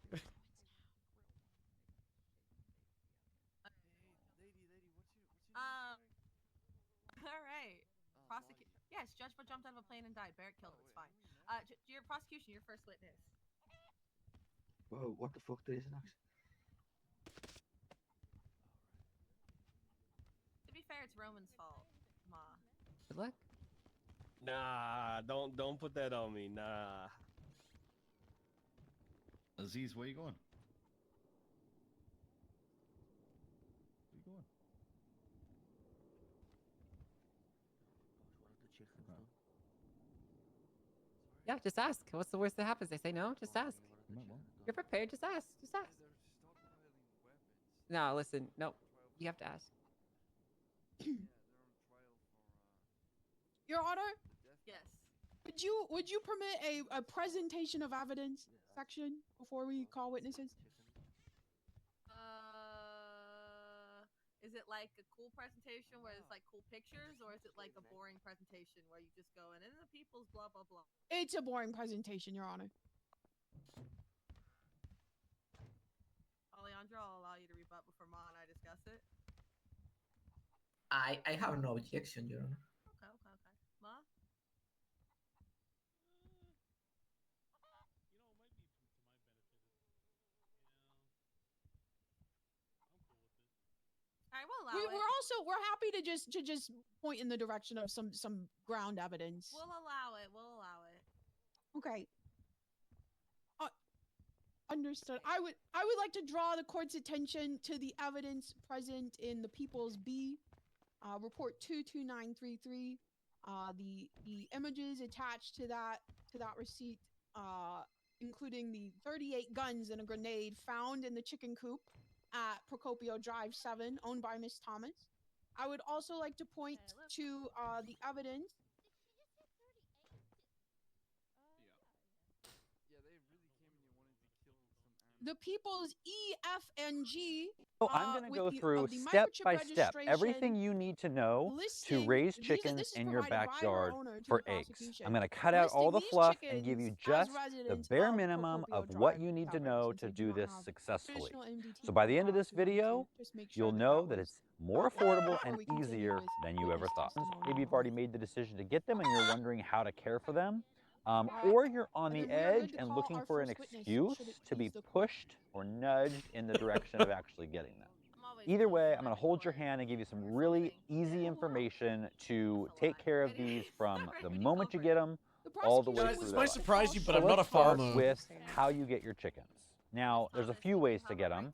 All right. Yes, Judge but jumped out of a plane and died. Barrett killed him. It's fine. Your prosecution, your first witness. Whoa, what the fuck is next? To be fair, it's Roman's fault, Ma. Good luck. Nah, don't put that on me. Nah. Aziz, where you going? Where you going? Yeah, just ask. What's the worst that happens? They say no. Just ask. You're prepared. Just ask. Just ask. No, listen. No, you have to ask. Your Honor, Yes. would you permit a presentation of evidence section before we call witnesses? Is it like a cool presentation where it's like cool pictures, or is it like a boring presentation where you just go in and the people's blah blah blah? It's a boring presentation, Your Honor. Alejandro, I'll allow you to rebut before Ma and I discuss it. I have no objection, Your Honor. Okay. Ma? I will allow it. We're happy to just point in the direction of some ground evidence. We'll allow it. Okay. Understood. I would like to draw the court's attention to the evidence present in the People's B, report 22933. The images attached to that receipt, including the 38 guns and a grenade found in the chicken coop at Procopio Drive 7, owned by Miss Thomas. I would also like to point to the evidence. The People's E, F, and G. So I'm going to go through step by step everything you need to know to raise chickens in your backyard for eggs. I'm going to cut out all the fluff and give you just the bare minimum of what you need to know to do this successfully. So by the end of this video, you'll know that it's more affordable and easier than you ever thought. Maybe you've already made the decision to get them and you're wondering how to care for them. Or you're on the edge and looking for an excuse to be pushed or nudged in the direction of actually getting them. Either way, I'm going to hold your hand and give you some really easy information to take care of these from the moment you get them all the way Guys, through this their might life. surprise you, but So I'm not a let's start farmer. with how you get your chickens. Now, there's a few ways to get them.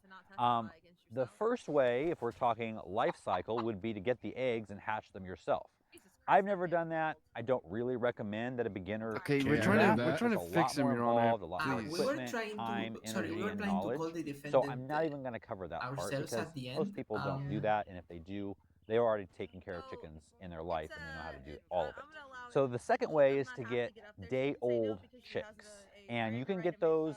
The first way, if we're talking life cycle, would be to get the eggs and hatch them yourself. I've never done that. I don't really recommend that a beginner. Okay, do we're trying that. to There's a fix lot more him, Your Honor. involved, a lot more Please. We were equipment, trying time, to, sorry, energy, we were and planning to knowledge. call the So defendant I'm not even going to cover that part ourselves because at the most end. people don't do that, and if they do, they're already taking care of chickens in their life and they know how to do all of it. So the second way is to get day-old chicks, and you can get those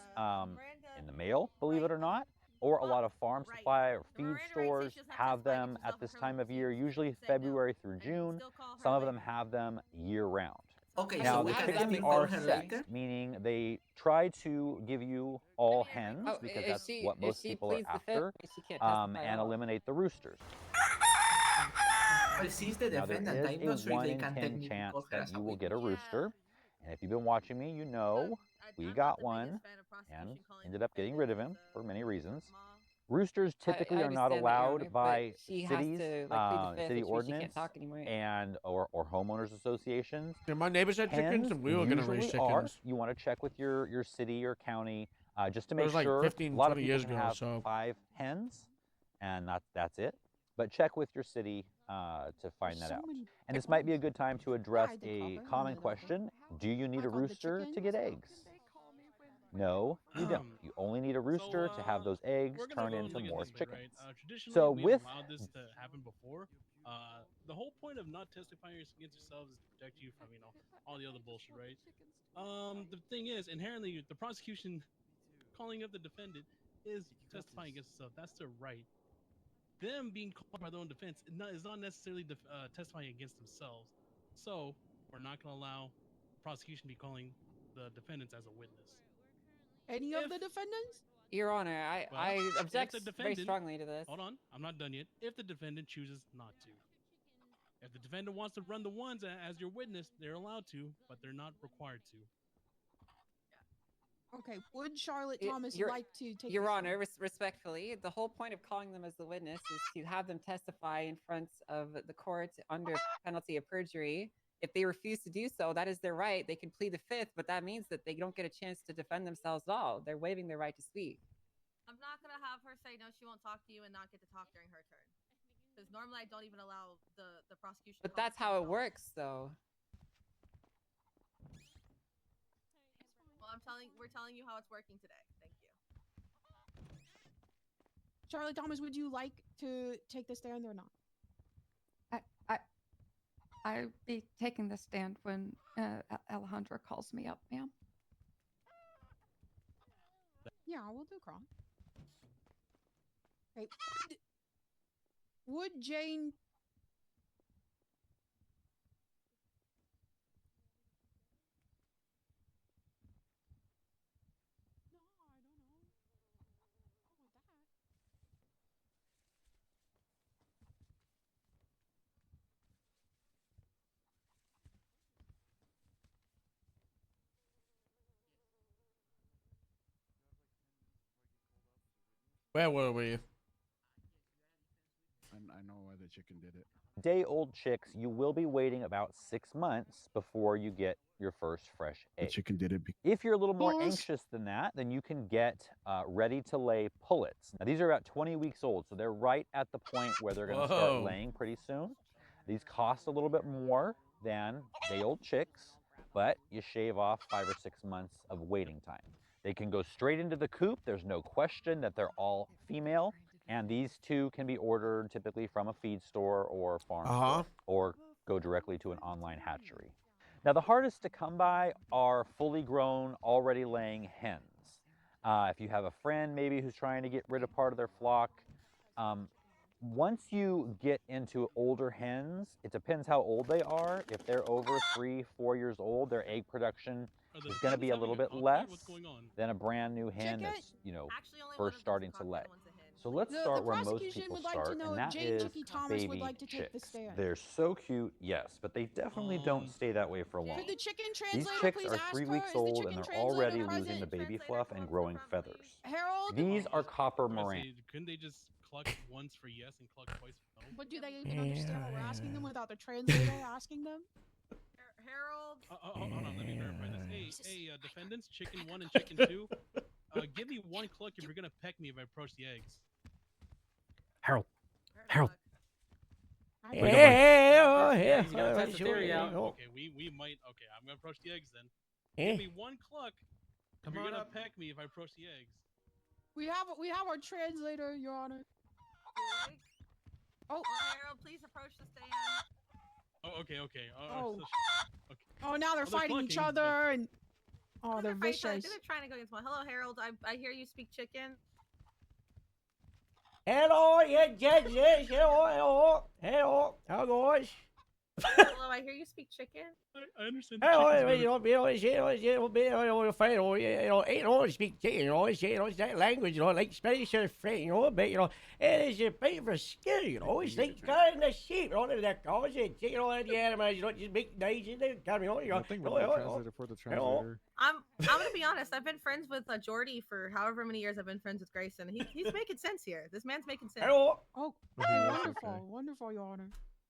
in the mail, believe it or not, or a lot of farm supply or feed stores have them at this time of year, usually February through June. Some of them have them year-round. Okay, now, so we the can chickens maybe call are her sexed, later. meaning they try to give you all hens Oh, because if that's she- what if most she people are pleads the fifth, after, she can't testify at and all. eliminate the roosters. Well, she's the Now, there defendant. is I'm a not sure if 1 they in can 10 technically chance call her that as a you will witness. get a rooster, and if you've been watching me, you know we got one and ended up getting rid of him for many reasons. Roosters typically I are not understand that, Your Honor, allowed but by she has cities, to, like, plead the fifth, city which means she can't ordinance, talk anymore. and or homeowners associations. Yeah, my neighbors had chickens, Hens and we were gonna raise usually are. chickens. You want to check with your city or county just to It make was like sure. 15, a lot of 20 people years can ago, have so. 5 hens, and that's it. But check with your city to find that out. And this might be a good time to address a common question. Do you need a rooster to get eggs? No, you don't. You only need a rooster to have those eggs We're gonna turn go and into look at more this way, chickens. right? Traditionally, So we've with allowed this to happen before. The whole point of not testifying against yourselves is to protect you from, all the other bullshit, right? The thing is, inherently, the prosecution calling up the defendant is testifying against themselves. That's their right. Them being called by their own defense is not necessarily testifying against themselves. So we're not going to allow the prosecution to be calling the defendants as a witness. Any of the defendants? Your Honor, I object if the very defendant, strongly to this. Hold on, I'm not done yet. If the defendant chooses not to. If the defendant wants to run the ones as your witness, they're allowed to, but they're not required to. Okay, would Charlotte Y- Thomas Your- like to take Your this Honor, on? respectfully, the whole point of calling them as the witness is to have them testify in front of the court under penalty of perjury. If they refuse to do so, that is their right. They can plead the fifth, but that means that they don't get a chance to defend themselves at all. They're waiving their right to speak. I'm not gonna have her say no, she won't talk to you and not get to talk during her turn. Because normally I don't even allow the prosecution. But that's how it works, though. Well, we're telling you how it's working today. Thank you. Charlotte Thomas, would you like to take the stand or not? I'll be taking the stand when Alejandra calls me up, ma'am. Yeah, we'll do Kron. Okay. Would Jane... Where were we? I know why the chicken did it. Day-old chicks, you will be waiting about 6 months before you get your first fresh egg. The chicken did it. If you're a little more anxious than that, then you can get ready-to-lay pullets. Now, these are about 20 weeks old, so they're right at the point where they're going to start Whoa. laying pretty soon. These cost a little bit more than day-old chicks, but you shave off 5 or 6 months of waiting time. They can go straight into the coop. There's no question that they're all female, and these two can be ordered typically from a feed store or farm store, or go directly to an online hatchery. Now, the hardest to come by are fully grown, already laying hens. If you have a friend maybe who's trying to get rid of part of their flock, once you get into older hens, it depends how old they are. If they're over 3, 4 years old, their egg production is going to be a little bit less than a brand new hen that's, first starting to lay. So let's start where most people start, and that is baby chicks. They're so cute, yes, but they definitely don't stay that way for long. Could the chicken These translator chicks please are ask 3 her? weeks Is the old, chicken and they're translator already present? losing the baby fluff and growing feathers. Harold? These are copper moran. Couldn't they just cluck once for yes and cluck twice for no? But do they even understand what we're asking them without the translator asking them? Harold. Hold on, let me verify this. Hey, defendants, chicken 1 and chicken 2. Give me 1 cluck if you're gonna peck me if I approach the eggs. Harold. Harold. Yeah. Okay, we might. Okay, I'm gonna approach the eggs then. Give me 1 cluck if you're gonna peck me if I approach the eggs. We have our translator, Your Honor. Oh, Harold, please approach the stand. Oh, okay. Oh. Okay. Oh, now they're Well, fighting each clucking, other and they're They're vicious. trying to go against one. Hello, Harold. I hear you speak chicken. Hello, hello, guys. Hello, I hear you speak chicken. I understand. Speak it's that language, like Spanish or French, but it is a bit of a skill, it's like kind of sheep, that cause it, the animals, just big days in there, Nothing wrong with the translator for the translator. I'm gonna be honest. I've been friends with Jordy for however many years I've been friends with Grayson. He's making sense here. This man's making sense. Oh, wonderful, Your Honor.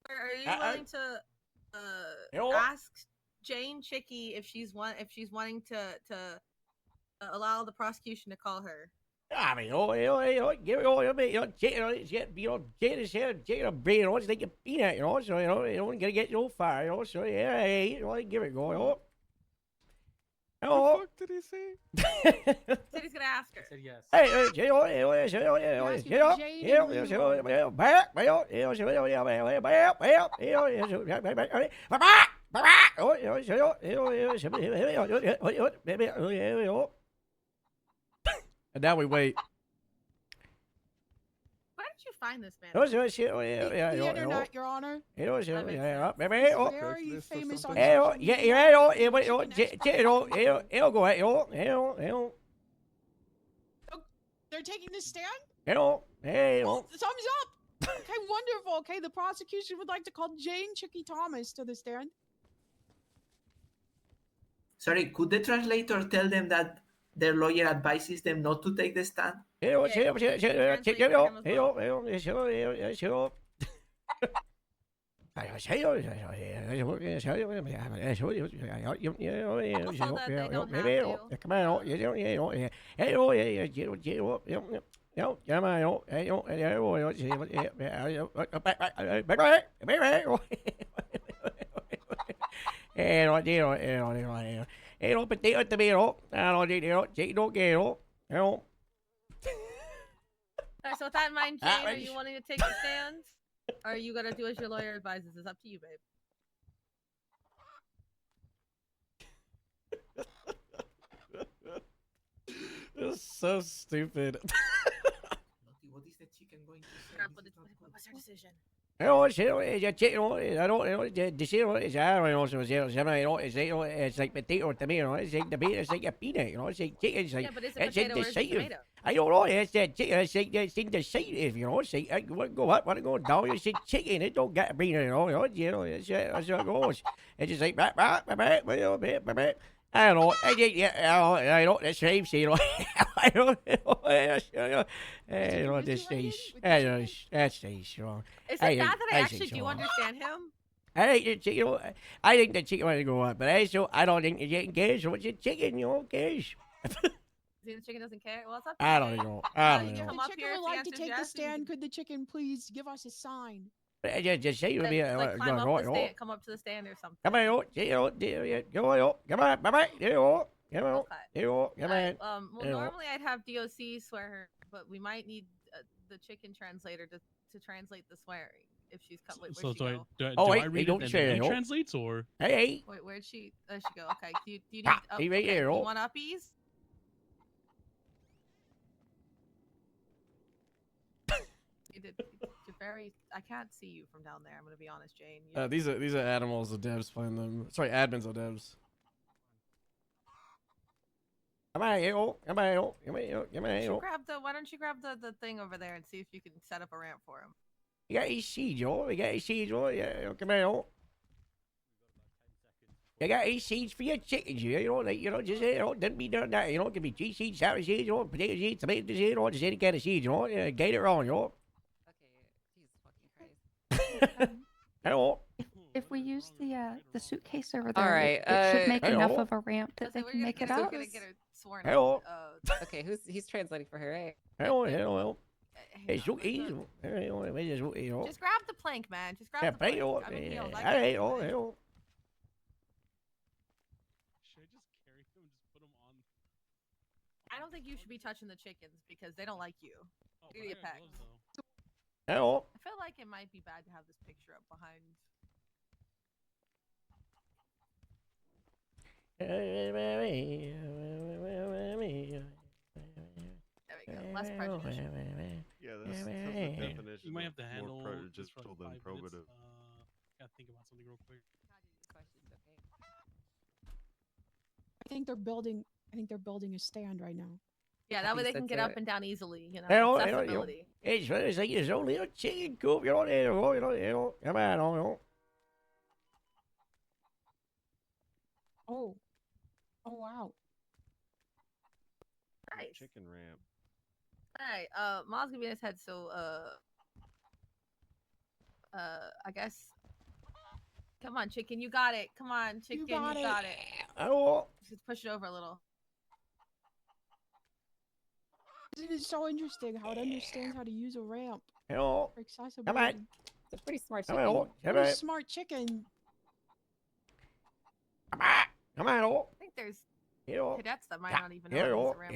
Are you willing to ask Jane Chicky if she's wanting to allow the prosecution to call her? I mean, give it all, brain, it's like a peanut, so, you don't gotta get no fire, so, yeah, give it go, What the fuck did he say? Said he's gonna ask her. Said yes. And now we wait. Where did you find this man? The internet, Your Honor. Very famous on They're taking the stand? Thumbs up! Okay, wonderful. Okay, the prosecution would like to call Jane Chicky Thomas to the stand. Sorry, could the translator tell them that their lawyer advises them not to take the stand? So with that in mind, Jane, are you wanting to take the stand? Or are you gonna do as your lawyer advises? It's up to you, babe. This is so stupid. What is the chicken going to say? What's her decision? It's like potato or tomato, it's like the it's like a peanut, it's like chicken, it's like yeah, but is it potato or is it tomato? I don't know, it's that chicken, it's like it's indecisive, it's like I want to go up, want to go down, it's like chicken, it don't get a peanut, it's how it goes. It's just like I don't know. I don't. That's same. I don't. This stays. That stays wrong. Is it that I actually do understand him? I think the chicken wants to go up, but I don't think the chicken cares. So what's the chicken? Cares. The chicken doesn't care. Well, it's up to I don't know. The chicken would like to take the stand. Could the chicken please give us a sign? Just say like climb up the stand, come up to the stand or something. Come on, normally I'd have DOC swear her, but we might need the chicken translator to translate the swearing if she's come. Wait, where'd she go? Do I read it and he translates or? Hey. Wait, where'd she? There she go. Okay. Do you need? You want uppies? I can't see you from down there. I'm gonna be honest, Jane. These are animals. The devs playing them. Sorry, admins are devs. Why don't you grab the thing over there and see if you can set up a ramp for him? You got these seeds, You got these seeds, Yeah, come on, You got these seeds for your chickens, just don't be doing that, it can be cheese seeds, sour seeds, potato seeds, tomato seeds, just any kind of seeds, get it wrong, Okay, Jesus fucking Christ. Hello. if we use the suitcase over All there, right. it should make enough Hello. of a ramp that they can make it We're out. gonna get her sworn Hello. in. Okay, he's translating for her, right? Hello, hello. Hey, Hang on, just grab the plank, man. Just grab the plank. I'm in heels. I can't do it. Should I just carry him and just put him on? I don't think you should be touching the chickens because they don't like you. Oh, You're gonna get pecked. Hello. I feel like it might be bad to have this picture up behind. There we go. Less prejudicial. Yeah, that's the definition. You might have to handle more this for prejudicial like than 5 minutes. probative. Gotta think about something real quick. I think they're building a stand right now. Yeah, that way they can get up and down easily. You know, Hello, accessibility. It's like it's only a chicken coop. You know. Come on, Oh wow. Nice. Chicken ramp. Alright, Mom's gonna be in his head, so I guess. Come on, chicken, you got it. Come on, chicken, you got it. Hello. Just push it over a little. It is so interesting how it understands how to use a ramp. Hello. For accessibility. Come on. It's a pretty smart Come chicken. on. Very smart chicken. Come on. I think there's cadets that might not even know how to use a ramp.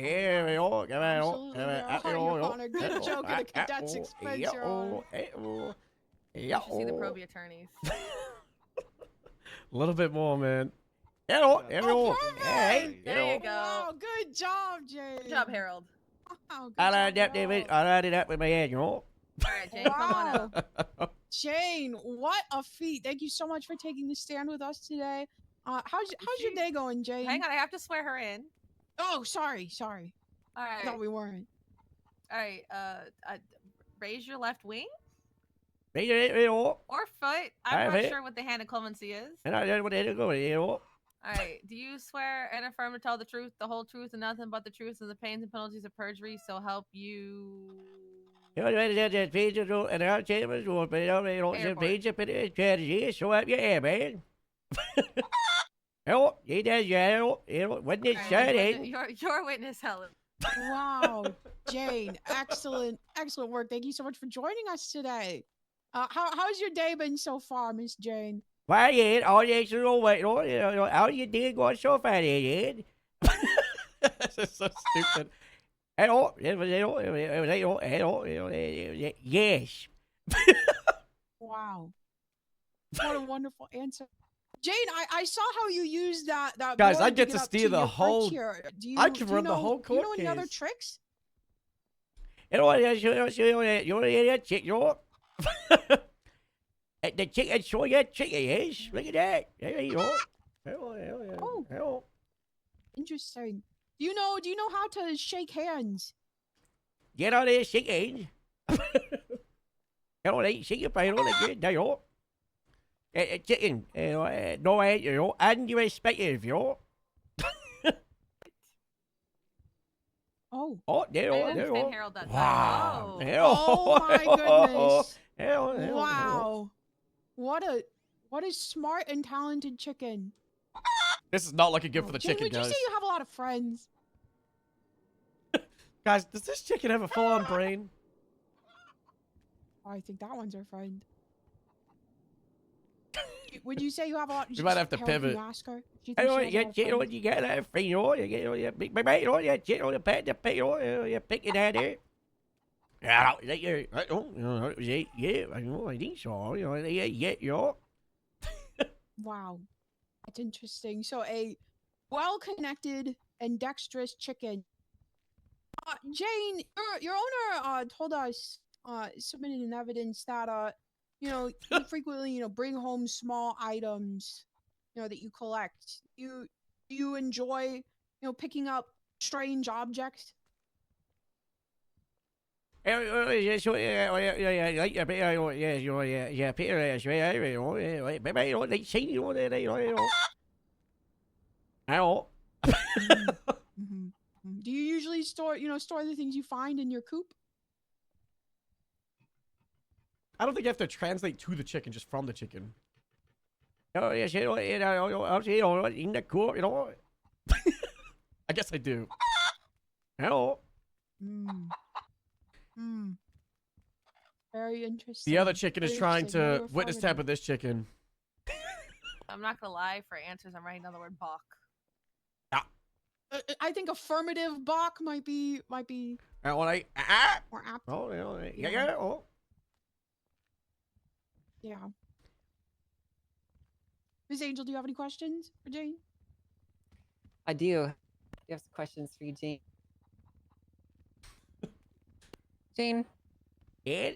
Good joke at a cadet's expense, Your Honor. You should see the Proby attorneys. A little bit more, man. Hello. Hey. There you go. Wow, good job, Jane. Good job, Harold. Wow, I lined up, David. I lined it up with my head, you know. Alright, Jane, come on up. Jane, what a feat. Thank you so much for taking the stand with us today. How's your day going, Jane? Hang on, I have to swear her in. Oh, sorry. Alright. I thought we weren't. Alright, raise your left wing. Or Or foot. I'm not sure what the hand of clemency is. And I don't want to go, you know. Alright, do you swear and affirm to tell the truth, the whole truth, and nothing but the truth, and the pains and penalties of perjury, so help you... You know, and our chambers will be on the page of the strategy, so up your hair, man. Oh, he does, wasn't it started? Your witness, Helen. Wow, Jane, excellent work. Thank you so much for joining us today. How's your day been so far, Miss Jane? Well, yeah, all the extra weight, how you did go so far, yeah. This is so stupid. Hello, yes. Wow, what a wonderful answer. Jane, I saw how you used that Guys, board I get to up steer to the your whole. frontier. I can run the whole court Do you know any other case. tricks? The chicken, show you chicken, yes. Look at that. There you go. Oh, interesting. Do you know how to shake hands? Get on there, shake hands. Come on, shake your face, there you go. Chicken, no hand, and you respect it, Oh, there I understand Harold that time. Wow. Oh my goodness. Hell. Wow. What a smart and talented chicken. This is not looking good for the Jane, chicken, would guys. you say you have a lot of friends? Guys, does this chicken have a full-on brain? Oh, I think that one's our friend. Would you say you have a lot? We might have to Harold, pivot. can you ask her? Do you I think know she has a lot of you get that free, you big baby, you pet the pig, you pick it out there. Yeah, I think so. Wow, that's interesting. So a well-connected and dexterous chicken. Jane, your owner told us submitted an evidence that you frequently bring home small items that you collect. You enjoy picking up strange objects? Do you usually store the things you find in your coop? I don't think you have to translate to the chicken, just from the chicken. Oh, yes, you know, I'm in the court, you know. I guess I do. Hello. Very interesting. The other chicken is Very trying interesting, very to witness tap informative. with this chicken. I'm not gonna lie. For answers, I'm writing down the word Bach. I think affirmative Bach might be Well, more apt. oh, Yeah. yeah, oh. Yeah. Ms. Angel, do you have any questions for Jane? I do. You have some questions for you, Jane. Jane. Yeah.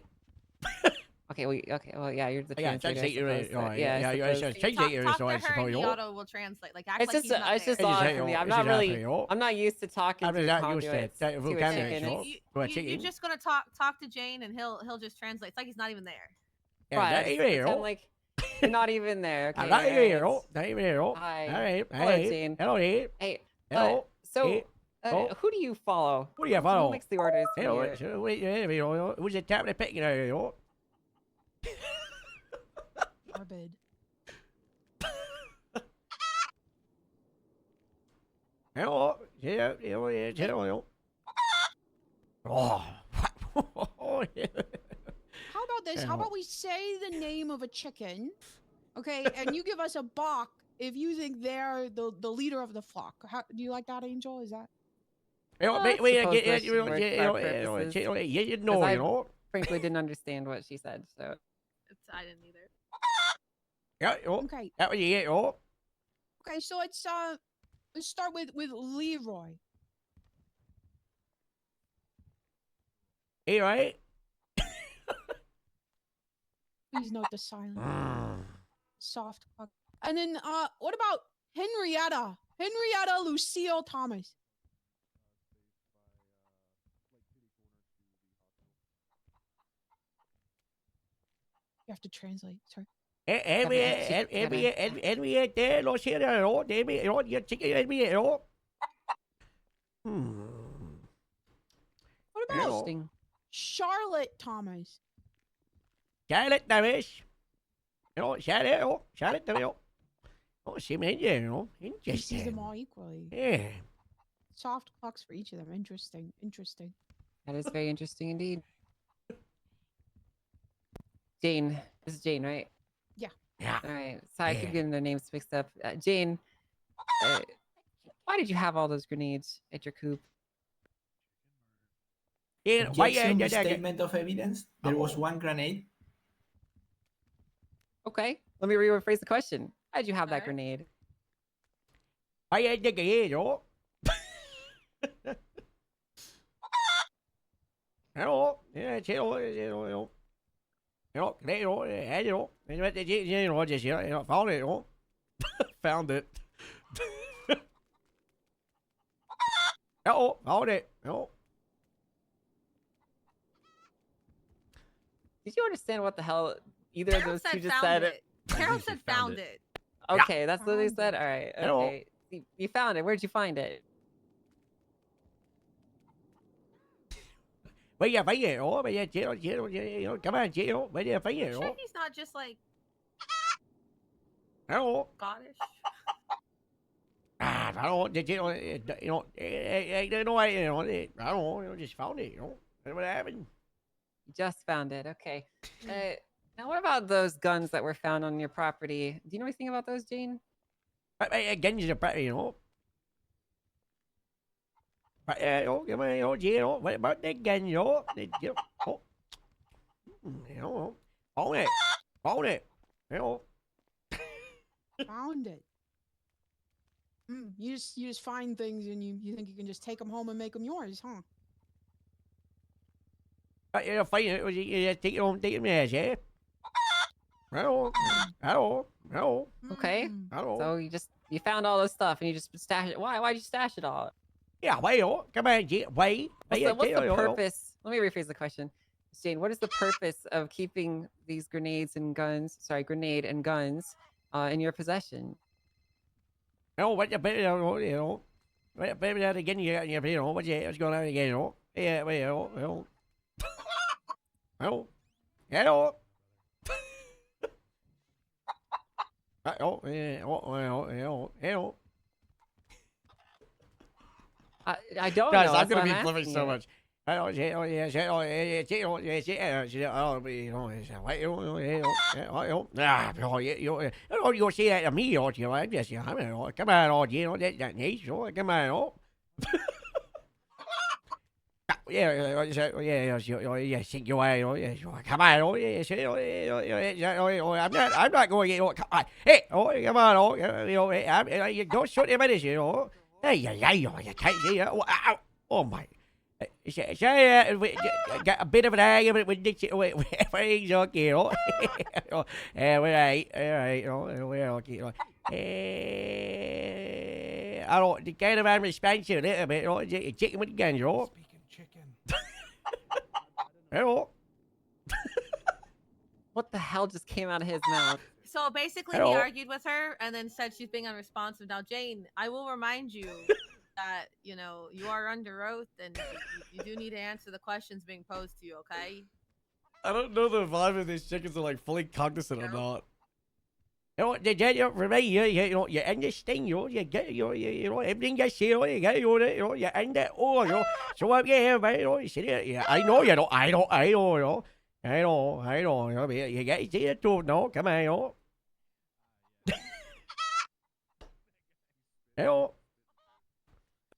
Okay. Well, yeah. You're the Yeah, translator. translate your I suppose, but yeah, I suppose. translate your Talk to her and the auto will translate. Like, act It's like just, he's not it's just there. odd for me. I'm not used to talking to conduits to a chicken. You're just gonna talk to Jane, and he'll just translate. It's like he's not even there. Right. Pretend like you're not even there. Okay. I'm not here. Not even here. Hi. Hey, Hello, Jane. hello, here. Hey. Hello. Who do you follow? Who do you follow? Who makes the orders? Hello. Who's the tap of the picking here? Morbid. Hello. Hello. Oh. How about this? How about we say the name of a chicken, okay, and you give us a Bach if you think they're the leader of the flock. Do you like that, Angel? Is that? I frankly didn't understand what she said, so. I didn't either. Okay. That was it. Okay, so let's start with Leroy. Leroy. Please note the silence. Soft cluck. And then what about Henrietta? Henrietta Lucille Thomas. You have to translate. Sorry. What about Charlotte Thomas? Charlotte Thomas. Charlotte Thomas. Oh, she made you, He interesting. sees them all equally. Yeah. Soft clucks for each of them. Interesting. Interesting. That is very interesting indeed. Jane. This is Jane, right? Yeah. Yeah. All right. So I keep getting their names mixed up. Jane, why did you have all those grenades at your coop? Objection, statement of evidence. There was one grenade. Okay. Let me rephrase the question. Why did you have that grenade? I had the grenade, Hello. Yeah, hello. Found it. Found it. Found it. Did you understand what the hell either of those two just found said? it. Carol said found it. Okay, that's what they said. All right. Hello. Okay. You found it. Where'd you find it? Bây giờ phải về ủa, bây giờ chị cảm ơn chị ủa, bây giờ phải về Sure, ủa. he's not just like Hello. Scottish. I don't know, I don't know, just found it, what happened? You just found it. Okay. Now, what about those guns that were found on your property? Do you know anything about those, Jane? Guns are pretty, But, what about that gun, Found it, Found it. You just find things and you think you can just take them home and make them yours, huh? Find it, take them there, chef. Hello. Okay. So you found all this stuff and you just stashed it. Why'd you stash it all? Yeah, come on, wait. What's the purpose? Let me rephrase the question. Jane, what is the purpose of keeping these grenade and guns in your possession? What the baby, what baby that again? What's going on again? Yeah, hello. I don't Guys, know. I'm That's gonna why be I'm flipping asking so you. much. You say that to me, or you? I'm just, come on, oh, you know that nice, come on, oh. Yeah, sing your way, come on, I'm not going, hey, come on, you don't shoot him at this, hey, you can't see it, oh my. Say, we got a bit of an argument with Dixie, with things, okay, we're right, we're okay, I don't, the kind of unresponsive a little bit, chicken with guns, Hello. What the hell just came out of his mouth? So basically, Hello. he argued with her and then said she's being unresponsive. Now, Jane, I will remind you that you are under oath and you do need to answer the questions being posed to you. Okay? I don't know the vibe of these chickens are like fully cognizant or not. For me, you understand, you get, everything you say, you get, you end it all, so up here, man, you see it, I know you don't, I know, you get to see the truth, no, come on,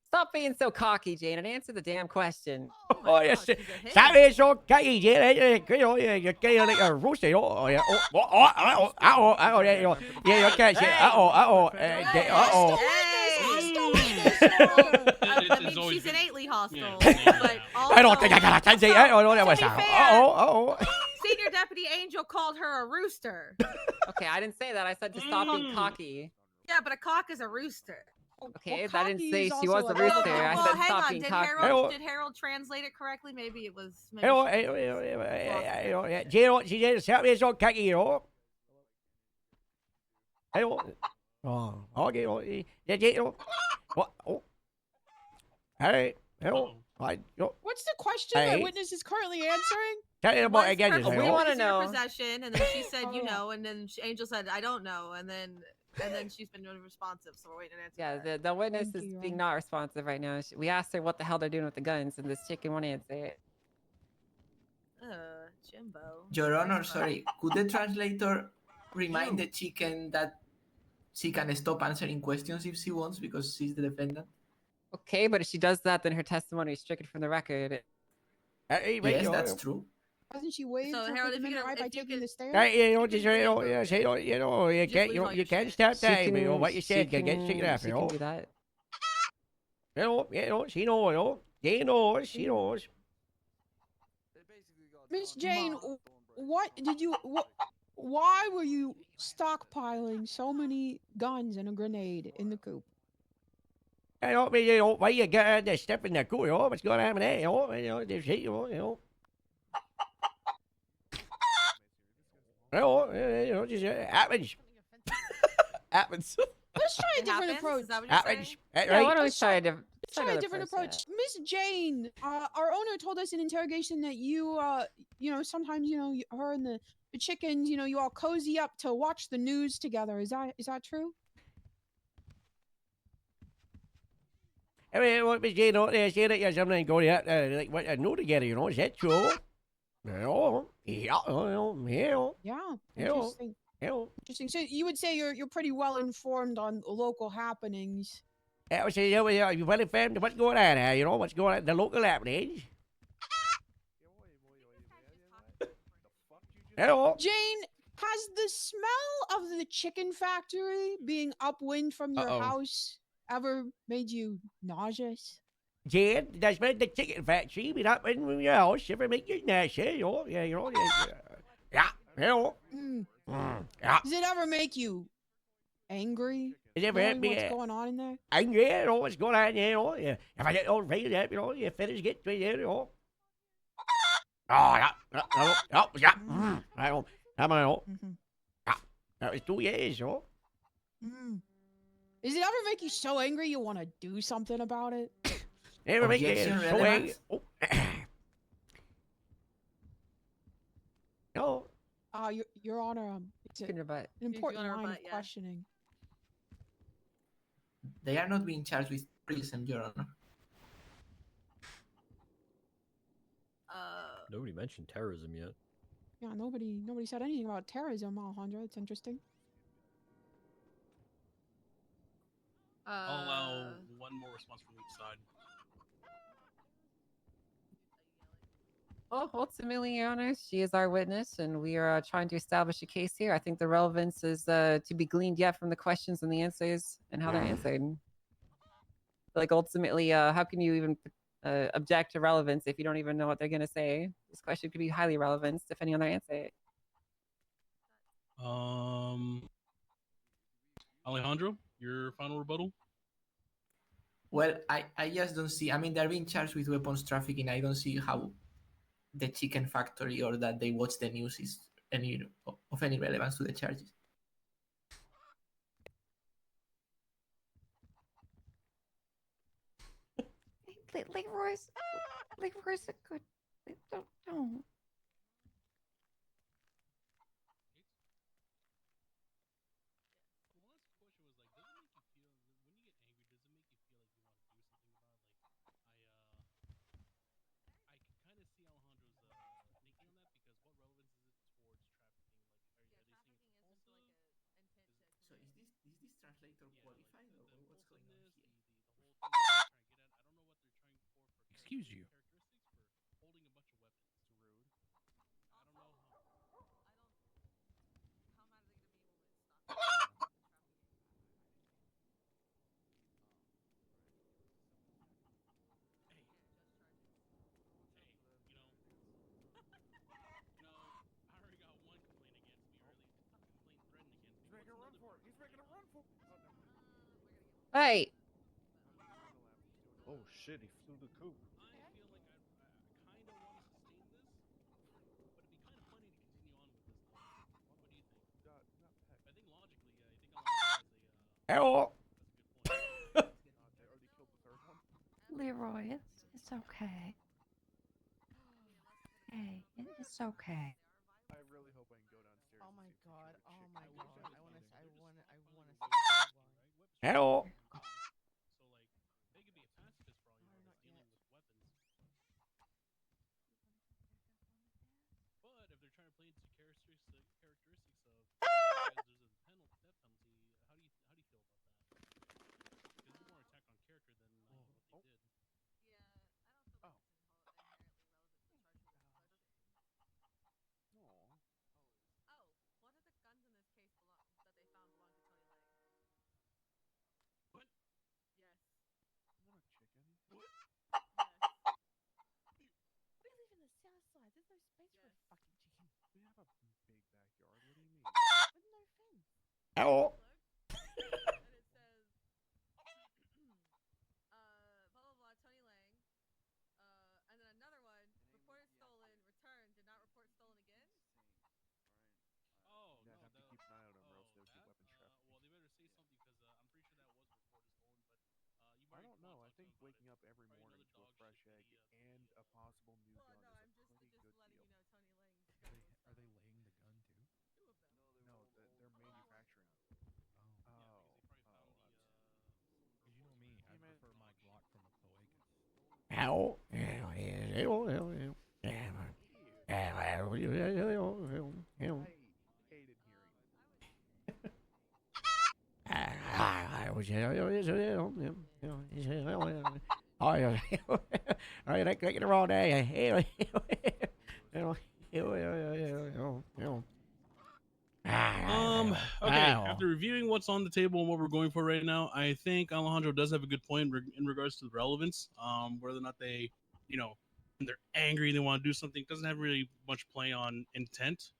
Stop being so cocky, Jane, and answer the damn question. Oh, yes, stop being so cocky, you can't like a rooster, you can't say, I mean, she's innately hostile, but also, I don't think I got a chance to say, that was, Senior Deputy Angel called her a rooster. Okay, I didn't say that. I said to stop being cocky. Yeah, but a cock is a rooster. Okay, Well, I didn't cocky say is she also was a a rooster. little- I Well, said hang stop on. being Did cocky. Harold translate it correctly? Maybe it was. She said, stop being so cocky, Oh, okay, what? Oh. Hey, What's the question Hey. that witness is currently answering? Tell you about again, Purpose we wanna is your know. possession, and then she said, and then Angel said, I don't know, and then she's been responsive, so we're waiting to answer. Yeah, the witness is being not responsive right now. We asked her what the hell they're doing with the guns, and this chicken won't answer it. Jimbo. Your Honor, sorry. Could the translator remind the chicken that she can stop answering questions if she wants because she's the defendant? Okay, but if she does that, then her testimony is stricken from the record. Yes, that's true. Hasn't she waived So, her Harold, Fifth if you Amendment could- right by if you taking could- the stand? You can't stop that, what you said, get sick of She can do that. She knows, she knows. Miss Jane, why were you stockpiling so many guns and a grenade in the coop? I don't mean, why you got the step in the cool, what's going on there, just happens. Happens. Let's try a different approach. Is that what you're Happens. saying? Yeah, why don't we try a different? Let's try a different approach. Miss Jane, our owner told us in interrogation that you, sometimes, her and the chickens, you all cozy up to watch the news together. Is that true? I mean, what Miss Jane out there saying that you sometimes go out like what I know together, is that true? Yeah. Interesting. Interesting. So you would say you're pretty well informed on local happenings. I would say, you well informed what's going on here, what's going on, the local happenings. Jane, has the smell of the chicken factory being upwind from your house ever made you nauseous? Jane, that's been the chicken factory, but up in your house, ever make you nauseous, yeah. Does it ever make you angry? Does it ever knowing make me what's going on in there? angry, what's going on there, yeah. If I get all raised up, your feathers get to you, Oh, yeah. Come on, that was 2 years, Does it ever make you so angry you want to do something about it? Ever make you Objection so angry? relevant? No. Your Honor, Kicking your butt. An important gonna line of rebut, yeah. questioning. They are not being charged with treason, Your Honor. Nobody mentioned terrorism yet. Yeah, nobody said anything about terrorism, Alejandro. It's interesting. I'll allow one more response from each side. Well, ultimately, Your Honor, she is our witness, and we are trying to establish a case here. I think the relevance is to be gleaned yet from the questions and the answers and how they're answered. Like, ultimately, how can you even object to relevance if you don't even know what they're going to say? This question could be highly relevant depending on their answer. Alejandro, your final rebuttal? Well, I just don't see. I mean, they're being charged with weapons trafficking. I don't see how the chicken factory or that they watch the news is of any relevance to the charges. Leroy's a good. Don't. So is this translator qualified or what's going on here? Excuse you. He's making a run for it. He's making a run for it. Oh, never mind. Hey. Oh shit, he flew the coop. Hello. Leroy, it's okay. Hey, it's okay. I really hope I can go downstairs. Oh my god! Oh my god! I wanna say Hello. But if they're trying to play into characteristics of you guys, there's a death penalty. How do you feel about that? Because it's more attack on character than what they did. What? Yes. Not a chicken. What? We live in the south side. There's no space for a fucking chicken. We have a big backyard. What do you mean? With no fence. Hello. And it says, blah blah blah, Tony Lang. And then another one, reported stolen, returned, did not report stolen again. Oh, Yeah, no, I'd have to keep an eye out on or else they'll get weapons trafficking. well, they better say something because I'm pretty sure that was reported stolen. But you I might don't know. I think waking up every morning to a fresh egg and a possible new gun is a pretty good deal. Letting you know Tony Lang's Are they laying the gun too? Two of them. No, they're manufacturing it. Oh. Because you know me, I prefer my Glock from a cloacas. Hello. Oh, yeah. Oh, yeah, they get it all day. Okay, after reviewing what's on the table and what we're going for right now, I think Alejandro does have a good point in regards to the relevance. Whether or not they, when they're angry, they want to do something, doesn't have really much play on intent.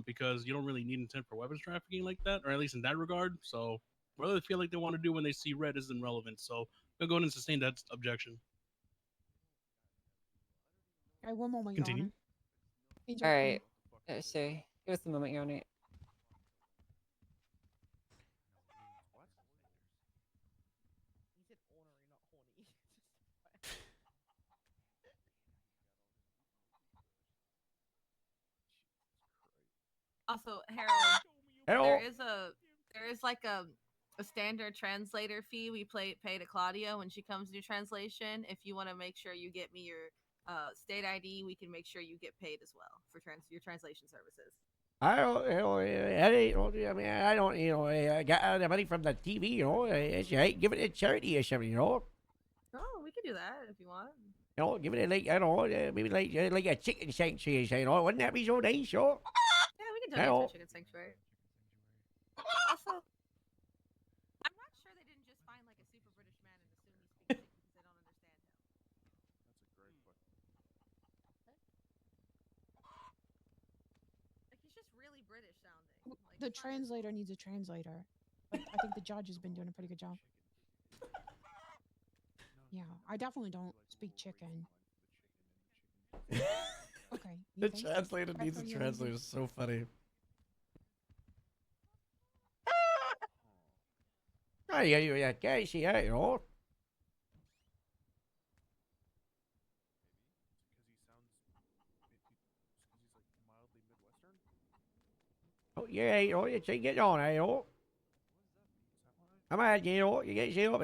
Because you don't really need intent for weapons trafficking like that, or at least in that regard. So whether they feel like they want to do when they see red isn't relevant. So I'm gonna go ahead and sustain that objection. All right, one moment, Continue. Your Honor. All right. Sure. Give us a moment, Your Honor. He said ornery, not horny. Also, Harold, Hello. there is like a standard translator fee we pay to Claudia when she comes to do translation. If you want to make sure you get me your state ID, we can make sure you get paid as well for your translation services. I don't, I mean, I don't, I got the money from the TV, give it to charity or something, Oh, we can do that if you want. Give it a, like, I don't know, maybe like a chicken sanctuary, wouldn't that be so nice, Yeah, we can donate to a chicken sanctuary. Also, I'm not sure they didn't just find like a super British man and assume he speaks chicken because they don't understand him. That's a great question. Like he's just really British sounding. Like, The translator needs a translator. But I think the judge has been doing a pretty good job. Yeah, I definitely don't speak chicken. Okay. The translator needs a translator. It's so funny. Oh, yeah, Casey, Oh, yeah, you take it on, Come on, you get shit up,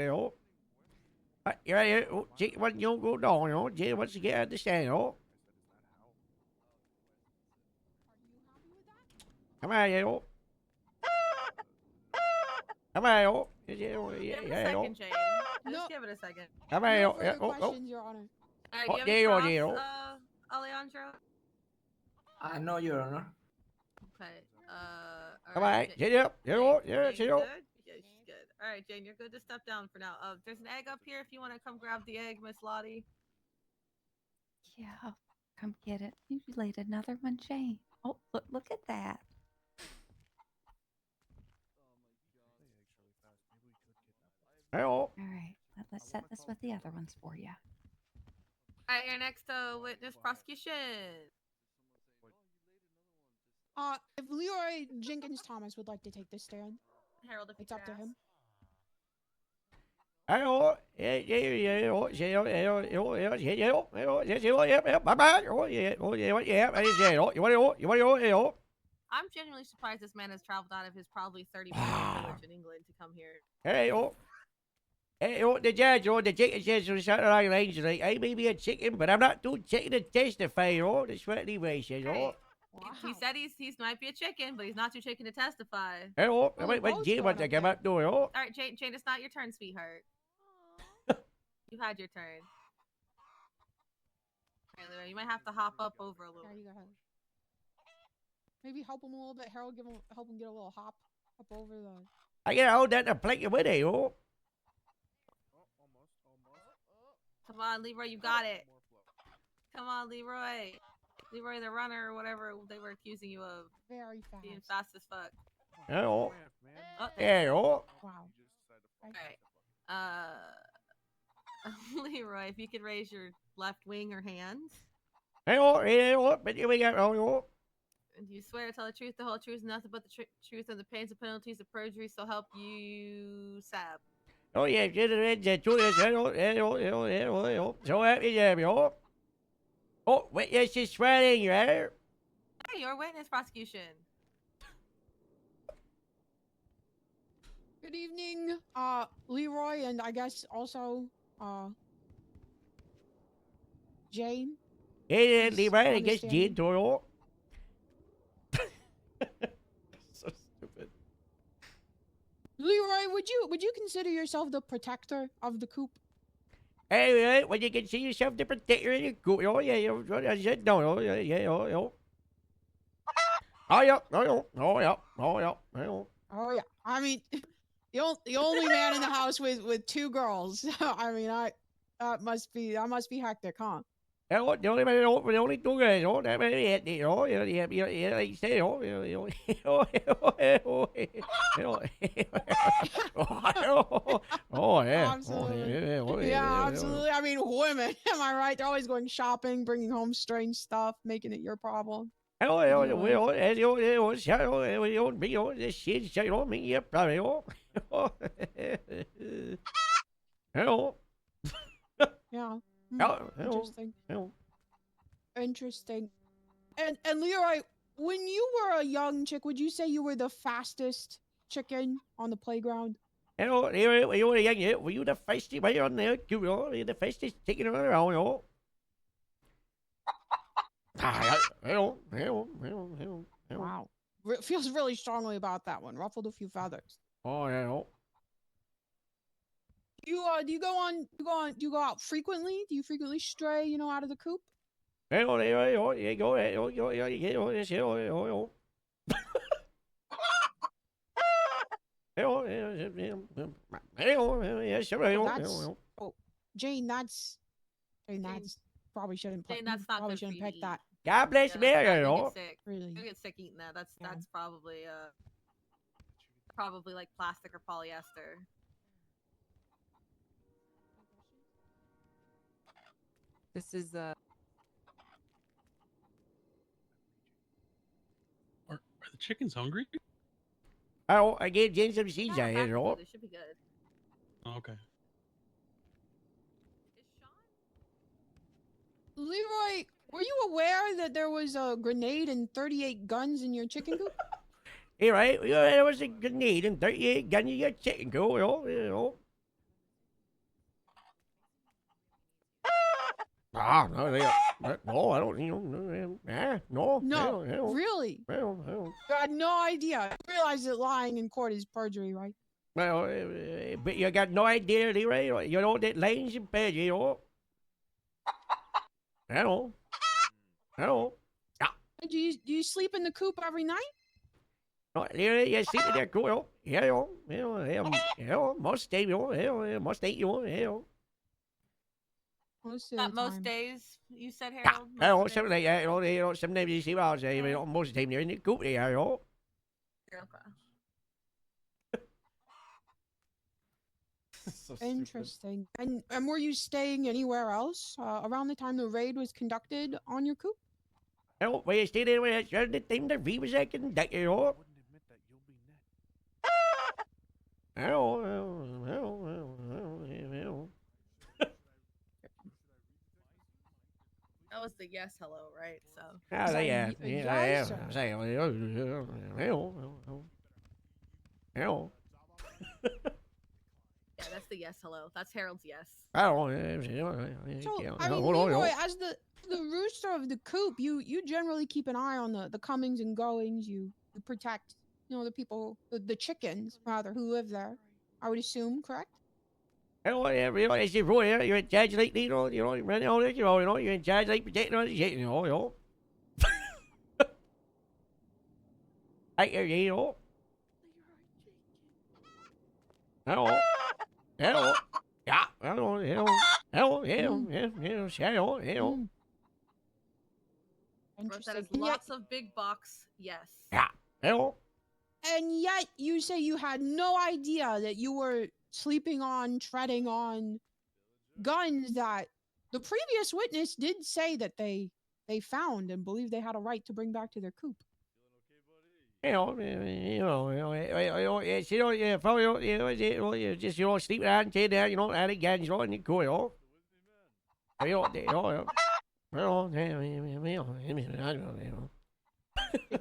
you're right, take one, you go down, once you get understand, Come on, Come on, Give it a second, Jane. Just give it a second. Come on, No further questions, Your Honor. All right, do you have any props, Alejandro? No, Your Honor. Okay. Come on, sit up, sit up. Yeah, she's good. All right, Jane, you're good to step down for now. There's an egg up here if you want to come grab the egg, Miss Lottie. Yeah, I'll come get it. You laid another one, Jane. Oh, look at that. Hello. All right, let's set this with the other ones for you. All right, your next witness prosecution. If Leroy Jenkins Thomas would like to take this stand, Harold, if it's up to him. Hello. I'm genuinely surprised this man has traveled out of his probably 30-minute village in England to come here. The judge, the chicken says on Saturday Night Live, like, I may be a chicken, but I'm not doing chicken to testify, That's what he says, Wow. He said he's might be a chicken, but he's not too chicken to testify. When Jane wants to come up door, All right, Jane, it's not your turn, sweetheart. You had your turn. Right, you might have to hop up over a little. Yeah, you go ahead. Maybe help him a little bit, Harold. Help him get a little hop up over the. I gotta hold that to plate with it, Come on, Leroy, you got it. Come on, Leroy. Leroy the runner or whatever they were accusing you of. Very fast. Being fast as fuck. Hello. Wow. Alright. Leroy, if you could raise your left wing or hand. But we got And do you swear to tell the truth, the whole truth, and nothing but the truth, and the pains and penalties of perjury, so help you, Sab? Oh, yeah, so happy, Oh, witness is swearing, Hey, your witness, prosecution. Good evening, Leroy, and I guess also, Jane. Hey, Leroy, I guess Jane Toro. So stupid. Leroy, would you consider yourself the protector of the coop? Hey, when you consider yourself the protector of the coop, I said no, Oh, yeah. Oh, yeah. I mean, the only man in the house with two girls. I mean, that must be hectic, huh? The only two guys, that may it, like you say, yeah. Absolutely. Yeah, absolutely. I mean, women, am I right? They're always going shopping, bringing home strange stuff, making it your problem. Yeah. Interesting. Interesting. And Leroy, when you were a young chick, would you say you were the fastest chicken on the playground? You know, you were young, were you the fastest way on there? You know, you're the fastest chicken around, you know. Wow. Feels really strongly about that one. Ruffled a few feathers. Oh, yeah. Do you go out frequently? Do you frequently stray, out of the coop? Jane, that's probably shouldn't Jane, that's not probably good for shouldn't you to pick that. eat. God bless me, You'll get sick. Really? You'll get sick eating that. That's probably like plastic or polyester. This is Are the chickens hungry? Oh, I gave Jane some seeds Yeah, out here, right? they should be good. Oh, okay. Leroy, were you aware that there was a grenade and 38 guns in your chicken coop? Hey, right, there was a grenade and 38 gun in your chicken coop, you know. No, I don't, no. No, really? You had no idea. You realize that lying in court is perjury, right? Well, but you got no idea, Leroy. You know that lying's in bed, you know. Hello. Do you sleep in the coop every night? No, Leroy, you sleep in that coop, most days, most days, Most days, you said, Harold? Some days, sometimes you see what I say, most of the time you're in the coop there, So interesting. And were you staying anywhere else around the time the raid was conducted on your coop? Well, you stayed there with the thing that we was conducted, That was the yes, hello, right? So. Yeah, that's the yes, hello. That's Harold's yes. So, Leroy, as the rooster of the coop, you generally keep an eye on the comings and goings. You protect, the people, the chickens rather, who live there. I would assume, correct? You're in charge like, you're running all this, you're in charge like protecting all the shit, I hear you, Hello. Yeah, That is lots of big box, yes. Yeah, And yet, you say you had no idea that you were sleeping on, treading on guns that the previous witness did say that they found and believed they had a right to bring back to their coop. Just, sleep around, stay there, out of guns, and you go,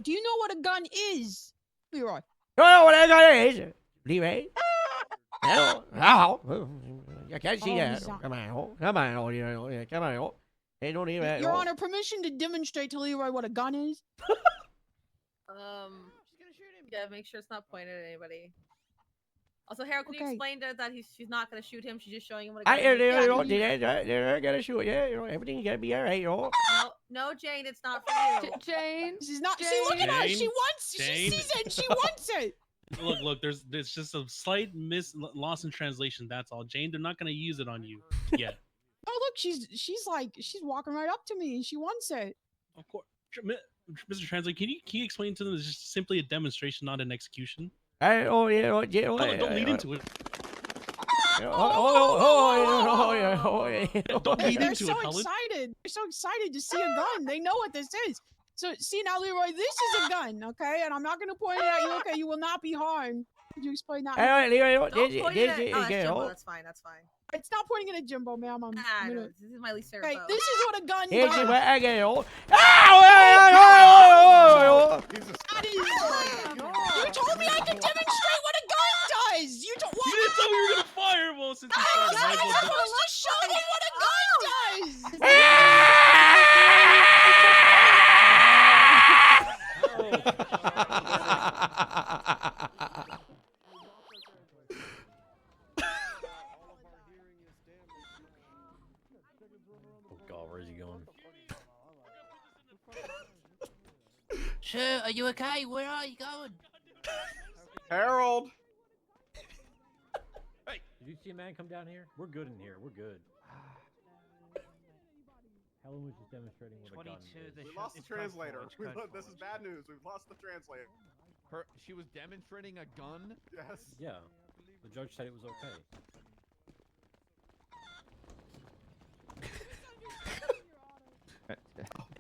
Do you know what a gun is, Leroy? You know what a gun is, Leroy? I can't see that. Come on, come on. Hey, don't even. Your Honor, permission to demonstrate to Leroy what a gun is? Yeah, make sure it's not pointed at anybody. Also, Harold, can you explain to her that she's not gonna shoot him? She's just showing him what a gun is. They're gonna shoot, everything's gonna be alright, No, Jane, it's not for you. Jane, this is not. See, look at her. She wants. Jane. She sees it. She wants it. Look. There's just a slight loss in translation. That's all. Jane, they're not gonna use it on you yet. Oh, look, she's walking right up to me and she wants it. Of course, Mr. Translate, can you explain to them it's just simply a demonstration, not an execution? Don't lead into it. Don't lead into it, Helen. They're so excited to see a gun. They know what this is. So, see now, Leroy, this is a gun, okay? And I'm not going to point it at you, okay? You will not be harmed. Could you explain that? Don't point it at Jimbo. That's fine. It's not pointing it at Jimbo, ma'am. This is my least favorite. Okay, this is what a gun Here's does. what I get. You told me I could demonstrate what a gun does. You told. You didn't tell me you were gonna fire. Well, since you started, might as well do it. supposed to show me what a gun does. Oh God, where's he going? Sure, are you okay? Where are you going? Harold! Hey, did you see a man come down here? We're good in here. We're good. Helen was just demonstrating what a gun is. We lost the translator. This is bad news. We've lost the translator. She was demonstrating a gun? Yes. Yeah, the judge said it was okay.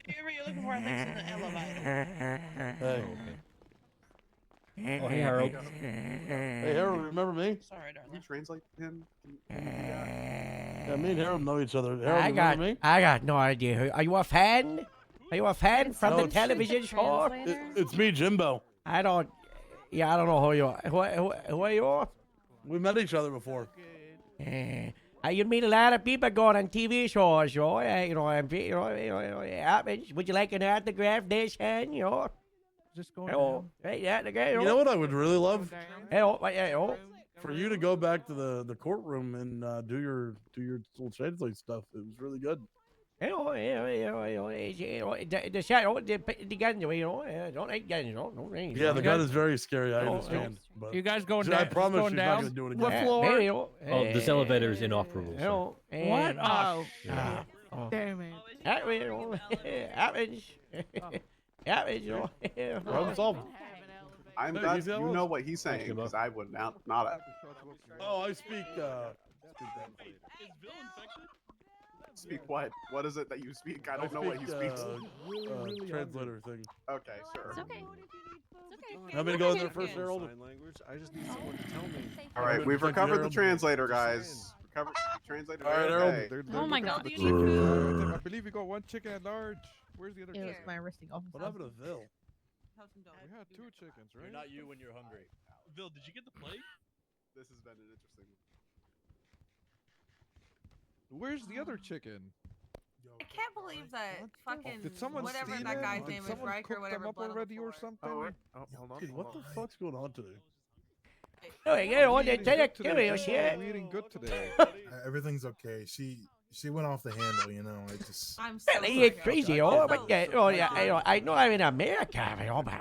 Whoever you're looking for, I think's in the elevator. Hey. Oh, hey, Harold. Hey, Harold, remember me? Sorry, Can you translate him? Yeah, me and Harold know each other. Harold, I got, remember me? I got no idea. Are you a fan? Are you a fan from the television show? It's me, Jimbo. I don't know who you are. Who are you? We met each other before. You meet a lot of people going on TV shows, it happens. Would you like an autograph, this hand, Just going Hello. Hey, autograph. You know what I would really love? Hello. For you to go back to the courtroom and do your little translate stuff. It was really good. The gun, don't take guns, don't Yeah, the gun is very scary. I understand. But You guys going I down? promise going you're down? not going to do it again. What floor? Oh, this elevator is inoperable. sir. What? Oh, Damn it. Problem solved. I'm Hey, that, he's got you one. know what he's saying, because I would not have. Oh, I speak. Speak what? What is it that you speak? I don't know what he speaks. Translator thing. Okay, sure. It's okay. It's okay. Want me to go in there first, Harold? Sign language. I just need someone to tell me. All right, we've recovered the translator, guys. Recovered the translator. All right, okay. Harold. Oh my God. I believe we got one chicken at large. Where's the other It was chicken? my arresting officer. What happened to Vil? We had 2 chickens, right? Not you when you're hungry. Bill, did you get the plague? This has been an interesting. Where's the other chicken? I can't believe that fucking Did someone whatever steal that them? guy's Did name is, someone Riker, cook whatever. them up blood on the already or floor. something? Hold on. Dude, what the fuck's going on today? We're eating good today. Everything's okay. She went off the handle, you know. It just. I'm so sorry. It's crazy, I know I'm in America, but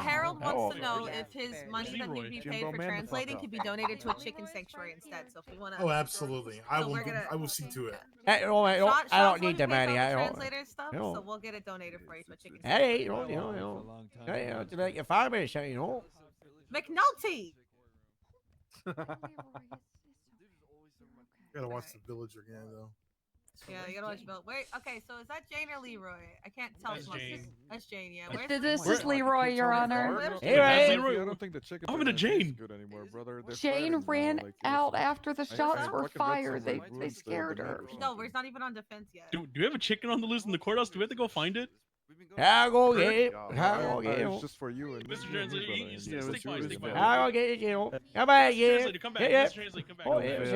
Harold wow. wants to know if his money that needs to be paid for translating could be donated to a chicken sanctuary instead. So if we want to. Oh, absolutely. I will see to it. I don't need the money. Translator stuff, so we'll get it donated for you to a chicken Hey, sanctuary. to make your farmers, McNulty. Gotta watch The Village again, though. Yeah, you gotta watch Bill. Wait, okay, so is that Jane or Leroy? I can't tell. That's Jane. That's Jane, yeah. This is Leroy, Your Honor. I don't think the chicken. I'm in a Jane. Good anymore, brother. They're Jane fighting now, ran like, out after the I shots fucking were read fired. something They rules scared the her. net or No, we're not even on defense yet. Do we have a chicken on the loose in the courthouse? Do we have to go find it? I'll go get it. It's just for you and Mr. me and Translator, you, you brother. stick by, stick by. I'll go get it, Come back, Translator, come back. Yeah. Mr. Translator, come back. Oh, Come yeah, back.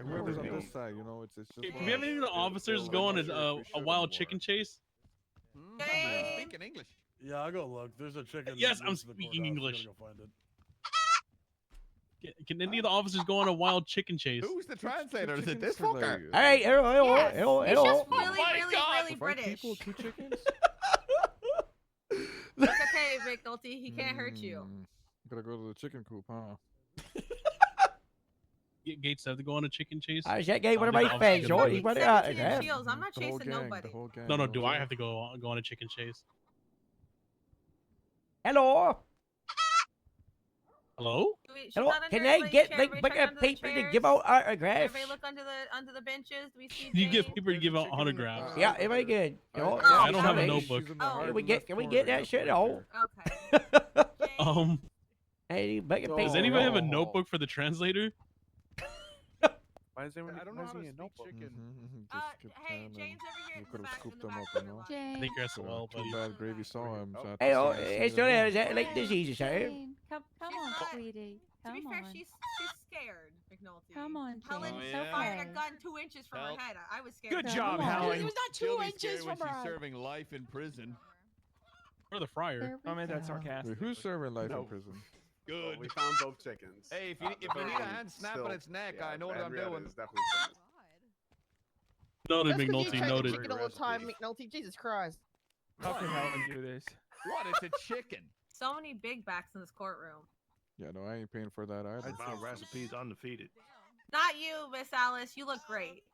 Whoever's on this side, you know, it's just. Can we have any of the officers go on a wild chicken chase? Speaking English. Yeah, I'll go look. There's a chicken. Yes, I'm loose in the speaking courthouse. English. Gotta go find it. Can any of the officers go on a wild chicken chase? Who's the translator? Is it this fucker? Hey, hello. He's just really, Oh really British. People, 2 chickens. It's okay, McNulty. He can't hurt you. Gotta go to the chicken coop, huh? Gates have to go on a chicken chase? I said, "Hey, what am I saying, George? What I'm not chasing nobody. No, do I have to go on a chicken chase? Hello. Hello? Hello. Can I get like bigger paper to give out autographs? Everybody look under the benches. Do we see? You get paper to give out autographs. Yeah, very good. I don't have a notebook. Can we get that shit out? Okay. Hey, bigger paper. Does anybody have a notebook for the translator? Why is everyone? I don't know how to speak notebook? chicken. Hey, Jane's over here You in could the have back, scooped in the them back up, of you your know. lot. I think you're SOL, Too buddy. bad Gravy saw him. So I had to Hey, oh, save it's them not all. is that like disease, sir? Jane, come She's on, not- sweetie. To be Come fair, on. she's scared, McNulty. Come on, Helen Jane. yeah? fired a Okay. gun 2 inches from Help. her head. I was scared. Good of job, her. Helen. It was not She'll 2 be inches scared when from her she's head. serving life in prison. Or the fryer. There we I mean, that's go. sarcastic. Wait, who's serving life No. in prison? Well, Good. we found both chickens. Hey, if The you need a third one hand snapping still- its neck, yeah, I know what I'm Henrietta doing. is definitely separate. Noted, Just 'cause you McNulty, try the noted. chicken all the time, McNulty. Jesus Christ. How can Helen do this? What? It's a chicken. So many big backs in this courtroom. Yeah, no, I ain't paying for that either. My recipe's undefeated. Not you, Miss Alice. You look great.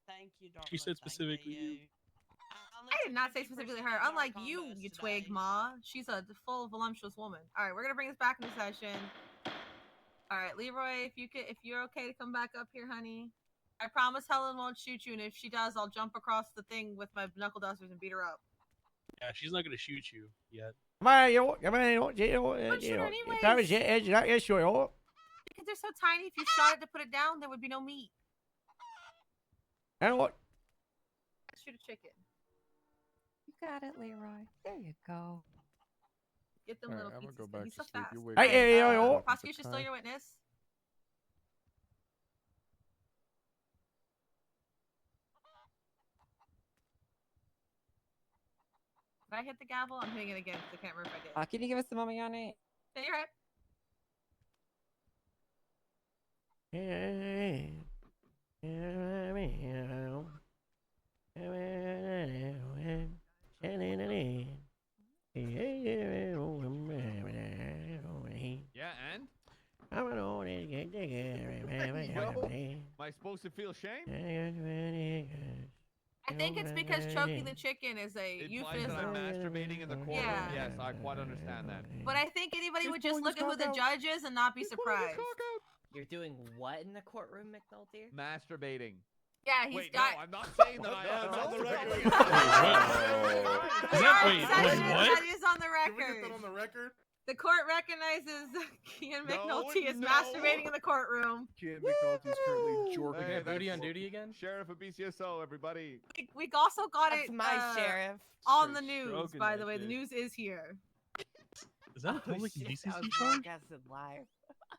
Thank you, darling. She said specifically you. I did not say specifically her. Unlike you, you twig, Ma. She's a full, voluptuous woman. All right, we're gonna bring this back into session. All right, Leroy, if you're okay to come back up here, honey. I promise Helen won't shoot you, and if she does, I'll jump across the thing with my knuckle dusters and beat her up. Yeah, she's not gonna shoot you yet. Come on, you know, Don't shoot her anyways. That was it. It's sure, oh. Because they're so tiny, if you shot it to put it down, there would be no meat. And what? Let's shoot a chicken. You got it, Leroy. There you go. Get them Alright, little I'm gonna pizzas. go He's back so to sleep. fast. You wake Hey, up. hey, yo, yo. Prosecution, still your witness. Did I hit the gavel? I'm hitting it again because I can't remember if I did. Can you give us the moment on it? Say your head. Yeah, and? I Am I supposed to feel shame? I think it's because choking the chicken is a It implies that I'm euphemism. masturbating in the courtroom. Yeah. Yes, I quite understand that. But I think anybody would just look at who the judge is and not be surprised. You're doing what in the courtroom, McNulty? Masturbating. Yeah, he's Wait, got. no, I'm not saying that I am. It's on the record. Is that, wait, what? That is on the record. Can we get that on the record? The court recognizes Kian No, McNulty is no. masturbating in the courtroom. Kid McNulty's currently jorking. Hey, at that's booty on cool. duty again? Sheriff of BCSO, everybody. We also got That's it my sheriff. on the Straight news, stroking by that the way. The shit. news is here. Is that a public shit, indecency that was charge? broadcasted live.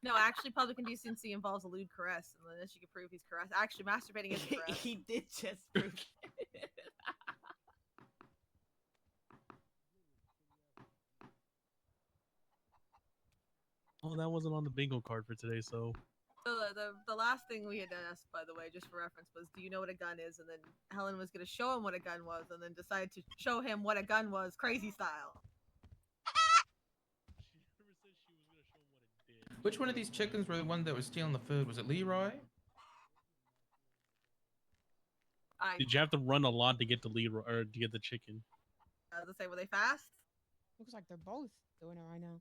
No, actually, public indecency involves a lewd caress, unless you can prove he's caressed. Actually, masturbating is a caress. He did just prove it. Oh, that wasn't on the bingo card for today, so. So the last thing we had asked, by the way, just for reference, was, do you know what a gun is? And then Helen was going to show him what a gun was, and then decided to show him what a gun was, crazy style. Which one of these chickens were the one that was stealing the food? Was it Leroy? Did you have to run a lot to get the lead or to get the chicken? Let's say, were they fast? Looks like they're both doing it right now.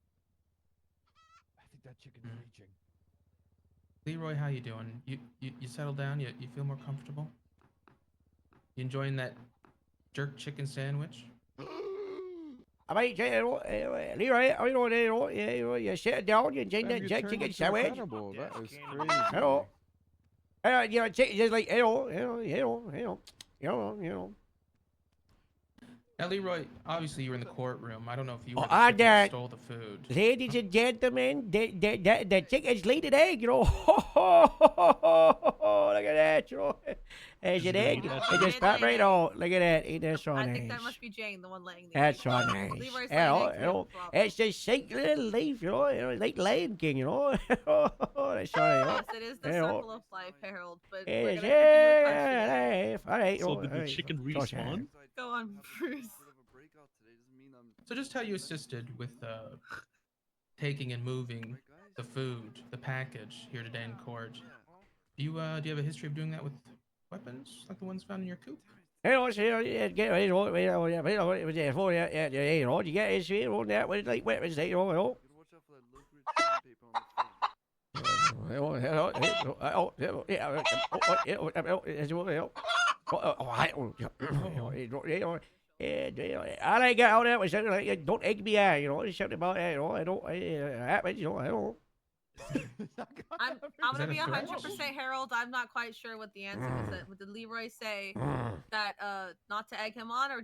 I think that chicken's reaching. Leroy, how you doing? You settled down? You feel more comfortable? You enjoying that jerk chicken sandwich? I mean, Leroy, you sit down, you drink that jerk chicken sandwich. That is crazy. Hello. You know, chicken just like, you know. Now, Leroy, obviously you were in the courtroom. I don't know if you Oh, were the I chicken that did. stole the food. Ladies and gentlemen, the chicken's laid an egg, you know. Look at that, you know. There's an egg. It just popped right out. Look at that. Ain't that so I nice? think that must be Jane, the one laying the That's egg. so nice. Leroy's You laying know, eggs, you know, it's just shake little leaf, you know, like Lion King, you know. That's so nice. Yes, it is the You know. circle of life, Harold. But It we're is gonna continue with questioning. life. All right. So oh, did all the right. chicken So sad. respawn? Go on, Bruce. So just how you assisted with taking and moving the food, the package here today in court. Do you have a history of doing that with weapons like the ones found in your coop? You know, you get his shit on that with like weapons, you know. I like out there with something like don't egg me eye, you know, something about that, you know. I don't happens, you know, I don't. I'm Is gonna that a be threat? 100% Harold. I'm not quite sure what the answer was. That did Leroy say that not to egg him on, or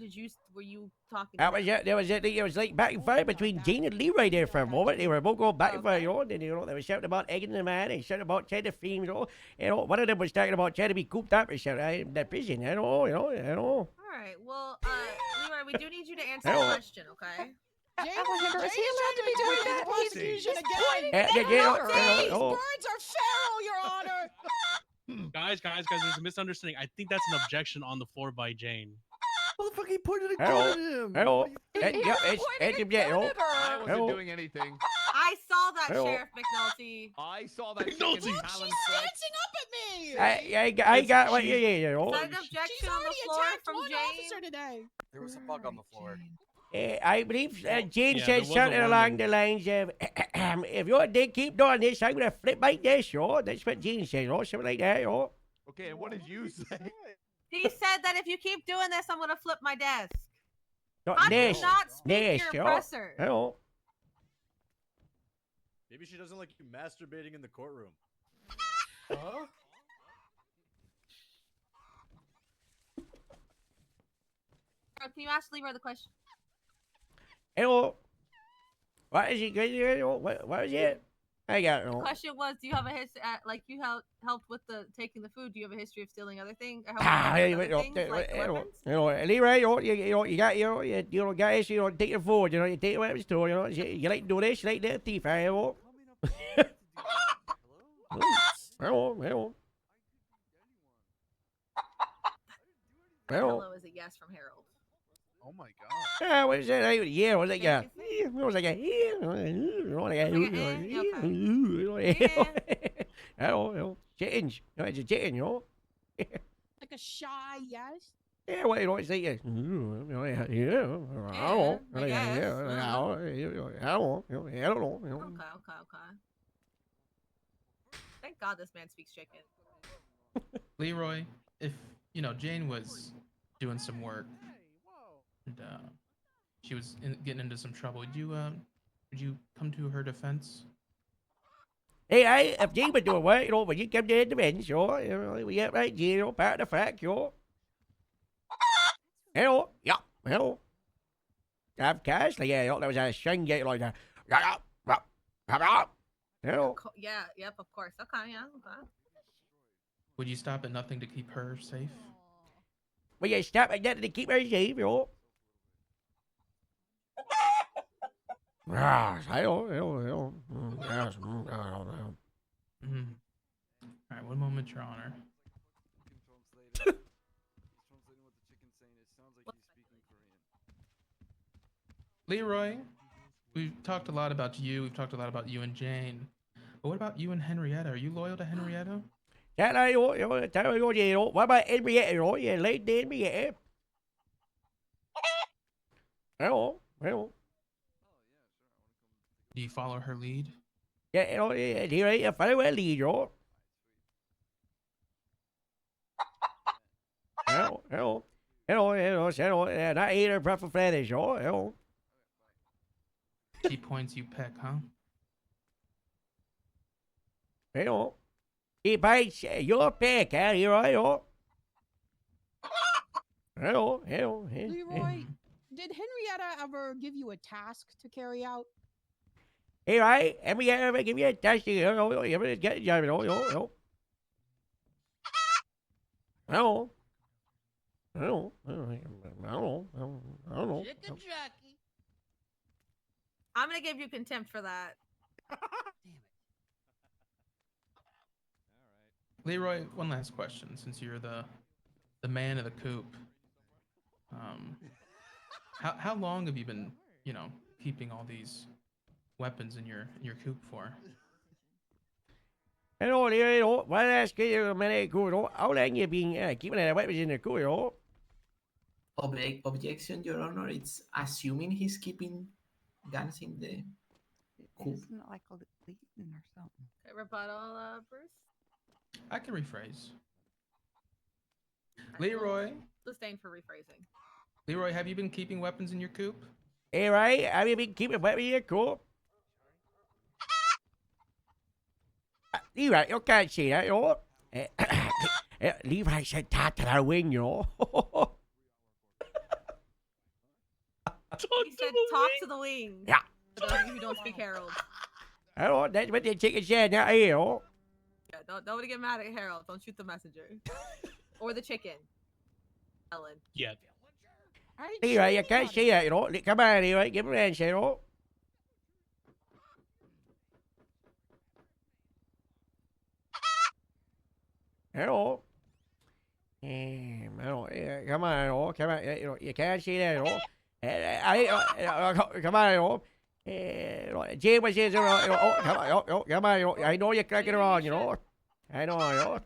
were you talking? To That was it. There was like back and forth between Gene and Leroy there for a moment. They were both going back and forth, you know. And they were shouting about egging the man and shouting about trying to free him, you know. One of them was talking about trying to be cooped up and shouting in the prison, you know. All right. Well, Leroy, we do need you to answer the question, okay? Alejandro, is he allowed to be doing that? He's pointing at Yeah, These oh. birds are feral, Your Honor. Guys, there's a misunderstanding. I think that's an objection on the floor by Jane. Motherfucker, he pointed a gun Hello. at him. Hello. I wasn't doing anything. I saw that, Hello. Sheriff McNulty. I saw that McNulty. chicken Look, talon she's flex. dancing up at me. I got what you Is know. that an objection She's on the already floor attacked from one Jane? officer today. There was a bug on the floor. I believe Jane Yeah, said there was a something along warning. the lines of, if you keep doing this, I'm going to flip like this, That's what Jane said, something like that, Okay, and what did you say? He said that if you keep doing this, I'm gonna flip my desk. Not I this. did not speak This, your oppressor. Maybe she doesn't like you masturbating in the courtroom. Huh? Can you ask Leroy the question? Hello. What is it? What is it? I got The no. question was, do you have a history? Like you helped with the taking the food. Do you have a history of stealing other things? Leroy, you got guys, take your food, you take your weapons too, you like to do this, you like that thief, hello. Hello. Hello is a yes from Harold. Oh my god. What is that? Yeah, what was that? Yeah. What was that? Hello. Change. It's a change, Like a shy yes. Yeah, well, it's like, yeah. Okay. Thank God this man speaks chicken. Leroy, if Jane was doing some work and she was getting into some trouble, would you come to her defense? Hey, if Jane was doing work, when you come to the defense, we get right, part of the fact, Hello, yeah, hello. Of course, there was a string gate like that. Hello. Yeah, yep, of course. Okay, yeah, okay. Would you stop at nothing to keep her safe? Will you stop at nothing to keep her safe, Hello. Yes, hello. Yes, All right, one moment, Your Honor. Leroy, we've talked a lot about you. We've talked a lot about you and Jane. But what about you and Henrietta? Are you loyal to Henrietta? What about Henrietta? You like the Henrietta? Hello. Do you follow her lead? Yeah, I follow her lead, Hello. Not eat her proper fetish, hello. She points, you peck, huh? Hello. He bites your peck, huh, Leroy? Hello. Leroy, did Henrietta ever give you a task to carry out? Hey, right? Henrietta ever give you a task? Hello. Chicken jockey. I'm gonna give you contempt for that. Leroy, one last question, since you're the man of the coop. How long have you been, keeping all these weapons in your coop for? Hello, what ask you, man? How long you been keeping the weapons in the coop, Objection, Your Honor. It's assuming he's keeping guns in the coop. Isn't it like a leading or something? Okay, rebuttal, Bruce. I can rephrase. Leroy. Disdain for rephrasing. Leroy, have you been keeping weapons in your coop? Hey, right? Have you been keeping weapons in your coop? Levi, you can't say that, you know. Levi said talk to the wing, you know. He said talk to the wing. Yeah. For those of you who don't speak Herald. I know, that's what the chicken said, not here, you know. Yeah, nobody get mad at Harold. Don't shoot the messenger. Or the chicken. Ellen. Yeah. Levi, you can't say that, you know. Come on, Levi, give me an answer, you know. Hello. Hello. Come on, hello. Come on. You know, you can't see that, you know. Come on, you know. Jay was here, you know. Oh, come on, come on, you know. I know you're cracking around, you know. I know, you know.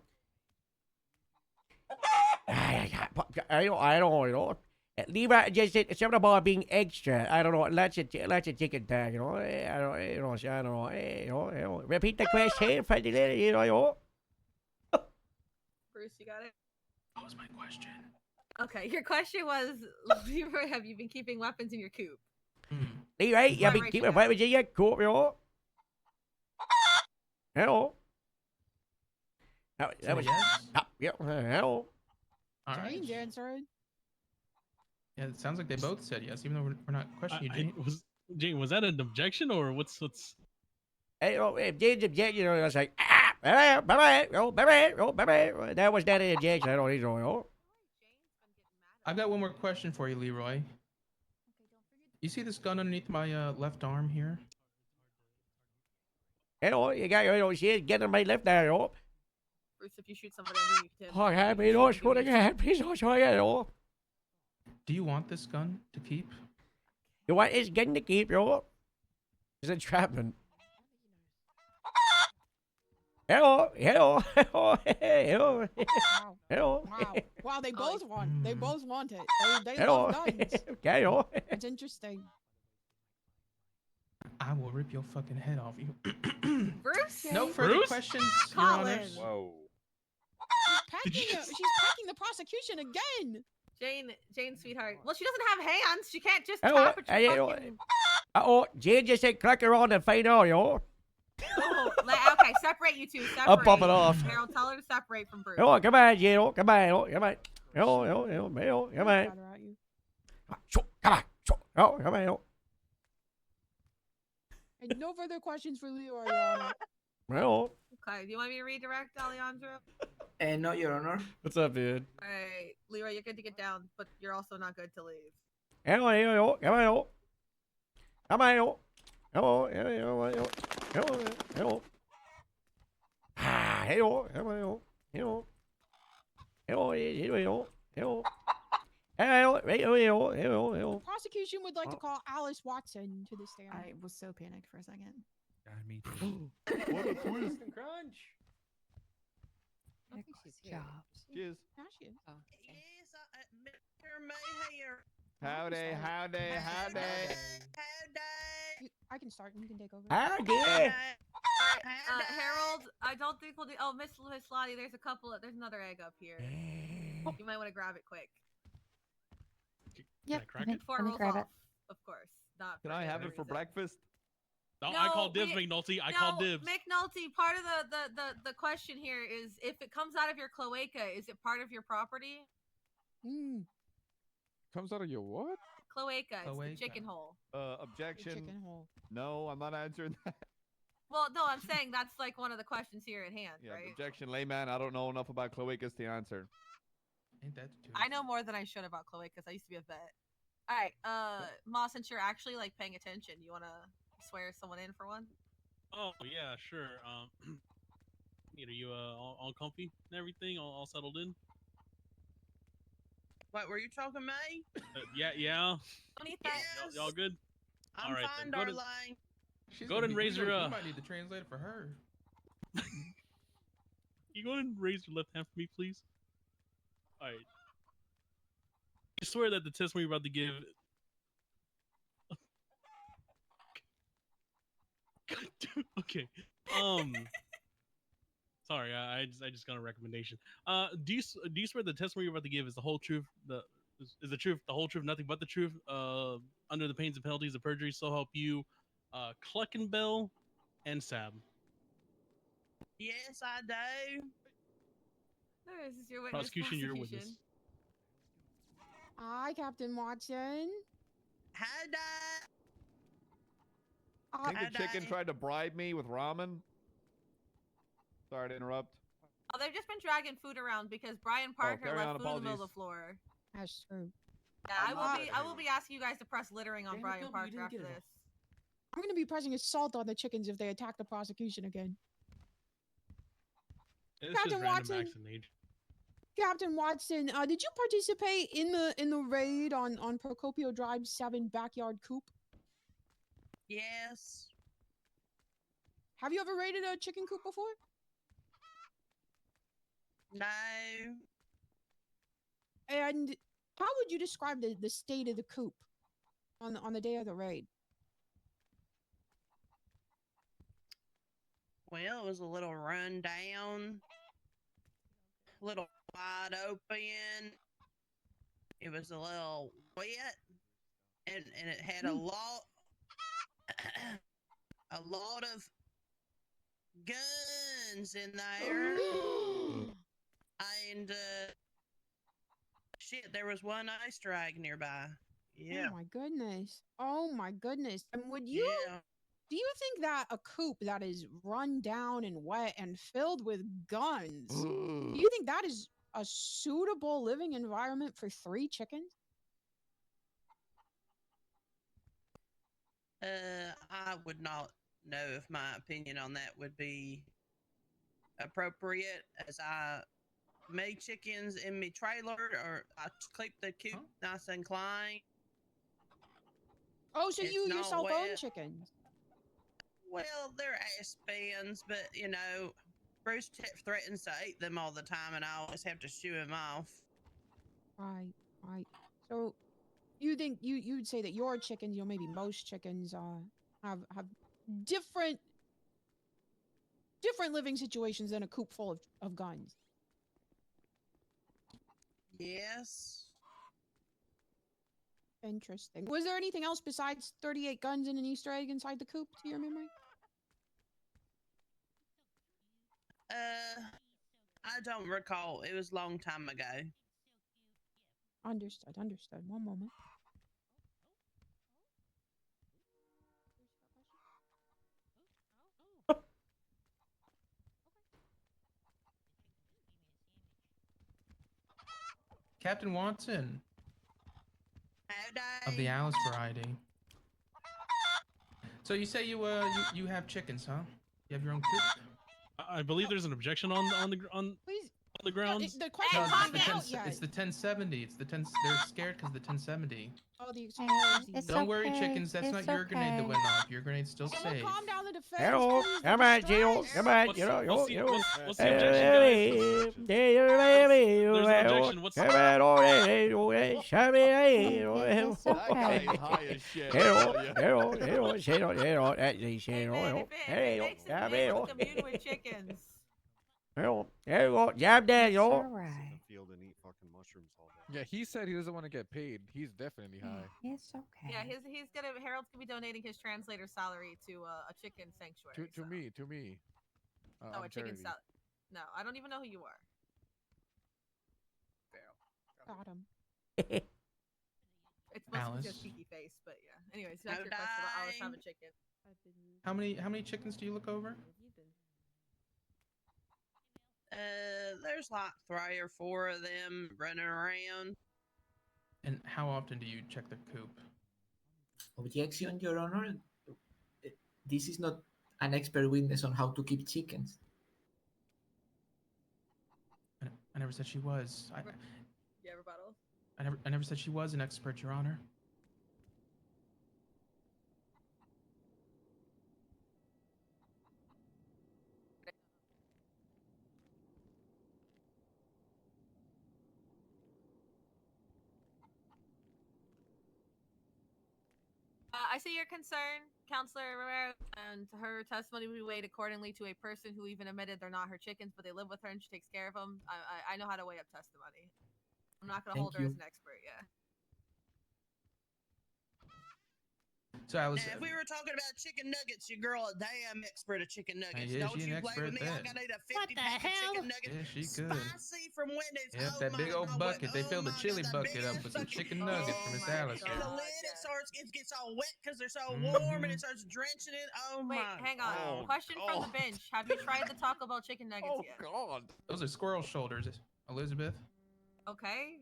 I know, you know. Levi just said something about being extra. I don't know. Let's a chicken tag, you know. I don't know. You know. Repeat the question, you know. Bruce, you got it? What was my question? Okay, your question was, Leroy, have you been keeping weapons in your coop? Leroy, you been keeping weapons in your coop, you know. Hello. That was yes. Yeah, hello. All right. Jane's answering. Yeah, it sounds like they both said yes, even though we're not questioning you, Jane. Jane, was that an objection or what's? Hey, you know, if Jane's objection, you know, I was like, bye-bye, bye-bye. That was not an objection. I don't need to know. I've got one more question for you, Leroy. You see this gun underneath my left arm here? Hello, you got your shit getting my left there, you know. Bruce, if you shoot somebody, I'm going to you Oh, yeah, please don't shoot again. Please don't shoot again, you know. Do you want this gun to keep? You want this gun to keep, you know? It's entrapment. Hello. Wow. Hello. Wow, they both want. They both want it. They Hello. love guns. Okay, yo. It's interesting. I will rip your fucking head off you. Bruce? No further questions, Your Honors. Whoa. She's packing the prosecution again. Jane, sweetheart. Well, she doesn't have hands. She can't just Hello. tap at your fucking... Jane just said click around and find out, yo. Oh, okay, separate you two. Separate. I'll pop it off. Harold, tell her to separate from Bruce. Come on, Jane. Come on. Come on. Come on. Come on. And no further questions for Leroy, Your Honor. Well. Okay, do you want me to redirect, Alejandro? No, Your Honor. What's up, dude? All right, Leroy, you're good to get down, but you're also not good to leave. Come on. The prosecution would like to call Alice Watson to the stand. I was so panicked for a second. Me What a twist. Crunch. I think she's here. Cheers. Now she is. Oh, Howdy. I can start and you can take over. Howdy. Harold, I don't think we'll do. Oh, Miss Lottie, there's another egg up here. You might want to grab it quick. Yep. crack it? Before it Let me rolls grab off, it. of course. Not. Can I have it for breakfast? No, I call dibs, McNulty. I call dibs. McNulty, part of the question here is if it comes out of your cloaca, is it part of your property? Comes out of your what? Cloaca. It's the chicken hole. Objection. Chicken hole. No, I'm not answering that. Well, no, I'm saying that's like one of the questions here at hand, Yeah, right? objection, layman. I don't know enough about cloacas to answer. Ain't that too? I know more than I should about cloacas. I used to be a vet. All right, Ma, since you're actually like paying attention, you want to swear someone in for one? Oh yeah, sure. Are you all comfy and everything, all settled in? What were you talking to me? Yeah. Yes. Y'all good? I'm all right, fine, then. darling. She's Go ahead and raise your. You might need to translate it for her. You go ahead and raise your left hand for me, please. All right. I swear that the testimony you're about to give. Okay. Sorry, I just got a recommendation. Do you swear the testimony you're about to give is the whole truth, is the truth, the whole truth, nothing but the truth, under the pains and penalties of perjury, so help you, Cluckenbell and Sab? Yes, I do. This is your witness. Prosecution, you're a witness. Hi, Captain Watson. Hi, Dad. I think the chicken tried to bribe me with ramen. Sorry to interrupt. Oh, they've just been dragging food around because Brian Parker carry left on, food in the middle of the apologies. floor. That's true. Yeah, I will be asking you guys to press littering on Brian Parker after this. I'm going to be pressing assault on the chickens if they attack the prosecution again. It's Captain just random Watson. acts of nature. Captain Watson, did you participate in the raid on Procopio Drive 7 backyard coop? Yes. Have you ever raided a chicken coop before? No. And how would you describe the state of the coop on the day of the raid? Well, it was a little run down, a little wide open. It was a little wet, and it had a lot of guns in there. And shit, there was one ice drag nearby. Yeah. Oh my goodness. Oh my goodness. And would you do you think that a coop that is run down and wet and filled with guns, do you think that is a suitable living environment for 3 chickens? I would not know if my opinion on that would be appropriate, as I made chickens in my trailer, or I keep the coop nice and clean. Oh, so It's you not yourself own wet. chickens? Well, they're ass-bins, but, you know, Bruce threatens to eat them all the time, and I always have to shoo him off. Right, right. So you think you'd say that your chickens, maybe most chickens have different living situations than a coop full of guns. Yes. Interesting. Was there anything else besides 38 guns and an Easter egg inside the coop to your memory? I don't recall. It was a long time ago. Understood. One moment. Captain Watson of the Alice variety. So you say you have chickens, huh? You have your own coop? I believe there's an objection on the grounds. The question It's the 1070. It's the 10. They're scared because the 1070. Oh, the Don't worry, chickens. That's not your grenade that went off. Your grenade's still safe. Calm down the defense. Hello, please, come the on, Gino, distress. come on, What's you know, the you what's the objection, guys? There's an objection. What's come on, oh, show me, That guy is high as shit. Commune with chickens. Jab Daniel. Field and eat fucking mushrooms all day. Yeah, he said he doesn't want to get paid. He's definitely high. It's okay. Yeah, Harold's gonna be donating his translator salary to a chicken sanctuary. To me. Oh, on a chicken charity. salad. No, I don't even know who you are. Got him. It's mostly Alice. just cheeky face, but yeah. Anyways, back to your question about Alice having chicken. How many chickens do you look over? There's like 3 or 4 of them running around. And how often do you check the coop? Objection, Your Honor. This is not an expert witness on how to keep chickens. I never said she was. Yeah, rebuttal. I never said she was an expert, Your Honor. I see your concern, Counselor Rivera, and her testimony will be weighed accordingly to a person who even admitted they're not her chickens, but they live with her and she takes care of them. I know how to weigh up testimony. I'm not going to hold her as an expert, yeah. So I was. Now, if we were talking about chicken nuggets, your girl a damn expert at chicken nuggets. Yeah, Don't she an you play with expert me? I at gotta eat a What 50 the pack of hell? chicken nuggets. Yeah, she could. Spicy from Wendy's. Yep, Oh that my big old God, bucket. They filled the God, chili it's bucket up big-ass with some fucking chicken nuggets from Oh Miss my Alice. and the God. lid it gets all wet because they're so Mhm. warm and it starts drenching it. Oh Wait, my. hang on. Oh, Question from the God. bench. Have you tried the Taco Bell chicken nuggets Oh yet? God. Those are squirrel shoulders, Elizabeth. Okay.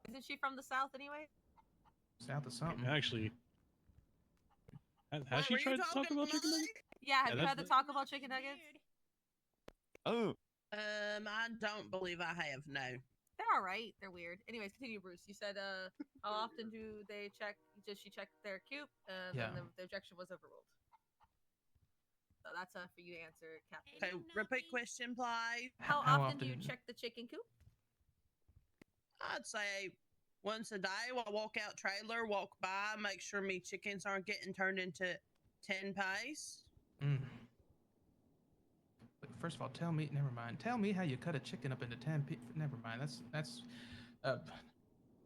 Isn't she from the South anyway? South of something. Actually, has Wait, she were you tried to talk talking about to chicken Mike? nuggets? Yeah, have Yeah, you had the that's- Taco Bell chicken nuggets? Oh. I don't believe I have. No. They're all right. They're weird. Anyways, continue, Bruce. You said, how often do they check? Does she check their coop? And Yeah. then the objection was overruled. So that's for you to answer, Captain. Okay, repeat question, please. How often do you check the chicken coop? I'd say once a day. While I walk out trailer, walk by, make sure me chickens aren't getting turned into 10 pace. Mm. But first of all, tell me. Never mind. Tell me how you cut a chicken up into 10 pieces. Never mind. That's.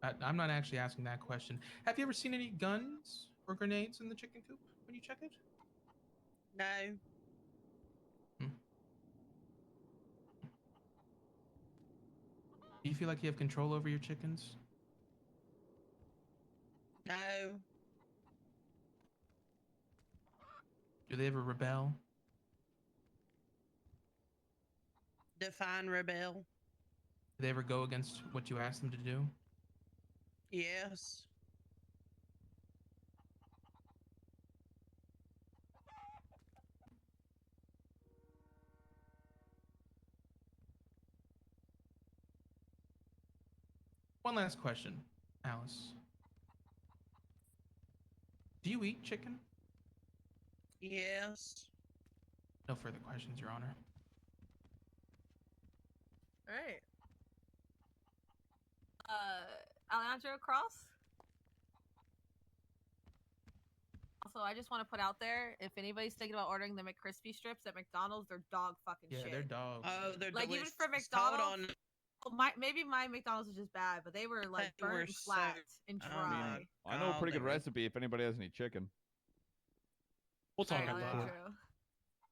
I'm not actually asking that question. Have you ever seen any guns or grenades in the chicken coop when you check it? No. Do you feel like you have control over your chickens? No. Do they ever rebel? Define rebel. Do they ever go against what you ask them to do? Yes. One last question, Alice. Do you eat chicken? Yes. No further questions, Your Honor. All right. Alejandro Cross. Also, I just want to put out there, if anybody's thinking about ordering the McCrispy strips at McDonald's, they're dog fucking Yeah, shit. they're dogs. Oh, they're like delicious. even for McDonald's. Well, maybe my McDonald's is just bad, but they were like They were burnt and so- flat and oh dry. I know a pretty they good were- recipe if anybody has any chicken. We'll talk Alright, about that. Alejandro.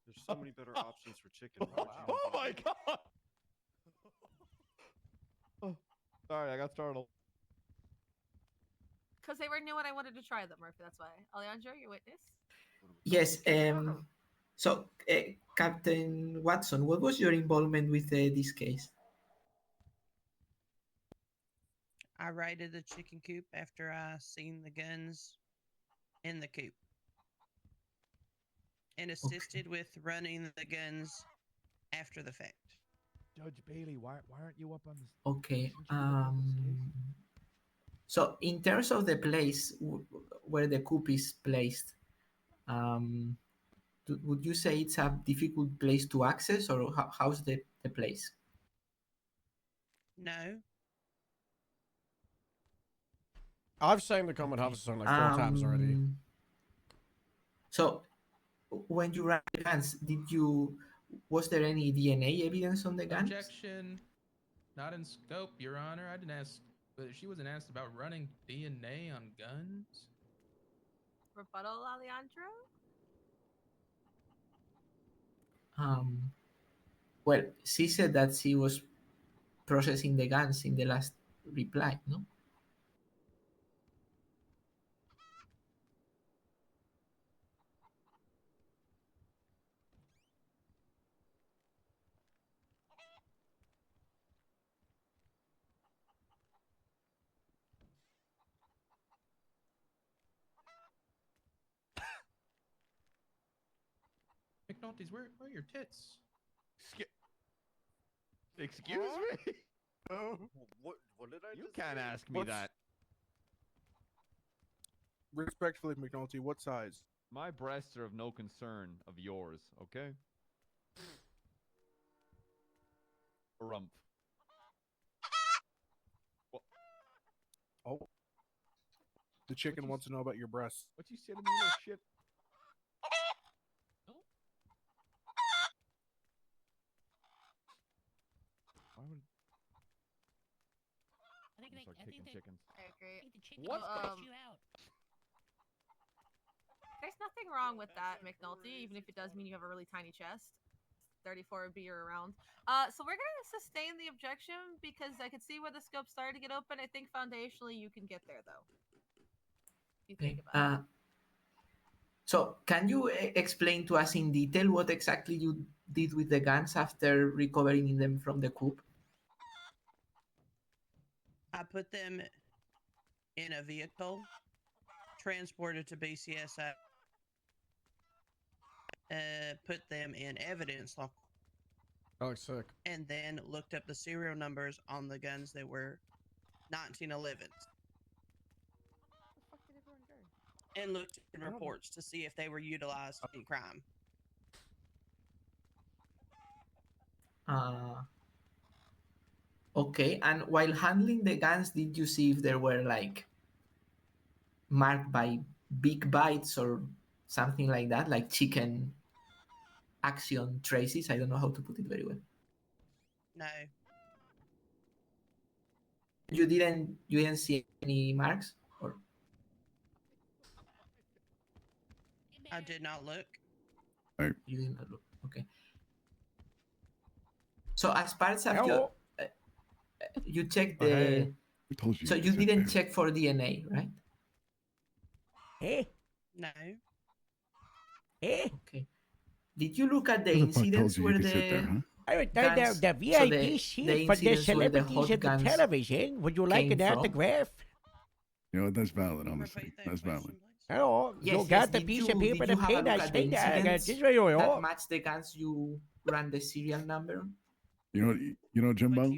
There's so many better options for chicken. Why would you Oh not my buy God. Oh, sorry, I got startled. Because they were new and I wanted to try them, Murphy. That's why. Alejandro, your witness. Yes. So, Captain Watson, what was your involvement with this case? I raided the chicken coop after I seen the guns in the coop. And assisted with running the guns after the fact. Judge Bailey, why aren't you up on this? Okay. Shouldn't you be up on this case? So, in terms of the place where the coop is placed, would you say it's a difficult place to access, or how's the place? No. I've seen the comment Hutchinson like 4 times already. So, when you ran the guns, was there any DNA evidence on the guns? Objection. Not in scope, Your Honor. I didn't ask. But she wasn't asked about running DNA on guns. Rebuttal, Alejandro? Well, she said that she was processing the guns in the last reply, no? McNulty's, where are your tits? Excuse me? Oh. What did I You just can't say? ask me that. Respectfully, McNulty, what size? My breasts are of no concern of yours, okay? Rumph. Oh. The chicken wants to know about your breasts. What you said to me, you little shit? Why would... I think start I kicking think chickens. I agree. the chicken What? will you out. There's nothing wrong with that, McNulty, even if it does mean you have a really tiny chest. 34 would be your round. So we're gonna sustain the objection because I could see where the scope started to get open. I think foundationally you can get there though. If you think about it. So can you explain to us in detail what exactly you did with the guns after recovering them from the coup? I put them in a vehicle, transported to BCSI, put them in evidence lock. Oh, sick. And then looked up the serial numbers on the guns that were 1911s. And looked at reports to see if they were utilized in crime. Okay, and while handling the guns, did you see if there were like marked by big bites or something like that, like chicken action traces? I don't know how to put it very well. No. You didn't see any marks, or I did not look. you did not look. Okay. So as part of your, you checked the. So you didn't check for DNA, right? No. Okay. Did you look at the incidents where the I would turn down the VIP seat for the celebrities of the television. Would you like an autograph? You know what? That's valid, honestly. That's valid. Oh, you got the piece of paper to pay that thing that match the guns you ran the serial number on? You know, Jimbo.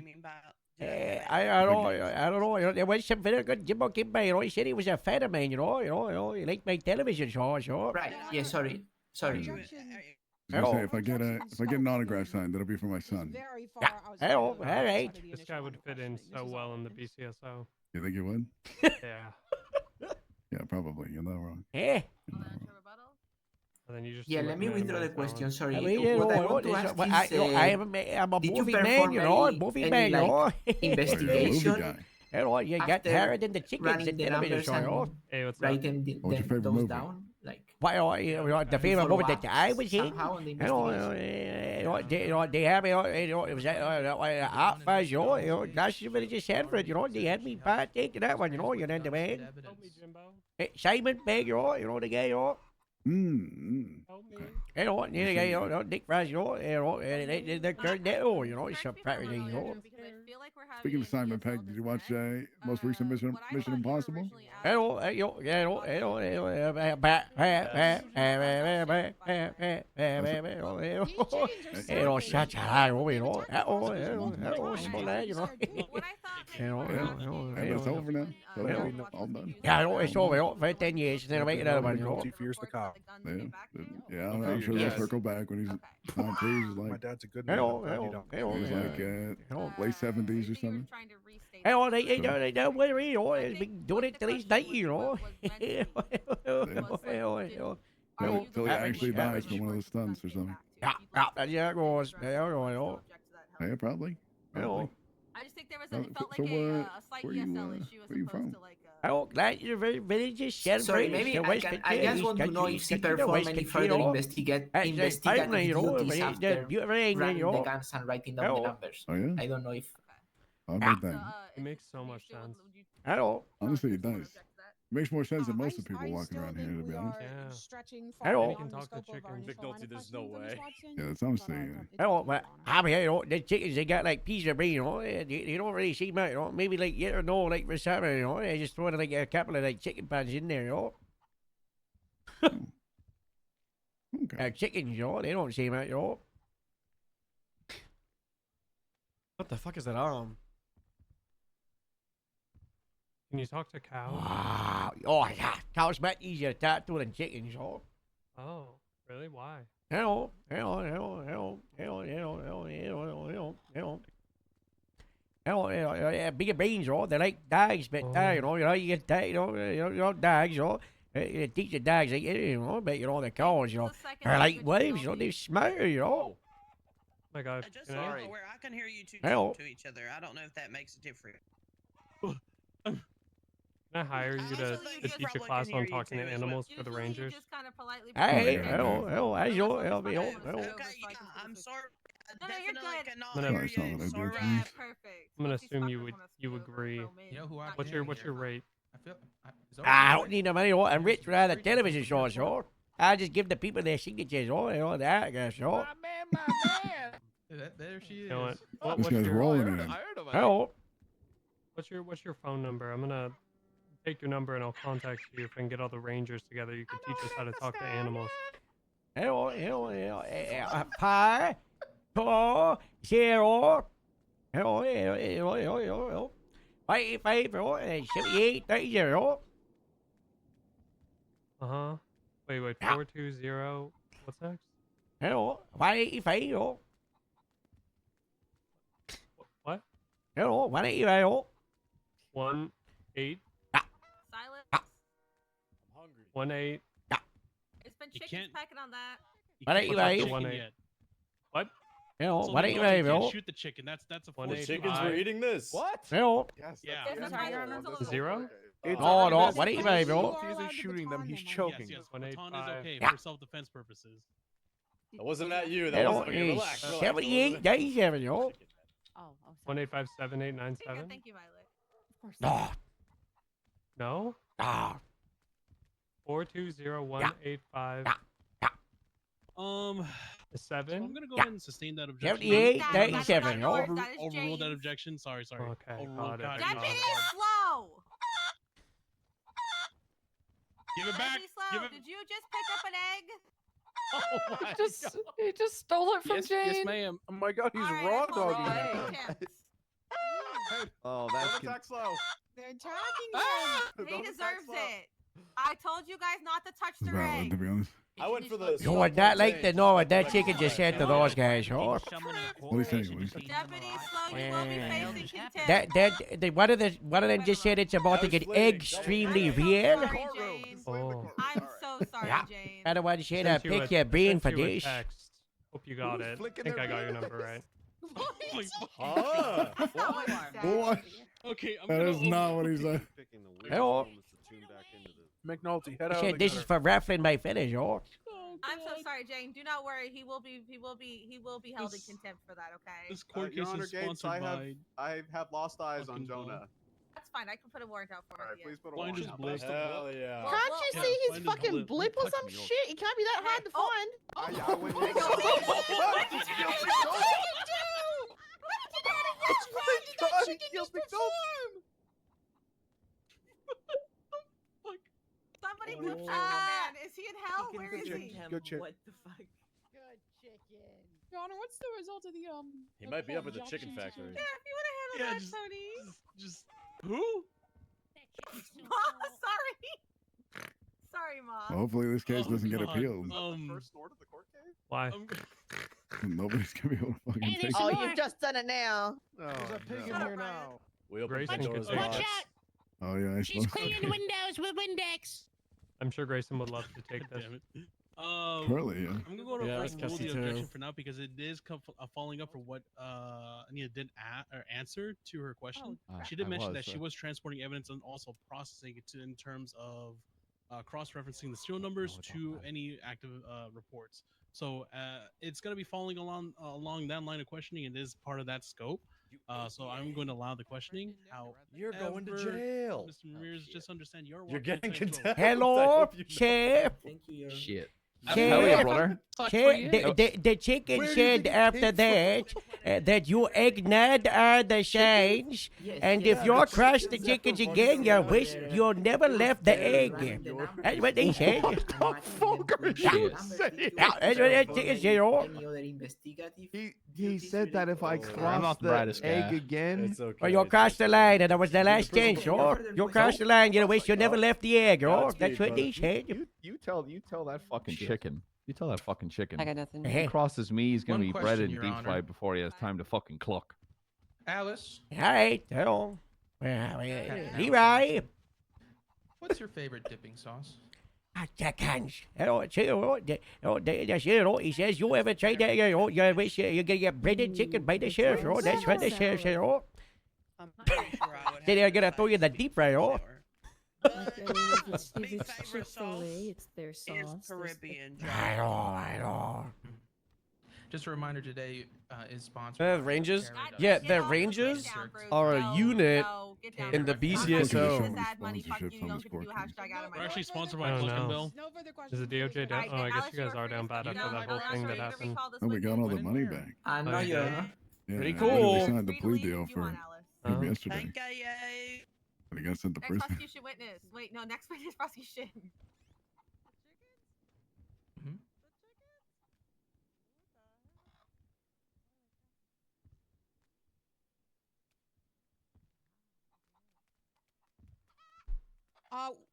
I don't know. You know, there was some very good Jimbo Kimber. You know, he said he was a fan of mine. You know, he liked my television show. Right. Yeah. Sorry. I was gonna say, if I get an autograph signed, that'll be for my son. Yeah. All right. This guy would fit in so well in the BCSO. You think you would? Yeah. Yeah, probably. You're not wrong. Yeah. And then you just let me withdraw the question. Sorry. What I want to ask is, I'm a movie man, you know, movie man, you know. Investigation. You know, you got Herod and the chickens in television show, you know. Hey, what's Write them those down, like. Well, you know, the favorite movie that I was in, they have, it was Art Fuzz, you know, National Village Sanford, you know, they had me partake in that one, you know, you know, the man. Simon Pegg, you know, the guy, you know. You know, Dick Fries, you know, they turned that over, you know, it's a parody, you know. Speaking of Simon Pegg, did you watch most recent Mission Impossible? Such a high movie, you know. It's over now. All done. Yeah, it's over for 10 years, then I'll make another one, you know. Fears the cop. Yeah, I'm sure they'll circle back when he's Tom Cruise is like. My dad's a good man. He's like late 70s or something. Hey, they don't worry, you know. He's been doing it till he's 90, you know. Till he actually dies from one of the stunts or something. Yeah, it goes. Yeah, probably. I just think there was it felt like a slight ESL issue as opposed to like Oh, glad you're very religious. Sorry, maybe I just want to know if she performed any further investigative duties after running the guns and writing down the numbers. Oh, yeah? I don't know if... It makes so much sense. Honestly, it does. It makes more sense than most of the people walking around here, to be honest. Yeah. You can talk to chickens. McNulty, there's no way. Yeah, that's what I'm saying. But I'm here, you know, the chickens, they got like peas of brain, you know, they don't really seem out, you know, maybe like, yeah or no, like for summer, you know, they just throw like a couple of like chicken pans in there, you know. Okay. Chickens, you know, they don't seem out, you know. What the fuck is that arm? Can you talk to cows? Wow. Oh, yeah. Cows much easier to talk to than chickens, you know. Oh, really? Why? Bigger brains, you know. They're like dogs, but you know, you get you know, dogs, you know. You teach the dogs, like, you know, but you know, the cows, you know, they're like waves, you know, they're smarter, you know. Oh my God. Just so you're aware, I can hear you two talk to each other. I don't know if that makes a difference. Can I hire you to teach a class on talking to animals for the Rangers? Hey, God, hello, as you hello. Okay, I'm sorry. I No, you're definitely good. cannot I'm hear gonna, Sorry, son, you. what I did, Sorry. please. Perfect. I'm gonna assume you agree. You know who I What's your rate? I feel. I don't need no money. I'm rich without a television show, sure. I just give the people their signatures, that, I guess, sure. There she is. You know what? This What's guy's your rolling in. Hello. what's your phone number? I'm gonna take your number and I'll contact you if I can get all the Rangers together. You can teach us how to talk to animals. Hello. 5, 4, 0. Hello. 5, 78, 30. Uh-huh. Wait, 420. What's next? Hello. 185. What? Hello. 185. 18. Silence. 18. It's been chickens pecking on that. You Why can't don't you touch wait? the chicken yet. What? Hello. So What no, ain't you you can't shoot the chicken. That's a One force. eight Chickens five. were eating this. What? Hello. Yes. Yes, That's that's the right, one. you're That's on the Zero? one. No, It's- no. it's- What ain't you If bro? he isn't shooting them, he's choking. Yes, One eight baton is five. okay Yeah. for self-defense purposes. That wasn't at you. That Hello. was okay. Relax. 78, 37, yo. 1857897. Thank you, Violet. No. No. Ah. 420185. 7. So I'm gonna go ahead and sustain that objection. 78, 37, yo. Overrule that objection. Sorry. Okay, Overrule. got it. God, Deputy God. Slow. Give it back. Deputy Slow, Give it. did you just pick up an egg? Oh my He just stole it from Yes, Jane. yes, ma'am. Oh my God, he's All right, raw I call dogging. roll him. attempts. Oh, that's Attack slow. They're attacking him. He deserves it. I told you guys not to touch It's the valid, egg. to be honest. I went for the. You would not like to know what that chicken just said to those guys, yo. What do you think, Lee? Deputy Slow, you will be facing contempt. One of them just said it's about to get extremely real. Sorry, Jane. Oh. I'm so sorry, Yeah. Jane. I don't want to say Sent that. you Pick a- your brain sent for you a this. text. Hope you got it. I flicking think their I got your beard. number right. Huh? That's not what he said. What? Okay, I'm That gonna is not what he said. Hello. McNulty, head He out. said this is for ruffling my feathers, yo. I'm so sorry, Jane. Do not worry. He will be held in contempt for that. Okay. This court Your case Honor, is Gates, sponsored I have lost eyes on fucking Jonah. That's fine. I can put a warrant out for All right, him. please put a Blind warrant is out. bliss. Hell yeah. Well, Can't you yeah, see his find his fucking blip. blip or Touch some me, yo. shit? It can't be that hard to find. I went What did you do? What did you do? God, he killed McNulty. Somebody clip check that man. Is he in hell? Where is he? Good chick. What the fuck? Good chicken. Your Honor, what's the result of the He might be up at the chicken factory. Yeah, if you want to handle Yeah, that, just- Tony. Just who? Sorry. Sorry, Mom. Hopefully this case Oh, doesn't get God. appealed. First snort of the court case? Why? Nobody's gonna be able to fucking take Oh, it. you've just done it now. There's a pig in Shut up, here Ryan. now. We opened Grayson Pandora's could box. take- Oh yeah, I suppose. windows with Windex. I'm sure Grayson would love to take this. Damn it. Apparently, yeah. I'm gonna go to Yeah, overrule that's the Cassie objection too. for now because it is following up for what Anita did answer to her question. She did mention that she was transporting evidence and also processing it in terms of cross-referencing the serial numbers to any active reports. So it's gonna be following along that line of questioning. It is part of that scope. So I'm going to allow the questioning. You're going to jail. Mr. Ramirez, just understand You're getting contempt. Hello, Sheriff. Thank you, Your Shit. Hell yeah, brother. The chicken Where do you said think it after came that you ignored the signs, and if you crush the chickens again, you wish you never left the egg. That's what they said. Fuck are you saying? That's what that chicken said. Oh. Any other investigative He duties said that if I related to- cross the egg again, It's okay. Well, you crossed the line, and that was the last chance, oh. You crossed the line, you wish you never left the egg, oh. That's what they said. you tell that fucking chicken. You tell that fucking chicken. I got nothing. If he crosses me, he's gonna One be question, breaded and Your deep Honor. fried before he has time to fucking cluck. Alice, All right, hello. Leroy. what's your favorite dipping sauce? Chickens. Hello, he says, you ever tried that? You wish you're gonna get breaded chicken by the sheriff, oh. That's what the sheriff said, oh. I'm not sure I would Then they're gonna throw you in the deep fryer, oh. My If it's favorite Chick-fil-A, sauce it's their sauce. is There's the- Caribbean. I know, I know. Just a reminder, today is sponsored by Rangers? Terra Yeah, Dust. the Rangers Shirts. are a unit Get down, in the bro. Fucking just BCSO. showing sponsorships on this podcast. We're actually sponsored I by don't Cluckin' know. Bill. No further questions. Is the DOJ down? Oh, I guess you guys are down bad after that whole thing that happened. Oh, we got all the money back. I know Oh, you. yeah. Yeah, Pretty We cool. signed the plea deal for him yesterday. Okay. But he got sent to Next prison. prosecution witness. Wait, no, next witness prosecution.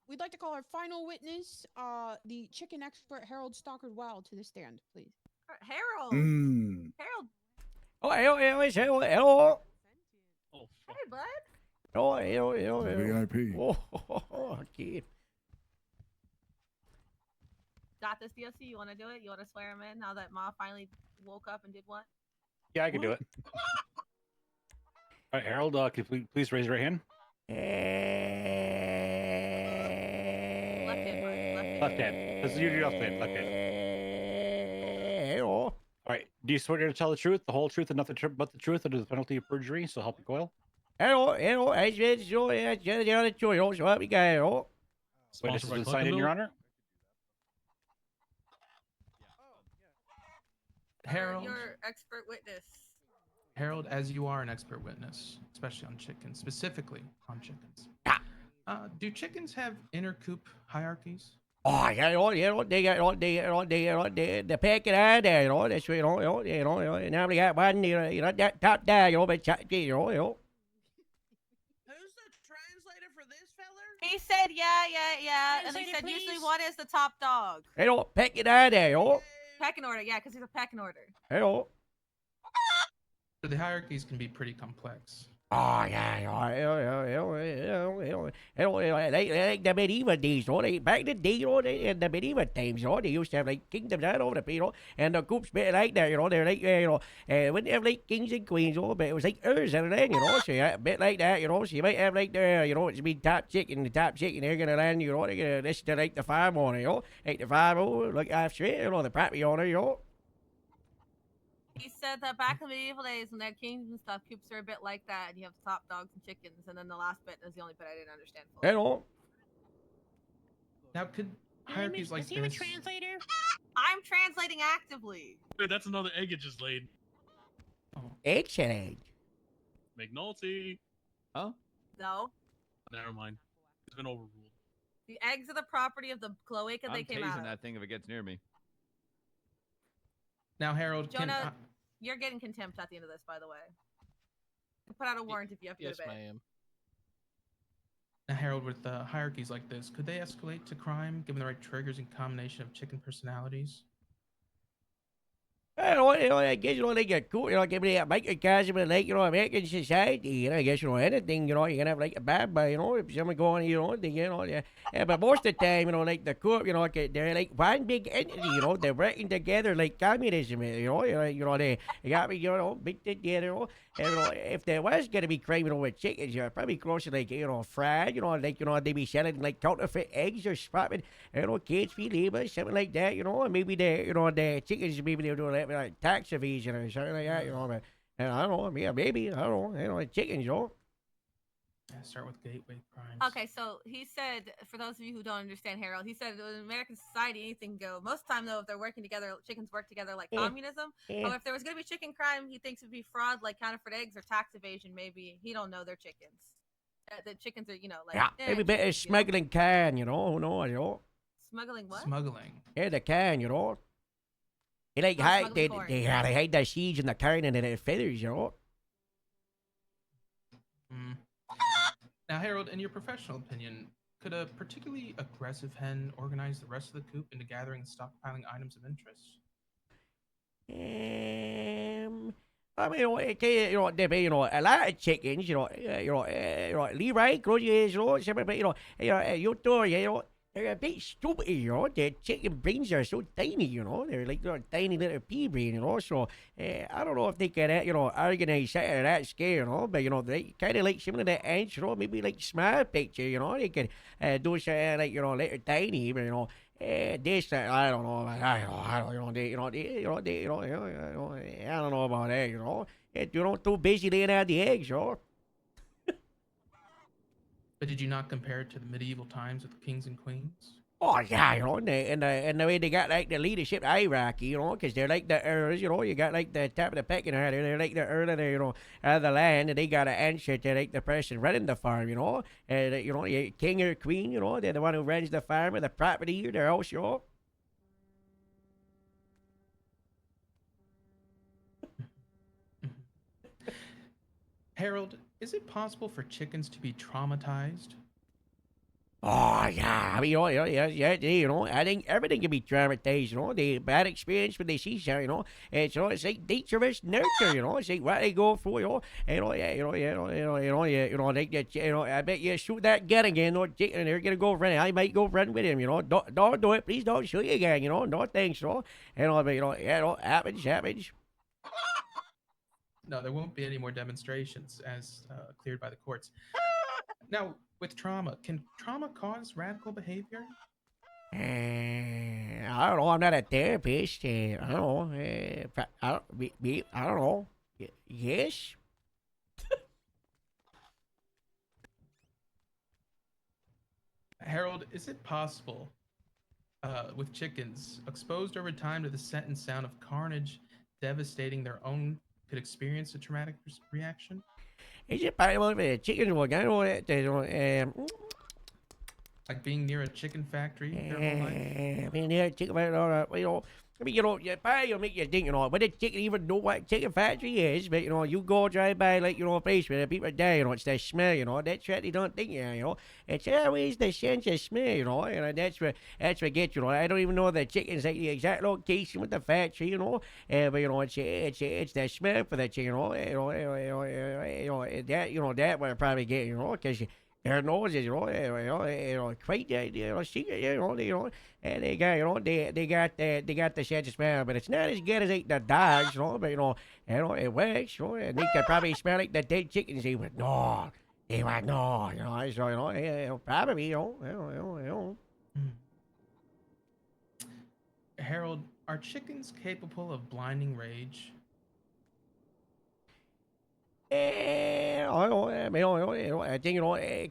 We'd like to call our final witness, the chicken expert Harold Stockard Wild, to the stand, please. Harold. Mm. Harold. Oh, hello. Hey, bud. Oh, hello. VIP. Oh, kid. Got this, DOC? You want to do it? You want to swear him in now that Ma finally woke up and did what? Yeah, I can do it. All right, Harold, can you please raise your right hand? Left hand, bud. Left hand. This is your left hand. Left hand. Hello. All right. Do you swear to tell the truth, the whole truth, and nothing but the truth under the penalty of perjury? So help you God. Hello. I said so. Yeah, the truth. So help me God. Witness has been signed in, Your Honor. Harold. Your expert witness. Harold, as you are an expert witness, especially on chickens, specifically on chickens. Do chickens have inner coop hierarchies? Oh, they got the pack it out there, that's now we got one, that top down, but Who's the translator for this feller? He said, yeah. And he Translator, said, usually please. one is the top dog. pack it out there, Pecking order, yeah, because he's a pecking order. hello. So the hierarchies can be pretty complex. Oh, yeah, like the medieval days, back in the day, in the medieval times, they used to have like kingdoms all over the place, and the groups bit like that, they're like, when they have like kings and queens, but it was like hers and then, so yeah, a bit like that, so you might have like it's be top chicken, they're gonna land, they're gonna listen to like the farm owner, like the farm owner, like after it, the property owner, He said that back in the medieval days when they had kings and stuff, coops are a bit like that, and you have the top dogs and chickens, and then the last bit is the only bit I didn't understand fully. Hello. Now, could hierarchies like this... translator? I'm translating actively. Dude, that's another egg it just laid. Excellent. McNulty. Huh? No. Never mind. It's been overruled. The eggs are the property of the cloaca they I'm came out tasing of. that thing if it gets near me. Now, Harold, Jonah, you're getting contempt at the end of this, by the way. I'll put out a warrant if you have to go to bed. ma'am. Now, Harold, with hierarchies like this, could they escalate to crime given the right triggers and combination of chicken personalities? I guess, they get cool, give me a microcosm of, like, American society, I guess, anything, you're gonna have, like, a bad boy, if someone going, yeah, but most of the time, like, the court, they're, like, one big entity, they're working together, like communism, they got me, big together, if there was gonna be crime, with chickens, probably closer, like, fried, like, they be selling, like, counterfeit eggs or swapping, cage free labor, something like that, and maybe the chickens, maybe they're doing like tax evasion or something like that, but and I don't know, maybe, I don't know, chickens, Yeah, start with gateway crimes. Okay, so he said, for those of you who don't understand Harold, he said in American society, anything can go. Most of the time, though, if they're working together, chickens work together like communism. But if there was going to be chicken crime, he thinks it'd be fraud like counterfeit eggs or tax evasion, maybe. He don't know they're chickens. The chickens are, like... yeah, maybe a bit of smuggling can, who knows, Smuggling what? Smuggling. Yeah, they can, They like hide, they hide their seeds in the corn and their feathers, Now, Harold, in your professional opinion, could a particularly aggressive hen organize the rest of the coop into gathering and stockpiling items of interest? I mean, there be, a lot of chickens, Levi, Croziers, something, you two, They're a bit stupid, you know. Their chicken brains are so tiny, you know. They're like a tiny little pea brain, you know. So I don't know if they can, you know, organize something of that scale, you know. But you know, they kind of like some of the ants, you know, maybe like small picture, you know. They can do something like you know, little tiny, but you know. This, I don't know, I don't know, I don't know about that, you know. You know, too busy laying out the eggs, you know. But did you not compare it to the medieval times with kings and queens? Oh yeah, you know, and the way they got like the leadership hierarchy, you know, because they're like the earls, you know, you got like the top of the pecking order, they're like the earl of the, you know, of the land, and they got to answer to like the person running the farm, you know, and you know, king or queen, you know, they're the one who runs the farm or the property or the house, you know. Harold, is it possible for chickens to be traumatized? Oh yeah, I mean, you know, I think everything can be traumatized, you know. The bad experience when they see something, you know, and so it's like nature versus nurture, you know. It's like what they go for, you know, and, you know, yeah, you know, I bet you shoot that gun again, or and they're gonna go run. I might go run with him, you know. Don't do it, please. Don't shoot you again, you know. No thanks, you know. And but you know, happens. No, there won't be any more demonstrations as cleared by the courts. Now, with trauma, can trauma cause radical behavior? I don't know. I'm not a therapist. I don't know. I don't know. Yes. Harold, is it possible with chickens exposed over time to the scent and sound of carnage devastating their own could experience a traumatic reaction? Is it possible for the chickens will go like being near a chicken factory their whole life? being near a chicken factory, you know. I mean, you know, your probably will make you think, you know, but the chicken even know what chicken factory is, but, you know, you go drive by, like, you know, a place where the people die, you know, it's the smell, you know, that's what they don't think, you know. It's always the sense of smell, you know, and that's what gets, you know. I don't even know the chicken's like the exact location with the factory, you know, but, you know, it's the smell for the chicken, that will probably get, you know, because their noses, quite, secret, and they got, they got the sense of smell, but it's not as good as like the dogs, you know, but it works, you know, and they can probably smell like the dead chickens. They would no, so probably, Harold, are chickens capable of blinding rage? I think,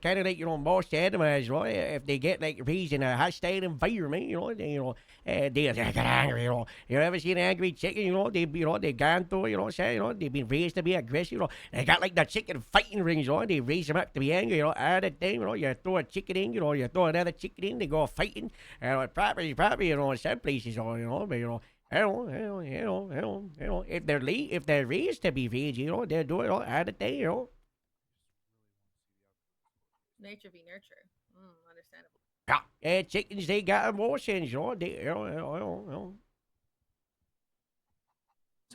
kind of like, most animals, if they get, like, raised in a hostile environment, they'll get angry, You ever seen an angry chicken, they've gone through, they've been raised to be aggressive, They got, like, the chicken fighting rings, They raise them up to be angry, all the time, You throw a chicken in, you throw another chicken in, they go fighting, probably, in some places, but, if they're raised to be raised, they'll do it all the time, Nature v nurture. Understandable. Yeah, chickens, they got emotions, So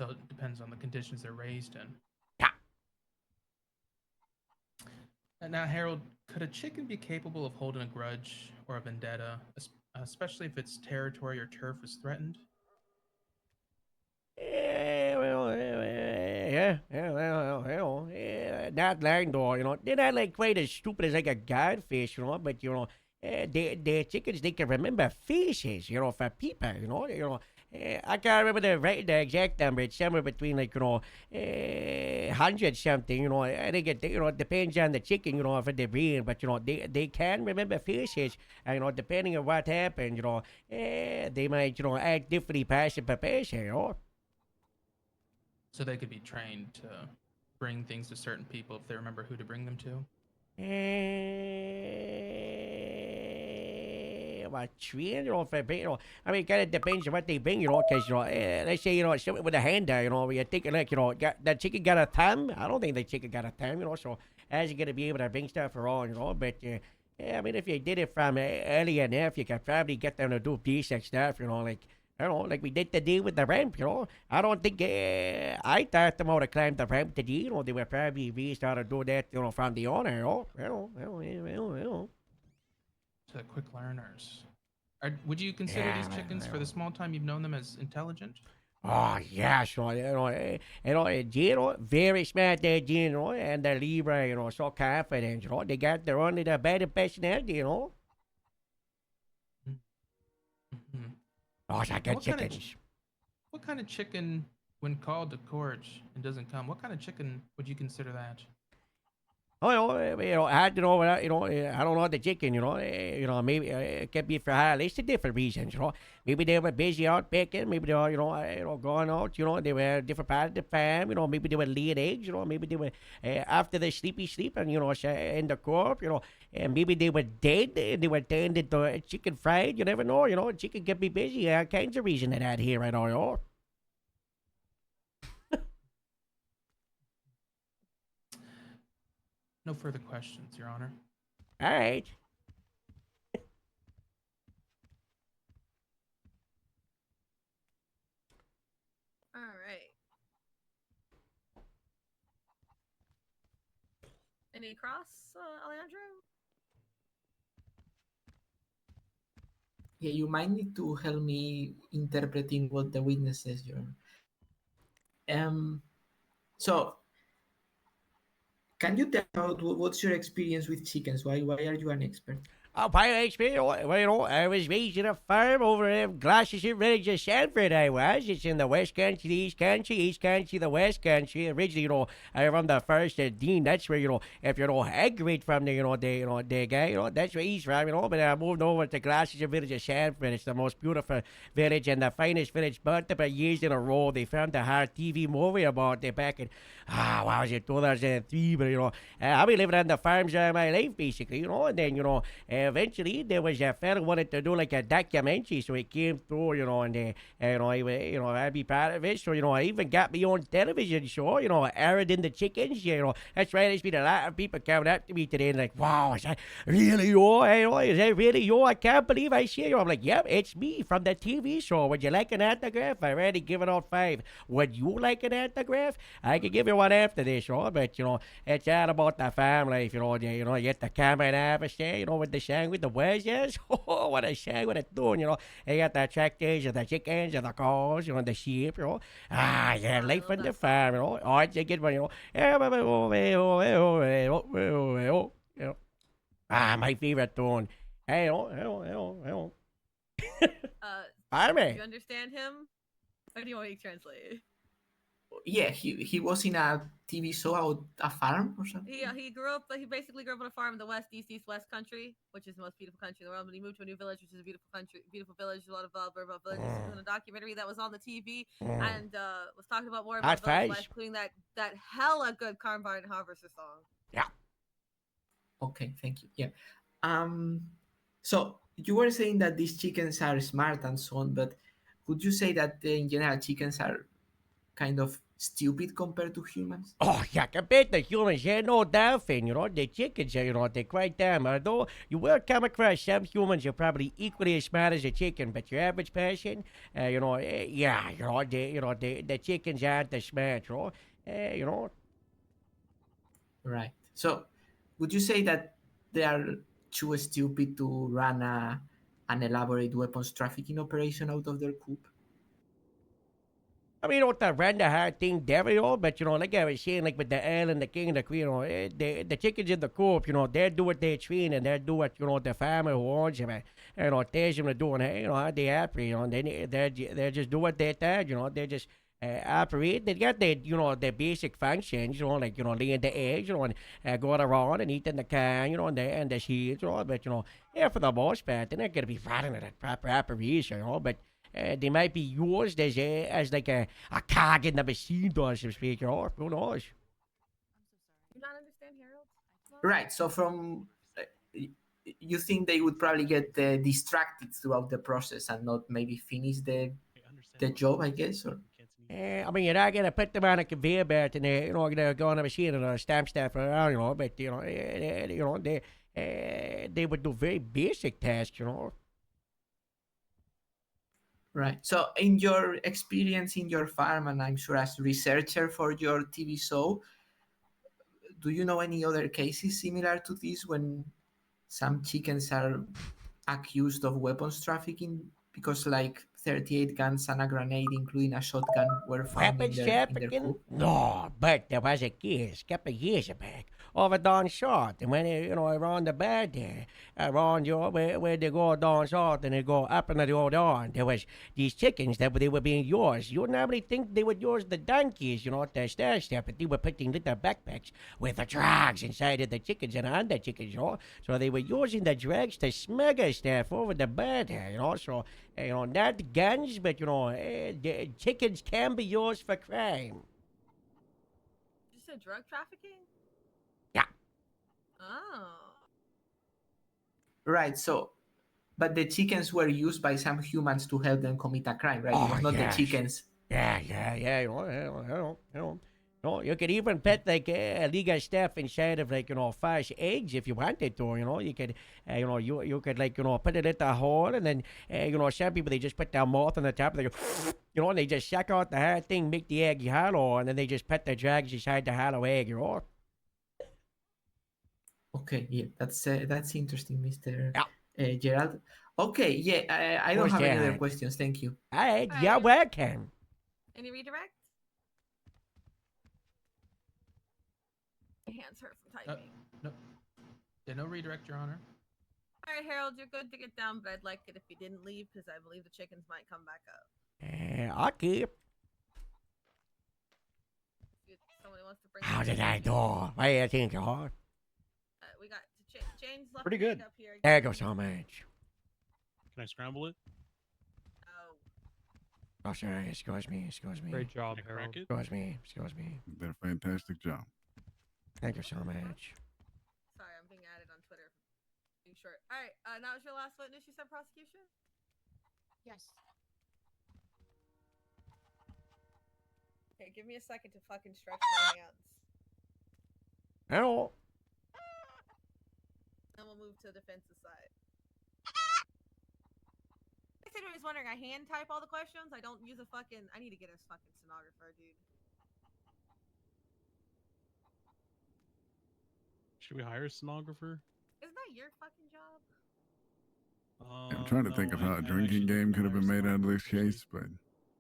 it depends on the conditions they're raised in. Now, Harold, could a chicken be capable of holding a grudge or a vendetta, especially if its territory or turf is threatened? Not long though, they're not like quite as stupid as like a godfish, but the chickens, they can remember faces, for people, I can't remember the exact number. It's somewhere between like 100 something. I think it depends on the chicken. For the breed, but they can remember faces. And depending on what happened, they might act differently person per person. So they could be trained to bring things to certain people if they remember who to bring them to? What train, I mean, it kind of depends on what they bring, because, let's say, something with a hand there, where you're thinking, like, that chicken got a thumb. I don't think the chicken got a thumb, so how's it going to be able to bring stuff around, but, I mean, if you did it from early enough, you could probably get them to do basic stuff, like, like we did today with the ramp, I don't think I taught them how to climb the ramp today, they were probably raised how to do that, from the owner, quick learners. Would you consider these chickens, for the small time you've known them, as intelligent? Oh, yes, very smart, and they're Libra, so confident, they got their only the better personality, Mm-hmm. Oh, I got chickens. What kind of chicken, when called to court and doesn't come, what kind of chicken would you consider that? Oh, I don't know, I don't know the chicken, maybe it could be for a list of different reasons, Maybe they were busy out picking, maybe they were, going out, they were different part of the farm, maybe they were laying eggs, maybe they were after the sleepy sleep and, in the corp, and maybe they were dead, they were tended to chicken fried, you never know, chicken can be busy, all kinds of reasons that here, No further questions, Your Honor. All right. All right. Any cross, Alejandro? Yeah, you might need to help me interpreting what the witness says, Your Honor. So, can you tell about what's your experience with chickens? Why are you an expert? By experience, I was raised in a farm over in Gloucestershire Village of Sanford, I was. It's in the West Country, the East Country, the West Country. Originally, I from the first Dean. That's where, if you're Hagrid from the, the guy, that's where he's from, But I moved over to Gloucestershire Village of Sanford. It's the most beautiful village and the finest village. Multiple years in a row, they filmed a hard TV movie about it back in, what was it, 2003. But, I've been living on the farms all my life, basically, and then, eventually there was a fellow wanted to do like a documentary, so he came through, and I'd be part of it. So I even got my own television show, aired in the chickens. That's right. There's been a lot of people coming up to me today and like, wow, is that really you? Is that really you? I can't believe I see you. I'm like, yep, it's me from the TV show. Would you like an autograph? I already given out 5. Would you like an autograph? I could give you one after this, but it's all about the family. You get the camera and everything, with the song with the wedges. Oh, what a shame, what a tune, They got the tractors and the chickens and the cows, the sheep, yeah, life on the farm, Oh, it's a good one, my favorite tune. Hey, Do you understand him? Or do you want me to translate? Yeah, he was in a TV show about a farm or something. He basically grew up on a farm in the East West country, which is the most beautiful country in the world. But he moved to a new village, which is a beautiful village. A lot of about villages. He was in a documentary that was on the TV and was talking about more about village life, including that hella good Combine Harvester song. Yeah. Okay, thank you. Yeah. So you were saying that these chickens are smart and so on, but would you say that in general chickens are kind of stupid compared to humans? Oh, yeah, compared to humans, yeah, no doubt, thing, the chickens, they're quite dumb. Although you will come across some humans who are probably equally as smart as a chicken, but your average person, the chickens aren't as smart, Right. So, would you say that they are too stupid to run an elaborate weapons trafficking operation out of their coop? I mean, not to run the hard thing there, but, like I was saying, like with the L and the King and the Queen, the chickens in the coop, they do what they train and they do what, the farmer who owns them, tells them to do, and, they happy, they just do what they're told, they just operate. They got their, their basic functions, like, laying the eggs, and going around and eating the can, and the seeds, but, yeah, for the most part, they're not going to be running at a proper operation, but they might be used as like a cog in the machine, so to speak, who knows? Do you not understand Harold? Right. So from you think they would probably get distracted throughout the process and not maybe finish the job, I guess, or. I mean, you're not gonna put them on a conveyor belt and gonna go on a machine and stamp stuff around, but they would do very basic tasks, Right. So, in your experience in your farm, and I'm sure as researcher for your TV show, do you know any other cases similar to this when some chickens are accused of weapons trafficking because like 38 guns and a grenade, including a shotgun, were found Weapons in their trafficking? coop? No, but there was a case a couple of years back over down south. And when around the bed there, around where they go down south and they go up and they go down, there was these chickens that they were being used. You would normally think they would use the donkeys, to stash stuff, but they were putting little backpacks with the drugs inside of the chickens and under chickens. So they were using the drugs to smuggle stuff over the border. So not guns, but the chickens can be used for crime. You said drug trafficking? Yeah. Oh. Right. So, but the chickens were used by some humans to help them commit a crime, right? It was not yes. the chickens. Yeah. You could even put like illegal stuff inside of fresh eggs if you wanted to. You could, you could put it in the hole and then some people they just put their mouth on the top. And they go, and they just suck out the whole thing, make the egg hollow, and then they just put the drugs inside the hollow egg. Okay, yeah, that's interesting, Mr. Gerald. Okay, yeah, I don't Who's have any other that? questions. Thank you. All right, you're welcome. Any redirect? My hands hurt from typing. No. Yeah, no redirect, Your Honor. All right, Harold, you're good to get down, but I'd like it if you didn't leave because I believe the chickens might come back up. Okay. If somebody wants to bring. How did I do? What do you think, We got Jane's left. Pretty good. Up here. There goes so much. Can I scramble it? Oh, sorry. Excuse me. Great job, Harold. Excuse me. You did a fantastic job. Thank you so much. Sorry, I'm being added on Twitter. Being short. All right, now is your last witness. You said prosecution. Yes. Okay, give me a second to fucking stretch my hands. Hello. Then we'll move to the defense's side. If anybody's wondering, I hand type all the questions. I don't use a fucking. I need to get a fucking stenographer, dude. Should we hire a stenographer? Isn't that your fucking job? I'm trying to think of how a drinking game could have been made out of this case, but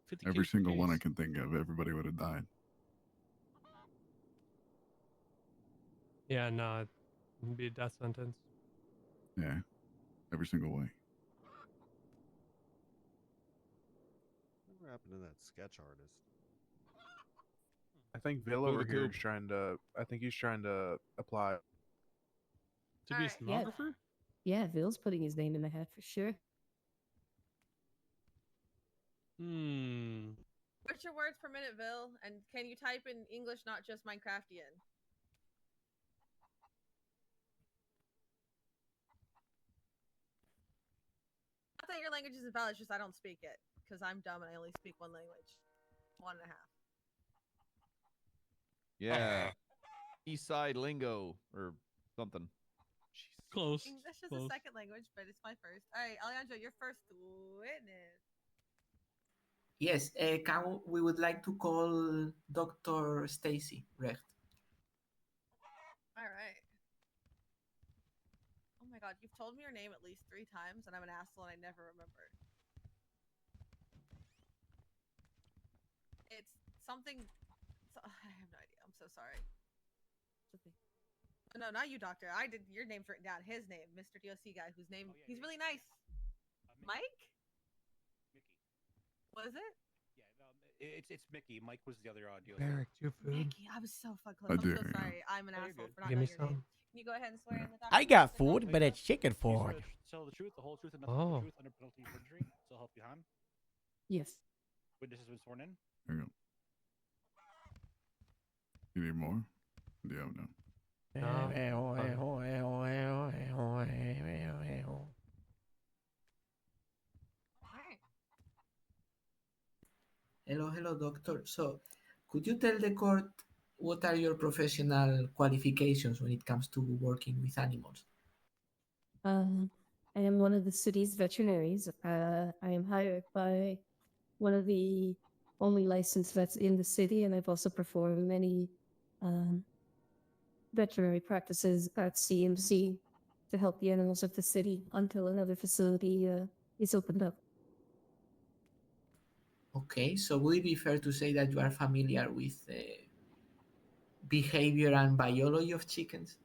50K every single one I case. can think of, everybody would have died. Yeah, no, it'd be a death sentence. Yeah, every single way. What happened to that sketch artist? I think Bill over here is trying to. I think he's trying to apply. To be a stenographer? Yeah, Ville's putting his name in the hat for sure. What's your words per minute, Bill? And can you type in English, not just Minecraftian? Not that your language is invalid, it's just I don't speak it. Because I'm dumb and I only speak one language. 1.5. Yeah. East Side lingo or something. Close. That's just a second language, but it's my first. All right, Alejandro, your first witness. Yes, we would like to call Dr. Stacy Recht. All right. Oh my god, you've told me your name at least 3 times, and I'm an asshole and I never remember. It's something. I have no idea. I'm so sorry. No, not you, Doctor. I did. Your name's written down. His name, Mr. DOC guy, whose name he's really nice. Mike? Was it? It's Mickey. Mike was the other audio. Eric, your food. Mickey, I was so fucking I close. do, I'm so yeah. sorry. I'm an asshole for not Give me knowing your name. some. Can you go ahead and swear in the doctor? I got food, but it's chicken food. Tell the truth, the whole truth, and nothing but the truth under penalty of perjury. So help you, Han. Yes. Witness has been sworn in. There you go. You need more? Yeah, no. Hello, doctor. So, could you tell the court what are your professional qualifications when it comes to working with animals? I am one of the city's veterinaries. I am hired by one of the only licensed vets in the city, and I've also performed many veterinary practices at CMC to help the animals of the city until another facility is opened up. Okay, so would it be fair to say that you are familiar with behavior and biology of chickens?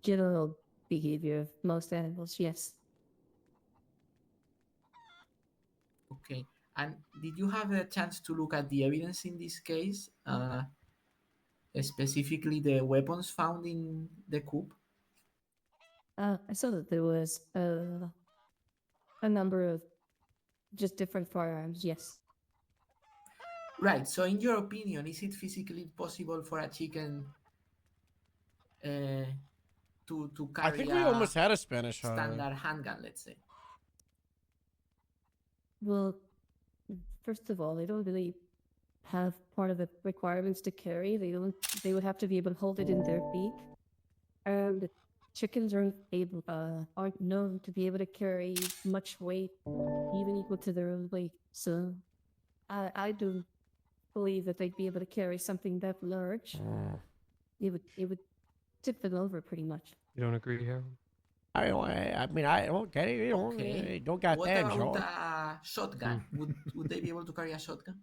General behavior of most animals, yes. Okay, and did you have a chance to look at the evidence in this case? Specifically the weapons found in the coup? I saw that there was a number of just different firearms, yes. Right, so in your opinion, is it physically possible for a chicken to carry I think we almost had a Spanish standard handgun, let's say? Well, first of all, they don't really have part of the requirements to carry. They would have to be able to hold it in their beak. And chickens aren't known to be able to carry much weight, even equal to their own weight. So I do believe that they'd be able to carry something that large. It would tip them over pretty much. You don't agree, Harold? I mean, I don't get it. You know, Okay. don't got What that, about George. a shotgun? Would they be able to carry a shotgun?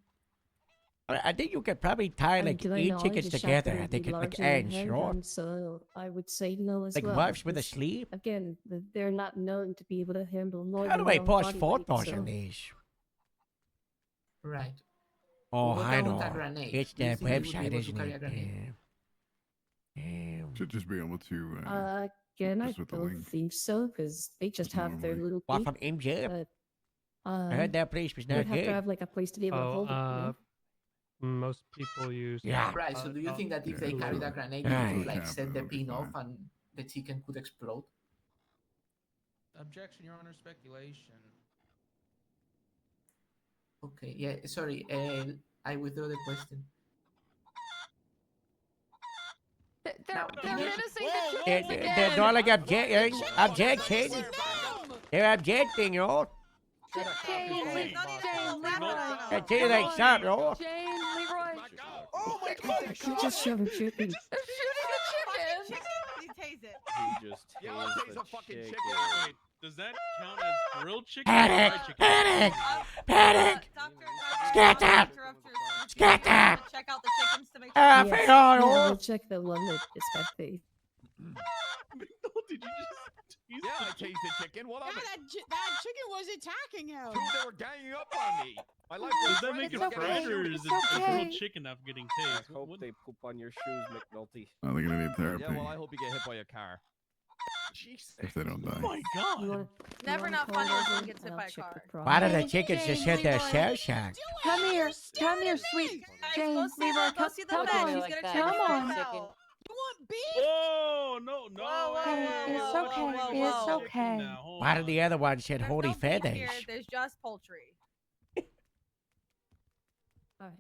I think you could probably tie like to my 8 knowledge, chickens a together. shotgun I would think be it's like larger than a ends, you know? handgun, so I would say no as Like well. wives with a because, sleeve? Again, they're not known to be able to handle more How than do I their own post body weight, photos so- on these? Right. Oh, What I about know. a grenade? It's Do you that think they would be website, able to isn't carry it? a grenade? Damn. Should just be able to. Again, I just with the don't link. think so, because they just have their little What beak. from MJ? But, I heard that place was you'd not have to good. have like a place to be able to hold it, you know? Most people use. Yeah. Right. So do you think that if they carried a grenade, you Right. could like set the pin off and the chicken could explode? Objection, Your Honor. Speculation. Okay. Yeah. Sorry. I withdraw the question. They're menacing the They're chickens again. not like objection. They're objecting, yo. Jane, Leroy. I tell you like something, yo. Jane, Leroy. Oh my god! You just shove a chicken. They're shooting the chickens. You tase it. He just Yeah, tased I'll tase the a fucking chicken. chicken. Wait, does that count as grilled chicken? Panic! Or fried chicken? Panic! Panic! Scatter! Scatter! Check out the chickens to make Ah, sure. frijol! We'll check the one that is got faith. Did you just Yeah, I tasted chicken. What of Yeah, it? that chicken was attacking him. Dude, they were ganging up on me. My life Does was that make it threatened. fried or is it a grilled chicken after getting I tased? hope they poop on your shoes, McNulty. Oh, they're gonna need therapy Yeah, well, I hope you get hit by a car. Jesus. if they don't die. Oh my god. Never not funny when someone gets hit by a car. Why do the chickens just sit there shell shocked? Come here, sweet Jane, Leroy, come on, come on. You want beef? Oh no no! It's okay, it's okay. Why do the other one said holy Don't think feathers? here, there's just poultry. Alright.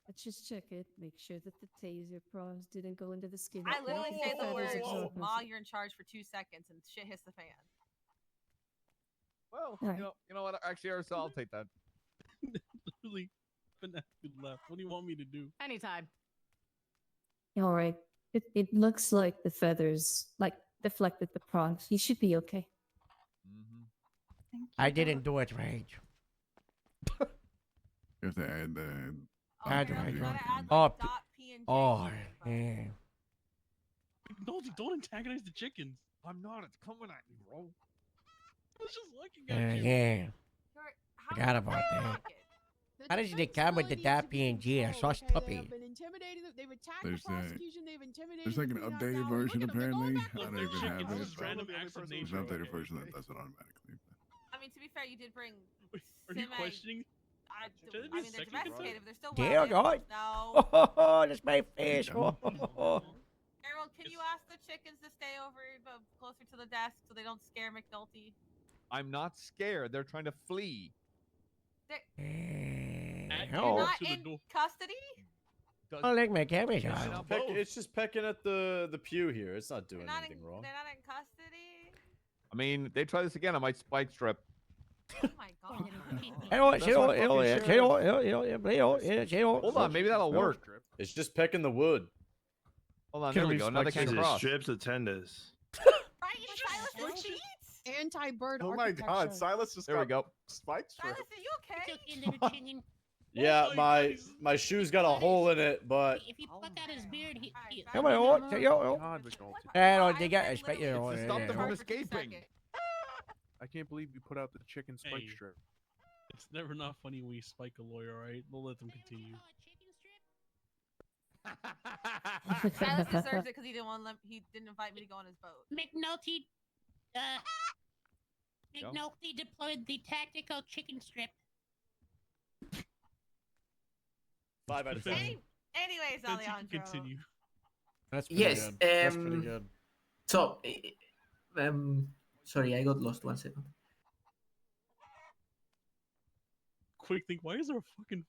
Let's just check it. Make sure that the taser prongs didn't go into the skin. I literally say the feathers words, absorb "Ma, them. you're in charge for 2 seconds," and shit hits the fan. Well, Alright. you know what? Actually, Ursula, I'll take that. Literally, fanatical left. What do you want me to do? Anytime. Alright. It looks like the feathers deflected the prongs. You should be okay. I didn't do it right. You have to add the. Add girl, right, you right. gotta add, Oh, like, dot PNG oh, shit, yeah. McNulty, don't antagonize the chickens. I'm not. It's coming at me, bro. I was just looking at you. Yeah. How Forgot about that. How does it come with the dot PNG? I saw stupid. They've been intimidating. They've attacked There's the prosecution. They've intimidated. There's like an the knocked updated out. version Look at them, apparently. they're I going don't even have chickens, it. just random acts of There's nature. an updated version that does it automatically. I mean, to be fair, you did bring. Are you questioning? I Should it be mean, they're second domesticated, but they're still Dear wild God. animals. No. Oh, that's my face. Oh, Harold, can you ask the chickens to stay over closer to the desk so they don't scare McNulty? I'm not scared. They're trying to flee. They're Oh. not in custody? Oh, like my camera's It's on. just, it's just pecking at the pew here. It's not doing anything wrong. They're not in custody? I mean, they try this again. I might spike strip. Oh my god. Hold on, maybe that'll work. It's just pecking the wood. Hold on, there we go. Now they can't cross. Strips of tenders. Anti-bird Oh my architecture. god, Silas just There we go. spiked strip. Are you okay? Yeah, my shoe's got a hole in it, but If you pluck out his beard, Come on, yo. God, McNulty. And they got a spike here. It's to stop them from escaping. I can't believe you put out the chicken spike Hey. strip. It's never not funny when you spike a lawyer, alright? We'll let them continue. Silas deserves it because he didn't invite me to go on his boat. McNulty, McNulty deployed the tactical chicken strip. 5 out of 10. Anyways, Alejandro. Continue. That's pretty Yes. good. That's pretty good. So, sorry, I got lost 1 second. Quick thing, why is there a fucking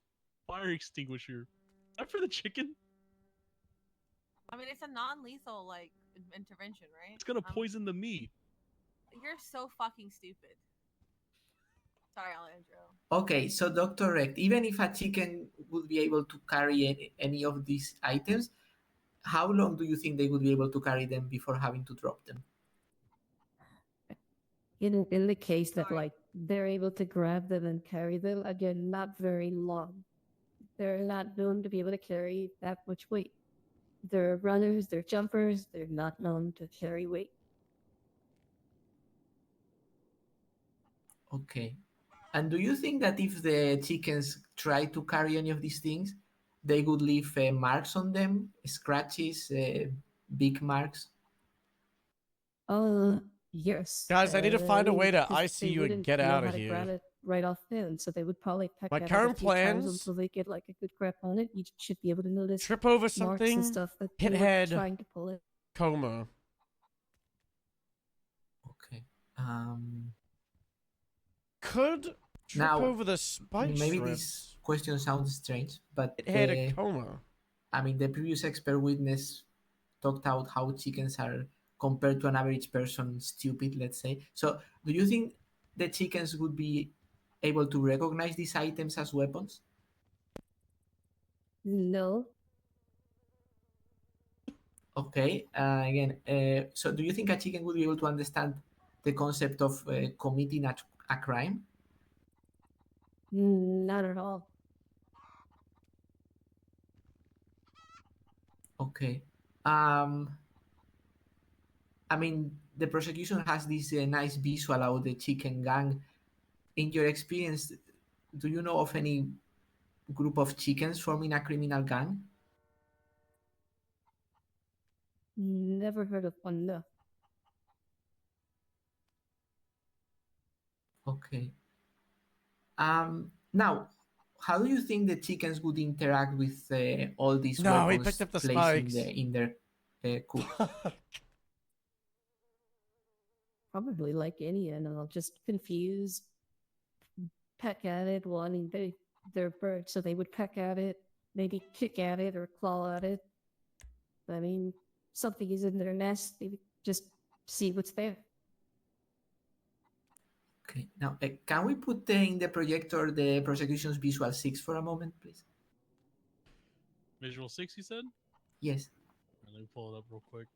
fire extinguisher? Is that for the chicken? I mean, it's a non-lethal like intervention, right? It's gonna poison the meat. You're so fucking stupid. Sorry, Alejandro. Okay, so Dr. Rect, even if a chicken would be able to carry any of these items, how long do you think they would be able to carry them before having to drop them? In the case that like they're able to grab them and carry them, again, not very long. They're not known to be able to carry that much weight. They're runners, they're jumpers, they're not known to carry weight. Okay. And do you think that if the chickens try to carry any of these things, they would leave marks on them, scratches, big marks? Yes. Guys, I need to find a way to 'cause ice they you and wouldn't get know out how of to here. grab it right off then, so they would probably peck My at it current a few times plans- until they get like a good grip on it. You should be able to notice Trip over marks something, and stuff that hit they were head, trying to pull it. coma. Okay. Could trip Now, over the spike maybe strips. this question sounds strange, but It had a coma. I mean, the previous expert witness talked out how chickens are, compared to an average person, stupid, let's say. So, do you think the chickens would be able to recognize these items as weapons? No. Okay. So do you think a chicken would be able to understand the concept of committing a crime? Not at all. Okay. I mean, the prosecution has this nice visual about the chicken gang. In your experience, do you know of any group of chickens forming a criminal gang? Never heard of one, no. Okay. Now, how do you think the chickens would interact with all these No, he weapons picked up the placed spikes. in their coop? Probably like any animal, just confused, peck at it, wanting they're birds, so they would peck at it, maybe kick at it or claw at it. I mean, something is in their nest, they would just see what's there. Okay. Now, can we put in the projector the prosecution's visual 6 for a moment, please? Visual 6, you said? Yes. Let me pull it up real quick.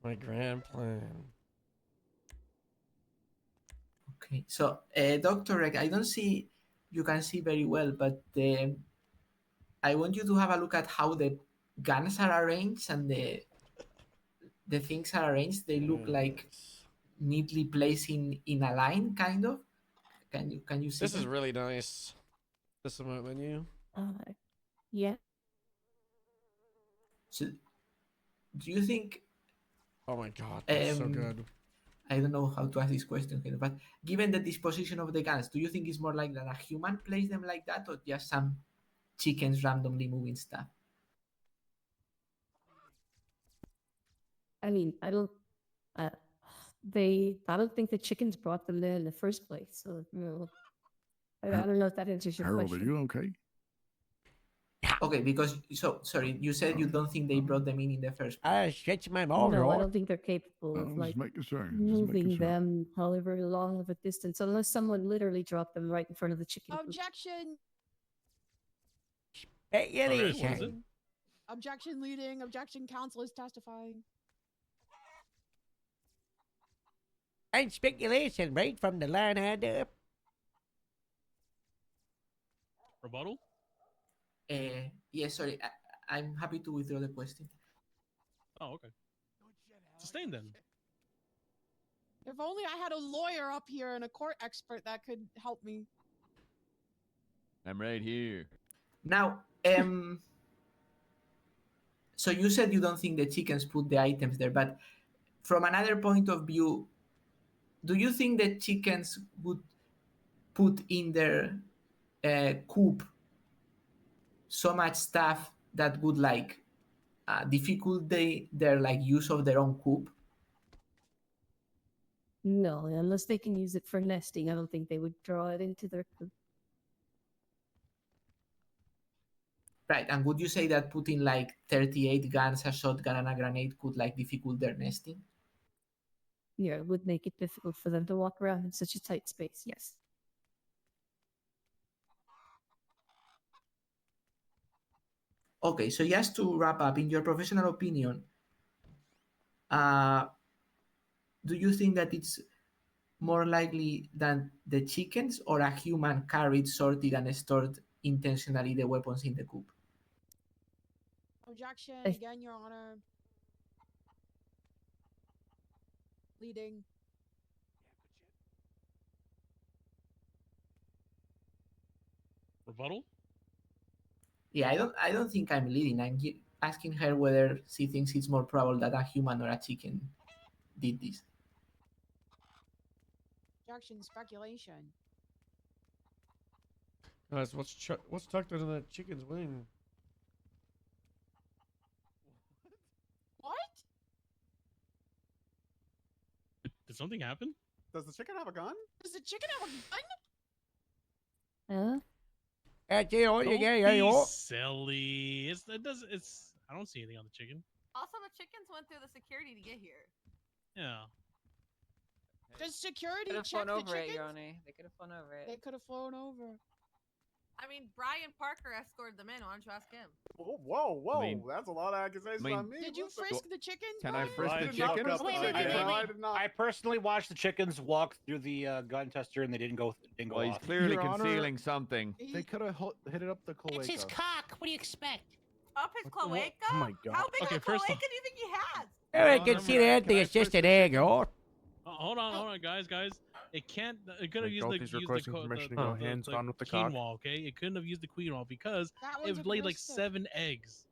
My grand plan. Okay. So, Dr. Reg, I don't see you can see very well, but I want you to have a look at how the guns are arranged and the things are arranged. They look like neatly placed in a line, kind of. Can you see? This is them? really nice. This is my menu. Yeah. So, do you think? Oh my god, that's so good. I don't know how to ask this question, but given the disposition of the guns, do you think it's more like that a human placed them like that, or just some chickens randomly moving stuff? I mean, I don't think the chickens brought them there in the first place, so I don't know if that answers your Harold, question. are you okay? Okay, because so sorry, you said you don't think they brought them in the first place. I stretch my No, motor. I don't think they're capable of I'm like just making sure. moving them however long of a distance, unless someone literally dropped them right in front of the chicken coop. Objection. Speculation. Objection leading. Objection counsel is testifying. And speculation right from the line up. Rebuttal? Yes, sorry. I'm happy to withdraw the question. Oh, okay. Sustain then. If only I had a lawyer up here and a court expert that could help me. I'm right here. Now, so you said you don't think the chickens put the items there, but from another point of view, do you think the chickens would put in their coop so much stuff that would like difficult their like use of their own coop? No, unless they can use it for nesting, I don't think they would draw it into their coop. Right, and would you say that putting like 38 guns, a shotgun, and a grenade could like difficult their nesting? Yeah, it would make it difficult for them to walk around in such a tight space, yes. Okay, so just to wrap up, in your professional opinion, do you think that it's more likely that the chickens or a human carried, sorted, and stored intentionally the weapons in the coop? Objection again, Your Honor. Leading. Rebuttal? Yeah, I don't think I'm leading. I'm asking her whether she thinks it's more probable that a human or a chicken did this. Objection speculation. Guys, what's tucked under that chicken's wing? What? Did something happen? Does the chicken have a gun? Does the chicken have a gun? Huh? Don't be silly. It's. I don't see anything on the chicken. Also, the chickens went through the security to get here. Yeah. Does security Could have check flown the over it, chickens? Your Honor. They could have flown over it. They could have flown over. I mean, Brian Parker escorted them in. Why don't you ask him? Whoa. I mean- That's a lot of accusations I mean- on me. Did you What's the- frisk the chickens? Can I Brian? frisk the I did not chicken? frisk the chicken. I did not. I personally watched the chickens walk through the gun tester and they didn't go Well, he's off. clearly Your Honor, concealing something. They could have hit it up the cloaca. It's his cock. What do you expect? Up his cloaca? Oh my god. How big Okay, a first cloaca off- do you think he has? I can see that the assistant egg, or? Hold on, guys. It can't. It could have used Goldie's requesting permission to go hands-on with the cock. quinoa. Okay, it couldn't have used the quinoa because That it one's laid like aggressive. 7 eggs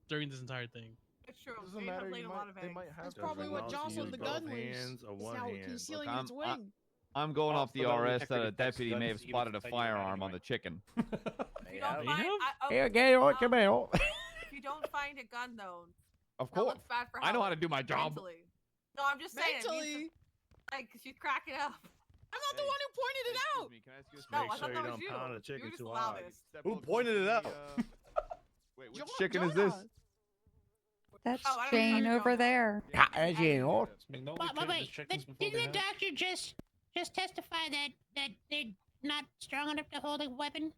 during this entire thing. It's true. Doesn't They matter. have laid a lot of They eggs. might have. That's probably what jostled the gun loose. hands or It's one now hand. concealing Look, its wing. I'm going off the Also, the RS that detective a deputy guns may have even spotted a tell you that firearm on anyway. the chicken. If you don't find, Here, gay, or come out. if you don't find a gun, though, Of that course. looks bad for I know how to Helen, do my job. mentally. No, I'm just saying. Mentally. Like, she's cracking up. I'm not the one who pointed it out. Excuse me, can I ask you a No, Make I sure thought you that was don't you. pound the You chicken were just too the hard. loudest. Who pointed it out? Wait, which chicken is this? That's Oh, I don't Jane know. over there. Yeah, as you know. Wait, didn't the doctor just testify that they're not strong enough to hold a weapon?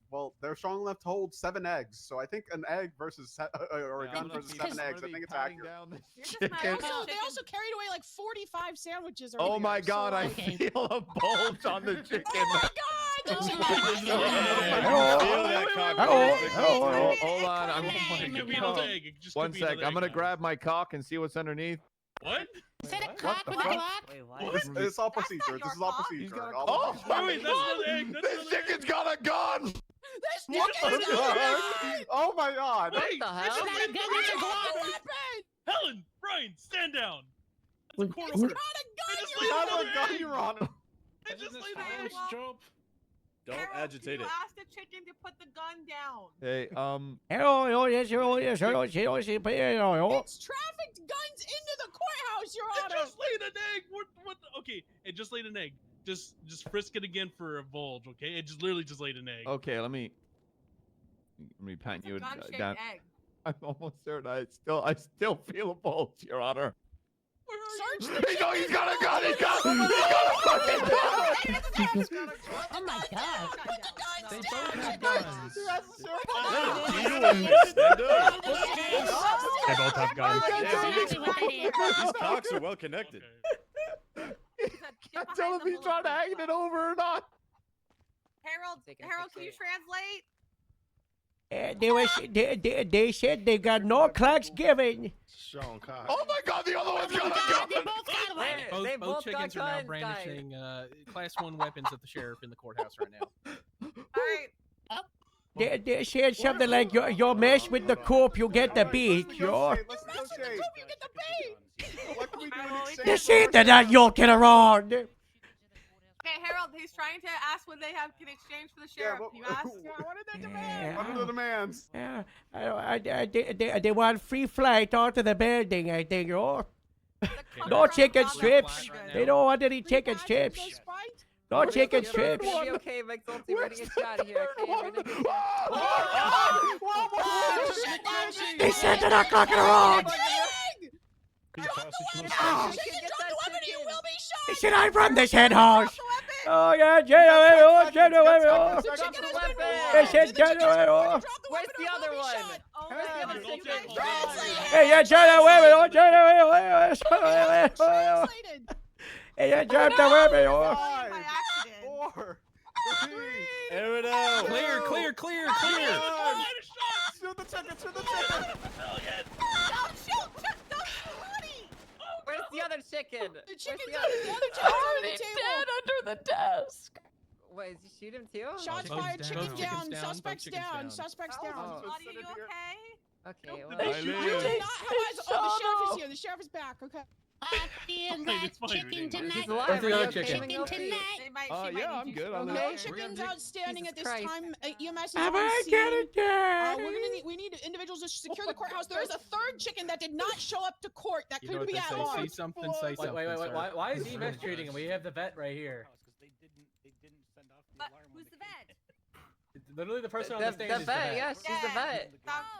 Well, they're strong enough to hold 7 eggs, so I think an egg versus or a Yeah, gun I'm gonna versus be- 7 I'm eggs. I gonna think be it's patting accurate. down this You're just chicken. mad. They also carried away like 45 sandwiches Oh earlier, my so, god, I like- feel a bulge on the chicken. Oh my god! Oh, Hold on, It could be an egg. It just one could be sec. another I'm gonna egg. grab my cock and see what's underneath. What? Is that a What cock the with a fuck? Glock? Wait, what? It's all procedure. This is all procedure. All Oh, procedure. Wait, that's another egg. That's this another egg. chicken's got a gun! This What chicken the is fuck? alive! Oh my god! Wait, the hell? That's not a gun, that's a Glock. Weapon! Helen, Brian, stand down. That's a Wait, court It's order. not a gun, just Your laid Not another a gun, egg. Your Honor. I just laid Hey, an egg. well, Don't Harold, agitate you it. asked the chicken to put the gun down. Hey, Hello, yes, yes, It's trafficked guns into the courthouse, Your It Honor! just laid an egg. What? Okay, it just laid an egg. Just frisk it again for a bulge, okay? It just literally just laid an egg. okay, let me. Let me pat you Gun-shaped down. egg. I'm almost certain I still feel a pulse, Your Honor. Search the chicken. He's got a gun! He's got a fucking gun! Oh my god. They both have guns. They both have guns. These cocks are well connected. Can't tell if he's trying to hang it over or not. Harold, can you translate? They said they got no clocks given. Sean Cox. Oh my god, the other one's got a gun! Both chickens are now brandishing class 1 weapons at the sheriff in the courthouse right now. Alright. They said something like, you mess with the coop, you get the beat, yo. They said they're not yoking around. Okay, Harold, he's trying to ask what they have in exchange for the sheriff. You asked? What are their demands? What are the demands? They want free flight onto the building, I think, yo. No chicken strips. They don't want any chicken strips. No chicken strips. Okay, McNulty, we're gonna get you out of here. Okay, we're gonna get you. They said they're not clocking around. They said I run this head house. Oh yeah, General. They said General. Where's the other one? Where's the other chicken? Hey, yeah, General. Hey, yeah, drop the weapon. Air it out. Clear. Shoot the chicken. Where's the other chicken? The chicken's the other chicken's on the table. Dead under the desk. Wait, did you shoot him too? Shots fired, chicken down, suspects down, suspects down. Claudia, you okay? Okay, well, The sheriff is here. The sheriff is back. Okay. Chicken tonight. He's alive. Chicken tonight. Yeah, I'm good on No that. chickens outstanding at this time. EMS is Am on I scene. getting dead? We need individuals to secure the courthouse. There is a third chicken that did not show up to court that could be at large. Say something. Wait. Why is EMS treating him? We have the vet right here. Who's the vet? Literally the person on The the stage is the vet, vet. yeah, she's the vet.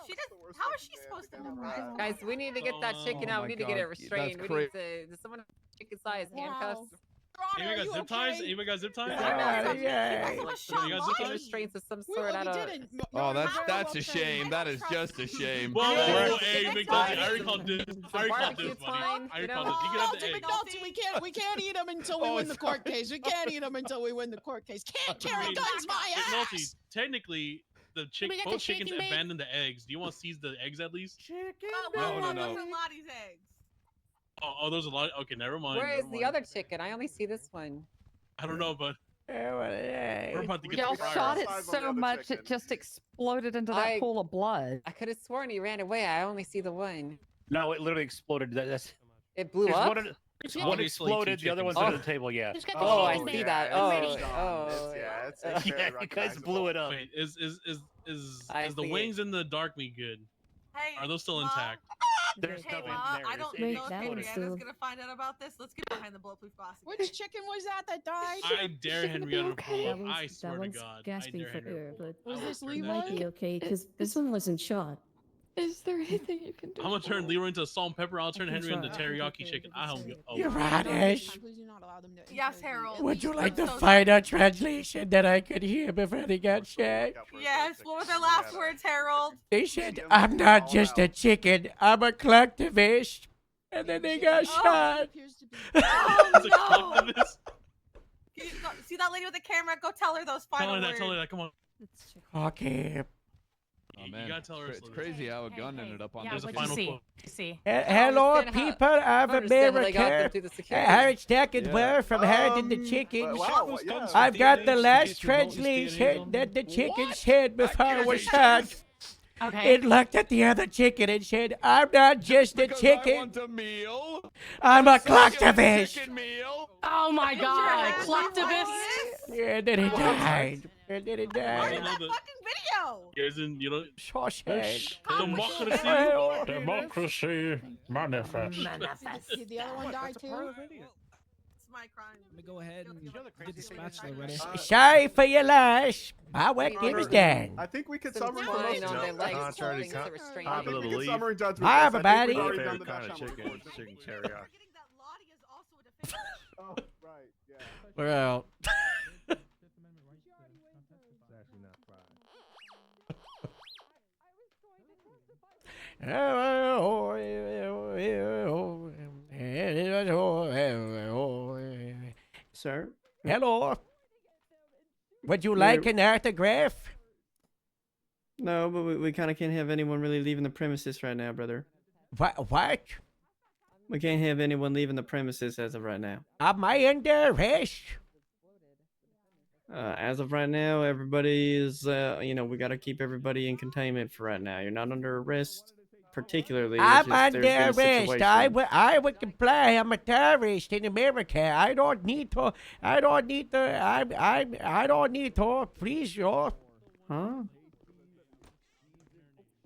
She does. How is she supposed to know? Guys, we need to get that chicken out. We need to get it restrained. We need to. Does someone have chicken size handcuffs? Anybody got zip ties? Anybody got zip ties? Yeah. You got zip ties? Restraints of some sort. I don't. Oh, that's a shame. That is just a shame. Whoa, hey, McNulty, I already called this. I already called this, buddy. fine, I already you called know? this. You can have the egg. McNulty, we can't eat them until we win the court case. We can't eat them until we win the court case. Can't carry guns, my McNulty, ass. technically, both chickens abandoned the eggs. Do you want to seize the eggs at least? No. Those are Lottie's eggs. Oh, those are a lot. Okay, never mind. Where is the other chicken? I only see this one. I don't know, but we're about to get Y'all the fryer. shot it so much it just exploded into that pool of blood. I could have sworn he ran away. I only see the one. No, it literally exploded. It blew There's up? One exploded, the other one's under the table, yeah. Oh, I see that. Oh, yeah, you guys blew it up. Wait, is the wings in the dark meat good? Hey, are those still intact? There's hey, nothing Ma, there. I don't It's- know if that one's Henrietta's still- gonna find out about this. Let's get behind the bulletproof glass. Which chicken was that died? I dare Henrietta to pull up. I swear to one's God. I gasping dare for Henrietta air, to pull up. but Was this it Leroy? might be okay because this one wasn't shot. Is there anything you can do? I'm gonna turn Leroy into salt and pepper. I'll turn can Henry into try. teriyaki chicken. I don't give. Oh. You're radish. Please do not allow them to. Yes, Harold. Would you like to find a translation that I could hear before they got shot? Yes. What were their last words, Harold? They said, I'm not just a chicken, I'm a collectivist. And then they got shot. Oh no! See that lady with the camera? Go tell her those final words. Tell her that. Come on. Okay. Oh, man. You gotta tell her. It's crazy how a gun ended up on There's this a final quote. Hello, people of America. Harry Stackett Yeah. were from Herding the Chickens. wow, yeah. I've got the last translation that the chicken said before it was shot. Okay. It looked at the other chicken and said, I'm not just a Because chicken. I want a meal. I'm a collectivist. Chicken meal. Oh my god, collectivist. Yeah, and then he died. And then he died. You know, Shawshank. Democracy manifest. Did the other one die too? my crime. Let me go ahead and get the spatula ready. Sorry for your loss. My work Your is Honor, done. I think we could Some summary twine the on their legs, Contrary holding to the restraining I top think of we the can leaf. summary judgment. Hi, this. I think we've everybody. already Favorite done the kind of Dachshund chicken, portion. chicken teriyaki. Oh, right, yeah. Well. Sir? Hello. Would you like an autograph? No, but we kind of can't have anyone really leaving the premises right now, brother. What? We can't have anyone leaving the premises as of right now. Am I under arrest? As of right now, everybody is, we got to keep everybody in containment for right now. You're not under arrest, particularly. I'm under there's been a arrest. situation. I would comply. I'm a terrorist in America. I don't need to. Please, yo. Huh?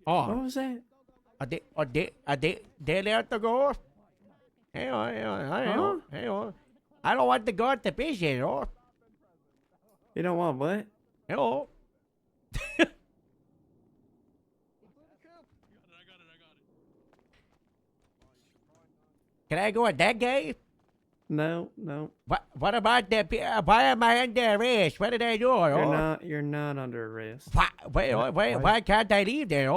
Oh. What was that? They let to go. Hang on. I don't want to go to prison, you know. You don't want what? Hello. Can I go at that game? No. What about the? Why am I under arrest? What did I do? You're not under arrest. Why can't I leave there?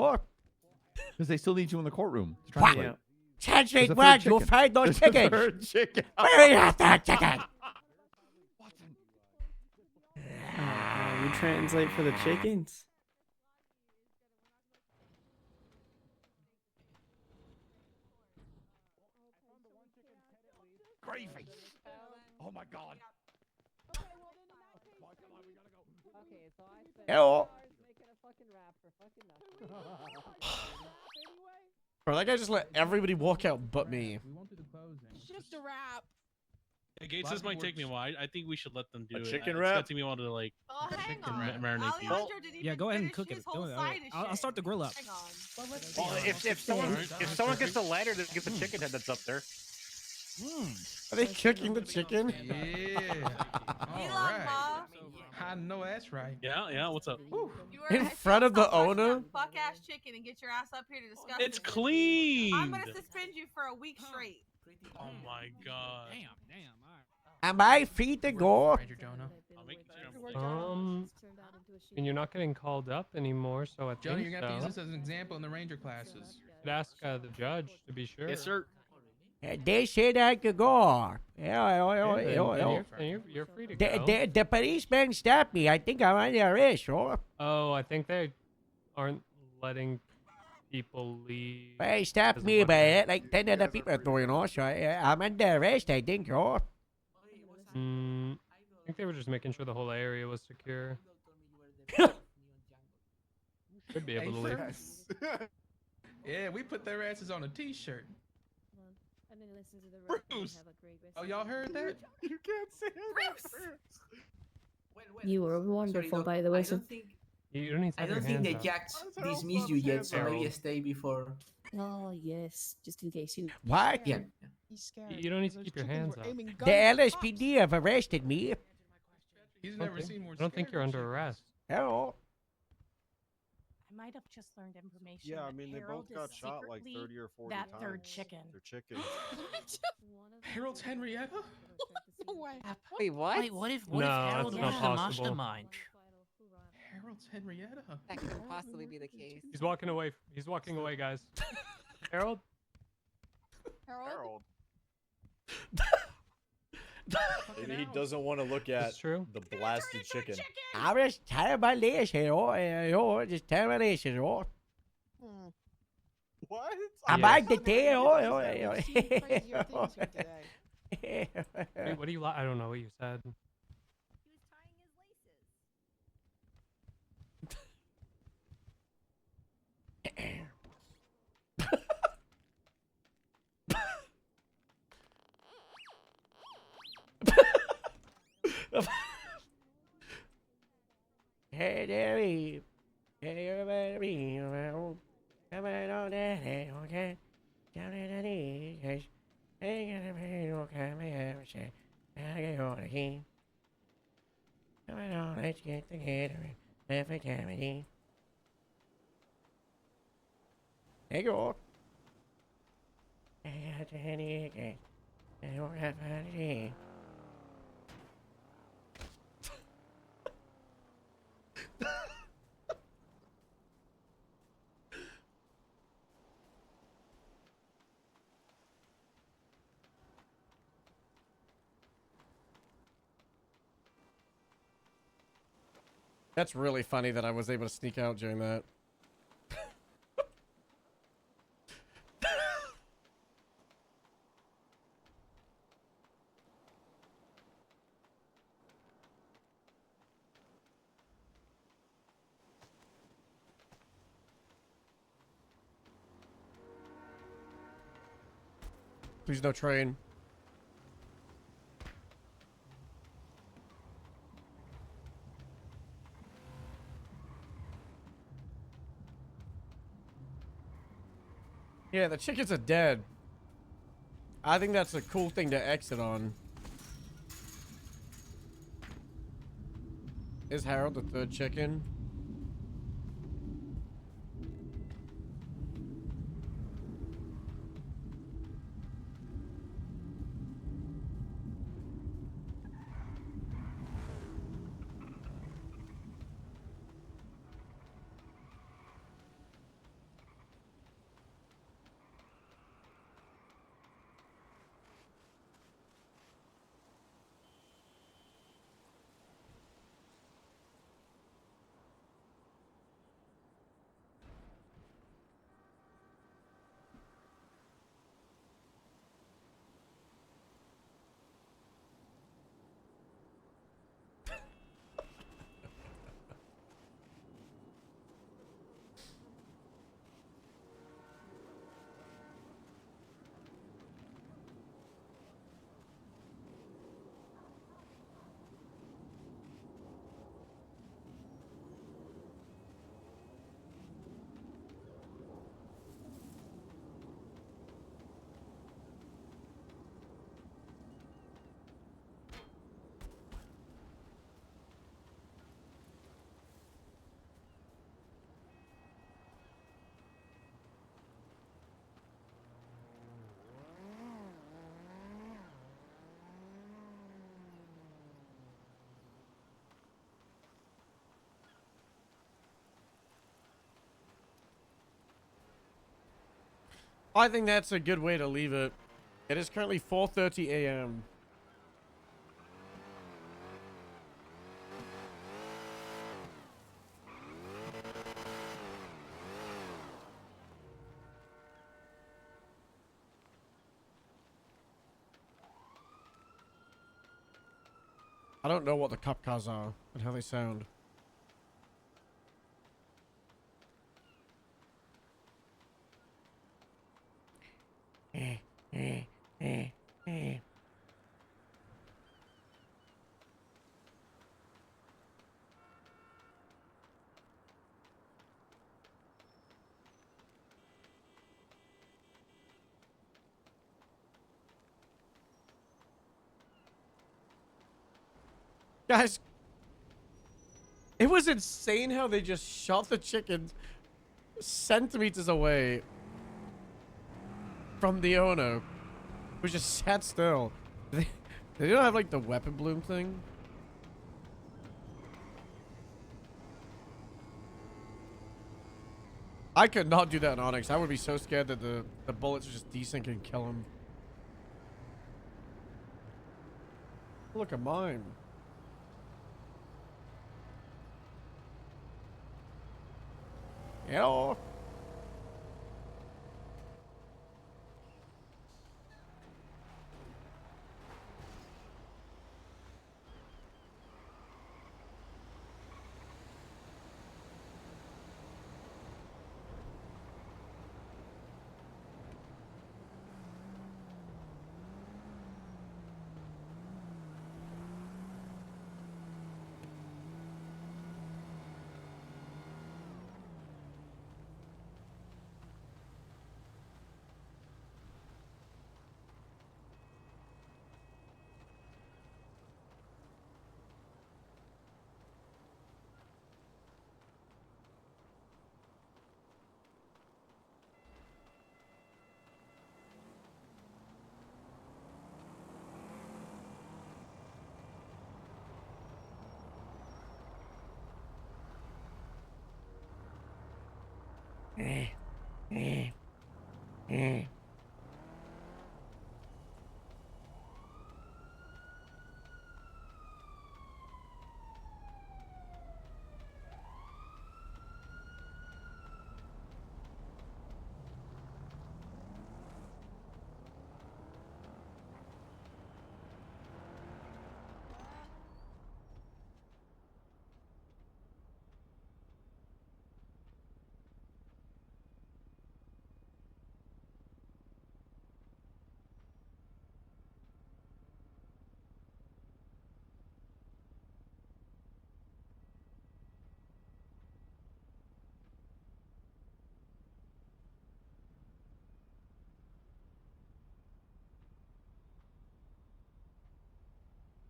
Because they still need you in the courtroom. To What? translate. Translate There's a what? third You'll chicken. find those There's a chickens. third chicken. Where is that chicken? You translate for the chickens? Gravy. Oh my god. Hello. Bro, that guy just let everybody walk out but me. It's just a wrap. Hey, Gates, this might take me a while. I think we should let them do A it. chicken It's wrap? gonna take me a while to like marinate these. Yeah, go ahead and cook it. I'll start the grill up. Well, if someone gets the ladder, then get the chicken head that's up there. Are they cooking the chicken? Yeah. All right. I know that's right. Yeah. What's up? In front of the owner? Fuck ass chicken and get your ass up here to discuss. It's this. clean. I'm gonna suspend you for a week straight. Oh my god. Damn. Am I free to go? And you're not getting called up anymore, so I Johnny, think you're gonna have to use so. this as an example in the ranger classes. Could ask the judge to be sure. Yes, sir. They said I could go. You're free to go. The policeman stopped me. I think I'm under arrest, or? Oh, I think they aren't letting people leave. They stopped me, but like 10 other people are going on, so I'm under arrest, I think, or? I think they were just making sure the whole area was secure. Should be able to leave. Yeah, we put their asses on a t-shirt. I'm gonna listen to the Bruce! Oh, y'all heard that? You can't say it. You were wonderful, by the way. So You don't need to I have don't your think the hands up. judge dismissed you yet, so maybe stay before. oh yes, just in case you. What? Yeah. He's scared. You don't need to keep your hands up. The LSPD have arrested me. He's I don't think- I don't think you're under arrest. Hello. I might have just learned information. Yeah, I that mean, they Harold both got is shot like secretly 30 or 40 that times. third chicken. They're chickens. Harold's Henrietta? No way. Wait, what? Wait, what if No, Harold that's not was the possible. mastermind? Harold's Henrietta. That couldn't possibly be the case. He's walking away. He's walking away, guys. Harold? Harold. Maybe he doesn't want to look at the blasted chicken. I'm just telling my lesson, just telling my lesson, What? I'm at the tail. Wait, what do you I don't know what you said. Hey, Derry. Hey, everybody. Come on, all that. Okay. Down in the knees. Hey, Come on, let's get together every time we eat. Hey, go. I got the headache again. I don't have a That's really funny that I was able to sneak out during that. Please no train. Yeah, the chickens are dead. I think that's a cool thing to exit on. Is Harold the third chicken? I think that's a good way to leave it. It is currently 4:30 a.m. I don't know what the cop cars are and how they sound. Guys, it was insane how they just shot the chickens centimeters away from the owner, who just sat still. They don't have like the weapon bloom thing. I could not do that in Onyx. I would be so scared that the bullets would just desync and kill him. Look at mine. Hello.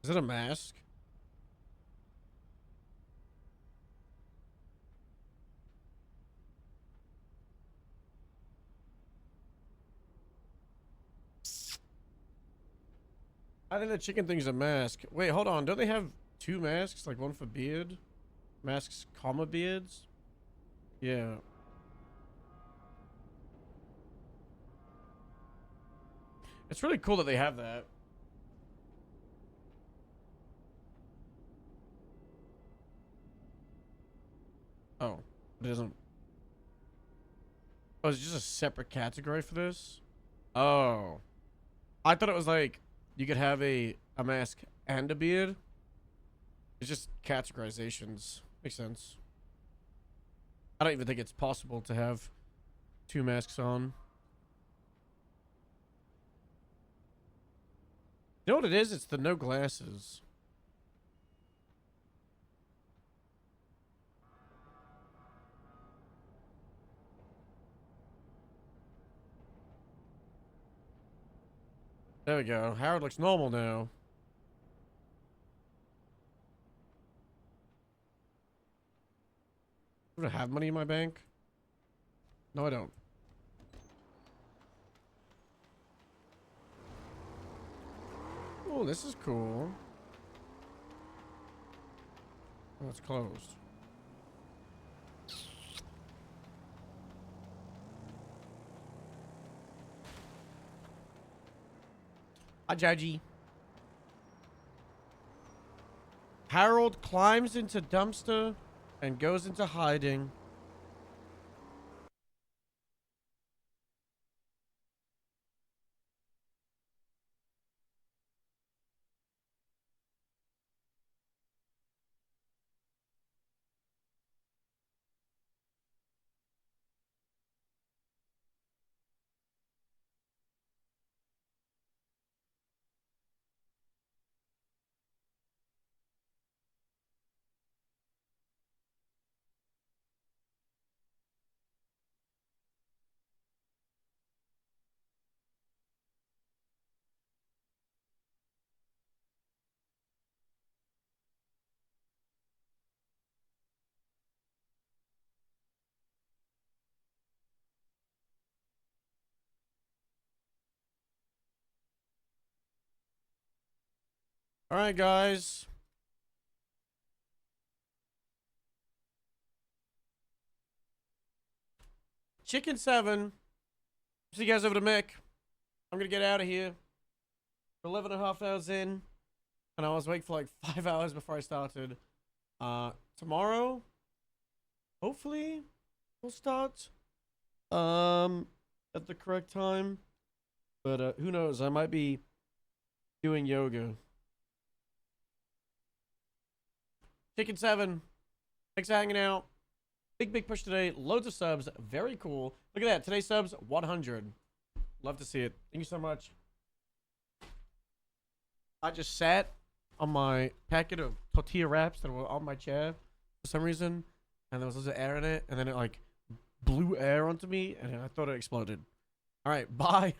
Is it a mask? I think the chicken thing's a mask. Wait, hold on. Don't they have two masks? Like one for beard? Masks, comma beards? Yeah. It's really cool that they have that. Oh, it isn't. Oh, it's just a separate category for this? Oh. I thought it was like you could have a mask and a beard. It's just categorizations. Makes sense. I don't even think it's possible to have two masks on. You know what it is? It's the no glasses. There we go. Howard looks normal now. Do I have money in my bank? No, I don't. Oh, this is cool. Oh, it's closed. Hi, Judgy. Harold climbs into dumpster and goes into hiding. All right, guys. Chicken 7. See you guys over to Mick. I'm gonna get out of here. We're 11 and a half hours in, and I was awake for like 5 hours before I started. Tomorrow, hopefully, we'll start at the correct time. But who knows? I might be doing yoga. Chicken 7. Thanks for hanging out. Big push today. Loads of subs. Very cool. Look at that. Today's subs, 100. Love to see it. Thank you so much. I just sat on my packet of tortilla wraps that were on my chair for some reason, and there was lots of air in it, and then it like blew air onto me, and I thought it exploded. All right, bye.